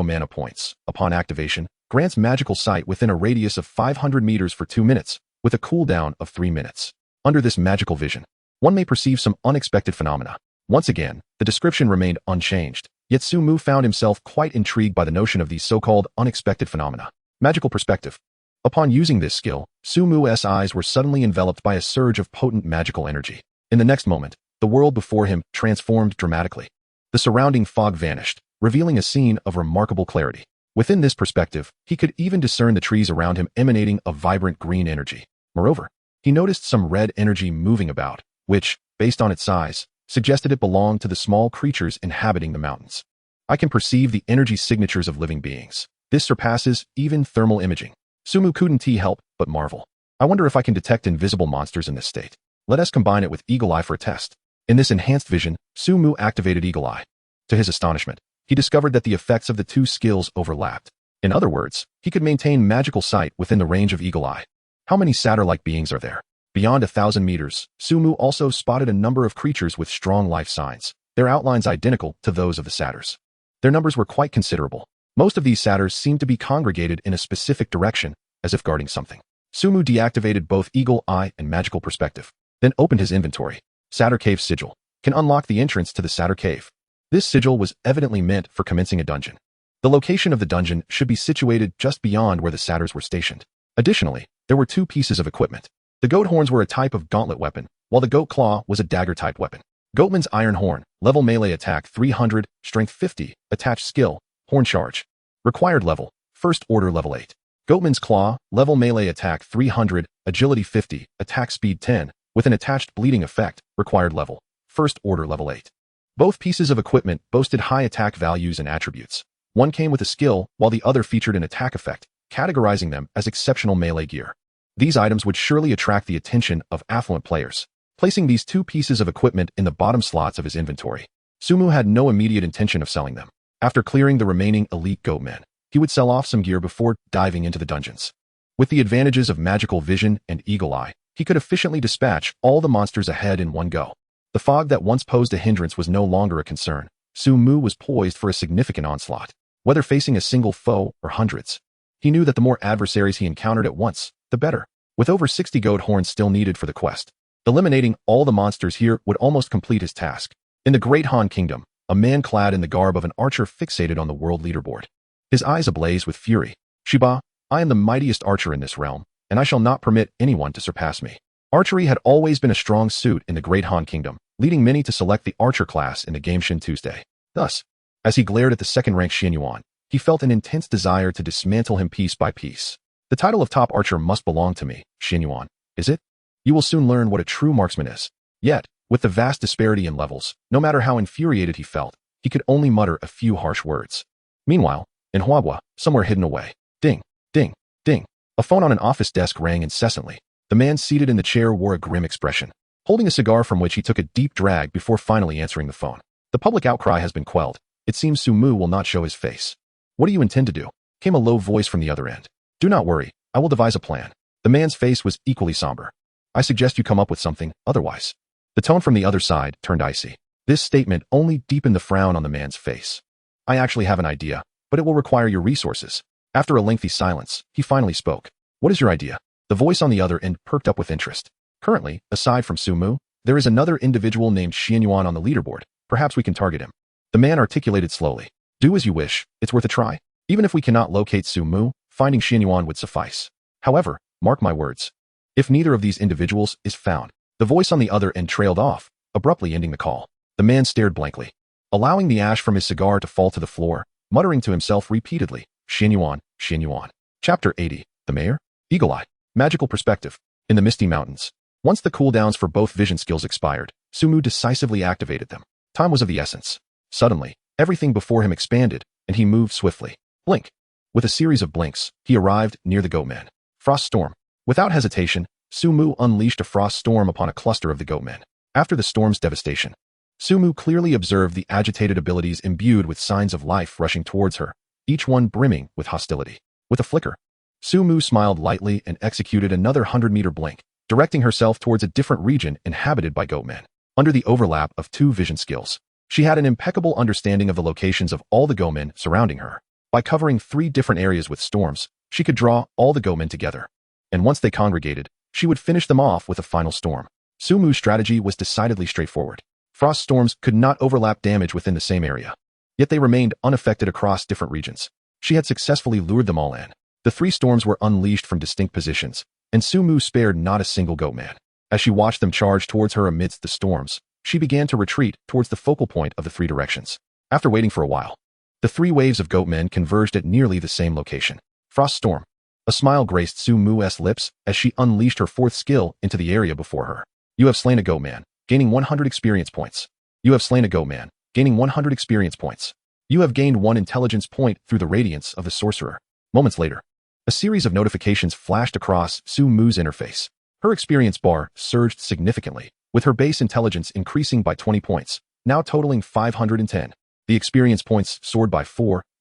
mana points. Upon activation, grants magical sight within a radius of 500 meters for 2 minutes, with a cooldown of 3 minutes. Under this magical vision, one may perceive some unexpected phenomena. Once again, the description remained unchanged, yet Su-mu found himself quite intrigued by the notion of these so-called unexpected phenomena. Magical Perspective. Upon using this skill, Su-mu's eyes were suddenly enveloped by a surge of potent magical energy. In the next moment, the world before him transformed dramatically. The surrounding fog vanished, revealing a scene of remarkable clarity. Within this perspective, he could even discern the trees around him emanating a vibrant green energy. Moreover, he noticed some red energy moving about, which, based on its size, suggested it belonged to the small creatures inhabiting the mountains. I can perceive the energy signatures of living beings. This surpasses even thermal imaging. Su-mu couldn't help but marvel. I wonder if I can detect invisible monsters in this state. Let us combine it with Eagle Eye for a test. In this enhanced vision, Su-mu activated Eagle Eye. To his astonishment, he discovered that the effects of the two skills overlapped. In other words, he could maintain magical sight within the range of Eagle Eye. How many satyr-like beings are there? Beyond 1,000 meters, Su-mu also spotted a number of creatures with strong life signs, their outlines identical to those of the satyrs. Their numbers were quite considerable. Most of these satyrs seemed to be congregated in a specific direction, as if guarding something. Su-mu deactivated both Eagle Eye and Magical Perspective, then opened his inventory. Satyr Cave Sigil can unlock the entrance to the Satyr Cave. This sigil was evidently meant for commencing a dungeon. The location of the dungeon should be situated just beyond where the satyrs were stationed. Additionally, there were 2 pieces of equipment. The goat horns were a type of gauntlet weapon, while the goat claw was a dagger-type weapon. Goatman's Iron Horn, level melee attack 300, strength 50, attached skill, horn charge. Required level, first order level 8. Goatman's Claw, level melee attack 300, agility 50, attack speed 10, with an attached bleeding effect, required level, first order level 8. Both pieces of equipment boasted high attack values and attributes. One came with a skill, while the other featured an attack effect, categorizing them as exceptional melee gear. These items would surely attract the attention of affluent players. Placing these 2 pieces of equipment in the bottom slots of his inventory, Su-mu had no immediate intention of selling them. After clearing the remaining elite goatmen, he would sell off some gear before diving into the dungeons. With the advantages of magical vision and Eagle Eye, he could efficiently dispatch all the monsters ahead in one go. The fog that once posed a hindrance was no longer a concern. Su-mu was poised for a significant onslaught. Whether facing a single foe or hundreds, he knew that the more adversaries he encountered at once, the better. With over 60 goat horns still needed for the quest, eliminating all the monsters here would almost complete his task. In the Great Han Kingdom, a man clad in the garb of an archer fixated on the world leaderboard. His eyes ablaze with fury. Shiba, I am the mightiest archer in this realm, and I shall not permit anyone to surpass me. Archery had always been a strong suit in the Great Han Kingdom, leading many to select the archer class in the Gameshin Tuesday. Thus, as he glared at the second-ranked Xianyuan, he felt an intense desire to dismantle him piece by piece. The title of top archer must belong to me, Xianyuan, is it? You will soon learn what a true marksman is. Yet, with the vast disparity in levels, no matter how infuriated he felt, he could only mutter a few harsh words. Meanwhile, in Huabwa, somewhere hidden away, ding, ding, ding, a phone on an office desk rang incessantly. The man seated in the chair wore a grim expression, holding a cigar from which he took a deep drag before finally answering the phone. The public outcry has been quelled. It seems Su-mu will not show his face. What do you intend to do? Came a low voice from the other end. Do not worry, I will devise a plan. The man's face was equally somber. I suggest you come up with something, otherwise. The tone from the other side turned icy. This statement only deepened the frown on the man's face. I actually have an idea, but it will require your resources. After a lengthy silence, he finally spoke. What is your idea? The voice on the other end perked up with interest. Currently, aside from Su-mu, there is another individual named Xianyuan on the leaderboard. Perhaps we can target him. The man articulated slowly. Do as you wish, it's worth a try. Even if we cannot locate Su-mu, finding Xianyuan would suffice. However, mark my words. If neither of these individuals is found, the voice on the other end trailed off, abruptly ending the call. The man stared blankly, allowing the ash from his cigar to fall to the floor, muttering to himself repeatedly, Xianyuan, Xianyuan. Chapter 80. The Mayor? Eagle Eye. Magical Perspective. In the Misty Mountains. Once the cooldowns for both vision skills expired, Sumu decisively activated them. Time was of the essence. Suddenly, everything before him expanded, and he moved swiftly. Blink. With a series of blinks, he arrived near the Goatmen. Frost Storm. Without hesitation, Sumu unleashed a frost storm upon a cluster of the Goatmen. After the storm's devastation, Sumu clearly observed the agitated abilities imbued with signs of life rushing towards her, each one brimming with hostility. With a flicker, Sumu smiled lightly and executed another 100-meter blink, directing herself towards a different region inhabited by Goatmen. Under the overlap of two vision skills, she had an impeccable understanding of the locations of all the Goatmen surrounding her. By covering 3 different areas with storms, she could draw all the Goatmen together. And once they congregated, she would finish them off with a final storm. Sumu's strategy was decidedly straightforward. Frost storms could not overlap damage within the same area. Yet they remained unaffected across different regions. She had successfully lured them all in. The 3 storms were unleashed from distinct positions, and Sumu spared not a single Goatman. As she watched them charge towards her amidst the storms, she began to retreat towards the focal point of the 3 directions. After waiting for a while, the 3 waves of Goatmen converged at nearly the same location. Frost Storm. A smile graced Sumu's lips as she unleashed her 4th skill into the area before her. You have slain a Goatman, gaining 100 experience points. You have slain a Goatman, gaining 100 experience points. You have gained 1 intelligence point through the radiance of the sorcerer. Moments later, a series of notifications flashed across Sumu's interface. Her experience bar surged significantly, with her base intelligence increasing by 20 points, now totaling 510. The experience points soared by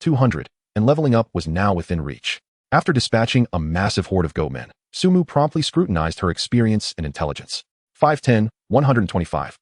200, and leveling up was now within reach. After dispatching a massive horde of Goatmen, Sumu promptly scrutinized her experience and intelligence. 510, 125.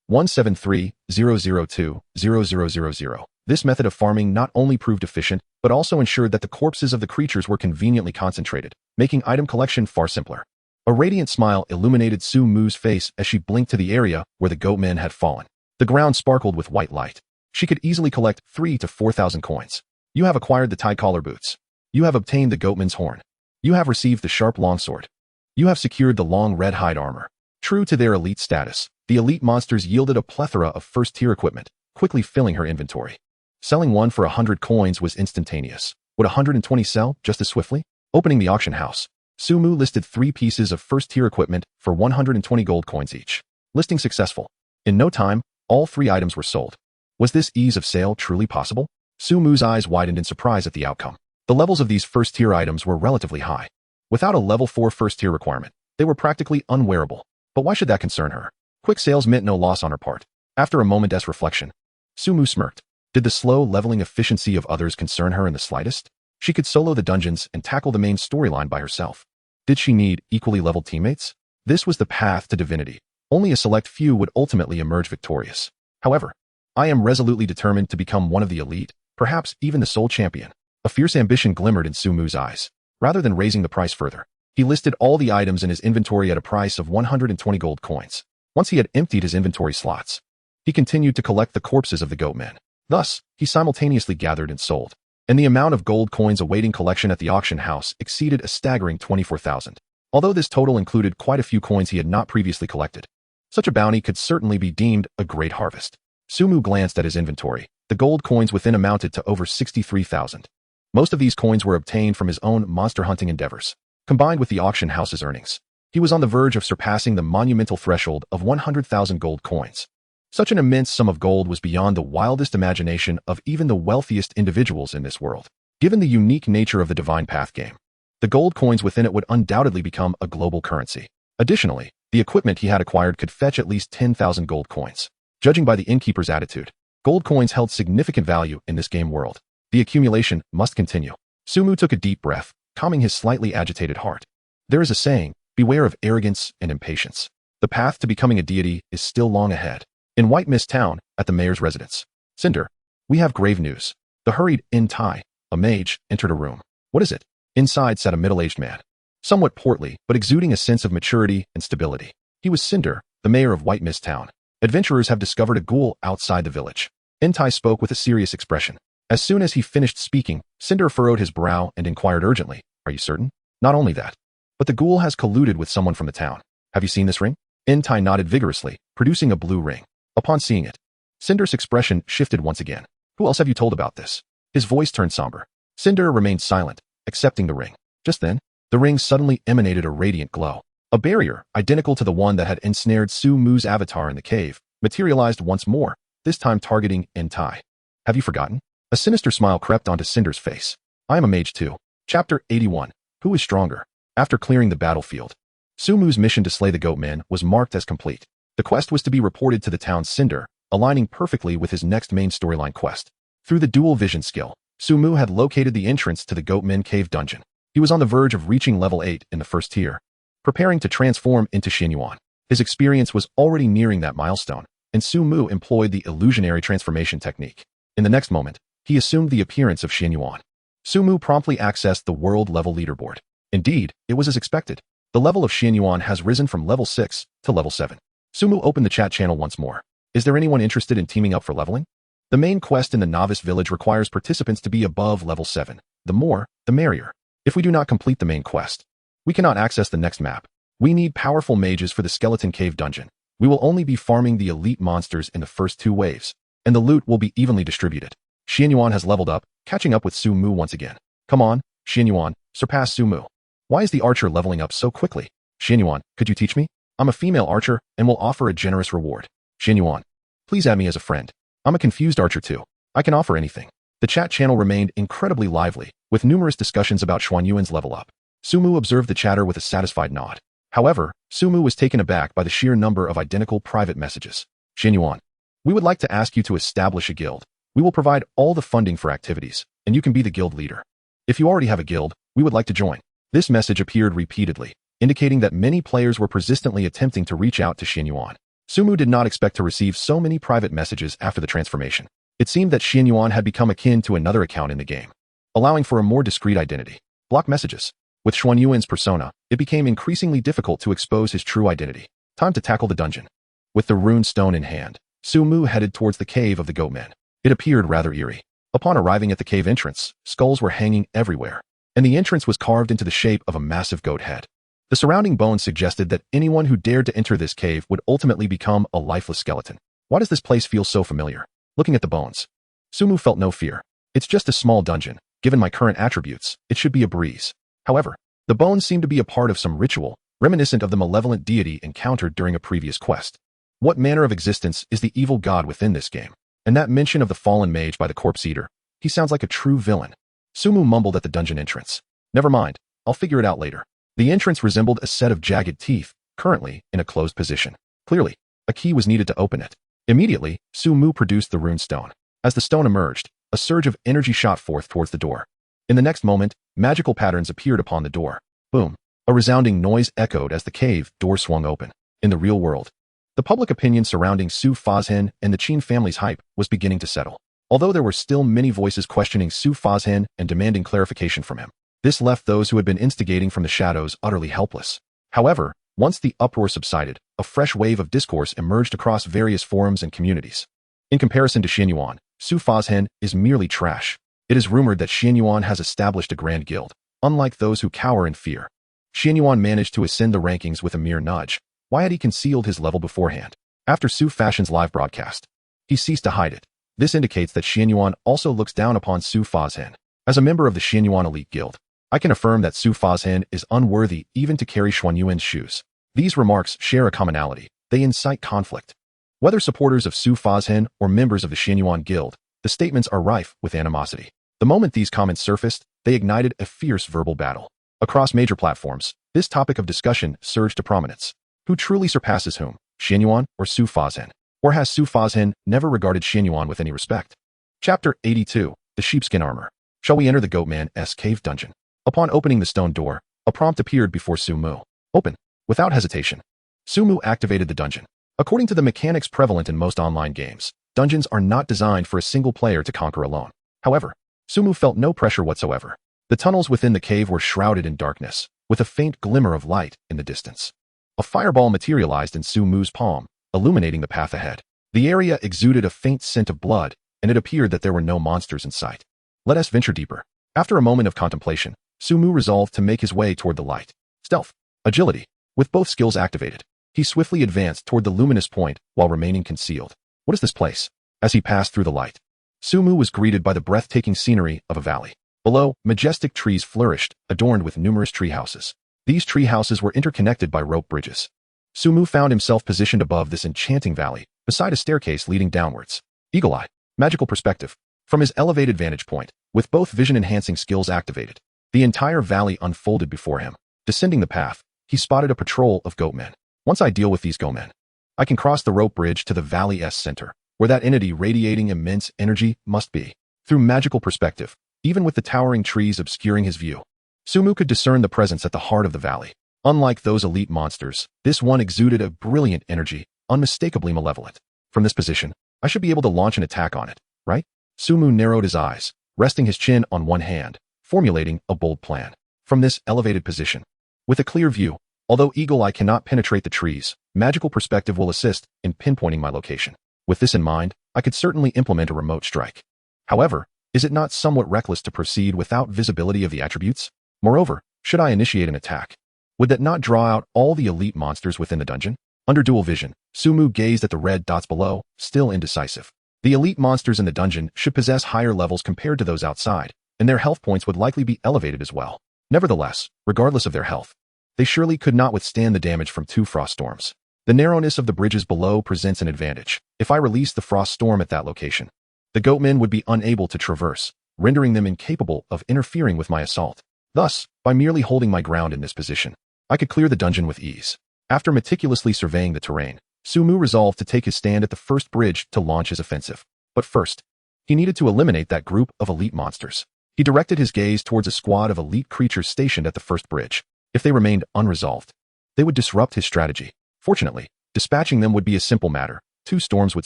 173, 002, 0000. This method of farming not only proved efficient, but also ensured that the corpses of the creatures were conveniently concentrated, making item collection far simpler. A radiant smile illuminated Sumu's face as she blinked to the area where the Goatmen had fallen. The ground sparkled with white light. She could easily collect 3,000 to 4,000 coins. You have acquired the tie collar boots. You have obtained the Goatman's horn. You have received the sharp longsword. You have secured the long red hide armor. True to their elite status, the elite monsters yielded a plethora of first-tier equipment, quickly filling her inventory. Selling one for 100 coins was instantaneous. Would 120 sell just as swiftly? Opening the auction house, Sumu listed 3 pieces of first-tier equipment for 120 gold coins each. Listing successful. In no time, all 3 items were sold. Was this ease of sale truly possible? Sumu's eyes widened in surprise at the outcome. The levels of these first-tier items were relatively high. Without a level 4 first-tier requirement, they were practically unwearable. But why should that concern her? Quick sales meant no loss on her part. After a moment's reflection, Sumu smirked. Did the slow leveling efficiency of others concern her in the slightest? She could solo the dungeons and tackle the main storyline by herself. Did she need equally leveled teammates? This was the path to divinity. Only a select few would ultimately emerge victorious. However, I am resolutely determined to become one of the elite, perhaps even the sole champion. A fierce ambition glimmered in Sumu's eyes. Rather than raising the price further, he listed all the items in his inventory at a price of 120 gold coins. Once he had emptied his inventory slots, he continued to collect the corpses of the Goatmen. Thus, he simultaneously gathered and sold, and the amount of gold coins awaiting collection at the auction house exceeded a staggering 24,000. Although this total included quite a few coins he had not previously collected, such a bounty could certainly be deemed a great harvest. Sumu glanced at his inventory. The gold coins within amounted to over 63,000. Most of these coins were obtained from his own monster hunting endeavors. Combined with the auction house's earnings, he was on the verge of surpassing the monumental threshold of 100,000 gold coins. Such an immense sum of gold was beyond the wildest imagination of even the wealthiest individuals in this world. Given the unique nature of the Divine Path game, the gold coins within it would undoubtedly become a global currency. Additionally, the equipment he had acquired could fetch at least 10,000 gold coins. Judging by the innkeeper's attitude, gold coins held significant value in this game world. The accumulation must continue. Sumu took a deep breath, calming his slightly agitated heart. There is a saying, beware of arrogance and impatience. The path to becoming a deity is still long ahead. In White Mist Town, at the mayor's residence. Cinder, we have grave news. The hurried In-Tai, a mage, entered a room. What is it? Inside sat a middle-aged man, somewhat portly, but exuding a sense of maturity and stability. He was Cinder, the mayor of White Mist Town. Adventurers have discovered a ghoul outside the village. In-Tai spoke with a serious expression. As soon as he finished speaking, Cinder furrowed his brow and inquired urgently, are you certain? Not only that, but the ghoul has colluded with someone from the town. Have you seen this ring? In-Tai nodded vigorously, producing a blue ring. Upon seeing it, Cinder's expression shifted once again. Who else have you told about this? His voice turned somber. Cinder remained silent, accepting the ring. Just then, the ring suddenly emanated a radiant glow. A barrier, identical to the one that had ensnared Su Mu's avatar in the cave, materialized once more, this time targeting Entai. Have you forgotten? A sinister smile crept onto Cinder's face. I am a mage too. Chapter 81. Who is stronger? After clearing the battlefield, Su Mu's mission to slay the Goatman was marked as complete. The quest was to be reported to the town's Cinder, aligning perfectly with his next main storyline quest. Through the dual vision skill, Su Mu had located the entrance to the Goatman cave dungeon. He was on the verge of reaching level 8 in the first tier, preparing to transform into Xianyuan. His experience was already nearing that milestone, and Su Mu employed the illusionary transformation technique. In the next moment, he assumed the appearance of Xianyuan. Su Mu promptly accessed the world level leaderboard. Indeed, it was as expected. The level of Xianyuan has risen from level 6 to level 7. Su Mu opened the chat channel once more. Is there anyone interested in teaming up for leveling? The main quest in the novice village requires participants to be above level 7. The more, the merrier. If we do not complete the main quest, we cannot access the next map. We need powerful mages for the skeleton cave dungeon. We will only be farming the elite monsters in the first 2 waves, and the loot will be evenly distributed. Xianyuan has leveled up, catching up with Su Mu once again. Come on, Xianyuan, surpass Su Mu. Why is the archer leveling up so quickly? Xianyuan, could you teach me? I'm a female archer and will offer a generous reward. Xianyuan, please add me as a friend. I'm a confused archer too. I can offer anything. The chat channel remained incredibly lively, with numerous discussions about Xianyuan's level up. Su Mu observed the chatter with a satisfied nod. However, Su Mu was taken aback by the sheer number of identical private messages. Xianyuan, we would like to ask you to establish a guild. We will provide all the funding for activities, and you can be the guild leader. If you already have a guild, we would like to join. This message appeared repeatedly, indicating that many players were persistently attempting to reach out to Xianyuan. Su Mu did not expect to receive so many private messages after the transformation. It seemed that Xianyuan had become akin to another account in the game, allowing for a more discreet identity. Block messages. With Xianyuan's persona, it became increasingly difficult to expose his true identity. Time to tackle the dungeon. With the rune stone in hand, Su Mu headed towards the cave of the Goatman. It appeared rather eerie. Upon arriving at the cave entrance, skulls were hanging everywhere, and the entrance was carved into the shape of a massive goat head. The surrounding bones suggested that anyone who dared to enter this cave would ultimately become a lifeless skeleton. Why does this place feel so familiar? Looking at the bones, Su Mu felt no fear. It's just a small dungeon. Given my current attributes, it should be a breeze. However, the bones seem to be a part of some ritual, reminiscent of the malevolent deity encountered during a previous quest. What manner of existence is the evil god within this game? And that mention of the fallen mage by the corpse eater, he sounds like a true villain. Su Mu mumbled at the dungeon entrance. Never mind, I'll figure it out later. The entrance resembled a set of jagged teeth, currently in a closed position. Clearly, a key was needed to open it. Immediately, Su Mu produced the rune stone. As the stone emerged, a surge of energy shot forth towards the door. In the next moment, magical patterns appeared upon the door. Boom. A resounding noise echoed as the cave door swung open. In the real world, the public opinion surrounding Su Fazhen and the Qin family's hype was beginning to settle. Although there were still many voices questioning Su Fazhen and demanding clarification from him, this left those who had been instigating from the shadows utterly helpless. However, once the uproar subsided, a fresh wave of discourse emerged across various forums and communities. In comparison to Xianyuan, Su Fazhen is merely trash. It is rumored that Xianyuan has established a grand guild. Unlike those who cower in fear, Xianyuan managed to ascend the rankings with a mere nudge. Why had he concealed his level beforehand? After Su Fazhen's live broadcast, he ceased to hide it. This indicates that Xianyuan also looks down upon Su Fazhen. As a member of the Xianyuan elite guild, I can affirm that Su Fazhen is unworthy even to carry Xuanyuan's shoes. These remarks share a commonality. They incite conflict. Whether supporters of Su Fazhen or members of the Xianyuan guild, the statements are rife with animosity. The moment these comments surfaced, they ignited a fierce verbal battle. Across major platforms, this topic of discussion surged to prominence. Who truly surpasses whom, Xianyuan or Su Fazhen? Or has Su Fazhen never regarded Xianyuan with any respect? Chapter 82. The Sheepskin Armor. Shall we enter the Goatman's cave dungeon? Upon opening the stone door, a prompt appeared before Su Mu. Open. Without hesitation, Su Mu activated the dungeon. According to the mechanics prevalent in most online games, dungeons are not designed for a single player to conquer alone. However, Su Mu felt no pressure whatsoever. The tunnels within the cave were shrouded in darkness, with a faint glimmer of light in the distance. A fireball materialized in Su Mu's palm, illuminating the path ahead. The area exuded a faint scent of blood, and it appeared that there were no monsters in sight. Let us venture deeper. After a moment of contemplation, Su Mu resolved to make his way toward the light. Stealth. Agility. With both skills activated, he swiftly advanced toward the luminous point while remaining concealed. What is this place? As he passed through the light, Su Mu was greeted by the breathtaking scenery of a valley. Below, majestic trees flourished, adorned with numerous tree houses. These tree houses were interconnected by rope bridges. Sumu found himself positioned above this enchanting valley, beside a staircase leading downwards. Eagle Eye. Magical perspective. From his elevated vantage point, with both vision-enhancing skills activated, the entire valley unfolded before him. Descending the path, he spotted a patrol of goatmen. Once I deal with these goatmen, I can cross the rope bridge to the valley's center, where that entity radiating immense energy must be. Through magical perspective, even with the towering trees obscuring his view, Sumu could discern the presence at the heart of the valley. Unlike those elite monsters, this one exuded a brilliant energy, unmistakably malevolent. From this position, I should be able to launch an attack on it, right? Sumu narrowed his eyes, resting his chin on one hand, formulating a bold plan. From this elevated position, with a clear view, although Eagle Eye cannot penetrate the trees, magical perspective will assist in pinpointing my location. With this in mind, I could certainly implement a remote strike. However, is it not somewhat reckless to proceed without visibility of the attributes? Moreover, should I initiate an attack, would that not draw out all the elite monsters within the dungeon? Under dual vision, Sumu gazed at the red dots below, still indecisive. The elite monsters in the dungeon should possess higher levels compared to those outside, and their health points would likely be elevated as well. Nevertheless, regardless of their health, they surely could not withstand the damage from 2 frost storms. The narrowness of the bridges below presents an advantage. If I release the frost storm at that location, the goatmen would be unable to traverse, rendering them incapable of interfering with my assault. Thus, by merely holding my ground in this position, I could clear the dungeon with ease. After meticulously surveying the terrain, Sumu resolved to take his stand at the first bridge to launch his offensive. But first, he needed to eliminate that group of elite monsters. He directed his gaze towards a squad of elite creatures stationed at the first bridge. If they remained unresolved, they would disrupt his strategy. Fortunately, dispatching them would be a simple matter. 2 storms would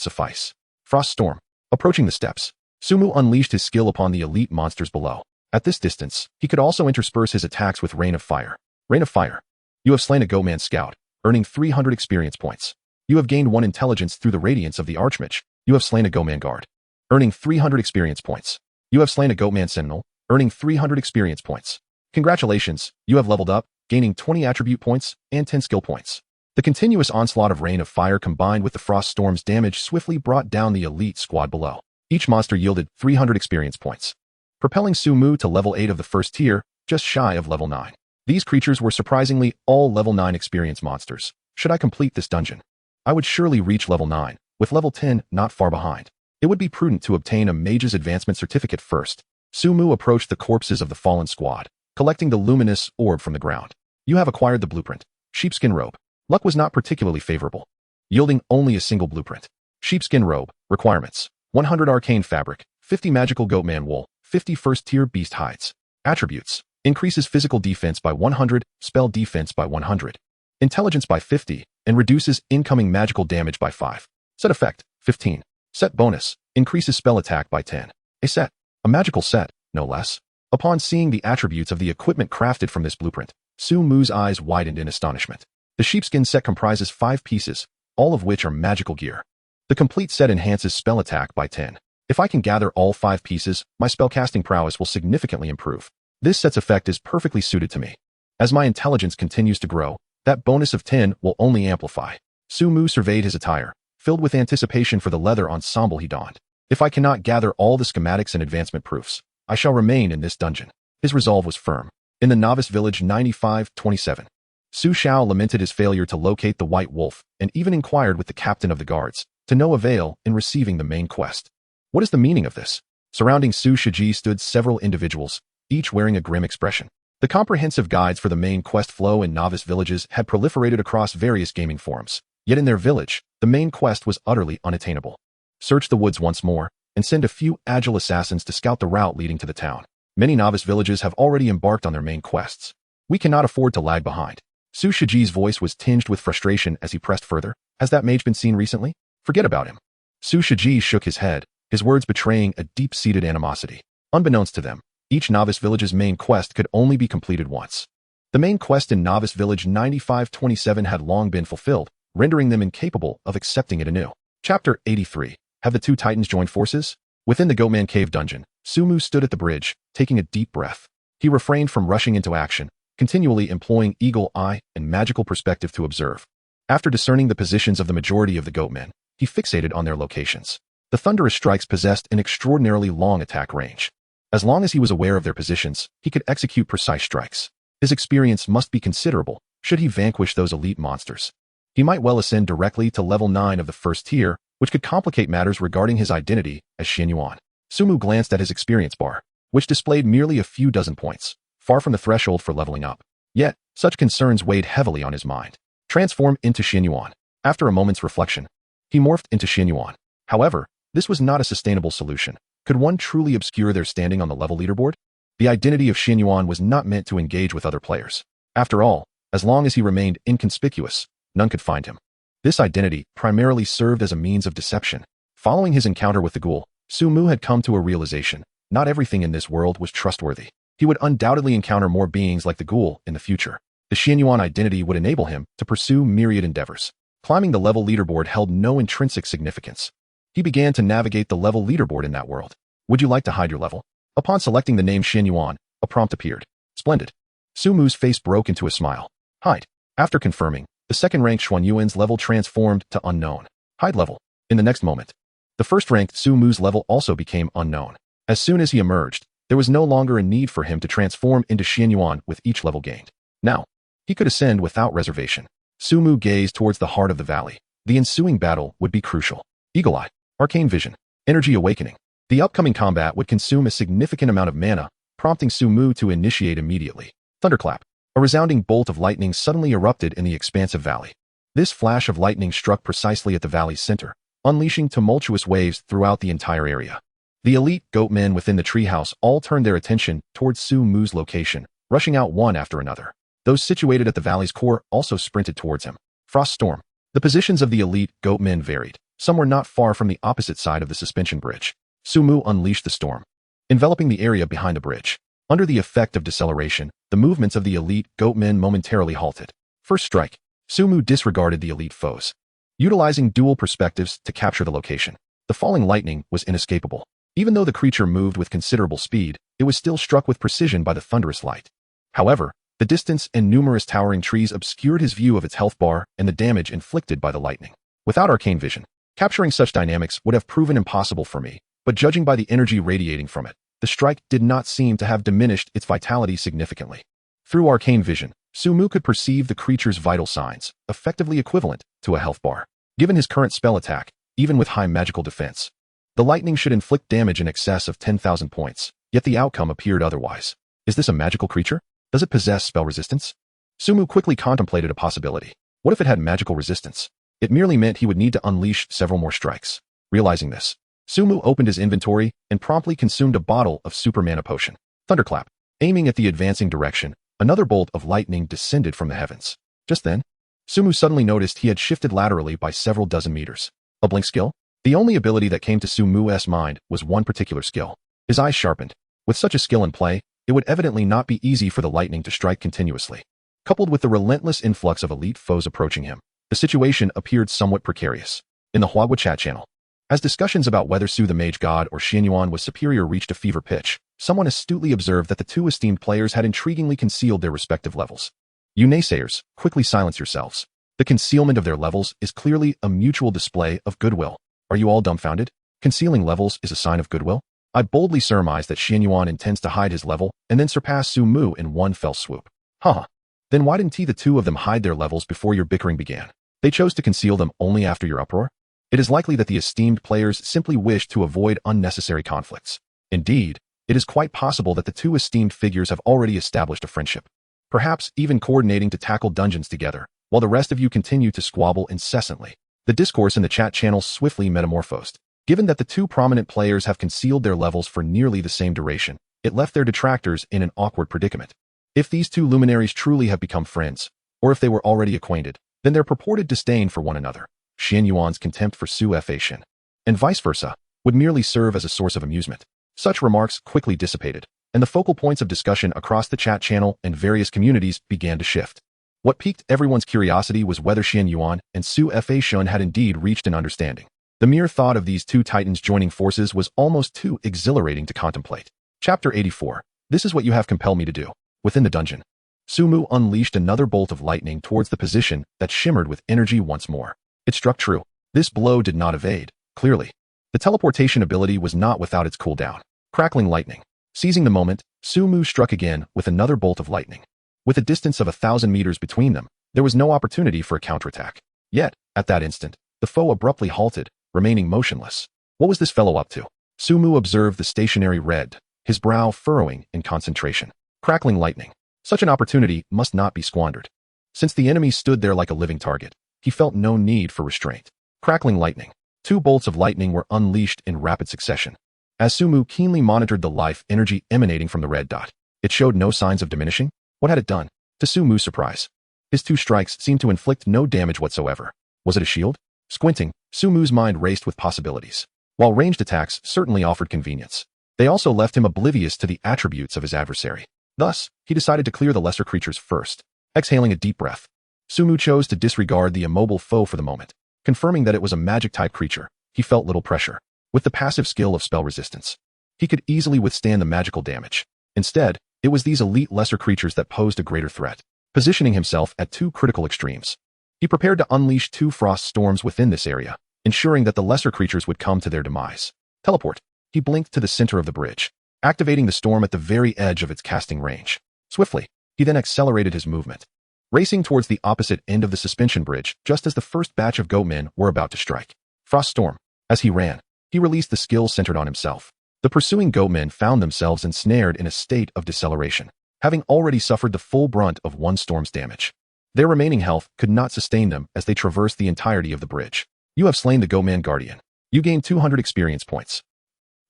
suffice. Frost storm. Approaching the steps, Sumu unleashed his skill upon the elite monsters below. At this distance, he could also intersperse his attacks with Rain of Fire. Rain of Fire. You have slain a goatman scout, earning 300 experience points. You have gained 1 intelligence through the radiance of the archmage. You have slain a goatman guard, earning 300 experience points. You have slain a goatman sentinel, earning 300 experience points. Congratulations, you have leveled up, gaining 20 attribute points and 10 skill points. The continuous onslaught of Rain of Fire combined with the frost storm's damage swiftly brought down the elite squad below. Each monster yielded 300 experience points, propelling Sumu to level 8 of the first tier, just shy of level 9. These creatures were surprisingly all level 9 experience monsters. Should I complete this dungeon, I would surely reach level 9, with level 10 not far behind. It would be prudent to obtain a mage's advancement certificate first. Sumu approached the corpses of the fallen squad, collecting the luminous orb from the ground. You have acquired the blueprint. Sheepskin robe. Luck was not particularly favorable, yielding only a single blueprint. Sheepskin robe. Requirements: 100 arcane fabric, 50 magical goatman wool, 50 first-tier beast hides. Attributes: increases physical defense by 100, spell defense by 100, intelligence by 50, and reduces incoming magical damage by 5. Set effect: 15. Set bonus: increases spell attack by 10. A set. A magical set, no less. Upon seeing the attributes of the equipment crafted from this blueprint, Sumu's eyes widened in astonishment. The sheepskin set comprises 5 pieces, all of which are magical gear. The complete set enhances spell attack by 10. If I can gather all 5 pieces, my spellcasting prowess will significantly improve. This set's effect is perfectly suited to me. As my intelligence continues to grow, that bonus of 10 will only amplify. Sumu surveyed his attire, filled with anticipation for the leather ensemble he donned. If I cannot gather all the schematics and advancement proofs, I shall remain in this dungeon. His resolve was firm. In the novice village 9527, Su Xiao lamented his failure to locate the white wolf and even inquired with the captain of the guards, to no avail in receiving the main quest. What is the meaning of this? Surrounding Su Shiji stood several individuals, each wearing a grim expression. The comprehensive guides for the main quest flow in novice villages had proliferated across various gaming forums, yet in their village, the main quest was utterly unattainable. Search the woods once more, and send a few agile assassins to scout the route leading to the town. Many novice villages have already embarked on their main quests. We cannot afford to lag behind. Su Shiji's voice was tinged with frustration as he pressed further. Has that mage been seen recently? Forget about him. Su Shiji shook his head, his words betraying a deep-seated animosity. Unbeknownst to them, each novice village's main quest could only be completed once. The main quest in novice village 9527 had long been fulfilled, rendering them incapable of accepting it anew. Chapter 83. Have the 2 titans joined forces? Within the Goatman Cave dungeon, Sumu stood at the bridge, taking a deep breath. He refrained from rushing into action, continually employing eagle eye and magical perspective to observe. After discerning the positions of the majority of the goatmen, he fixated on their locations. The thunderous strikes possessed an extraordinarily long attack range. As long as he was aware of their positions, he could execute precise strikes. His experience must be considerable should he vanquish those elite monsters. He might well ascend directly to level 9 of the first tier, which could complicate matters regarding his identity as Xianyuan. Sumu glanced at his experience bar, which displayed merely a few dozen points, far from the threshold for leveling up. Yet, such concerns weighed heavily on his mind. Transform into Xianyuan. After a moment's reflection, he morphed into Xianyuan. However, this was not a sustainable solution. Could one truly obscure their standing on the level leaderboard? The identity of Xianyuan was not meant to engage with other players. After all, as long as he remained inconspicuous, none could find him. This identity primarily served as a means of deception. Following his encounter with the ghoul, Sumu had come to a realization. Not everything in this world was trustworthy. He would undoubtedly encounter more beings like the ghoul in the future. The Xianyuan identity would enable him to pursue myriad endeavors. Climbing the level leaderboard held no intrinsic significance. He began to navigate the level leaderboard in that world. Would you like to hide your level? Upon selecting the name Xianyuan, a prompt appeared. Splendid. Sumu's face broke into a smile. Hide. After confirming, the second-ranked Xuanyuan's level transformed to unknown. Hide level. In the next moment, the first-ranked Sumu's level also became unknown. As soon as he emerged, there was no longer a need for him to transform into Xianyuan with each level gained. Now, he could ascend without reservation. Sumu gazed towards the heart of the valley. The ensuing battle would be crucial. Eagle Eye, Arcane Vision, Energy Awakening. The upcoming combat would consume a significant amount of mana, prompting Sumu to initiate immediately. Thunderclap. A resounding bolt of lightning suddenly erupted in the expansive valley. This flash of lightning struck precisely at the valley's center, unleashing tumultuous waves throughout the entire area. The elite goat men within the treehouse all turned their attention towards Sumu's location, rushing out one after another. Those situated at the valley's core also sprinted towards him. Frost Storm. The positions of the elite goat men varied. Some were not far from the opposite side of the suspension bridge. Sumu unleashed the storm, enveloping the area behind the bridge. Under the effect of deceleration, the movements of the elite goat men momentarily halted. First strike. Sumu disregarded the elite foes, utilizing dual perspectives to capture the location. The falling lightning was inescapable. Even though the creature moved with considerable speed, it was still struck with precision by the thunderous light. However, the distance and numerous towering trees obscured his view of its health bar and the damage inflicted by the lightning. Without arcane vision, capturing such dynamics would have proven impossible for me, but judging by the energy radiating from it, the strike did not seem to have diminished its vitality significantly. Through arcane vision, Sumu could perceive the creature's vital signs, effectively equivalent to a health bar. Given his current spell attack, even with high magical defense, the lightning should inflict damage in excess of 10,000 points, yet the outcome appeared otherwise. Is this a magical creature? Does it possess spell resistance? Sumu quickly contemplated a possibility. What if it had magical resistance? It merely meant he would need to unleash several more strikes. Realizing this, Sumu opened his inventory and promptly consumed a bottle of super mana potion. Thunderclap. Aiming at the advancing direction, another bolt of lightning descended from the heavens. Just then, Sumu suddenly noticed he had shifted laterally by several dozen meters. A blink skill? The only ability that came to Sumu's mind was one particular skill. His eyes sharpened. With such a skill in play, it would evidently not be easy for the lightning to strike continuously. Coupled with the relentless influx of elite foes approaching him, the situation appeared somewhat precarious. In the Manhwaedit chat channel, as discussions about whether Su the mage god or Xianyuan was superior reached a fever pitch, someone astutely observed that the two esteemed players had intriguingly concealed their respective levels. You naysayers, quickly silence yourselves. The concealment of their levels is clearly a mutual display of goodwill. Are you all dumbfounded? Concealing levels is a sign of goodwill? I boldly surmise that Xianyuan intends to hide his level and then surpass Sumu in one fell swoop. Haha. Then why didn't the two of them hide their levels before your bickering began? They chose to conceal them only after your uproar? It is likely that the esteemed players simply wished to avoid unnecessary conflicts. Indeed, it is quite possible that the two esteemed figures have already established a friendship, perhaps even coordinating to tackle dungeons together, while the rest of you continue to squabble incessantly. The discourse in the chat channel swiftly metamorphosed. Given that the two prominent players have concealed their levels for nearly the same duration, it left their detractors in an awkward predicament. If these two luminaries truly have become friends, or if they were already acquainted, then their purported disdain for one another, Xianyuan's contempt for Su Fa, and vice versa, would merely serve as a source of amusement. Such remarks quickly dissipated, and the focal points of discussion across the chat channel and various communities began to shift. What piqued everyone's curiosity was whether Xianyuan and Su Fa had indeed reached an understanding. The mere thought of these two titans joining forces was almost too exhilarating to contemplate. Chapter 84. This is what you have compelled me to do. Within the dungeon, Sumu unleashed another bolt of lightning towards the position that shimmered with energy once more. It struck true. This blow did not evade, clearly. The teleportation ability was not without its cooldown. Crackling lightning. Seizing the moment, Sumu struck again with another bolt of lightning. With a distance of 1,000 meters between them, there was no opportunity for a counterattack. Yet, at that instant, the foe abruptly halted, remaining motionless. What was this fellow up to? Sumu observed the stationary red, his brow furrowing in concentration. Crackling lightning. Such an opportunity must not be squandered. Since the enemy stood there like a living target, he felt no need for restraint. Crackling lightning. 2 bolts of lightning were unleashed in rapid succession. As Sumu keenly monitored the life energy emanating from the red dot, it showed no signs of diminishing. What had it done? To Sumu's surprise, his 2 strikes seemed to inflict no damage whatsoever. Was it a shield? Squinting, Sumu's mind raced with possibilities. While ranged attacks certainly offered convenience, they also left him oblivious to the attributes of his adversary. Thus, he decided to clear the lesser creatures first. Exhaling a deep breath, Sumu chose to disregard the immobile foe for the moment. Confirming that it was a magic-type creature, he felt little pressure. With the passive skill of spell resistance, he could easily withstand the magical damage. Instead, it was these elite lesser creatures that posed a greater threat. Positioning himself at 2 critical extremes, he prepared to unleash 2 frost storms within this area, ensuring that the lesser creatures would come to their demise. Teleport. He blinked to the center of the bridge, activating the storm at the very edge of its casting range. Swiftly, he then accelerated his movement, racing towards the opposite end of the suspension bridge just as the first batch of goatmen were about to strike. Frost storm. As he ran, he released the skill centered on himself. The pursuing goatmen found themselves ensnared in a state of deceleration, having already suffered the full brunt of 1 storm's damage. Their remaining health could not sustain them as they traversed the entirety of the bridge. You have slain the Goatman Guardian. You gain 200 experience points.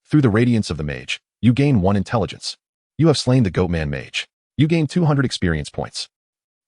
Through the radiance of the mage, you gain 1 intelligence. You have slain the Goatman Mage. You gain 200 experience points.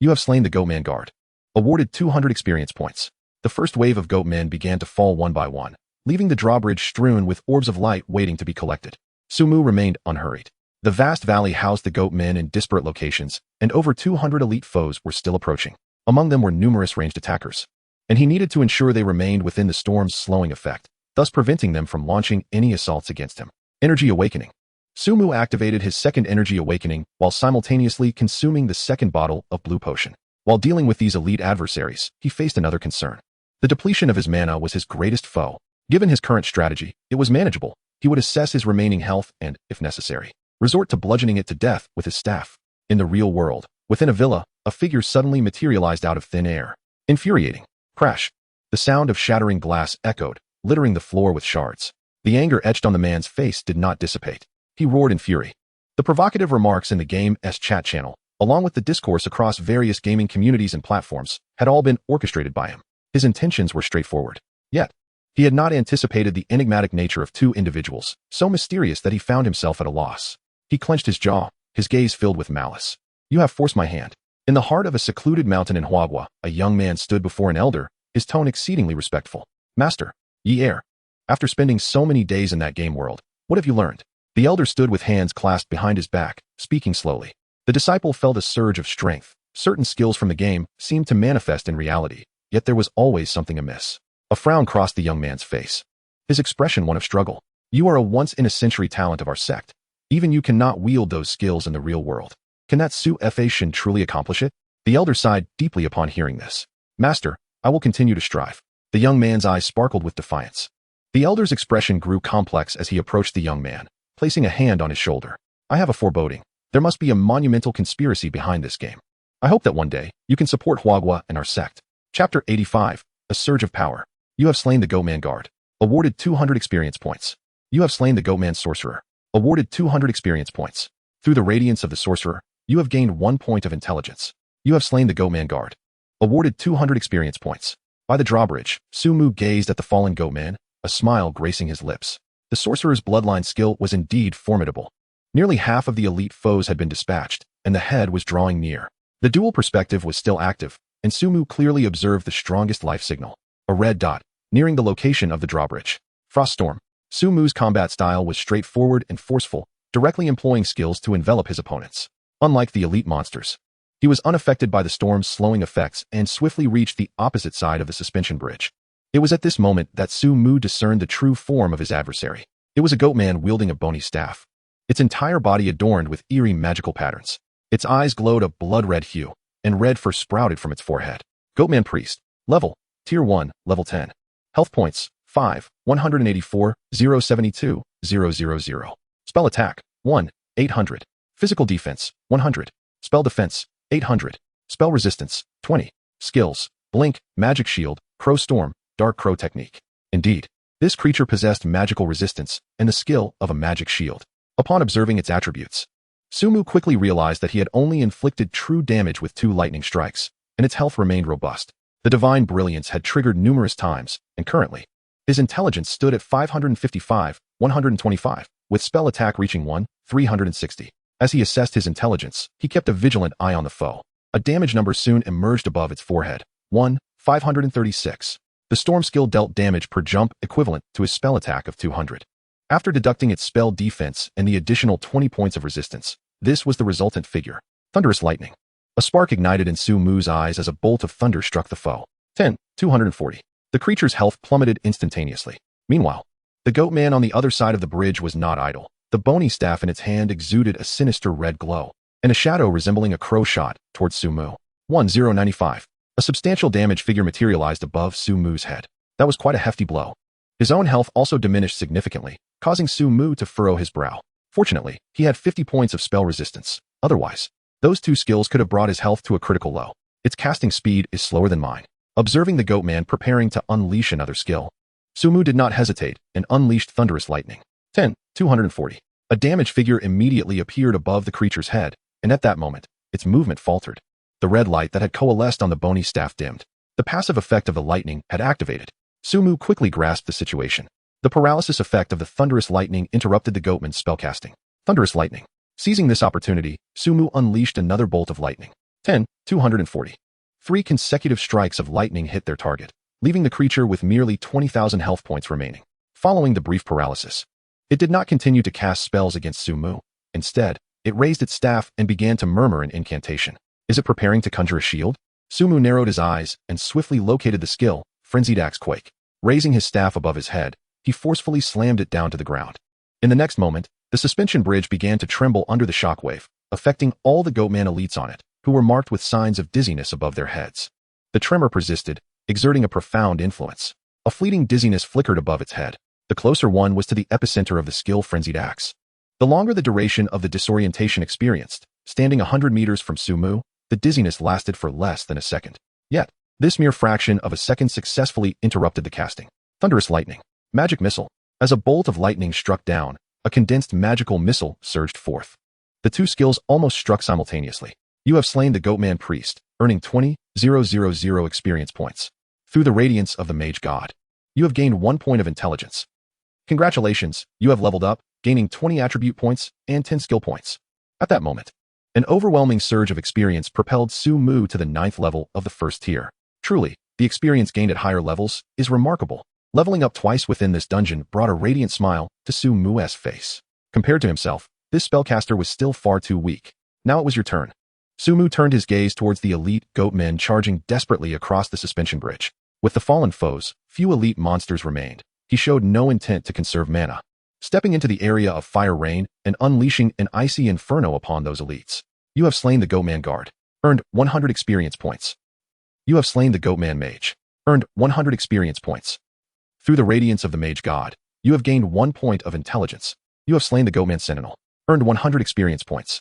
You have slain the Goatman Guard. Awarded 200 experience points. The first wave of goatmen began to fall one by one, leaving the drawbridge strewn with orbs of light waiting to be collected. Sumu remained unhurried. The vast valley housed the goatmen in disparate locations, and over 200 elite foes were still approaching. Among them were numerous ranged attackers, and he needed to ensure they remained within the storm's slowing effect, thus preventing them from launching any assaults against him. Energy Awakening. Sumu activated his second energy awakening while simultaneously consuming the second bottle of blue potion. While dealing with these elite adversaries, he faced another concern. The depletion of his mana was his greatest foe. Given his current strategy, it was manageable. He would assess his remaining health and, if necessary, resort to bludgeoning it to death with his staff. In the real world, within a villa, a figure suddenly materialized out of thin air. Infuriating. Crash. The sound of shattering glass echoed, littering the floor with shards. The anger etched on the man's face did not dissipate. He roared in fury. The provocative remarks in the game's chat channel, along with the discourse across various gaming communities and platforms, had all been orchestrated by him. His intentions were straightforward. Yet, he had not anticipated the enigmatic nature of 2 individuals, so mysterious that he found himself at a loss. He clenched his jaw, his gaze filled with malice. You have forced my hand. In the heart of a secluded mountain in Huagua, a young man stood before an elder, his tone exceedingly respectful. Master, ye heir. After spending so many days in that game world, what have you learned? The elder stood with hands clasped behind his back, speaking slowly. The disciple felt a surge of strength. Certain skills from the game seemed to manifest in reality, yet there was always something amiss. A frown crossed the young man's face, his expression one of struggle. You are a once-in-a-century talent of our sect. Even you cannot wield those skills in the real world. Can that Su-Fa-Shin truly accomplish it? The elder sighed deeply upon hearing this. Master, I will continue to strive. The young man's eyes sparkled with defiance. The elder's expression grew complex as he approached the young man, placing a hand on his shoulder. I have a foreboding. There must be a monumental conspiracy behind this game. I hope that one day, you can support Huagua and our sect. Chapter 85. A Surge of Power. You have slain the Goatman Guard. Awarded 200 experience points. You have slain the Goatman Sorcerer. Awarded 200 experience points. Through the radiance of the Sorcerer, you have gained 1 point of intelligence. You have slain the Goatman Guard. Awarded 200 experience points. By the drawbridge, Sumu gazed at the fallen Goatman, a smile gracing his lips. The Sorcerer's bloodline skill was indeed formidable. Nearly half of the elite foes had been dispatched, and the head was drawing near. The dual perspective was still active, and Sumu clearly observed the strongest life signal. A red dot, nearing the location of the drawbridge. Froststorm. Sumu's combat style was straightforward and forceful, directly employing skills to envelop his opponents. Unlike the elite monsters, he was unaffected by the storm's slowing effects and swiftly reached the opposite side of the suspension bridge. It was at this moment that Sumu discerned the true form of his adversary. It was a goatman wielding a bony staff, its entire body adorned with eerie magical patterns. Its eyes glowed a blood-red hue, and red fur sprouted from its forehead. Goatman Priest. Level. Tier 1, Level 10. Health points. 5, 184, 072, 000. Spell attack. 1, 800. Physical defense. 100. Spell defense. 800. Spell resistance, 20. Skills, blink, magic shield, crow storm, dark crow technique. Indeed, this creature possessed magical resistance and the skill of a magic shield. Upon observing its attributes, Sumu quickly realized that he had only inflicted true damage with 2 lightning strikes, and its health remained robust. The divine brilliance had triggered numerous times, and currently, his intelligence stood at 555, 125, with spell attack reaching 360. As he assessed his intelligence, he kept a vigilant eye on the foe. A damage number soon emerged above its forehead. 536. The storm skill dealt damage per jump equivalent to his spell attack of 200. After deducting its spell defense and the additional 20 points of resistance, this was the resultant figure. Thunderous lightning. A spark ignited in Sumu's eyes as a bolt of thunder struck the foe. 240. The creature's health plummeted instantaneously. Meanwhile, the goat man on the other side of the bridge was not idle. The bony staff in its hand exuded a sinister red glow, and a shadow resembling a crow shot towards Sumu. 1095. A substantial damage figure materialized above Sumu's head. That was quite a hefty blow. His own health also diminished significantly, causing Sumu to furrow his brow. Fortunately, he had 50 points of spell resistance. Otherwise, those 2 skills could have brought his health to a critical low. Its casting speed is slower than mine. Observing the goat man preparing to unleash another skill, Sumu did not hesitate and unleashed thunderous lightning. 240. A damage figure immediately appeared above the creature's head, and at that moment, its movement faltered. The red light that had coalesced on the bony staff dimmed. The passive effect of the lightning had activated. Sumu quickly grasped the situation. The paralysis effect of the thunderous lightning interrupted the goatman's spellcasting. Thunderous lightning. Seizing this opportunity, Sumu unleashed another bolt of lightning. 240. 3 consecutive strikes of lightning hit their target, leaving the creature with merely 20,000 health points remaining. Following the brief paralysis, it did not continue to cast spells against Sumu. Instead, it raised its staff and began to murmur an incantation. Is it preparing to conjure a shield? Sumu narrowed his eyes and swiftly located the skill, Frenzied Axe Quake. Raising his staff above his head, he forcefully slammed it down to the ground. In the next moment, the suspension bridge began to tremble under the shockwave, affecting all the Goatman elites on it, who were marked with signs of dizziness above their heads. The tremor persisted, exerting a profound influence. A fleeting dizziness flickered above its head. The closer one was to the epicenter of the skill Frenzied Axe. The longer the duration of the disorientation experienced, standing 100 meters from Sumu, the dizziness lasted for less than a second. Yet, this mere fraction of a second successfully interrupted the casting. Thunderous lightning. Magic missile. As a bolt of lightning struck down, a condensed magical missile surged forth. The 2 skills almost struck simultaneously. You have slain the Goatman priest, earning 20,000 experience points. Through the radiance of the mage god, you have gained 1 point of intelligence. Congratulations, you have leveled up, gaining 20 attribute points and 10 skill points. At that moment, an overwhelming surge of experience propelled Sumu to the 9th level of the 1st tier. Truly, the experience gained at higher levels is remarkable. Leveling up twice within this dungeon brought a radiant smile to Sumu's face. Compared to himself, this spellcaster was still far too weak. Now it was your turn. Sumu turned his gaze towards the elite goatmen charging desperately across the suspension bridge. With the fallen foes, few elite monsters remained. He showed no intent to conserve mana. Stepping into the area of fire rain and unleashing an icy inferno upon those elites. You have slain the Goatman guard. Earned 100 experience points. You have slain the Goatman mage. Earned 100 experience points. Through the radiance of the mage god, you have gained 1 point of intelligence. You have slain the Goatman sentinel. Earned 100 experience points.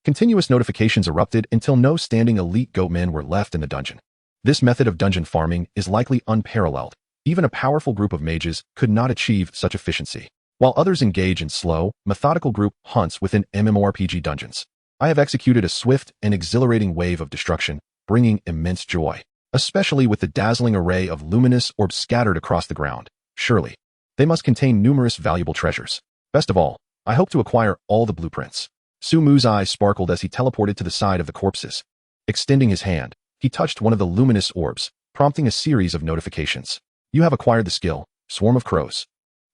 Continuous notifications erupted until no standing elite goatmen were left in the dungeon. This method of dungeon farming is likely unparalleled. Even a powerful group of mages could not achieve such efficiency. While others engage in slow, methodical group hunts within MMORPG dungeons, I have executed a swift and exhilarating wave of destruction, bringing immense joy, especially with the dazzling array of luminous orbs scattered across the ground. Surely, they must contain numerous valuable treasures. Best of all, I hope to acquire all the blueprints. Sumu's eyes sparkled as he teleported to the side of the corpses. Extending his hand, he touched one of the luminous orbs, prompting a series of notifications. You have acquired the skill, Swarm of Crows.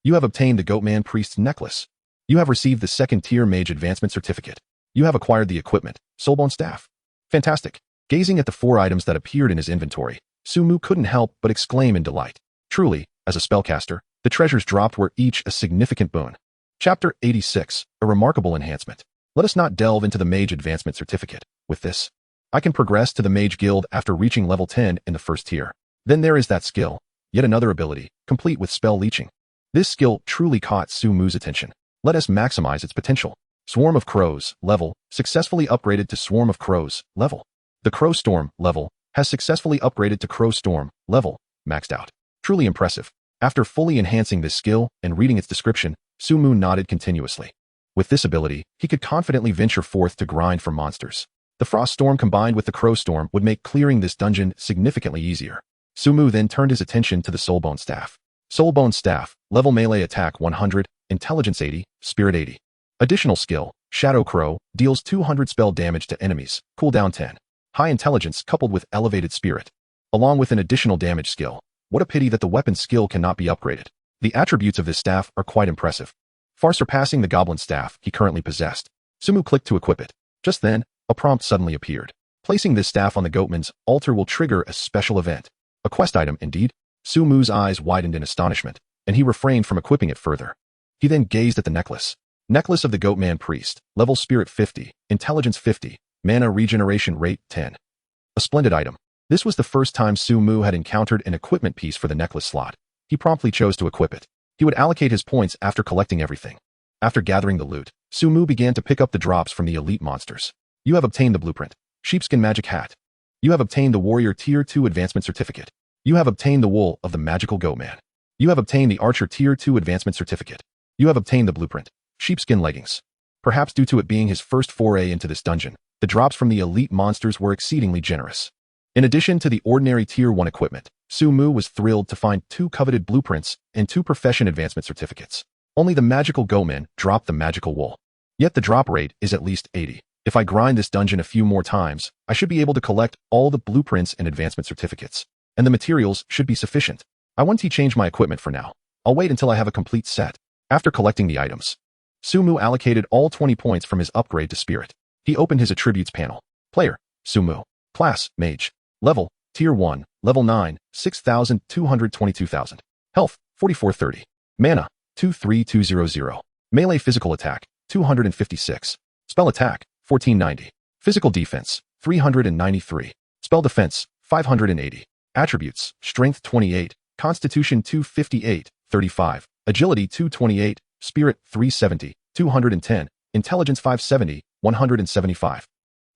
You have obtained the Goatman Priest's necklace. You have received the 2nd tier mage advancement certificate. You have acquired the equipment, Soulbone staff. Fantastic. Gazing at the 4 items that appeared in his inventory, Sumu couldn't help but exclaim in delight. Truly, as a spellcaster, the treasures dropped were each a significant boon. Chapter 86, a remarkable enhancement. Let us not delve into the mage advancement certificate. With this, I can progress to the mage guild after reaching level 10 in the 1st tier. Then there is that skill, yet another ability, complete with spell leeching. This skill truly caught Sumu's attention. Let us maximize its potential. Swarm of Crows, level, successfully upgraded to Swarm of Crows, level. The Crow Storm level has successfully upgraded to Crow Storm level, maxed out. Truly impressive. After fully enhancing this skill and reading its description, Sumu nodded continuously. With this ability, he could confidently venture forth to grind for monsters. The Frost Storm combined with the Crow Storm would make clearing this dungeon significantly easier. Sumu then turned his attention to the Soulbone Staff. Soulbone Staff, level melee attack 100, intelligence 80, spirit 80. Additional skill, Shadow Crow, deals 200 spell damage to enemies, cooldown 10. High intelligence coupled with elevated spirit. Along with an additional damage skill. What a pity that the weapon skill cannot be upgraded. The attributes of this staff are quite impressive, far surpassing the Goblin Staff he currently possessed. Sumu clicked to equip it. Just then, a prompt suddenly appeared. Placing this staff on the Goatman's altar will trigger a special event. A quest item, indeed. Sumu's eyes widened in astonishment, and he refrained from equipping it further. He then gazed at the necklace. Necklace of the Goatman Priest, level spirit 50, intelligence 50, mana regeneration rate 10. A splendid item. This was the first time Sumu had encountered an equipment piece for the necklace slot. He promptly chose to equip it. He would allocate his points after collecting everything. After gathering the loot, Sumu began to pick up the drops from the elite monsters. You have obtained the blueprint. Sheepskin magic hat. You have obtained the warrior tier 2 advancement certificate. You have obtained the wool of the magical goatman. You have obtained the archer tier 2 advancement certificate. You have obtained the blueprint. Sheepskin leggings. Perhaps due to it being his first foray into this dungeon, the drops from the elite monsters were exceedingly generous. In addition to the ordinary tier 1 equipment, Sumu was thrilled to find 2 coveted blueprints and 2 profession advancement certificates. Only the magical goatman dropped the magical wool. Yet the drop rate is at least 80. If I grind this dungeon a few more times, I should be able to collect all the blueprints and advancement certificates. And the materials should be sufficient. I want to change my equipment for now. I'll wait until I have a complete set. After collecting the items, Sumu allocated all 20 points from his upgrade to spirit. He opened his attributes panel. Player, Sumu. Class, Mage. Level, Tier 1, Level 9, 6,222,000. Health, 4430. Mana, 23200. Melee physical attack, 256. Spell attack, 1490. Physical defense, 393. Spell defense, 580. Attributes, Strength 28, Constitution 258, 35. Agility 228, Spirit 370, 210, Intelligence 570, 175.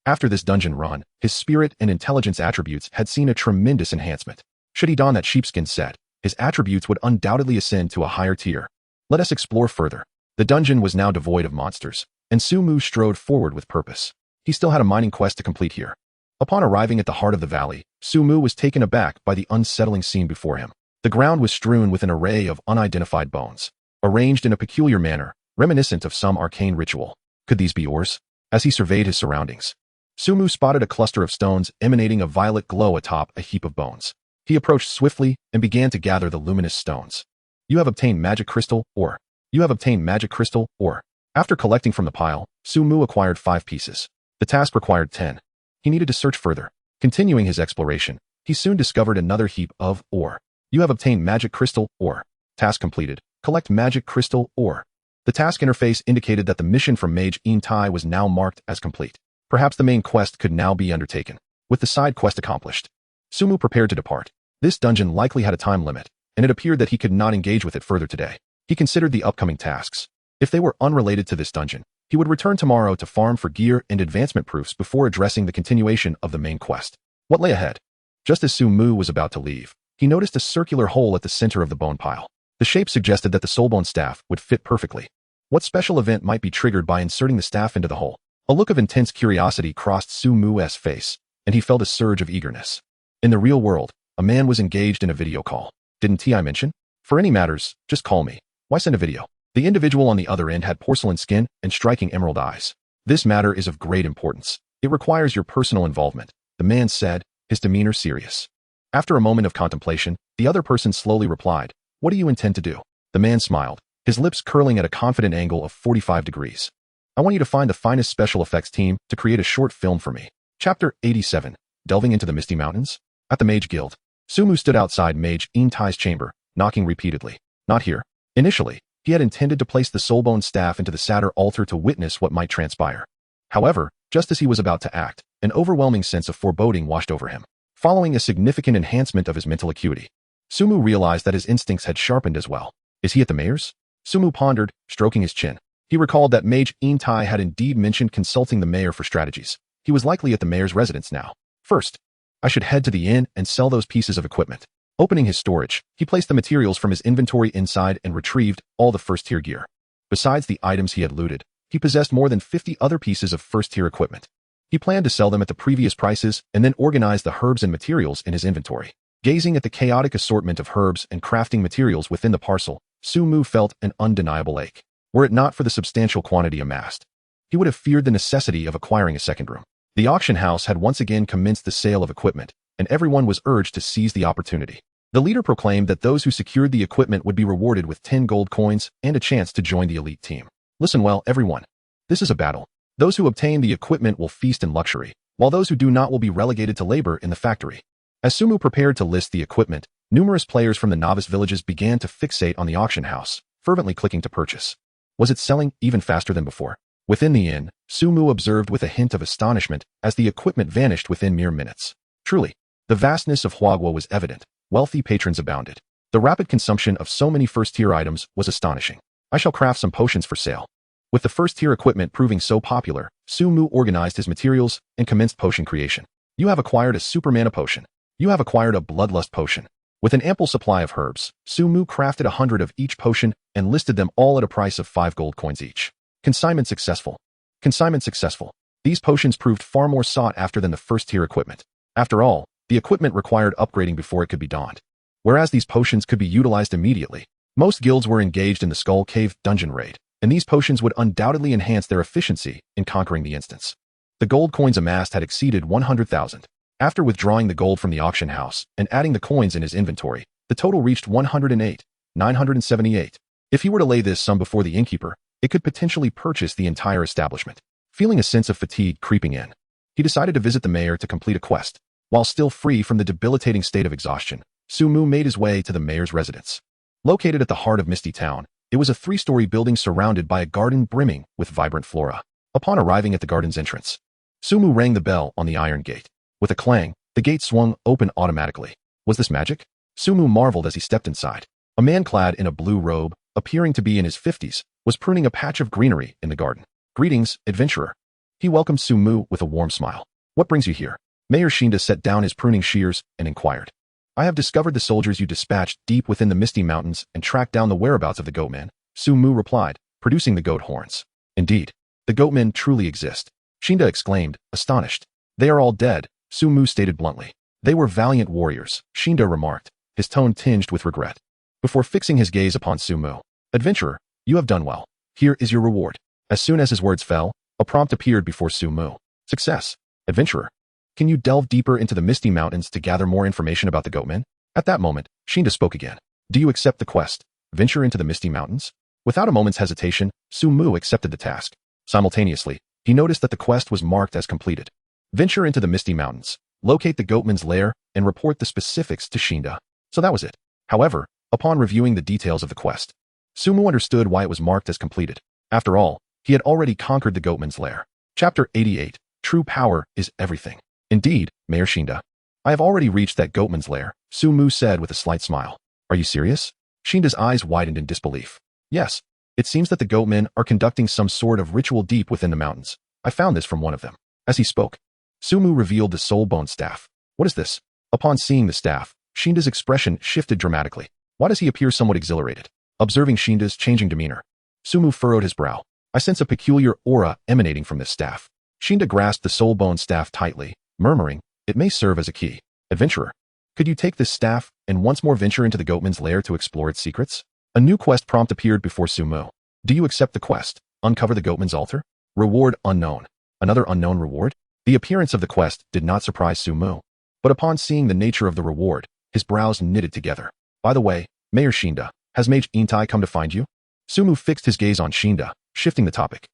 After this dungeon run, his spirit and intelligence attributes had seen a tremendous enhancement. Should he don that sheepskin set, his attributes would undoubtedly ascend to a higher tier. Let us explore further. The dungeon was now devoid of monsters, and Sumu strode forward with purpose. He still had a mining quest to complete here. Upon arriving at the heart of the valley, Sumu was taken aback by the unsettling scene before him. The ground was strewn with an array of unidentified bones, arranged in a peculiar manner, reminiscent of some arcane ritual. Could these be ores? As he surveyed his surroundings, Sumu spotted a cluster of stones emanating a violet glow atop a heap of bones. He approached swiftly and began to gather the luminous stones. You have obtained magic crystal ore. You have obtained magic crystal ore. After collecting from the pile, Sumu acquired 5 pieces. The task required 10. He needed to search further. Continuing his exploration, he soon discovered another heap of ore. You have obtained magic crystal ore. Task completed. Collect magic crystal ore. The task interface indicated that the mission from Mage Tai was now marked as complete. Perhaps the main quest could now be undertaken. With the side quest accomplished, Sumu prepared to depart. This dungeon likely had a time limit, and it appeared that he could not engage with it further today. He considered the upcoming tasks. If they were unrelated to this dungeon, he would return tomorrow to farm for gear and advancement proofs before addressing the continuation of the main quest. What lay ahead? Just as Sumu was about to leave, he noticed a circular hole at the center of the bone pile. The shape suggested that the soulbone staff would fit perfectly. What special event might be triggered by inserting the staff into the hole? A look of intense curiosity crossed Sumu's face, and he felt a surge of eagerness. In the real world, a man was engaged in a video call. Didn't I mention? For any matters, just call me. Why send a video? The individual on the other end had porcelain skin and striking emerald eyes. This matter is of great importance. It requires your personal involvement, the man said, his demeanor serious. After a moment of contemplation, the other person slowly replied, What do you intend to do? The man smiled, his lips curling at a confident angle of 45 degrees. I want you to find the finest special effects team to create a short film for me. Chapter 87, Delving into the Misty Mountains? At the Mage Guild, Sumu stood outside Mage Tai's chamber, knocking repeatedly. Not here. Initially, he had intended to place the soulbone staff into the satyr altar to witness what might transpire. However, just as he was about to act, an overwhelming sense of foreboding washed over him. Following a significant enhancement of his mental acuity, Sumu realized that his instincts had sharpened as well. Is he at the mayor's? Sumu pondered, stroking his chin. He recalled that Mage Tai had indeed mentioned consulting the mayor for strategies. He was likely at the mayor's residence now. First, I should head to the inn and sell those pieces of equipment. Opening his storage, he placed the materials from his inventory inside and retrieved all the first-tier gear. Besides the items he had looted, he possessed more than 50 other pieces of first-tier equipment. He planned to sell them at the previous prices and then organize the herbs and materials in his inventory. Gazing at the chaotic assortment of herbs and crafting materials within the parcel, Su-mu felt an undeniable ache. Were it not for the substantial quantity amassed, he would have feared the necessity of acquiring a second room. The auction house had once again commenced the sale of equipment, and everyone was urged to seize the opportunity. The leader proclaimed that those who secured the equipment would be rewarded with 10 gold coins and a chance to join the elite team. Listen well, everyone. This is a battle. Those who obtain the equipment will feast in luxury, while those who do not will be relegated to labor in the factory. As Su-mu prepared to list the equipment, numerous players from the novice villages began to fixate on the auction house, fervently clicking to purchase. Was it selling even faster than before? Within the inn, Su-mu observed with a hint of astonishment as the equipment vanished within mere minutes. Truly, the vastness of Huagwo was evident. Wealthy patrons abounded. The rapid consumption of so many first-tier items was astonishing. I shall craft some potions for sale. With the first-tier equipment proving so popular, Su-mu organized his materials and commenced potion creation. You have acquired a super mana potion. You have acquired a bloodlust potion. With an ample supply of herbs, Su-mu crafted 100 of each potion and listed them all at a price of 5 gold coins each. Consignment successful. Consignment successful. These potions proved far more sought after than the first-tier equipment. After all, the equipment required upgrading before it could be donned. Whereas these potions could be utilized immediately, most guilds were engaged in the Skull Cave dungeon raid, and these potions would undoubtedly enhance their efficiency in conquering the instance. The gold coins amassed had exceeded 100,000. After withdrawing the gold from the auction house and adding the coins in his inventory, the total reached 108,978. If he were to lay this sum before the innkeeper, it could potentially purchase the entire establishment. Feeling a sense of fatigue creeping in, he decided to visit the mayor to complete a quest. While still free from the debilitating state of exhaustion, Su-mu made his way to the mayor's residence. Located at the heart of Misty Town, it was a 3-story building surrounded by a garden brimming with vibrant flora. Upon arriving at the garden's entrance, Su-mu rang the bell on the iron gate. With a clang, the gate swung open automatically. Was this magic? Su-mu marveled as he stepped inside. A man clad in a blue robe, appearing to be in his 50s, was pruning a patch of greenery in the garden. Greetings, adventurer. He welcomed Su-mu with a warm smile. What brings you here? Mayor Shinda set down his pruning shears and inquired. I have discovered the soldiers you dispatched deep within the Misty Mountains and tracked down the whereabouts of the goatmen, Su-mu replied, producing the goat horns. Indeed, the goatmen truly exist, Shinda exclaimed, astonished. They are all dead, Su-mu stated bluntly. They were valiant warriors, Shinda remarked, his tone tinged with regret. Before fixing his gaze upon Su-mu, adventurer, you have done well. Here is your reward. As soon as his words fell, a prompt appeared before Su-mu. Success, adventurer. Can you delve deeper into the Misty Mountains to gather more information about the goatmen? At that moment, Shinda spoke again. Do you accept the quest? Venture into the Misty Mountains? Without a moment's hesitation, Su-mu accepted the task. Simultaneously, he noticed that the quest was marked as completed. Venture into the Misty Mountains, locate the goatman's lair, and report the specifics to Shinda. So that was it. However, upon reviewing the details of the quest, Su-mu understood why it was marked as completed. After all, he had already conquered the goatman's lair. Chapter 88. True power is everything. Indeed, Mayor Shinda. I have already reached that goatman's lair, Su-mu said with a slight smile. Are you serious? Shinda's eyes widened in disbelief. Yes. It seems that the goatmen are conducting some sort of ritual deep within the mountains. I found this from one of them. As he spoke, Su-mu revealed the soul bone staff. What is this? Upon seeing the staff, Shinda's expression shifted dramatically. Why does he appear somewhat exhilarated? Observing Shinda's changing demeanor, Su-mu furrowed his brow. I sense a peculiar aura emanating from this staff. Shinda grasped the soul bone staff tightly, murmuring, it may serve as a key. Adventurer, could you take this staff and once more venture into the goatman's lair to explore its secrets? A new quest prompt appeared before Su-mu. Do you accept the quest? Uncover the goatman's altar? Reward unknown. Another unknown reward? The appearance of the quest did not surprise Su-mu. But upon seeing the nature of the reward, his brows knitted together. By the way, Mayor Shinda, has Mage Intai come to find you? Su-mu fixed his gaze on Shinda, shifting the topic.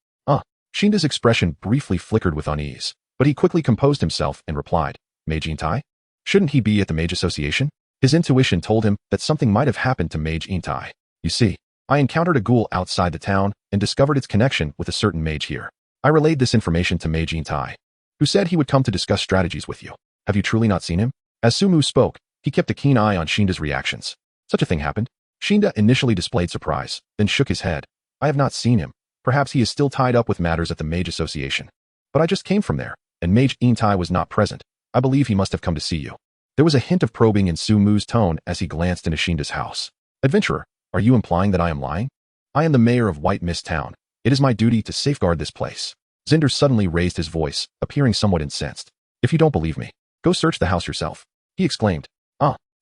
Shinda's expression briefly flickered with unease, but he quickly composed himself and replied, Mage Intai? Shouldn't he be at the Mage Association? His intuition told him that something might have happened to Mage Intai. You see, I encountered a ghoul outside the town and discovered its connection with a certain mage here. I relayed this information to Mage Intai, who said he would come to discuss strategies with you. Have you truly not seen him? As Su-mu spoke, he kept a keen eye on Shinda's reactions. Such a thing happened? Shinda initially displayed surprise, then shook his head. I have not seen him. Perhaps he is still tied up with matters at the Mage Association. But I just came from there, and Mage Intai was not present. I believe he must have come to see you. There was a hint of probing in Sumu's tone as he glanced into Shinda's house. Adventurer, are you implying that I am lying? I am the mayor of White Mist Town. It is my duty to safeguard this place. Zinder suddenly raised his voice, appearing somewhat incensed. If you don't believe me, go search the house yourself. He exclaimed.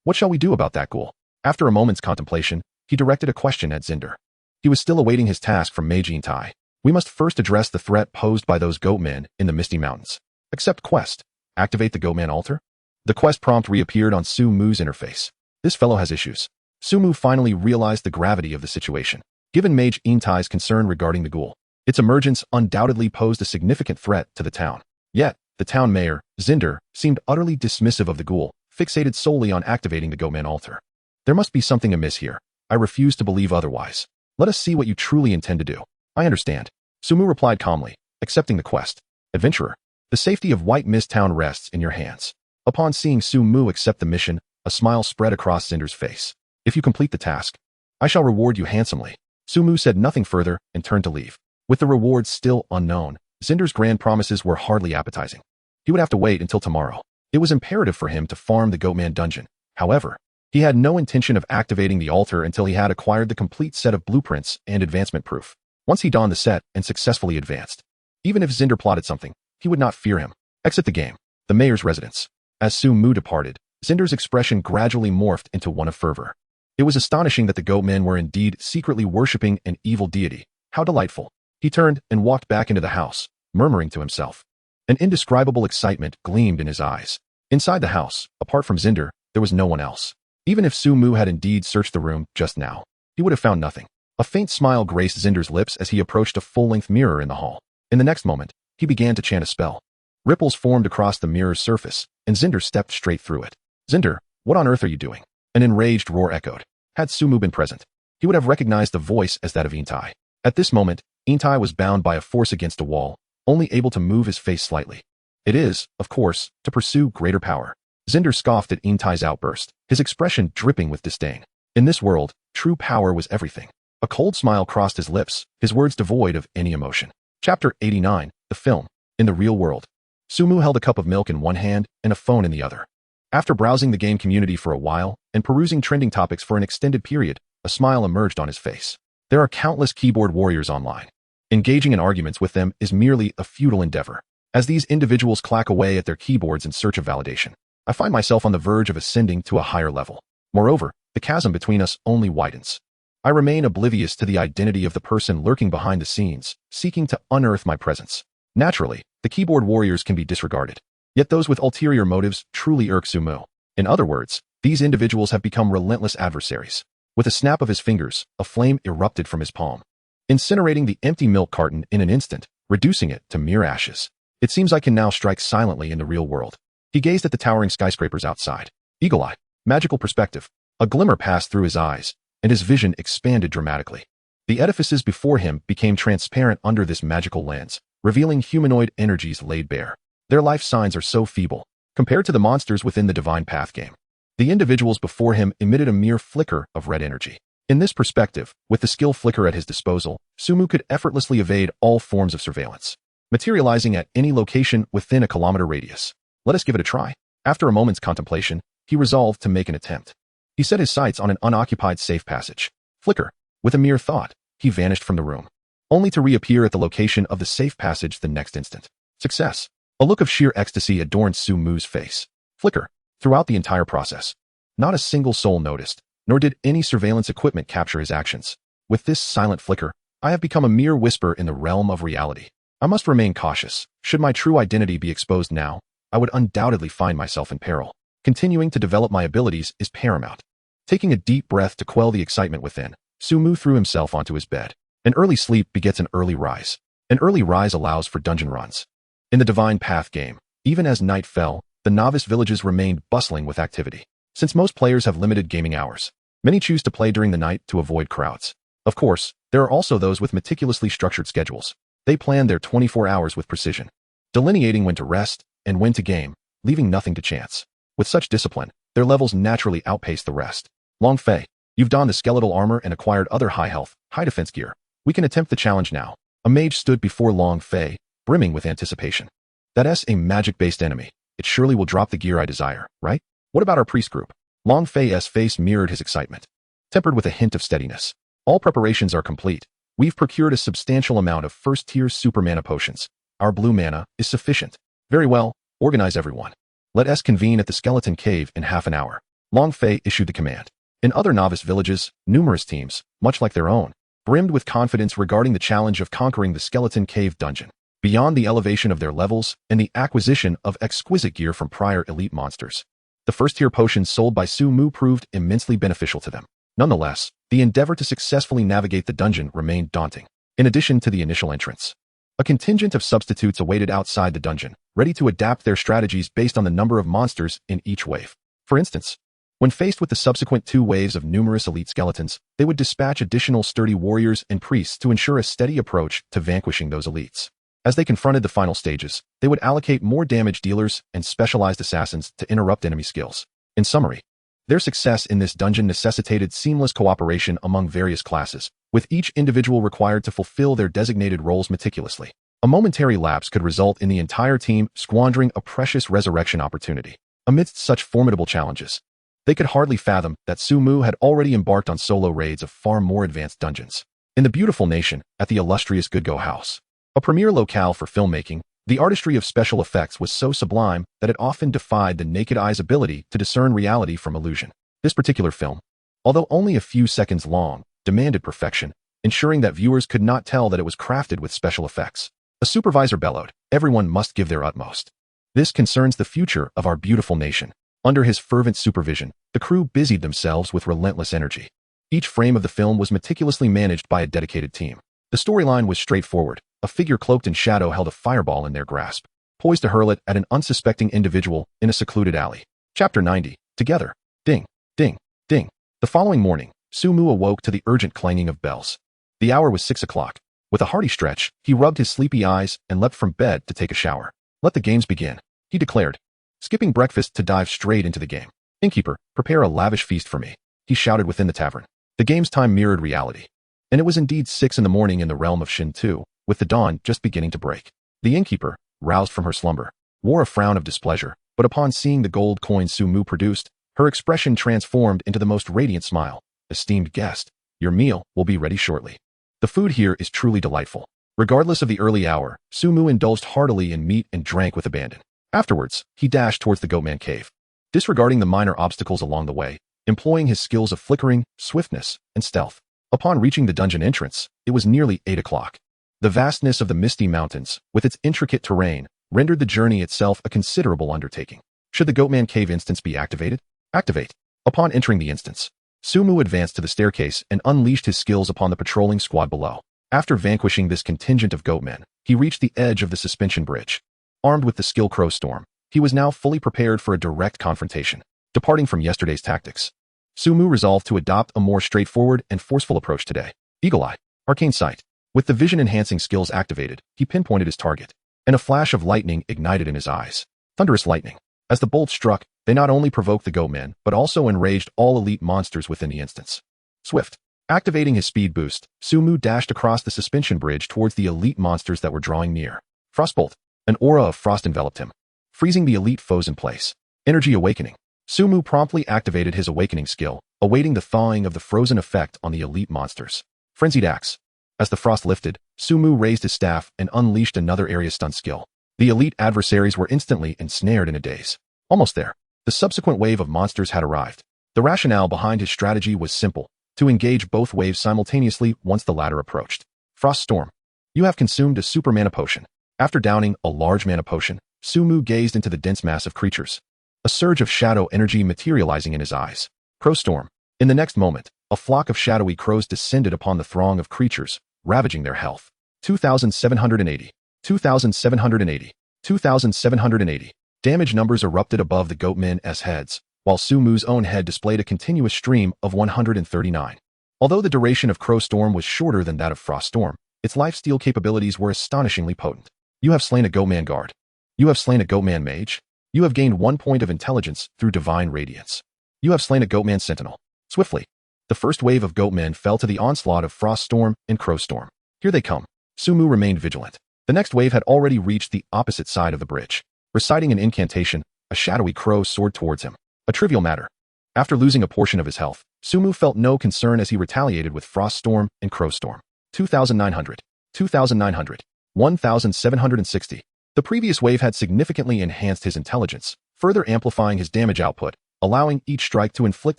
What shall we do about that ghoul? After a moment's contemplation, he directed a question at Zinder. He was still awaiting his task from Mage Tai. We must first address the threat posed by those goatmen in the Misty Mountains. Accept quest. Activate the goatman altar. The quest prompt reappeared on Sumu's interface. This fellow has issues. Sumu finally realized the gravity of the situation. Given Mage Tai's concern regarding the ghoul, its emergence undoubtedly posed a significant threat to the town. Yet, the town mayor, Zinder, seemed utterly dismissive of the ghoul, fixated solely on activating the goatman altar. There must be something amiss here. I refuse to believe otherwise. Let us see what you truly intend to do. I understand. Sumu replied calmly, accepting the quest. Adventurer, the safety of White Mist Town rests in your hands. Upon seeing Sumu accept the mission, a smile spread across Zinder's face. If you complete the task, I shall reward you handsomely. Sumu said nothing further and turned to leave. With the rewards still unknown, Zinder's grand promises were hardly appetizing. He would have to wait until tomorrow. It was imperative for him to farm the Goatman dungeon. However, he had no intention of activating the altar until he had acquired the complete set of blueprints and advancement proof. Once he donned the set and successfully advanced, even if Zinder plotted something, he would not fear him. Exit the game. The mayor's residence. As Sumu departed, Zinder's expression gradually morphed into one of fervor. It was astonishing that the goatmen were indeed secretly worshipping an evil deity. How delightful. He turned and walked back into the house, murmuring to himself. An indescribable excitement gleamed in his eyes. Inside the house, apart from Zinder, there was no one else. Even if Sumu had indeed searched the room just now, he would have found nothing. A faint smile graced Zinder's lips as he approached a full-length mirror in the hall. In the next moment, he began to chant a spell. Ripples formed across the mirror's surface, and Zinder stepped straight through it. Zinder, what on earth are you doing? An enraged roar echoed. Had Sumu been present, he would have recognized the voice as that of Intai. At this moment, Intai was bound by a force against a wall, only able to move his face slightly. It is, of course, to pursue greater power. Zinder scoffed at Intai's outburst, his expression dripping with disdain. In this world, true power was everything. A cold smile crossed his lips, his words devoid of any emotion. Chapter 89, The Film. In the real world, Sumu held a cup of milk in one hand and a phone in the other. After browsing the game community for a while and perusing trending topics for an extended period, a smile emerged on his face. There are countless keyboard warriors online. Engaging in arguments with them is merely a futile endeavor. As these individuals clack away at their keyboards in search of validation, I find myself on the verge of ascending to a higher level. Moreover, the chasm between us only widens. I remain oblivious to the identity of the person lurking behind the scenes, seeking to unearth my presence. Naturally, the keyboard warriors can be disregarded. Yet those with ulterior motives truly irk Sumu. In other words, these individuals have become relentless adversaries. With a snap of his fingers, a flame erupted from his palm, incinerating the empty milk carton in an instant, reducing it to mere ashes. It seems I can now strike silently in the real world. He gazed at the towering skyscrapers outside. Eagle eye, magical perspective. A glimmer passed through his eyes, and his vision expanded dramatically. The edifices before him became transparent under this magical lens, revealing humanoid energies laid bare. Their life signs are so feeble, compared to the monsters within the Divine Path game. The individuals before him emitted a mere flicker of red energy. In this perspective, with the skill flicker at his disposal, Sumu could effortlessly evade all forms of surveillance, materializing at any location within a kilometer radius. Let us give it a try. After a moment's contemplation, he resolved to make an attempt. He set his sights on an unoccupied safe passage. Flicker. With a mere thought, he vanished from the room, only to reappear at the location of the safe passage the next instant. Success. A look of sheer ecstasy adorned Sumu's face. Flicker. Throughout the entire process, not a single soul noticed, nor did any surveillance equipment capture his actions. With this silent flicker, I have become a mere whisper in the realm of reality. I must remain cautious. Should my true identity be exposed now, I would undoubtedly find myself in peril. Continuing to develop my abilities is paramount. Taking a deep breath to quell the excitement within, Sumu threw himself onto his bed. An early sleep begets an early rise. An early rise allows for dungeon runs. In the Divine Path game, even as night fell, the novice villages remained bustling with activity. Since most players have limited gaming hours, many choose to play during the night to avoid crowds. Of course, there are also those with meticulously structured schedules. They plan their 24 hours with precision, delineating when to rest and when to game, leaving nothing to chance. With such discipline, their levels naturally outpace the rest. Long Fei, you've donned the skeletal armor and acquired other high health, high defense gear. We can attempt the challenge now. A mage stood before Long Fei, brimming with anticipation. That's a magic-based enemy. It surely will drop the gear I desire, right? What about our priest group? Long Fei's face mirrored his excitement, tempered with a hint of steadiness. All preparations are complete. We've procured a substantial amount of first-tier super mana potions. Our blue mana is sufficient. Very well, organize everyone. Let us convene at the skeleton cave in half an hour. Long Fei issued the command. In other novice villages, numerous teams, much like their own, brimmed with confidence regarding the challenge of conquering the skeleton cave dungeon. Beyond the elevation of their levels and the acquisition of exquisite gear from prior elite monsters, the first-tier potions sold by Su Mu proved immensely beneficial to them. Nonetheless, the endeavor to successfully navigate the dungeon remained daunting. In addition to the initial entrance, a contingent of substitutes awaited outside the dungeon, ready to adapt their strategies based on the number of monsters in each wave. For instance, when faced with the subsequent 2 waves of numerous elite skeletons, they would dispatch additional sturdy warriors and priests to ensure a steady approach to vanquishing those elites. As they confronted the final stages, they would allocate more damage dealers and specialized assassins to interrupt enemy skills. In summary, their success in this dungeon necessitated seamless cooperation among various classes, with each individual required to fulfill their designated roles meticulously. A momentary lapse could result in the entire team squandering a precious resurrection opportunity. Amidst such formidable challenges, they could hardly fathom that Su Mu had already embarked on solo raids of far more advanced dungeons. In the beautiful nation, at the illustrious Goodgo House, a premier locale for filmmaking, the artistry of special effects was so sublime that it often defied the naked eye's ability to discern reality from illusion. This particular film, although only a few seconds long, demanded perfection, ensuring that viewers could not tell that it was crafted with special effects. A supervisor bellowed, "Everyone must give their utmost. This concerns the future of our beautiful nation." Under his fervent supervision, the crew busied themselves with relentless energy. Each frame of the film was meticulously managed by a dedicated team. The storyline was straightforward. A figure cloaked in shadow held a fireball in their grasp, poised to hurl it at an unsuspecting individual in a secluded alley. Chapter 90. Together. Ding, ding, ding. The following morning, Su Mu awoke to the urgent clanging of bells. The hour was 6 o'clock. With a hearty stretch, he rubbed his sleepy eyes and leapt from bed to take a shower. "Let the games begin," he declared, skipping breakfast to dive straight into the game. "Innkeeper, prepare a lavish feast for me," he shouted within the tavern. The game's time mirrored reality, and it was indeed 6 in the morning in the realm of Shintu, with the dawn just beginning to break. The innkeeper, roused from her slumber, wore a frown of displeasure, but upon seeing the gold coin Su Mu produced, her expression transformed into the most radiant smile. "Esteemed guest, your meal will be ready shortly. The food here is truly delightful." Regardless of the early hour, Su Mu indulged heartily in meat and drank with abandon. Afterwards, he dashed towards the Goatman Cave, disregarding the minor obstacles along the way, employing his skills of flickering, swiftness, and stealth. Upon reaching the dungeon entrance, it was nearly 8 o'clock. The vastness of the misty mountains, with its intricate terrain, rendered the journey itself a considerable undertaking. Should the Goatman Cave instance be activated? Activate. Upon entering the instance, Su Mu advanced to the staircase and unleashed his skills upon the patrolling squad below. After vanquishing this contingent of goatmen, he reached the edge of the suspension bridge. Armed with the skill Crow Storm, he was now fully prepared for a direct confrontation. Departing from yesterday's tactics, Su Mu resolved to adopt a more straightforward and forceful approach today. Eagle Eye, Arcane Sight. With the vision-enhancing skills activated, he pinpointed his target, and a flash of lightning ignited in his eyes. Thunderous lightning. As the bolt struck, they not only provoked the goatmen, but also enraged all elite monsters within the instance. Swift. Activating his speed boost, Su Mu dashed across the suspension bridge towards the elite monsters that were drawing near. Frostbolt. An aura of frost enveloped him, freezing the elite foes in place. Energy Awakening. Su Mu promptly activated his awakening skill, awaiting the thawing of the frozen effect on the elite monsters. Frenzied Axe. As the frost lifted, Su Mu raised his staff and unleashed another area stun skill. The elite adversaries were instantly ensnared in a daze. Almost there. The subsequent wave of monsters had arrived. The rationale behind his strategy was simple: to engage both waves simultaneously once the latter approached. Frost Storm. You have consumed a super mana potion. After downing a large mana potion, Su Mu gazed into the dense mass of creatures, a surge of shadow energy materializing in his eyes. Crow Storm. In the next moment, a flock of shadowy crows descended upon the throng of creatures, ravaging their health. 2,780. 2,780. 2,780. Damage numbers erupted above the goatmen's heads, while Su Mu's own head displayed a continuous stream of 139. Although the duration of Crow Storm was shorter than that of Frost Storm, its lifesteal capabilities were astonishingly potent. You have slain a Goatman Guard. You have slain a Goatman Mage. You have gained 1 point of intelligence through Divine Radiance. You have slain a Goatman Sentinel. Swiftly, the first wave of goatmen fell to the onslaught of Frost Storm and Crow Storm. Here they come. Su Mu remained vigilant. The next wave had already reached the opposite side of the bridge. Reciting an incantation, a shadowy crow soared towards him. A trivial matter. After losing a portion of his health, Sumu felt no concern as he retaliated with Frost Storm and Crow Storm. 2,900. 2,900. 1,760. The previous wave had significantly enhanced his intelligence, further amplifying his damage output, allowing each strike to inflict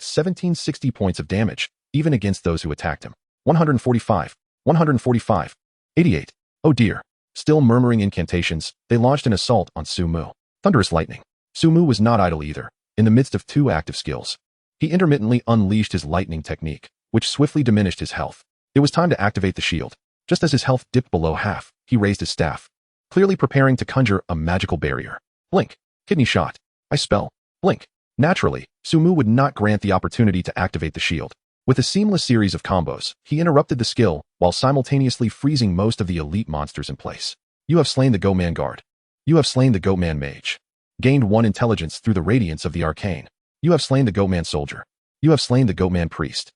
1760 points of damage, even against those who attacked him. 145. 145. 88. Oh dear. Still murmuring incantations, they launched an assault on Sumu. Thunderous lightning. Sumu was not idle either. In the midst of two active skills, he intermittently unleashed his lightning technique, which swiftly diminished his health. It was time to activate the shield. Just as his health dipped below half, he raised his staff, clearly preparing to conjure a magical barrier. Blink. Kidney shot. I spell. Blink. Naturally, Sumu would not grant the opportunity to activate the shield. With a seamless series of combos, he interrupted the skill while simultaneously freezing most of the elite monsters in place. You have slain the Goatman Guard. You have slain the Goatman Mage. Gained 1 intelligence through the radiance of the arcane. You have slain the Goatman Soldier. You have slain the Goatman Priest.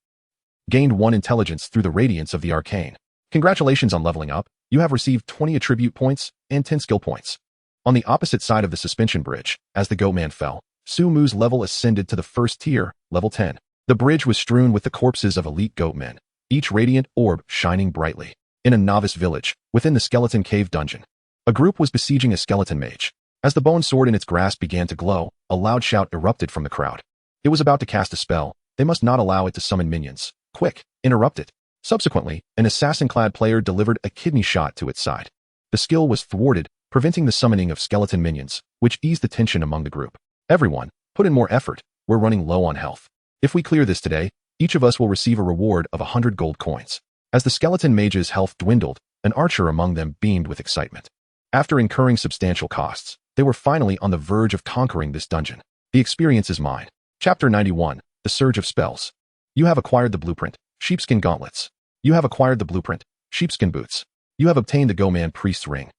Gained 1 intelligence through the radiance of the arcane. Congratulations on leveling up. You have received 20 attribute points and 10 skill points. On the opposite side of the suspension bridge, as the Goatman fell, Sumu's level ascended to the first tier, level 10. The bridge was strewn with the corpses of elite goatmen, each radiant orb shining brightly. In a novice village, within the skeleton cave dungeon, a group was besieging a skeleton mage. As the bone sword in its grasp began to glow, a loud shout erupted from the crowd. It was about to cast a spell. They must not allow it to summon minions. Quick, interrupt it. Subsequently, an assassin-clad player delivered a kidney shot to its side. The skill was thwarted, preventing the summoning of skeleton minions, which eased the tension among the group. Everyone, put in more effort. We're running low on health. If we clear this today, each of us will receive a reward of 100 gold coins. As the skeleton mage's health dwindled, an archer among them beamed with excitement. After incurring substantial costs, they were finally on the verge of conquering this dungeon. The experience is mine. Chapter 91, The Surge of Spells. You have acquired the blueprint, sheepskin gauntlets. You have acquired the blueprint, sheepskin boots. You have obtained the Goatman Priest's ring.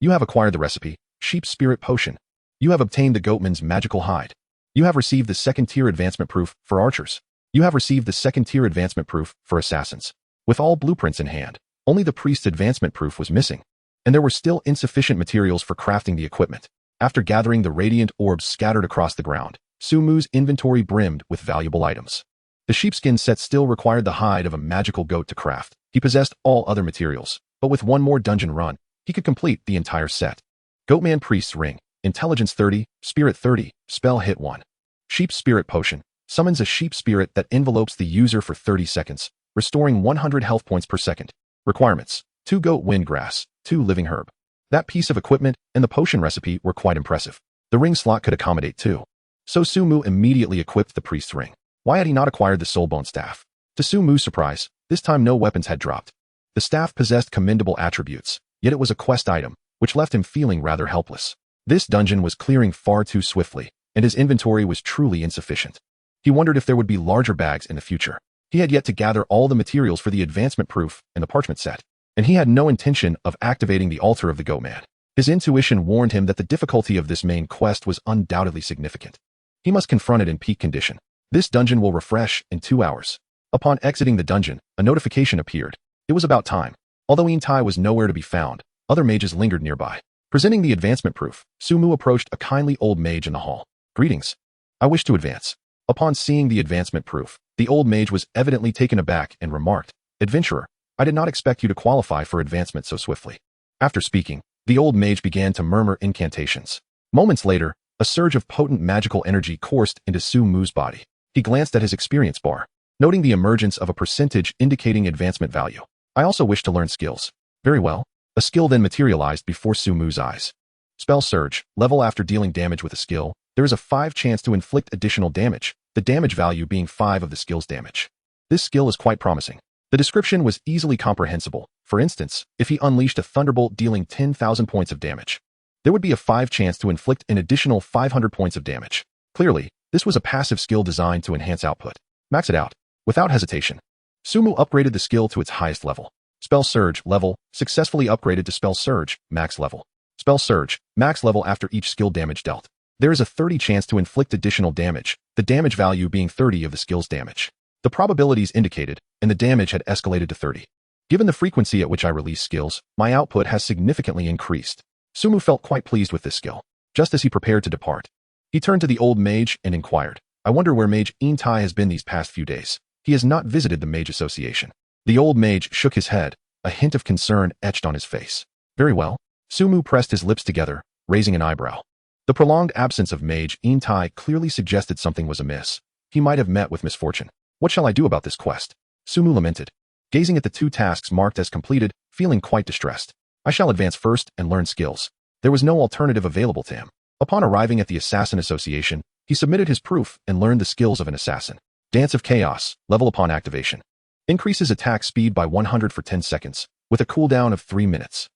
You have acquired the recipe, sheep spirit potion. You have obtained the Goatman's magical hide. You have received the second-tier advancement proof for archers. You have received the second-tier advancement proof for assassins. With all blueprints in hand, only the priest's advancement proof was missing, and there were still insufficient materials for crafting the equipment. After gathering the radiant orbs scattered across the ground, Sumu's inventory brimmed with valuable items. The sheepskin set still required the hide of a magical goat to craft. He possessed all other materials, but with one more dungeon run, he could complete the entire set. Goatman Priest's ring. Intelligence 30, Spirit 30, Spell Hit 1. Sheep Spirit Potion. Summons a sheep spirit that envelopes the user for 30 seconds, restoring 100 health points per second. Requirements: 2 goat windgrass, 2 living herb. That piece of equipment and the potion recipe were quite impressive. The ring slot could accommodate 2. So Sumu immediately equipped the priest's ring. Why had he not acquired the soulbone staff? To Sumu's surprise, this time no weapons had dropped. The staff possessed commendable attributes, yet it was a quest item, which left him feeling rather helpless. This dungeon was clearing far too swiftly, and his inventory was truly insufficient. He wondered if there would be larger bags in the future. He had yet to gather all the materials for the advancement proof and the parchment set, and he had no intention of activating the altar of the Goatman. His intuition warned him that the difficulty of this main quest was undoubtedly significant. He must confront it in peak condition. This dungeon will refresh in 2 hours. Upon exiting the dungeon, a notification appeared. It was about time. Although Intai was nowhere to be found, other mages lingered nearby. Presenting the advancement proof, Sumu approached a kindly old mage in the hall. Greetings. I wish to advance. Upon seeing the advancement proof, the old mage was evidently taken aback and remarked, Adventurer, I did not expect you to qualify for advancement so swiftly. After speaking, the old mage began to murmur incantations. Moments later, a surge of potent magical energy coursed into Sumu's body. He glanced at his experience bar, noting the emergence of a percentage indicating advancement value. I also wish to learn skills. Very well. A skill then materialized before Sumu's eyes. Spell Surge. Level after dealing damage with a skill, there is a 5 chance to inflict additional damage, the damage value being 5 of the skill's damage. This skill is quite promising. The description was easily comprehensible. For instance, if he unleashed a thunderbolt dealing 10,000 points of damage, there would be a 5 chance to inflict an additional 500 points of damage. Clearly, this was a passive skill designed to enhance output. Max it out. Without hesitation, Sumu upgraded the skill to its highest level. Spell Surge level successfully upgraded to Spell Surge max level. Spell Surge max level after each skill damage dealt. There is a 30 chance to inflict additional damage, the damage value being 30 of the skill's damage. The probabilities indicated, and the damage had escalated to 30. Given the frequency at which I release skills, my output has significantly increased. Sumu felt quite pleased with this skill. Just as he prepared to depart, he turned to the old mage and inquired, "I wonder where Mage Intai has been these past few days. He has not visited the Mage Association." The old mage shook his head, a hint of concern etched on his face. "Very well." Sumu pressed his lips together, raising an eyebrow. The prolonged absence of Mage Intai clearly suggested something was amiss. He might have met with misfortune. "What shall I do about this quest?" Sumu lamented, gazing at the 2 tasks marked as completed, feeling quite distressed. "I shall advance first and learn skills." There was no alternative available to him. Upon arriving at the Assassin Association, he submitted his proof and learned the skills of an assassin. Dance of Chaos, level upon activation. Increases attack speed by 100 for 10 seconds, with a cooldown of 3 minutes.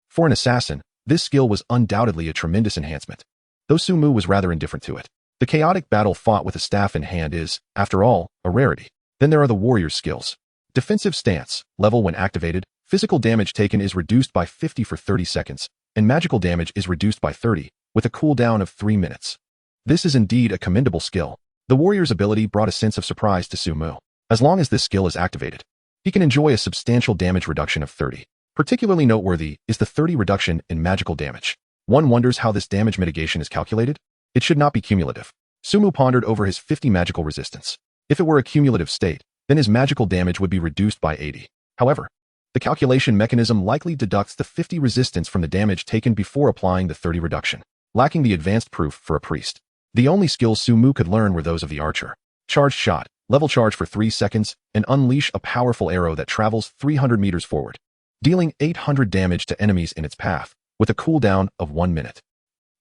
For an assassin, this skill was undoubtedly a tremendous enhancement, though Sumu was rather indifferent to it. The chaotic battle fought with a staff in hand is, after all, a rarity. Then there are the warrior's skills. Defensive Stance, level when activated, physical damage taken is reduced by 50 for 30 seconds, and magical damage is reduced by 30, with a cooldown of 3 minutes. This is indeed a commendable skill. The warrior's ability brought a sense of surprise to Sumu. As long as this skill is activated, he can enjoy a substantial damage reduction of 30. Particularly noteworthy is the 30 reduction in magical damage. One wonders how this damage mitigation is calculated. It should not be cumulative. Sumu pondered over his 50 magical resistance. If it were a cumulative state, then his magical damage would be reduced by 80. However, the calculation mechanism likely deducts the 50 resistance from the damage taken before applying the 30 reduction, lacking the advanced proof for a priest. The only skills Sumu could learn were those of the archer. Charged Shot, level charge for 3 seconds, and unleash a powerful arrow that travels 300 meters forward, dealing 800 damage to enemies in its path, with a cooldown of 1 minute.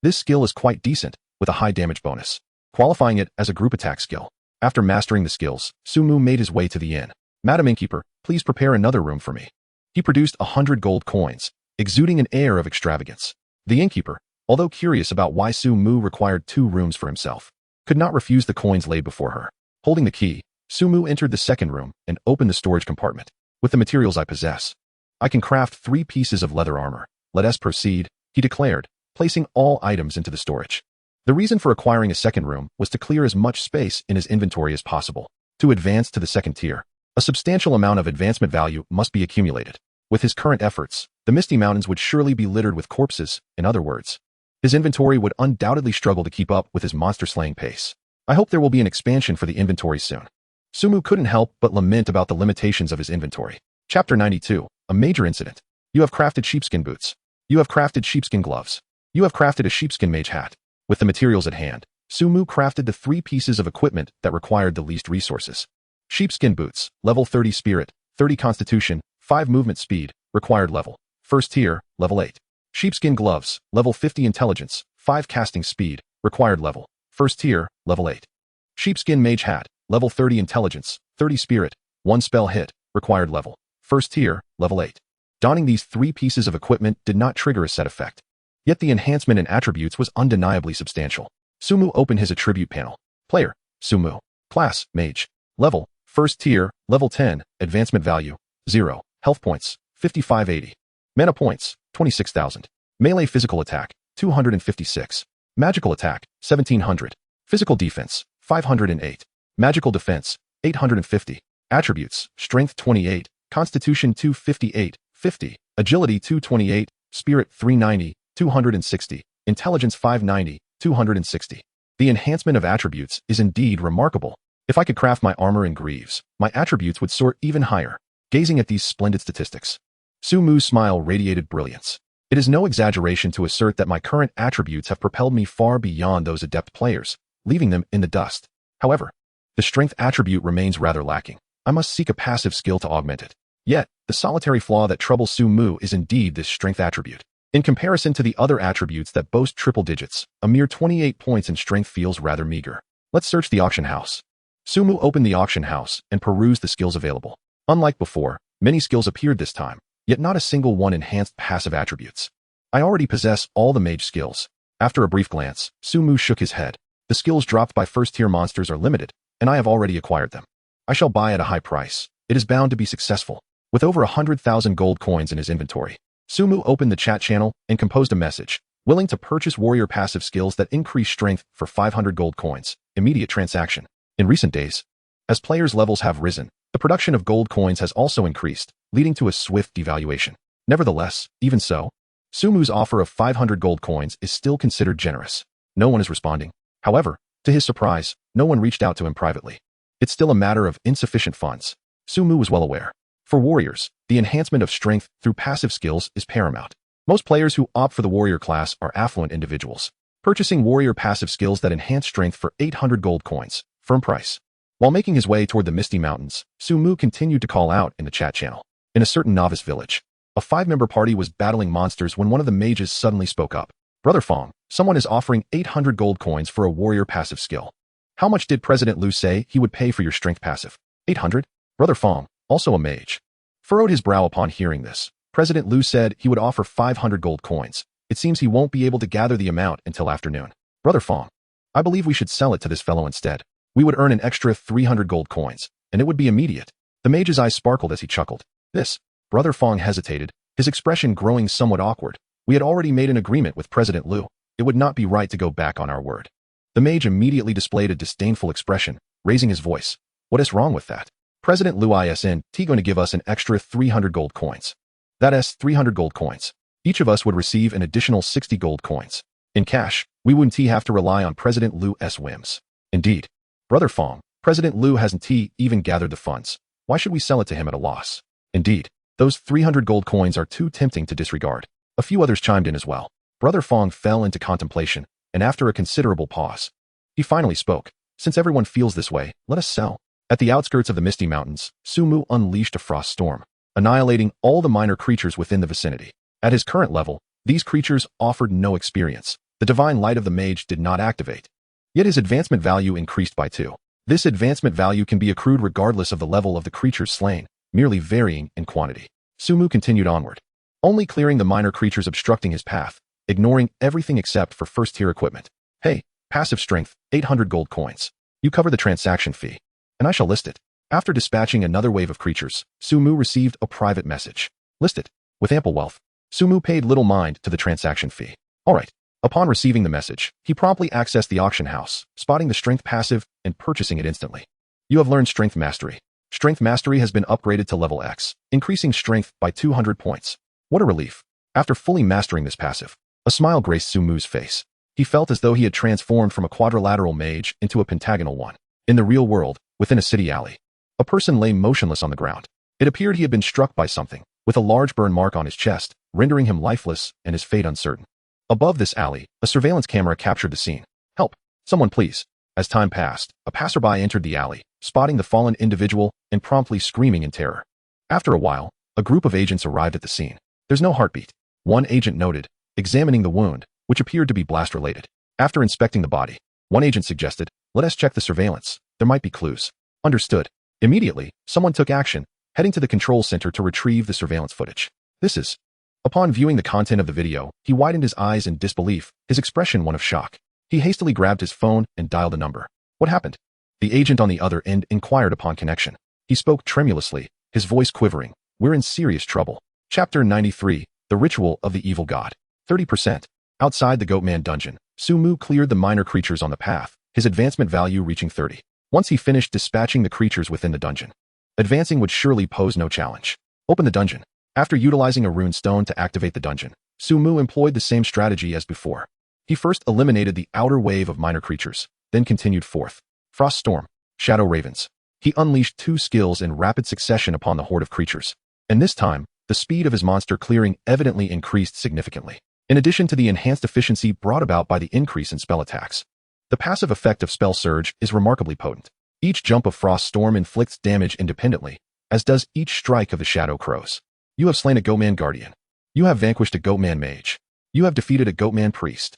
This skill is quite decent, with a high damage bonus, qualifying it as a group attack skill. After mastering the skills, Sumu made his way to the inn. "Madam Innkeeper, please prepare another room for me." He produced 100 gold coins, exuding an air of extravagance. The innkeeper, although curious about why Sumu required 2 rooms for himself, could not refuse the coins laid before her. Holding the key, Sumu entered the second room and opened the storage compartment. "With the materials I possess, I can craft 3 pieces of leather armor. Let us proceed," he declared, placing all items into the storage. The reason for acquiring a second room was to clear as much space in his inventory as possible. To advance to the second tier, a substantial amount of advancement value must be accumulated. With his current efforts, the Misty Mountains would surely be littered with corpses. In other words, his inventory would undoubtedly struggle to keep up with his monster-slaying pace. "I hope there will be an expansion for the inventory soon." Sumu couldn't help but lament about the limitations of his inventory. Chapter 92, a major incident. You have crafted sheepskin boots. You have crafted sheepskin gloves. You have crafted a sheepskin mage hat. With the materials at hand, Sumu crafted the 3 pieces of equipment that required the least resources. Sheepskin boots, level 30 spirit, 30 constitution, 5 movement speed, required level. First tier, level 8. Sheepskin gloves, level 50 intelligence, 5 casting speed, required level. First tier, level 8. Sheepskin mage hat, level 30 intelligence, 30 spirit, 1 spell hit, required level. First tier, level 8. Donning these 3 pieces of equipment did not trigger a set effect. Yet the enhancement in attributes was undeniably substantial. Sumu opened his attribute panel. Player, Sumu. Class, Mage. Level, first tier, level 10, advancement value, 0. Health points, 5580. Mana points, 26,000. Melee physical attack, 256. Magical attack, 1700. Physical defense, 508. Magical defense, 850. Attributes, strength 28, constitution 258, 50. Agility 228, spirit 390, 260. Intelligence 590, 260. The enhancement of attributes is indeed remarkable. If I could craft my armor in greaves, my attributes would soar even higher. Gazing at these splendid statistics, Sumu's smile radiated brilliance. It is no exaggeration to assert that my current attributes have propelled me far beyond those adept players, leaving them in the dust. However, the strength attribute remains rather lacking. I must seek a passive skill to augment it. Yet, the solitary flaw that troubles Sumu is indeed this strength attribute. In comparison to the other attributes that boast triple digits, a mere 28 points in strength feels rather meager. Let's search the auction house. Sumu opened the auction house and perused the skills available. Unlike before, many skills appeared this time, yet not a single one enhanced passive attributes. I already possess all the mage skills. After a brief glance, Sumu shook his head. The skills dropped by first-tier monsters are limited, and I have already acquired them. I shall buy at a high price. It is bound to be successful. With over 100,000 gold coins in his inventory, Sumu opened the chat channel and composed a message, willing to purchase warrior passive skills that increase strength for 500 gold coins. Immediate transaction. In recent days, as players' levels have risen, the production of gold coins has also increased, leading to a swift devaluation. Nevertheless, even so, Sumu's offer of 500 gold coins is still considered generous. No one is responding. However, to his surprise, no one reached out to him privately. It's still a matter of insufficient funds. Sumu was well aware. For warriors, the enhancement of strength through passive skills is paramount. Most players who opt for the warrior class are affluent individuals, purchasing warrior passive skills that enhance strength for 800 gold coins, firm price. While making his way toward the Misty Mountains, Sumu continued to call out in the chat channel. In a certain novice village, a 5-member party was battling monsters when one of the mages suddenly spoke up. Brother Fong, someone is offering 800 gold coins for a warrior passive skill. How much did President Lu say he would pay for your strength passive? 800? Brother Fong, also a mage, furrowed his brow upon hearing this. President Lu said he would offer 500 gold coins. It seems he won't be able to gather the amount until afternoon. Brother Fong, I believe we should sell it to this fellow instead. We would earn an extra 300 gold coins, and it would be immediate. The mage's eyes sparkled as he chuckled. This. Brother Fong hesitated, his expression growing somewhat awkward. We had already made an agreement with President Lu. It would not be right to go back on our word. The mage immediately displayed a disdainful expression, raising his voice. What is wrong with that? President Lu isn't going to give us an extra 300 gold coins. That's 300 gold coins. Each of us would receive an additional 60 gold coins. In cash, we wouldn't have to rely on President Lu's whims. Indeed. Brother Fong, President Lu hasn't even gathered the funds. Why should we sell it to him at a loss? Indeed, those 300 gold coins are too tempting to disregard. A few others chimed in as well. Brother Fong fell into contemplation, and after a considerable pause, he finally spoke. Since everyone feels this way, let us sell. At the outskirts of the Misty Mountains, Sumu unleashed a frost storm, annihilating all the minor creatures within the vicinity. At his current level, these creatures offered no experience. The divine light of the mage did not activate. Yet his advancement value increased by 2. This advancement value can be accrued regardless of the level of the creatures slain, merely varying in quantity. Sumu continued onward, only clearing the minor creatures obstructing his path, ignoring everything except for first-tier equipment. Hey, passive strength, 800 gold coins. You cover the transaction fee, and I shall list it. After dispatching another wave of creatures, Sumu received a private message. List it. With ample wealth, Sumu paid little mind to the transaction fee. All right. Upon receiving the message, he promptly accessed the auction house, spotting the strength passive and purchasing it instantly. You have learned Strength Mastery. Strength Mastery has been upgraded to level X, increasing strength by 200 points. What a relief. After fully mastering this passive, a smile graced Sumu's face. He felt as though he had transformed from a quadrilateral mage into a pentagonal one. In the real world, within a city alley, a person lay motionless on the ground. It appeared he had been struck by something, with a large burn mark on his chest, rendering him lifeless and his fate uncertain. Above this alley, a surveillance camera captured the scene. Help! Someone please! As time passed, a passerby entered the alley, spotting the fallen individual and promptly screaming in terror. After a while, a group of agents arrived at the scene. There's no heartbeat. One agent noted, examining the wound, which appeared to be blast-related. After inspecting the body, one agent suggested, let us check the surveillance. There might be clues. Understood. Immediately, someone took action, heading to the control center to retrieve the surveillance footage. This is... Upon viewing the content of the video, he widened his eyes in disbelief, his expression one of shock. He hastily grabbed his phone and dialed a number. What happened? The agent on the other end inquired upon connection. He spoke tremulously, his voice quivering. We're in serious trouble. Chapter 93, The Ritual of the Evil God. 30%. Outside the Goatman dungeon, Sumu cleared the minor creatures on the path, his advancement value reaching 30. Once he finished dispatching the creatures within the dungeon, advancing would surely pose no challenge. Open the dungeon. After utilizing a rune stone to activate the dungeon, Sumu employed the same strategy as before. He first eliminated the outer wave of minor creatures, then continued forth. Frost Storm, Shadow Ravens. He unleashed 2 skills in rapid succession upon the horde of creatures. And this time, the speed of his monster clearing evidently increased significantly. In addition to the enhanced efficiency brought about by the increase in spell attacks, the passive effect of Spell Surge is remarkably potent. Each jump of Frost Storm inflicts damage independently, as does each strike of the Shadow Crows. You have slain a Goatman Guardian. You have vanquished a Goatman Mage. You have defeated a Goatman Priest.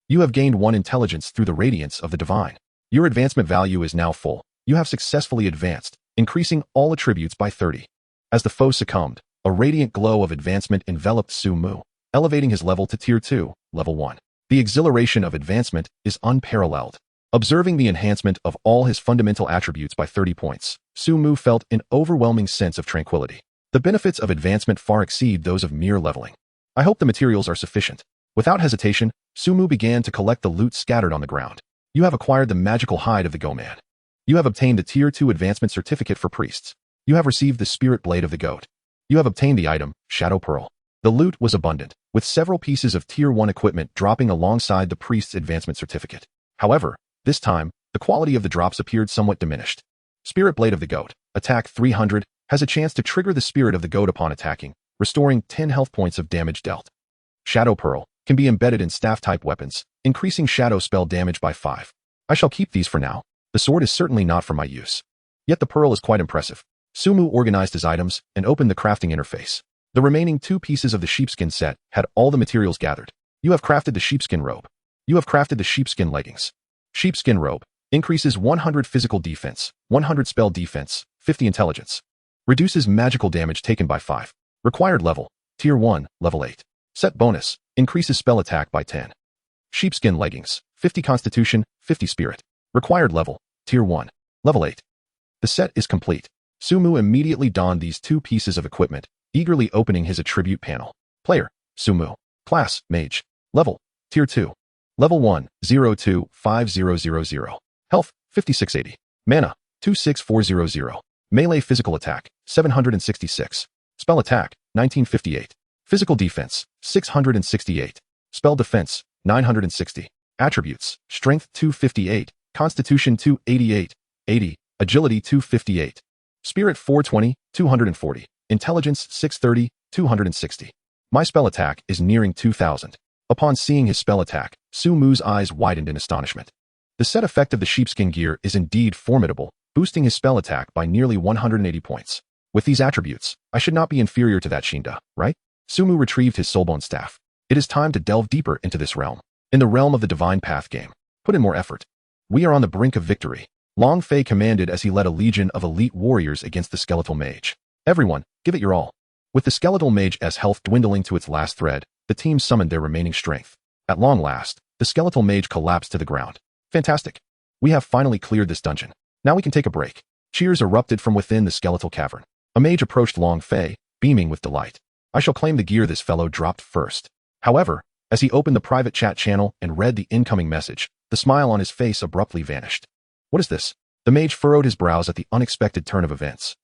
You have gained 1 intelligence through the radiance of the divine. Your advancement value is now full. You have successfully advanced, increasing all attributes by 30. As the foe succumbed, a radiant glow of advancement enveloped Sumu, elevating his level to Tier 2, Level 1. The exhilaration of advancement is unparalleled. Observing the enhancement of all his fundamental attributes by 30 points, Sumu felt an overwhelming sense of tranquility. The benefits of advancement far exceed those of mere leveling. I hope the materials are sufficient. Without hesitation, Sumu began to collect the loot scattered on the ground. You have acquired the magical hide of the Goatman. You have obtained the Tier 2 advancement certificate for priests. You have received the spirit blade of the goat. You have obtained the item, Shadow Pearl. The loot was abundant. with several pieces of Tier 1 equipment dropping alongside the priest's advancement certificate. However, this time, the quality of the drops appeared somewhat diminished. Spirit Blade of the Goat, attack 300, has a chance to trigger the spirit of the goat upon attacking, restoring 10 health points of damage dealt. Shadow Pearl can be embedded in staff-type weapons, increasing shadow spell damage by 5. I shall keep these for now. The sword is certainly not for my use. Yet the pearl is quite impressive. Sumu organized his items and opened the crafting interface. The remaining 2 pieces of the sheepskin set had all the materials gathered. You have crafted the sheepskin robe. You have crafted the sheepskin leggings. Sheepskin robe increases 100 physical defense, 100 spell defense, 50 intelligence. Reduces magical damage taken by 5. Required level, Tier 1, level 8. Set bonus, increases spell attack by 10. Sheepskin leggings, 50 constitution, 50 spirit. Required level, Tier 1, level 8. The set is complete. Sumu immediately donned these 2 pieces of equipment, eagerly opening his attribute panel. Player, Sumu. Class, Mage. Level, Tier 2. Level 1, 025000. Health, 5680. Mana, 26400. Melee physical attack, 766. Spell attack, 1958. Physical defense, 668. Spell defense, 960. Attributes, Strength 258, Constitution 288, 80, Agility 258. Spirit 420, 240. Intelligence 630, 260. My spell attack is nearing 2000. Upon seeing his spell attack, Sumu's eyes widened in astonishment. The set effect of the sheepskin gear is indeed formidable, boosting his spell attack by nearly 180 points. With these attributes, I should not be inferior to that Shinda, right? Sumu retrieved his soulbone staff. It is time to delve deeper into this realm. In the realm of the Divine Path game, put in more effort. We are on the brink of victory. Long Fei commanded as he led a legion of elite warriors against the skeletal mage. Everyone, give it your all. With the skeletal mage's health dwindling to its last thread, the team summoned their remaining strength. At long last, the skeletal mage collapsed to the ground. Fantastic. We have finally cleared this dungeon. Now we can take a break. Cheers erupted from within the skeletal cavern. A mage approached Long Fei, beaming with delight. I shall claim the gear this fellow dropped first. However, as he opened the private chat channel and read the incoming message, the smile on his face abruptly vanished. What is this? The mage furrowed his brows at the unexpected turn of events.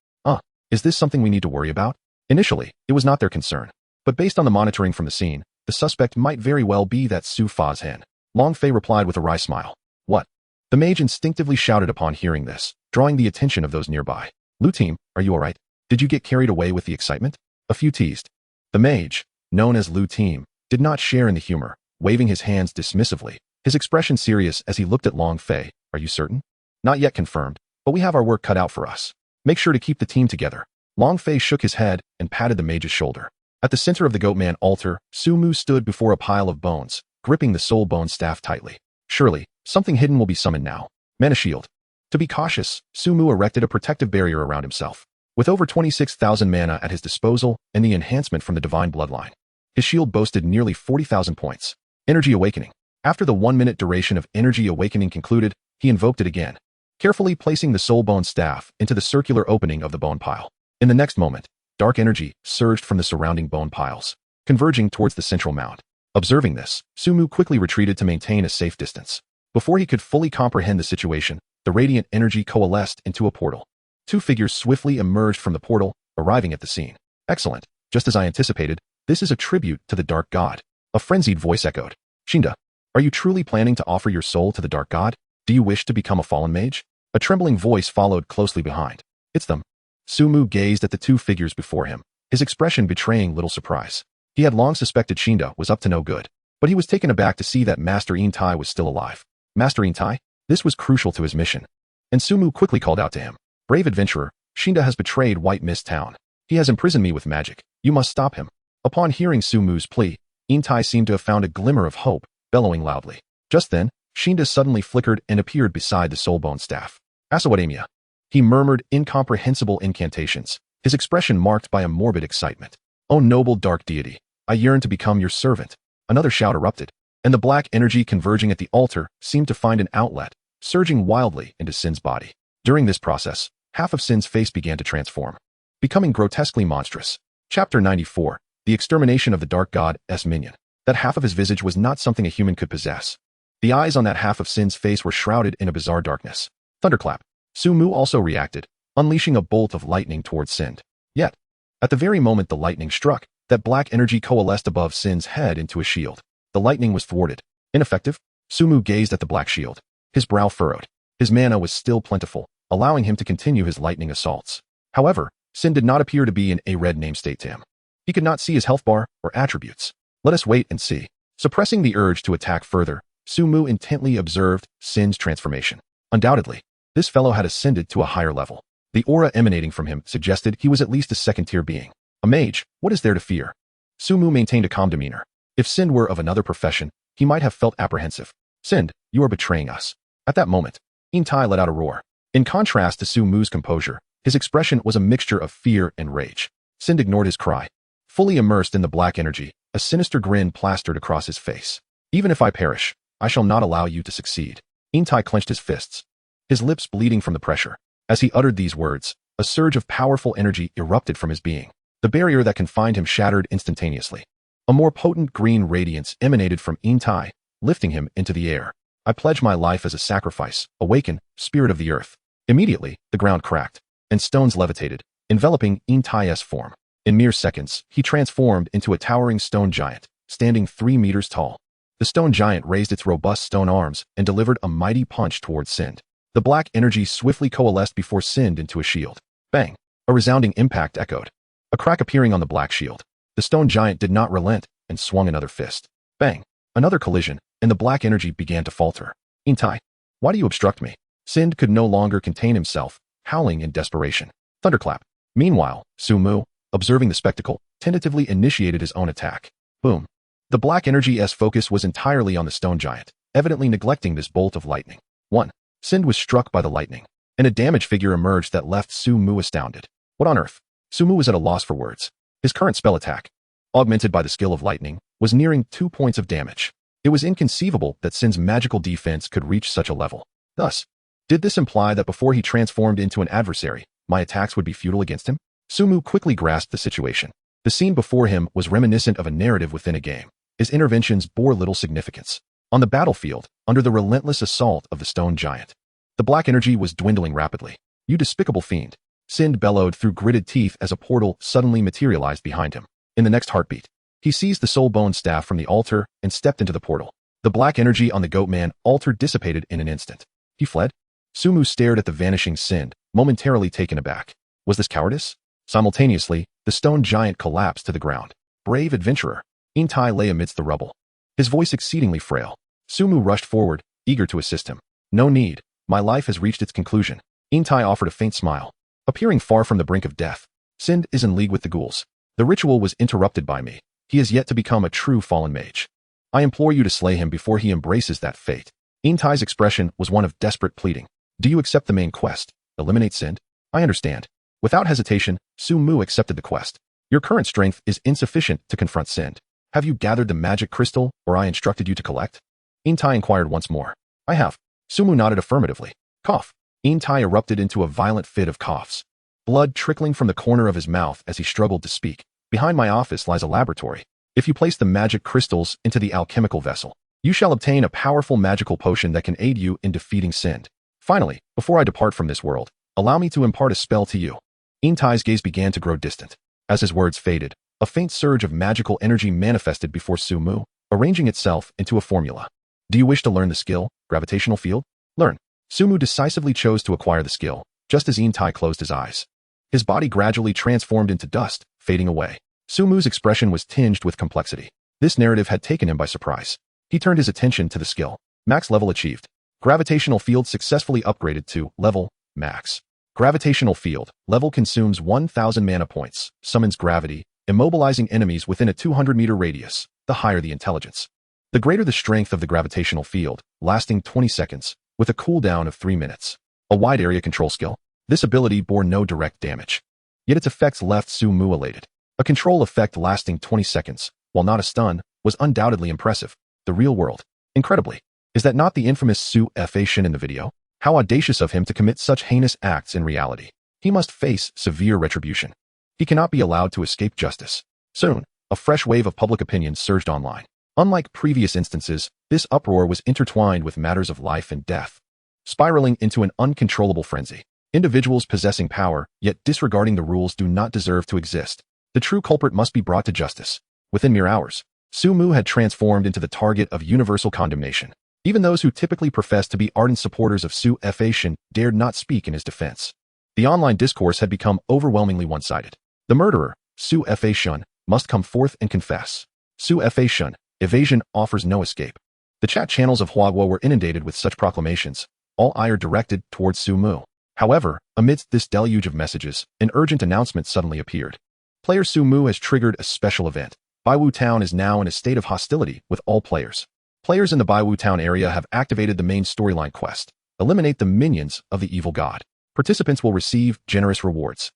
Is this something we need to worry about? Initially, it was not their concern. But based on the monitoring from the scene, the suspect might very well be that Su Fa's hen. Long Fei replied with a wry smile. What? The mage instinctively shouted upon hearing this, drawing the attention of those nearby. Lu team, are you alright? Did you get carried away with the excitement? A few teased. The mage, known as Lu team, did not share in the humor, waving his hands dismissively, his expression serious as he looked at Long Fei. Are you certain? Not yet confirmed, but we have our work cut out for us. Make sure to keep the team together. Long Fei shook his head and patted the mage's shoulder. At the center of the Goatman altar, Sumu stood before a pile of bones, gripping the soul bone staff tightly. Surely, something hidden will be summoned now. Mana shield. To be cautious, Sumu erected a protective barrier around himself. With over 26,000 mana at his disposal and the enhancement from the divine bloodline, his shield boasted nearly 40,000 points. Energy Awakening. After the 1-minute duration of Energy Awakening concluded, he invoked it again, carefully placing the soul bone staff into the circular opening of the bone pile. In the next moment, dark energy surged from the surrounding bone piles, converging towards the central mound. Observing this, Sumu quickly retreated to maintain a safe distance. Before he could fully comprehend the situation, the radiant energy coalesced into a portal. 2 figures swiftly emerged from the portal, arriving at the scene. Excellent. Just as I anticipated, this is a tribute to the Dark God. A frenzied voice echoed. Shinda, are you truly planning to offer your soul to the Dark God? Do you wish to become a fallen mage? A trembling voice followed closely behind. It's them. Sumu gazed at the 2 figures before him, his expression betraying little surprise. He had long suspected Shinda was up to no good, but he was taken aback to see that Master Intai was still alive. Master Intai? This was crucial to his mission. And Sumu quickly called out to him. Brave adventurer, Shinda has betrayed White Mist Town. He has imprisoned me with magic. You must stop him. Upon hearing Sumu's plea, Intai seemed to have found a glimmer of hope, bellowing loudly. Just then, Shinda suddenly flickered and appeared beside the soulbone staff. Asawadamia. He murmured incomprehensible incantations, his expression marked by a morbid excitement. O noble dark deity, I yearn to become your servant. Another shout erupted, and the black energy converging at the altar seemed to find an outlet, surging wildly into Sin's body. During this process, half of Sin's face began to transform, becoming grotesquely monstrous. Chapter 94, The Extermination of the Dark God's Minion. That half of his visage was not something a human could possess. The eyes on that half of Sin's face were shrouded in a bizarre darkness. Thunderclap. Sumu also reacted, unleashing a bolt of lightning towards Sin. Yet, at the very moment the lightning struck, That black energy coalesced above Sin's head into a shield. The lightning was thwarted. Ineffective? Sumu gazed at the black shield. His brow furrowed. His mana was still plentiful, allowing him to continue his lightning assaults. However, Sin did not appear to be in a red namestate to him. He could not see his health bar or attributes. Let us wait and see. Suppressing the urge to attack further, Sumu intently observed Sin's transformation. Undoubtedly, this fellow had ascended to a higher level. The aura emanating from him suggested he was at least a second-tier being. A mage, what is there to fear? Sumu maintained a calm demeanor. If Sind were of another profession, he might have felt apprehensive. Sind, you are betraying us. At that moment, Intai let out a roar. In contrast to Sumu's composure, his expression was a mixture of fear and rage. Sind ignored his cry. Fully immersed in the black energy, a sinister grin plastered across his face. Even if I perish, I shall not allow you to succeed. Intai clenched his fists, his lips bleeding from the pressure. As he uttered these words, a surge of powerful energy erupted from his being. The barrier that confined him shattered instantaneously. A more potent green radiance emanated from Intai, lifting him into the air. I pledge my life as a sacrifice. Awaken, spirit of the earth. Immediately, the ground cracked, and stones levitated, enveloping Intai's form. In mere seconds, he transformed into a towering stone giant, standing 3 meters tall. The stone giant raised its robust stone arms and delivered a mighty punch towards Sind. The black energy swiftly coalesced before Sind into a shield. Bang! A resounding impact echoed. A crack appearing on the black shield. The stone giant did not relent and swung another fist. Bang! Another collision, and the black energy began to falter. Intai, why do you obstruct me? Sind could no longer contain himself, howling in desperation. Thunderclap. Meanwhile, Sumu, observing the spectacle, tentatively initiated his own attack. Boom. The black energy's focus was entirely on the stone giant, evidently neglecting this bolt of lightning. 1. Sind was struck by the lightning, and a damage figure emerged that left Sumu astounded. What on earth? Sumu was at a loss for words. His current spell attack, augmented by the skill of lightning, was nearing 2 points of damage. It was inconceivable that Sind's magical defense could reach such a level. Thus, did this imply that before he transformed into an adversary, my attacks would be futile against him? Sumu quickly grasped the situation. The scene before him was reminiscent of a narrative within a game. His interventions bore little significance. On the battlefield, under the relentless assault of the stone giant, the black energy was dwindling rapidly. You despicable fiend! Sind bellowed through gritted teeth as a portal suddenly materialized behind him. In the next heartbeat, he seized the soul bone staff from the altar and stepped into the portal. The black energy on the goatman altar dissipated in an instant. He fled? Sumu stared at the vanishing Sind, momentarily taken aback. Was this cowardice? Simultaneously, the stone giant collapsed to the ground. Brave adventurer. Intai lay amidst the rubble, his voice exceedingly frail. Sumu rushed forward, eager to assist him. No need. My life has reached its conclusion. Intai offered a faint smile. Appearing far from the brink of death, Sind is in league with the ghouls. The ritual was interrupted by me. He has yet to become a true fallen mage. I implore you to slay him before he embraces that fate. Intai's expression was one of desperate pleading. Do you accept the main quest? Eliminate Sind? I understand. Without hesitation, Sumu accepted the quest. Your current strength is insufficient to confront Sind. Have you gathered the magic crystal, or I instructed you to collect? Intai inquired once more. I have. Sumu nodded affirmatively. Cough. Intai erupted into a violent fit of coughs, blood trickling from the corner of his mouth as he struggled to speak. Behind my office lies a laboratory. If you place the magic crystals into the alchemical vessel, you shall obtain a powerful magical potion that can aid you in defeating Sind. Finally, before I depart from this world, allow me to impart a spell to you. Intai's gaze began to grow distant. As his words faded, a faint surge of magical energy manifested before Sumu, arranging itself into a formula. Do you wish to learn the skill, gravitational field? Learn. Sumu decisively chose to acquire the skill, just as Intai closed his eyes. His body gradually transformed into dust, fading away. Sumu's expression was tinged with complexity. This narrative had taken him by surprise. He turned his attention to the skill. Max level achieved. Gravitational field successfully upgraded to level max. Gravitational field level consumes 1,000 mana points, summons gravity, immobilizing enemies within a 200-meter radius, the higher the intelligence. The greater the strength of the gravitational field, lasting 20 seconds, with a cooldown of 3 minutes. A wide area control skill. This ability bore no direct damage, yet its effects left Sumu elated. A control effect lasting 20 seconds, while not a stun, was undoubtedly impressive. The real world. Incredibly. Is that not the infamous Su-F-Asian in the video? How audacious of him to commit such heinous acts in reality. He must face severe retribution. He cannot be allowed to escape justice. Soon, a fresh wave of public opinion surged online. Unlike previous instances, this uproar was intertwined with matters of life and death, spiraling into an uncontrollable frenzy. Individuals possessing power, yet disregarding the rules, do not deserve to exist. The true culprit must be brought to justice. Within mere hours, Su-mu had transformed into the target of universal condemnation. Even those who typically professed to be ardent supporters of Su-Fa-shun dared not speak in his defense. The online discourse had become overwhelmingly one-sided. The murderer, Su-Fa-shun, must come forth and confess. Su-Fa-shun, evasion offers no escape. The chat channels of Hwagwo were inundated with such proclamations, all ire directed towards Su-mu. However, amidst this deluge of messages, an urgent announcement suddenly appeared. Player Su-mu has triggered a special event. Baiwu Town is now in a state of hostility with all players. Players in the Baiwu Town area have activated the main storyline quest. Eliminate the minions of the evil god. Participants will receive generous rewards.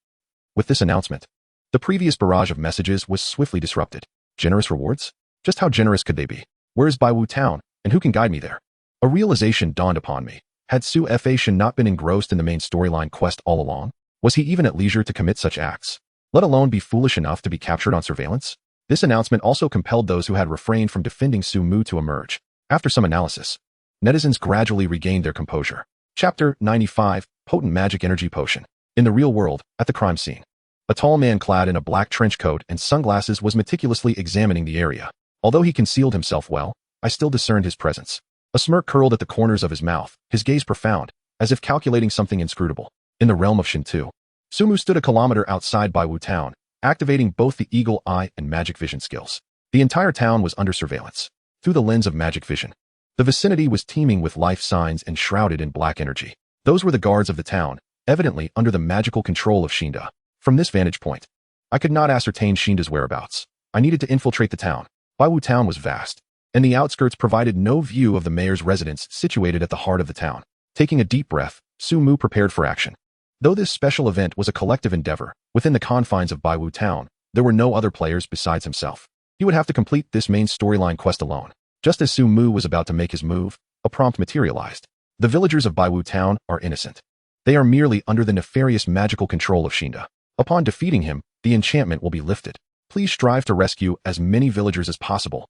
With this announcement, the previous barrage of messages was swiftly disrupted. Generous rewards? Just how generous could they be? Where is Baiwu Town, and who can guide me there? A realization dawned upon me. Had Su-Fa-shun not been engrossed in the main storyline quest all along? Was he even at leisure to commit such acts? Let alone be foolish enough to be captured on surveillance? This announcement also compelled those who had refrained from defending Su-mu to emerge. After some analysis, netizens gradually regained their composure. Chapter 95, Potent Magic Energy Potion. In the real world, at the crime scene, a tall man clad in a black trench coat and sunglasses was meticulously examining the area. Although he concealed himself well, I still discerned his presence. A smirk curled at the corners of his mouth, his gaze profound, as if calculating something inscrutable. In the realm of Shinto, Su-mu stood a kilometer outside Baiwu Town, activating both the eagle eye and magic vision skills. The entire town was under surveillance. Through the lens of magic vision, the vicinity was teeming with life signs and shrouded in black energy. Those were the guards of the town, evidently under the magical control of Shinda. From this vantage point, I could not ascertain Shinda's whereabouts. I needed to infiltrate the town. Baiwu Town was vast, and the outskirts provided no view of the mayor's residence situated at the heart of the town. Taking a deep breath, Su-mu prepared for action. Though this special event was a collective endeavor, within the confines of Baiwu Town, there were no other players besides himself. He would have to complete this main storyline quest alone. Just as Su-mu was about to make his move, a prompt materialized. The villagers of Baiwu Town are innocent. They are merely under the nefarious magical control of Shinda. Upon defeating him, the enchantment will be lifted. Please strive to rescue as many villagers as possible.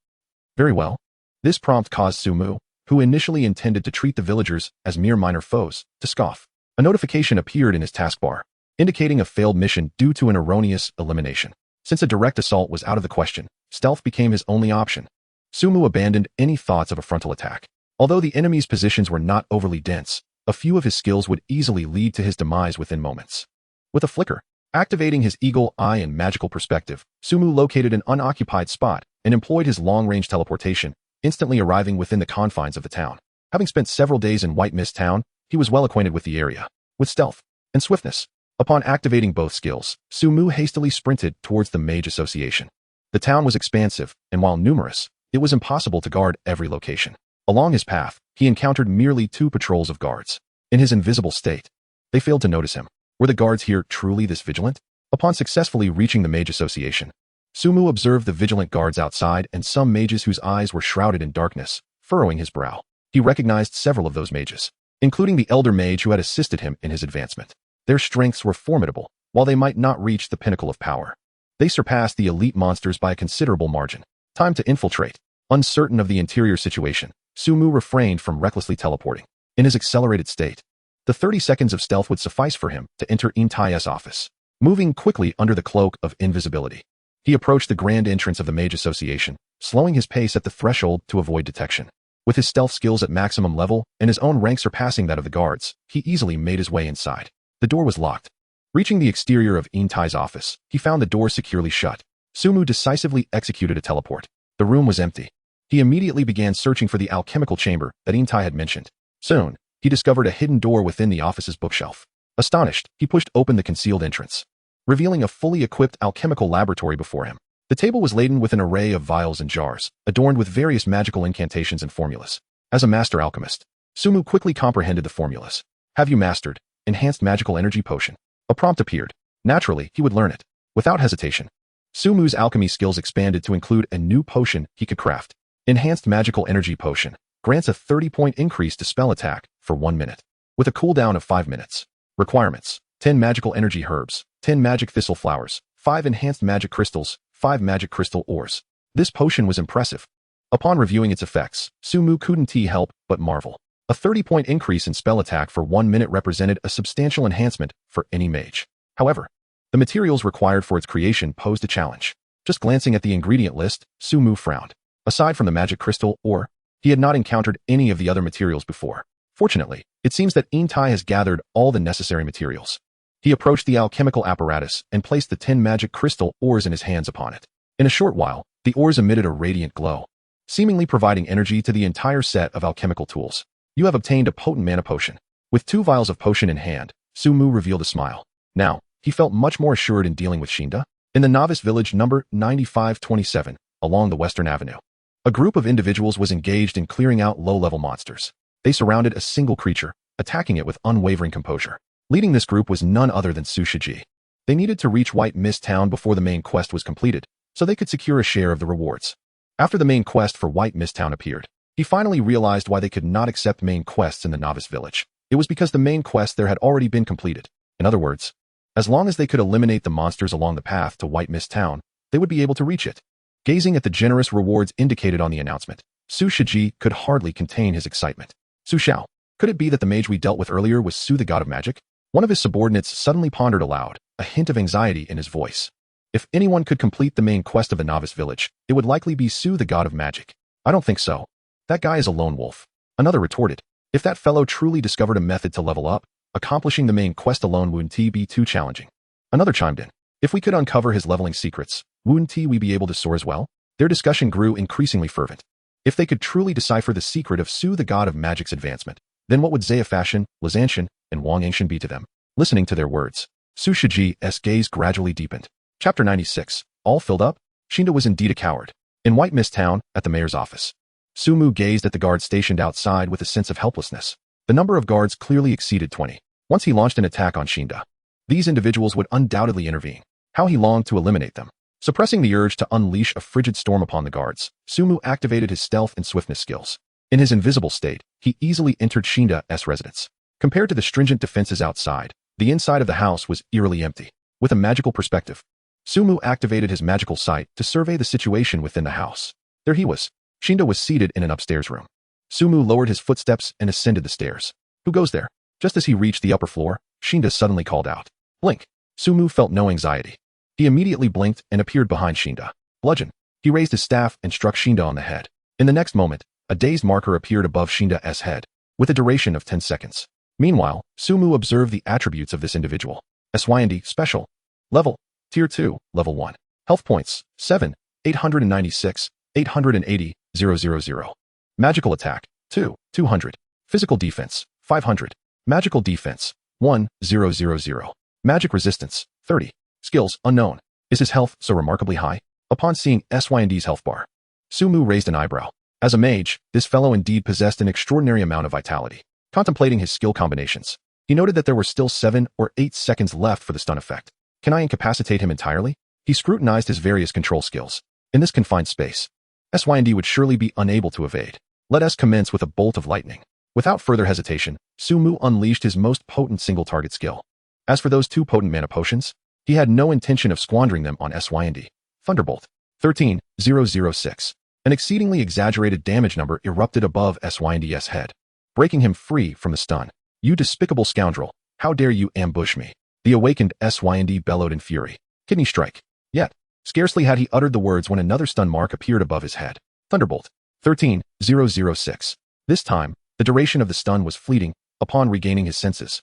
Very well. This prompt caused Su-mu, who initially intended to treat the villagers as mere minor foes, to scoff. A notification appeared in his taskbar, indicating a failed mission due to an erroneous elimination. Since a direct assault was out of the question, stealth became his only option. Su-mu abandoned any thoughts of a frontal attack. Although the enemy's positions were not overly dense, a few of his skills would easily lead to his demise within moments. With a flicker, activating his eagle eye and magical perspective, Su-mu located an unoccupied spot and employed his long-range teleportation, instantly arriving within the confines of the town. Having spent several days in White Mist Town, he was well acquainted with the area. With stealth and swiftness, upon activating both skills, Su-mu hastily sprinted towards the Mage Association. The town was expansive, and while numerous, it was impossible to guard every location. Along his path, he encountered merely 2 patrols of guards. In his invisible state, they failed to notice him. Were the guards here truly this vigilant? Upon successfully reaching the Mage Association, Su-mu observed the vigilant guards outside and some mages whose eyes were shrouded in darkness, furrowing his brow. He recognized several of those mages, including the elder mage who had assisted him in his advancement. Their strengths were formidable, while they might not reach the pinnacle of power. They surpassed the elite monsters by a considerable margin. Time to infiltrate. Uncertain of the interior situation, Su-mu refrained from recklessly teleporting. In his accelerated state, the 30 seconds of stealth would suffice for him to enter Intai's office. Moving quickly under the cloak of invisibility, he approached the grand entrance of the Mage Association, slowing his pace at the threshold to avoid detection. With his stealth skills at maximum level and his own rank surpassing that of the guards, he easily made his way inside. The door was locked. Reaching the exterior of Intai's office, he found the door securely shut. Su-mu decisively executed a teleport. The room was empty. He immediately began searching for the alchemical chamber that Intai had mentioned. Soon, he discovered a hidden door within the office's bookshelf. Astonished, he pushed open the concealed entrance, revealing a fully equipped alchemical laboratory before him. The table was laden with an array of vials and jars, adorned with various magical incantations and formulas. As a master alchemist, Su-mu quickly comprehended the formulas. Have you mastered Enhanced Magical Energy Potion? A prompt appeared. Naturally, he would learn it. Without hesitation, Su-mu's alchemy skills expanded to include a new potion he could craft. Enhanced Magical Energy Potion grants a 30-point increase to spell attack for 1 minute, with a cooldown of 5 minutes. Requirements: 10 magical energy herbs, 10 magic thistle flowers, 5 enhanced magic crystals, 5 magic crystal ores. This potion was impressive. Upon reviewing its effects, Su-mu couldn't help but marvel. A 30-point increase in spell attack for 1 minute represented a substantial enhancement for any mage. However, The materials required for its creation posed a challenge. Just glancing at the ingredient list, Sumu frowned. Aside from the magic crystal ore, he had not encountered any of the other materials before. Fortunately, it seems that Intai has gathered all the necessary materials. He approached the alchemical apparatus and placed the 10 magic crystal ores in his hands upon it. In a short while, the ores emitted a radiant glow, seemingly providing energy to the entire set of alchemical tools. You have obtained a potent mana potion. With 2 vials of potion in hand, Sumu revealed a smile. Now, he felt much more assured in dealing with Shinda. In the novice village number 9527, along the Western Avenue, a group of individuals was engaged in clearing out low-level monsters. They surrounded a single creature, attacking it with unwavering composure. Leading this group was none other than Su Shiji. They needed to reach White Mist Town before the main quest was completed, so they could secure a share of the rewards. After the main quest for White Mist Town appeared, he finally realized why they could not accept main quests in the novice village. It was because the main quest there had already been completed. In other words, as long as they could eliminate the monsters along the path to White Mist Town, they would be able to reach it. Gazing at the generous rewards indicated on the announcement, Su Shiji could hardly contain his excitement. Su Xiao, could it be that the mage we dealt with earlier was Su the god of magic? One of his subordinates suddenly pondered aloud, a hint of anxiety in his voice. If anyone could complete the main quest of the novice village, it would likely be Su the god of magic. I don't think so. That guy is a lone wolf. Another retorted. If that fellow truly discovered a method to level up, accomplishing the main quest alone wouldn't be too challenging. Another chimed in. If we could uncover his leveling secrets, wouldn't we be able to soar as well? Their discussion grew increasingly fervent. If they could truly decipher the secret of Su the god of magic's advancement, then what would Zaya Fashion, Lizanshan, and Wang Angshan be to them? Listening to their words, Su Shiji's gaze gradually deepened. Chapter 96. All filled up? Shinda was indeed a coward. In White Mist Town, at the mayor's office, Sumu gazed at the guards stationed outside with a sense of helplessness. The number of guards clearly exceeded 20. Once he launched an attack on Shinda, these individuals would undoubtedly intervene. How he longed to eliminate them. Suppressing the urge to unleash a frigid storm upon the guards, Sumu activated his stealth and swiftness skills. In his invisible state, he easily entered Shinda's residence. Compared to the stringent defenses outside, the inside of the house was eerily empty. With a magical perspective, Sumu activated his magical sight to survey the situation within the house. There he was. Shinda was seated in an upstairs room. Sumu lowered his footsteps and ascended the stairs. Who goes there? Just as he reached the upper floor, Shinda suddenly called out. Blink. Sumu felt no anxiety. He immediately blinked and appeared behind Shinda. Bludgeon. He raised his staff and struck Shinda on the head. In the next moment, a dazed marker appeared above Shinda's head, with a duration of 10 seconds. Meanwhile, Sumu observed the attributes of this individual. SYND Special. Level. Tier 2, Level 1. Health points, 7, 896, 880, 000. Magical attack, 2, 200. Physical defense, 500. Magical defense, 1, 000. Magic resistance, 30. Skills, unknown. Is his health so remarkably high? Upon seeing SYND's health bar, Sumu raised an eyebrow. As a mage, this fellow indeed possessed an extraordinary amount of vitality. Contemplating his skill combinations, he noted that there were still 7 or 8 seconds left for the stun effect. Can I incapacitate him entirely? He scrutinized his various control skills. In this confined space, SYND would surely be unable to evade. Let us commence with a bolt of lightning. Without further hesitation, Sumu unleashed his most potent single-target skill. As for those 2 potent mana potions, he had no intention of squandering them on SYND. Thunderbolt. 13,006. An exceedingly exaggerated damage number erupted above SYND's head, breaking him free from the stun. You despicable scoundrel, how dare you ambush me? The awakened SYND bellowed in fury. Kidney strike. Yet, scarcely had he uttered the words when another stun mark appeared above his head. Thunderbolt. 13,006. This time, the duration of the stun was fleeting. Upon regaining his senses,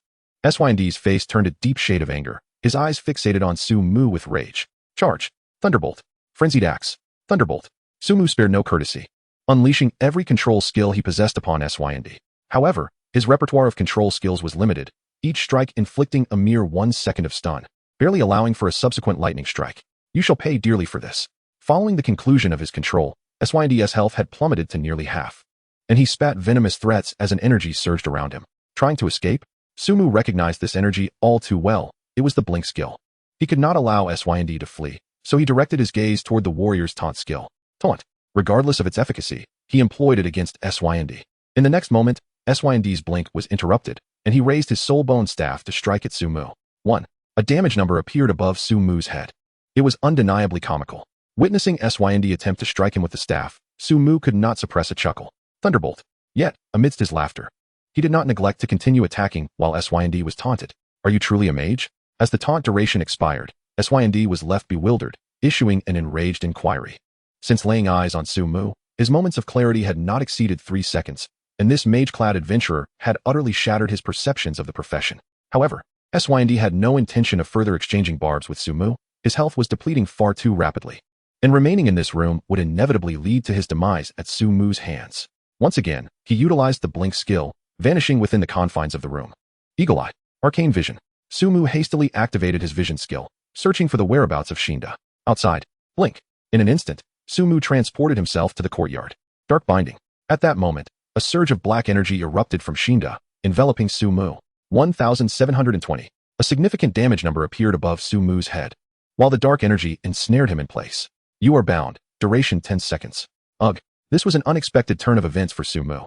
SYND's face turned a deep shade of anger, his eyes fixated on Sumu with rage. Charge. Thunderbolt. Frenzied axe. Thunderbolt. Sumu spared no courtesy, unleashing every control skill he possessed upon SYND. However, his repertoire of control skills was limited, each strike inflicting a mere 1 second of stun, barely allowing for a subsequent lightning strike. You shall pay dearly for this. Following the conclusion of his control, SYND's health had plummeted to nearly half, and he spat venomous threats as an energy surged around him. Trying to escape? Sumu recognized this energy all too well. It was the blink skill. He could not allow SYND to flee, so he directed his gaze toward the warrior's taunt skill. Taunt. Regardless of its efficacy, he employed it against SYND. In the next moment, SYND's blink was interrupted, and he raised his soul-bone staff to strike at Sumu. 1. A damage number appeared above Sumu's head. It was undeniably comical. Witnessing SYND attempt to strike him with the staff, Sumu could not suppress a chuckle. Thunderbolt. Yet, amidst his laughter, he did not neglect to continue attacking while SYND was taunted. Are you truly a mage? As the taunt duration expired, SYND was left bewildered, issuing an enraged inquiry. Since laying eyes on Su-mu, his moments of clarity had not exceeded 3 seconds, and this mage-clad adventurer had utterly shattered his perceptions of the profession. However, SYND had no intention of further exchanging barbs with Su-mu. His health was depleting far too rapidly, and remaining in this room would inevitably lead to his demise at Su-mu's hands. Once again, he utilized the blink skill, vanishing within the confines of the room. Eagle Eye, Arcane Vision. Su-mu hastily activated his vision skill, searching for the whereabouts of Shinda. Outside, blink. In an instant, Su-mu transported himself to the courtyard. Dark Binding. At that moment, a surge of black energy erupted from Shinda, enveloping Su-mu. 1720. A significant damage number appeared above Su-mu's head, while the dark energy ensnared him in place. You are bound. Duration 10 seconds. Ugh. This was an unexpected turn of events for Su-mu.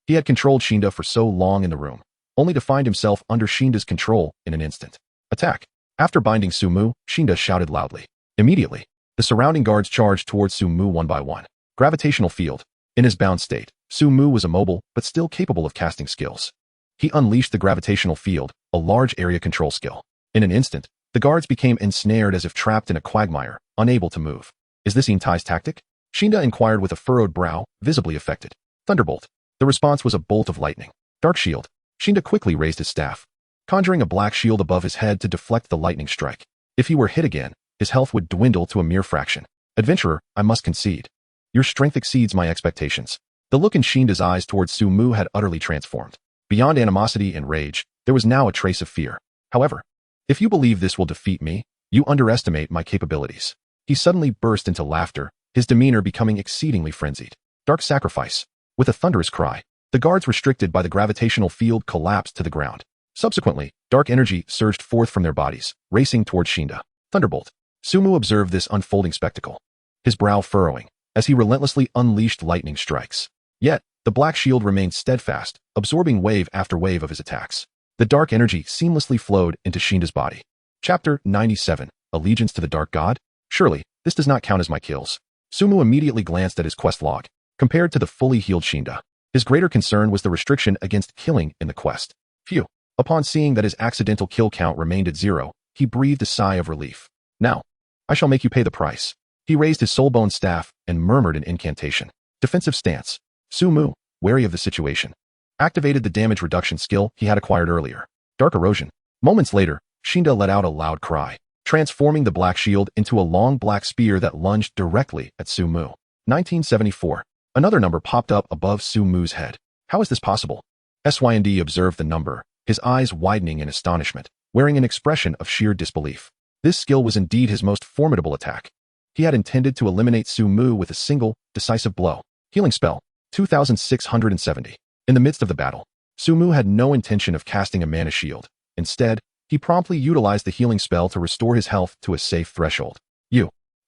He had controlled Shinda for so long in the room, only to find himself under Shinda's control in an instant. Attack. After binding Su-mu, Shinda shouted loudly. Immediately, the surrounding guards charged towards Su-mu one by one. Gravitational field. In his bound state, Su-mu was immobile but still capable of casting skills. He unleashed the gravitational field, a large area control skill. In an instant, the guards became ensnared as if trapped in a quagmire, unable to move. Is this Intai's tactic? Shinda inquired with a furrowed brow, visibly affected. Thunderbolt. The response was a bolt of lightning. Dark Shield. Shinda quickly raised his staff, conjuring a black shield above his head to deflect the lightning strike. If he were hit again, his health would dwindle to a mere fraction. Adventurer, I must concede. Your strength exceeds my expectations. The look in Shinda's eyes towards Su-mu had utterly transformed. Beyond animosity and rage, there was now a trace of fear. However, if you believe this will defeat me, you underestimate my capabilities. He suddenly burst into laughter, his demeanor becoming exceedingly frenzied. Dark Sacrifice. With a thunderous cry, the guards restricted by the gravitational field collapsed to the ground. Subsequently, dark energy surged forth from their bodies, racing towards Shinda. Thunderbolt. Su-mu observed this unfolding spectacle, his brow furrowing, as he relentlessly unleashed lightning strikes. Yet, the black shield remained steadfast, absorbing wave after wave of his attacks. The dark energy seamlessly flowed into Shinda's body. Chapter 97. Allegiance to the Dark God? Surely, this does not count as my kills. Su-mu immediately glanced at his quest log. Compared to the fully healed Shinda, his greater concern was the restriction against killing in the quest. Phew. Upon seeing that his accidental kill count remained at 0, he breathed a sigh of relief. Now, I shall make you pay the price. He raised his soulbone staff and murmured an incantation. Defensive stance. Su-mu, wary of the situation, activated the damage reduction skill he had acquired earlier. Dark Erosion. Moments later, Shinda let out a loud cry, transforming the black shield into a long black spear that lunged directly at Su-mu. 1974. Another number popped up above Su-mu's head. How is this possible? SYND observed the number, his eyes widening in astonishment, wearing an expression of sheer disbelief. This skill was indeed his most formidable attack. He had intended to eliminate Su-mu with a single, decisive blow. Healing Spell. 2670. In the midst of the battle, Su-mu had no intention of casting a mana shield. Instead, he promptly utilized the healing spell to restore his health to a safe threshold.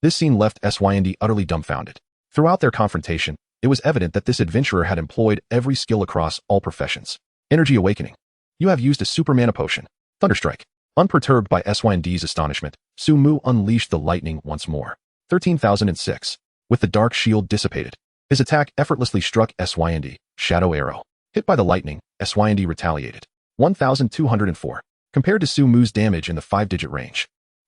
This scene left SYND utterly dumbfounded. Throughout their confrontation, it was evident that this adventurer had employed every skill across all professions. Energy Awakening. You have used a super mana potion. Thunderstrike. Unperturbed by SYND's astonishment, Su-mu unleashed the lightning once more. 13,006. With the dark shield dissipated, his attack effortlessly struck SYND. Shadow Arrow. Hit by the lightning, SYND retaliated. 1,204. Compared to Su-mu's damage in the 5-digit range,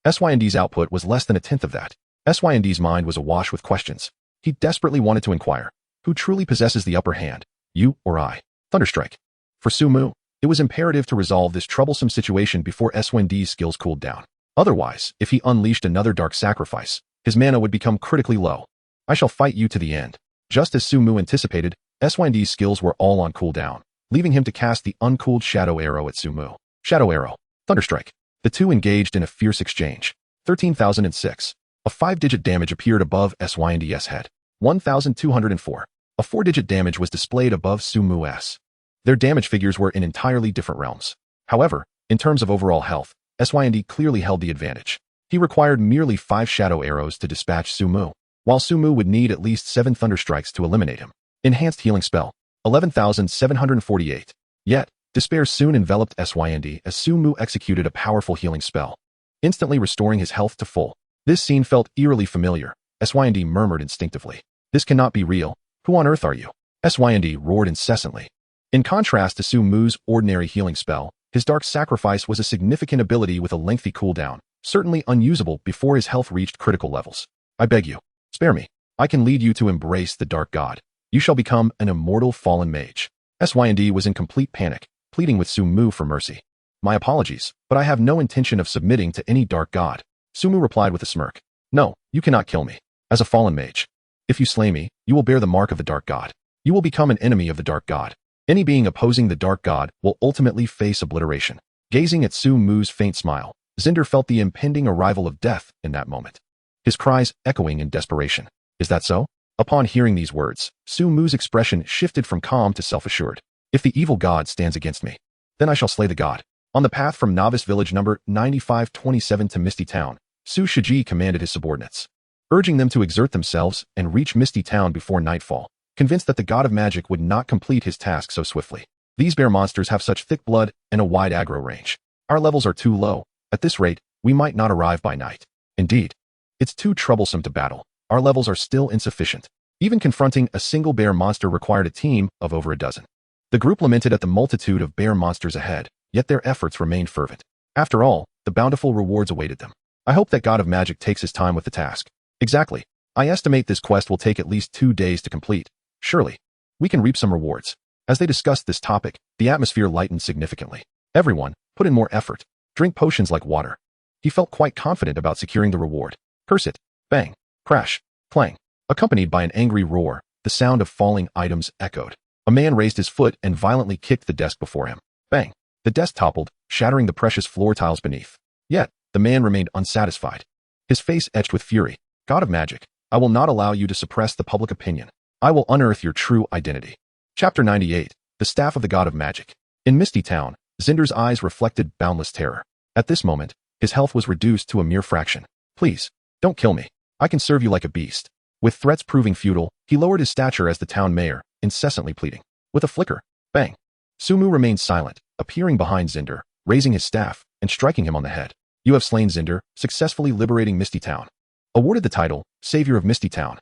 SYND's output was less than a tenth of that. SYND's mind was awash with questions. He desperately wanted to inquire, who truly possesses the upper hand, you or I? Thunderstrike. For Su-mu, it was imperative to resolve this troublesome situation before SYND's skills cooled down. Otherwise, if he unleashed another dark sacrifice, his mana would become critically low. I shall fight you to the end. Just as Su-mu anticipated, SYND's skills were all on cooldown, leaving him to cast the uncooled Shadow Arrow at Su-mu. Shadow Arrow. Thunderstrike. The two engaged in a fierce exchange. 13,006. A 5-digit damage appeared above SYND's head. 1,204. A 4-digit damage was displayed above Su-mu's. Their damage figures were in entirely different realms. However, in terms of overall health, SYND clearly held the advantage. He required merely 5 Shadow Arrows to dispatch Su-mu, while Su-mu would need at least 7 Thunderstrikes to eliminate him. Enhanced Healing Spell. 11,748. Yet, despair soon enveloped SYND as Su-mu executed a powerful healing spell, instantly restoring his health to full. This scene felt eerily familiar. SYND murmured instinctively. This cannot be real. Who on earth are you? SYND roared incessantly. In contrast to Su-mu's ordinary healing spell, his dark sacrifice was a significant ability with a lengthy cooldown, certainly unusable before his health reached critical levels. I beg you, spare me. I can lead you to embrace the dark god. You shall become an immortal fallen mage. Synd was in complete panic, pleading with Sumu for mercy. My apologies, but I have no intention of submitting to any dark god. Sumu replied with a smirk. No, you cannot kill me. As a fallen mage, if you slay me, you will bear the mark of the dark god. You will become an enemy of the dark god. Any being opposing the dark god will ultimately face obliteration. Gazing at Sumu's faint smile, Zinder felt the impending arrival of death in that moment. His cries echoing in desperation. Is that so? Upon hearing these words, Sumu's expression shifted from calm to self-assured. If the evil god stands against me, then I shall slay the god. On the path from Novice Village number 9527 to Misty Town, Su Shiji commanded his subordinates, urging them to exert themselves and reach Misty Town before nightfall, convinced that the god of magic would not complete his task so swiftly. These bear monsters have such thick blood and a wide aggro range. Our levels are too low. At this rate, we might not arrive by night. Indeed, it's too troublesome to battle. Our levels are still insufficient. Even confronting a single bear monster required a team of over a dozen. The group lamented at the multitude of bear monsters ahead, yet their efforts remained fervent. After all, the bountiful rewards awaited them. I hope that God of Magic takes his time with the task. Exactly. I estimate this quest will take at least 2 days to complete. Surely, we can reap some rewards. As they discussed this topic, the atmosphere lightened significantly. Everyone put in more effort. Drink potions like water. He felt quite confident about securing the reward. Curse it. Bang. Crash. Clang. Accompanied by an angry roar, the sound of falling items echoed. A man raised his foot and violently kicked the desk before him. Bang. The desk toppled, shattering the precious floor tiles beneath. Yet, the man remained unsatisfied. His face etched with fury. God of Magic, I will not allow you to suppress the public opinion. I will unearth your true identity. Chapter 98. The Staff of the God of Magic. In Misty Town, Zinder's eyes reflected boundless terror. At this moment, his health was reduced to a mere fraction. Please, don't kill me. I can serve you like a beast. With threats proving futile, he lowered his stature as the town mayor, incessantly pleading. With a flicker, bang. Sumu remained silent, appearing behind Zinder, raising his staff, and striking him on the head. You have slain Zinder, successfully liberating Misty Town. Awarded the title, Savior of Misty Town.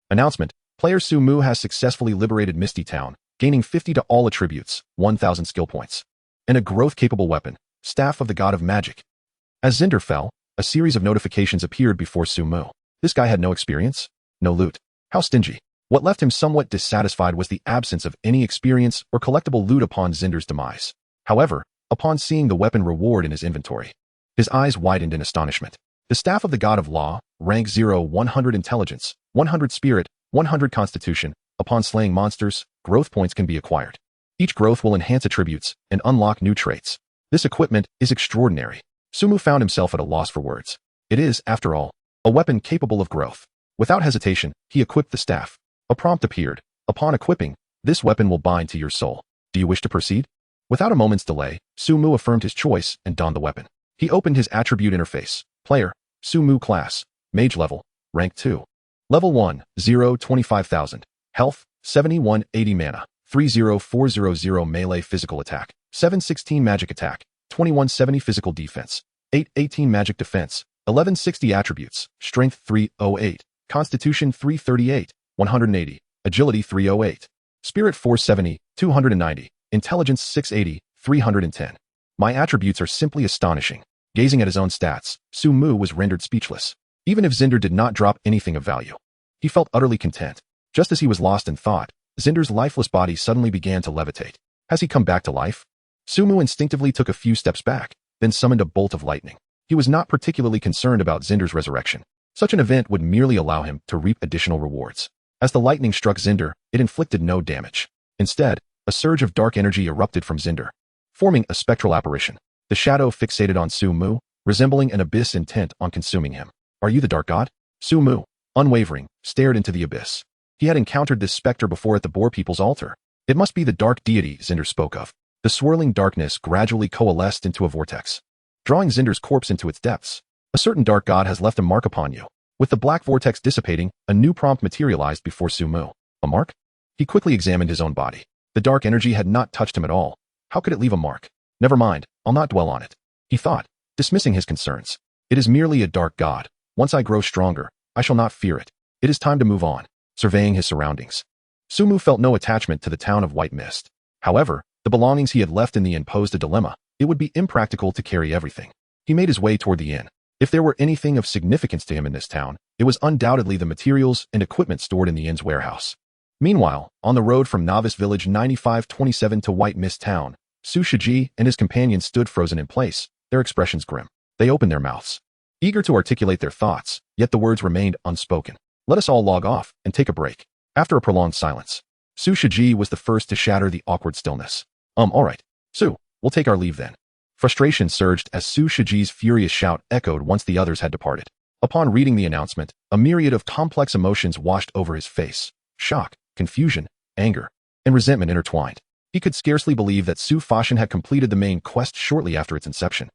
Announcement. Player Sumu has successfully liberated Misty Town, gaining 50 to all attributes, 1,000 skill points. And a growth-capable weapon, Staff of the God of Magic. As Zinder fell, a series of notifications appeared before Sumu. This guy had no experience, no loot. How stingy. What left him somewhat dissatisfied was the absence of any experience or collectible loot upon Zinder's demise. However, upon seeing the weapon reward in his inventory, his eyes widened in astonishment. The Staff of the God of Law, rank 0, 100 intelligence, 100 spirit, 100 constitution. Upon slaying monsters, growth points can be acquired. Each growth will enhance attributes and unlock new traits. This equipment is extraordinary. Sumu found himself at a loss for words. It is, after all, a weapon capable of growth. Without hesitation, he equipped the staff. A prompt appeared. Upon equipping, this weapon will bind to your soul. Do you wish to proceed? Without a moment's delay, Sumu affirmed his choice and donned the weapon. He opened his attribute interface. Player, Sumu class, Mage level, rank 2. Level 1, 0, 25,000. Health, 7180 mana. 30400 melee physical attack. 716 magic attack. 2170 physical defense. 818 magic defense. 1160 attributes. Strength 308. Constitution 338. 180. Agility 308. Spirit 470. 290. Intelligence 680. 310. My attributes are simply astonishing. Gazing at his own stats, Sumu was rendered speechless. Even if Zinder did not drop anything of value, he felt utterly content. Just as he was lost in thought, Zinder's lifeless body suddenly began to levitate. Has he come back to life? Sumu instinctively took a few steps back, then summoned a bolt of lightning. He was not particularly concerned about Zinder's resurrection. Such an event would merely allow him to reap additional rewards. As the lightning struck Zinder, it inflicted no damage. Instead, a surge of dark energy erupted from Zinder, forming a spectral apparition. The shadow fixated on Sumu, resembling an abyss intent on consuming him. Are you the dark god? Sumu, unwavering, stared into the abyss. He had encountered this specter before at the Boar People's altar. It must be the dark deity Zinder spoke of. The swirling darkness gradually coalesced into a vortex, drawing Zinder's corpse into its depths. A certain dark god has left a mark upon you. With the black vortex dissipating, a new prompt materialized before Sumu. A mark? He quickly examined his own body. The dark energy had not touched him at all. How could it leave a mark? Never mind, I'll not dwell on it, he thought, dismissing his concerns. It is merely a dark god. Once I grow stronger, I shall not fear it. It is time to move on. Surveying his surroundings, Sumu felt no attachment to the town of White Mist. However, the belongings he had left in the inn posed a dilemma. It would be impractical to carry everything. He made his way toward the inn. If there were anything of significance to him in this town, it was undoubtedly the materials and equipment stored in the inn's warehouse. Meanwhile, on the road from Novice Village 9527 to White Mist Town, Su Shiji and his companions stood frozen in place, their expressions grim. They opened their mouths, eager to articulate their thoughts, yet the words remained unspoken. Let us all log off and take a break. After a prolonged silence, Su Shiji was the first to shatter the awkward stillness. All right. Su, we'll take our leave then. Frustration surged as Su Shiji's furious shout echoed once the others had departed. Upon reading the announcement, a myriad of complex emotions washed over his face. Shock, confusion, anger, and resentment intertwined. He could scarcely believe that Su Fashion had completed the main quest shortly after its inception.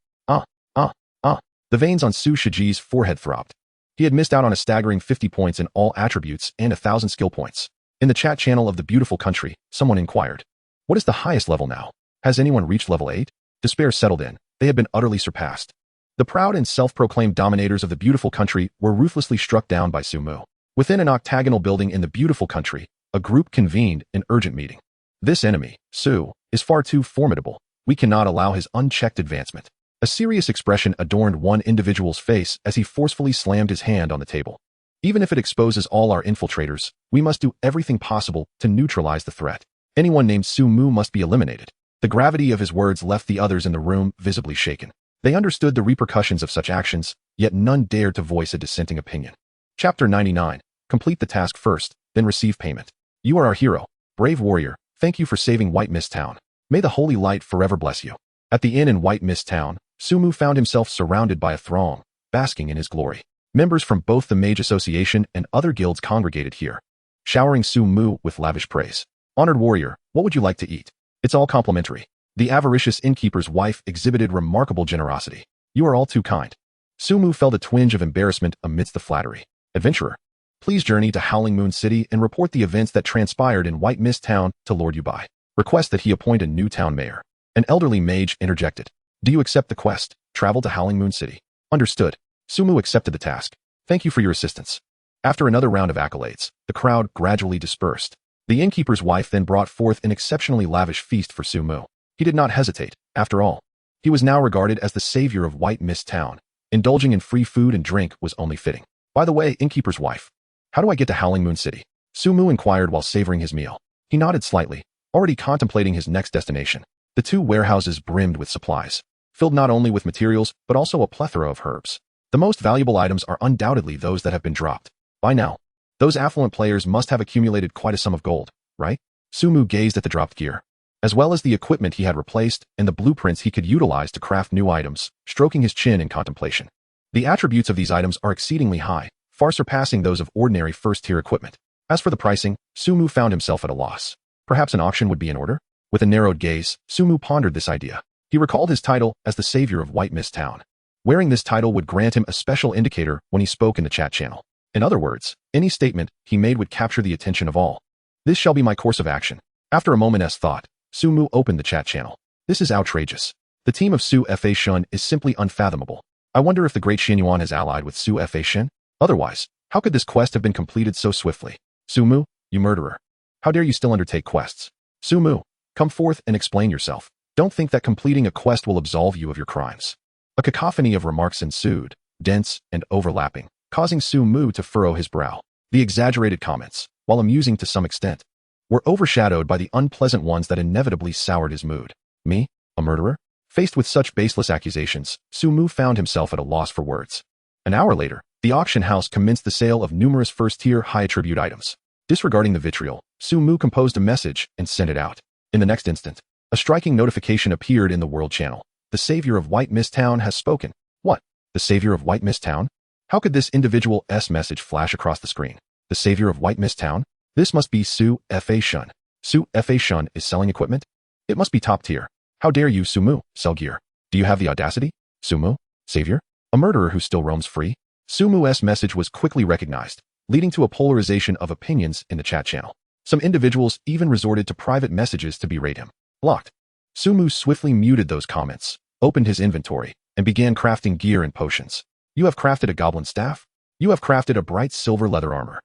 The veins on Su Shiji's forehead throbbed. He had missed out on a staggering 50 points in all attributes and 1,000 skill points. In the chat channel of the beautiful country, someone inquired, "What is the highest level now? Has anyone reached level 8? Despair settled in. They had been utterly surpassed. The proud and self-proclaimed dominators of the beautiful country were ruthlessly struck down by Su Mu. Within an octagonal building in the beautiful country, a group convened an urgent meeting. This enemy, Su, is far too formidable. We cannot allow his unchecked advancement. A serious expression adorned one individual's face as he forcefully slammed his hand on the table. Even if it exposes all our infiltrators, we must do everything possible to neutralize the threat. Anyone named Su Mu must be eliminated. The gravity of his words left the others in the room visibly shaken. They understood the repercussions of such actions, yet none dared to voice a dissenting opinion. Chapter 99. Complete the task first, then receive payment. You are our hero, brave warrior. Thank you for saving White Mist Town. May the holy light forever bless you. At the inn in White Mist Town, Su Mu found himself surrounded by a throng, basking in his glory. Members from both the Mage Association and other guilds congregated here, showering Su Mu with lavish praise. Honored warrior, what would you like to eat? It's all complimentary. The avaricious innkeeper's wife exhibited remarkable generosity. You are all too kind. Su Mu felt a twinge of embarrassment amidst the flattery. Adventurer, please journey to Howling Moon City and report the events that transpired in White Mist Town to Lord Yubai. Request that he appoint a new town mayor. An elderly mage interjected. Do you accept the quest? Travel to Howling Moon City. Understood. Su Mu accepted the task. Thank you for your assistance. After another round of accolades, the crowd gradually dispersed. The innkeeper's wife then brought forth an exceptionally lavish feast for Su Mu. He did not hesitate. After all, he was now regarded as the savior of White Mist Town. Indulging in free food and drink was only fitting. By the way, innkeeper's wife, how do I get to Howling Moon City? Su Mu inquired while savoring his meal. He nodded slightly, already contemplating his next destination. The two warehouses brimmed with supplies, filled not only with materials, but also a plethora of herbs. The most valuable items are undoubtedly those that have been dropped. By now, those affluent players must have accumulated quite a sum of gold, right? Su Mu gazed at the dropped gear, as well as the equipment he had replaced and the blueprints he could utilize to craft new items, stroking his chin in contemplation. The attributes of these items are exceedingly high, far surpassing those of ordinary first-tier equipment. As for the pricing, Su Mu found himself at a loss. Perhaps an auction would be in order? With a narrowed gaze, Su Mu pondered this idea. He recalled his title as the savior of White Mist Town. Wearing this title would grant him a special indicator when he spoke in the chat channel. In other words, any statement he made would capture the attention of all. This shall be my course of action. After a moment's thought, Su Mu opened the chat channel. This is outrageous. The team of Su Fa Shun is simply unfathomable. I wonder if the great Xin Yuan has allied with Su Fa Shin? Otherwise, how could this quest have been completed so swiftly? Su Mu, you murderer. How dare you still undertake quests? Su Mu, come forth and explain yourself. Don't think that completing a quest will absolve you of your crimes. A cacophony of remarks ensued, dense and overlapping, causing Su Mu to furrow his brow. The exaggerated comments, while amusing to some extent, were overshadowed by the unpleasant ones that inevitably soured his mood. Me? A murderer? Faced with such baseless accusations, Su Mu found himself at a loss for words. An hour later, the auction house commenced the sale of numerous first-tier high-attribute items. Disregarding the vitriol, Su Mu composed a message and sent it out. In the next instant, a striking notification appeared in the world channel. The savior of White Mist Town has spoken. What? The savior of White Mist Town? How could this individual's message flash across the screen? The savior of White Mist Town? This must be Su Fa Shun. Su Fa Shun is selling equipment? It must be top tier. How dare you, Su Mu, sell gear? Do you have the audacity? Su Mu? Savior? A murderer who still roams free? Su Mu's message was quickly recognized, leading to a polarization of opinions in the chat channel. Some individuals even resorted to private messages to berate him. Blocked. Su Mu swiftly muted those comments, opened his inventory, and began crafting gear and potions. You have crafted a goblin staff? You have crafted a bright silver leather armor.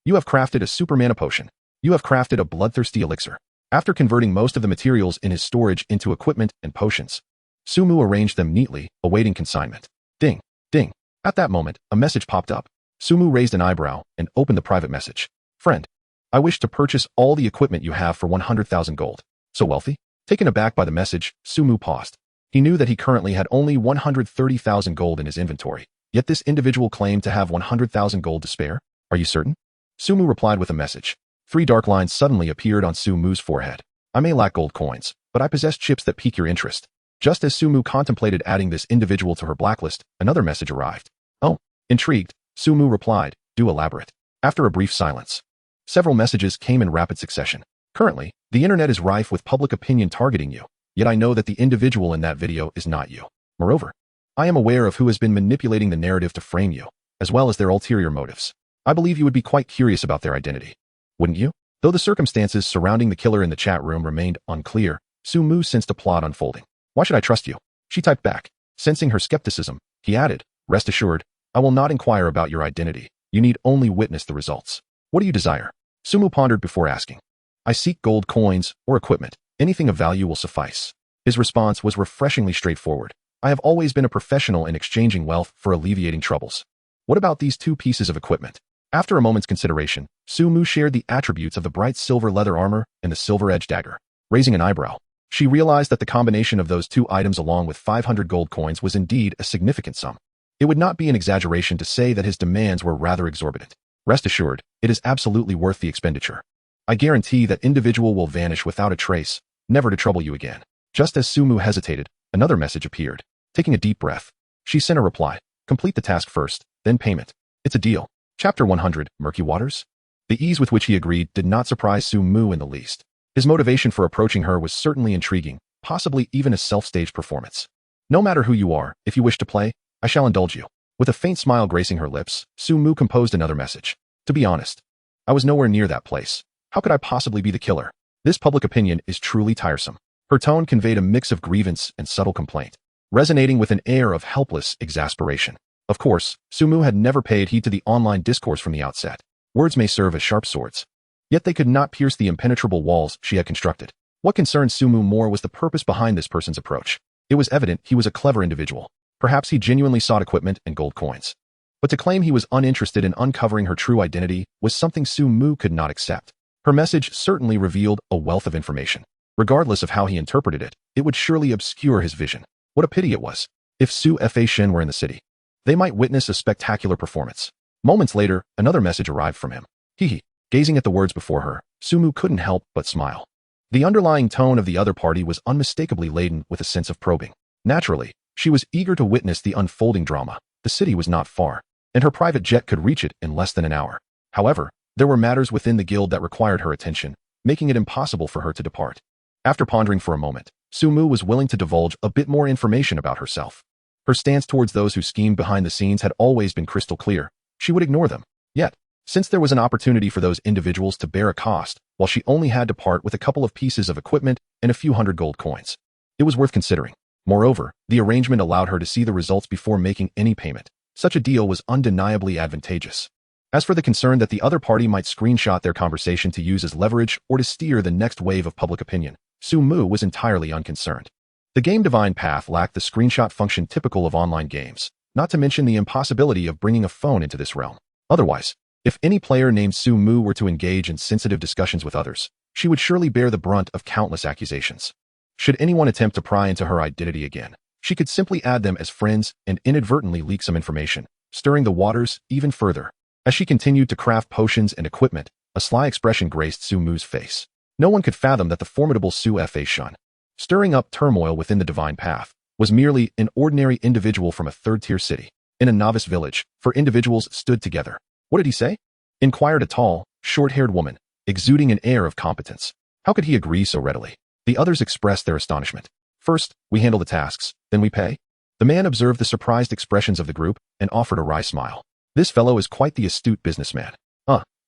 You have crafted a super mana potion. You have crafted a bloodthirsty elixir. After converting most of the materials in his storage into equipment and potions, Su Mu arranged them neatly, awaiting consignment. Ding, ding. At that moment, a message popped up. Sumu raised an eyebrow and opened the private message. Friend, I wish to purchase all the equipment you have for 100,000 gold. So wealthy? Taken aback by the message, Sumu paused. He knew that he currently had only 130,000 gold in his inventory, yet this individual claimed to have 100,000 gold to spare. Are you certain? Sumu replied with a message. 3 dark lines suddenly appeared on Sumu's forehead. I may lack gold coins, but I possess chips that pique your interest. Just as Sumu contemplated adding this individual to her blacklist, another message arrived. Oh, intrigued, Sumu replied, do elaborate. After a brief silence, several messages came in rapid succession. Currently, the internet is rife with public opinion targeting you, yet I know that the individual in that video is not you. Moreover, I am aware of who has been manipulating the narrative to frame you, as well as their ulterior motives. I believe you would be quite curious about their identity. Wouldn't you? Though the circumstances surrounding the killer in the chat room remained unclear, Sumu sensed a plot unfolding. Why should I trust you? She typed back. Sensing her skepticism, he added, rest assured, I will not inquire about your identity. You need only witness the results. What do you desire? Sumu pondered before asking. I seek gold coins or equipment. Anything of value will suffice. His response was refreshingly straightforward. I have always been a professional in exchanging wealth for alleviating troubles. What about these 2 pieces of equipment? After a moment's consideration, Sumu shared the attributes of the bright silver leather armor and the silver-edged dagger. Raising an eyebrow, she realized that the combination of those 2 items along with 500 gold coins was indeed a significant sum. It would not be an exaggeration to say that his demands were rather exorbitant. Rest assured, it is absolutely worth the expenditure. I guarantee that individual will vanish without a trace, never to trouble you again. Just as Sumu hesitated, another message appeared. Taking a deep breath, she sent a reply. Complete the task first, then payment. It's a deal. Chapter 100, Murky Waters? The ease with which he agreed did not surprise Sumu in the least. His motivation for approaching her was certainly intriguing, possibly even a self-staged performance. No matter who you are, if you wish to play, I shall indulge you. With a faint smile gracing her lips, Sumu composed another message. To be honest, I was nowhere near that place. How could I possibly be the killer? This public opinion is truly tiresome. Her tone conveyed a mix of grievance and subtle complaint, resonating with an air of helpless exasperation. Of course, Sumu had never paid heed to the online discourse from the outset. Words may serve as sharp swords, yet they could not pierce the impenetrable walls she had constructed. What concerned Sumu more was the purpose behind this person's approach. It was evident he was a clever individual. Perhaps he genuinely sought equipment and gold coins. But to claim he was uninterested in uncovering her true identity was something Sumu could not accept. Her message certainly revealed a wealth of information. Regardless of how he interpreted it, it would surely obscure his vision. What a pity it was. If Su Fa Shin were in the city, they might witness a spectacular performance. Moments later, another message arrived from him. Hee. Gazing at the words before her, Sumu couldn't help but smile. The underlying tone of the other party was unmistakably laden with a sense of probing. Naturally, she was eager to witness the unfolding drama. The city was not far, and her private jet could reach it in less than an hour. However, there were matters within the guild that required her attention, making it impossible for her to depart. After pondering for a moment, Sumu was willing to divulge a bit more information about herself. Her stance towards those who schemed behind the scenes had always been crystal clear. She would ignore them. Yet, since there was an opportunity for those individuals to bear a cost, while she only had to part with a couple of pieces of equipment and a few hundred gold coins, it was worth considering. Moreover, the arrangement allowed her to see the results before making any payment. Such a deal was undeniably advantageous. As for the concern that the other party might screenshot their conversation to use as leverage or to steer the next wave of public opinion, Sumu was entirely unconcerned. The game Divine Path lacked the screenshot function typical of online games, not to mention the impossibility of bringing a phone into this realm. Otherwise, if any player named Sumu were to engage in sensitive discussions with others, she would surely bear the brunt of countless accusations. Should anyone attempt to pry into her identity again, she could simply add them as friends and inadvertently leak some information, stirring the waters even further. As she continued to craft potions and equipment, a sly expression graced Sumu's face. No one could fathom that the formidable Su Fa Shun, stirring up turmoil within the Divine Path, was merely an ordinary individual from a third-tier city. In a novice village, for individuals stood together. What did he say? Inquired a tall, short-haired woman, exuding an air of competence. How could he agree so readily? The others expressed their astonishment. First, we handle the tasks, then we pay. The man observed the surprised expressions of the group and offered a wry smile. This fellow is quite the astute businessman.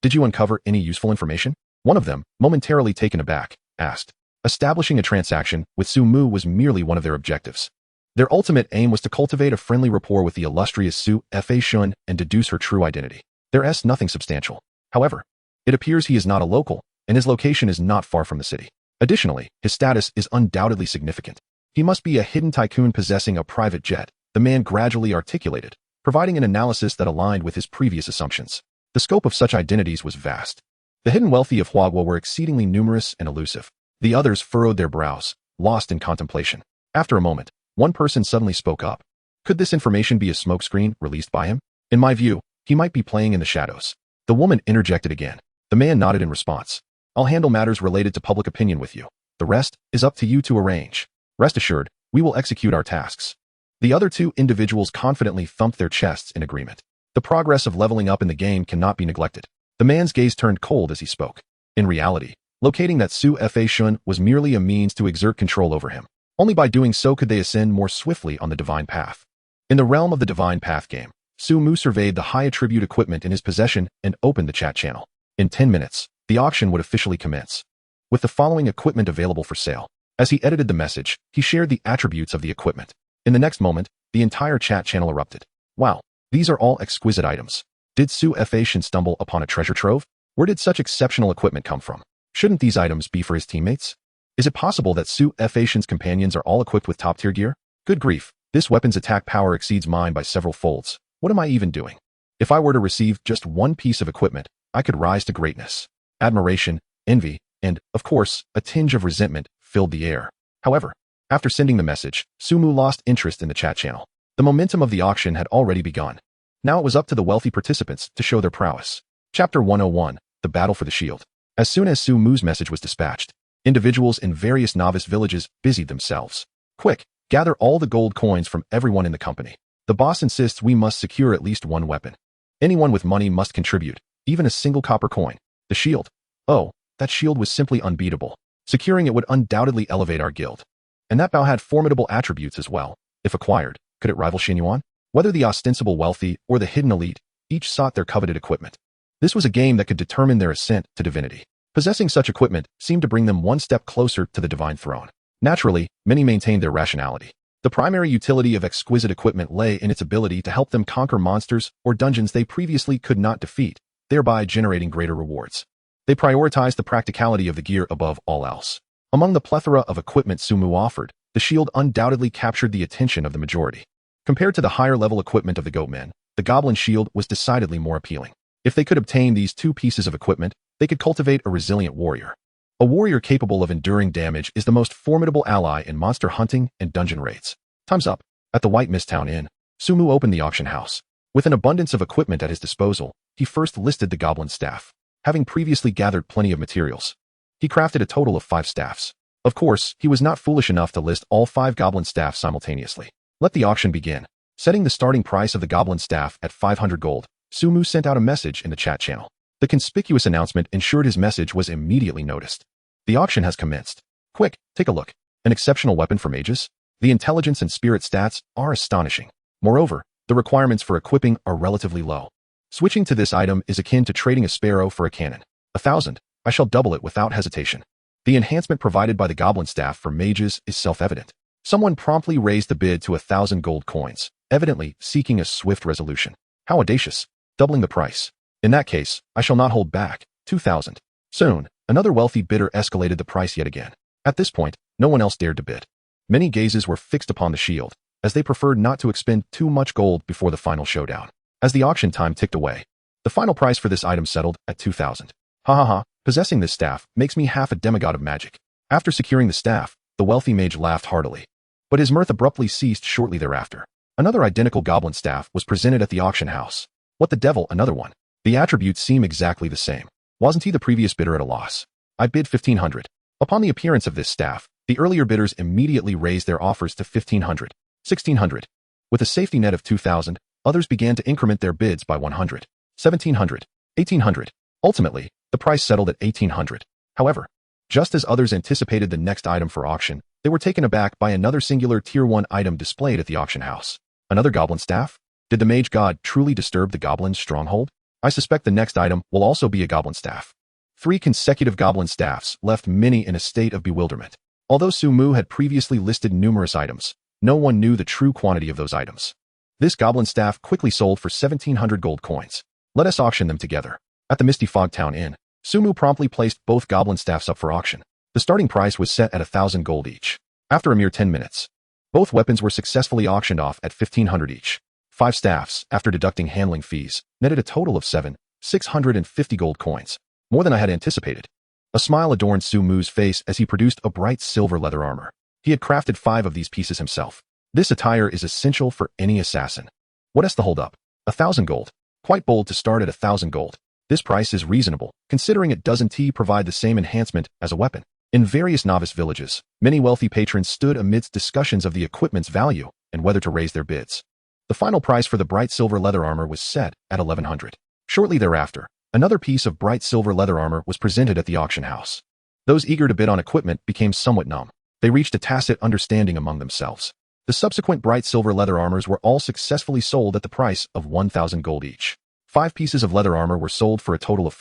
Did you uncover any useful information? One of them, momentarily taken aback, asked. Establishing a transaction with Sumu was merely one of their objectives. Their ultimate aim was to cultivate a friendly rapport with the illustrious Su Fa Shun and deduce her true identity. There is nothing substantial. However, it appears he is not a local, and his location is not far from the city. Additionally, his status is undoubtedly significant. He must be a hidden tycoon possessing a private jet, the man gradually articulated, providing an analysis that aligned with his previous assumptions. The scope of such identities was vast. The hidden wealthy of Huagua were exceedingly numerous and elusive. The others furrowed their brows, lost in contemplation. After a moment, one person suddenly spoke up. Could this information be a smokescreen released by him? In my view, he might be playing in the shadows. The woman interjected again. The man nodded in response. I'll handle matters related to public opinion with you. The rest is up to you to arrange. Rest assured, we will execute our tasks. The other two individuals confidently thumped their chests in agreement. The progress of leveling up in the game cannot be neglected. The man's gaze turned cold as he spoke. In reality, locating that Su Fa Shun was merely a means to exert control over him. Only by doing so could they ascend more swiftly on the divine path. In the realm of the divine path game, Su Mu surveyed the high attribute equipment in his possession and opened the chat channel. In 10 minutes, the auction would officially commence. With the following equipment available for sale. As he edited the message, he shared the attributes of the equipment. In the next moment, the entire chat channel erupted. Wow, these are all exquisite items. Did Su Fa Shun stumble upon a treasure trove? Where did such exceptional equipment come from? Shouldn't these items be for his teammates? Is it possible that Su Fa Shun's companions are all equipped with top-tier gear? Good grief, this weapon's attack power exceeds mine by several folds. What am I even doing? If I were to receive just one piece of equipment, I could rise to greatness. Admiration, envy, and, of course, a tinge of resentment filled the air. However, after sending the message, Su Mu lost interest in the chat channel. The momentum of the auction had already begun. Now it was up to the wealthy participants to show their prowess. Chapter 101, The Battle for the Shield. As soon as Su Mu's message was dispatched, individuals in various novice villages busied themselves. Quick, gather all the gold coins from everyone in the company. The boss insists we must secure at least one weapon. Anyone with money must contribute, even a single copper coin. The shield. Oh, that shield was simply unbeatable. Securing it would undoubtedly elevate our guild. And that bow had formidable attributes as well. If acquired, could it rival Xinyuan? Whether the ostensible wealthy or the hidden elite, each sought their coveted equipment. This was a game that could determine their ascent to divinity. Possessing such equipment seemed to bring them one step closer to the divine throne. Naturally, many maintained their rationality. The primary utility of exquisite equipment lay in its ability to help them conquer monsters or dungeons they previously could not defeat, thereby generating greater rewards. They prioritized the practicality of the gear above all else. Among the plethora of equipment Su Mu offered, the shield undoubtedly captured the attention of the majority. Compared to the higher-level equipment of the goatmen, the goblin shield was decidedly more appealing. If they could obtain these two pieces of equipment, they could cultivate a resilient warrior. A warrior capable of enduring damage is the most formidable ally in monster hunting and dungeon raids. Time's up. At the White Mist Town Inn, Su Mu opened the auction house. With an abundance of equipment at his disposal, he first listed the goblin staff. Having previously gathered plenty of materials, he crafted a total of 5 staffs. Of course, he was not foolish enough to list all 5 goblin staffs simultaneously. Let the auction begin. Setting the starting price of the goblin staff at 500 gold, Su Mu sent out a message in the chat channel. The conspicuous announcement ensured his message was immediately noticed. The auction has commenced. Quick, take a look. An exceptional weapon for mages? The intelligence and spirit stats are astonishing. Moreover, the requirements for equipping are relatively low. Switching to this item is akin to trading a sparrow for a cannon. 1,000. I shall double it without hesitation. The enhancement provided by the goblin staff for mages is self-evident. Someone promptly raised the bid to 1,000 gold coins, evidently seeking a swift resolution. How audacious. Doubling the price. In that case, I shall not hold back. 2,000. Soon, another wealthy bidder escalated the price yet again. At this point, no one else dared to bid. Many gazes were fixed upon the shield, as they preferred not to expend too much gold before the final showdown. As the auction time ticked away, the final price for this item settled at 2,000. Ha ha ha, possessing this staff makes me half a demigod of magic. After securing the staff, the wealthy mage laughed heartily. But his mirth abruptly ceased shortly thereafter. Another identical goblin staff was presented at the auction house. What the devil, another one? The attributes seem exactly the same. Wasn't he the previous bidder at a loss? I bid 1,500. Upon the appearance of this staff, the earlier bidders immediately raised their offers to 1,500, 1,600. With a safety net of 2,000, others began to increment their bids by 100, 1,700, 1,800. Ultimately, the price settled at 1,800. However, just as others anticipated the next item for auction, they were taken aback by another singular Tier 1 item displayed at the auction house. Another goblin staff? Did the mage god truly disturb the goblin's stronghold? I suspect the next item will also be a goblin staff. 3 consecutive goblin staffs left many in a state of bewilderment. Although Su Mu had previously listed numerous items, no one knew the true quantity of those items. This goblin staff quickly sold for 1,700 gold coins. Let us auction them together. At the Misty Fog Town Inn, Su Mu promptly placed both goblin staffs up for auction. The starting price was set at 1,000 gold each. After a mere 10 minutes, both weapons were successfully auctioned off at 1,500 each. 5 staffs, after deducting handling fees, netted a total of 650 gold coins, more than I had anticipated. A smile adorned Su Mu's face as he produced a bright silver leather armor. He had crafted 5 of these pieces himself. This attire is essential for any assassin. What has to hold up? 1,000 gold. Quite bold to start at 1,000 gold. This price is reasonable, considering it doesn't provide the same enhancement as a weapon. In various novice villages, many wealthy patrons stood amidst discussions of the equipment's value and whether to raise their bids. The final price for the bright silver leather armor was set at 1,100. Shortly thereafter, another piece of bright silver leather armor was presented at the auction house. Those eager to bid on equipment became somewhat numb. They reached a tacit understanding among themselves. The subsequent bright silver leather armors were all successfully sold at the price of 1,000 gold each. 5 pieces of leather armor were sold for a total of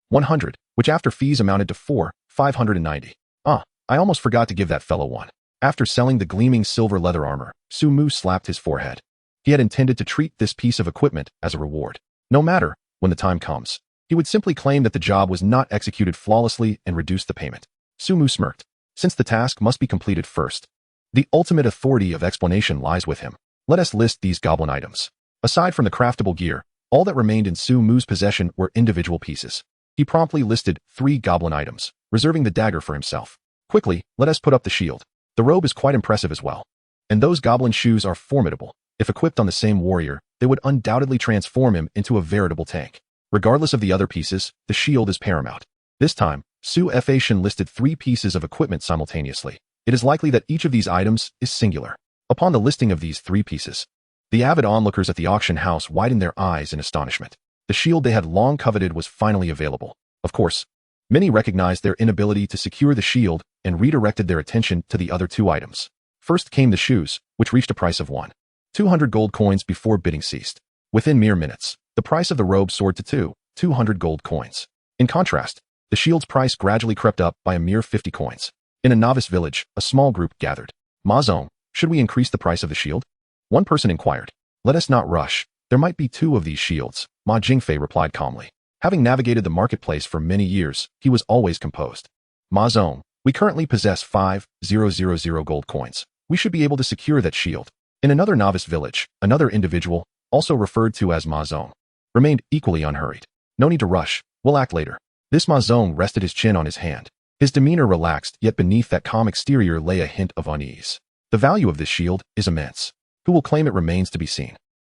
100, which after fees amounted to 590. I almost forgot to give that fellow one. After selling the gleaming silver leather armor, Su Mu slapped his forehead. He had intended to treat this piece of equipment as a reward. No matter, when the time comes, he would simply claim that the job was not executed flawlessly and reduce the payment. Su Mu smirked. Since the task must be completed first, the ultimate authority of explanation lies with him. Let us list these goblin items. Aside from the craftable gear, all that remained in Su Mu's possession were individual pieces. He promptly listed 3 goblin items, reserving the dagger for himself. Quickly, let us put up the shield. The robe is quite impressive as well. And those goblin shoes are formidable. If equipped on the same warrior, they would undoubtedly transform him into a veritable tank. Regardless of the other pieces, the shield is paramount. This time, Su Fashion listed 3 pieces of equipment simultaneously. It is likely that each of these items is singular. Upon the listing of these 3 pieces, the avid onlookers at the auction house widened their eyes in astonishment. The shield they had long coveted was finally available. Of course, many recognized their inability to secure the shield and redirected their attention to the other 2 items. First came the shoes, which reached a price of 200 gold coins before bidding ceased. Within mere minutes, the price of the robe soared to 200 gold coins. In contrast, the shield's price gradually crept up by a mere 50 coins. In a novice village, a small group gathered. Ma Zong, should we increase the price of the shield? One person inquired. Let us not rush. There might be 2 of these shields, Ma Jingfei replied calmly. Having navigated the marketplace for many years, he was always composed. Ma Zong, we currently possess 5,000 gold coins. We should be able to secure that shield. In another novice village, another individual, also referred to as Ma Zong, remained equally unhurried. No need to rush, we'll act later. This Ma Zong rested his chin on his hand. His demeanor relaxed, yet beneath that calm exterior lay a hint of unease. The value of this shield is immense. Who will claim it remains to be seen.